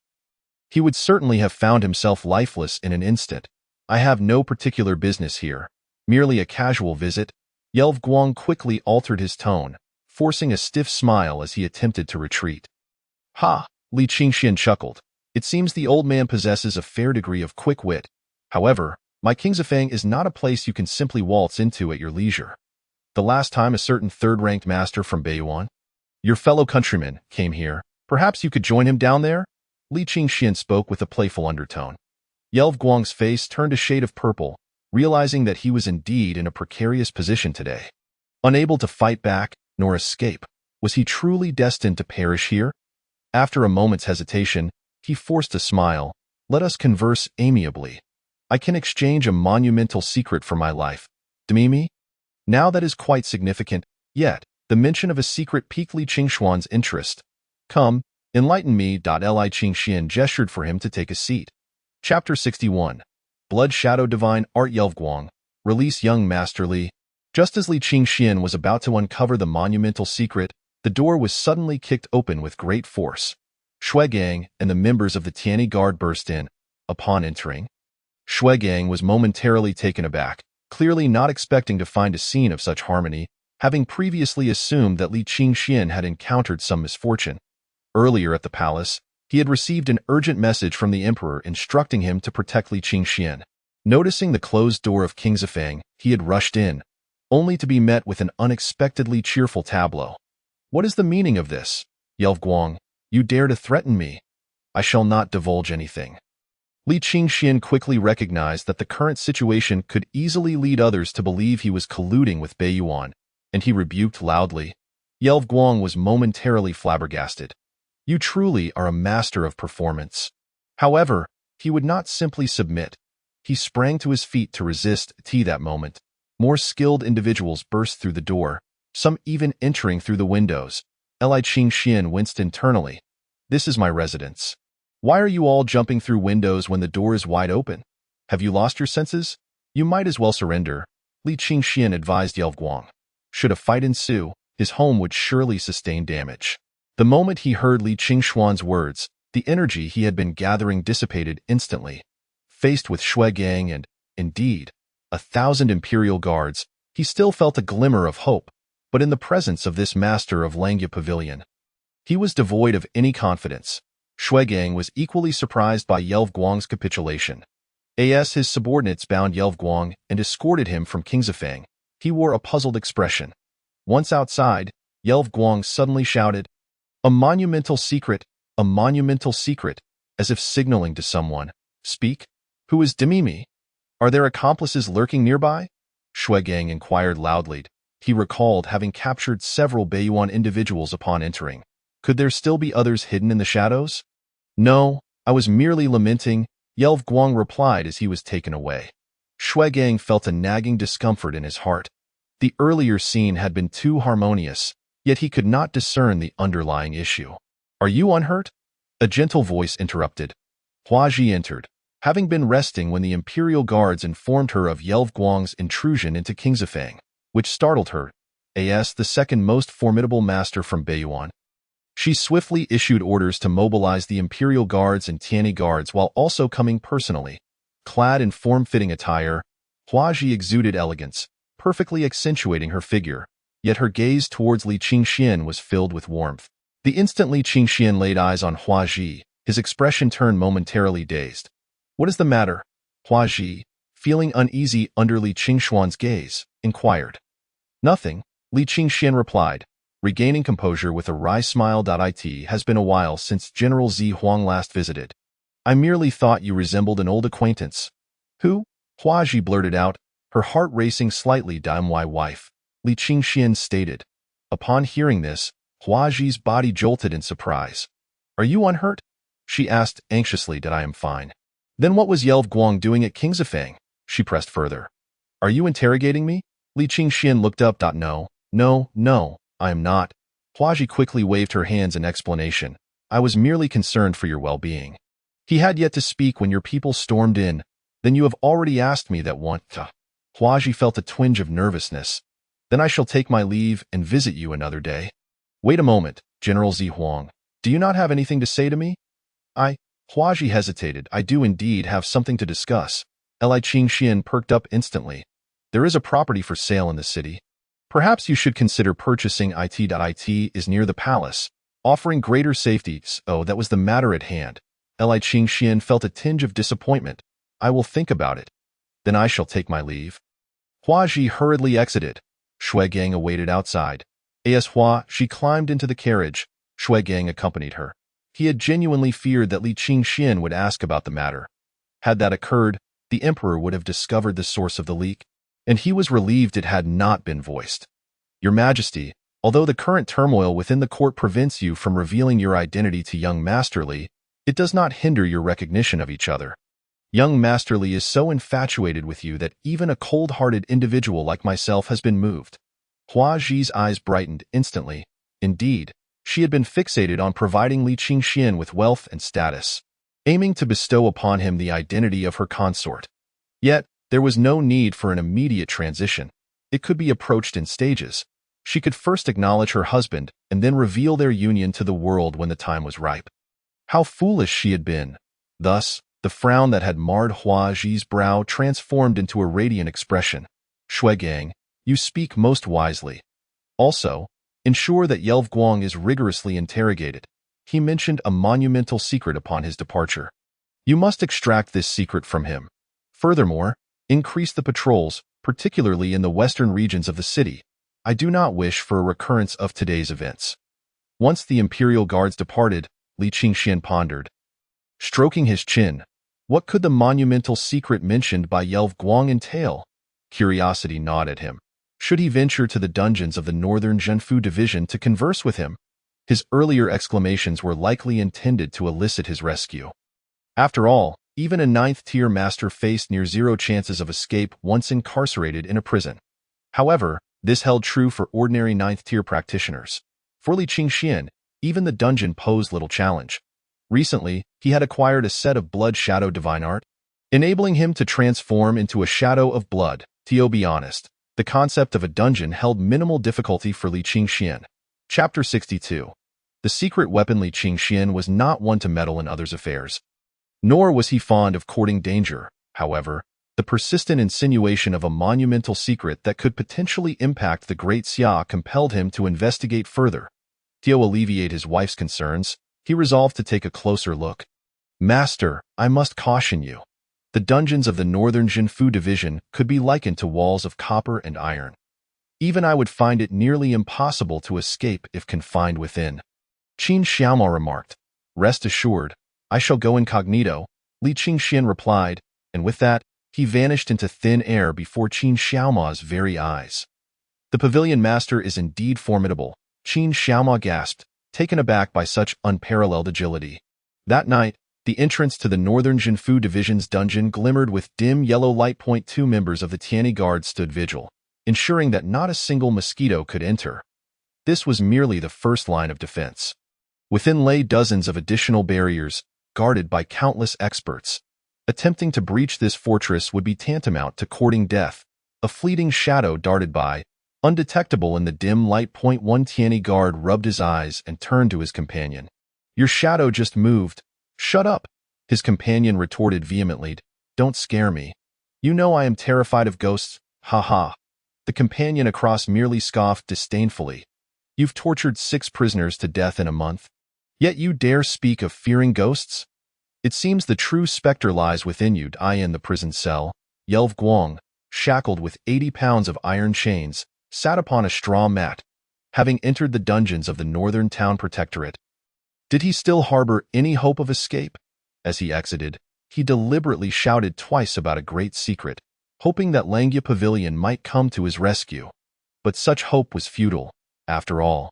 he would certainly have found himself lifeless in an instant. I have no particular business here, merely a casual visit. Yelv Guang quickly altered his tone, forcing a stiff smile as he attempted to retreat. Ha! Li Qingxian chuckled. It seems the old man possesses a fair degree of quick wit. However, my Kingzifang is not a place you can simply waltz into at your leisure. The last time a certain third-ranked master from Beiyuan, your fellow countryman, came here, perhaps you could join him down there? Li Qingxian spoke with a playful undertone. Yelv Guang's face turned a shade of purple, realizing that he was indeed in a precarious position today. Unable to fight back, nor escape, was he truly destined to perish here? After a moment's hesitation, he forced a smile. Let us converse amiably. I can exchange a monumental secret for my life. Demimi? Now that is quite significant, yet the mention of a secret piqued Li Qingxuan's interest. Come, enlighten me. Li Qingxian gestured for him to take a seat. Chapter 61. Blood Shadow Divine Art. Yelv Guang, release young Master Li. Just as Li Qingxian was about to uncover the monumental secret, the door was suddenly kicked open with great force. Shuegang and the members of the Tianyi Guard burst in. Upon entering, Shuegang was momentarily taken aback, clearly not expecting to find a scene of such harmony, having previously assumed that Li Qingxian had encountered some misfortune. Earlier at the palace, he had received an urgent message from the emperor instructing him to protect Li Qingxian. Noticing the closed door of Kingzifang, he had rushed in, only to be met with an unexpectedly cheerful tableau. What is the meaning of this? Yelv Guang, you dare to threaten me? I shall not divulge anything. Li Qingxian quickly recognized that the current situation could easily lead others to believe he was colluding with Beiyuan, and he rebuked loudly. Yelv Guang was momentarily flabbergasted. You truly are a master of performance. However, he would not simply submit. He sprang to his feet to resist. That moment, more skilled individuals burst through the door, some even entering through the windows. Li Qingxian winced internally. This is my residence. Why are you all jumping through windows when the door is wide open? Have you lost your senses? You might as well surrender, Li Qingxian advised Yelv Guang. Should a fight ensue, his home would surely sustain damage. The moment he heard Li Qingxuan's words, the energy he had been gathering dissipated instantly. Faced with Shuegang and, indeed, 1,000 imperial guards, he still felt a glimmer of hope, but in the presence of this master of Langya Pavilion, he was devoid of any confidence. Shuegang was equally surprised by Yelv Guang's capitulation. As his subordinates bound Yelv Guang and escorted him from Kingzifang, he wore a puzzled expression. Once outside, Yelv Guang suddenly shouted, a monumental secret, as if signaling to someone. Speak. Who is Demimi? Are there accomplices lurking nearby? Shuegang inquired loudly. He recalled having captured several Beiyuan individuals upon entering. Could there still be others hidden in the shadows? No, I was merely lamenting, Yelv Guang replied as he was taken away. Shuegang felt a nagging discomfort in his heart. The earlier scene had been too harmonious, yet he could not discern the underlying issue. Are you unhurt? A gentle voice interrupted. Hua Ji entered, having been resting when the imperial guards informed her of Yelv Guang's intrusion into Kingzifang, which startled her. As the second most formidable master from Beiyuan, she swiftly issued orders to mobilize the imperial guards and Tianyi guards while also coming personally. Clad in form-fitting attire, Hua Ji exuded elegance, perfectly accentuating her figure, yet her gaze towards Li Qingxian was filled with warmth. The instant Li Qingxian laid eyes on Hua Ji, his expression turned momentarily dazed. What is the matter? Hua Ji, feeling uneasy under Li Qingxuan's gaze, inquired. Nothing, Li Qingxian replied, regaining composure with a wry smile. It has been a while since General Zi Huang last visited. I merely thought you resembled an old acquaintance. Who? Hua Ji blurted out, her heart racing slightly. My wife, Li Qingxian stated. Upon hearing this, Hua Ji's body jolted in surprise. Are you unhurt? She asked anxiously. I am fine. Then what was Yelv Guang doing at Kingzifang? She pressed further. Are you interrogating me? Li Qingxian looked up. No, I am not. Hua Ji quickly waved her hands in explanation. I was merely concerned for your well-being. He had yet to speak when your people stormed in. Then you have already asked me that one. Hua Ji felt a twinge of nervousness. Then I shall take my leave and visit you another day. Wait a moment, General Zi Huang. Do you not have anything to say to me? Hua Ji hesitated. I do indeed have something to discuss. Li Qingxian perked up instantly. There is a property for sale in the city. Perhaps you should consider purchasing it is near the palace, offering greater safety. Oh, that was the matter at hand. Li Qingxian felt a tinge of disappointment. I will think about it. Then I shall take my leave. Hua Ji hurriedly exited. Shui Gang awaited outside. As Hua Ji climbed into the carriage, Shui Gang accompanied her. He had genuinely feared that Li Qingxian would ask about the matter. Had that occurred, the emperor would have discovered the source of the leak, and he was relieved it had not been voiced. Your Majesty, although the current turmoil within the court prevents you from revealing your identity to young Master Li, it does not hinder your recognition of each other. Young Master Li is so infatuated with you that even a cold-hearted individual like myself has been moved. Hua Ji's eyes brightened instantly. Indeed, she had been fixated on providing Li Qingxian with wealth and status, aiming to bestow upon him the identity of her consort. Yet, there was no need for an immediate transition. It could be approached in stages. She could first acknowledge her husband and then reveal their union to the world when the time was ripe. How foolish she had been! Thus, the frown that had marred Hua Ji's brow transformed into a radiant expression. Shui Gang, you speak most wisely. Also, ensure that Yelv Guang is rigorously interrogated. He mentioned a monumental secret upon his departure. You must extract this secret from him. Furthermore, increase the patrols, particularly in the western regions of the city. I do not wish for a recurrence of today's events. Once the imperial guards departed, Li Qingxian pondered. Stroking his chin, what could the monumental secret mentioned by Yelv Guang entail? Curiosity gnawed at him. Should he venture to the dungeons of the Northern Zhenfu Division to converse with him? His earlier exclamations were likely intended to elicit his rescue. After all, even a 9th-tier master faced near zero chances of escape once incarcerated in a prison. However, this held true for ordinary 9th-tier practitioners. For Li Qingxian, even the dungeon posed little challenge. Recently, he had acquired a set of blood shadow divine art, enabling him to transform into a shadow of blood. To be honest, the concept of a dungeon held minimal difficulty for Li Qingxian. Chapter 62. The secret weapon. Li Qingxian was not one to meddle in others' affairs. Nor was he fond of courting danger. However, the persistent insinuation of a monumental secret that could potentially impact the Great Xia compelled him to investigate further. To alleviate his wife's concerns, he resolved to take a closer look. Master, I must caution you. The dungeons of the Northern Zhenfu Division could be likened to walls of copper and iron. Even I would find it nearly impossible to escape if confined within. Qin Xiaoma remarked. Rest assured, I shall go incognito, Li Qingxian replied, and with that, he vanished into thin air before Qin Xiaoma's very eyes. The pavilion master is indeed formidable, Qin Xiaoma gasped, taken aback by such unparalleled agility. That night, the entrance to the Northern Zhenfu Division's dungeon glimmered with dim yellow light. 2 members of the Tianyi Guard stood vigil, ensuring that not a single mosquito could enter. This was merely the first line of defense. Within lay dozens of additional barriers, guarded by countless experts. Attempting to breach this fortress would be tantamount to courting death. A fleeting shadow darted by, undetectable in the dim light. 1 Tianyi Guard rubbed his eyes and turned to his companion. Your shadow just moved. Shut up, his companion retorted vehemently. Don't scare me. You know I am terrified of ghosts, ha ha. The companion across merely scoffed disdainfully. You've tortured 6 prisoners to death in a month. Yet you dare speak of fearing ghosts? It seems the true specter lies within you. I in the prison cell, Yelv Guang, shackled with 80 pounds of iron chains, sat upon a straw mat, having entered the dungeons of the Northern Town Protectorate. Did he still harbor any hope of escape? As he exited, he deliberately shouted twice about a great secret, hoping that Langya Pavilion might come to his rescue. But such hope was futile, after all.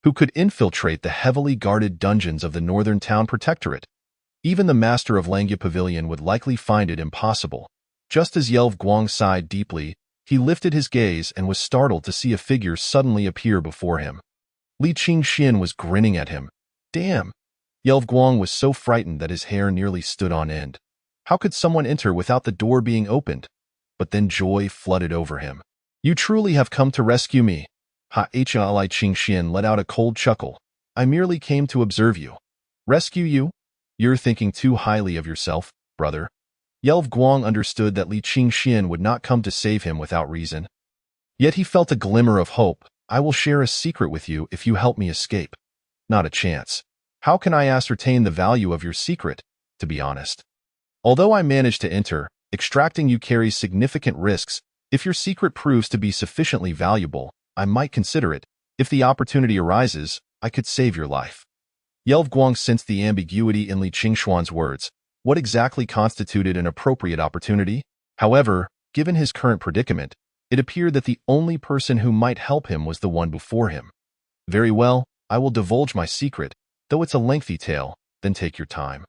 Who could infiltrate the heavily guarded dungeons of the Northern Town Protectorate? Even the master of Langya Pavilion would likely find it impossible. Just as Yelv Guang sighed deeply, he lifted his gaze and was startled to see a figure suddenly appear before him. Li Qingxian was grinning at him. Damn! Yelv Guang was so frightened that his hair nearly stood on end. How could someone enter without the door being opened? But then joy flooded over him. You truly have come to rescue me. Li Qingxian let out a cold chuckle. I merely came to observe you. Rescue you? You're thinking too highly of yourself, brother. Yelv Guang understood that Li Qingxian would not come to save him without reason. Yet he felt a glimmer of hope. I will share a secret with you if you help me escape. Not a chance. How can I ascertain the value of your secret, to be honest? Although I managed to enter, extracting you carries significant risks. If your secret proves to be sufficiently valuable, I might consider it. If the opportunity arises, I could save your life. Yelv Guang sensed the ambiguity in Li Qingshuan's words. What exactly constituted an appropriate opportunity? However, given his current predicament, it appeared that the only person who might help him was the one before him. Very well, I will divulge my secret, though it's a lengthy tale, then take your time.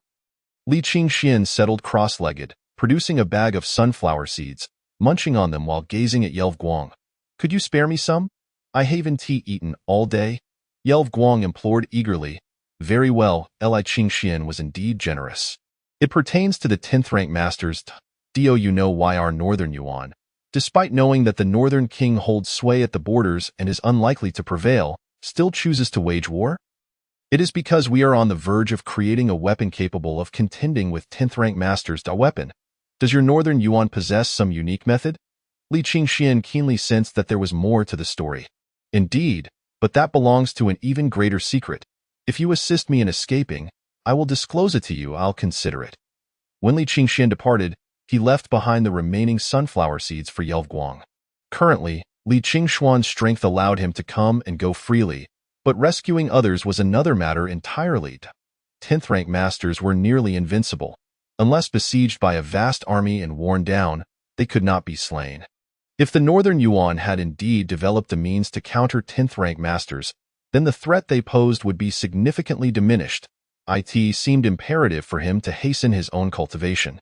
Li Qingxian settled cross-legged, producing a bag of sunflower seeds, munching on them while gazing at Yelv Guang. Could you spare me some? I haven't tea eaten all day. Yelv Guang implored eagerly. Very well, Li Qingxian was indeed generous. It pertains to the 10th rank masters. Do you know why our northern Yuan, despite knowing that the northern king holds sway at the borders and is unlikely to prevail, still chooses to wage war? It is because we are on the verge of creating a weapon capable of contending with 10th rank masters. A weapon. Does your northern Yuan possess some unique method? Li Qingxian keenly sensed that there was more to the story. Indeed, but that belongs to an even greater secret. If you assist me in escaping, I will disclose it to you. I'll consider it. When Li Qingxian departed, he left behind the remaining sunflower seeds for Yelv Guang. Currently, Li Qingshuan's strength allowed him to come and go freely, but rescuing others was another matter entirely. 10th rank masters were nearly invincible. Unless besieged by a vast army and worn down, they could not be slain. If the northern Yuan had indeed developed the means to counter 10th rank masters, then the threat they posed would be significantly diminished. It seemed imperative for him to hasten his own cultivation.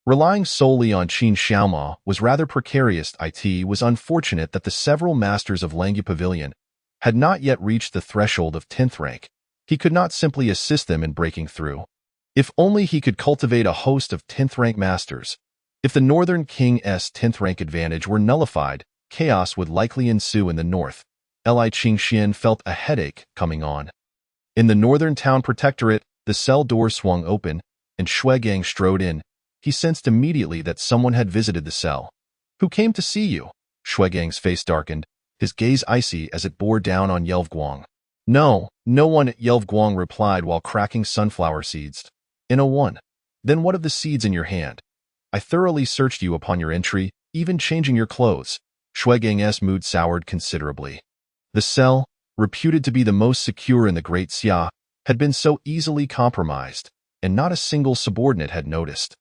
Relying solely on Qin Xiaoma was rather precarious. It was unfortunate that the several masters of Langya Pavilion had not yet reached the threshold of 10th rank. He could not simply assist them in breaking through. If only he could cultivate a host of 10th rank masters. If the Northern King's 10th rank advantage were nullified, chaos would likely ensue in the north. Li Qingxian felt a headache coming on. In the northern town protectorate, the cell door swung open, and Shuegang strode in. He sensed immediately that someone had visited the cell. Who came to see you? Shuegang's face darkened, his gaze icy as it bore down on Yelv Guang. No one, Yelv Guang replied while cracking sunflower seeds. In a one. Then what of the seeds in your hand? I thoroughly searched you upon your entry, even changing your clothes. Shuegang's mood soured considerably. The cell, reputed to be the most secure in the Great Xia, had been so easily compromised, and not a single subordinate had noticed.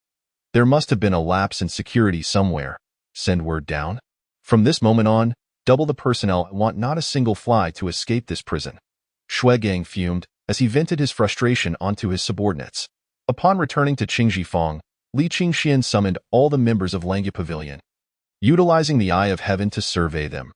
There must have been a lapse in security somewhere. Send word down. From this moment on, double the personnel want not a single fly to escape this prison. Shuegang fumed as he vented his frustration onto his subordinates. Upon returning to Qingjifang, Li Qingxian summoned all the members of Langya Pavilion, utilizing the Eye of Heaven to survey them.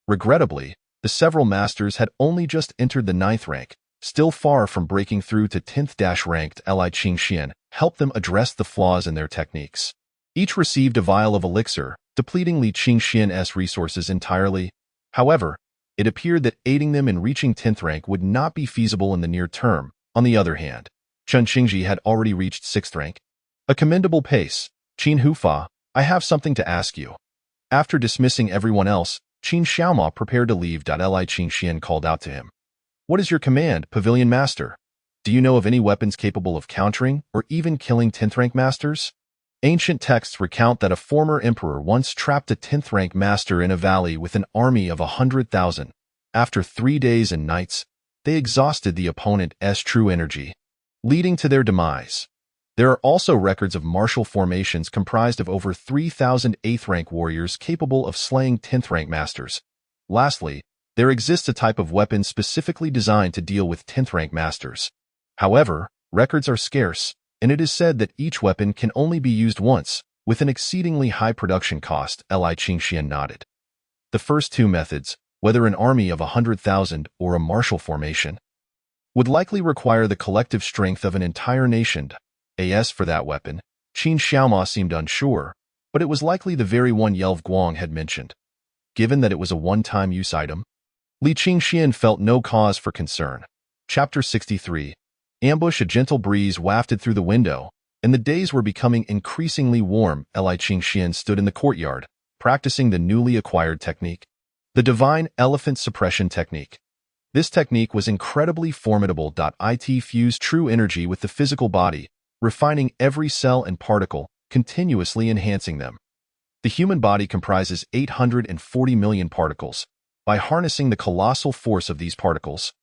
Regrettably, the several masters had only just entered the 9th rank, still far from breaking through to 10th ranked. Li Qingxian helped them address the flaws in their techniques. Each received a vial of elixir, depleting Li Qingxian's resources entirely. However, it appeared that aiding them in reaching 10th rank would not be feasible in the near term. On the other hand, Chen Qingji had already reached 6th rank. A commendable pace. Qin Hufa, I have something to ask you. After dismissing everyone else, Qin Xiaoma prepared to leave. Li Qingxian called out to him. What is your command, Pavilion Master? Do you know of any weapons capable of countering or even killing 10th rank masters? Ancient texts recount that a former emperor once trapped a 10th rank master in a valley with an army of 100,000. After 3 days and nights, they exhausted the opponent's true energy, leading to their demise. There are also records of martial formations comprised of over 3,000 8th rank warriors capable of slaying 10th rank masters. Lastly, there exists a type of weapon specifically designed to deal with 10th rank masters. However, records are scarce, and it is said that each weapon can only be used once, with an exceedingly high production cost. Li Qingxian nodded. The first two methods, whether an army of 100,000 or a martial formation, would likely require the collective strength of an entire nation. As for that weapon, Qin Xiaoma seemed unsure, but it was likely the very one Yelv Guang had mentioned. Given that it was a one-time use item, Li Qingxian felt no cause for concern. Chapter 63. Ambush. A gentle breeze wafted through the window, and the days were becoming increasingly warm. Li Qingxian stood in the courtyard, practicing the newly acquired technique. The divine elephant suppression technique. This technique was incredibly formidable. It fused true energy with the physical body, refining every cell and particle, continuously enhancing them. The human body comprises 840 million particles. By harnessing the colossal force of these particles,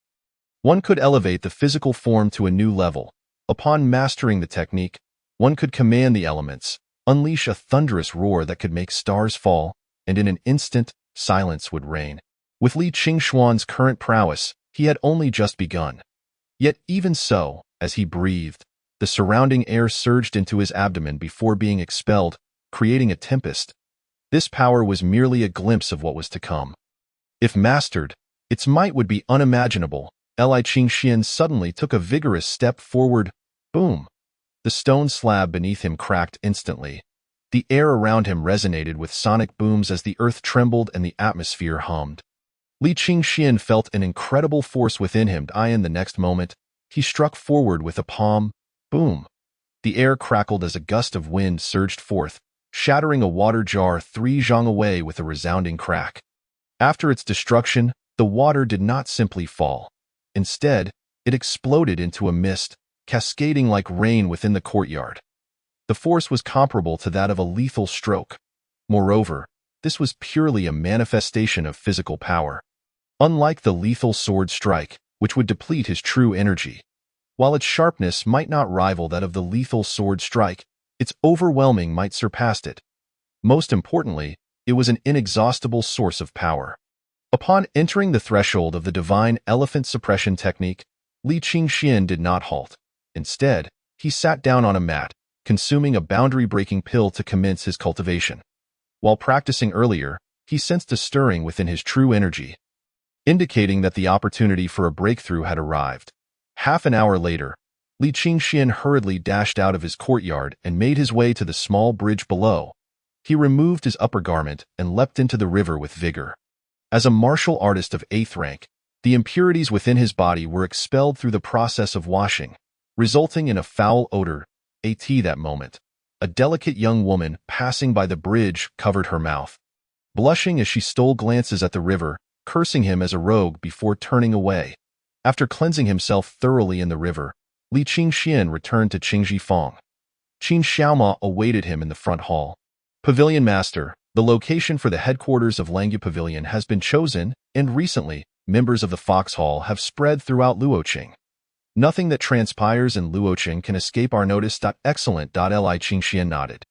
one could elevate the physical form to a new level. Upon mastering the technique, one could command the elements, unleash a thunderous roar that could make stars fall, and in an instant, silence would reign. With Li Qingshuan's current prowess, he had only just begun. Yet even so, as he breathed, the surrounding air surged into his abdomen before being expelled, creating a tempest. This power was merely a glimpse of what was to come. If mastered, its might would be unimaginable. Li Qingxian suddenly took a vigorous step forward. Boom! The stone slab beneath him cracked instantly. The air around him resonated with sonic booms as the earth trembled and the atmosphere hummed. Li Qingxian felt an incredible force within him. In the next moment, he struck forward with a palm. Boom! The air crackled as a gust of wind surged forth, shattering a water jar 3 zhang away with a resounding crack. After its destruction, the water did not simply fall. Instead, it exploded into a mist, cascading like rain within the courtyard. The force was comparable to that of a lethal stroke. Moreover, this was purely a manifestation of physical power. Unlike the lethal sword strike, which would deplete his true energy, while its sharpness might not rival that of the lethal sword strike, its overwhelming might surpass it. Most importantly, it was an inexhaustible source of power. Upon entering the threshold of the divine elephant suppression technique, Li Qingxian did not halt. Instead, he sat down on a mat, consuming a boundary-breaking pill to commence his cultivation. While practicing earlier, he sensed a stirring within his true energy, indicating that the opportunity for a breakthrough had arrived. Half an hour later, Li Qingxian hurriedly dashed out of his courtyard and made his way to the small bridge below. He removed his upper garment and leapt into the river with vigor. As a martial artist of 8th rank, the impurities within his body were expelled through the process of washing, resulting in a foul odor. That moment, a delicate young woman passing by the bridge covered her mouth, blushing as she stole glances at the river, cursing him as a rogue before turning away. After cleansing himself thoroughly in the river, Li Qingxian returned to Qingjifang. Qin Xiaoma awaited him in the front hall. Pavilion Master, the location for the headquarters of Langya Pavilion has been chosen, and recently, members of the Foxhall have spread throughout Luoqing. Nothing that transpires in Luoqing can escape our notice. Excellent. Li Qingxian nodded.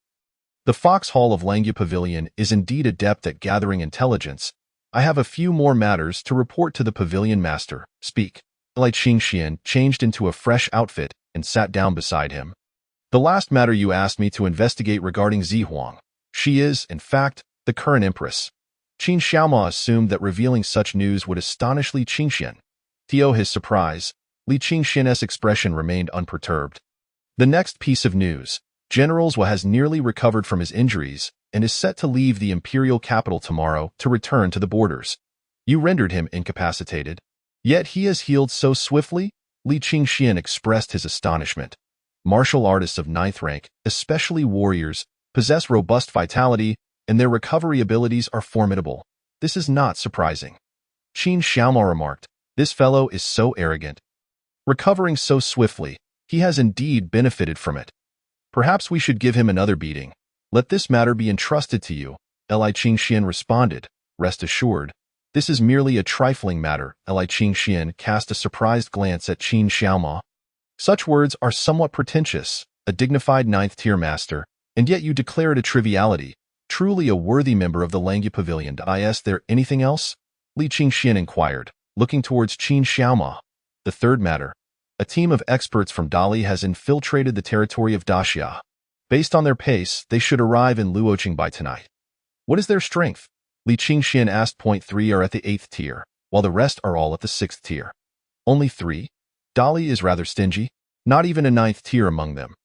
The Foxhall of Langya Pavilion is indeed adept at gathering intelligence. I have a few more matters to report to the Pavilion Master. Speak. Li Qingxian changed into a fresh outfit and sat down beside him. The last matter you asked me to investigate regarding Zihuang. She is, in fact, the current empress. Qin Xiaoma assumed that revealing such news would astonish Li Qingxian. To his surprise, Li Qingxian's expression remained unperturbed. The next piece of news. General Zhou has nearly recovered from his injuries and is set to leave the imperial capital tomorrow to return to the borders. You rendered him incapacitated. Yet he has healed so swiftly? Li Qingxian expressed his astonishment. Martial artists of 9th rank, especially warriors, possess robust vitality, and their recovery abilities are formidable. This is not surprising. Qin Xiaoma remarked, this fellow is so arrogant. Recovering so swiftly, he has indeed benefited from it. Perhaps we should give him another beating. Let this matter be entrusted to you. Li Qingxian responded. Rest assured, this is merely a trifling matter. Li Qingxian cast a surprised glance at Qin Xiaoma. Such words are somewhat pretentious, a dignified 9th-tier master, and yet you declare it a triviality. Truly a worthy member of the Langya Pavilion. Is there anything else? Li Qingxian inquired, looking towards Qin Xiaoma. The third matter. A team of experts from Dali has infiltrated the territory of Daxia. Based on their pace, they should arrive in Luoqing by tonight. What is their strength? Li Qingxian asked. 3 are at the 8th tier, while the rest are all at the 6th tier. Only 3? Dali is rather stingy. Not even a 9th tier among them.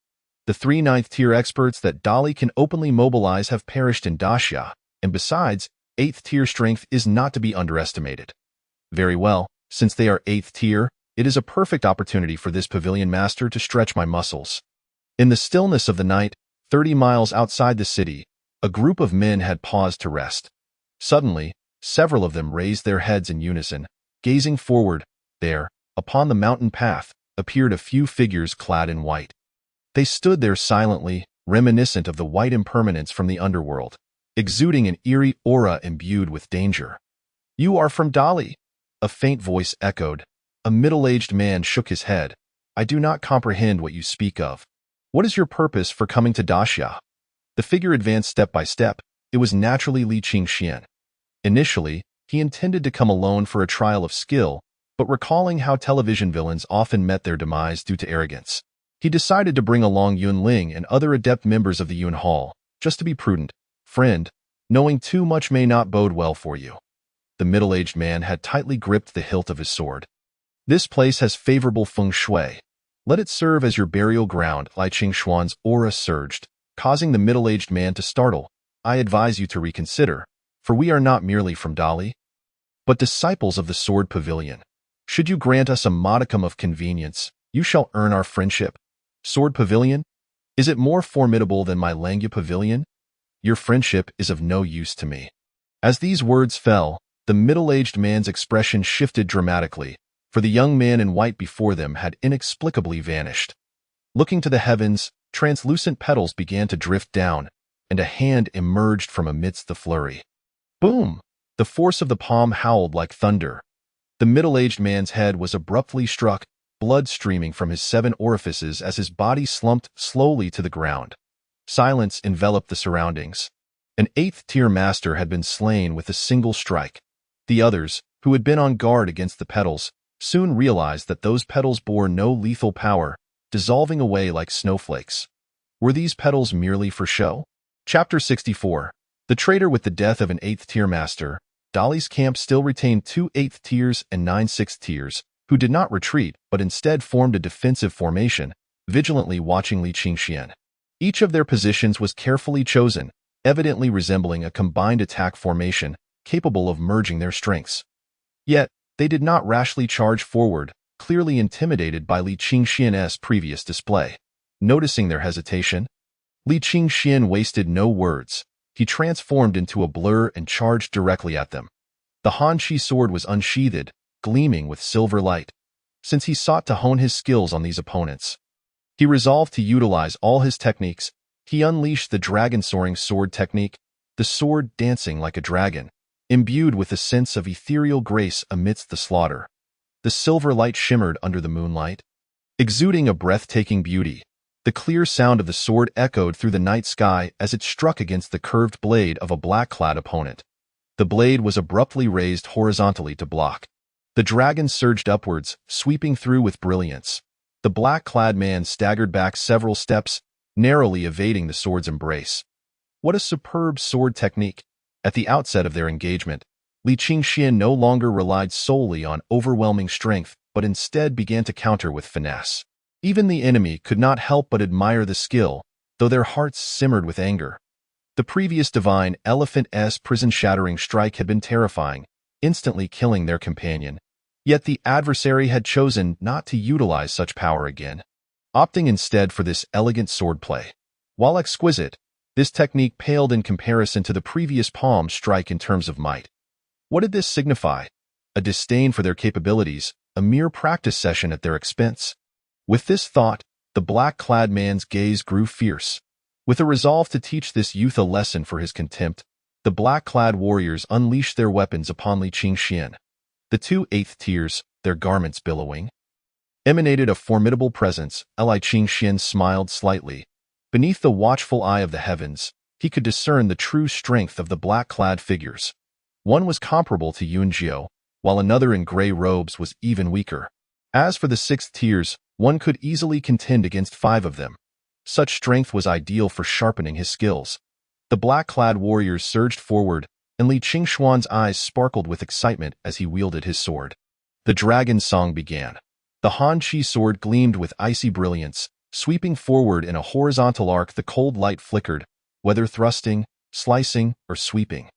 The 3 9th-tier experts that Dali can openly mobilize have perished in Daxia, and besides, 8th-tier strength is not to be underestimated. Very well, since they are 8th tier, it is a perfect opportunity for this pavilion master to stretch my muscles. In the stillness of the night, 30 miles outside the city, a group of men had paused to rest. Suddenly, Several of them raised their heads in unison, gazing forward. There, upon the mountain path, appeared a few figures clad in white. They stood there silently, reminiscent of the white impermanence from the underworld, exuding an eerie aura imbued with danger. "You are from Dali," a faint voice echoed. A middle-aged man shook his head. "I do not comprehend what you speak of. What is your purpose for coming to Daxia?" The figure advanced step by step. It was naturally Li Qingxian. Initially, he intended to come alone for a trial of skill, but recalling how television villains often met their demise due to arrogance, he decided to bring along Yun Ling and other adept members of the Yun Hall, just to be prudent. "Friend, knowing too much may not bode well for you." The middle-aged man had tightly gripped the hilt of his sword. "This place has favorable feng shui. Let it serve as your burial ground." Li Qingxuan's aura surged, causing the middle-aged man to startle. "I advise you to reconsider, for we are not merely from Dali, but disciples of the Sword Pavilion. Should you grant us a modicum of convenience, you shall earn our friendship." "Sword Pavilion? Is it more formidable than my Langya Pavilion? Your friendship is of no use to me." As these words fell, the middle-aged man's expression shifted dramatically, for the young man in white before them had inexplicably vanished. Looking to the heavens, translucent petals began to drift down, and a hand emerged from amidst the flurry. Boom! The force of the palm howled like thunder. The middle-aged man's head was abruptly struck, blood streaming from his 7 orifices as his body slumped slowly to the ground. Silence enveloped the surroundings. An 8th-tier master had been slain with a single strike. The others, who had been on guard against the petals, soon realized that those petals bore no lethal power, dissolving away like snowflakes. Were these petals merely for show? Chapter 64. The traitor with the death of an 8th-tier master. Dali's camp still retained 2 8th tiers and 9 6th tiers, who did not retreat but instead formed a defensive formation, vigilantly watching Li Qingxian. Each of their positions was carefully chosen, evidently resembling a combined attack formation capable of merging their strengths. Yet, they did not rashly charge forward, clearly intimidated by Li Qingxian's previous display. Noticing their hesitation, Li Qingxian wasted no words. He transformed into a blur and charged directly at them. The Han-Chi sword was unsheathed, gleaming with silver light. Since he sought to hone his skills on these opponents, he resolved to utilize all his techniques. He unleashed the dragon-soaring sword technique, the sword dancing like a dragon, imbued with a sense of ethereal grace amidst the slaughter. The silver light shimmered under the moonlight, exuding a breathtaking beauty. The clear sound of the sword echoed through the night sky as it struck against the curved blade of a black-clad opponent. The blade was abruptly raised horizontally to block. The dragon surged upwards, sweeping through with brilliance. The black-clad man staggered back several steps, narrowly evading the sword's embrace. What a superb sword technique! At the outset of their engagement, Li Qingxian no longer relied solely on overwhelming strength, but instead began to counter with finesse. Even the enemy could not help but admire the skill, though their hearts simmered with anger. The previous divine elephant-s prison-shattering strike had been terrifying, instantly killing their companion. Yet the adversary had chosen not to utilize such power again, opting instead for this elegant swordplay. While exquisite, this technique paled in comparison to the previous palm strike in terms of might. What did this signify? A disdain for their capabilities, a mere practice session at their expense? With this thought, the black-clad man's gaze grew fierce. With a resolve to teach this youth a lesson for his contempt, the black-clad warriors unleashed their weapons upon Li Qingxian. The 2 8th tiers, their garments billowing, emanated a formidable presence. Li Qingxian smiled slightly. Beneath the watchful eye of the heavens, he could discern the true strength of the black-clad figures. One was comparable to Yunjiu, while another in gray robes was even weaker. As for the 6th tiers, one could easily contend against 5 of them. Such strength was ideal for sharpening his skills. The black-clad warriors surged forward, and Li Qingxuan's eyes sparkled with excitement as he wielded his sword. The dragon song began. The Han-Chi sword gleamed with icy brilliance, sweeping forward in a horizontal arc. The cold light flickered, whether thrusting, slicing, or sweeping.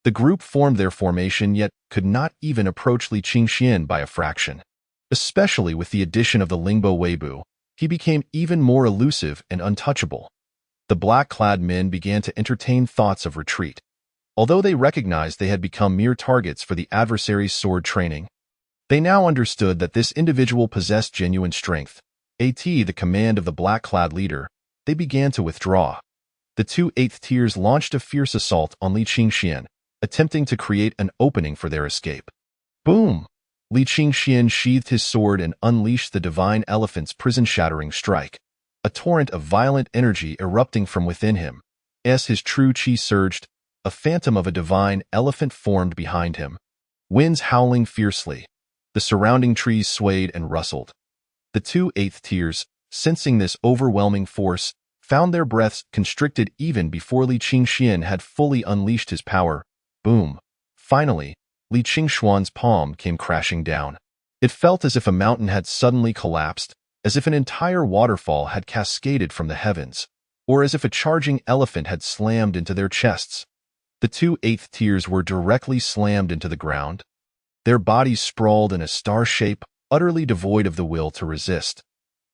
The group formed their formation yet could not even approach Li Qingxian by a fraction. Especially with the addition of the Lingbo Weibu, he became even more elusive and untouchable. The black-clad men began to entertain thoughts of retreat. Although they recognized they had become mere targets for the adversary's sword training, they now understood that this individual possessed genuine strength. The command of the black-clad leader, they began to withdraw. The two 8th tiers launched a fierce assault on Li Qingxian, attempting to create an opening for their escape. Boom! Li Qingxian sheathed his sword and unleashed the divine elephant's prison-shattering strike, a torrent of violent energy erupting from within him. As his true chi surged, a phantom of a divine elephant formed behind him, winds howling fiercely. The surrounding trees swayed and rustled. The two 8th tiers, sensing this overwhelming force, found their breaths constricted even before Li Qingxian had fully unleashed his power. Boom! Finally, Li Qingxuan's palm came crashing down. It felt as if a mountain had suddenly collapsed, as if an entire waterfall had cascaded from the heavens, or as if a charging elephant had slammed into their chests. The two 8th tiers were directly slammed into the ground. Their bodies sprawled in a star shape, utterly devoid of the will to resist.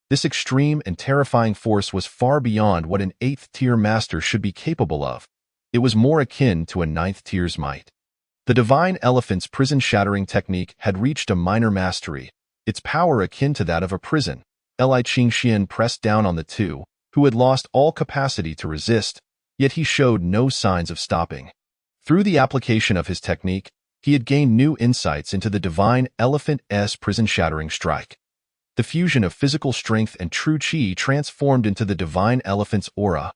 This extreme and terrifying force was far beyond what an 8th tier master should be capable of. It was more akin to a 9th tier's might. The divine elephant's prison-shattering technique had reached a minor mastery, its power akin to that of a prison. Li Qingxian pressed down on the two, who had lost all capacity to resist, yet he showed no signs of stopping. Through the application of his technique, he had gained new insights into the divine elephant's prison-shattering strike. The fusion of physical strength and true chi transformed into the divine elephant's aura,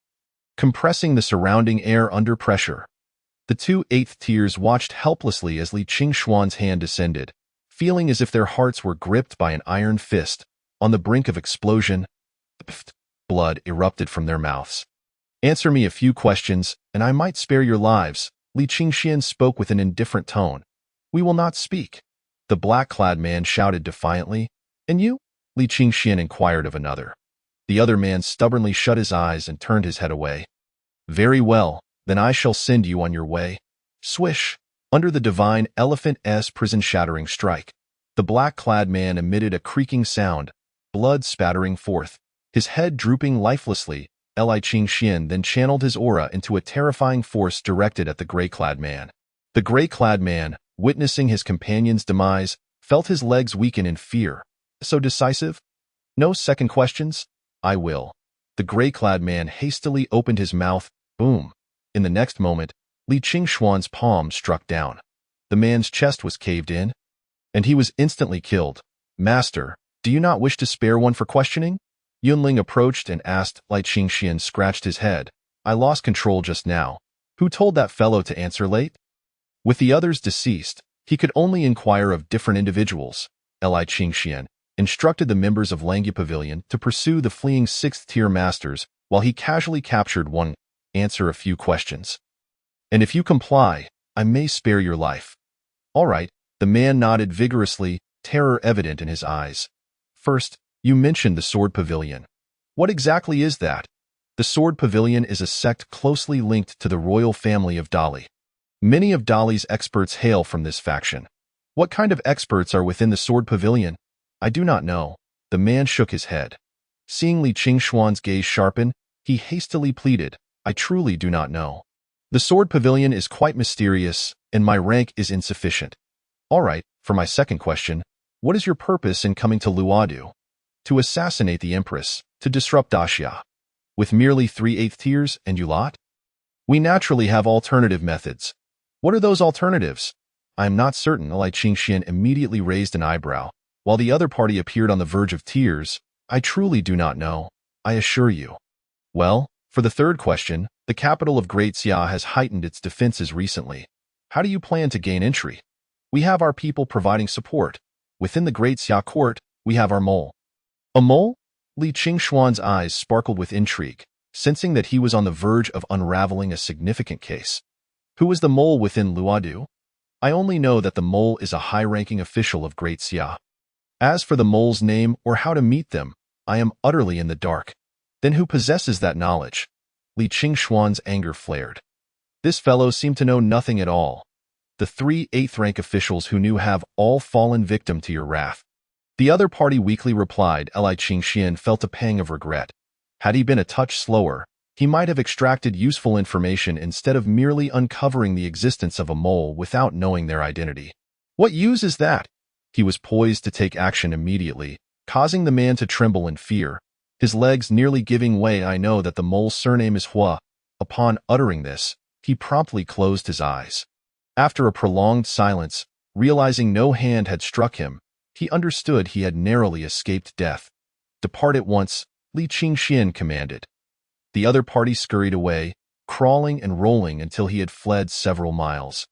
compressing the surrounding air under pressure. The two 8th tiers watched helplessly as Li Qingxuan's hand descended, feeling as if their hearts were gripped by an iron fist. On the brink of explosion, blood erupted from their mouths. "Answer me a few questions, and I might spare your lives," Li Qingxian spoke with an indifferent tone. "We will not speak," the black-clad man shouted defiantly. "And you?" Li Qingxian inquired of another. The other man stubbornly shut his eyes and turned his head away. "Very well, then I shall send you on your way." Swish! Under the divine elephant's prison-shattering strike, the black-clad man emitted a creaking sound, blood spattering forth, his head drooping lifelessly. Li Qingxian then channeled his aura into a terrifying force directed at the gray-clad man. The gray-clad man, witnessing his companion's demise, felt his legs weaken in fear. "So decisive? No second questions? I will." The gray-clad man hastily opened his mouth. Boom! In the next moment, Li Qingxuan's palm struck down. The man's chest was caved in, and he was instantly killed. "Master, do you not wish to spare one for questioning?" Yunling approached and asked. Li Qingxian scratched his head. "I lost control just now. Who told that fellow to answer late?" With the others deceased, he could only inquire of different individuals. Li Qingxian instructed the members of Langya Pavilion to pursue the fleeing 6th-tier masters while he casually captured one. "Answer a few questions. And if you comply, I may spare your life." "All right," the man nodded vigorously, terror evident in his eyes. "First, you mentioned the Sword Pavilion. What exactly is that?" The Sword Pavilion is a sect closely linked to the royal family of Dali. Many of Dali's experts hail from this faction. "What kind of experts are within the Sword Pavilion?" "I do not know." The man shook his head. Seeing Li Qingxuan's gaze sharpen, he hastily pleaded, "I truly do not know. The Sword Pavilion is quite mysterious, and my rank is insufficient." "All right, for my second question, what is your purpose in coming to Luodu?" "To assassinate the empress, to disrupt Daxia." "With merely 3 8th tiers and you lot?" "We naturally have alternative methods." "What are those alternatives?" "I am not certain." Li Qingxian immediately raised an eyebrow, while the other party appeared on the verge of tears. "I truly do not know, I assure you." "Well, for the third question, the capital of Great Xia has heightened its defenses recently. How do you plan to gain entry?" "We have our people providing support. Within the Great Xia court, we have our mole." "A mole?" Li Qingxuan's eyes sparkled with intrigue, sensing that he was on the verge of unraveling a significant case. "Who is the mole within Luodu?" "I only know that the mole is a high-ranking official of Great Xia. As for the mole's name or how to meet them, I am utterly in the dark." "Then who possesses that knowledge?" Li Qingxuan's anger flared. This fellow seemed to know nothing at all. "The 3 8th-rank officials who knew have all fallen victim to your wrath." The other party weakly replied. Li Qingxian felt a pang of regret. Had he been a touch slower, He might have extracted useful information instead of merely uncovering the existence of a mole without knowing their identity. What use is that? He was poised to take action immediately, causing the man to tremble in fear, his legs nearly giving way. I know that the mole's surname is Hua. Upon uttering this, he promptly closed his eyes. After a prolonged silence, realizing no hand had struck him, he understood he had narrowly escaped death. Depart at once, Li Qingxian commanded. The other party scurried away, crawling and rolling until he had fled several miles.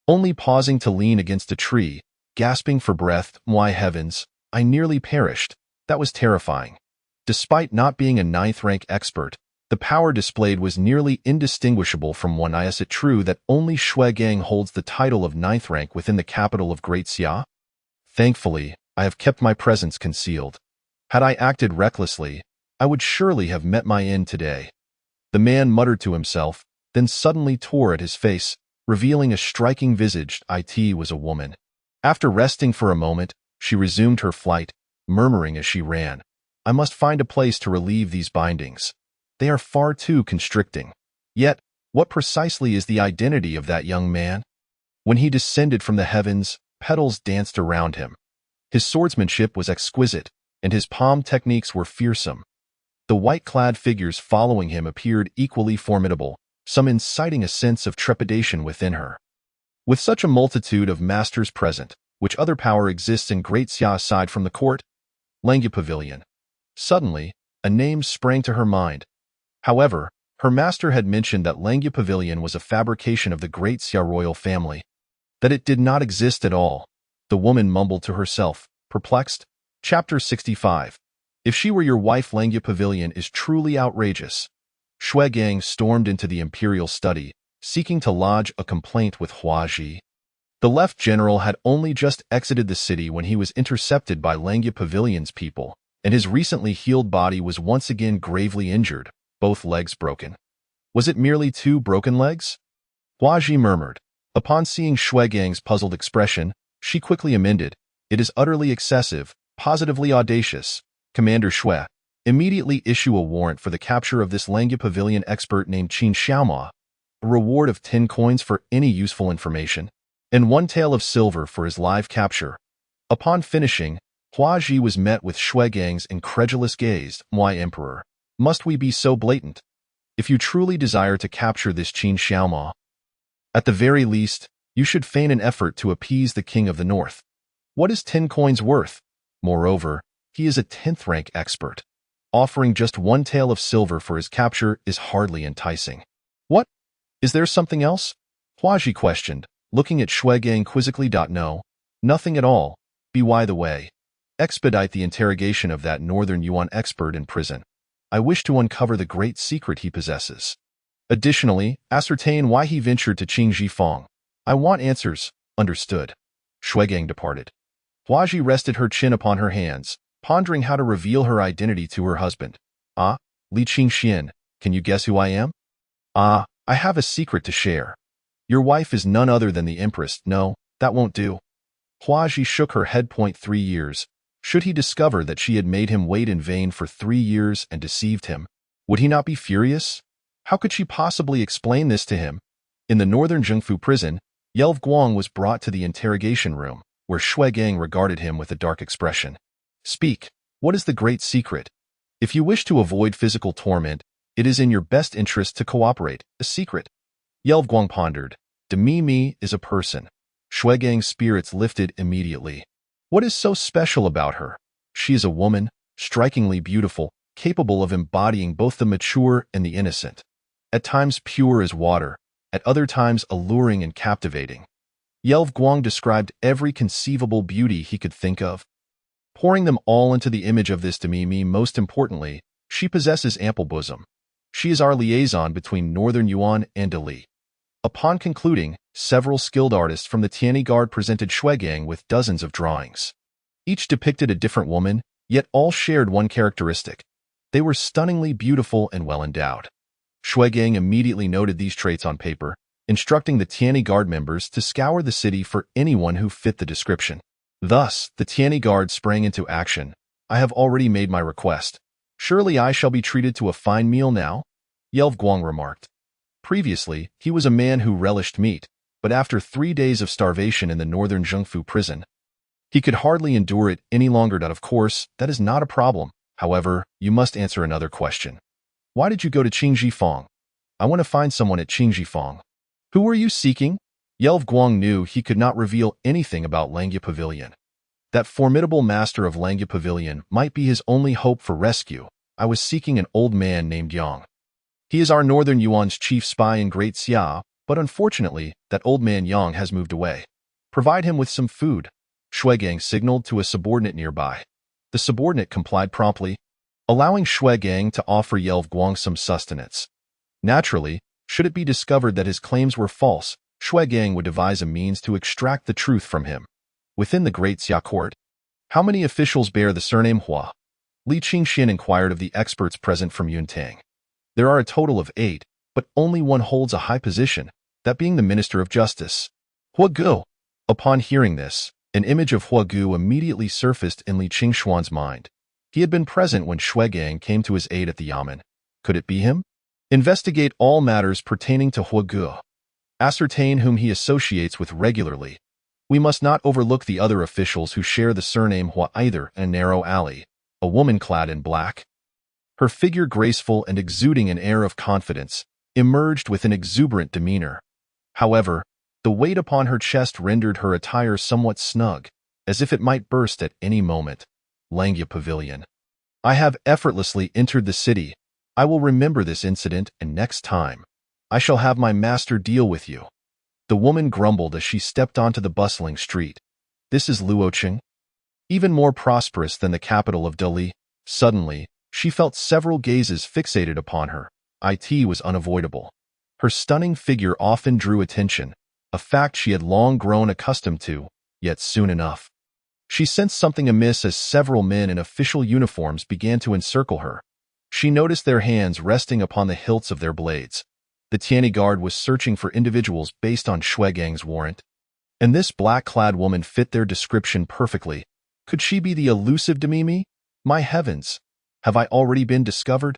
Only pausing to lean against a tree, gasping for breath. My heavens, I nearly perished. That was terrifying. Despite not being a ninth-rank expert, the power displayed was nearly indistinguishable from one. Is it true that only Shui Gang holds the title of ninth rank within the capital of Great Xia? Thankfully, I have kept my presence concealed. Had I acted recklessly, I would surely have met my end today. The man muttered to himself, then suddenly tore at his face, revealing a striking visage. It was a woman. After resting for a moment, she resumed her flight, murmuring as she ran, I must find a place to relieve these bindings. They are far too constricting. Yet, what precisely is the identity of that young man? When he descended from the heavens, petals danced around him. His swordsmanship was exquisite, and his palm techniques were fearsome. The white-clad figures following him appeared equally formidable, some inciting a sense of trepidation within her. With such a multitude of masters present, which other power exists in Great Xia aside from the court? Langya Pavilion. Suddenly, a name sprang to her mind. However, her master had mentioned that Langya Pavilion was a fabrication of the Great Xia royal family, that it did not exist at all. The woman mumbled to herself, perplexed. Chapter 65. If she were your wife, Langya Pavilion is truly outrageous. Shui Gang stormed into the imperial study, seeking to lodge a complaint with Hua Ji. The left general had only just exited the city when he was intercepted by Langya Pavilion's people, and his recently healed body was once again gravely injured, both legs broken. Was it merely 2 broken legs? Hua Ji murmured. Upon seeing Shui Gang's puzzled expression, she quickly amended, It is utterly excessive, positively audacious. Commander Shui, immediately issue a warrant for the capture of this Langya Pavilion expert named Qin Xiaoma, a reward of 10 coins for any useful information, and 1 tael of silver for his live capture. Upon finishing, Hua Ji was met with Shui Gang's incredulous gaze. My emperor, must we be so blatant? If you truly desire to capture this Qin Xiaoma, at the very least, you should feign an effort to appease the king of the north. What is 10 coins worth? Moreover, he is a 10th rank expert. Offering just 1 tael of silver for his capture is hardly enticing. What? Is there something else? Hua Ji questioned, looking at Shui Gang quizzically. No, nothing at all. By the way, expedite the interrogation of that Northern Yuan expert in prison. I wish to uncover the great secret he possesses. Additionally, ascertain why he ventured to Qingji Fong. I want answers. Understood. Shui Gang departed. Hua Ji rested her chin upon her hands, pondering how to reveal her identity to her husband. Li Qingxian, can you guess who I am? I have a secret to share. Your wife is none other than the empress. No, that won't do. Hua Ji shook her head. 3 years. Should he discover that she had made him wait in vain for 3 years and deceived him, would he not be furious? How could she possibly explain this to him? In the northern Zhengfu prison, Yelv Guang was brought to the interrogation room, where Shui Gang regarded him with a dark expression. Speak, what is the great secret? If you wish to avoid physical torment, it is in your best interest to cooperate. A secret. Yelv Guang pondered. Demi is a person. Shui Gang's spirits lifted immediately. What is so special about her? She is a woman, strikingly beautiful, capable of embodying both the mature and the innocent. At times pure as water, at other times alluring and captivating. Yelv Guang described every conceivable beauty he could think of, pouring them all into the image of this Demi. Most importantly, she possesses ample bosom. She is our liaison between Northern Yuan and Dali. Upon concluding, several skilled artists from the Tianyi Guard presented Shui Gang with dozens of drawings. Each depicted a different woman, yet all shared one characteristic. They were stunningly beautiful and well-endowed. Shui Gang immediately noted these traits on paper, instructing the Tianyi Guard members to scour the city for anyone who fit the description. Thus, the Tianyi Guard sprang into action. I have already made my request. Surely I shall be treated to a fine meal now? Yelv Guang remarked. Previously, he was a man who relished meat, but after 3 days of starvation in the northern Zhengfu prison, he could hardly endure it any longer. Of course, that is not a problem. However, you must answer another question. Why did you go to Qingjifang? I want to find someone at Qingjifang. Who were you seeking? Yelv Guang knew he could not reveal anything about Langya Pavilion. That formidable master of Langya Pavilion might be his only hope for rescue. I was seeking an old man named Yang. He is our northern Yuan's chief spy in Great Xia, but unfortunately, that old man Yang has moved away. Provide him with some food. Shuigang signaled to a subordinate nearby. The subordinate complied promptly, allowing Shuigang to offer Yelv Guang some sustenance. Naturally, should it be discovered that his claims were false, Shuigang would devise a means to extract the truth from him. Within the Great Xia court, how many officials bear the surname Hua? Li Qingxian inquired of the experts present from Yuntang. There are a total of 8, but only one holds a high position, that being the Minister of Justice. Hua Gu. Upon hearing this, an image of Hua Gu immediately surfaced in Li Qingshuan's mind. He had been present when Shuigang came to his aid at the Yamen. Could it be him? Investigate all matters pertaining to Hua Gu. Ascertain whom he associates with regularly. We must not overlook the other officials who share the surname Hua either. A narrow alley, a woman clad in black, her figure graceful and exuding an air of confidence, emerged with an exuberant demeanor. However, the weight upon her chest rendered her attire somewhat snug, as if it might burst at any moment. Langya Pavilion. I have effortlessly entered the city. I will remember this incident, and next time, I shall have my master deal with you. The woman grumbled as she stepped onto the bustling street. This is Luocheng? Even more prosperous than the capital of Dali. Suddenly, she felt several gazes fixated upon her. It was unavoidable. Her stunning figure often drew attention, a fact she had long grown accustomed to, yet soon enough, she sensed something amiss as several men in official uniforms began to encircle her. She noticed their hands resting upon the hilts of their blades. The Tianyi Guard was searching for individuals based on Shuigang's warrant, and this black-clad woman fit their description perfectly. Could she be the elusive Demimi? My heavens! Have I already been discovered?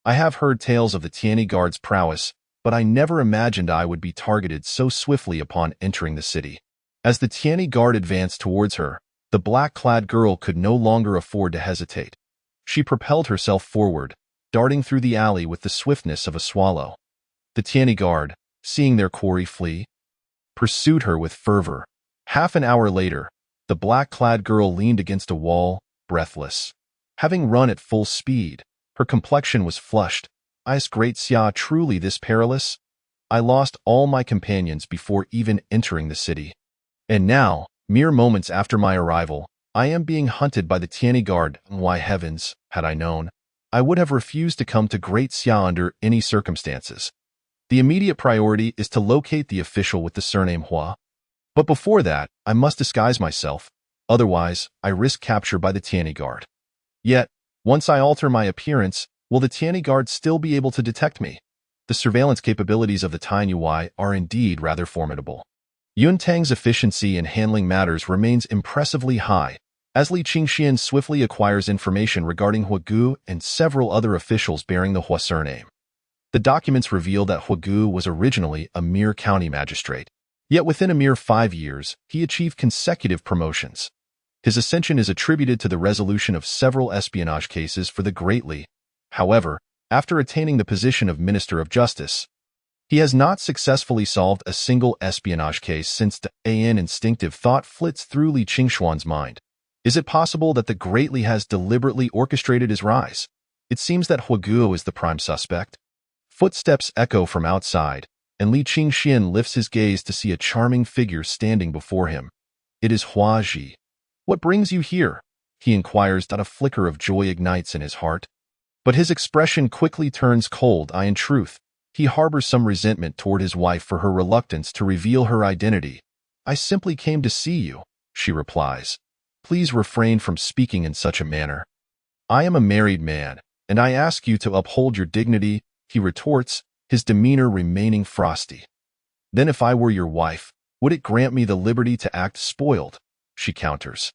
I have heard tales of the Tianyi Guard's prowess, but I never imagined I would be targeted so swiftly upon entering the city. As the Tianyi Guard advanced towards her, the black-clad girl could no longer afford to hesitate. She propelled herself forward, darting through the alley with the swiftness of a swallow. The Tianyi Guard, seeing their quarry flee, pursued her with fervor. Half an hour later, the black-clad girl leaned against a wall, breathless. Having run at full speed, her complexion was flushed. Is Great Xia truly this perilous? I lost all my companions before even entering the city. And now, mere moments after my arrival, I am being hunted by the Tianyi Guard. Why heavens, had I known, I would have refused to come to Great Xia under any circumstances. The immediate priority is to locate the official with the surname Hua. But before that, I must disguise myself. Otherwise, I risk capture by the Tianyi Guard. Yet, once I alter my appearance, will the Tianyi Guard still be able to detect me? The surveillance capabilities of the Tianyi are indeed rather formidable. Yuntang's efficiency in handling matters remains impressively high, as Li Qingxian swiftly acquires information regarding Hua Gu and several other officials bearing the Hua surname. The documents reveal that Hua Gu was originally a mere county magistrate, yet within a mere 5 years, he achieved consecutive promotions. His ascension is attributed to the resolution of several espionage cases for the Great Li. However, after attaining the position of Minister of Justice, he has not successfully solved a single espionage case since an instinctive thought flits through Li Qingshuan's mind. Is it possible that the Great Li has deliberately orchestrated his rise? It seems that Hua Gu is the prime suspect. Footsteps echo from outside, and Li Qingxian lifts his gaze to see a charming figure standing before him. It is Hua Ji. What brings you here? He inquires. A flicker of joy ignites in his heart. But his expression quickly turns cold. In truth, he harbors some resentment toward his wife for her reluctance to reveal her identity. I simply came to see you, she replies. Please refrain from speaking in such a manner. I am a married man, and I ask you to uphold your dignity, he retorts, his demeanor remaining frosty. Then if I were your wife, would it grant me the liberty to act spoiled? She counters.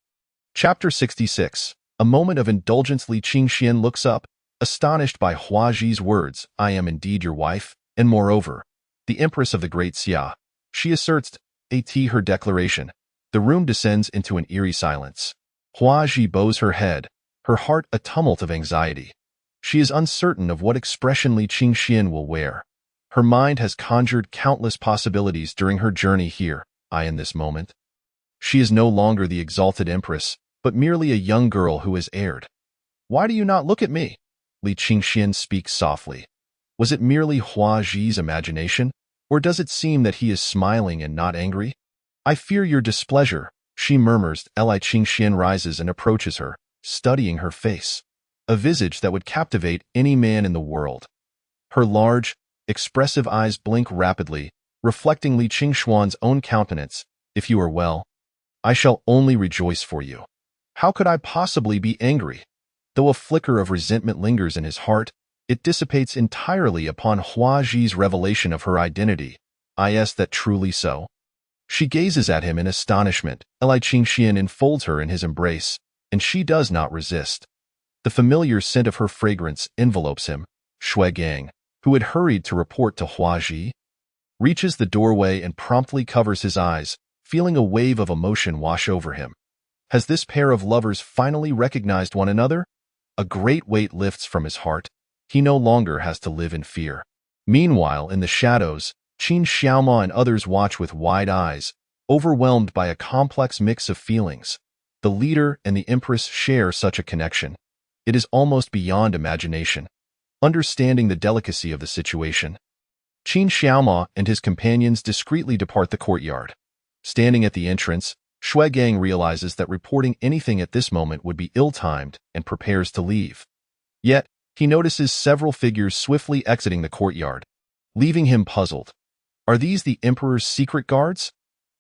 Chapter 66. A moment of indulgence. Li Qingxian looks up, astonished by Hua Ji's words, "I am indeed your wife, and moreover, the empress of the Great Xia." She asserts her declaration. The room descends into an eerie silence. Hua Ji bows her head, her heart a tumult of anxiety. She is uncertain of what expression Li Qingxian will wear. Her mind has conjured countless possibilities during her journey here, in this moment. She is no longer the exalted empress, but merely a young girl who has erred. "Why do you not look at me?" Li Qingxian speaks softly. Was it merely Hua Ji's imagination, or does it seem that he is smiling and not angry? "I fear your displeasure," she murmurs. Li Qingxian rises and approaches her, studying her face, a visage that would captivate any man in the world. Her large, expressive eyes blink rapidly, reflecting Li Qingxuan's own countenance. "If you are well, I shall only rejoice for you. How could I possibly be angry?" Though a flicker of resentment lingers in his heart, it dissipates entirely upon Hua Ji's revelation of her identity. Is that truly so? She gazes at him in astonishment. Li Qingxian enfolds her in his embrace, and she does not resist. The familiar scent of her fragrance envelopes him. Shui Gang, who had hurried to report to Hua Ji, reaches the doorway and promptly covers his eyes, feeling a wave of emotion wash over him. Has this pair of lovers finally recognized one another? A great weight lifts from his heart. He no longer has to live in fear. Meanwhile, in the shadows, Qin Xiaoma and others watch with wide eyes, overwhelmed by a complex mix of feelings. The leader and the empress share such a connection. It is almost beyond imagination. Understanding the delicacy of the situation, Qin Xiaoma and his companions discreetly depart the courtyard. Standing at the entrance, Shui Gang realizes that reporting anything at this moment would be ill-timed and prepares to leave. Yet, he notices several figures swiftly exiting the courtyard, leaving him puzzled. Are these the emperor's secret guards?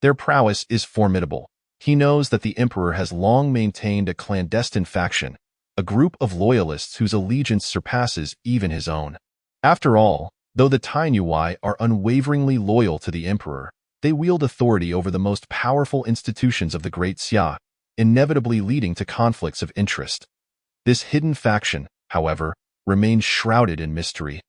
Their prowess is formidable. He knows that the emperor has long maintained a clandestine faction, a group of loyalists whose allegiance surpasses even his own. After all, though the Tainui are unwaveringly loyal to the emperor, they wield authority over the most powerful institutions of the Great Xia, inevitably leading to conflicts of interest. This hidden faction, however, remains shrouded in mystery,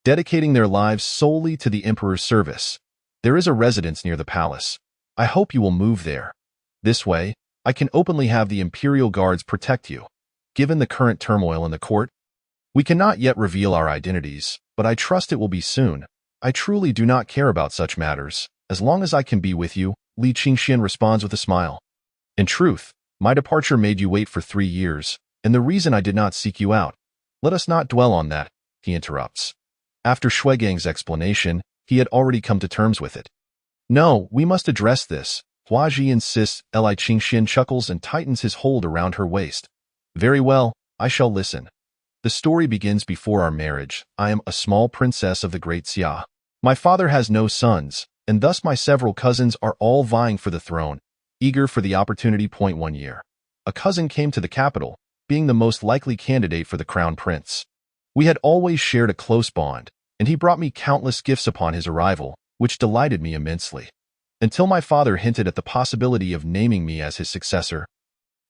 dedicating their lives solely to the emperor's service. There is a residence near the palace. I hope you will move there. This way, I can openly have the imperial guards protect you. Given the current turmoil in the court, we cannot yet reveal our identities, but I trust it will be soon. I truly do not care about such matters. As long as I can be with you, Li Qingxian responds with a smile. In truth, my departure made you wait for 3 years, and the reason I did not seek you out. Let us not dwell on that, he interrupts. After Shui Gang's explanation, he had already come to terms with it. No, we must address this. Hua Ji insists. Li Qingxian chuckles and tightens his hold around her waist. Very well, I shall listen. The story begins before our marriage. I am a small princess of the Great Xia. My father has no sons, and thus my several cousins are all vying for the throne, eager for the opportunity. 1 year. A cousin came to the capital, being the most likely candidate for the crown prince. We had always shared a close bond, and he brought me countless gifts upon his arrival, which delighted me immensely. Until my father hinted at the possibility of naming me as his successor.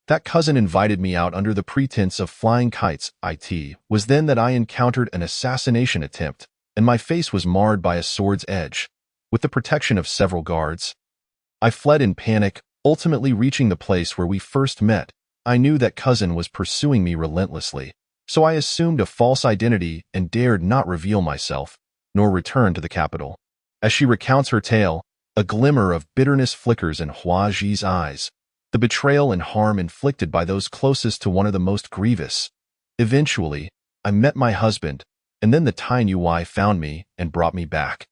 That cousin invited me out under the pretense of flying kites. It was then that I encountered an assassination attempt, and my face was marred by a sword's edge. With the protection of several guards, I fled in panic, ultimately reaching the place where we first met. I knew that cousin was pursuing me relentlessly, so I assumed a false identity and dared not reveal myself, nor return to the capital. As she recounts her tale, a glimmer of bitterness flickers in Hua Ji's eyes. The betrayal and harm inflicted by those closest to one of the most grievous. Eventually, I met my husband, and then the Tainui found me and brought me back.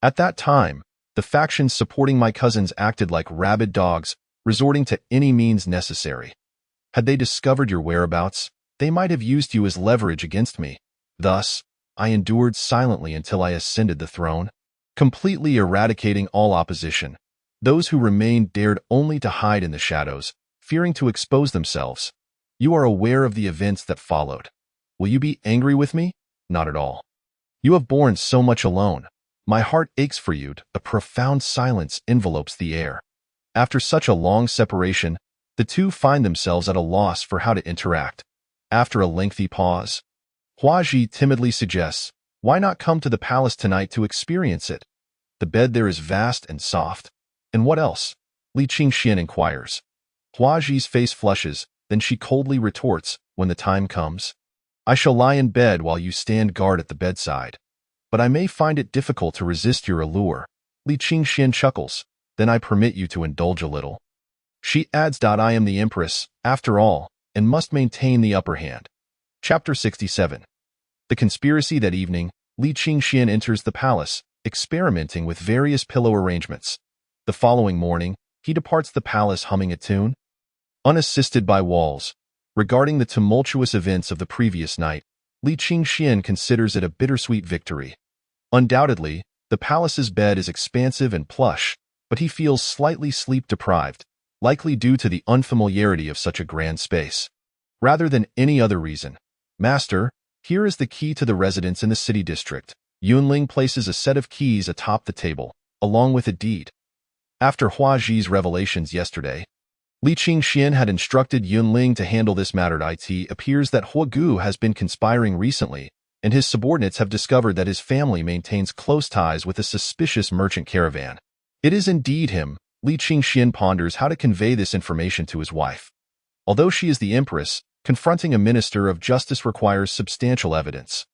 At that time, the factions supporting my cousins acted like rabid dogs, resorting to any means necessary. Had they discovered your whereabouts, they might have used you as leverage against me. Thus, I endured silently until I ascended the throne, completely eradicating all opposition. Those who remained dared only to hide in the shadows, fearing to expose themselves. You are aware of the events that followed. Will you be angry with me? Not at all. You have borne so much alone. My heart aches for you. A profound silence envelopes the air. After such a long separation, the two find themselves at a loss for how to interact. After a lengthy pause, Hua Ji timidly suggests, "Why not come to the palace tonight to experience it? The bed there is vast and soft." "And what else?" Li Qingxian inquires. Hua Ji's face flushes, then she coldly retorts, "When the time comes, I shall lie in bed while you stand guard at the bedside. But I may find it difficult to resist your allure." Li Qingxian chuckles, "Then I permit you to indulge a little." She adds, "I am the empress, after all, and must maintain the upper hand." Chapter 67. The conspiracy. That evening, Li Qingxian enters the palace, experimenting with various pillow arrangements. The following morning, he departs the palace humming a tune, unassisted by walls. Regarding the tumultuous events of the previous night, Li Qingxian considers it a bittersweet victory. Undoubtedly, the palace's bed is expansive and plush, but he feels slightly sleep-deprived, likely due to the unfamiliarity of such a grand space. Rather than any other reason, "Master, here is the key to the residence in the city district." Yunling places a set of keys atop the table, along with a deed. After Hua Ji's revelations yesterday, Li Qingxian had instructed Yunling to handle this matter. It appears that Hua Gu has been conspiring recently, and his subordinates have discovered that his family maintains close ties with a suspicious merchant caravan. It is indeed him. Li Qingxian ponders how to convey this information to his wife. Although she is the empress, confronting a minister of justice requires substantial evidence.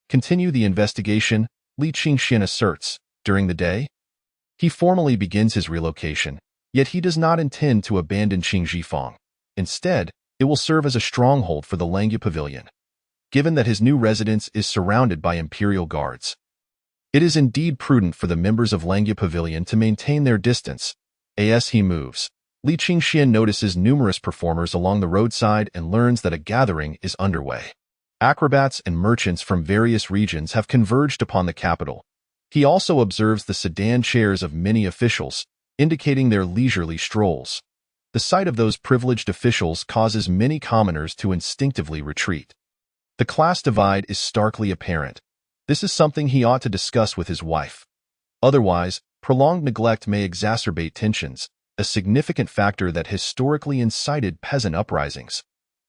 Continue the investigation, Li Qingxian asserts. During the day, he formally begins his relocation, yet he does not intend to abandon Qingjifang. Instead, it will serve as a stronghold for the Langya Pavilion. Given that his new residence is surrounded by imperial guards, it is indeed prudent for the members of Langya Pavilion to maintain their distance. As he moves, Li Qingxian notices numerous performers along the roadside and learns that a gathering is underway. Acrobats and merchants from various regions have converged upon the capital. He also observes the sedan chairs of many officials, indicating their leisurely strolls. The sight of those privileged officials causes many commoners to instinctively retreat. The class divide is starkly apparent. This is something he ought to discuss with his wife. Otherwise, prolonged neglect may exacerbate tensions, a significant factor that historically incited peasant uprisings.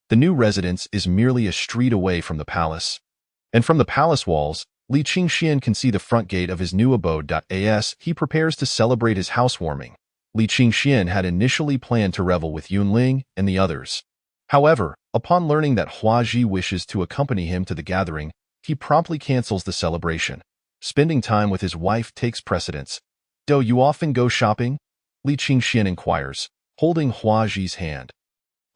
The new residence is merely a street away from the palace. And from the palace walls, Li Qingxian can see the front gate of his new abode. As he prepares to celebrate his housewarming, Li Qingxian had initially planned to revel with Yunling and the others. However, upon learning that Hua Ji wishes to accompany him to the gathering, he promptly cancels the celebration. Spending time with his wife takes precedence. "Do you often go shopping?" Li Qingxian inquires, holding Hua Ji's hand.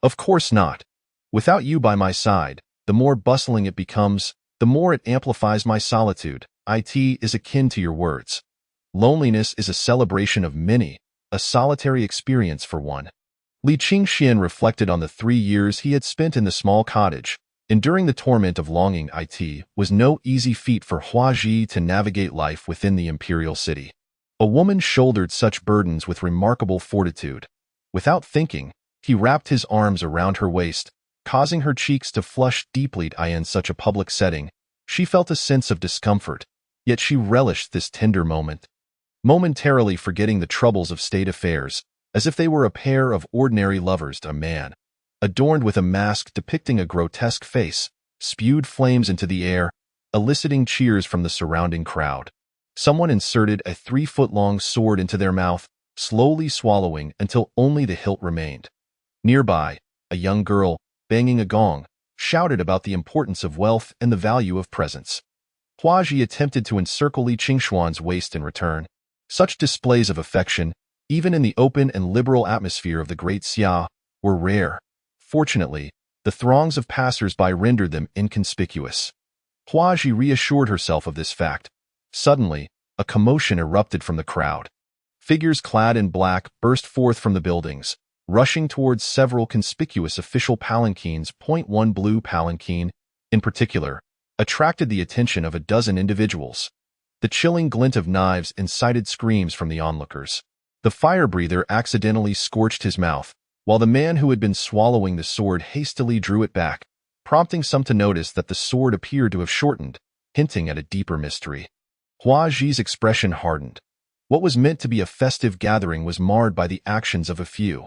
"Of course not. Without you by my side, the more bustling it becomes, the more it amplifies my solitude. It is akin to your words. Loneliness is a celebration of many, a solitary experience for one." Li Qingxian reflected on the 3 years he had spent in the small cottage. Enduring the torment of longing. It was no easy feat for Hua Ji to navigate life within the imperial city. A woman shouldered such burdens with remarkable fortitude. Without thinking, he wrapped his arms around her waist, causing her cheeks to flush deeply. In such a public setting, she felt a sense of discomfort, yet she relished this tender moment, momentarily forgetting the troubles of state affairs, as if they were a pair of ordinary lovers. A man, adorned with a mask depicting a grotesque face, spewed flames into the air, eliciting cheers from the surrounding crowd. Someone inserted a 3-foot-long sword into their mouth, slowly swallowing until only the hilt remained. Nearby, a young girl, banging a gong, shouted about the importance of wealth and the value of presents. Hua Ji attempted to encircle Li Qingxuan's waist in return. Such displays of affection, even in the open and liberal atmosphere of the Great Xia, were rare. Fortunately, the throngs of passers-by rendered them inconspicuous. Hua Ji reassured herself of this fact. Suddenly, a commotion erupted from the crowd. Figures clad in black burst forth from the buildings, rushing towards several conspicuous official palanquins. One blue palanquin, in particular, attracted the attention of a dozen individuals. The chilling glint of knives incited screams from the onlookers. The fire breather accidentally scorched his mouth, while the man who had been swallowing the sword hastily drew it back, prompting some to notice that the sword appeared to have shortened, hinting at a deeper mystery. Hua Ji's expression hardened. What was meant to be a festive gathering was marred by the actions of a few.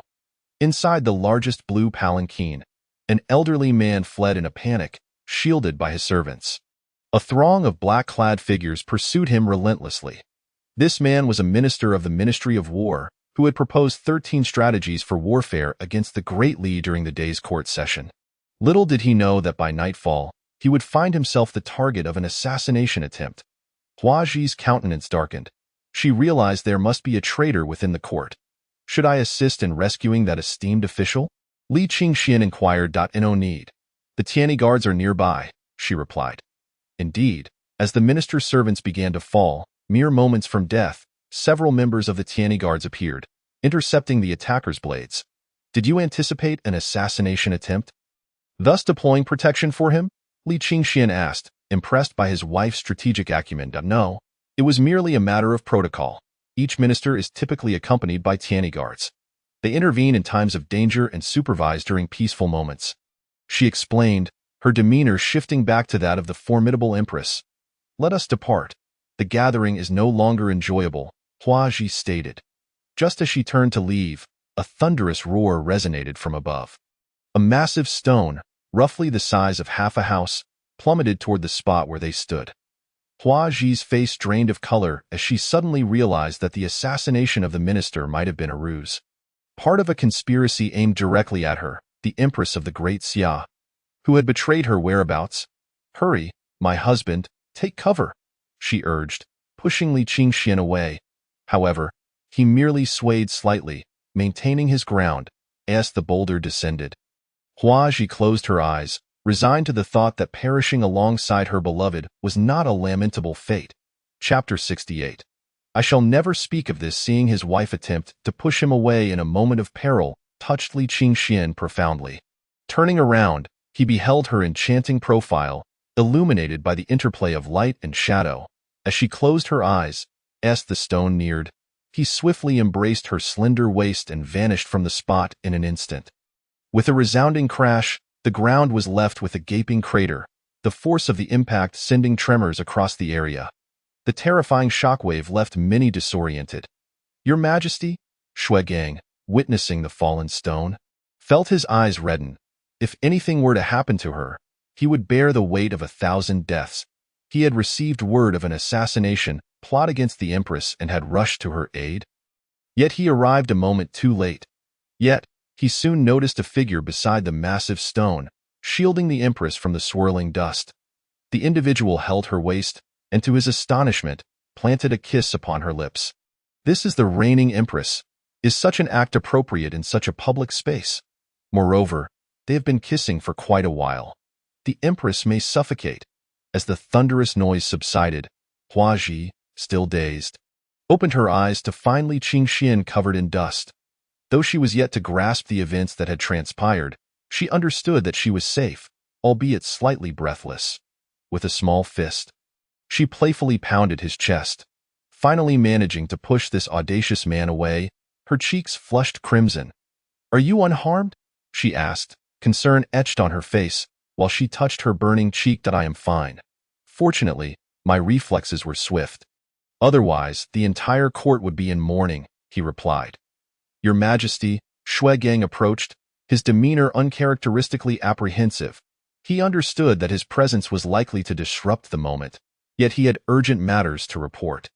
Inside the largest blue palanquin, an elderly man fled in a panic, shielded by his servants. A throng of black-clad figures pursued him relentlessly. This man was a minister of the Ministry of War, who had proposed 13 strategies for warfare against the Great Li during the day's court session. Little did he know that by nightfall, he would find himself the target of an assassination attempt. Hua Ji's countenance darkened. She realized there must be a traitor within the court. Should I assist in rescuing that esteemed official? Li Qingxian inquired. No need. The Tianyi guards are nearby, she replied. Indeed, as the minister's servants began to fall, mere moments from death, several members of the Tianyi guards appeared, intercepting the attackers' blades. Did you anticipate an assassination attempt? Thus deploying protection for him? Li Qingxian asked, impressed by his wife's strategic acumen. No, it was merely a matter of protocol. Each minister is typically accompanied by Tianyi guards. They intervene in times of danger and supervise during peaceful moments. She explained, her demeanor shifting back to that of the formidable empress. Let us depart. The gathering is no longer enjoyable, Hua Ji stated. Just as she turned to leave, a thunderous roar resonated from above. A massive stone, roughly the size of half a house, plummeted toward the spot where they stood. Hua Ji's face drained of color as she suddenly realized that the assassination of the minister might have been a ruse. Part of a conspiracy aimed directly at her, the empress of the Great Xia, who had betrayed her whereabouts. Hurry, my husband, take cover, she urged, pushing Li Qingxian away. However, he merely swayed slightly, maintaining his ground, as the boulder descended. Hua Ji closed her eyes, resigned to the thought that perishing alongside her beloved was not a lamentable fate. Chapter 68. I shall never speak of this. Seeing his wife attempt to push him away in a moment of peril touched Li Qingxian profoundly. Turning around, he beheld her enchanting profile, illuminated by the interplay of light and shadow. As she closed her eyes, as the stone neared, he swiftly embraced her slender waist and vanished from the spot in an instant. With a resounding crash, the ground was left with a gaping crater, the force of the impact sending tremors across the area. The terrifying shockwave left many disoriented. Your Majesty, Shuegang, witnessing the fallen stone, felt his eyes redden. If anything were to happen to her, he would bear the weight of 1,000 deaths. He had received word of an assassination plot against the empress and had rushed to her aid. Yet he arrived a moment too late. Yet, he soon noticed a figure beside the massive stone, shielding the empress from the swirling dust. The individual held her waist, and to his astonishment, planted a kiss upon her lips. This is the reigning empress. Is such an act appropriate in such a public space? Moreover, they have been kissing for quite a while. The empress may suffocate. As the thunderous noise subsided, Hua Ji, still dazed, opened her eyes to find Li Qingxian covered in dust. Though she was yet to grasp the events that had transpired, she understood that she was safe, albeit slightly breathless. With a small fist, she playfully pounded his chest, finally managing to push this audacious man away. Her cheeks flushed crimson. Are you unharmed? She asked, concern etched on her face, while she touched her burning cheek. I am fine. Fortunately, my reflexes were swift. Otherwise, the entire court would be in mourning, he replied. Your Majesty, Shuegang approached, his demeanor uncharacteristically apprehensive. He understood that his presence was likely to disrupt the moment, yet he had urgent matters to report.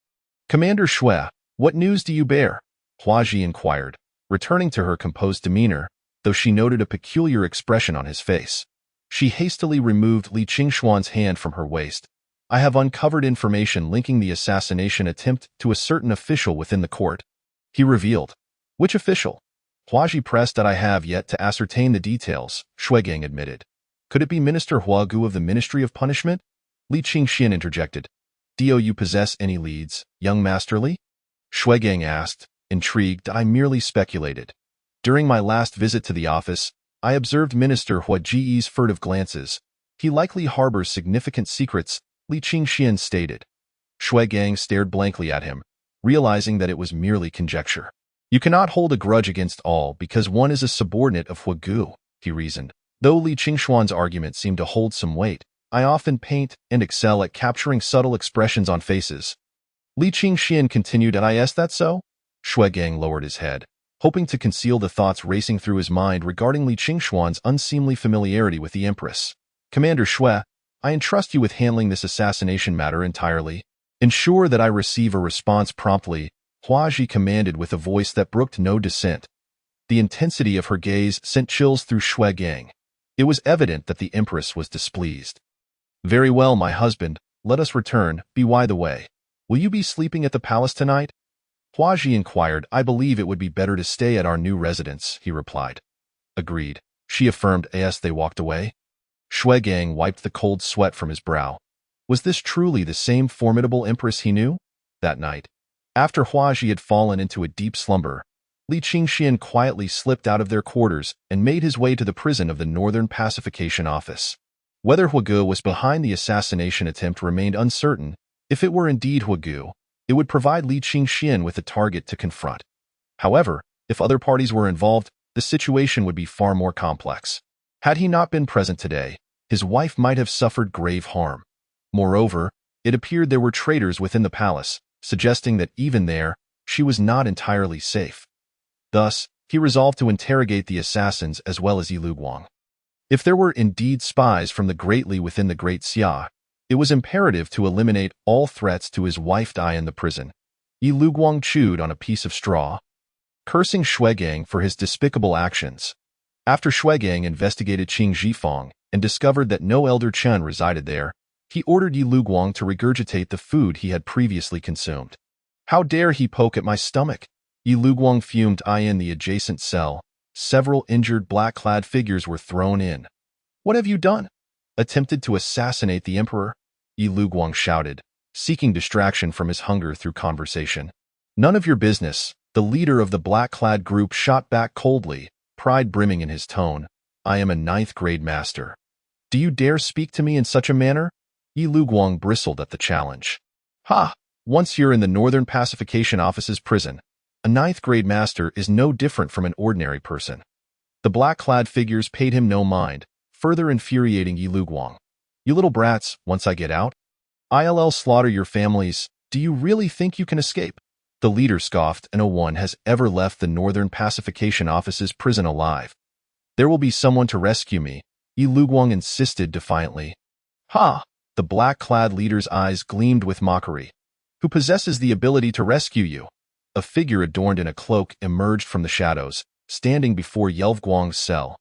Commander Shui, what news do you bear? Hua Ji inquired, returning to her composed demeanor, though she noted a peculiar expression on his face. She hastily removed Li Qingxuan's hand from her waist. I have uncovered information linking the assassination attempt to a certain official within the court, he revealed. Which official? Hua Ji pressed. I have yet to ascertain the details, Shuegang admitted. Could it be Minister Hua Gu of the Ministry of Punishment? Li Qingxian interjected. Do you possess any leads, young Master Li? Shuegang asked, intrigued. I merely speculated. During my last visit to the office, I observed Minister Hua Ji's furtive glances. He likely harbors significant secrets, Li Qingxian stated. Shuegang stared blankly at him, realizing that it was merely conjecture. You cannot hold a grudge against all because one is a subordinate of Hua Gu, he reasoned. Though Li Qingxuan's argument seemed to hold some weight, I often paint and excel at capturing subtle expressions on faces. Li Qingxian continued. Is that so? Shuegang lowered his head, hoping to conceal the thoughts racing through his mind regarding Li Qingxuan's unseemly familiarity with the empress. Commander Shui, I entrust you with handling this assassination matter entirely. Ensure that I receive a response promptly, Huaji commanded with a voice that brooked no dissent. The intensity of her gaze sent chills through Shui Gang. It was evident that the empress was displeased. Very well, my husband, let us return, by the way. Will you be sleeping at the palace tonight? Huaji inquired. I believe it would be better to stay at our new residence, he replied. Agreed, she affirmed as they walked away. Shui Gang wiped the cold sweat from his brow. Was this truly the same formidable empress he knew? That night, after Huaji had fallen into a deep slumber, Li Qingxian quietly slipped out of their quarters and made his way to the prison of the Northern Pacification Office. Whether Huagu was behind the assassination attempt remained uncertain. If it were indeed Huagu, it would provide Li Qingxian with a target to confront. However, if other parties were involved, the situation would be far more complex. Had he not been present today, his wife might have suffered grave harm. Moreover, it appeared there were traitors within the palace, suggesting that even there, she was not entirely safe. Thus, he resolved to interrogate the assassins as well as Yi Luguang. If there were indeed spies from the Great Li within the Great Xia, it was imperative to eliminate all threats to his wife die in the prison. Yi Luguang chewed on a piece of straw, cursing Shui Gang for his despicable actions. After Shui Gang investigated Qing Zhifeng and discovered that no Elder Chen resided there, he ordered Yi Luguang to regurgitate the food he had previously consumed. How dare he poke at my stomach? Yi Luguang fumed. In the adjacent cell, several injured black-clad figures were thrown in. What have you done? Attempted to assassinate the emperor? Yi Luguang shouted, seeking distraction from his hunger through conversation. None of your business, the leader of the black-clad group shot back coldly, pride brimming in his tone. I am a 9th-grade master. Do you dare speak to me in such a manner? Yi Luguang bristled at the challenge. Ha! Once you're in the Northern Pacification Office's prison, a 9th-grade master is no different from an ordinary person. The black-clad figures paid him no mind, further infuriating Yi Luguang. You little brats, once I get out, I'll slaughter your families. Do you really think you can escape? The leader scoffed, and no one has ever left the Northern Pacification Office's prison alive. There will be someone to rescue me, Yi Luguang insisted defiantly. Ha! The black-clad leader's eyes gleamed with mockery. Who possesses the ability to rescue you? A figure adorned in a cloak emerged from the shadows, standing before Yelvguang's cell.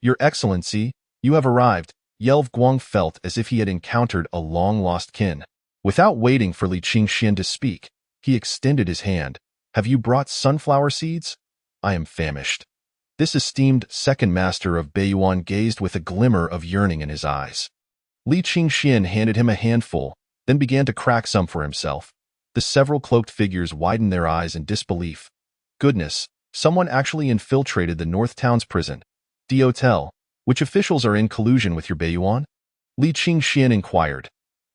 Your Excellency, you have arrived. Yelvguang felt as if he had encountered a long-lost kin. Without waiting for Li Qingxian to speak, he extended his hand. Have you brought sunflower seeds? I am famished. This esteemed second master of Beiyuan gazed with a glimmer of yearning in his eyes. Li Qingxian handed him a handful, then began to crack some for himself. The several cloaked figures widened their eyes in disbelief. Goodness, someone actually infiltrated the North Town's prison. The hotel, which officials are in collusion with your Beiyuan? Li Qingxian inquired.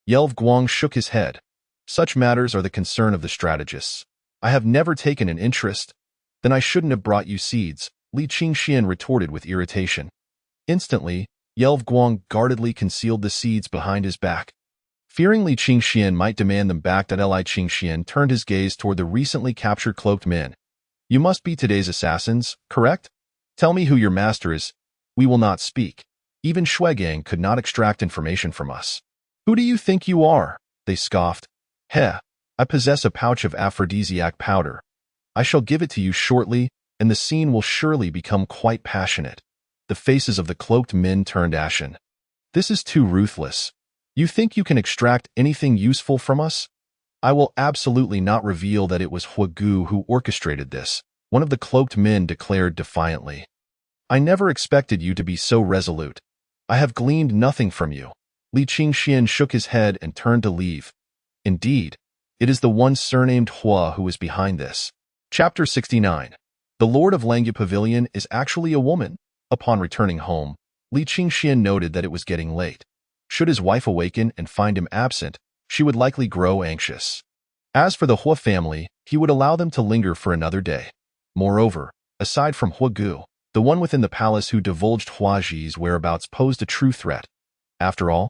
Yelvguang shook his head. Such matters are the concern of the strategists. I have never taken an interest. Then I shouldn't have brought you seeds, Li Qingxian retorted with irritation. Instantly, Yelvguang guardedly concealed the seeds behind his back. Fearing Li Qingxian might demand them back, Li Qingxian turned his gaze toward the recently captured cloaked men. You must be today's assassins, correct? Tell me who your master is. We will not speak. Even Shui Gang could not extract information from us. Who do you think you are? They scoffed. Heh, I possess a pouch of aphrodisiac powder. I shall give it to you shortly, and the scene will surely become quite passionate. The faces of the cloaked men turned ashen. This is too ruthless. You think you can extract anything useful from us? I will absolutely not reveal that it was Huagu who orchestrated this, one of the cloaked men declared defiantly. I never expected you to be so resolute. I have gleaned nothing from you. Li Qingxian shook his head and turned to leave. Indeed, it is the one surnamed Hua who is behind this. Chapter 69. The Lord of Langya Pavilion is actually a woman. Upon returning home, Li Qingxian noted that it was getting late. Should his wife awaken and find him absent, she would likely grow anxious. As for the Hua family, he would allow them to linger for another day. Moreover, aside from Huagu, the one within the palace who divulged Huaji's whereabouts posed a true threat. After all,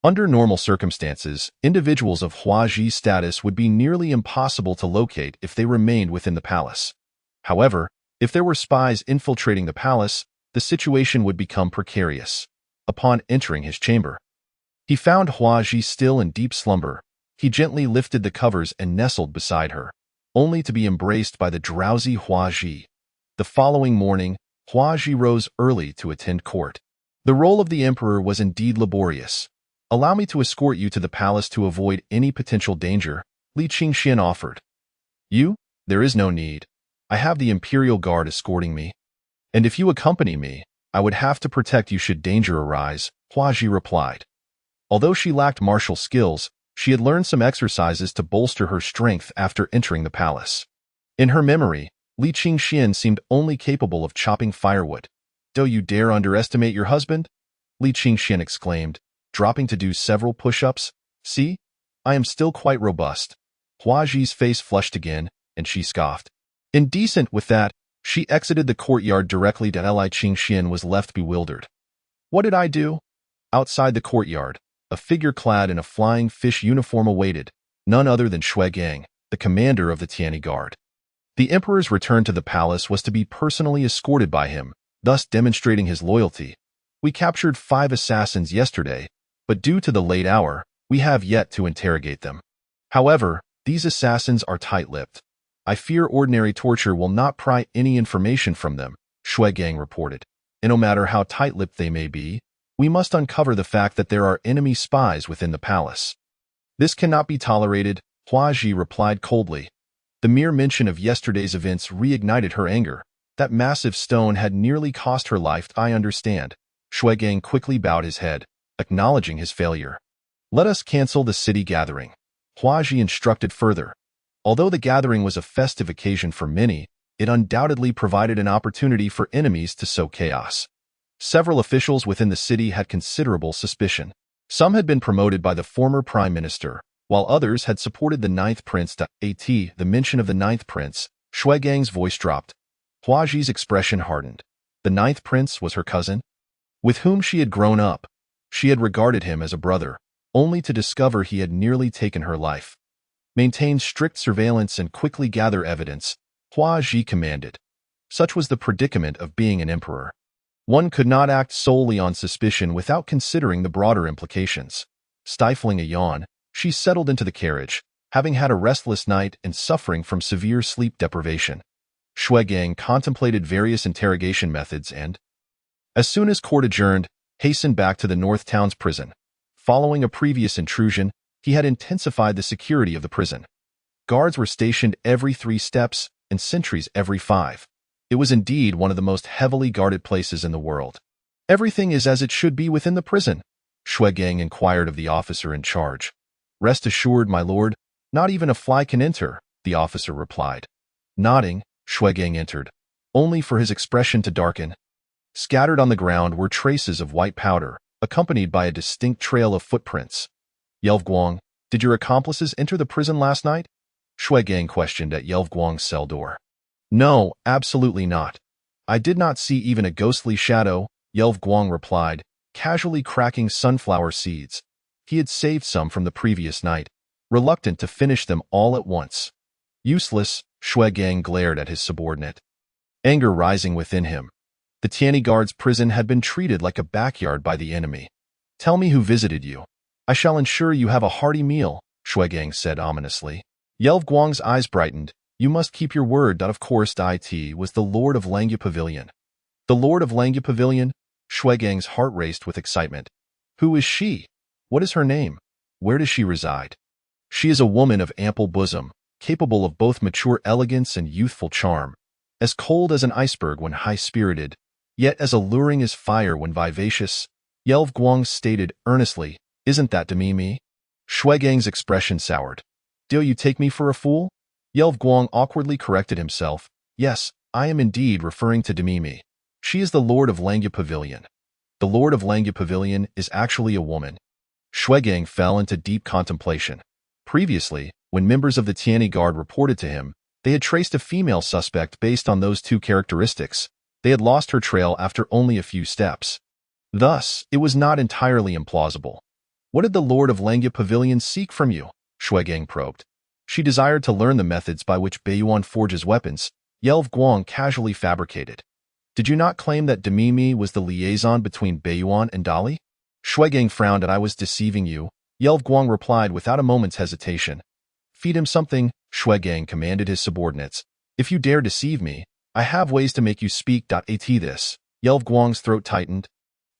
under normal circumstances, individuals of Huaji's status would be nearly impossible to locate if they remained within the palace. However, if there were spies infiltrating the palace, the situation would become precarious. upon entering his chamber. He found Hua Ji still in deep slumber. He gently lifted the covers and nestled beside her, only to be embraced by the drowsy Hua Ji. The following morning, Hua Ji rose early to attend court. The role of the emperor was indeed laborious. "Allow me to escort you to the palace to avoid any potential danger," Li Qingxian offered. "You? There is no need. I have the imperial guard escorting me. And if you accompany me, I would have to protect you should danger arise," Hua Ji replied. Although she lacked martial skills, she had learned some exercises to bolster her strength after entering the palace. In her memory, Li Qingxian seemed only capable of chopping firewood. "Do you dare underestimate your husband?" Li Qingxian exclaimed, dropping to do several push-ups. "See? I am still quite robust." Hua Ji's face flushed again, and she scoffed. Indecent with that, she exited the courtyard directly to Li Qingxian was left bewildered. "What did I do?" Outside the courtyard, a figure clad in a flying fish uniform awaited, none other than Shui Gang, the commander of the Tianyi Guard. The emperor's return to the palace was to be personally escorted by him, thus demonstrating his loyalty. "We captured 5 assassins yesterday, but due to the late hour, we have yet to interrogate them. However, these assassins are tight-lipped. I fear ordinary torture will not pry any information from them," Shui Gang reported. "And no matter how tight-lipped they may be, we must uncover the fact that there are enemy spies within the palace." "This cannot be tolerated," Hua Ji replied coldly. The mere mention of yesterday's events reignited her anger. That massive stone had nearly cost her life. "I understand." Shui Gang quickly bowed his head, acknowledging his failure. "Let us cancel the city gathering," Hua Ji instructed further. Although the gathering was a festive occasion for many, it undoubtedly provided an opportunity for enemies to sow chaos. Several officials within the city had considerable suspicion. Some had been promoted by the former prime minister, while others had supported the 9th prince. The mention of the 9th prince, Shui Gang's voice dropped. Hua Ji's expression hardened. The 9th prince was her cousin, with whom she had grown up. She had regarded him as a brother, only to discover he had nearly taken her life. "Maintain strict surveillance and quickly gather evidence," Hua Ji commanded. Such was the predicament of being an emperor. One could not act solely on suspicion without considering the broader implications. Stifling a yawn, she settled into the carriage, having had a restless night and suffering from severe sleep deprivation. Shui Gang contemplated various interrogation methods and, as soon as court adjourned, hastened back to the North Town's prison. Following a previous intrusion, he had intensified the security of the prison. Guards were stationed every 3 steps and sentries every 5. It was indeed one of the most heavily guarded places in the world. "Everything is as it should be within the prison?" Shui Gang inquired of the officer in charge. "Rest assured, my lord, not even a fly can enter," the officer replied. Nodding, Shui Gang entered, only for his expression to darken. Scattered on the ground were traces of white powder, accompanied by a distinct trail of footprints. "Yelvguang, did your accomplices enter the prison last night?" Shui Gang questioned at Yelvguang's cell door. "No, absolutely not. I did not see even a ghostly shadow," Yelvguang replied, casually cracking sunflower seeds. He had saved some from the previous night, reluctant to finish them all at once. "Useless," Shui Gang glared at his subordinate, anger rising within him. The Tianyi Guard's prison had been treated like a backyard by the enemy. "Tell me who visited you. I shall ensure you have a hearty meal," Shui Gang said ominously. Yelvguang's eyes brightened. "You must keep your word." Of course, it was the Lord of Langya Pavilion. The Lord of Langya Pavilion? Shui Gang's heart raced with excitement. Who is she? What is her name? Where does she reside? She is a woman of ample bosom, capable of both mature elegance and youthful charm, as cold as an iceberg when high-spirited, yet as alluring as fire when vivacious. Yelvguang stated earnestly, "Isn't that Demi-me?" Shui Gang's expression soured. "Do you take me for a fool?" Yelvguang awkwardly corrected himself. "Yes, I am indeed referring to Demi-me. She is the Lord of Langya Pavilion." The Lord of Langya Pavilion is actually a woman. Shui Gang fell into deep contemplation. Previously, when members of the Tianyi Guard reported to him, they had traced a female suspect based on those 2 characteristics. They had lost her trail after only a few steps. Thus, it was not entirely implausible. "What did the Lord of Langya Pavilion seek from you?" Shui Gang probed. "She desired to learn the methods by which Baiyuan forges weapons," Yelvguang casually fabricated. Did you not claim that Demimi was the liaison between Beiyuan and Dali? Shuigang frowned and I was deceiving you. Yelv Guang replied without a moment's hesitation. Feed him something, Shuigang commanded his subordinates. If you dare deceive me, I have ways to make you speak. At this, Yelv Guang's throat tightened.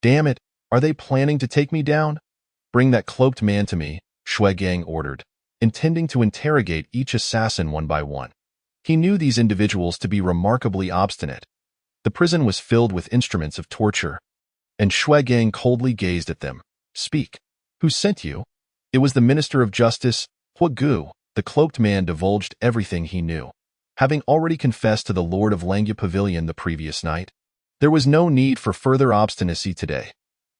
Damn it, are they planning to take me down? Bring that cloaked man to me, Shuigang ordered, intending to interrogate each assassin one by one. He knew these individuals to be remarkably obstinate. The prison was filled with instruments of torture, and Shuigang coldly gazed at them. Speak. Who sent you? It was the Minister of Justice, Hua Gu. The cloaked man divulged everything he knew. Having already confessed to the Lord of Langya Pavilion the previous night, there was no need for further obstinacy today.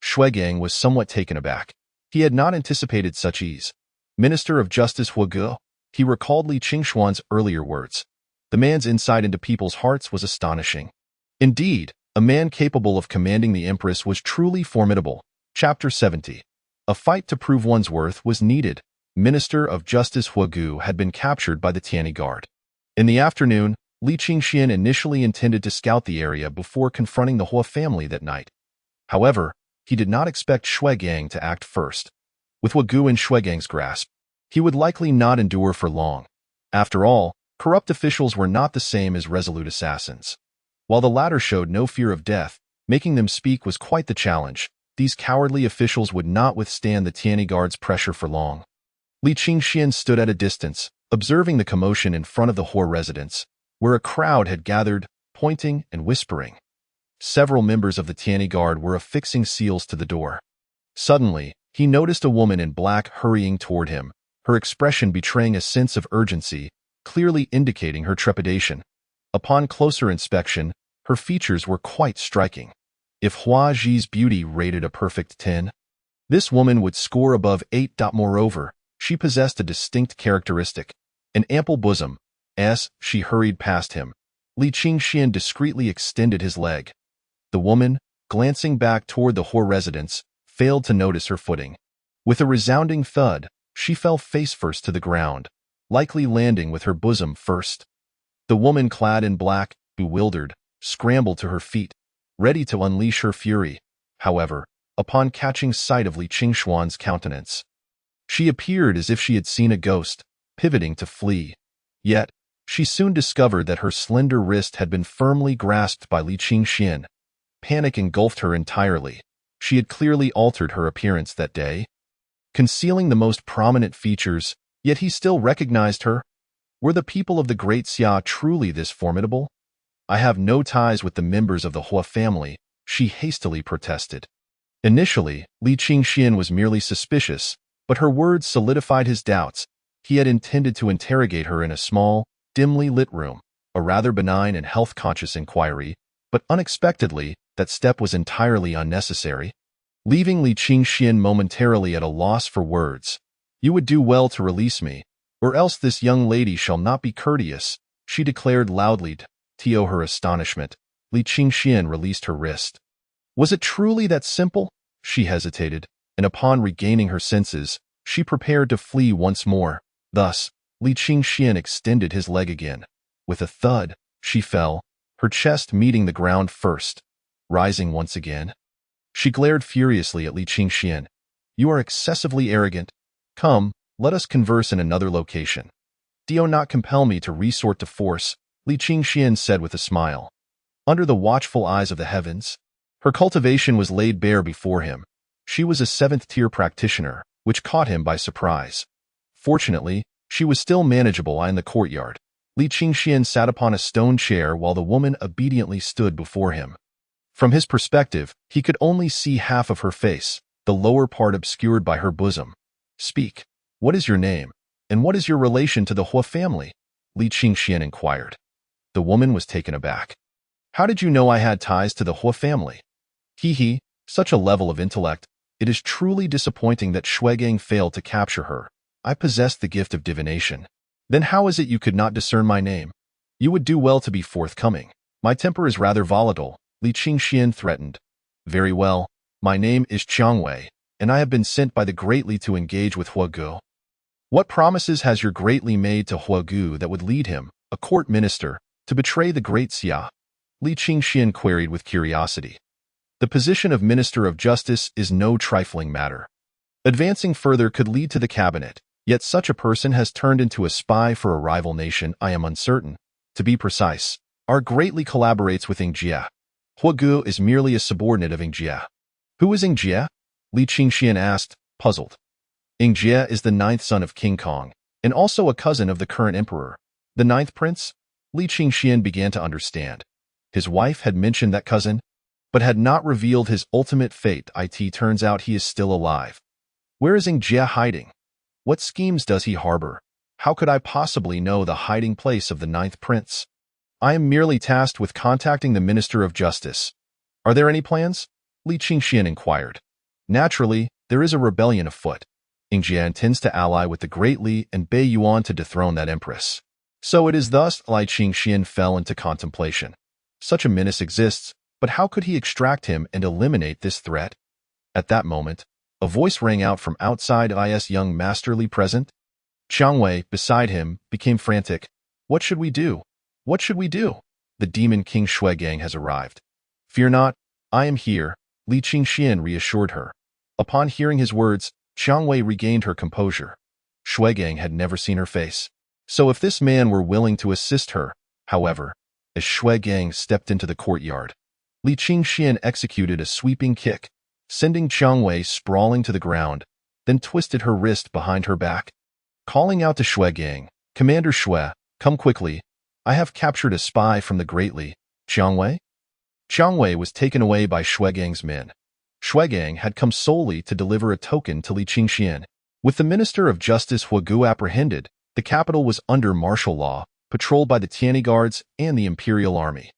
Shuigang was somewhat taken aback. He had not anticipated such ease. Minister of Justice Hua Gu. He recalled Li Qingshuan's earlier words. The man's insight into people's hearts was astonishing. Indeed, a man capable of commanding the empress was truly formidable. Chapter 70. A fight to prove one's worth was needed. Minister of Justice Hua Gu had been captured by the Tianyi Guard. In the afternoon, Li Qingxian initially intended to scout the area before confronting the Hua family that night. However, he did not expect Shuigang to act first. With Hua Gu in Shuigang's grasp, he would likely not endure for long. After all, corrupt officials were not the same as resolute assassins. While the latter showed no fear of death, making them speak was quite the challenge. These cowardly officials would not withstand the Tianyi Guard's pressure for long. Li Qingxian stood at a distance, observing the commotion in front of the Hua residence, where a crowd had gathered, pointing and whispering. Several members of the Tianyi Guard were affixing seals to the door. Suddenly, he noticed a woman in black hurrying toward him, her expression betraying a sense of urgency, clearly indicating her trepidation. Upon closer inspection, her features were quite striking. If Hua Ji's beauty rated a perfect 10, this woman would score above 8. Moreover, she possessed a distinct characteristic, an ample bosom. As she hurried past him, Li Qingxian discreetly extended his leg. The woman, glancing back toward the Hua residence, failed to notice her footing. With a resounding thud, she fell face first to the ground, likely landing with her bosom first. The woman clad in black, bewildered, scrambled to her feet, ready to unleash her fury. However, upon catching sight of Li Qingshuan's countenance, she appeared as if she had seen a ghost, pivoting to flee. Yet, she soon discovered that her slender wrist had been firmly grasped by Li Qingxian. Panic engulfed her entirely. She had clearly altered her appearance that day, concealing the most prominent features, yet he still recognized her. Were the people of the Great Xia truly this formidable? I have no ties with the members of the Hua family, she hastily protested. Initially, Li Qingxian was merely suspicious, but her words solidified his doubts. He had intended to interrogate her in a small, dimly lit room, a rather benign and health-conscious inquiry, but unexpectedly, that step was entirely unnecessary. Leaving Li Qingxian momentarily at a loss for words, "You would do well to release me, or else this young lady shall not be courteous," she declared loudly. To her astonishment, Li Qingxian released her wrist. Was it truly that simple? She hesitated, and upon regaining her senses, she prepared to flee once more. Thus, Li Qingxian extended his leg again. With a thud, she fell, her chest meeting the ground first. Rising once again, she glared furiously at Li Qingxian. "You are excessively arrogant. Come, let us converse in another location. Do not compel me to resort to force," Li Qingxian said with a smile. Under the watchful eyes of the heavens, her cultivation was laid bare before him. She was a 7th-tier practitioner, which caught him by surprise. Fortunately, she was still manageable in the courtyard. Li Qingxian sat upon a stone chair while the woman obediently stood before him. From his perspective, he could only see half of her face, the lower part obscured by her bosom. "Speak. What is your name, and what is your relation to the Hua family?" Li Qingxian inquired. The woman was taken aback. "How did you know I had ties to the Hua family?" He, such a level of intellect. It is truly disappointing that Shuigang failed to capture her. I possess the gift of divination. Then how is it you could not discern my name? You would do well to be forthcoming. My temper is rather volatile, Li Qingxian threatened. Very well, my name is Wei, and I have been sent by the Great Li to engage with Hua Gu. What promises has your Great Li made to Hua Gu that would lead him, a court minister, to betray the Great Xia? Li Qingxian queried with curiosity. The position of Minister of Justice is no trifling matter. Advancing further could lead to the cabinet, yet such a person has turned into a spy for a rival nation. I am uncertain. To be precise, our greatly collaborates with Jie. Huagu is merely a subordinate of Jie. Who is Jie? Li Qingxian asked, puzzled. Jie is the 9th son of King Kong, and also a cousin of the current emperor. The 9th prince? Li Qingxian began to understand. His wife had mentioned that cousin, but had not revealed his ultimate fate. It turns out he is still alive. Where is Jie hiding? What schemes does he harbor? How could I possibly know the hiding place of the 9th prince? I am merely tasked with contacting the Minister of Justice. Are there any plans? Li Qingxian inquired. Naturally, there is a rebellion afoot. Jie intends to ally with the Great Li and Bei Yuan to dethrone that empress. So it is thus Li Qingxian fell into contemplation. Such a menace exists, but how could he extract him and eliminate this threat? At that moment, a voice rang out from outside. Is young Master Li present? Qiang Wei, beside him, became frantic. What should we do? What should we do? The demon King Shuigang has arrived. Fear not, I am here, Li Qingxian reassured her. Upon hearing his words, Qiang Wei regained her composure. Shuigang had never seen her face. So if this man were willing to assist her, however, as Shuigang stepped into the courtyard, Li Qingxian executed a sweeping kick, sending Qiang Wei sprawling to the ground, then twisted her wrist behind her back. Calling out to Shuigang, Commander Shui, come quickly. I have captured a spy from the Great Li. Qiang Wei? Qiang Wei was taken away by Shuigang's men. Shuigang had come solely to deliver a token to Li Qingxian. With the Minister of Justice Huagu apprehended, the capital was under martial law, patrolled by the Tianyi Guards and the Imperial Army.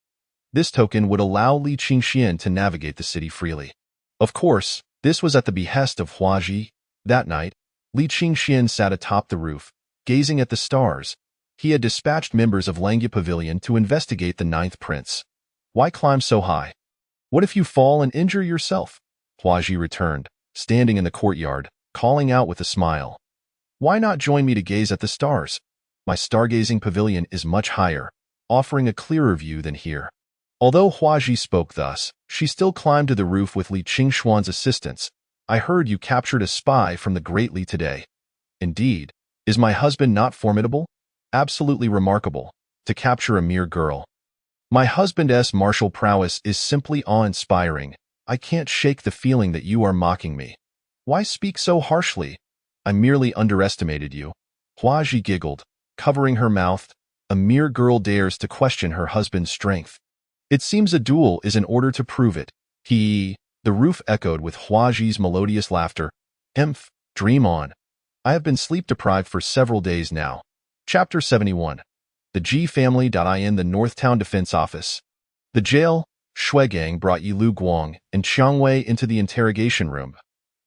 This token would allow Li Qingxian to navigate the city freely. Of course, this was at the behest of Huaji. That night, Li Qingxian sat atop the roof, gazing at the stars. He had dispatched members of Langya Pavilion to investigate the 9th prince. Why climb so high? What if you fall and injure yourself? Huaji returned, standing in the courtyard, calling out with a smile. Why not join me to gaze at the stars? My stargazing pavilion is much higher, offering a clearer view than here. Although Huaji spoke thus, she still climbed to the roof with Li Qingxuan's assistance. I heard you captured a spy from the Great Li today. Indeed. Is my husband not formidable? Absolutely remarkable. To capture a mere girl. My husband's martial prowess is simply awe-inspiring. I can't shake the feeling that you are mocking me. Why speak so harshly? I merely underestimated you. Huaji giggled, covering her mouth. A mere girl dares to question her husband's strength. It seems a duel is in order to prove it. The roof echoed with Huaji's melodious laughter. Dream on. I have been sleep-deprived for several days now. Chapter 71. The Ji Family. In the Northtown Defense Office. The jail, Shuigang brought Yilu Guang and Qiang Wei into the interrogation room.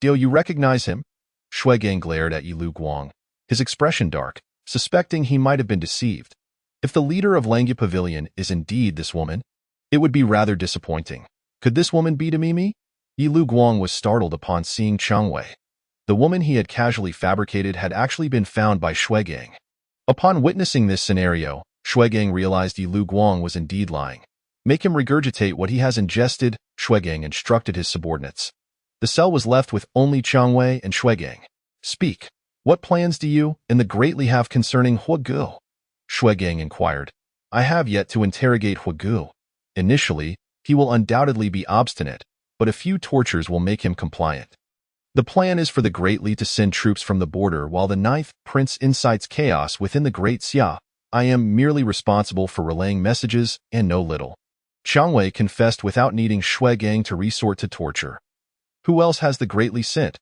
Do you recognize him? Shuigang glared at Yilu Guang, his expression dark, suspecting he might have been deceived. If the leader of Langya Pavilion is indeed this woman, it would be rather disappointing. Could this woman be Mimi? Yilu Guang was startled upon seeing Qiang Wei. The woman he had casually fabricated had actually been found by Shuigang. Upon witnessing this scenario, Shuigang realized Yilu Guang was indeed lying. Make him regurgitate what he has ingested, Shuigang instructed his subordinates. The cell was left with only Qiang Wei and Shuigang. Speak. What plans do you and the Great Li have concerning Huagu? Shuigang inquired. I have yet to interrogate Huagu. Initially, he will undoubtedly be obstinate, but a few tortures will make him compliant. The plan is for the Great Li to send troops from the border while the 9th prince incites chaos within the Great Xia. I am merely responsible for relaying messages and no little. Qiang Wei confessed without needing Shuigang to resort to torture. Who else has the Great Li sent?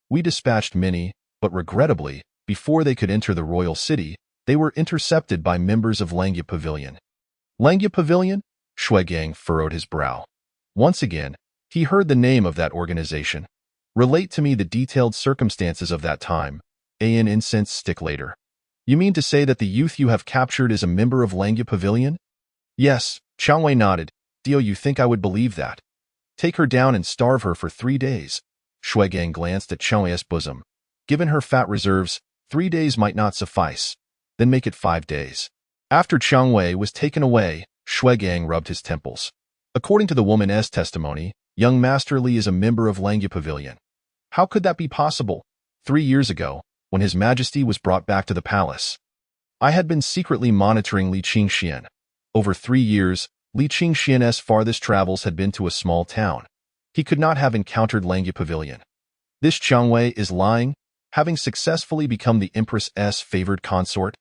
We dispatched many, but regrettably, before they could enter the royal city, they were intercepted by members of Langya Pavilion. Langya Pavilion? Shuigang furrowed his brow. Once again, he heard the name of that organization. Relate to me the detailed circumstances of that time. An incense stick later. You mean to say that the youth you have captured is a member of Langya Pavilion? Yes, Qiang Wei nodded. Do you think I would believe that? Take her down and starve her for 3 days. Shuigang glanced at Qiang Wei's bosom. Given her fat reserves, 3 days might not suffice. Then make it 5 days. After Qiang Wei was taken away, Shuigang rubbed his temples. According to the woman's testimony, young Master Li is a member of Langya Pavilion. How could that be possible? 3 years ago, when His Majesty was brought back to the palace, I had been secretly monitoring Li Qingxian. Over 3 years, Li Qingxian's farthest travels had been to a small town. He could not have encountered Langya Pavilion. This Changwei is lying, having successfully become the empress's favored consort.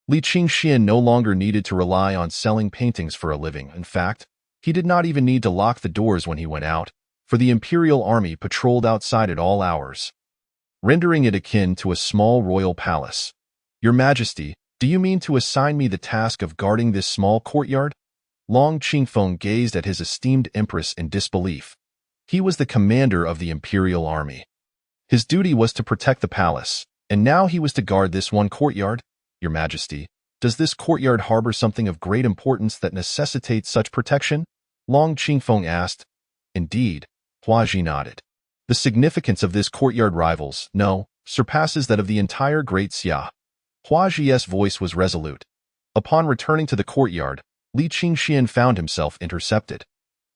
Li Qingxian no longer needed to rely on selling paintings for a living. In fact, he did not even need to lock the doors when he went out, for the imperial army patrolled outside at all hours, rendering it akin to a small royal palace. Your Majesty, do you mean to assign me the task of guarding this small courtyard? Long Qingfeng gazed at his esteemed empress in disbelief. He was the commander of the imperial army. His duty was to protect the palace, and now he was to guard this one courtyard? Your Majesty, does this courtyard harbor something of great importance that necessitates such protection? Long Qingfeng asked. Indeed, Huaji nodded. The significance of this courtyard surpasses that of the entire Great Xia. Huaji's voice was resolute. Upon returning to the courtyard, Li Qingxian found himself intercepted.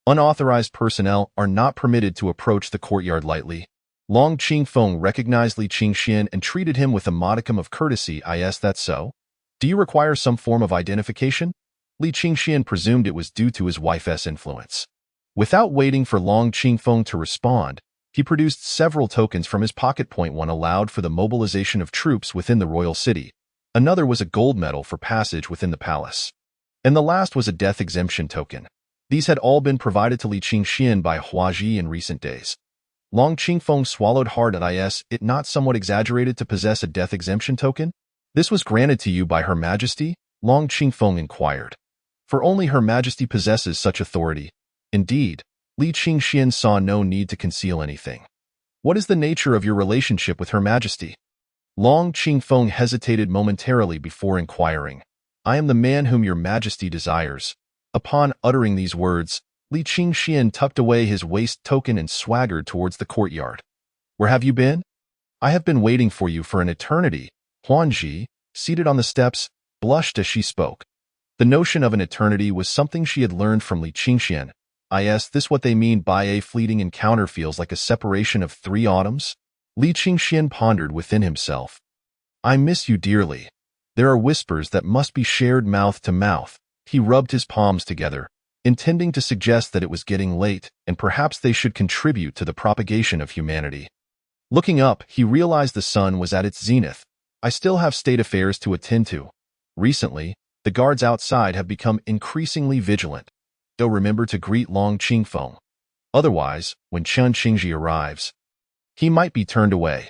Unauthorized personnel are not permitted to approach the courtyard lightly. Long Qingfeng recognized Li Qingxian and treated him with a modicum of courtesy. Is that so? Do you require some form of identification? Li Qingxian presumed it was due to his wife's influence. Without waiting for Long Qingfeng to respond, he produced several tokens from his pocket. One allowed for the mobilization of troops within the royal city. Another was a gold medal for passage within the palace. And the last was a death exemption token. These had all been provided to Li Qingxian by Huaji in recent days. Long Qingfeng swallowed hard. Is it not somewhat exaggerated to possess a death exemption token? This was granted to you by Her Majesty? Long Qingfeng inquired. For only Her Majesty possesses such authority. Indeed, Li Qingxian saw no need to conceal anything. What is the nature of your relationship with Her Majesty? Long Qingfeng hesitated momentarily before inquiring. I am the man whom Your Majesty desires. Upon uttering these words, Li Qingxian tucked away his waist token and swaggered towards the courtyard. Where have you been? I have been waiting for you for an eternity. Huanji, seated on the steps, blushed as she spoke. The notion of an eternity was something she had learned from Li Qingxian. Is this what they mean by a fleeting encounter feels like a separation of 3 autumns? Li Qingxian pondered within himself. I miss you dearly. There are whispers that must be shared mouth to mouth. He rubbed his palms together, intending to suggest that it was getting late and perhaps they should contribute to the propagation of humanity. Looking up, he realized the sun was at its zenith. I still have state affairs to attend to. Recently, the guards outside have become increasingly vigilant. Though remember to greet Long Qingfeng. Otherwise, when Chen Qingji arrives, he might be turned away.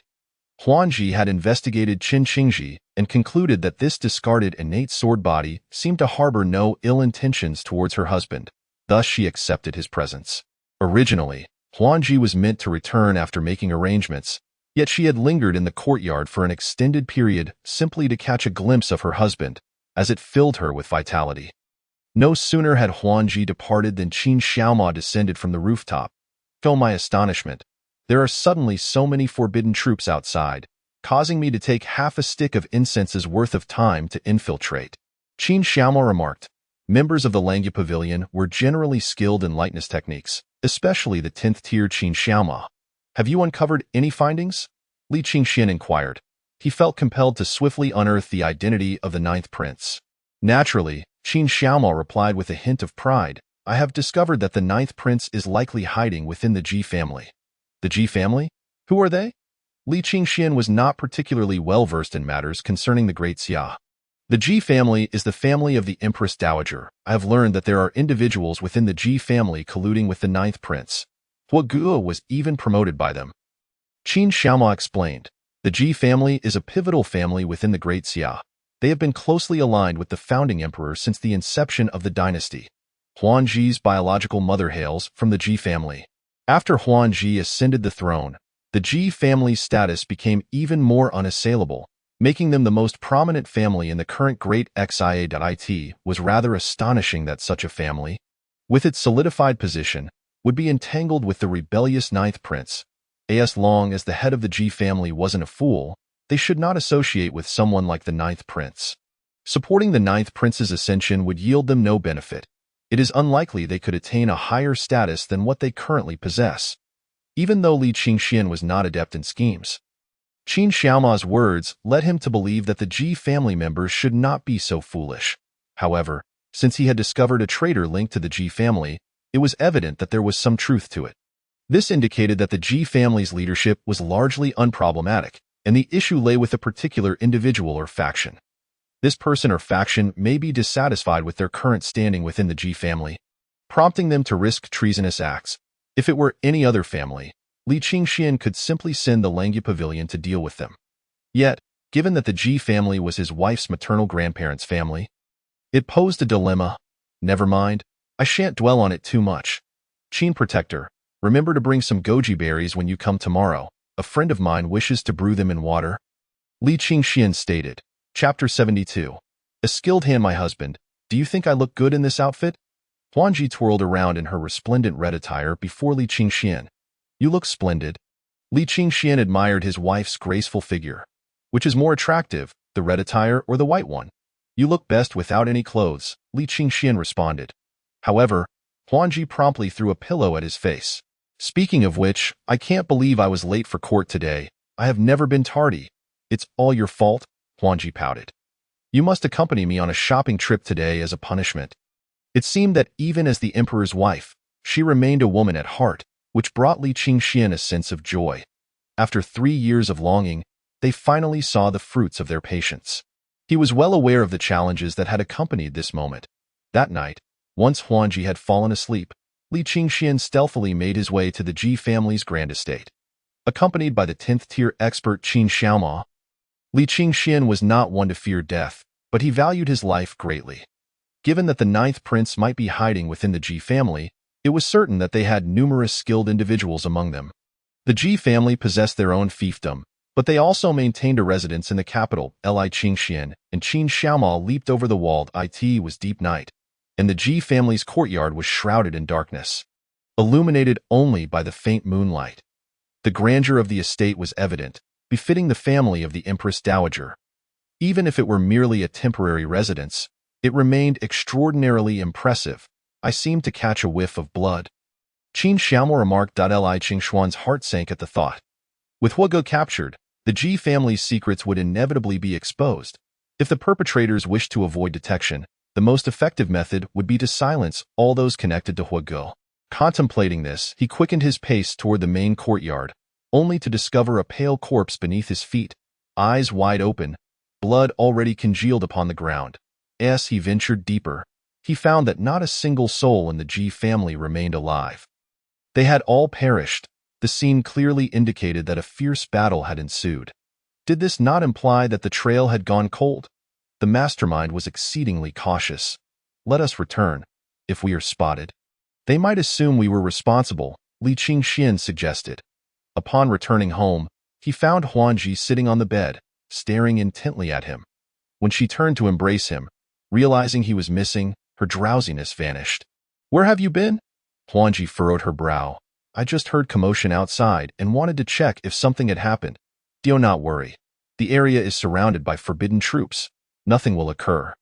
Huanji had investigated Chen Qingji and concluded that this discarded innate sword body seemed to harbor no ill intentions towards her husband. Thus she accepted his presence. Originally, Huanji was meant to return after making arrangements, yet she had lingered in the courtyard for an extended period simply to catch a glimpse of her husband, as it filled her with vitality. No sooner had Huanji departed than Qin Xiaoma descended from the rooftop. To my astonishment, there are suddenly so many forbidden troops outside, causing me to take half a stick of incense's worth of time to infiltrate. Qin Xiaoma remarked. Members of the Langya Pavilion were generally skilled in lightness techniques, especially the 10th tier Qin Xiaoma. Have you uncovered any findings? Li Qingxian inquired. He felt compelled to swiftly unearth the identity of the 9th prince. Naturally, Qin Xiaoma replied with a hint of pride. I have discovered that the 9th prince is likely hiding within the Ji family. The Ji family? Who are they? Li Qingxian was not particularly well-versed in matters concerning the Great Xia. The Ji family is the family of the Empress Dowager. I have learned that there are individuals within the Ji family colluding with the 9th prince. Hua Guo was even promoted by them. Qin Xiaoma explained. The Ji family is a pivotal family within the Great Xia. They have been closely aligned with the founding emperor since the inception of the dynasty. Huanji's biological mother hails from the Ji family. After Huanji ascended the throne, the Ji family's status became even more unassailable, making them the most prominent family in the current Great Xia. It was rather astonishing that such a family, with its solidified position, would be entangled with the rebellious 9th prince. As long as the head of the Ji family wasn't a fool, they should not associate with someone like the 9th prince. Supporting the 9th prince's ascension would yield them no benefit. it is unlikely they could attain a higher status than what they currently possess. Even though Li Qingxian was not adept in schemes, Qin Xiaoma's words led him to believe that the Ji family members should not be so foolish. However, since he had discovered a traitor linked to the Ji family, it was evident that there was some truth to it. This indicated that the Ji family's leadership was largely unproblematic, and the issue lay with a particular individual or faction. This person or faction may be dissatisfied with their current standing within the Ji family, prompting them to risk treasonous acts. If it were any other family, Li Qingxian could simply send the Langya Pavilion to deal with them. Yet, given that the Ji family was his wife's maternal grandparents' family, it posed a dilemma. Never mind, I shan't dwell on it too much. Qin Protector, remember to bring some goji berries when you come tomorrow. A friend of mine wishes to brew them in water. Li Qingxian stated. Chapter 72. A skilled hand, my husband. Do you think I look good in this outfit? Huangji twirled around in her resplendent red attire before Li Qingxian. You look splendid. Li Qingxian admired his wife's graceful figure. Which is more attractive, the red attire or the white one? You look best without any clothes, Li Qingxian responded. However, Huangji promptly threw a pillow at his face. Speaking of which, I can't believe I was late for court today. I have never been tardy. It's all your fault, Huangji pouted. You must accompany me on a shopping trip today as a punishment. It seemed that even as the emperor's wife, she remained a woman at heart, which brought Li Qingxian a sense of joy. After 3 years of longing, they finally saw the fruits of their patience. He was well aware of the challenges that had accompanied this moment. That night, once Huangji had fallen asleep, Li Qingxian stealthily made his way to the Ji family's grand estate. Accompanied by the 10th-tier expert Qin Xiaoma, Li Qingxian was not one to fear death, but he valued his life greatly. Given that the 9th prince might be hiding within the Ji family, it was certain that they had numerous skilled individuals among them. The Ji family possessed their own fiefdom, but they also maintained a residence in the capital, Li Qingxian, and Qin Xiaoma leaped over the wall. It was deep night, and the Ji family's courtyard was shrouded in darkness, illuminated only by the faint moonlight. The grandeur of the estate was evident, befitting the family of the Empress Dowager. Even if it were merely a temporary residence, it remained extraordinarily impressive. I seemed to catch a whiff of blood. Qin Xiaoma remarked. Li Qingxuan's heart sank at the thought. With Huoge captured, the Ji family's secrets would inevitably be exposed. If the perpetrators wished to avoid detection, the most effective method would be to silence all those connected to Huoge. Contemplating this, he quickened his pace toward the main courtyard, only to discover a pale corpse beneath his feet, eyes wide open, blood already congealed upon the ground. As he ventured deeper, he found that not a single soul in the Ji family remained alive. They had all perished. The scene clearly indicated that a fierce battle had ensued. Did this not imply that the trail had gone cold? The mastermind was exceedingly cautious. Let us return. If we are spotted, they might assume we were responsible, Li Qingxian suggested. Upon returning home, he found Huangji sitting on the bed, staring intently at him. When she turned to embrace him, realizing he was missing, her drowsiness vanished. Where have you been? Huangji furrowed her brow. I just heard commotion outside and wanted to check if something had happened. Do not worry. The area is surrounded by forbidden troops. Nothing will occur.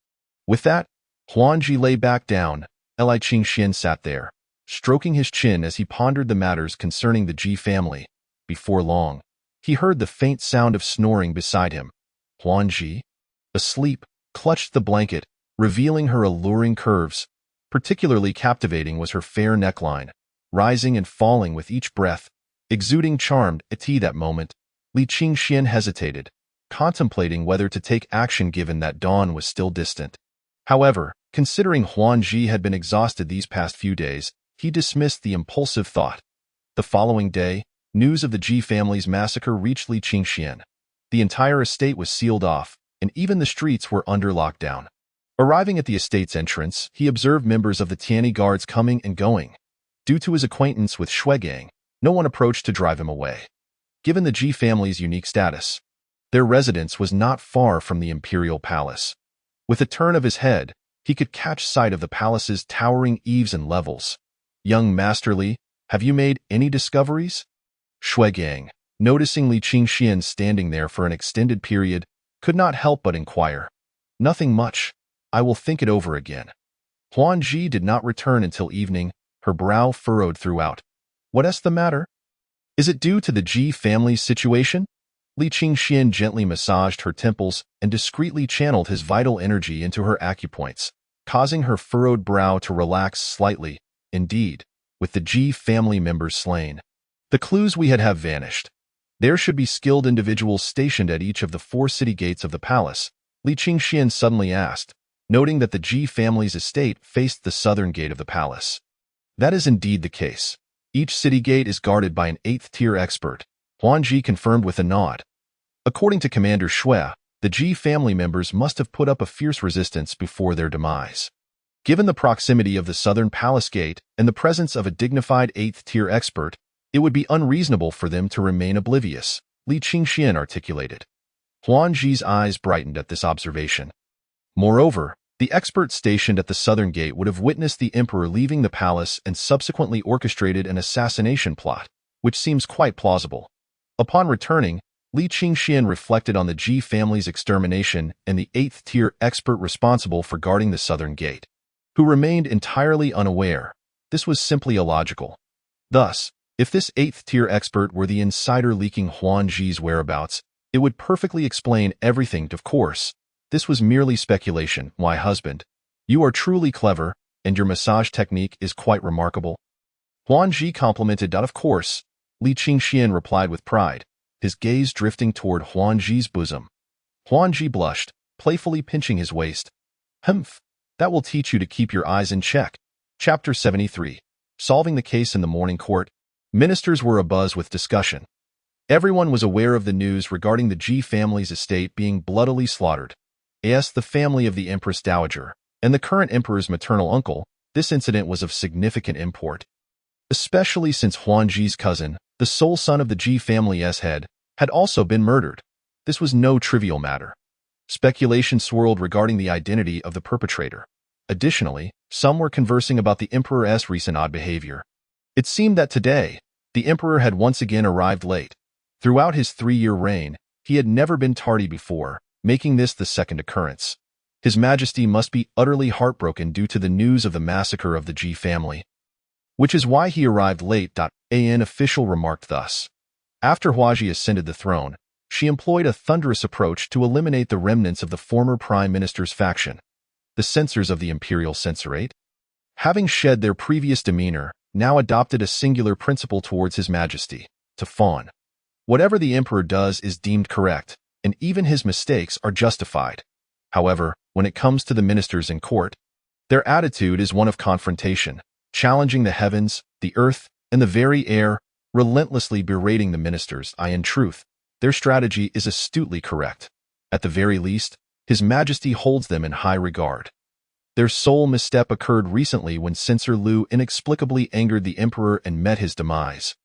With that, Huangji lay back down. Li Qingxian sat there, stroking his chin as he pondered the matters concerning the Ji family. Before long, he heard the faint sound of snoring beside him. Huangji, asleep, clutched the blanket, revealing her alluring curves. Particularly captivating was her fair neckline, rising and falling with each breath, exuding charm. At that moment, Li Qingxian hesitated, contemplating whether to take action given that dawn was still distant. However, considering Huangji had been exhausted these past few days, he dismissed the impulsive thought. The following day, news of the Ji family's massacre reached Li Qingxian. The entire estate was sealed off, and even the streets were under lockdown. Arriving at the estate's entrance, he observed members of the Tianyi guards coming and going. Due to his acquaintance with Shuigang, no one approached to drive him away. Given the Ji family's unique status, their residence was not far from the imperial palace. With a turn of his head, he could catch sight of the palace's towering eaves and levels. Young Master Li, have you made any discoveries? Shuigang, noticing Li Qingxian standing there for an extended period, could not help but inquire. Nothing much. I will think it over again. Huan Ji did not return until evening, her brow furrowed throughout. What's the matter? Is it due to the Ji family's situation? Li Qingxian gently massaged her temples and discreetly channeled his vital energy into her acupoints, causing her furrowed brow to relax slightly. Indeed, with the Ji family members slain, the clues we had have vanished. There should be skilled individuals stationed at each of the 4 city gates of the palace, Li Qingxian suddenly asked, noting that the Ji family's estate faced the southern gate of the palace. That is indeed the case. Each city gate is guarded by an 8th-tier expert, Huan Ji confirmed with a nod. According to Commander Shui, the Ji family members must have put up a fierce resistance before their demise. Given the proximity of the southern palace gate and the presence of a dignified 8th-tier expert, it would be unreasonable for them to remain oblivious, Li Qingxian articulated. Huan Ji's eyes brightened at this observation. Moreover, the expert stationed at the southern gate would have witnessed the emperor leaving the palace and subsequently orchestrated an assassination plot, which seems quite plausible. Upon returning, Li Qingxian reflected on the Ji family's extermination and the 8th-tier expert responsible for guarding the southern gate, who remained entirely unaware. This was simply illogical. Thus, if this 8th-tier expert were the insider leaking Huan Ji's whereabouts, it would perfectly explain everything. Of course, this was merely speculation. My husband, you are truly clever, and your massage technique is quite remarkable. Huan Ji complimented. Of course, Li Qingxian replied with pride, his gaze drifting toward Huan Ji's bosom. Huan Ji blushed, playfully pinching his waist. Humph, that will teach you to keep your eyes in check. Chapter 73. Solving the case in the morning court. Ministers were abuzz with discussion. Everyone was aware of the news regarding the Ji family's estate being bloodily slaughtered. As the family of the Empress Dowager and the current emperor's maternal uncle, this incident was of significant import, especially since Huan Ji's cousin, the sole son of the Ji family's head, had also been murdered. This was no trivial matter. Speculation swirled regarding the identity of the perpetrator. Additionally, some were conversing about the emperor's recent odd behavior. It seemed that today, the emperor had once again arrived late. Throughout his 3-year reign, he had never been tardy before, making this the second occurrence. His Majesty must be utterly heartbroken due to the news of the massacre of the Ji family, which is why he arrived late. An official remarked thus. After Huaji ascended the throne, she employed a thunderous approach to eliminate the remnants of the former prime minister's faction. The censors of the imperial censorate, having shed their previous demeanor, now adopted a singular principle towards His Majesty, to fawn. Whatever the emperor does is deemed correct, and even his mistakes are justified. However, when it comes to the ministers in court, their attitude is one of confrontation, challenging the heavens, the earth, and the very air, relentlessly berating the ministers. In truth, their strategy is astutely correct. At the very least, His Majesty holds them in high regard. Their sole misstep occurred recently when Censor Liu inexplicably angered the emperor and met his demise,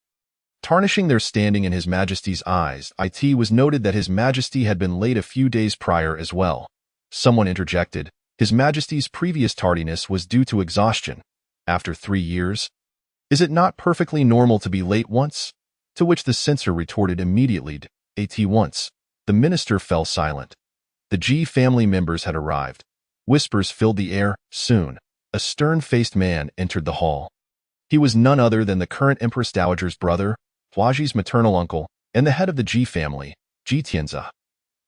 tarnishing their standing in His Majesty's eyes. It was noted that His Majesty had been late a few days prior as well. Someone interjected, His Majesty's previous tardiness was due to exhaustion. After 3 years? Is it not perfectly normal to be late once? To which the censor retorted immediately, At once. The minister fell silent. The Ji family members had arrived. Whispers filled the air. Soon, a stern-faced man entered the hall. He was none other than the current Empress Dowager's brother, Huaji's maternal uncle, and the head of the Ji family, Ji Tianzi.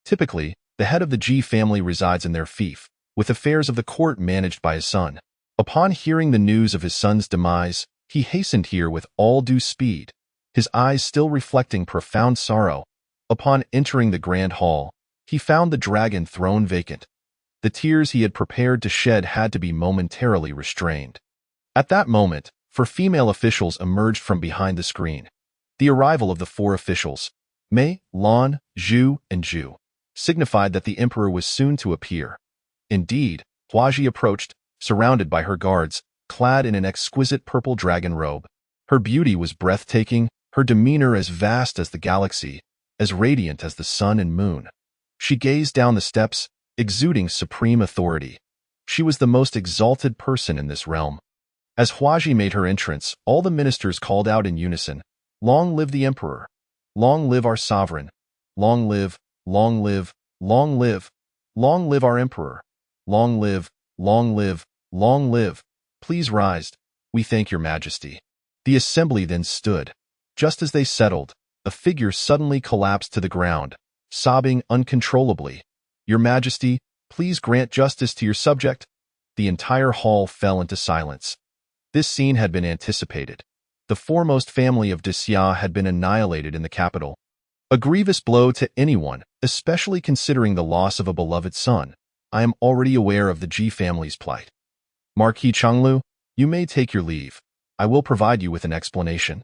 Typically, the head of the Ji family resides in their fief, with affairs of the court managed by his son. Upon hearing the news of his son's demise, he hastened here with all due speed, his eyes still reflecting profound sorrow. Upon entering the grand hall, he found the dragon throne vacant. The tears he had prepared to shed had to be momentarily restrained. At that moment, 4 female officials emerged from behind the screen. The arrival of the 4 officials, Mei, Lan, Zhu, and Zhu, signified that the emperor was soon to appear. Indeed, Huaji approached, surrounded by her guards, clad in an exquisite purple dragon robe. Her beauty was breathtaking, her demeanor as vast as the galaxy, as radiant as the sun and moon. She gazed down the steps, exuding supreme authority. She was the most exalted person in this realm. As Huaji made her entrance, all the ministers called out in unison, "Long live the emperor! Long live our sovereign! Long live, long live, long live, long live our emperor! Long live, long live, Long live. Please rise. We thank your majesty. The assembly then stood. Just as they settled, a figure suddenly collapsed to the ground, sobbing uncontrollably. Your majesty, please grant justice to your subject. The entire hall fell into silence. This scene had been anticipated. The foremost family of Xia had been annihilated in the capital. A grievous blow to anyone, especially considering the loss of a beloved son. I am already aware of the Ji family's plight. Marquis Chenglu, you may take your leave. I will provide you with an explanation.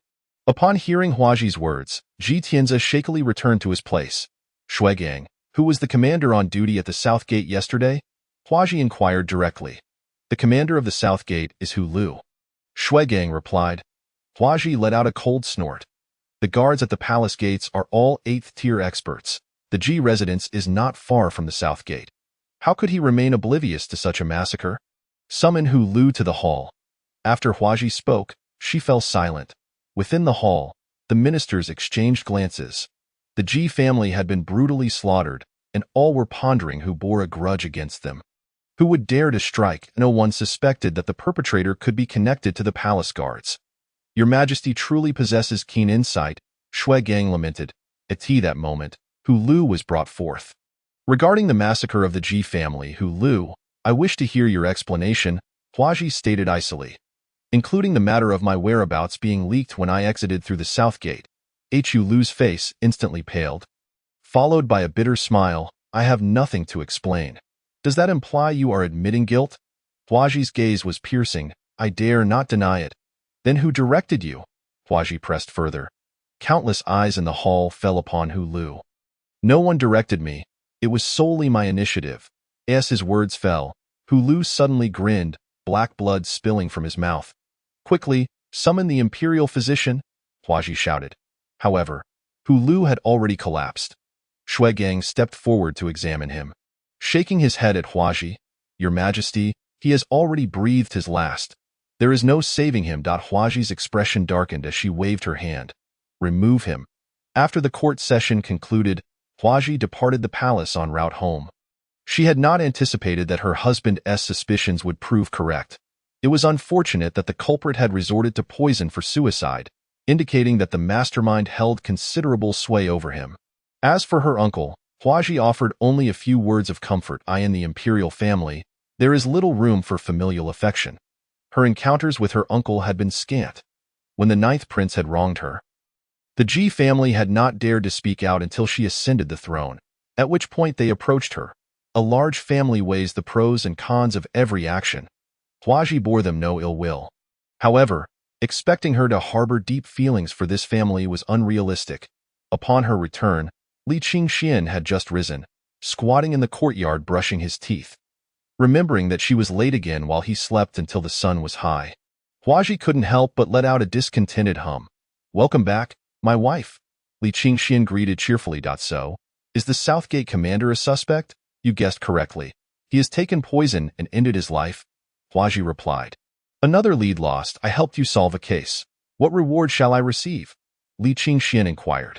Upon hearing Huaji's words, Ji Tianzi shakily returned to his place. Shuigang, who was the commander on duty at the South Gate yesterday? Huaji inquired directly. The commander of the South Gate is Hu Lu. Shuigang replied. Huaji let out a cold snort. The guards at the palace gates are all 8th-tier experts. The Ji residence is not far from the South Gate. How could he remain oblivious to such a massacre? Summon Hu Lu to the hall. After Huaji spoke, she fell silent. Within the hall, the ministers exchanged glances. The Ji family had been brutally slaughtered, and all were pondering who bore a grudge against them. Who would dare to strike? No one suspected that the perpetrator could be connected to the palace guards. Your Majesty truly possesses keen insight, Shuigang lamented. At that moment, Hu Lu was brought forth. Regarding the massacre of the Ji family, Hu Lu, I wish to hear your explanation, Huaji stated icily. Including the matter of my whereabouts being leaked when I exited through the South Gate. Hu Lu's face instantly paled. Followed by a bitter smile, I have nothing to explain. Does that imply you are admitting guilt? Huaji's gaze was piercing. I dare not deny it. Then who directed you? Huaji pressed further. Countless eyes in the hall fell upon Hu Lu. No one directed me. It was solely my initiative. As his words fell, Hu Lu suddenly grinned, black blood spilling from his mouth. Quickly, summon the imperial physician, Huaji shouted. However, Hu Lu had already collapsed. Shuigang stepped forward to examine him. Shaking his head at Huaji, Your Majesty, he has already breathed his last. There is no saving him. Huaji's expression darkened as she waved her hand. Remove him. After the court session concluded, Huaji departed the palace en route home. She had not anticipated that her husband's suspicions would prove correct. It was unfortunate that the culprit had resorted to poison for suicide, indicating that the mastermind held considerable sway over him. As for her uncle, Huaji offered only a few words of comfort. In the imperial family, there is little room for familial affection. Her encounters with her uncle had been scant. When the 9th prince had wronged her, the Ji family had not dared to speak out until she ascended the throne, at which point they approached her. A large family weighs the pros and cons of every action. Huaji bore them no ill will. However, expecting her to harbor deep feelings for this family was unrealistic. Upon her return, Li Qingxian had just risen, squatting in the courtyard brushing his teeth. Remembering that she was late again while he slept until the sun was high, Huaji couldn't help but let out a discontented hum. Welcome back, my wife. Li Qingxian greeted cheerfully. So, is the Southgate commander a suspect? You guessed correctly. He has taken poison and ended his life, Huaji replied. Another lead lost. I helped you solve a case. What reward shall I receive? Li Qingxian inquired.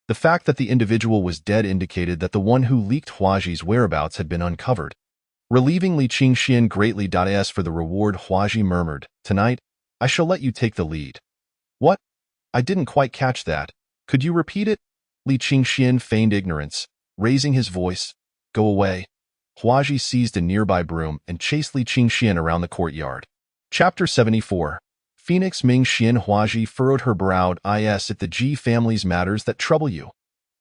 The fact that the individual was dead indicated that the one who leaked Huaji's whereabouts had been uncovered. Relieving Li Qingxian greatly. As for the reward, Huaji murmured, tonight, I shall let you take the lead. What? I didn't quite catch that. Could you repeat it? Li Qingxian feigned ignorance, raising his voice. Go away. Huaji seized a nearby broom and chased Li Qingxian around the courtyard. Chapter 74. Phoenix Ming Xian. Huaji furrowed her brow. Is it the Ji family's matters that trouble you?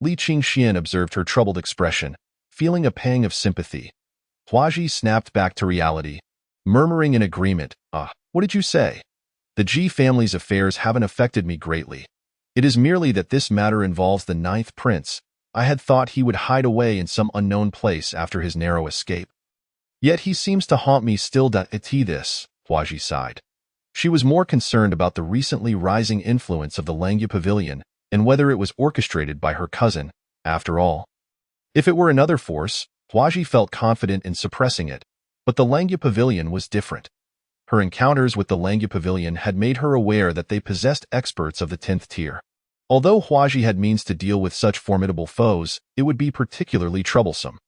Li Qingxian observed her troubled expression, feeling a pang of sympathy. Huaji snapped back to reality, murmuring in agreement, what did you say? The Ji family's affairs haven't affected me greatly. It is merely that this matter involves the 9th prince. I had thought he would hide away in some unknown place after his narrow escape. Yet he seems to haunt me still. This, Huaji sighed. She was more concerned about the recently rising influence of the Langya Pavilion and whether it was orchestrated by her cousin, after all. If it were another force, Huaji felt confident in suppressing it, but the Langya Pavilion was different. Her encounters with the Langya Pavilion had made her aware that they possessed experts of the 10th tier. Although Huaji had means to deal with such formidable foes, it would be particularly troublesome.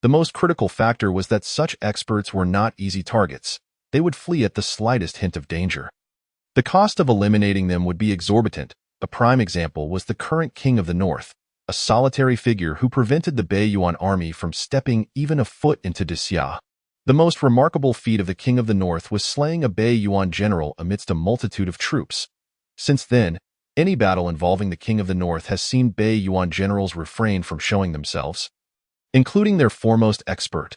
The most critical factor was that such experts were not easy targets. they would flee at the slightest hint of danger. The cost of eliminating them would be exorbitant. A prime example was the current king of the north, a solitary figure who prevented the Baiyuan army from stepping even a foot into Xia. The most remarkable feat of the king of the north was slaying a Baiyuan general amidst a multitude of troops. Since then, any battle involving the king of the north has seen Baiyuan generals refrain from showing themselves, including their foremost expert.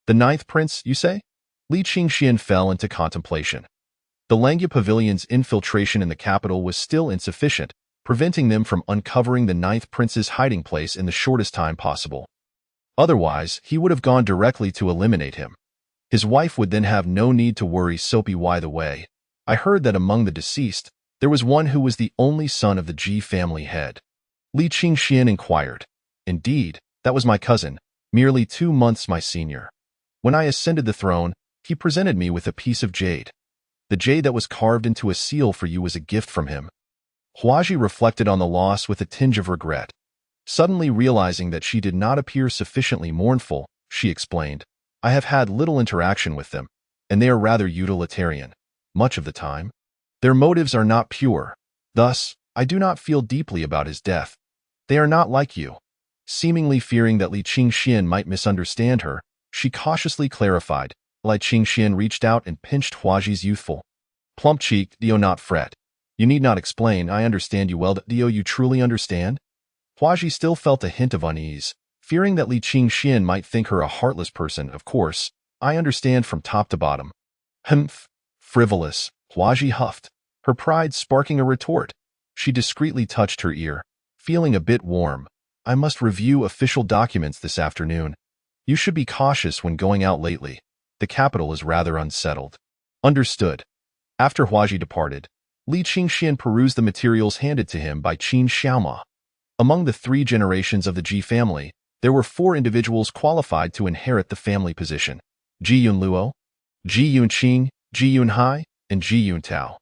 The ninth prince, you say? Li Qingxian fell into contemplation. The Langya Pavilion's infiltration in the capital was still insufficient, preventing them from uncovering the ninth prince's hiding place in the shortest time possible. Otherwise, he would have gone directly to eliminate him. His wife would then have no need to worry. Soapy, by the way, I heard that among the deceased, there was one who was the only son of the Ji family head. Li Qingxian inquired. Indeed, that was my cousin, merely 2 months my senior. When I ascended the throne, he presented me with a piece of jade. The jade that was carved into a seal for you was a gift from him. Huaji reflected on the loss with a tinge of regret. Suddenly realizing that she did not appear sufficiently mournful, she explained, I have had little interaction with them, and they are rather utilitarian. Much of the time, their motives are not pure. Thus, I do not feel deeply about his death. They are not like you. Seemingly fearing that Li Qingxian might misunderstand her, she cautiously clarified. Li Qingxian reached out and pinched Huaji's youthful, plump cheek. Do not fret. You need not explain. I understand you well. Do you truly understand? Huaji still felt a hint of unease, fearing that Li Qingxian might think her a heartless person. Of course, I understand from top to bottom. Humph. Frivolous, Huaji huffed, her pride sparking a retort. She discreetly touched her ear, feeling a bit warm. I must review official documents this afternoon. You should be cautious when going out lately. The capital is rather unsettled. Understood. After Huaji departed, Li Qingxian perused the materials handed to him by Qin Xiaoma. Among the 3 generations of the Ji family, there were 4 individuals qualified to inherit the family position: Ji Yun Luo, Ji Yun Qing, Ji Yun Hai, and Ji Yun Tao.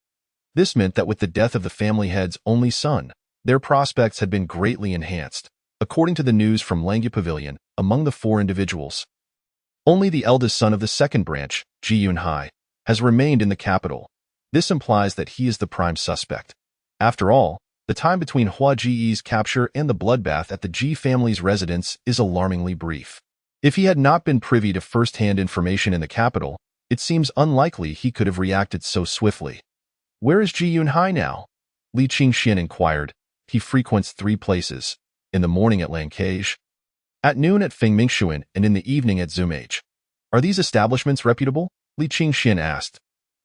This meant that with the death of the family head's only son, their prospects had been greatly enhanced. According to the news from Langya Pavilion, among the 4 individuals, only the eldest son of the second branch, Ji Yun Hai, has remained in the capital. This implies that he is the prime suspect. After all, the time between Hua Ji's capture and the bloodbath at the Ji family's residence is alarmingly brief. If he had not been privy to first-hand information in the capital, it seems unlikely he could have reacted so swiftly. Where is Ji Yun Hai now? Li Qingxian inquired. He frequents 3 places. In the morning at Langkage, at noon at Fengmingshuan, and in the evening at Zumage. Are these establishments reputable? Li Qingxian asked.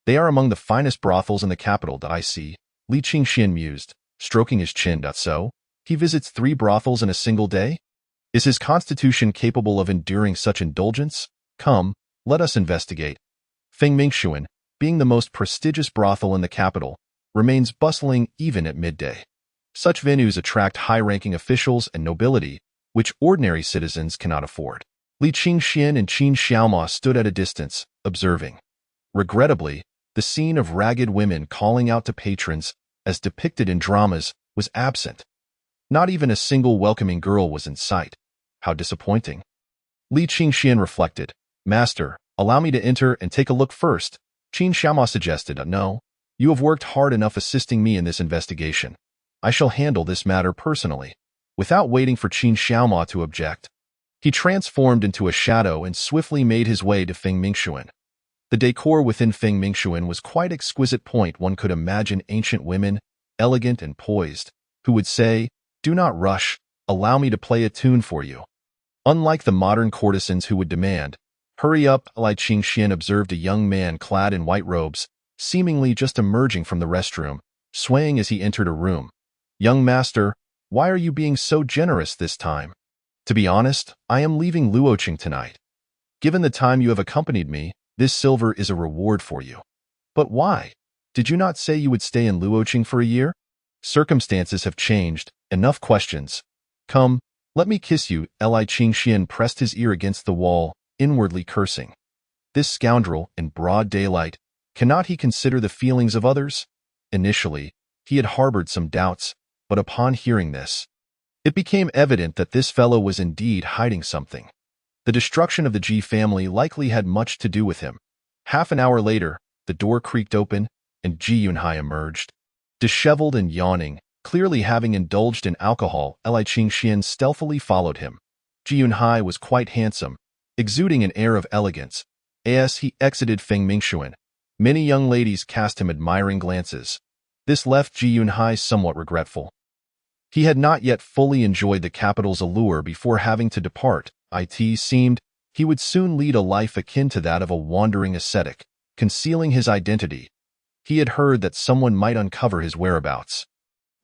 They are among the finest brothels in the capital that I see, Li Qingxian mused, stroking his chin. So, he visits 3 brothels in a single day? Is his constitution capable of enduring such indulgence? Come, let us investigate. Fengmingshuan, being the most prestigious brothel in the capital, remains bustling even at midday. Such venues attract high-ranking officials and nobility, which ordinary citizens cannot afford. Li Qingxian and Qin Xiaoma stood at a distance, observing. Regrettably, the scene of ragged women calling out to patrons, as depicted in dramas, was absent. Not even a single welcoming girl was in sight. How disappointing. Li Qingxian reflected. Master, allow me to enter and take a look first. Qin Xiaoma suggested. No, you have worked hard enough assisting me in this investigation. I shall handle this matter personally. Without waiting for Qin Xiaoma to object, he transformed into a shadow and swiftly made his way to Fengmingshuan. The decor within Fengmingshuan was quite exquisite. One could imagine ancient women, elegant and poised, who would say, "Do not rush, allow me to play a tune for you." Unlike the modern courtesans who would demand, "Hurry up," Li Qingxian observed a young man clad in white robes, seemingly just emerging from the restroom, swaying as he entered a room. "Young master, why are you being so generous this time?" "To be honest, I am leaving Luoqing tonight. Given the time you have accompanied me, this silver is a reward for you." "But why? Did you not say you would stay in Luoqing for a year?" "Circumstances have changed. Enough questions. Come, let me kiss you." Li Qingxian pressed his ear against the wall, inwardly cursing. This scoundrel, in broad daylight, cannot he consider the feelings of others? Initially, he had harbored some doubts, but upon hearing this, it became evident that this fellow was indeed hiding something. The destruction of the Ji family likely had much to do with him. Half an hour later, the door creaked open, and Ji Yunhai emerged. Disheveled and yawning, clearly having indulged in alcohol, Li Qingxian stealthily followed him. Ji Yunhai was quite handsome, exuding an air of elegance. As he exited Feng Mingxuan, many young ladies cast him admiring glances. This left Ji Yunhai somewhat regretful. He had not yet fully enjoyed the capital's allure before having to depart. It seemed he would soon lead a life akin to that of a wandering ascetic, concealing his identity. He had heard that someone might uncover his whereabouts.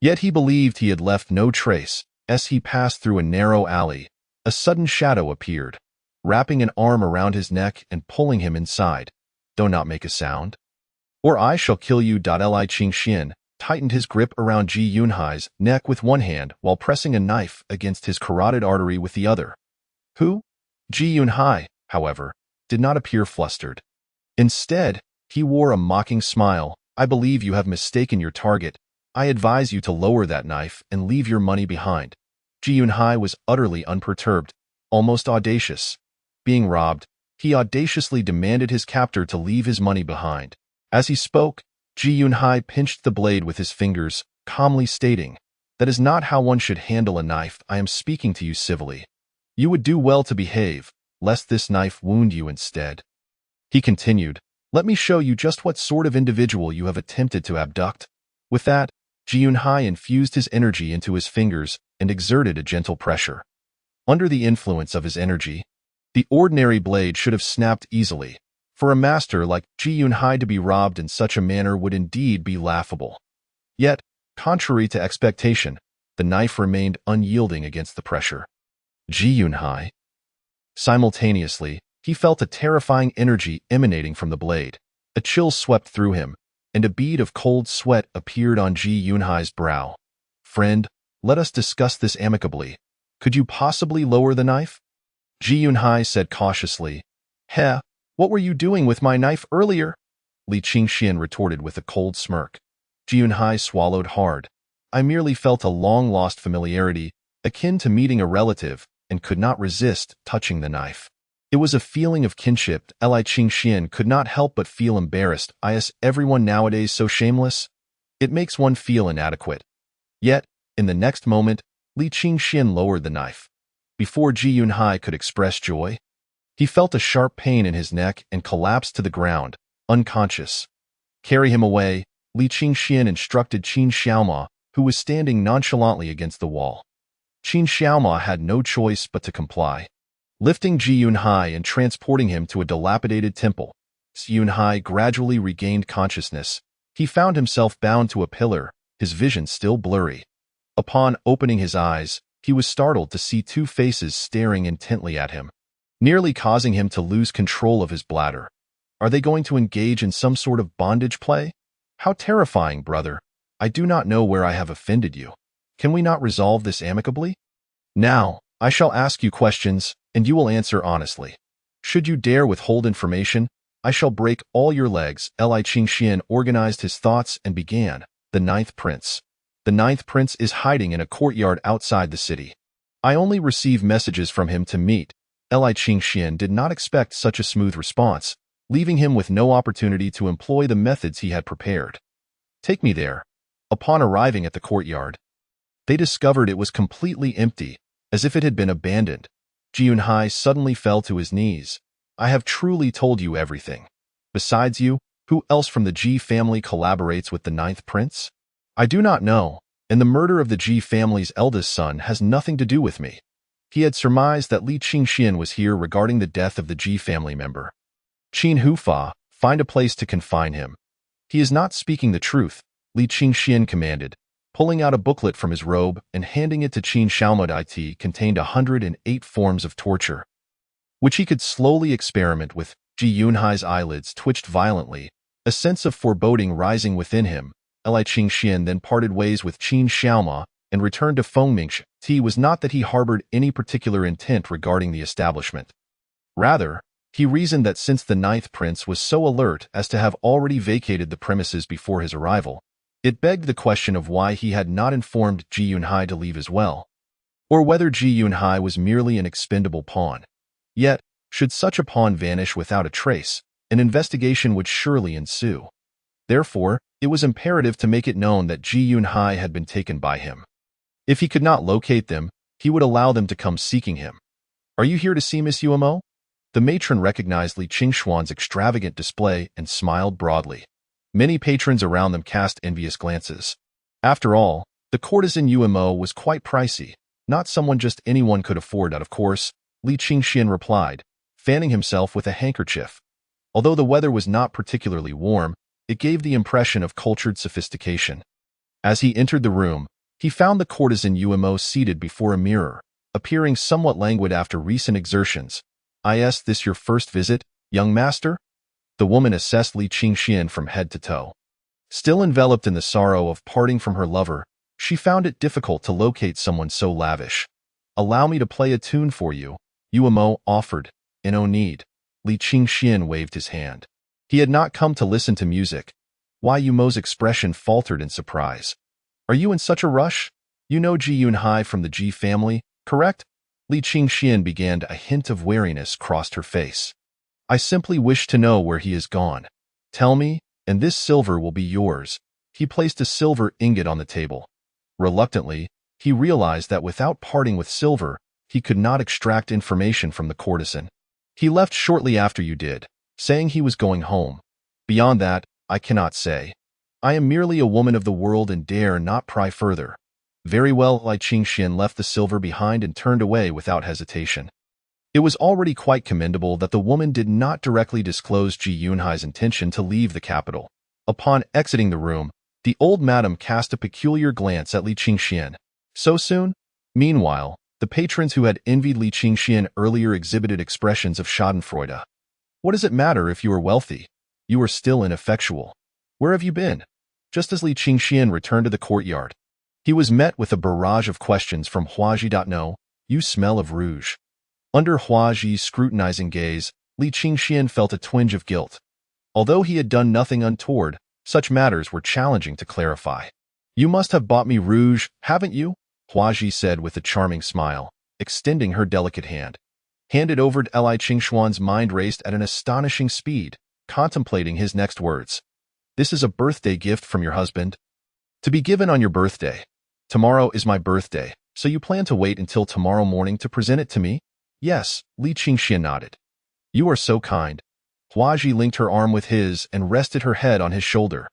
Yet he believed he had left no trace. As he passed through a narrow alley, a sudden shadow appeared, wrapping an arm around his neck and pulling him inside. "Do not make a sound, or I shall kill you." Li Qingxian tightened his grip around Ji Yunhai's neck with one hand while pressing a knife against his carotid artery with the other. Who? Ji Yunhai, however, did not appear flustered. Instead, he wore a mocking smile. "I believe you have mistaken your target. I advise you to lower that knife and leave your money behind." Ji Yunhai was utterly unperturbed, almost audacious. Being robbed, he audaciously demanded his captor to leave his money behind. As he spoke, Ji Yunhai pinched the blade with his fingers, calmly stating, "That is not how one should handle a knife. I am speaking to you civilly. You would do well to behave, lest this knife wound you instead." He continued, "Let me show you just what sort of individual you have attempted to abduct." With that, Ji Yunhai infused his energy into his fingers and exerted a gentle pressure. Under the influence of his energy, the ordinary blade should have snapped easily. For a master like Ji Yunhai to be robbed in such a manner would indeed be laughable. Yet, contrary to expectation, the knife remained unyielding against the pressure. Ji Yunhai. Simultaneously, he felt a terrifying energy emanating from the blade. A chill swept through him, and a bead of cold sweat appeared on Ji Yunhai's brow. "Friend, let us discuss this amicably. Could you possibly lower the knife?" Ji Yunhai said cautiously. "Heh, what were you doing with my knife earlier?" Li Qingxian retorted with a cold smirk. Ji Yunhai swallowed hard. "I merely felt a long-lost familiarity, akin to meeting a relative, and could not resist touching the knife." It was a feeling of kinship. Li Qingxian could not help but feel embarrassed. Is everyone nowadays so shameless? It makes one feel inadequate. Yet, in the next moment, Li Qingxian lowered the knife. Before Ji Yunhai could express joy, he felt a sharp pain in his neck and collapsed to the ground, unconscious. "Carry him away," Li Qingxian instructed Qin Xiaoma, who was standing nonchalantly against the wall. Qin Xiaoma had no choice but to comply. Lifting Ji Yunhai and transporting him to a dilapidated temple, Yunhai gradually regained consciousness. He found himself bound to a pillar, his vision still blurry. Upon opening his eyes, he was startled to see two faces staring intently at him, nearly causing him to lose control of his bladder. Are they going to engage in some sort of bondage play? How terrifying, brother. I do not know where I have offended you. Can we not resolve this amicably? Now, I shall ask you questions, and you will answer honestly. Should you dare withhold information, I shall break all your legs." Li Qingxian organized his thoughts and began. "The ninth prince. The ninth prince is hiding in a courtyard outside the city. I only receive messages from him to meet." Li Qingxian did not expect such a smooth response, leaving him with no opportunity to employ the methods he had prepared. "Take me there." Upon arriving at the courtyard, they discovered it was completely empty, as if it had been abandoned. Ji Yunhai suddenly fell to his knees. "I have truly told you everything. Besides you, who else from the Ji family collaborates with the ninth prince? I do not know, and the murder of the Ji family's eldest son has nothing to do with me." He had surmised that Li Qingxian was here regarding the death of the Ji family member. "Qin Hufa, find a place to confine him. He is not speaking the truth," Li Qingxian commanded, pulling out a booklet from his robe and handing it to Qin Xiaomod. It contained 108 forms of torture, which he could slowly experiment with. Ji Yunhai's eyelids twitched violently, a sense of foreboding rising within him. Li Qingxian then parted ways with Qin Xiaoma and returned to Fengmingsh. It was not that he harbored any particular intent regarding the establishment. Rather, he reasoned that since the ninth prince was so alert as to have already vacated the premises before his arrival, it begged the question of why he had not informed Ji Yunhai to leave as well, or whether Ji Yunhai was merely an expendable pawn. Yet, should such a pawn vanish without a trace, an investigation would surely ensue. Therefore, it was imperative to make it known that Ji Yunhai had been taken by him. If he could not locate them, he would allow them to come seeking him. "Are you here to see Miss Yuemo?" The matron recognized Li Qingxuan's extravagant display and smiled broadly. Many patrons around them cast envious glances. After all, the courtesan Yuemo was quite pricey, not someone just anyone could afford. Of course, Li Qingxian replied, fanning himself with a handkerchief. Although the weather was not particularly warm, it gave the impression of cultured sophistication. As he entered the room, he found the courtesan Yuemo seated before a mirror, appearing somewhat languid after recent exertions. "Is this your first visit, young master?" The woman assessed Li Qingxian from head to toe. Still enveloped in the sorrow of parting from her lover, she found it difficult to locate someone so lavish. "Allow me to play a tune for you," Yuemo offered. "No need." Li Qingxian waved his hand. He had not come to listen to music. Why? Yumo's expression faltered in surprise. "Are you in such a rush? You know Ji Yunhai from the Ji family, correct?" Li Qingxian began. A hint of wariness crossed her face. "I simply wish to know where he is gone. Tell me, and this silver will be yours." He placed a silver ingot on the table. Reluctantly, he realized that without parting with silver, he could not extract information from the courtesan. "He left shortly after you did, saying he was going home. Beyond that, I cannot say. I am merely a woman of the world and dare not pry further." "Very well." Li Qingxian left the silver behind and turned away without hesitation. It was already quite commendable that the woman did not directly disclose Ji Yunhai's intention to leave the capital. Upon exiting the room, the old madam cast a peculiar glance at Li Qingxian. "So soon?" Meanwhile, the patrons who had envied Li Qingxian earlier exhibited expressions of schadenfreude. "What does it matter if you are wealthy? You are still ineffectual. Where have you been?" Just as Li Qingxian returned to the courtyard, he was met with a barrage of questions from Huaji. "No, you smell of rouge." Under Huaji's scrutinizing gaze, Li Qingxian felt a twinge of guilt. Although he had done nothing untoward, such matters were challenging to clarify. "You must have bought me rouge, haven't you?" Huaji said with a charming smile, extending her delicate hand. Handed over to Li Qingxuan's mind raced at an astonishing speed, contemplating his next words. "This is a birthday gift from your husband? To be given on your birthday. Tomorrow is my birthday, so you plan to wait until tomorrow morning to present it to me?" "Yes," Li Qingxian nodded. "You are so kind." Huaji linked her arm with his and rested her head on his shoulder.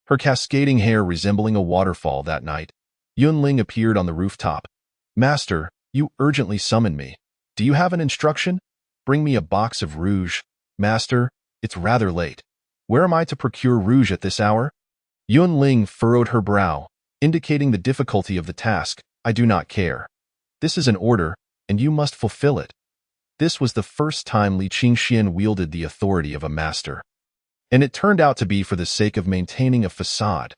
Her cascading hair resembling a waterfall that night, Yunling appeared on the rooftop. "Master, you urgently summoned me. Do you have an instruction? Bring me a box of rouge." "Master, it's rather late. Where am I to procure rouge at this hour?" Yunling furrowed her brow, indicating the difficulty of the task. "I do not care. This is an order, and you must fulfill it." This was the first time Li Qingxian wielded the authority of a master. And it turned out to be for the sake of maintaining a facade.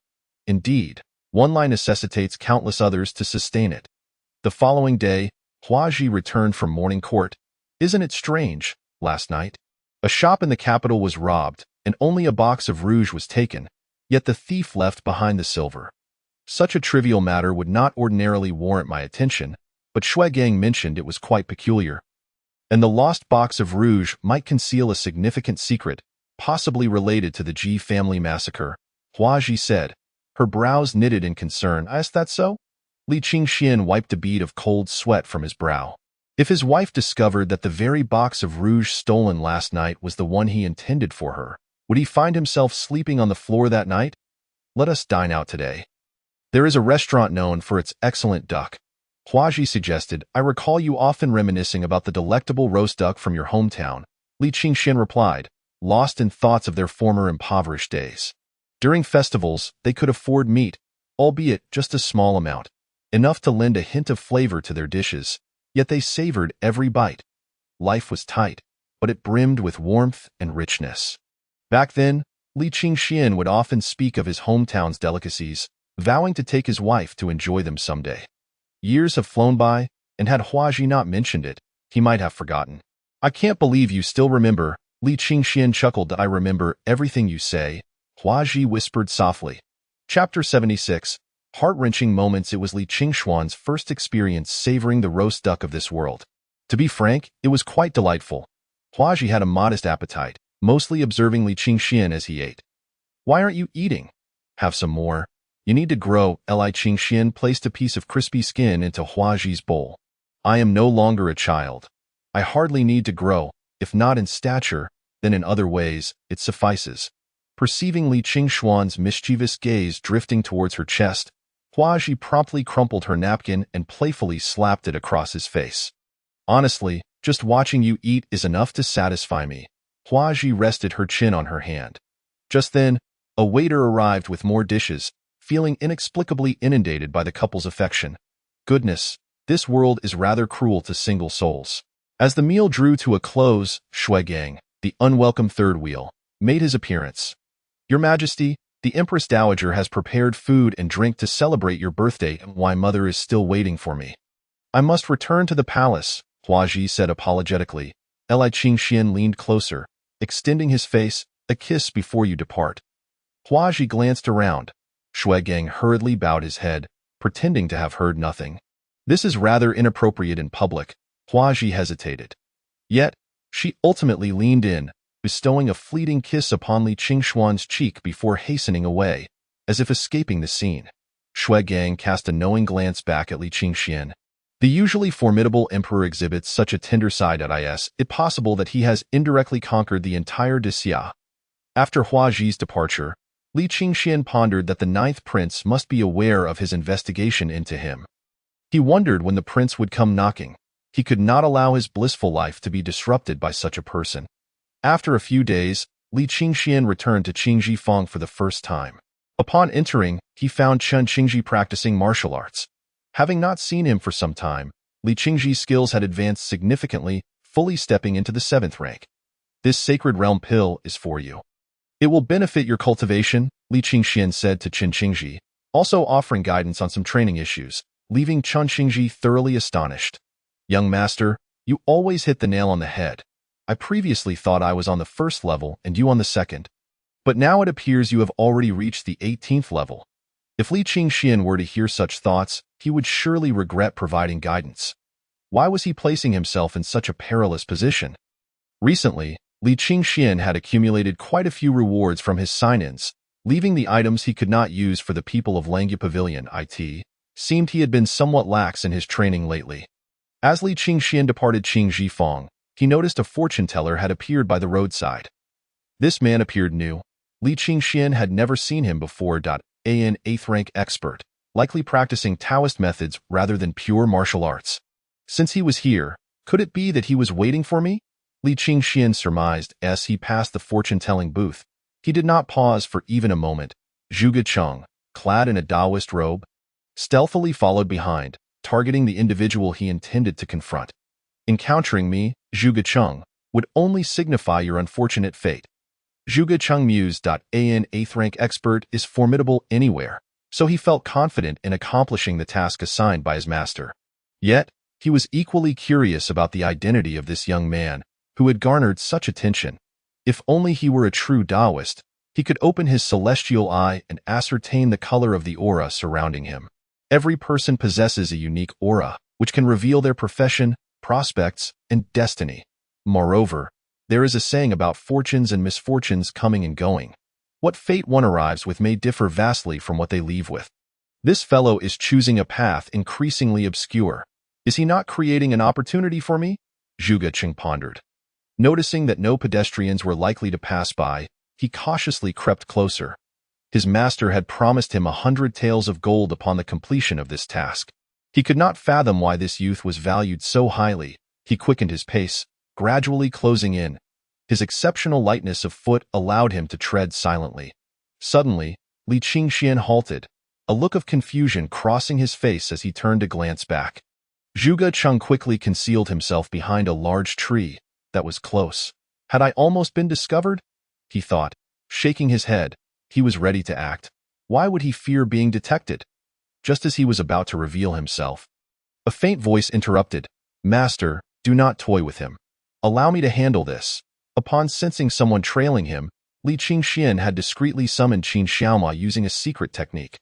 Indeed, one lie necessitates countless others to sustain it. The following day, Huaji returned from morning court. "Isn't it strange? Last night, a shop in the capital was robbed, and only a box of rouge was taken, yet the thief left behind the silver. Such a trivial matter would not ordinarily warrant my attention, but Shuigang mentioned it was quite peculiar. And the lost box of rouge might conceal a significant secret, possibly related to the Ji family massacre," Huaji said, her brows knitted in concern. "Is that so?" Li Qingxian wiped a bead of cold sweat from his brow. If his wife discovered that the very box of rouge stolen last night was the one he intended for her, would he find himself sleeping on the floor that night? "Let us dine out today. There is a restaurant known for its excellent duck," Huaji suggested. "I recall you often reminiscing about the delectable roast duck from your hometown," Li Qingxian replied, lost in thoughts of their former impoverished days. During festivals, they could afford meat, albeit just a small amount, enough to lend a hint of flavor to their dishes, yet they savored every bite. Life was tight, but it brimmed with warmth and richness. Back then, Li Qingxian would often speak of his hometown's delicacies, vowing to take his wife to enjoy them someday. Years have flown by, and had Huaji not mentioned it, he might have forgotten. "I can't believe you still remember," Li Qingxian chuckled. "I remember everything you say," Huaji whispered softly. Chapter 76. Heart-wrenching moments. It was Li Qingxuan's first experience savoring the roast duck of this world. To be frank, it was quite delightful. Huaji had a modest appetite, mostly observing Li Qingxian as he ate. "Why aren't you eating? Have some more. You need to grow." Li Qingxian placed a piece of crispy skin into Huaji's bowl. "I am no longer a child. I hardly need to grow. If not in stature, then in other ways, it suffices." Perceiving Li Qingxuan's mischievous gaze drifting towards her chest, Huaji promptly crumpled her napkin and playfully slapped it across his face. "Honestly, just watching you eat is enough to satisfy me." Huaji rested her chin on her hand. Just then, a waiter arrived with more dishes, feeling inexplicably inundated by the couple's affection. Goodness, this world is rather cruel to single souls. As the meal drew to a close, Shuigang, the unwelcome third wheel, made his appearance. "Your Majesty, the Empress Dowager has prepared food and drink to celebrate your birthday, and my mother is still waiting for me." "I must return to the palace," Huaji said apologetically. Li Qingxian leaned closer, extending his face, "A kiss before you depart." Huaji glanced around. Shuigang hurriedly bowed his head, pretending to have heard nothing. "This is rather inappropriate in public." Huaji hesitated. Yet, she ultimately leaned in, bestowing a fleeting kiss upon Li Qingxuan's cheek before hastening away, as if escaping the scene. Shuigang cast a knowing glance back at Li Qingxian. The usually formidable emperor exhibits such a tender side. Is it possible that he has indirectly conquered the entire Xia? After Huaji's departure, Li Qingxian pondered that the ninth prince must be aware of his investigation into him. He wondered when the prince would come knocking. He could not allow his blissful life to be disrupted by such a person. After a few days, Li Qingxian returned to Qingji Feng for the first time. Upon entering, he found Chen Qingji practicing martial arts. Having not seen him for some time, Li Qingji's skills had advanced significantly, fully stepping into the 7th rank. "This sacred realm pill is for you. It will benefit your cultivation," Li Qingxian said to Chen Qingji, also offering guidance on some training issues, leaving Chen Qingji thoroughly astonished. "Young master, you always hit the nail on the head. I previously thought I was on the 1st level and you on the 2nd. But now it appears you have already reached the 18th level." If Li Qingxian were to hear such thoughts, he would surely regret providing guidance. Why was he placing himself in such a perilous position? Recently, Li Qingxian had accumulated quite a few rewards from his sign-ins, leaving the items he could not use for the people of Langya Pavilion. It seemed he had been somewhat lax in his training lately. As Li Qingxian departed Qingji Feng, he noticed a fortune teller had appeared by the roadside. This man appeared new. Li Qingxian had never seen him before. An 8th rank expert, likely practicing Taoist methods rather than pure martial arts. Since he was here, could it be that he was waiting for me? Li Qingxian surmised as he passed the fortune-telling booth. He did not pause for even a moment. Zhuge Cheng, clad in a Taoist robe, stealthily followed behind, targeting the individual he intended to confront. "Encountering me, Zhuge Cheng, would only signify your unfortunate fate." Zhuge Cheng mused. An 8th rank expert is formidable anywhere, so he felt confident in accomplishing the task assigned by his master. Yet, he was equally curious about the identity of this young man, who had garnered such attention. If only he were a true Taoist, he could open his celestial eye and ascertain the color of the aura surrounding him. Every person possesses a unique aura, which can reveal their profession, prospects, and destiny. Moreover, there is a saying about fortunes and misfortunes coming and going. What fate one arrives with may differ vastly from what they leave with. This fellow is choosing a path increasingly obscure. Is he not creating an opportunity for me? Zhuge Cheng pondered. Noticing that no pedestrians were likely to pass by, he cautiously crept closer. His master had promised him 100 taels of gold upon the completion of this task. He could not fathom why this youth was valued so highly. He quickened his pace, gradually closing in. His exceptional lightness of foot allowed him to tread silently. Suddenly, Li Qingxian halted, a look of confusion crossing his face as he turned to glance back. Zhuge Cheng quickly concealed himself behind a large tree that was close. Had I almost been discovered? He thought, shaking his head. He was ready to act. Why would he fear being detected? Just as he was about to reveal himself, a faint voice interrupted. Master, do not toy with him. Allow me to handle this. Upon sensing someone trailing him, Li Qingxian had discreetly summoned Qin Xiaoma using a secret technique.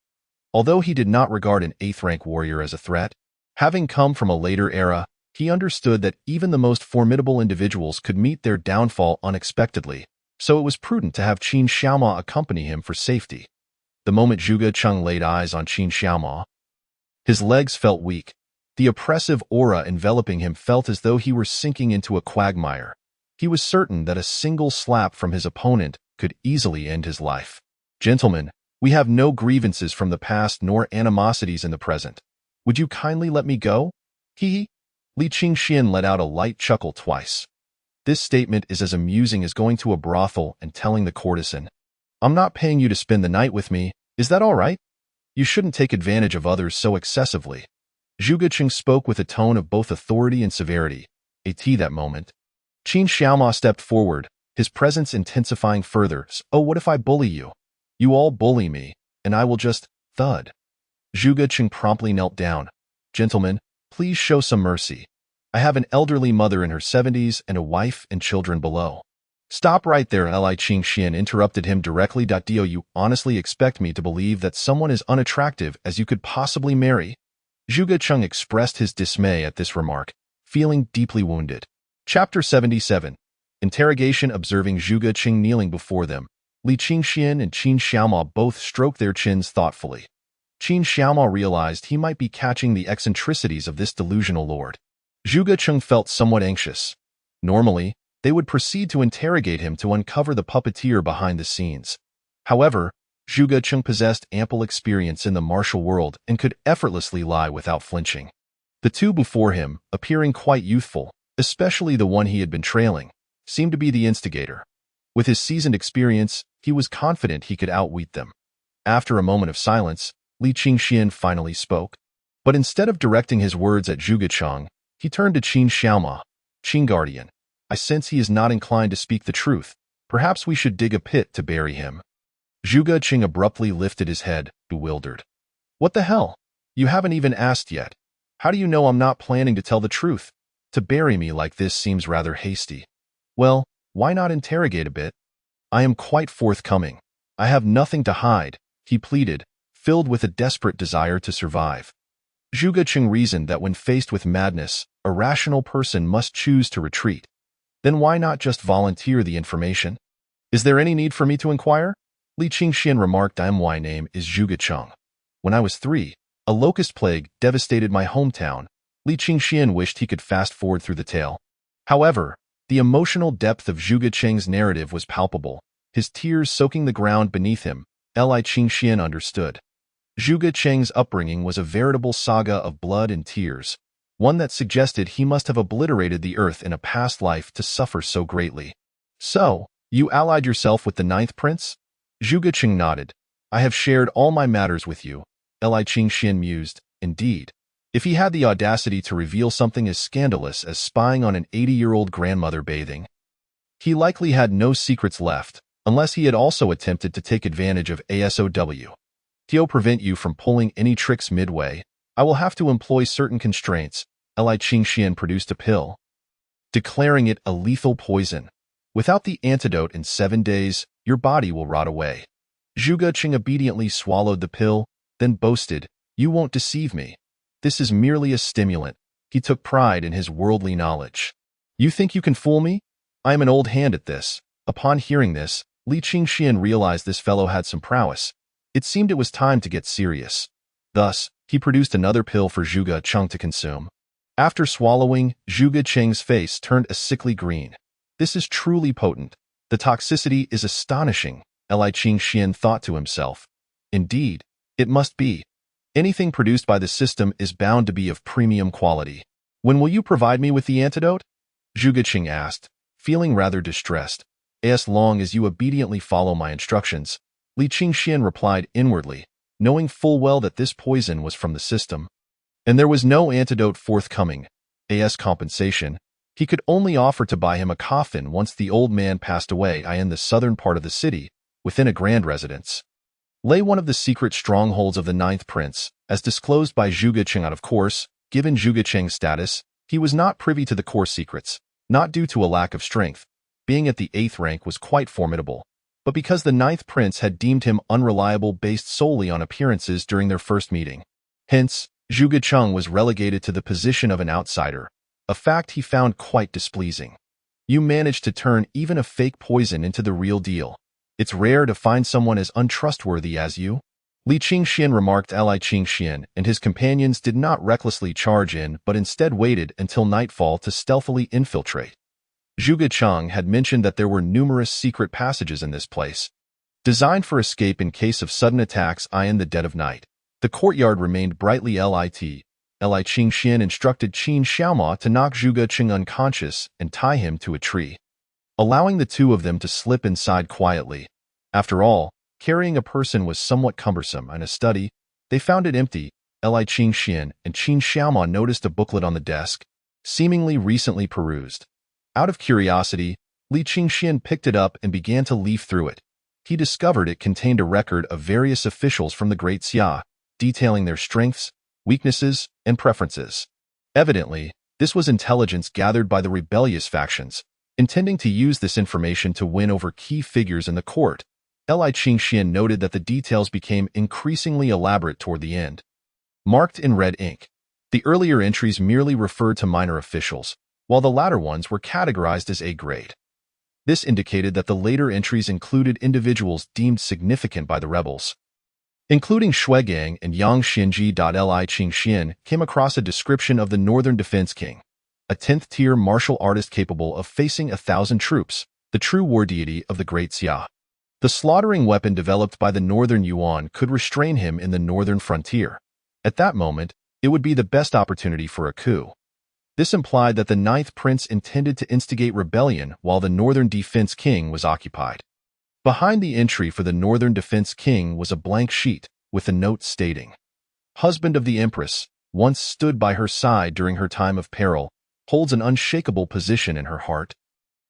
Although he did not regard an 8th rank warrior as a threat, having come from a later era, he understood that even the most formidable individuals could meet their downfall unexpectedly. so it was prudent to have Qin Xiaoma accompany him for safety. The moment Zhuge Cheng laid eyes on Qin Xiaoma, his legs felt weak. The oppressive aura enveloping him felt as though he were sinking into a quagmire. He was certain that a single slap from his opponent could easily end his life. Gentlemen, we have no grievances from the past nor animosities in the present. Would you kindly let me go? He. Li Qingxian let out a light chuckle twice. This statement is as amusing as going to a brothel and telling the courtesan, "I'm not paying you to spend the night with me. Is that all right? You shouldn't take advantage of others so excessively." Zhuge Cheng spoke with a tone of both authority and severity. That moment, Qin Xiaoma stepped forward, his presence intensifying further. "Oh, what if I bully you? You all bully me, and I will just thud." Zhuge Cheng promptly knelt down. "Gentlemen, please show some mercy. I have an elderly mother in her 70s and a wife and children below." "Stop right there," Li Qingxian interrupted him directly. "Do you honestly expect me to believe that someone as unattractive as you could possibly marry?" Zhuge Cheng expressed his dismay at this remark, feeling deeply wounded. Chapter 77. Interrogation. Observing Zhuge Cheng kneeling before them, Li Qingxian and Qin Xiaoma both stroked their chins thoughtfully. Qin Xiaoma realized he might be catching the eccentricities of this delusional lord. Zhuge Cheng felt somewhat anxious. Normally, they would proceed to interrogate him to uncover the puppeteer behind the scenes. However, Zhuge Cheng possessed ample experience in the martial world and could effortlessly lie without flinching. The two before him, appearing quite youthful, especially the one he had been trailing, seemed to be the instigator. With his seasoned experience, he was confident he could outwit them. After a moment of silence, Li Qingxian finally spoke. But instead of directing his words at Zhuge Cheng, he turned to Qin Xiaoma. "Qin Guardian, I sense he is not inclined to speak the truth. Perhaps we should dig a pit to bury him." Zhuge Cheng abruptly lifted his head, bewildered. "What the hell? You haven't even asked yet. How do you know I'm not planning to tell the truth? To bury me like this seems rather hasty. Well, why not interrogate a bit? I am quite forthcoming. I have nothing to hide," he pleaded, filled with a desperate desire to survive. Zhuge Cheng reasoned that when faced with madness, a rational person must choose to retreat. Then why not just volunteer the information? "Is there any need for me to inquire?" Li Qingxian remarked. "My name is Zhuge Cheng. When I was 3, a locust plague devastated my hometown." Li Qingxian wished he could fast forward through the tale. However, the emotional depth of Zhuge Cheng's narrative was palpable, his tears soaking the ground beneath him. Li Qingxian understood. Zhuge Cheng's upbringing was a veritable saga of blood and tears, one that suggested he must have obliterated the earth in a past life to suffer so greatly. "So, you allied yourself with the 9th prince?" Zhuge Cheng nodded. "I have shared all my matters with you," Li Qingxian mused. Indeed, if he had the audacity to reveal something as scandalous as spying on an 80-year-old grandmother bathing, he likely had no secrets left, unless he had also attempted to take advantage of ASOW. "To prevent you from pulling any tricks midway, I will have to employ certain constraints." Li Qingxian produced a pill, declaring it a lethal poison. "Without the antidote in 7 days, your body will rot away." Zhuge Cheng obediently swallowed the pill, then boasted, "You won't deceive me. This is merely a stimulant." He took pride in his worldly knowledge. "You think you can fool me? I am an old hand at this." Upon hearing this, Li Qingxian realized this fellow had some prowess. It seemed it was time to get serious. Thus, he produced another pill for Zhuge Cheng to consume. After swallowing, Zhuge Cheng's face turned a sickly green. "This is truly potent. The toxicity is astonishing," Li Qingxian thought to himself. "Indeed, it must be. Anything produced by the system is bound to be of premium quality." "When will you provide me with the antidote?" Zhuge Cheng asked, feeling rather distressed. "As long as you obediently follow my instructions," Li Qingxian replied inwardly, knowing full well that this poison was from the system. And there was no antidote forthcoming. As compensation, he could only offer to buy him a coffin once the old man passed away in the southern part of the city, within a grand residence. Lay one of the secret strongholds of the 9th prince, as disclosed by Zhuge Cheng. Of course, given Zhuge Cheng's status, he was not privy to the core secrets, not due to a lack of strength. Being at the 8th rank was quite formidable, but because the 9th prince had deemed him unreliable based solely on appearances during their first meeting. Hence, Zhuge Cheng was relegated to the position of an outsider, a fact he found quite displeasing. You managed to turn even a fake poison into the real deal. It's rare to find someone as untrustworthy as you. Li Qingxian remarked. Li Qingxian and his companions did not recklessly charge in, but instead waited until nightfall to stealthily infiltrate. Zhuge Chang had mentioned that there were numerous secret passages in this place, designed for escape in case of sudden attacks in the dead of night. The courtyard remained brightly lit. Li Qingxian instructed Qin Xiaoma to knock Zhuge Chang unconscious and tie him to a tree, allowing the two of them to slip inside quietly. After all, carrying a person was somewhat cumbersome. In a study, they found it empty. Li Qingxian and Qin Xiaoma noticed a booklet on the desk, seemingly recently perused. Out of curiosity, Li Qingxian picked it up and began to leaf through it. He discovered it contained a record of various officials from the Great Xia, detailing their strengths, weaknesses, and preferences. Evidently, this was intelligence gathered by the rebellious factions, intending to use this information to win over key figures in the court. Li Qingxian noted that the details became increasingly elaborate toward the end. Marked in red ink, the earlier entries merely referred to minor officials, while the latter ones were categorized as A-grade. This indicated that the later entries included individuals deemed significant by the rebels, including Shuigang and Yang Xinji. Li Qingxian came across a description of the Northern Defense King, a 10th-tier martial artist capable of facing 1,000 troops, the true war deity of the Great Xia. The slaughtering weapon developed by the Northern Yuan could restrain him in the northern frontier. At that moment, it would be the best opportunity for a coup. This implied that the 9th Prince intended to instigate rebellion while the Northern Defense King was occupied. Behind the entry for the Northern Defense King was a blank sheet, with a note stating, "Husband of the Empress, once stood by her side during her time of peril, holds an unshakable position in her heart.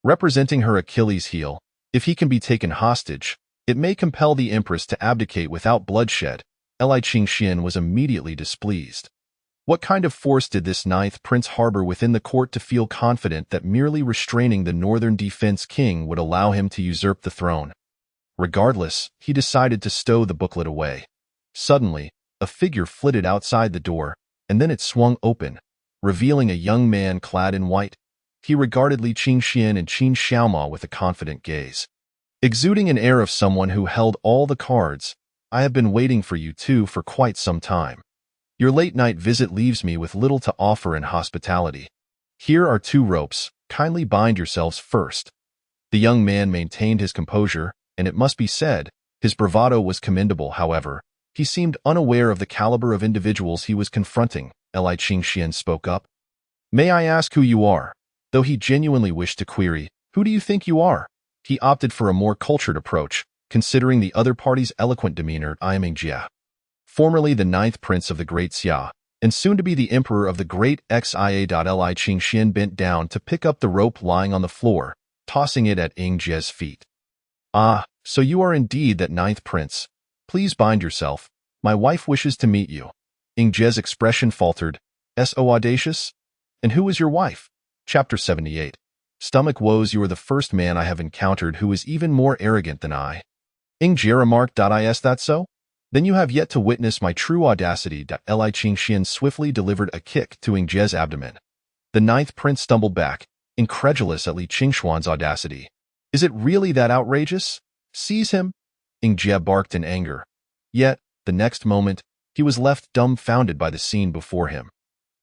Representing her Achilles' heel, if he can be taken hostage, it may compel the Empress to abdicate without bloodshed." Li Qingxian was immediately displeased. What kind of force did this 9th Prince harbor within the court to feel confident that merely restraining the Northern Defense King would allow him to usurp the throne? Regardless, he decided to stow the booklet away. Suddenly, a figure flitted outside the door, and then it swung open, revealing a young man clad in white. He regarded Li Qingxian and Qin Xiaoma with a confident gaze, exuding an air of someone who held all the cards. "I have been waiting for you two for quite some time. Your late-night visit leaves me with little to offer in hospitality. Here are 2 ropes, kindly bind yourselves first." The young man maintained his composure, and it must be said, his bravado was commendable. However, he seemed unaware of the caliber of individuals he was confronting. Li Qingxian spoke up. "May I ask who you are?" Though he genuinely wished to query, "Who do you think you are?" he opted for a more cultured approach, considering the other party's eloquent demeanor. "I am Jia, formerly the 9th Prince of the Great Xia, and soon to be the Emperor of the Great Xia." Li Qingxian bent down to pick up the rope lying on the floor, tossing it at Jia's feet. "Ah, so you are indeed that 9th Prince. Please bind yourself. My wife wishes to meet you." Jia's expression faltered. "So audacious? And who is your wife?" Chapter 78. Stomach woes. "You are the first man I have encountered who is even more arrogant than I." Jia remarked. "Is that so? Then you have yet to witness my true audacity." Li Qingxian swiftly delivered a kick to Jia's abdomen. The 9th Prince stumbled back, incredulous at Li Qingxuan's audacity. "Is it really that outrageous? Seize him!" Jia barked in anger. Yet, the next moment, he was left dumbfounded by the scene before him.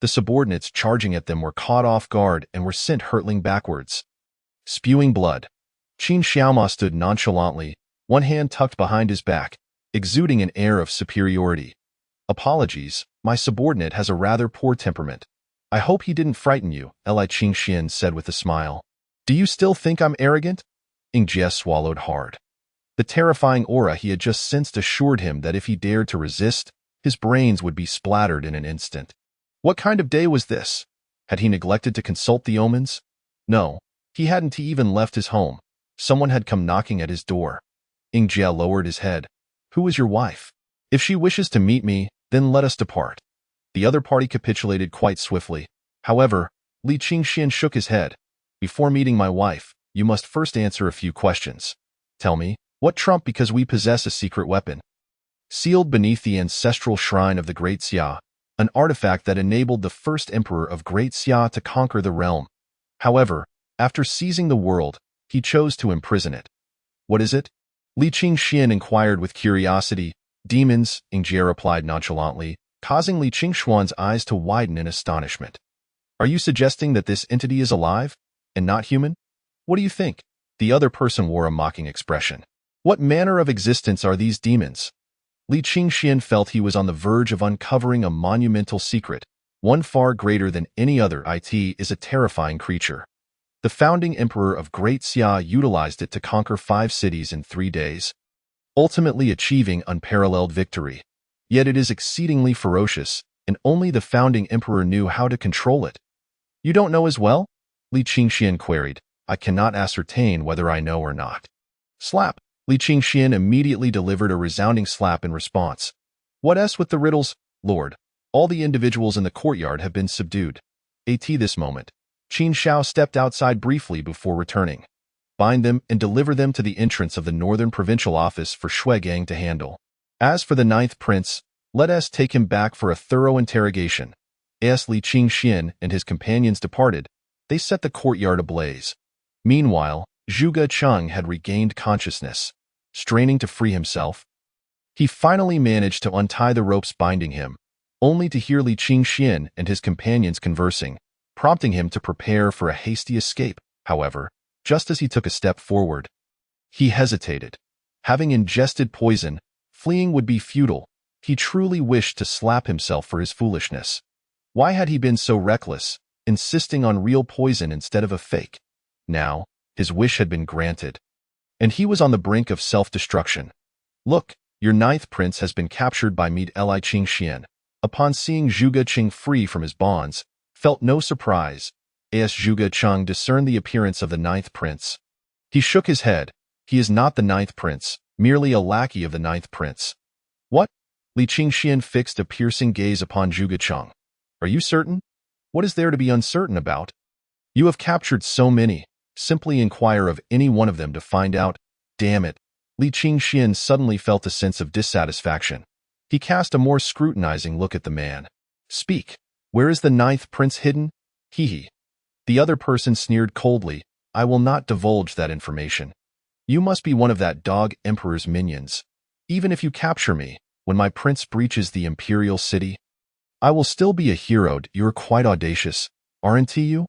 The subordinates charging at them were caught off guard and were sent hurtling backwards, spewing blood. Qin Xiaoma stood nonchalantly, one hand tucked behind his back, exuding an air of superiority. "Apologies, my subordinate has a rather poor temperament. I hope he didn't frighten you," Li Qingxian said with a smile. "Do you still think I'm arrogant?" Jia swallowed hard. The terrifying aura he had just sensed assured him that if he dared to resist, his brains would be splattered in an instant. What kind of day was this? Had he neglected to consult the omens? No, he hadn't even left his home. Someone had come knocking at his door. Jia lowered his head. "Who is your wife? If she wishes to meet me, then let us depart." The other party capitulated quite swiftly. However, Li Qingxian shook his head. "Before meeting my wife, you must first answer a few questions. Tell me, what trump because we possess a secret weapon sealed beneath the ancestral shrine of the Great Xia, an artifact that enabled the first emperor of Great Xia to conquer the realm. However, After seizing the world, he chose to imprison it. What is it? Li Qingxian inquired with curiosity. Demons, Jie replied nonchalantly, causing Li Qingshuan's eyes to widen in astonishment. Are you suggesting that this entity is alive and not human? What do you think? The other person wore a mocking expression. What manner of existence are these demons? Li Qingxian felt he was on the verge of uncovering a monumental secret, one far greater than any other. It is a terrifying creature. The founding emperor of Great Xia utilized it to conquer 5 cities in 3 days, ultimately achieving unparalleled victory. Yet it is exceedingly ferocious, and only the founding emperor knew how to control it. You don't know as well? Li Qingxian queried. I cannot ascertain whether I know or not. Slap! Li Qingxian immediately delivered a resounding slap in response. What else with the riddles, Lord? All the individuals in the courtyard have been subdued. At this moment, Qin Shao stepped outside briefly before returning. Bind them and deliver them to the entrance of the Northern Provincial Office for Shuigang to handle. As for the 9th prince, let us take him back for a thorough interrogation. As Li Qingxian and his companions departed, they set the courtyard ablaze. Meanwhile, Zhuge Cheng had regained consciousness. Straining to free himself, he finally managed to untie the ropes binding him, only to hear Li Qingxian and his companions conversing, prompting him to prepare for a hasty escape. However, just as he took a step forward, he hesitated. Having ingested poison, fleeing would be futile. He truly wished to slap himself for his foolishness. Why had he been so reckless, insisting on real poison instead of a fake? Now, his wish had been granted, and he was on the brink of self-destruction. Look, your 9th prince has been captured by Li Qingxian. Upon seeing Zhuge Cheng free from his bonds, felt no surprise, as Zhuge Cheng discerned the appearance of the 9th prince. He shook his head. He is not the 9th prince, merely a lackey of the 9th prince. What? Li Qingxian fixed a piercing gaze upon Zhuge Cheng. Are you certain? What is there to be uncertain about? You have captured so many. Simply inquire of any one of them to find out. Damn it. Li Qingxian suddenly felt a sense of dissatisfaction. He cast a more scrutinizing look at the man. Speak. Where is the 9th prince hidden? Hee. The other person sneered coldly. I will not divulge that information. You must be one of that dog emperor's minions. Even if you capture me, when my prince breaches the imperial city, I will still be a hero. You're quite audacious, aren't you?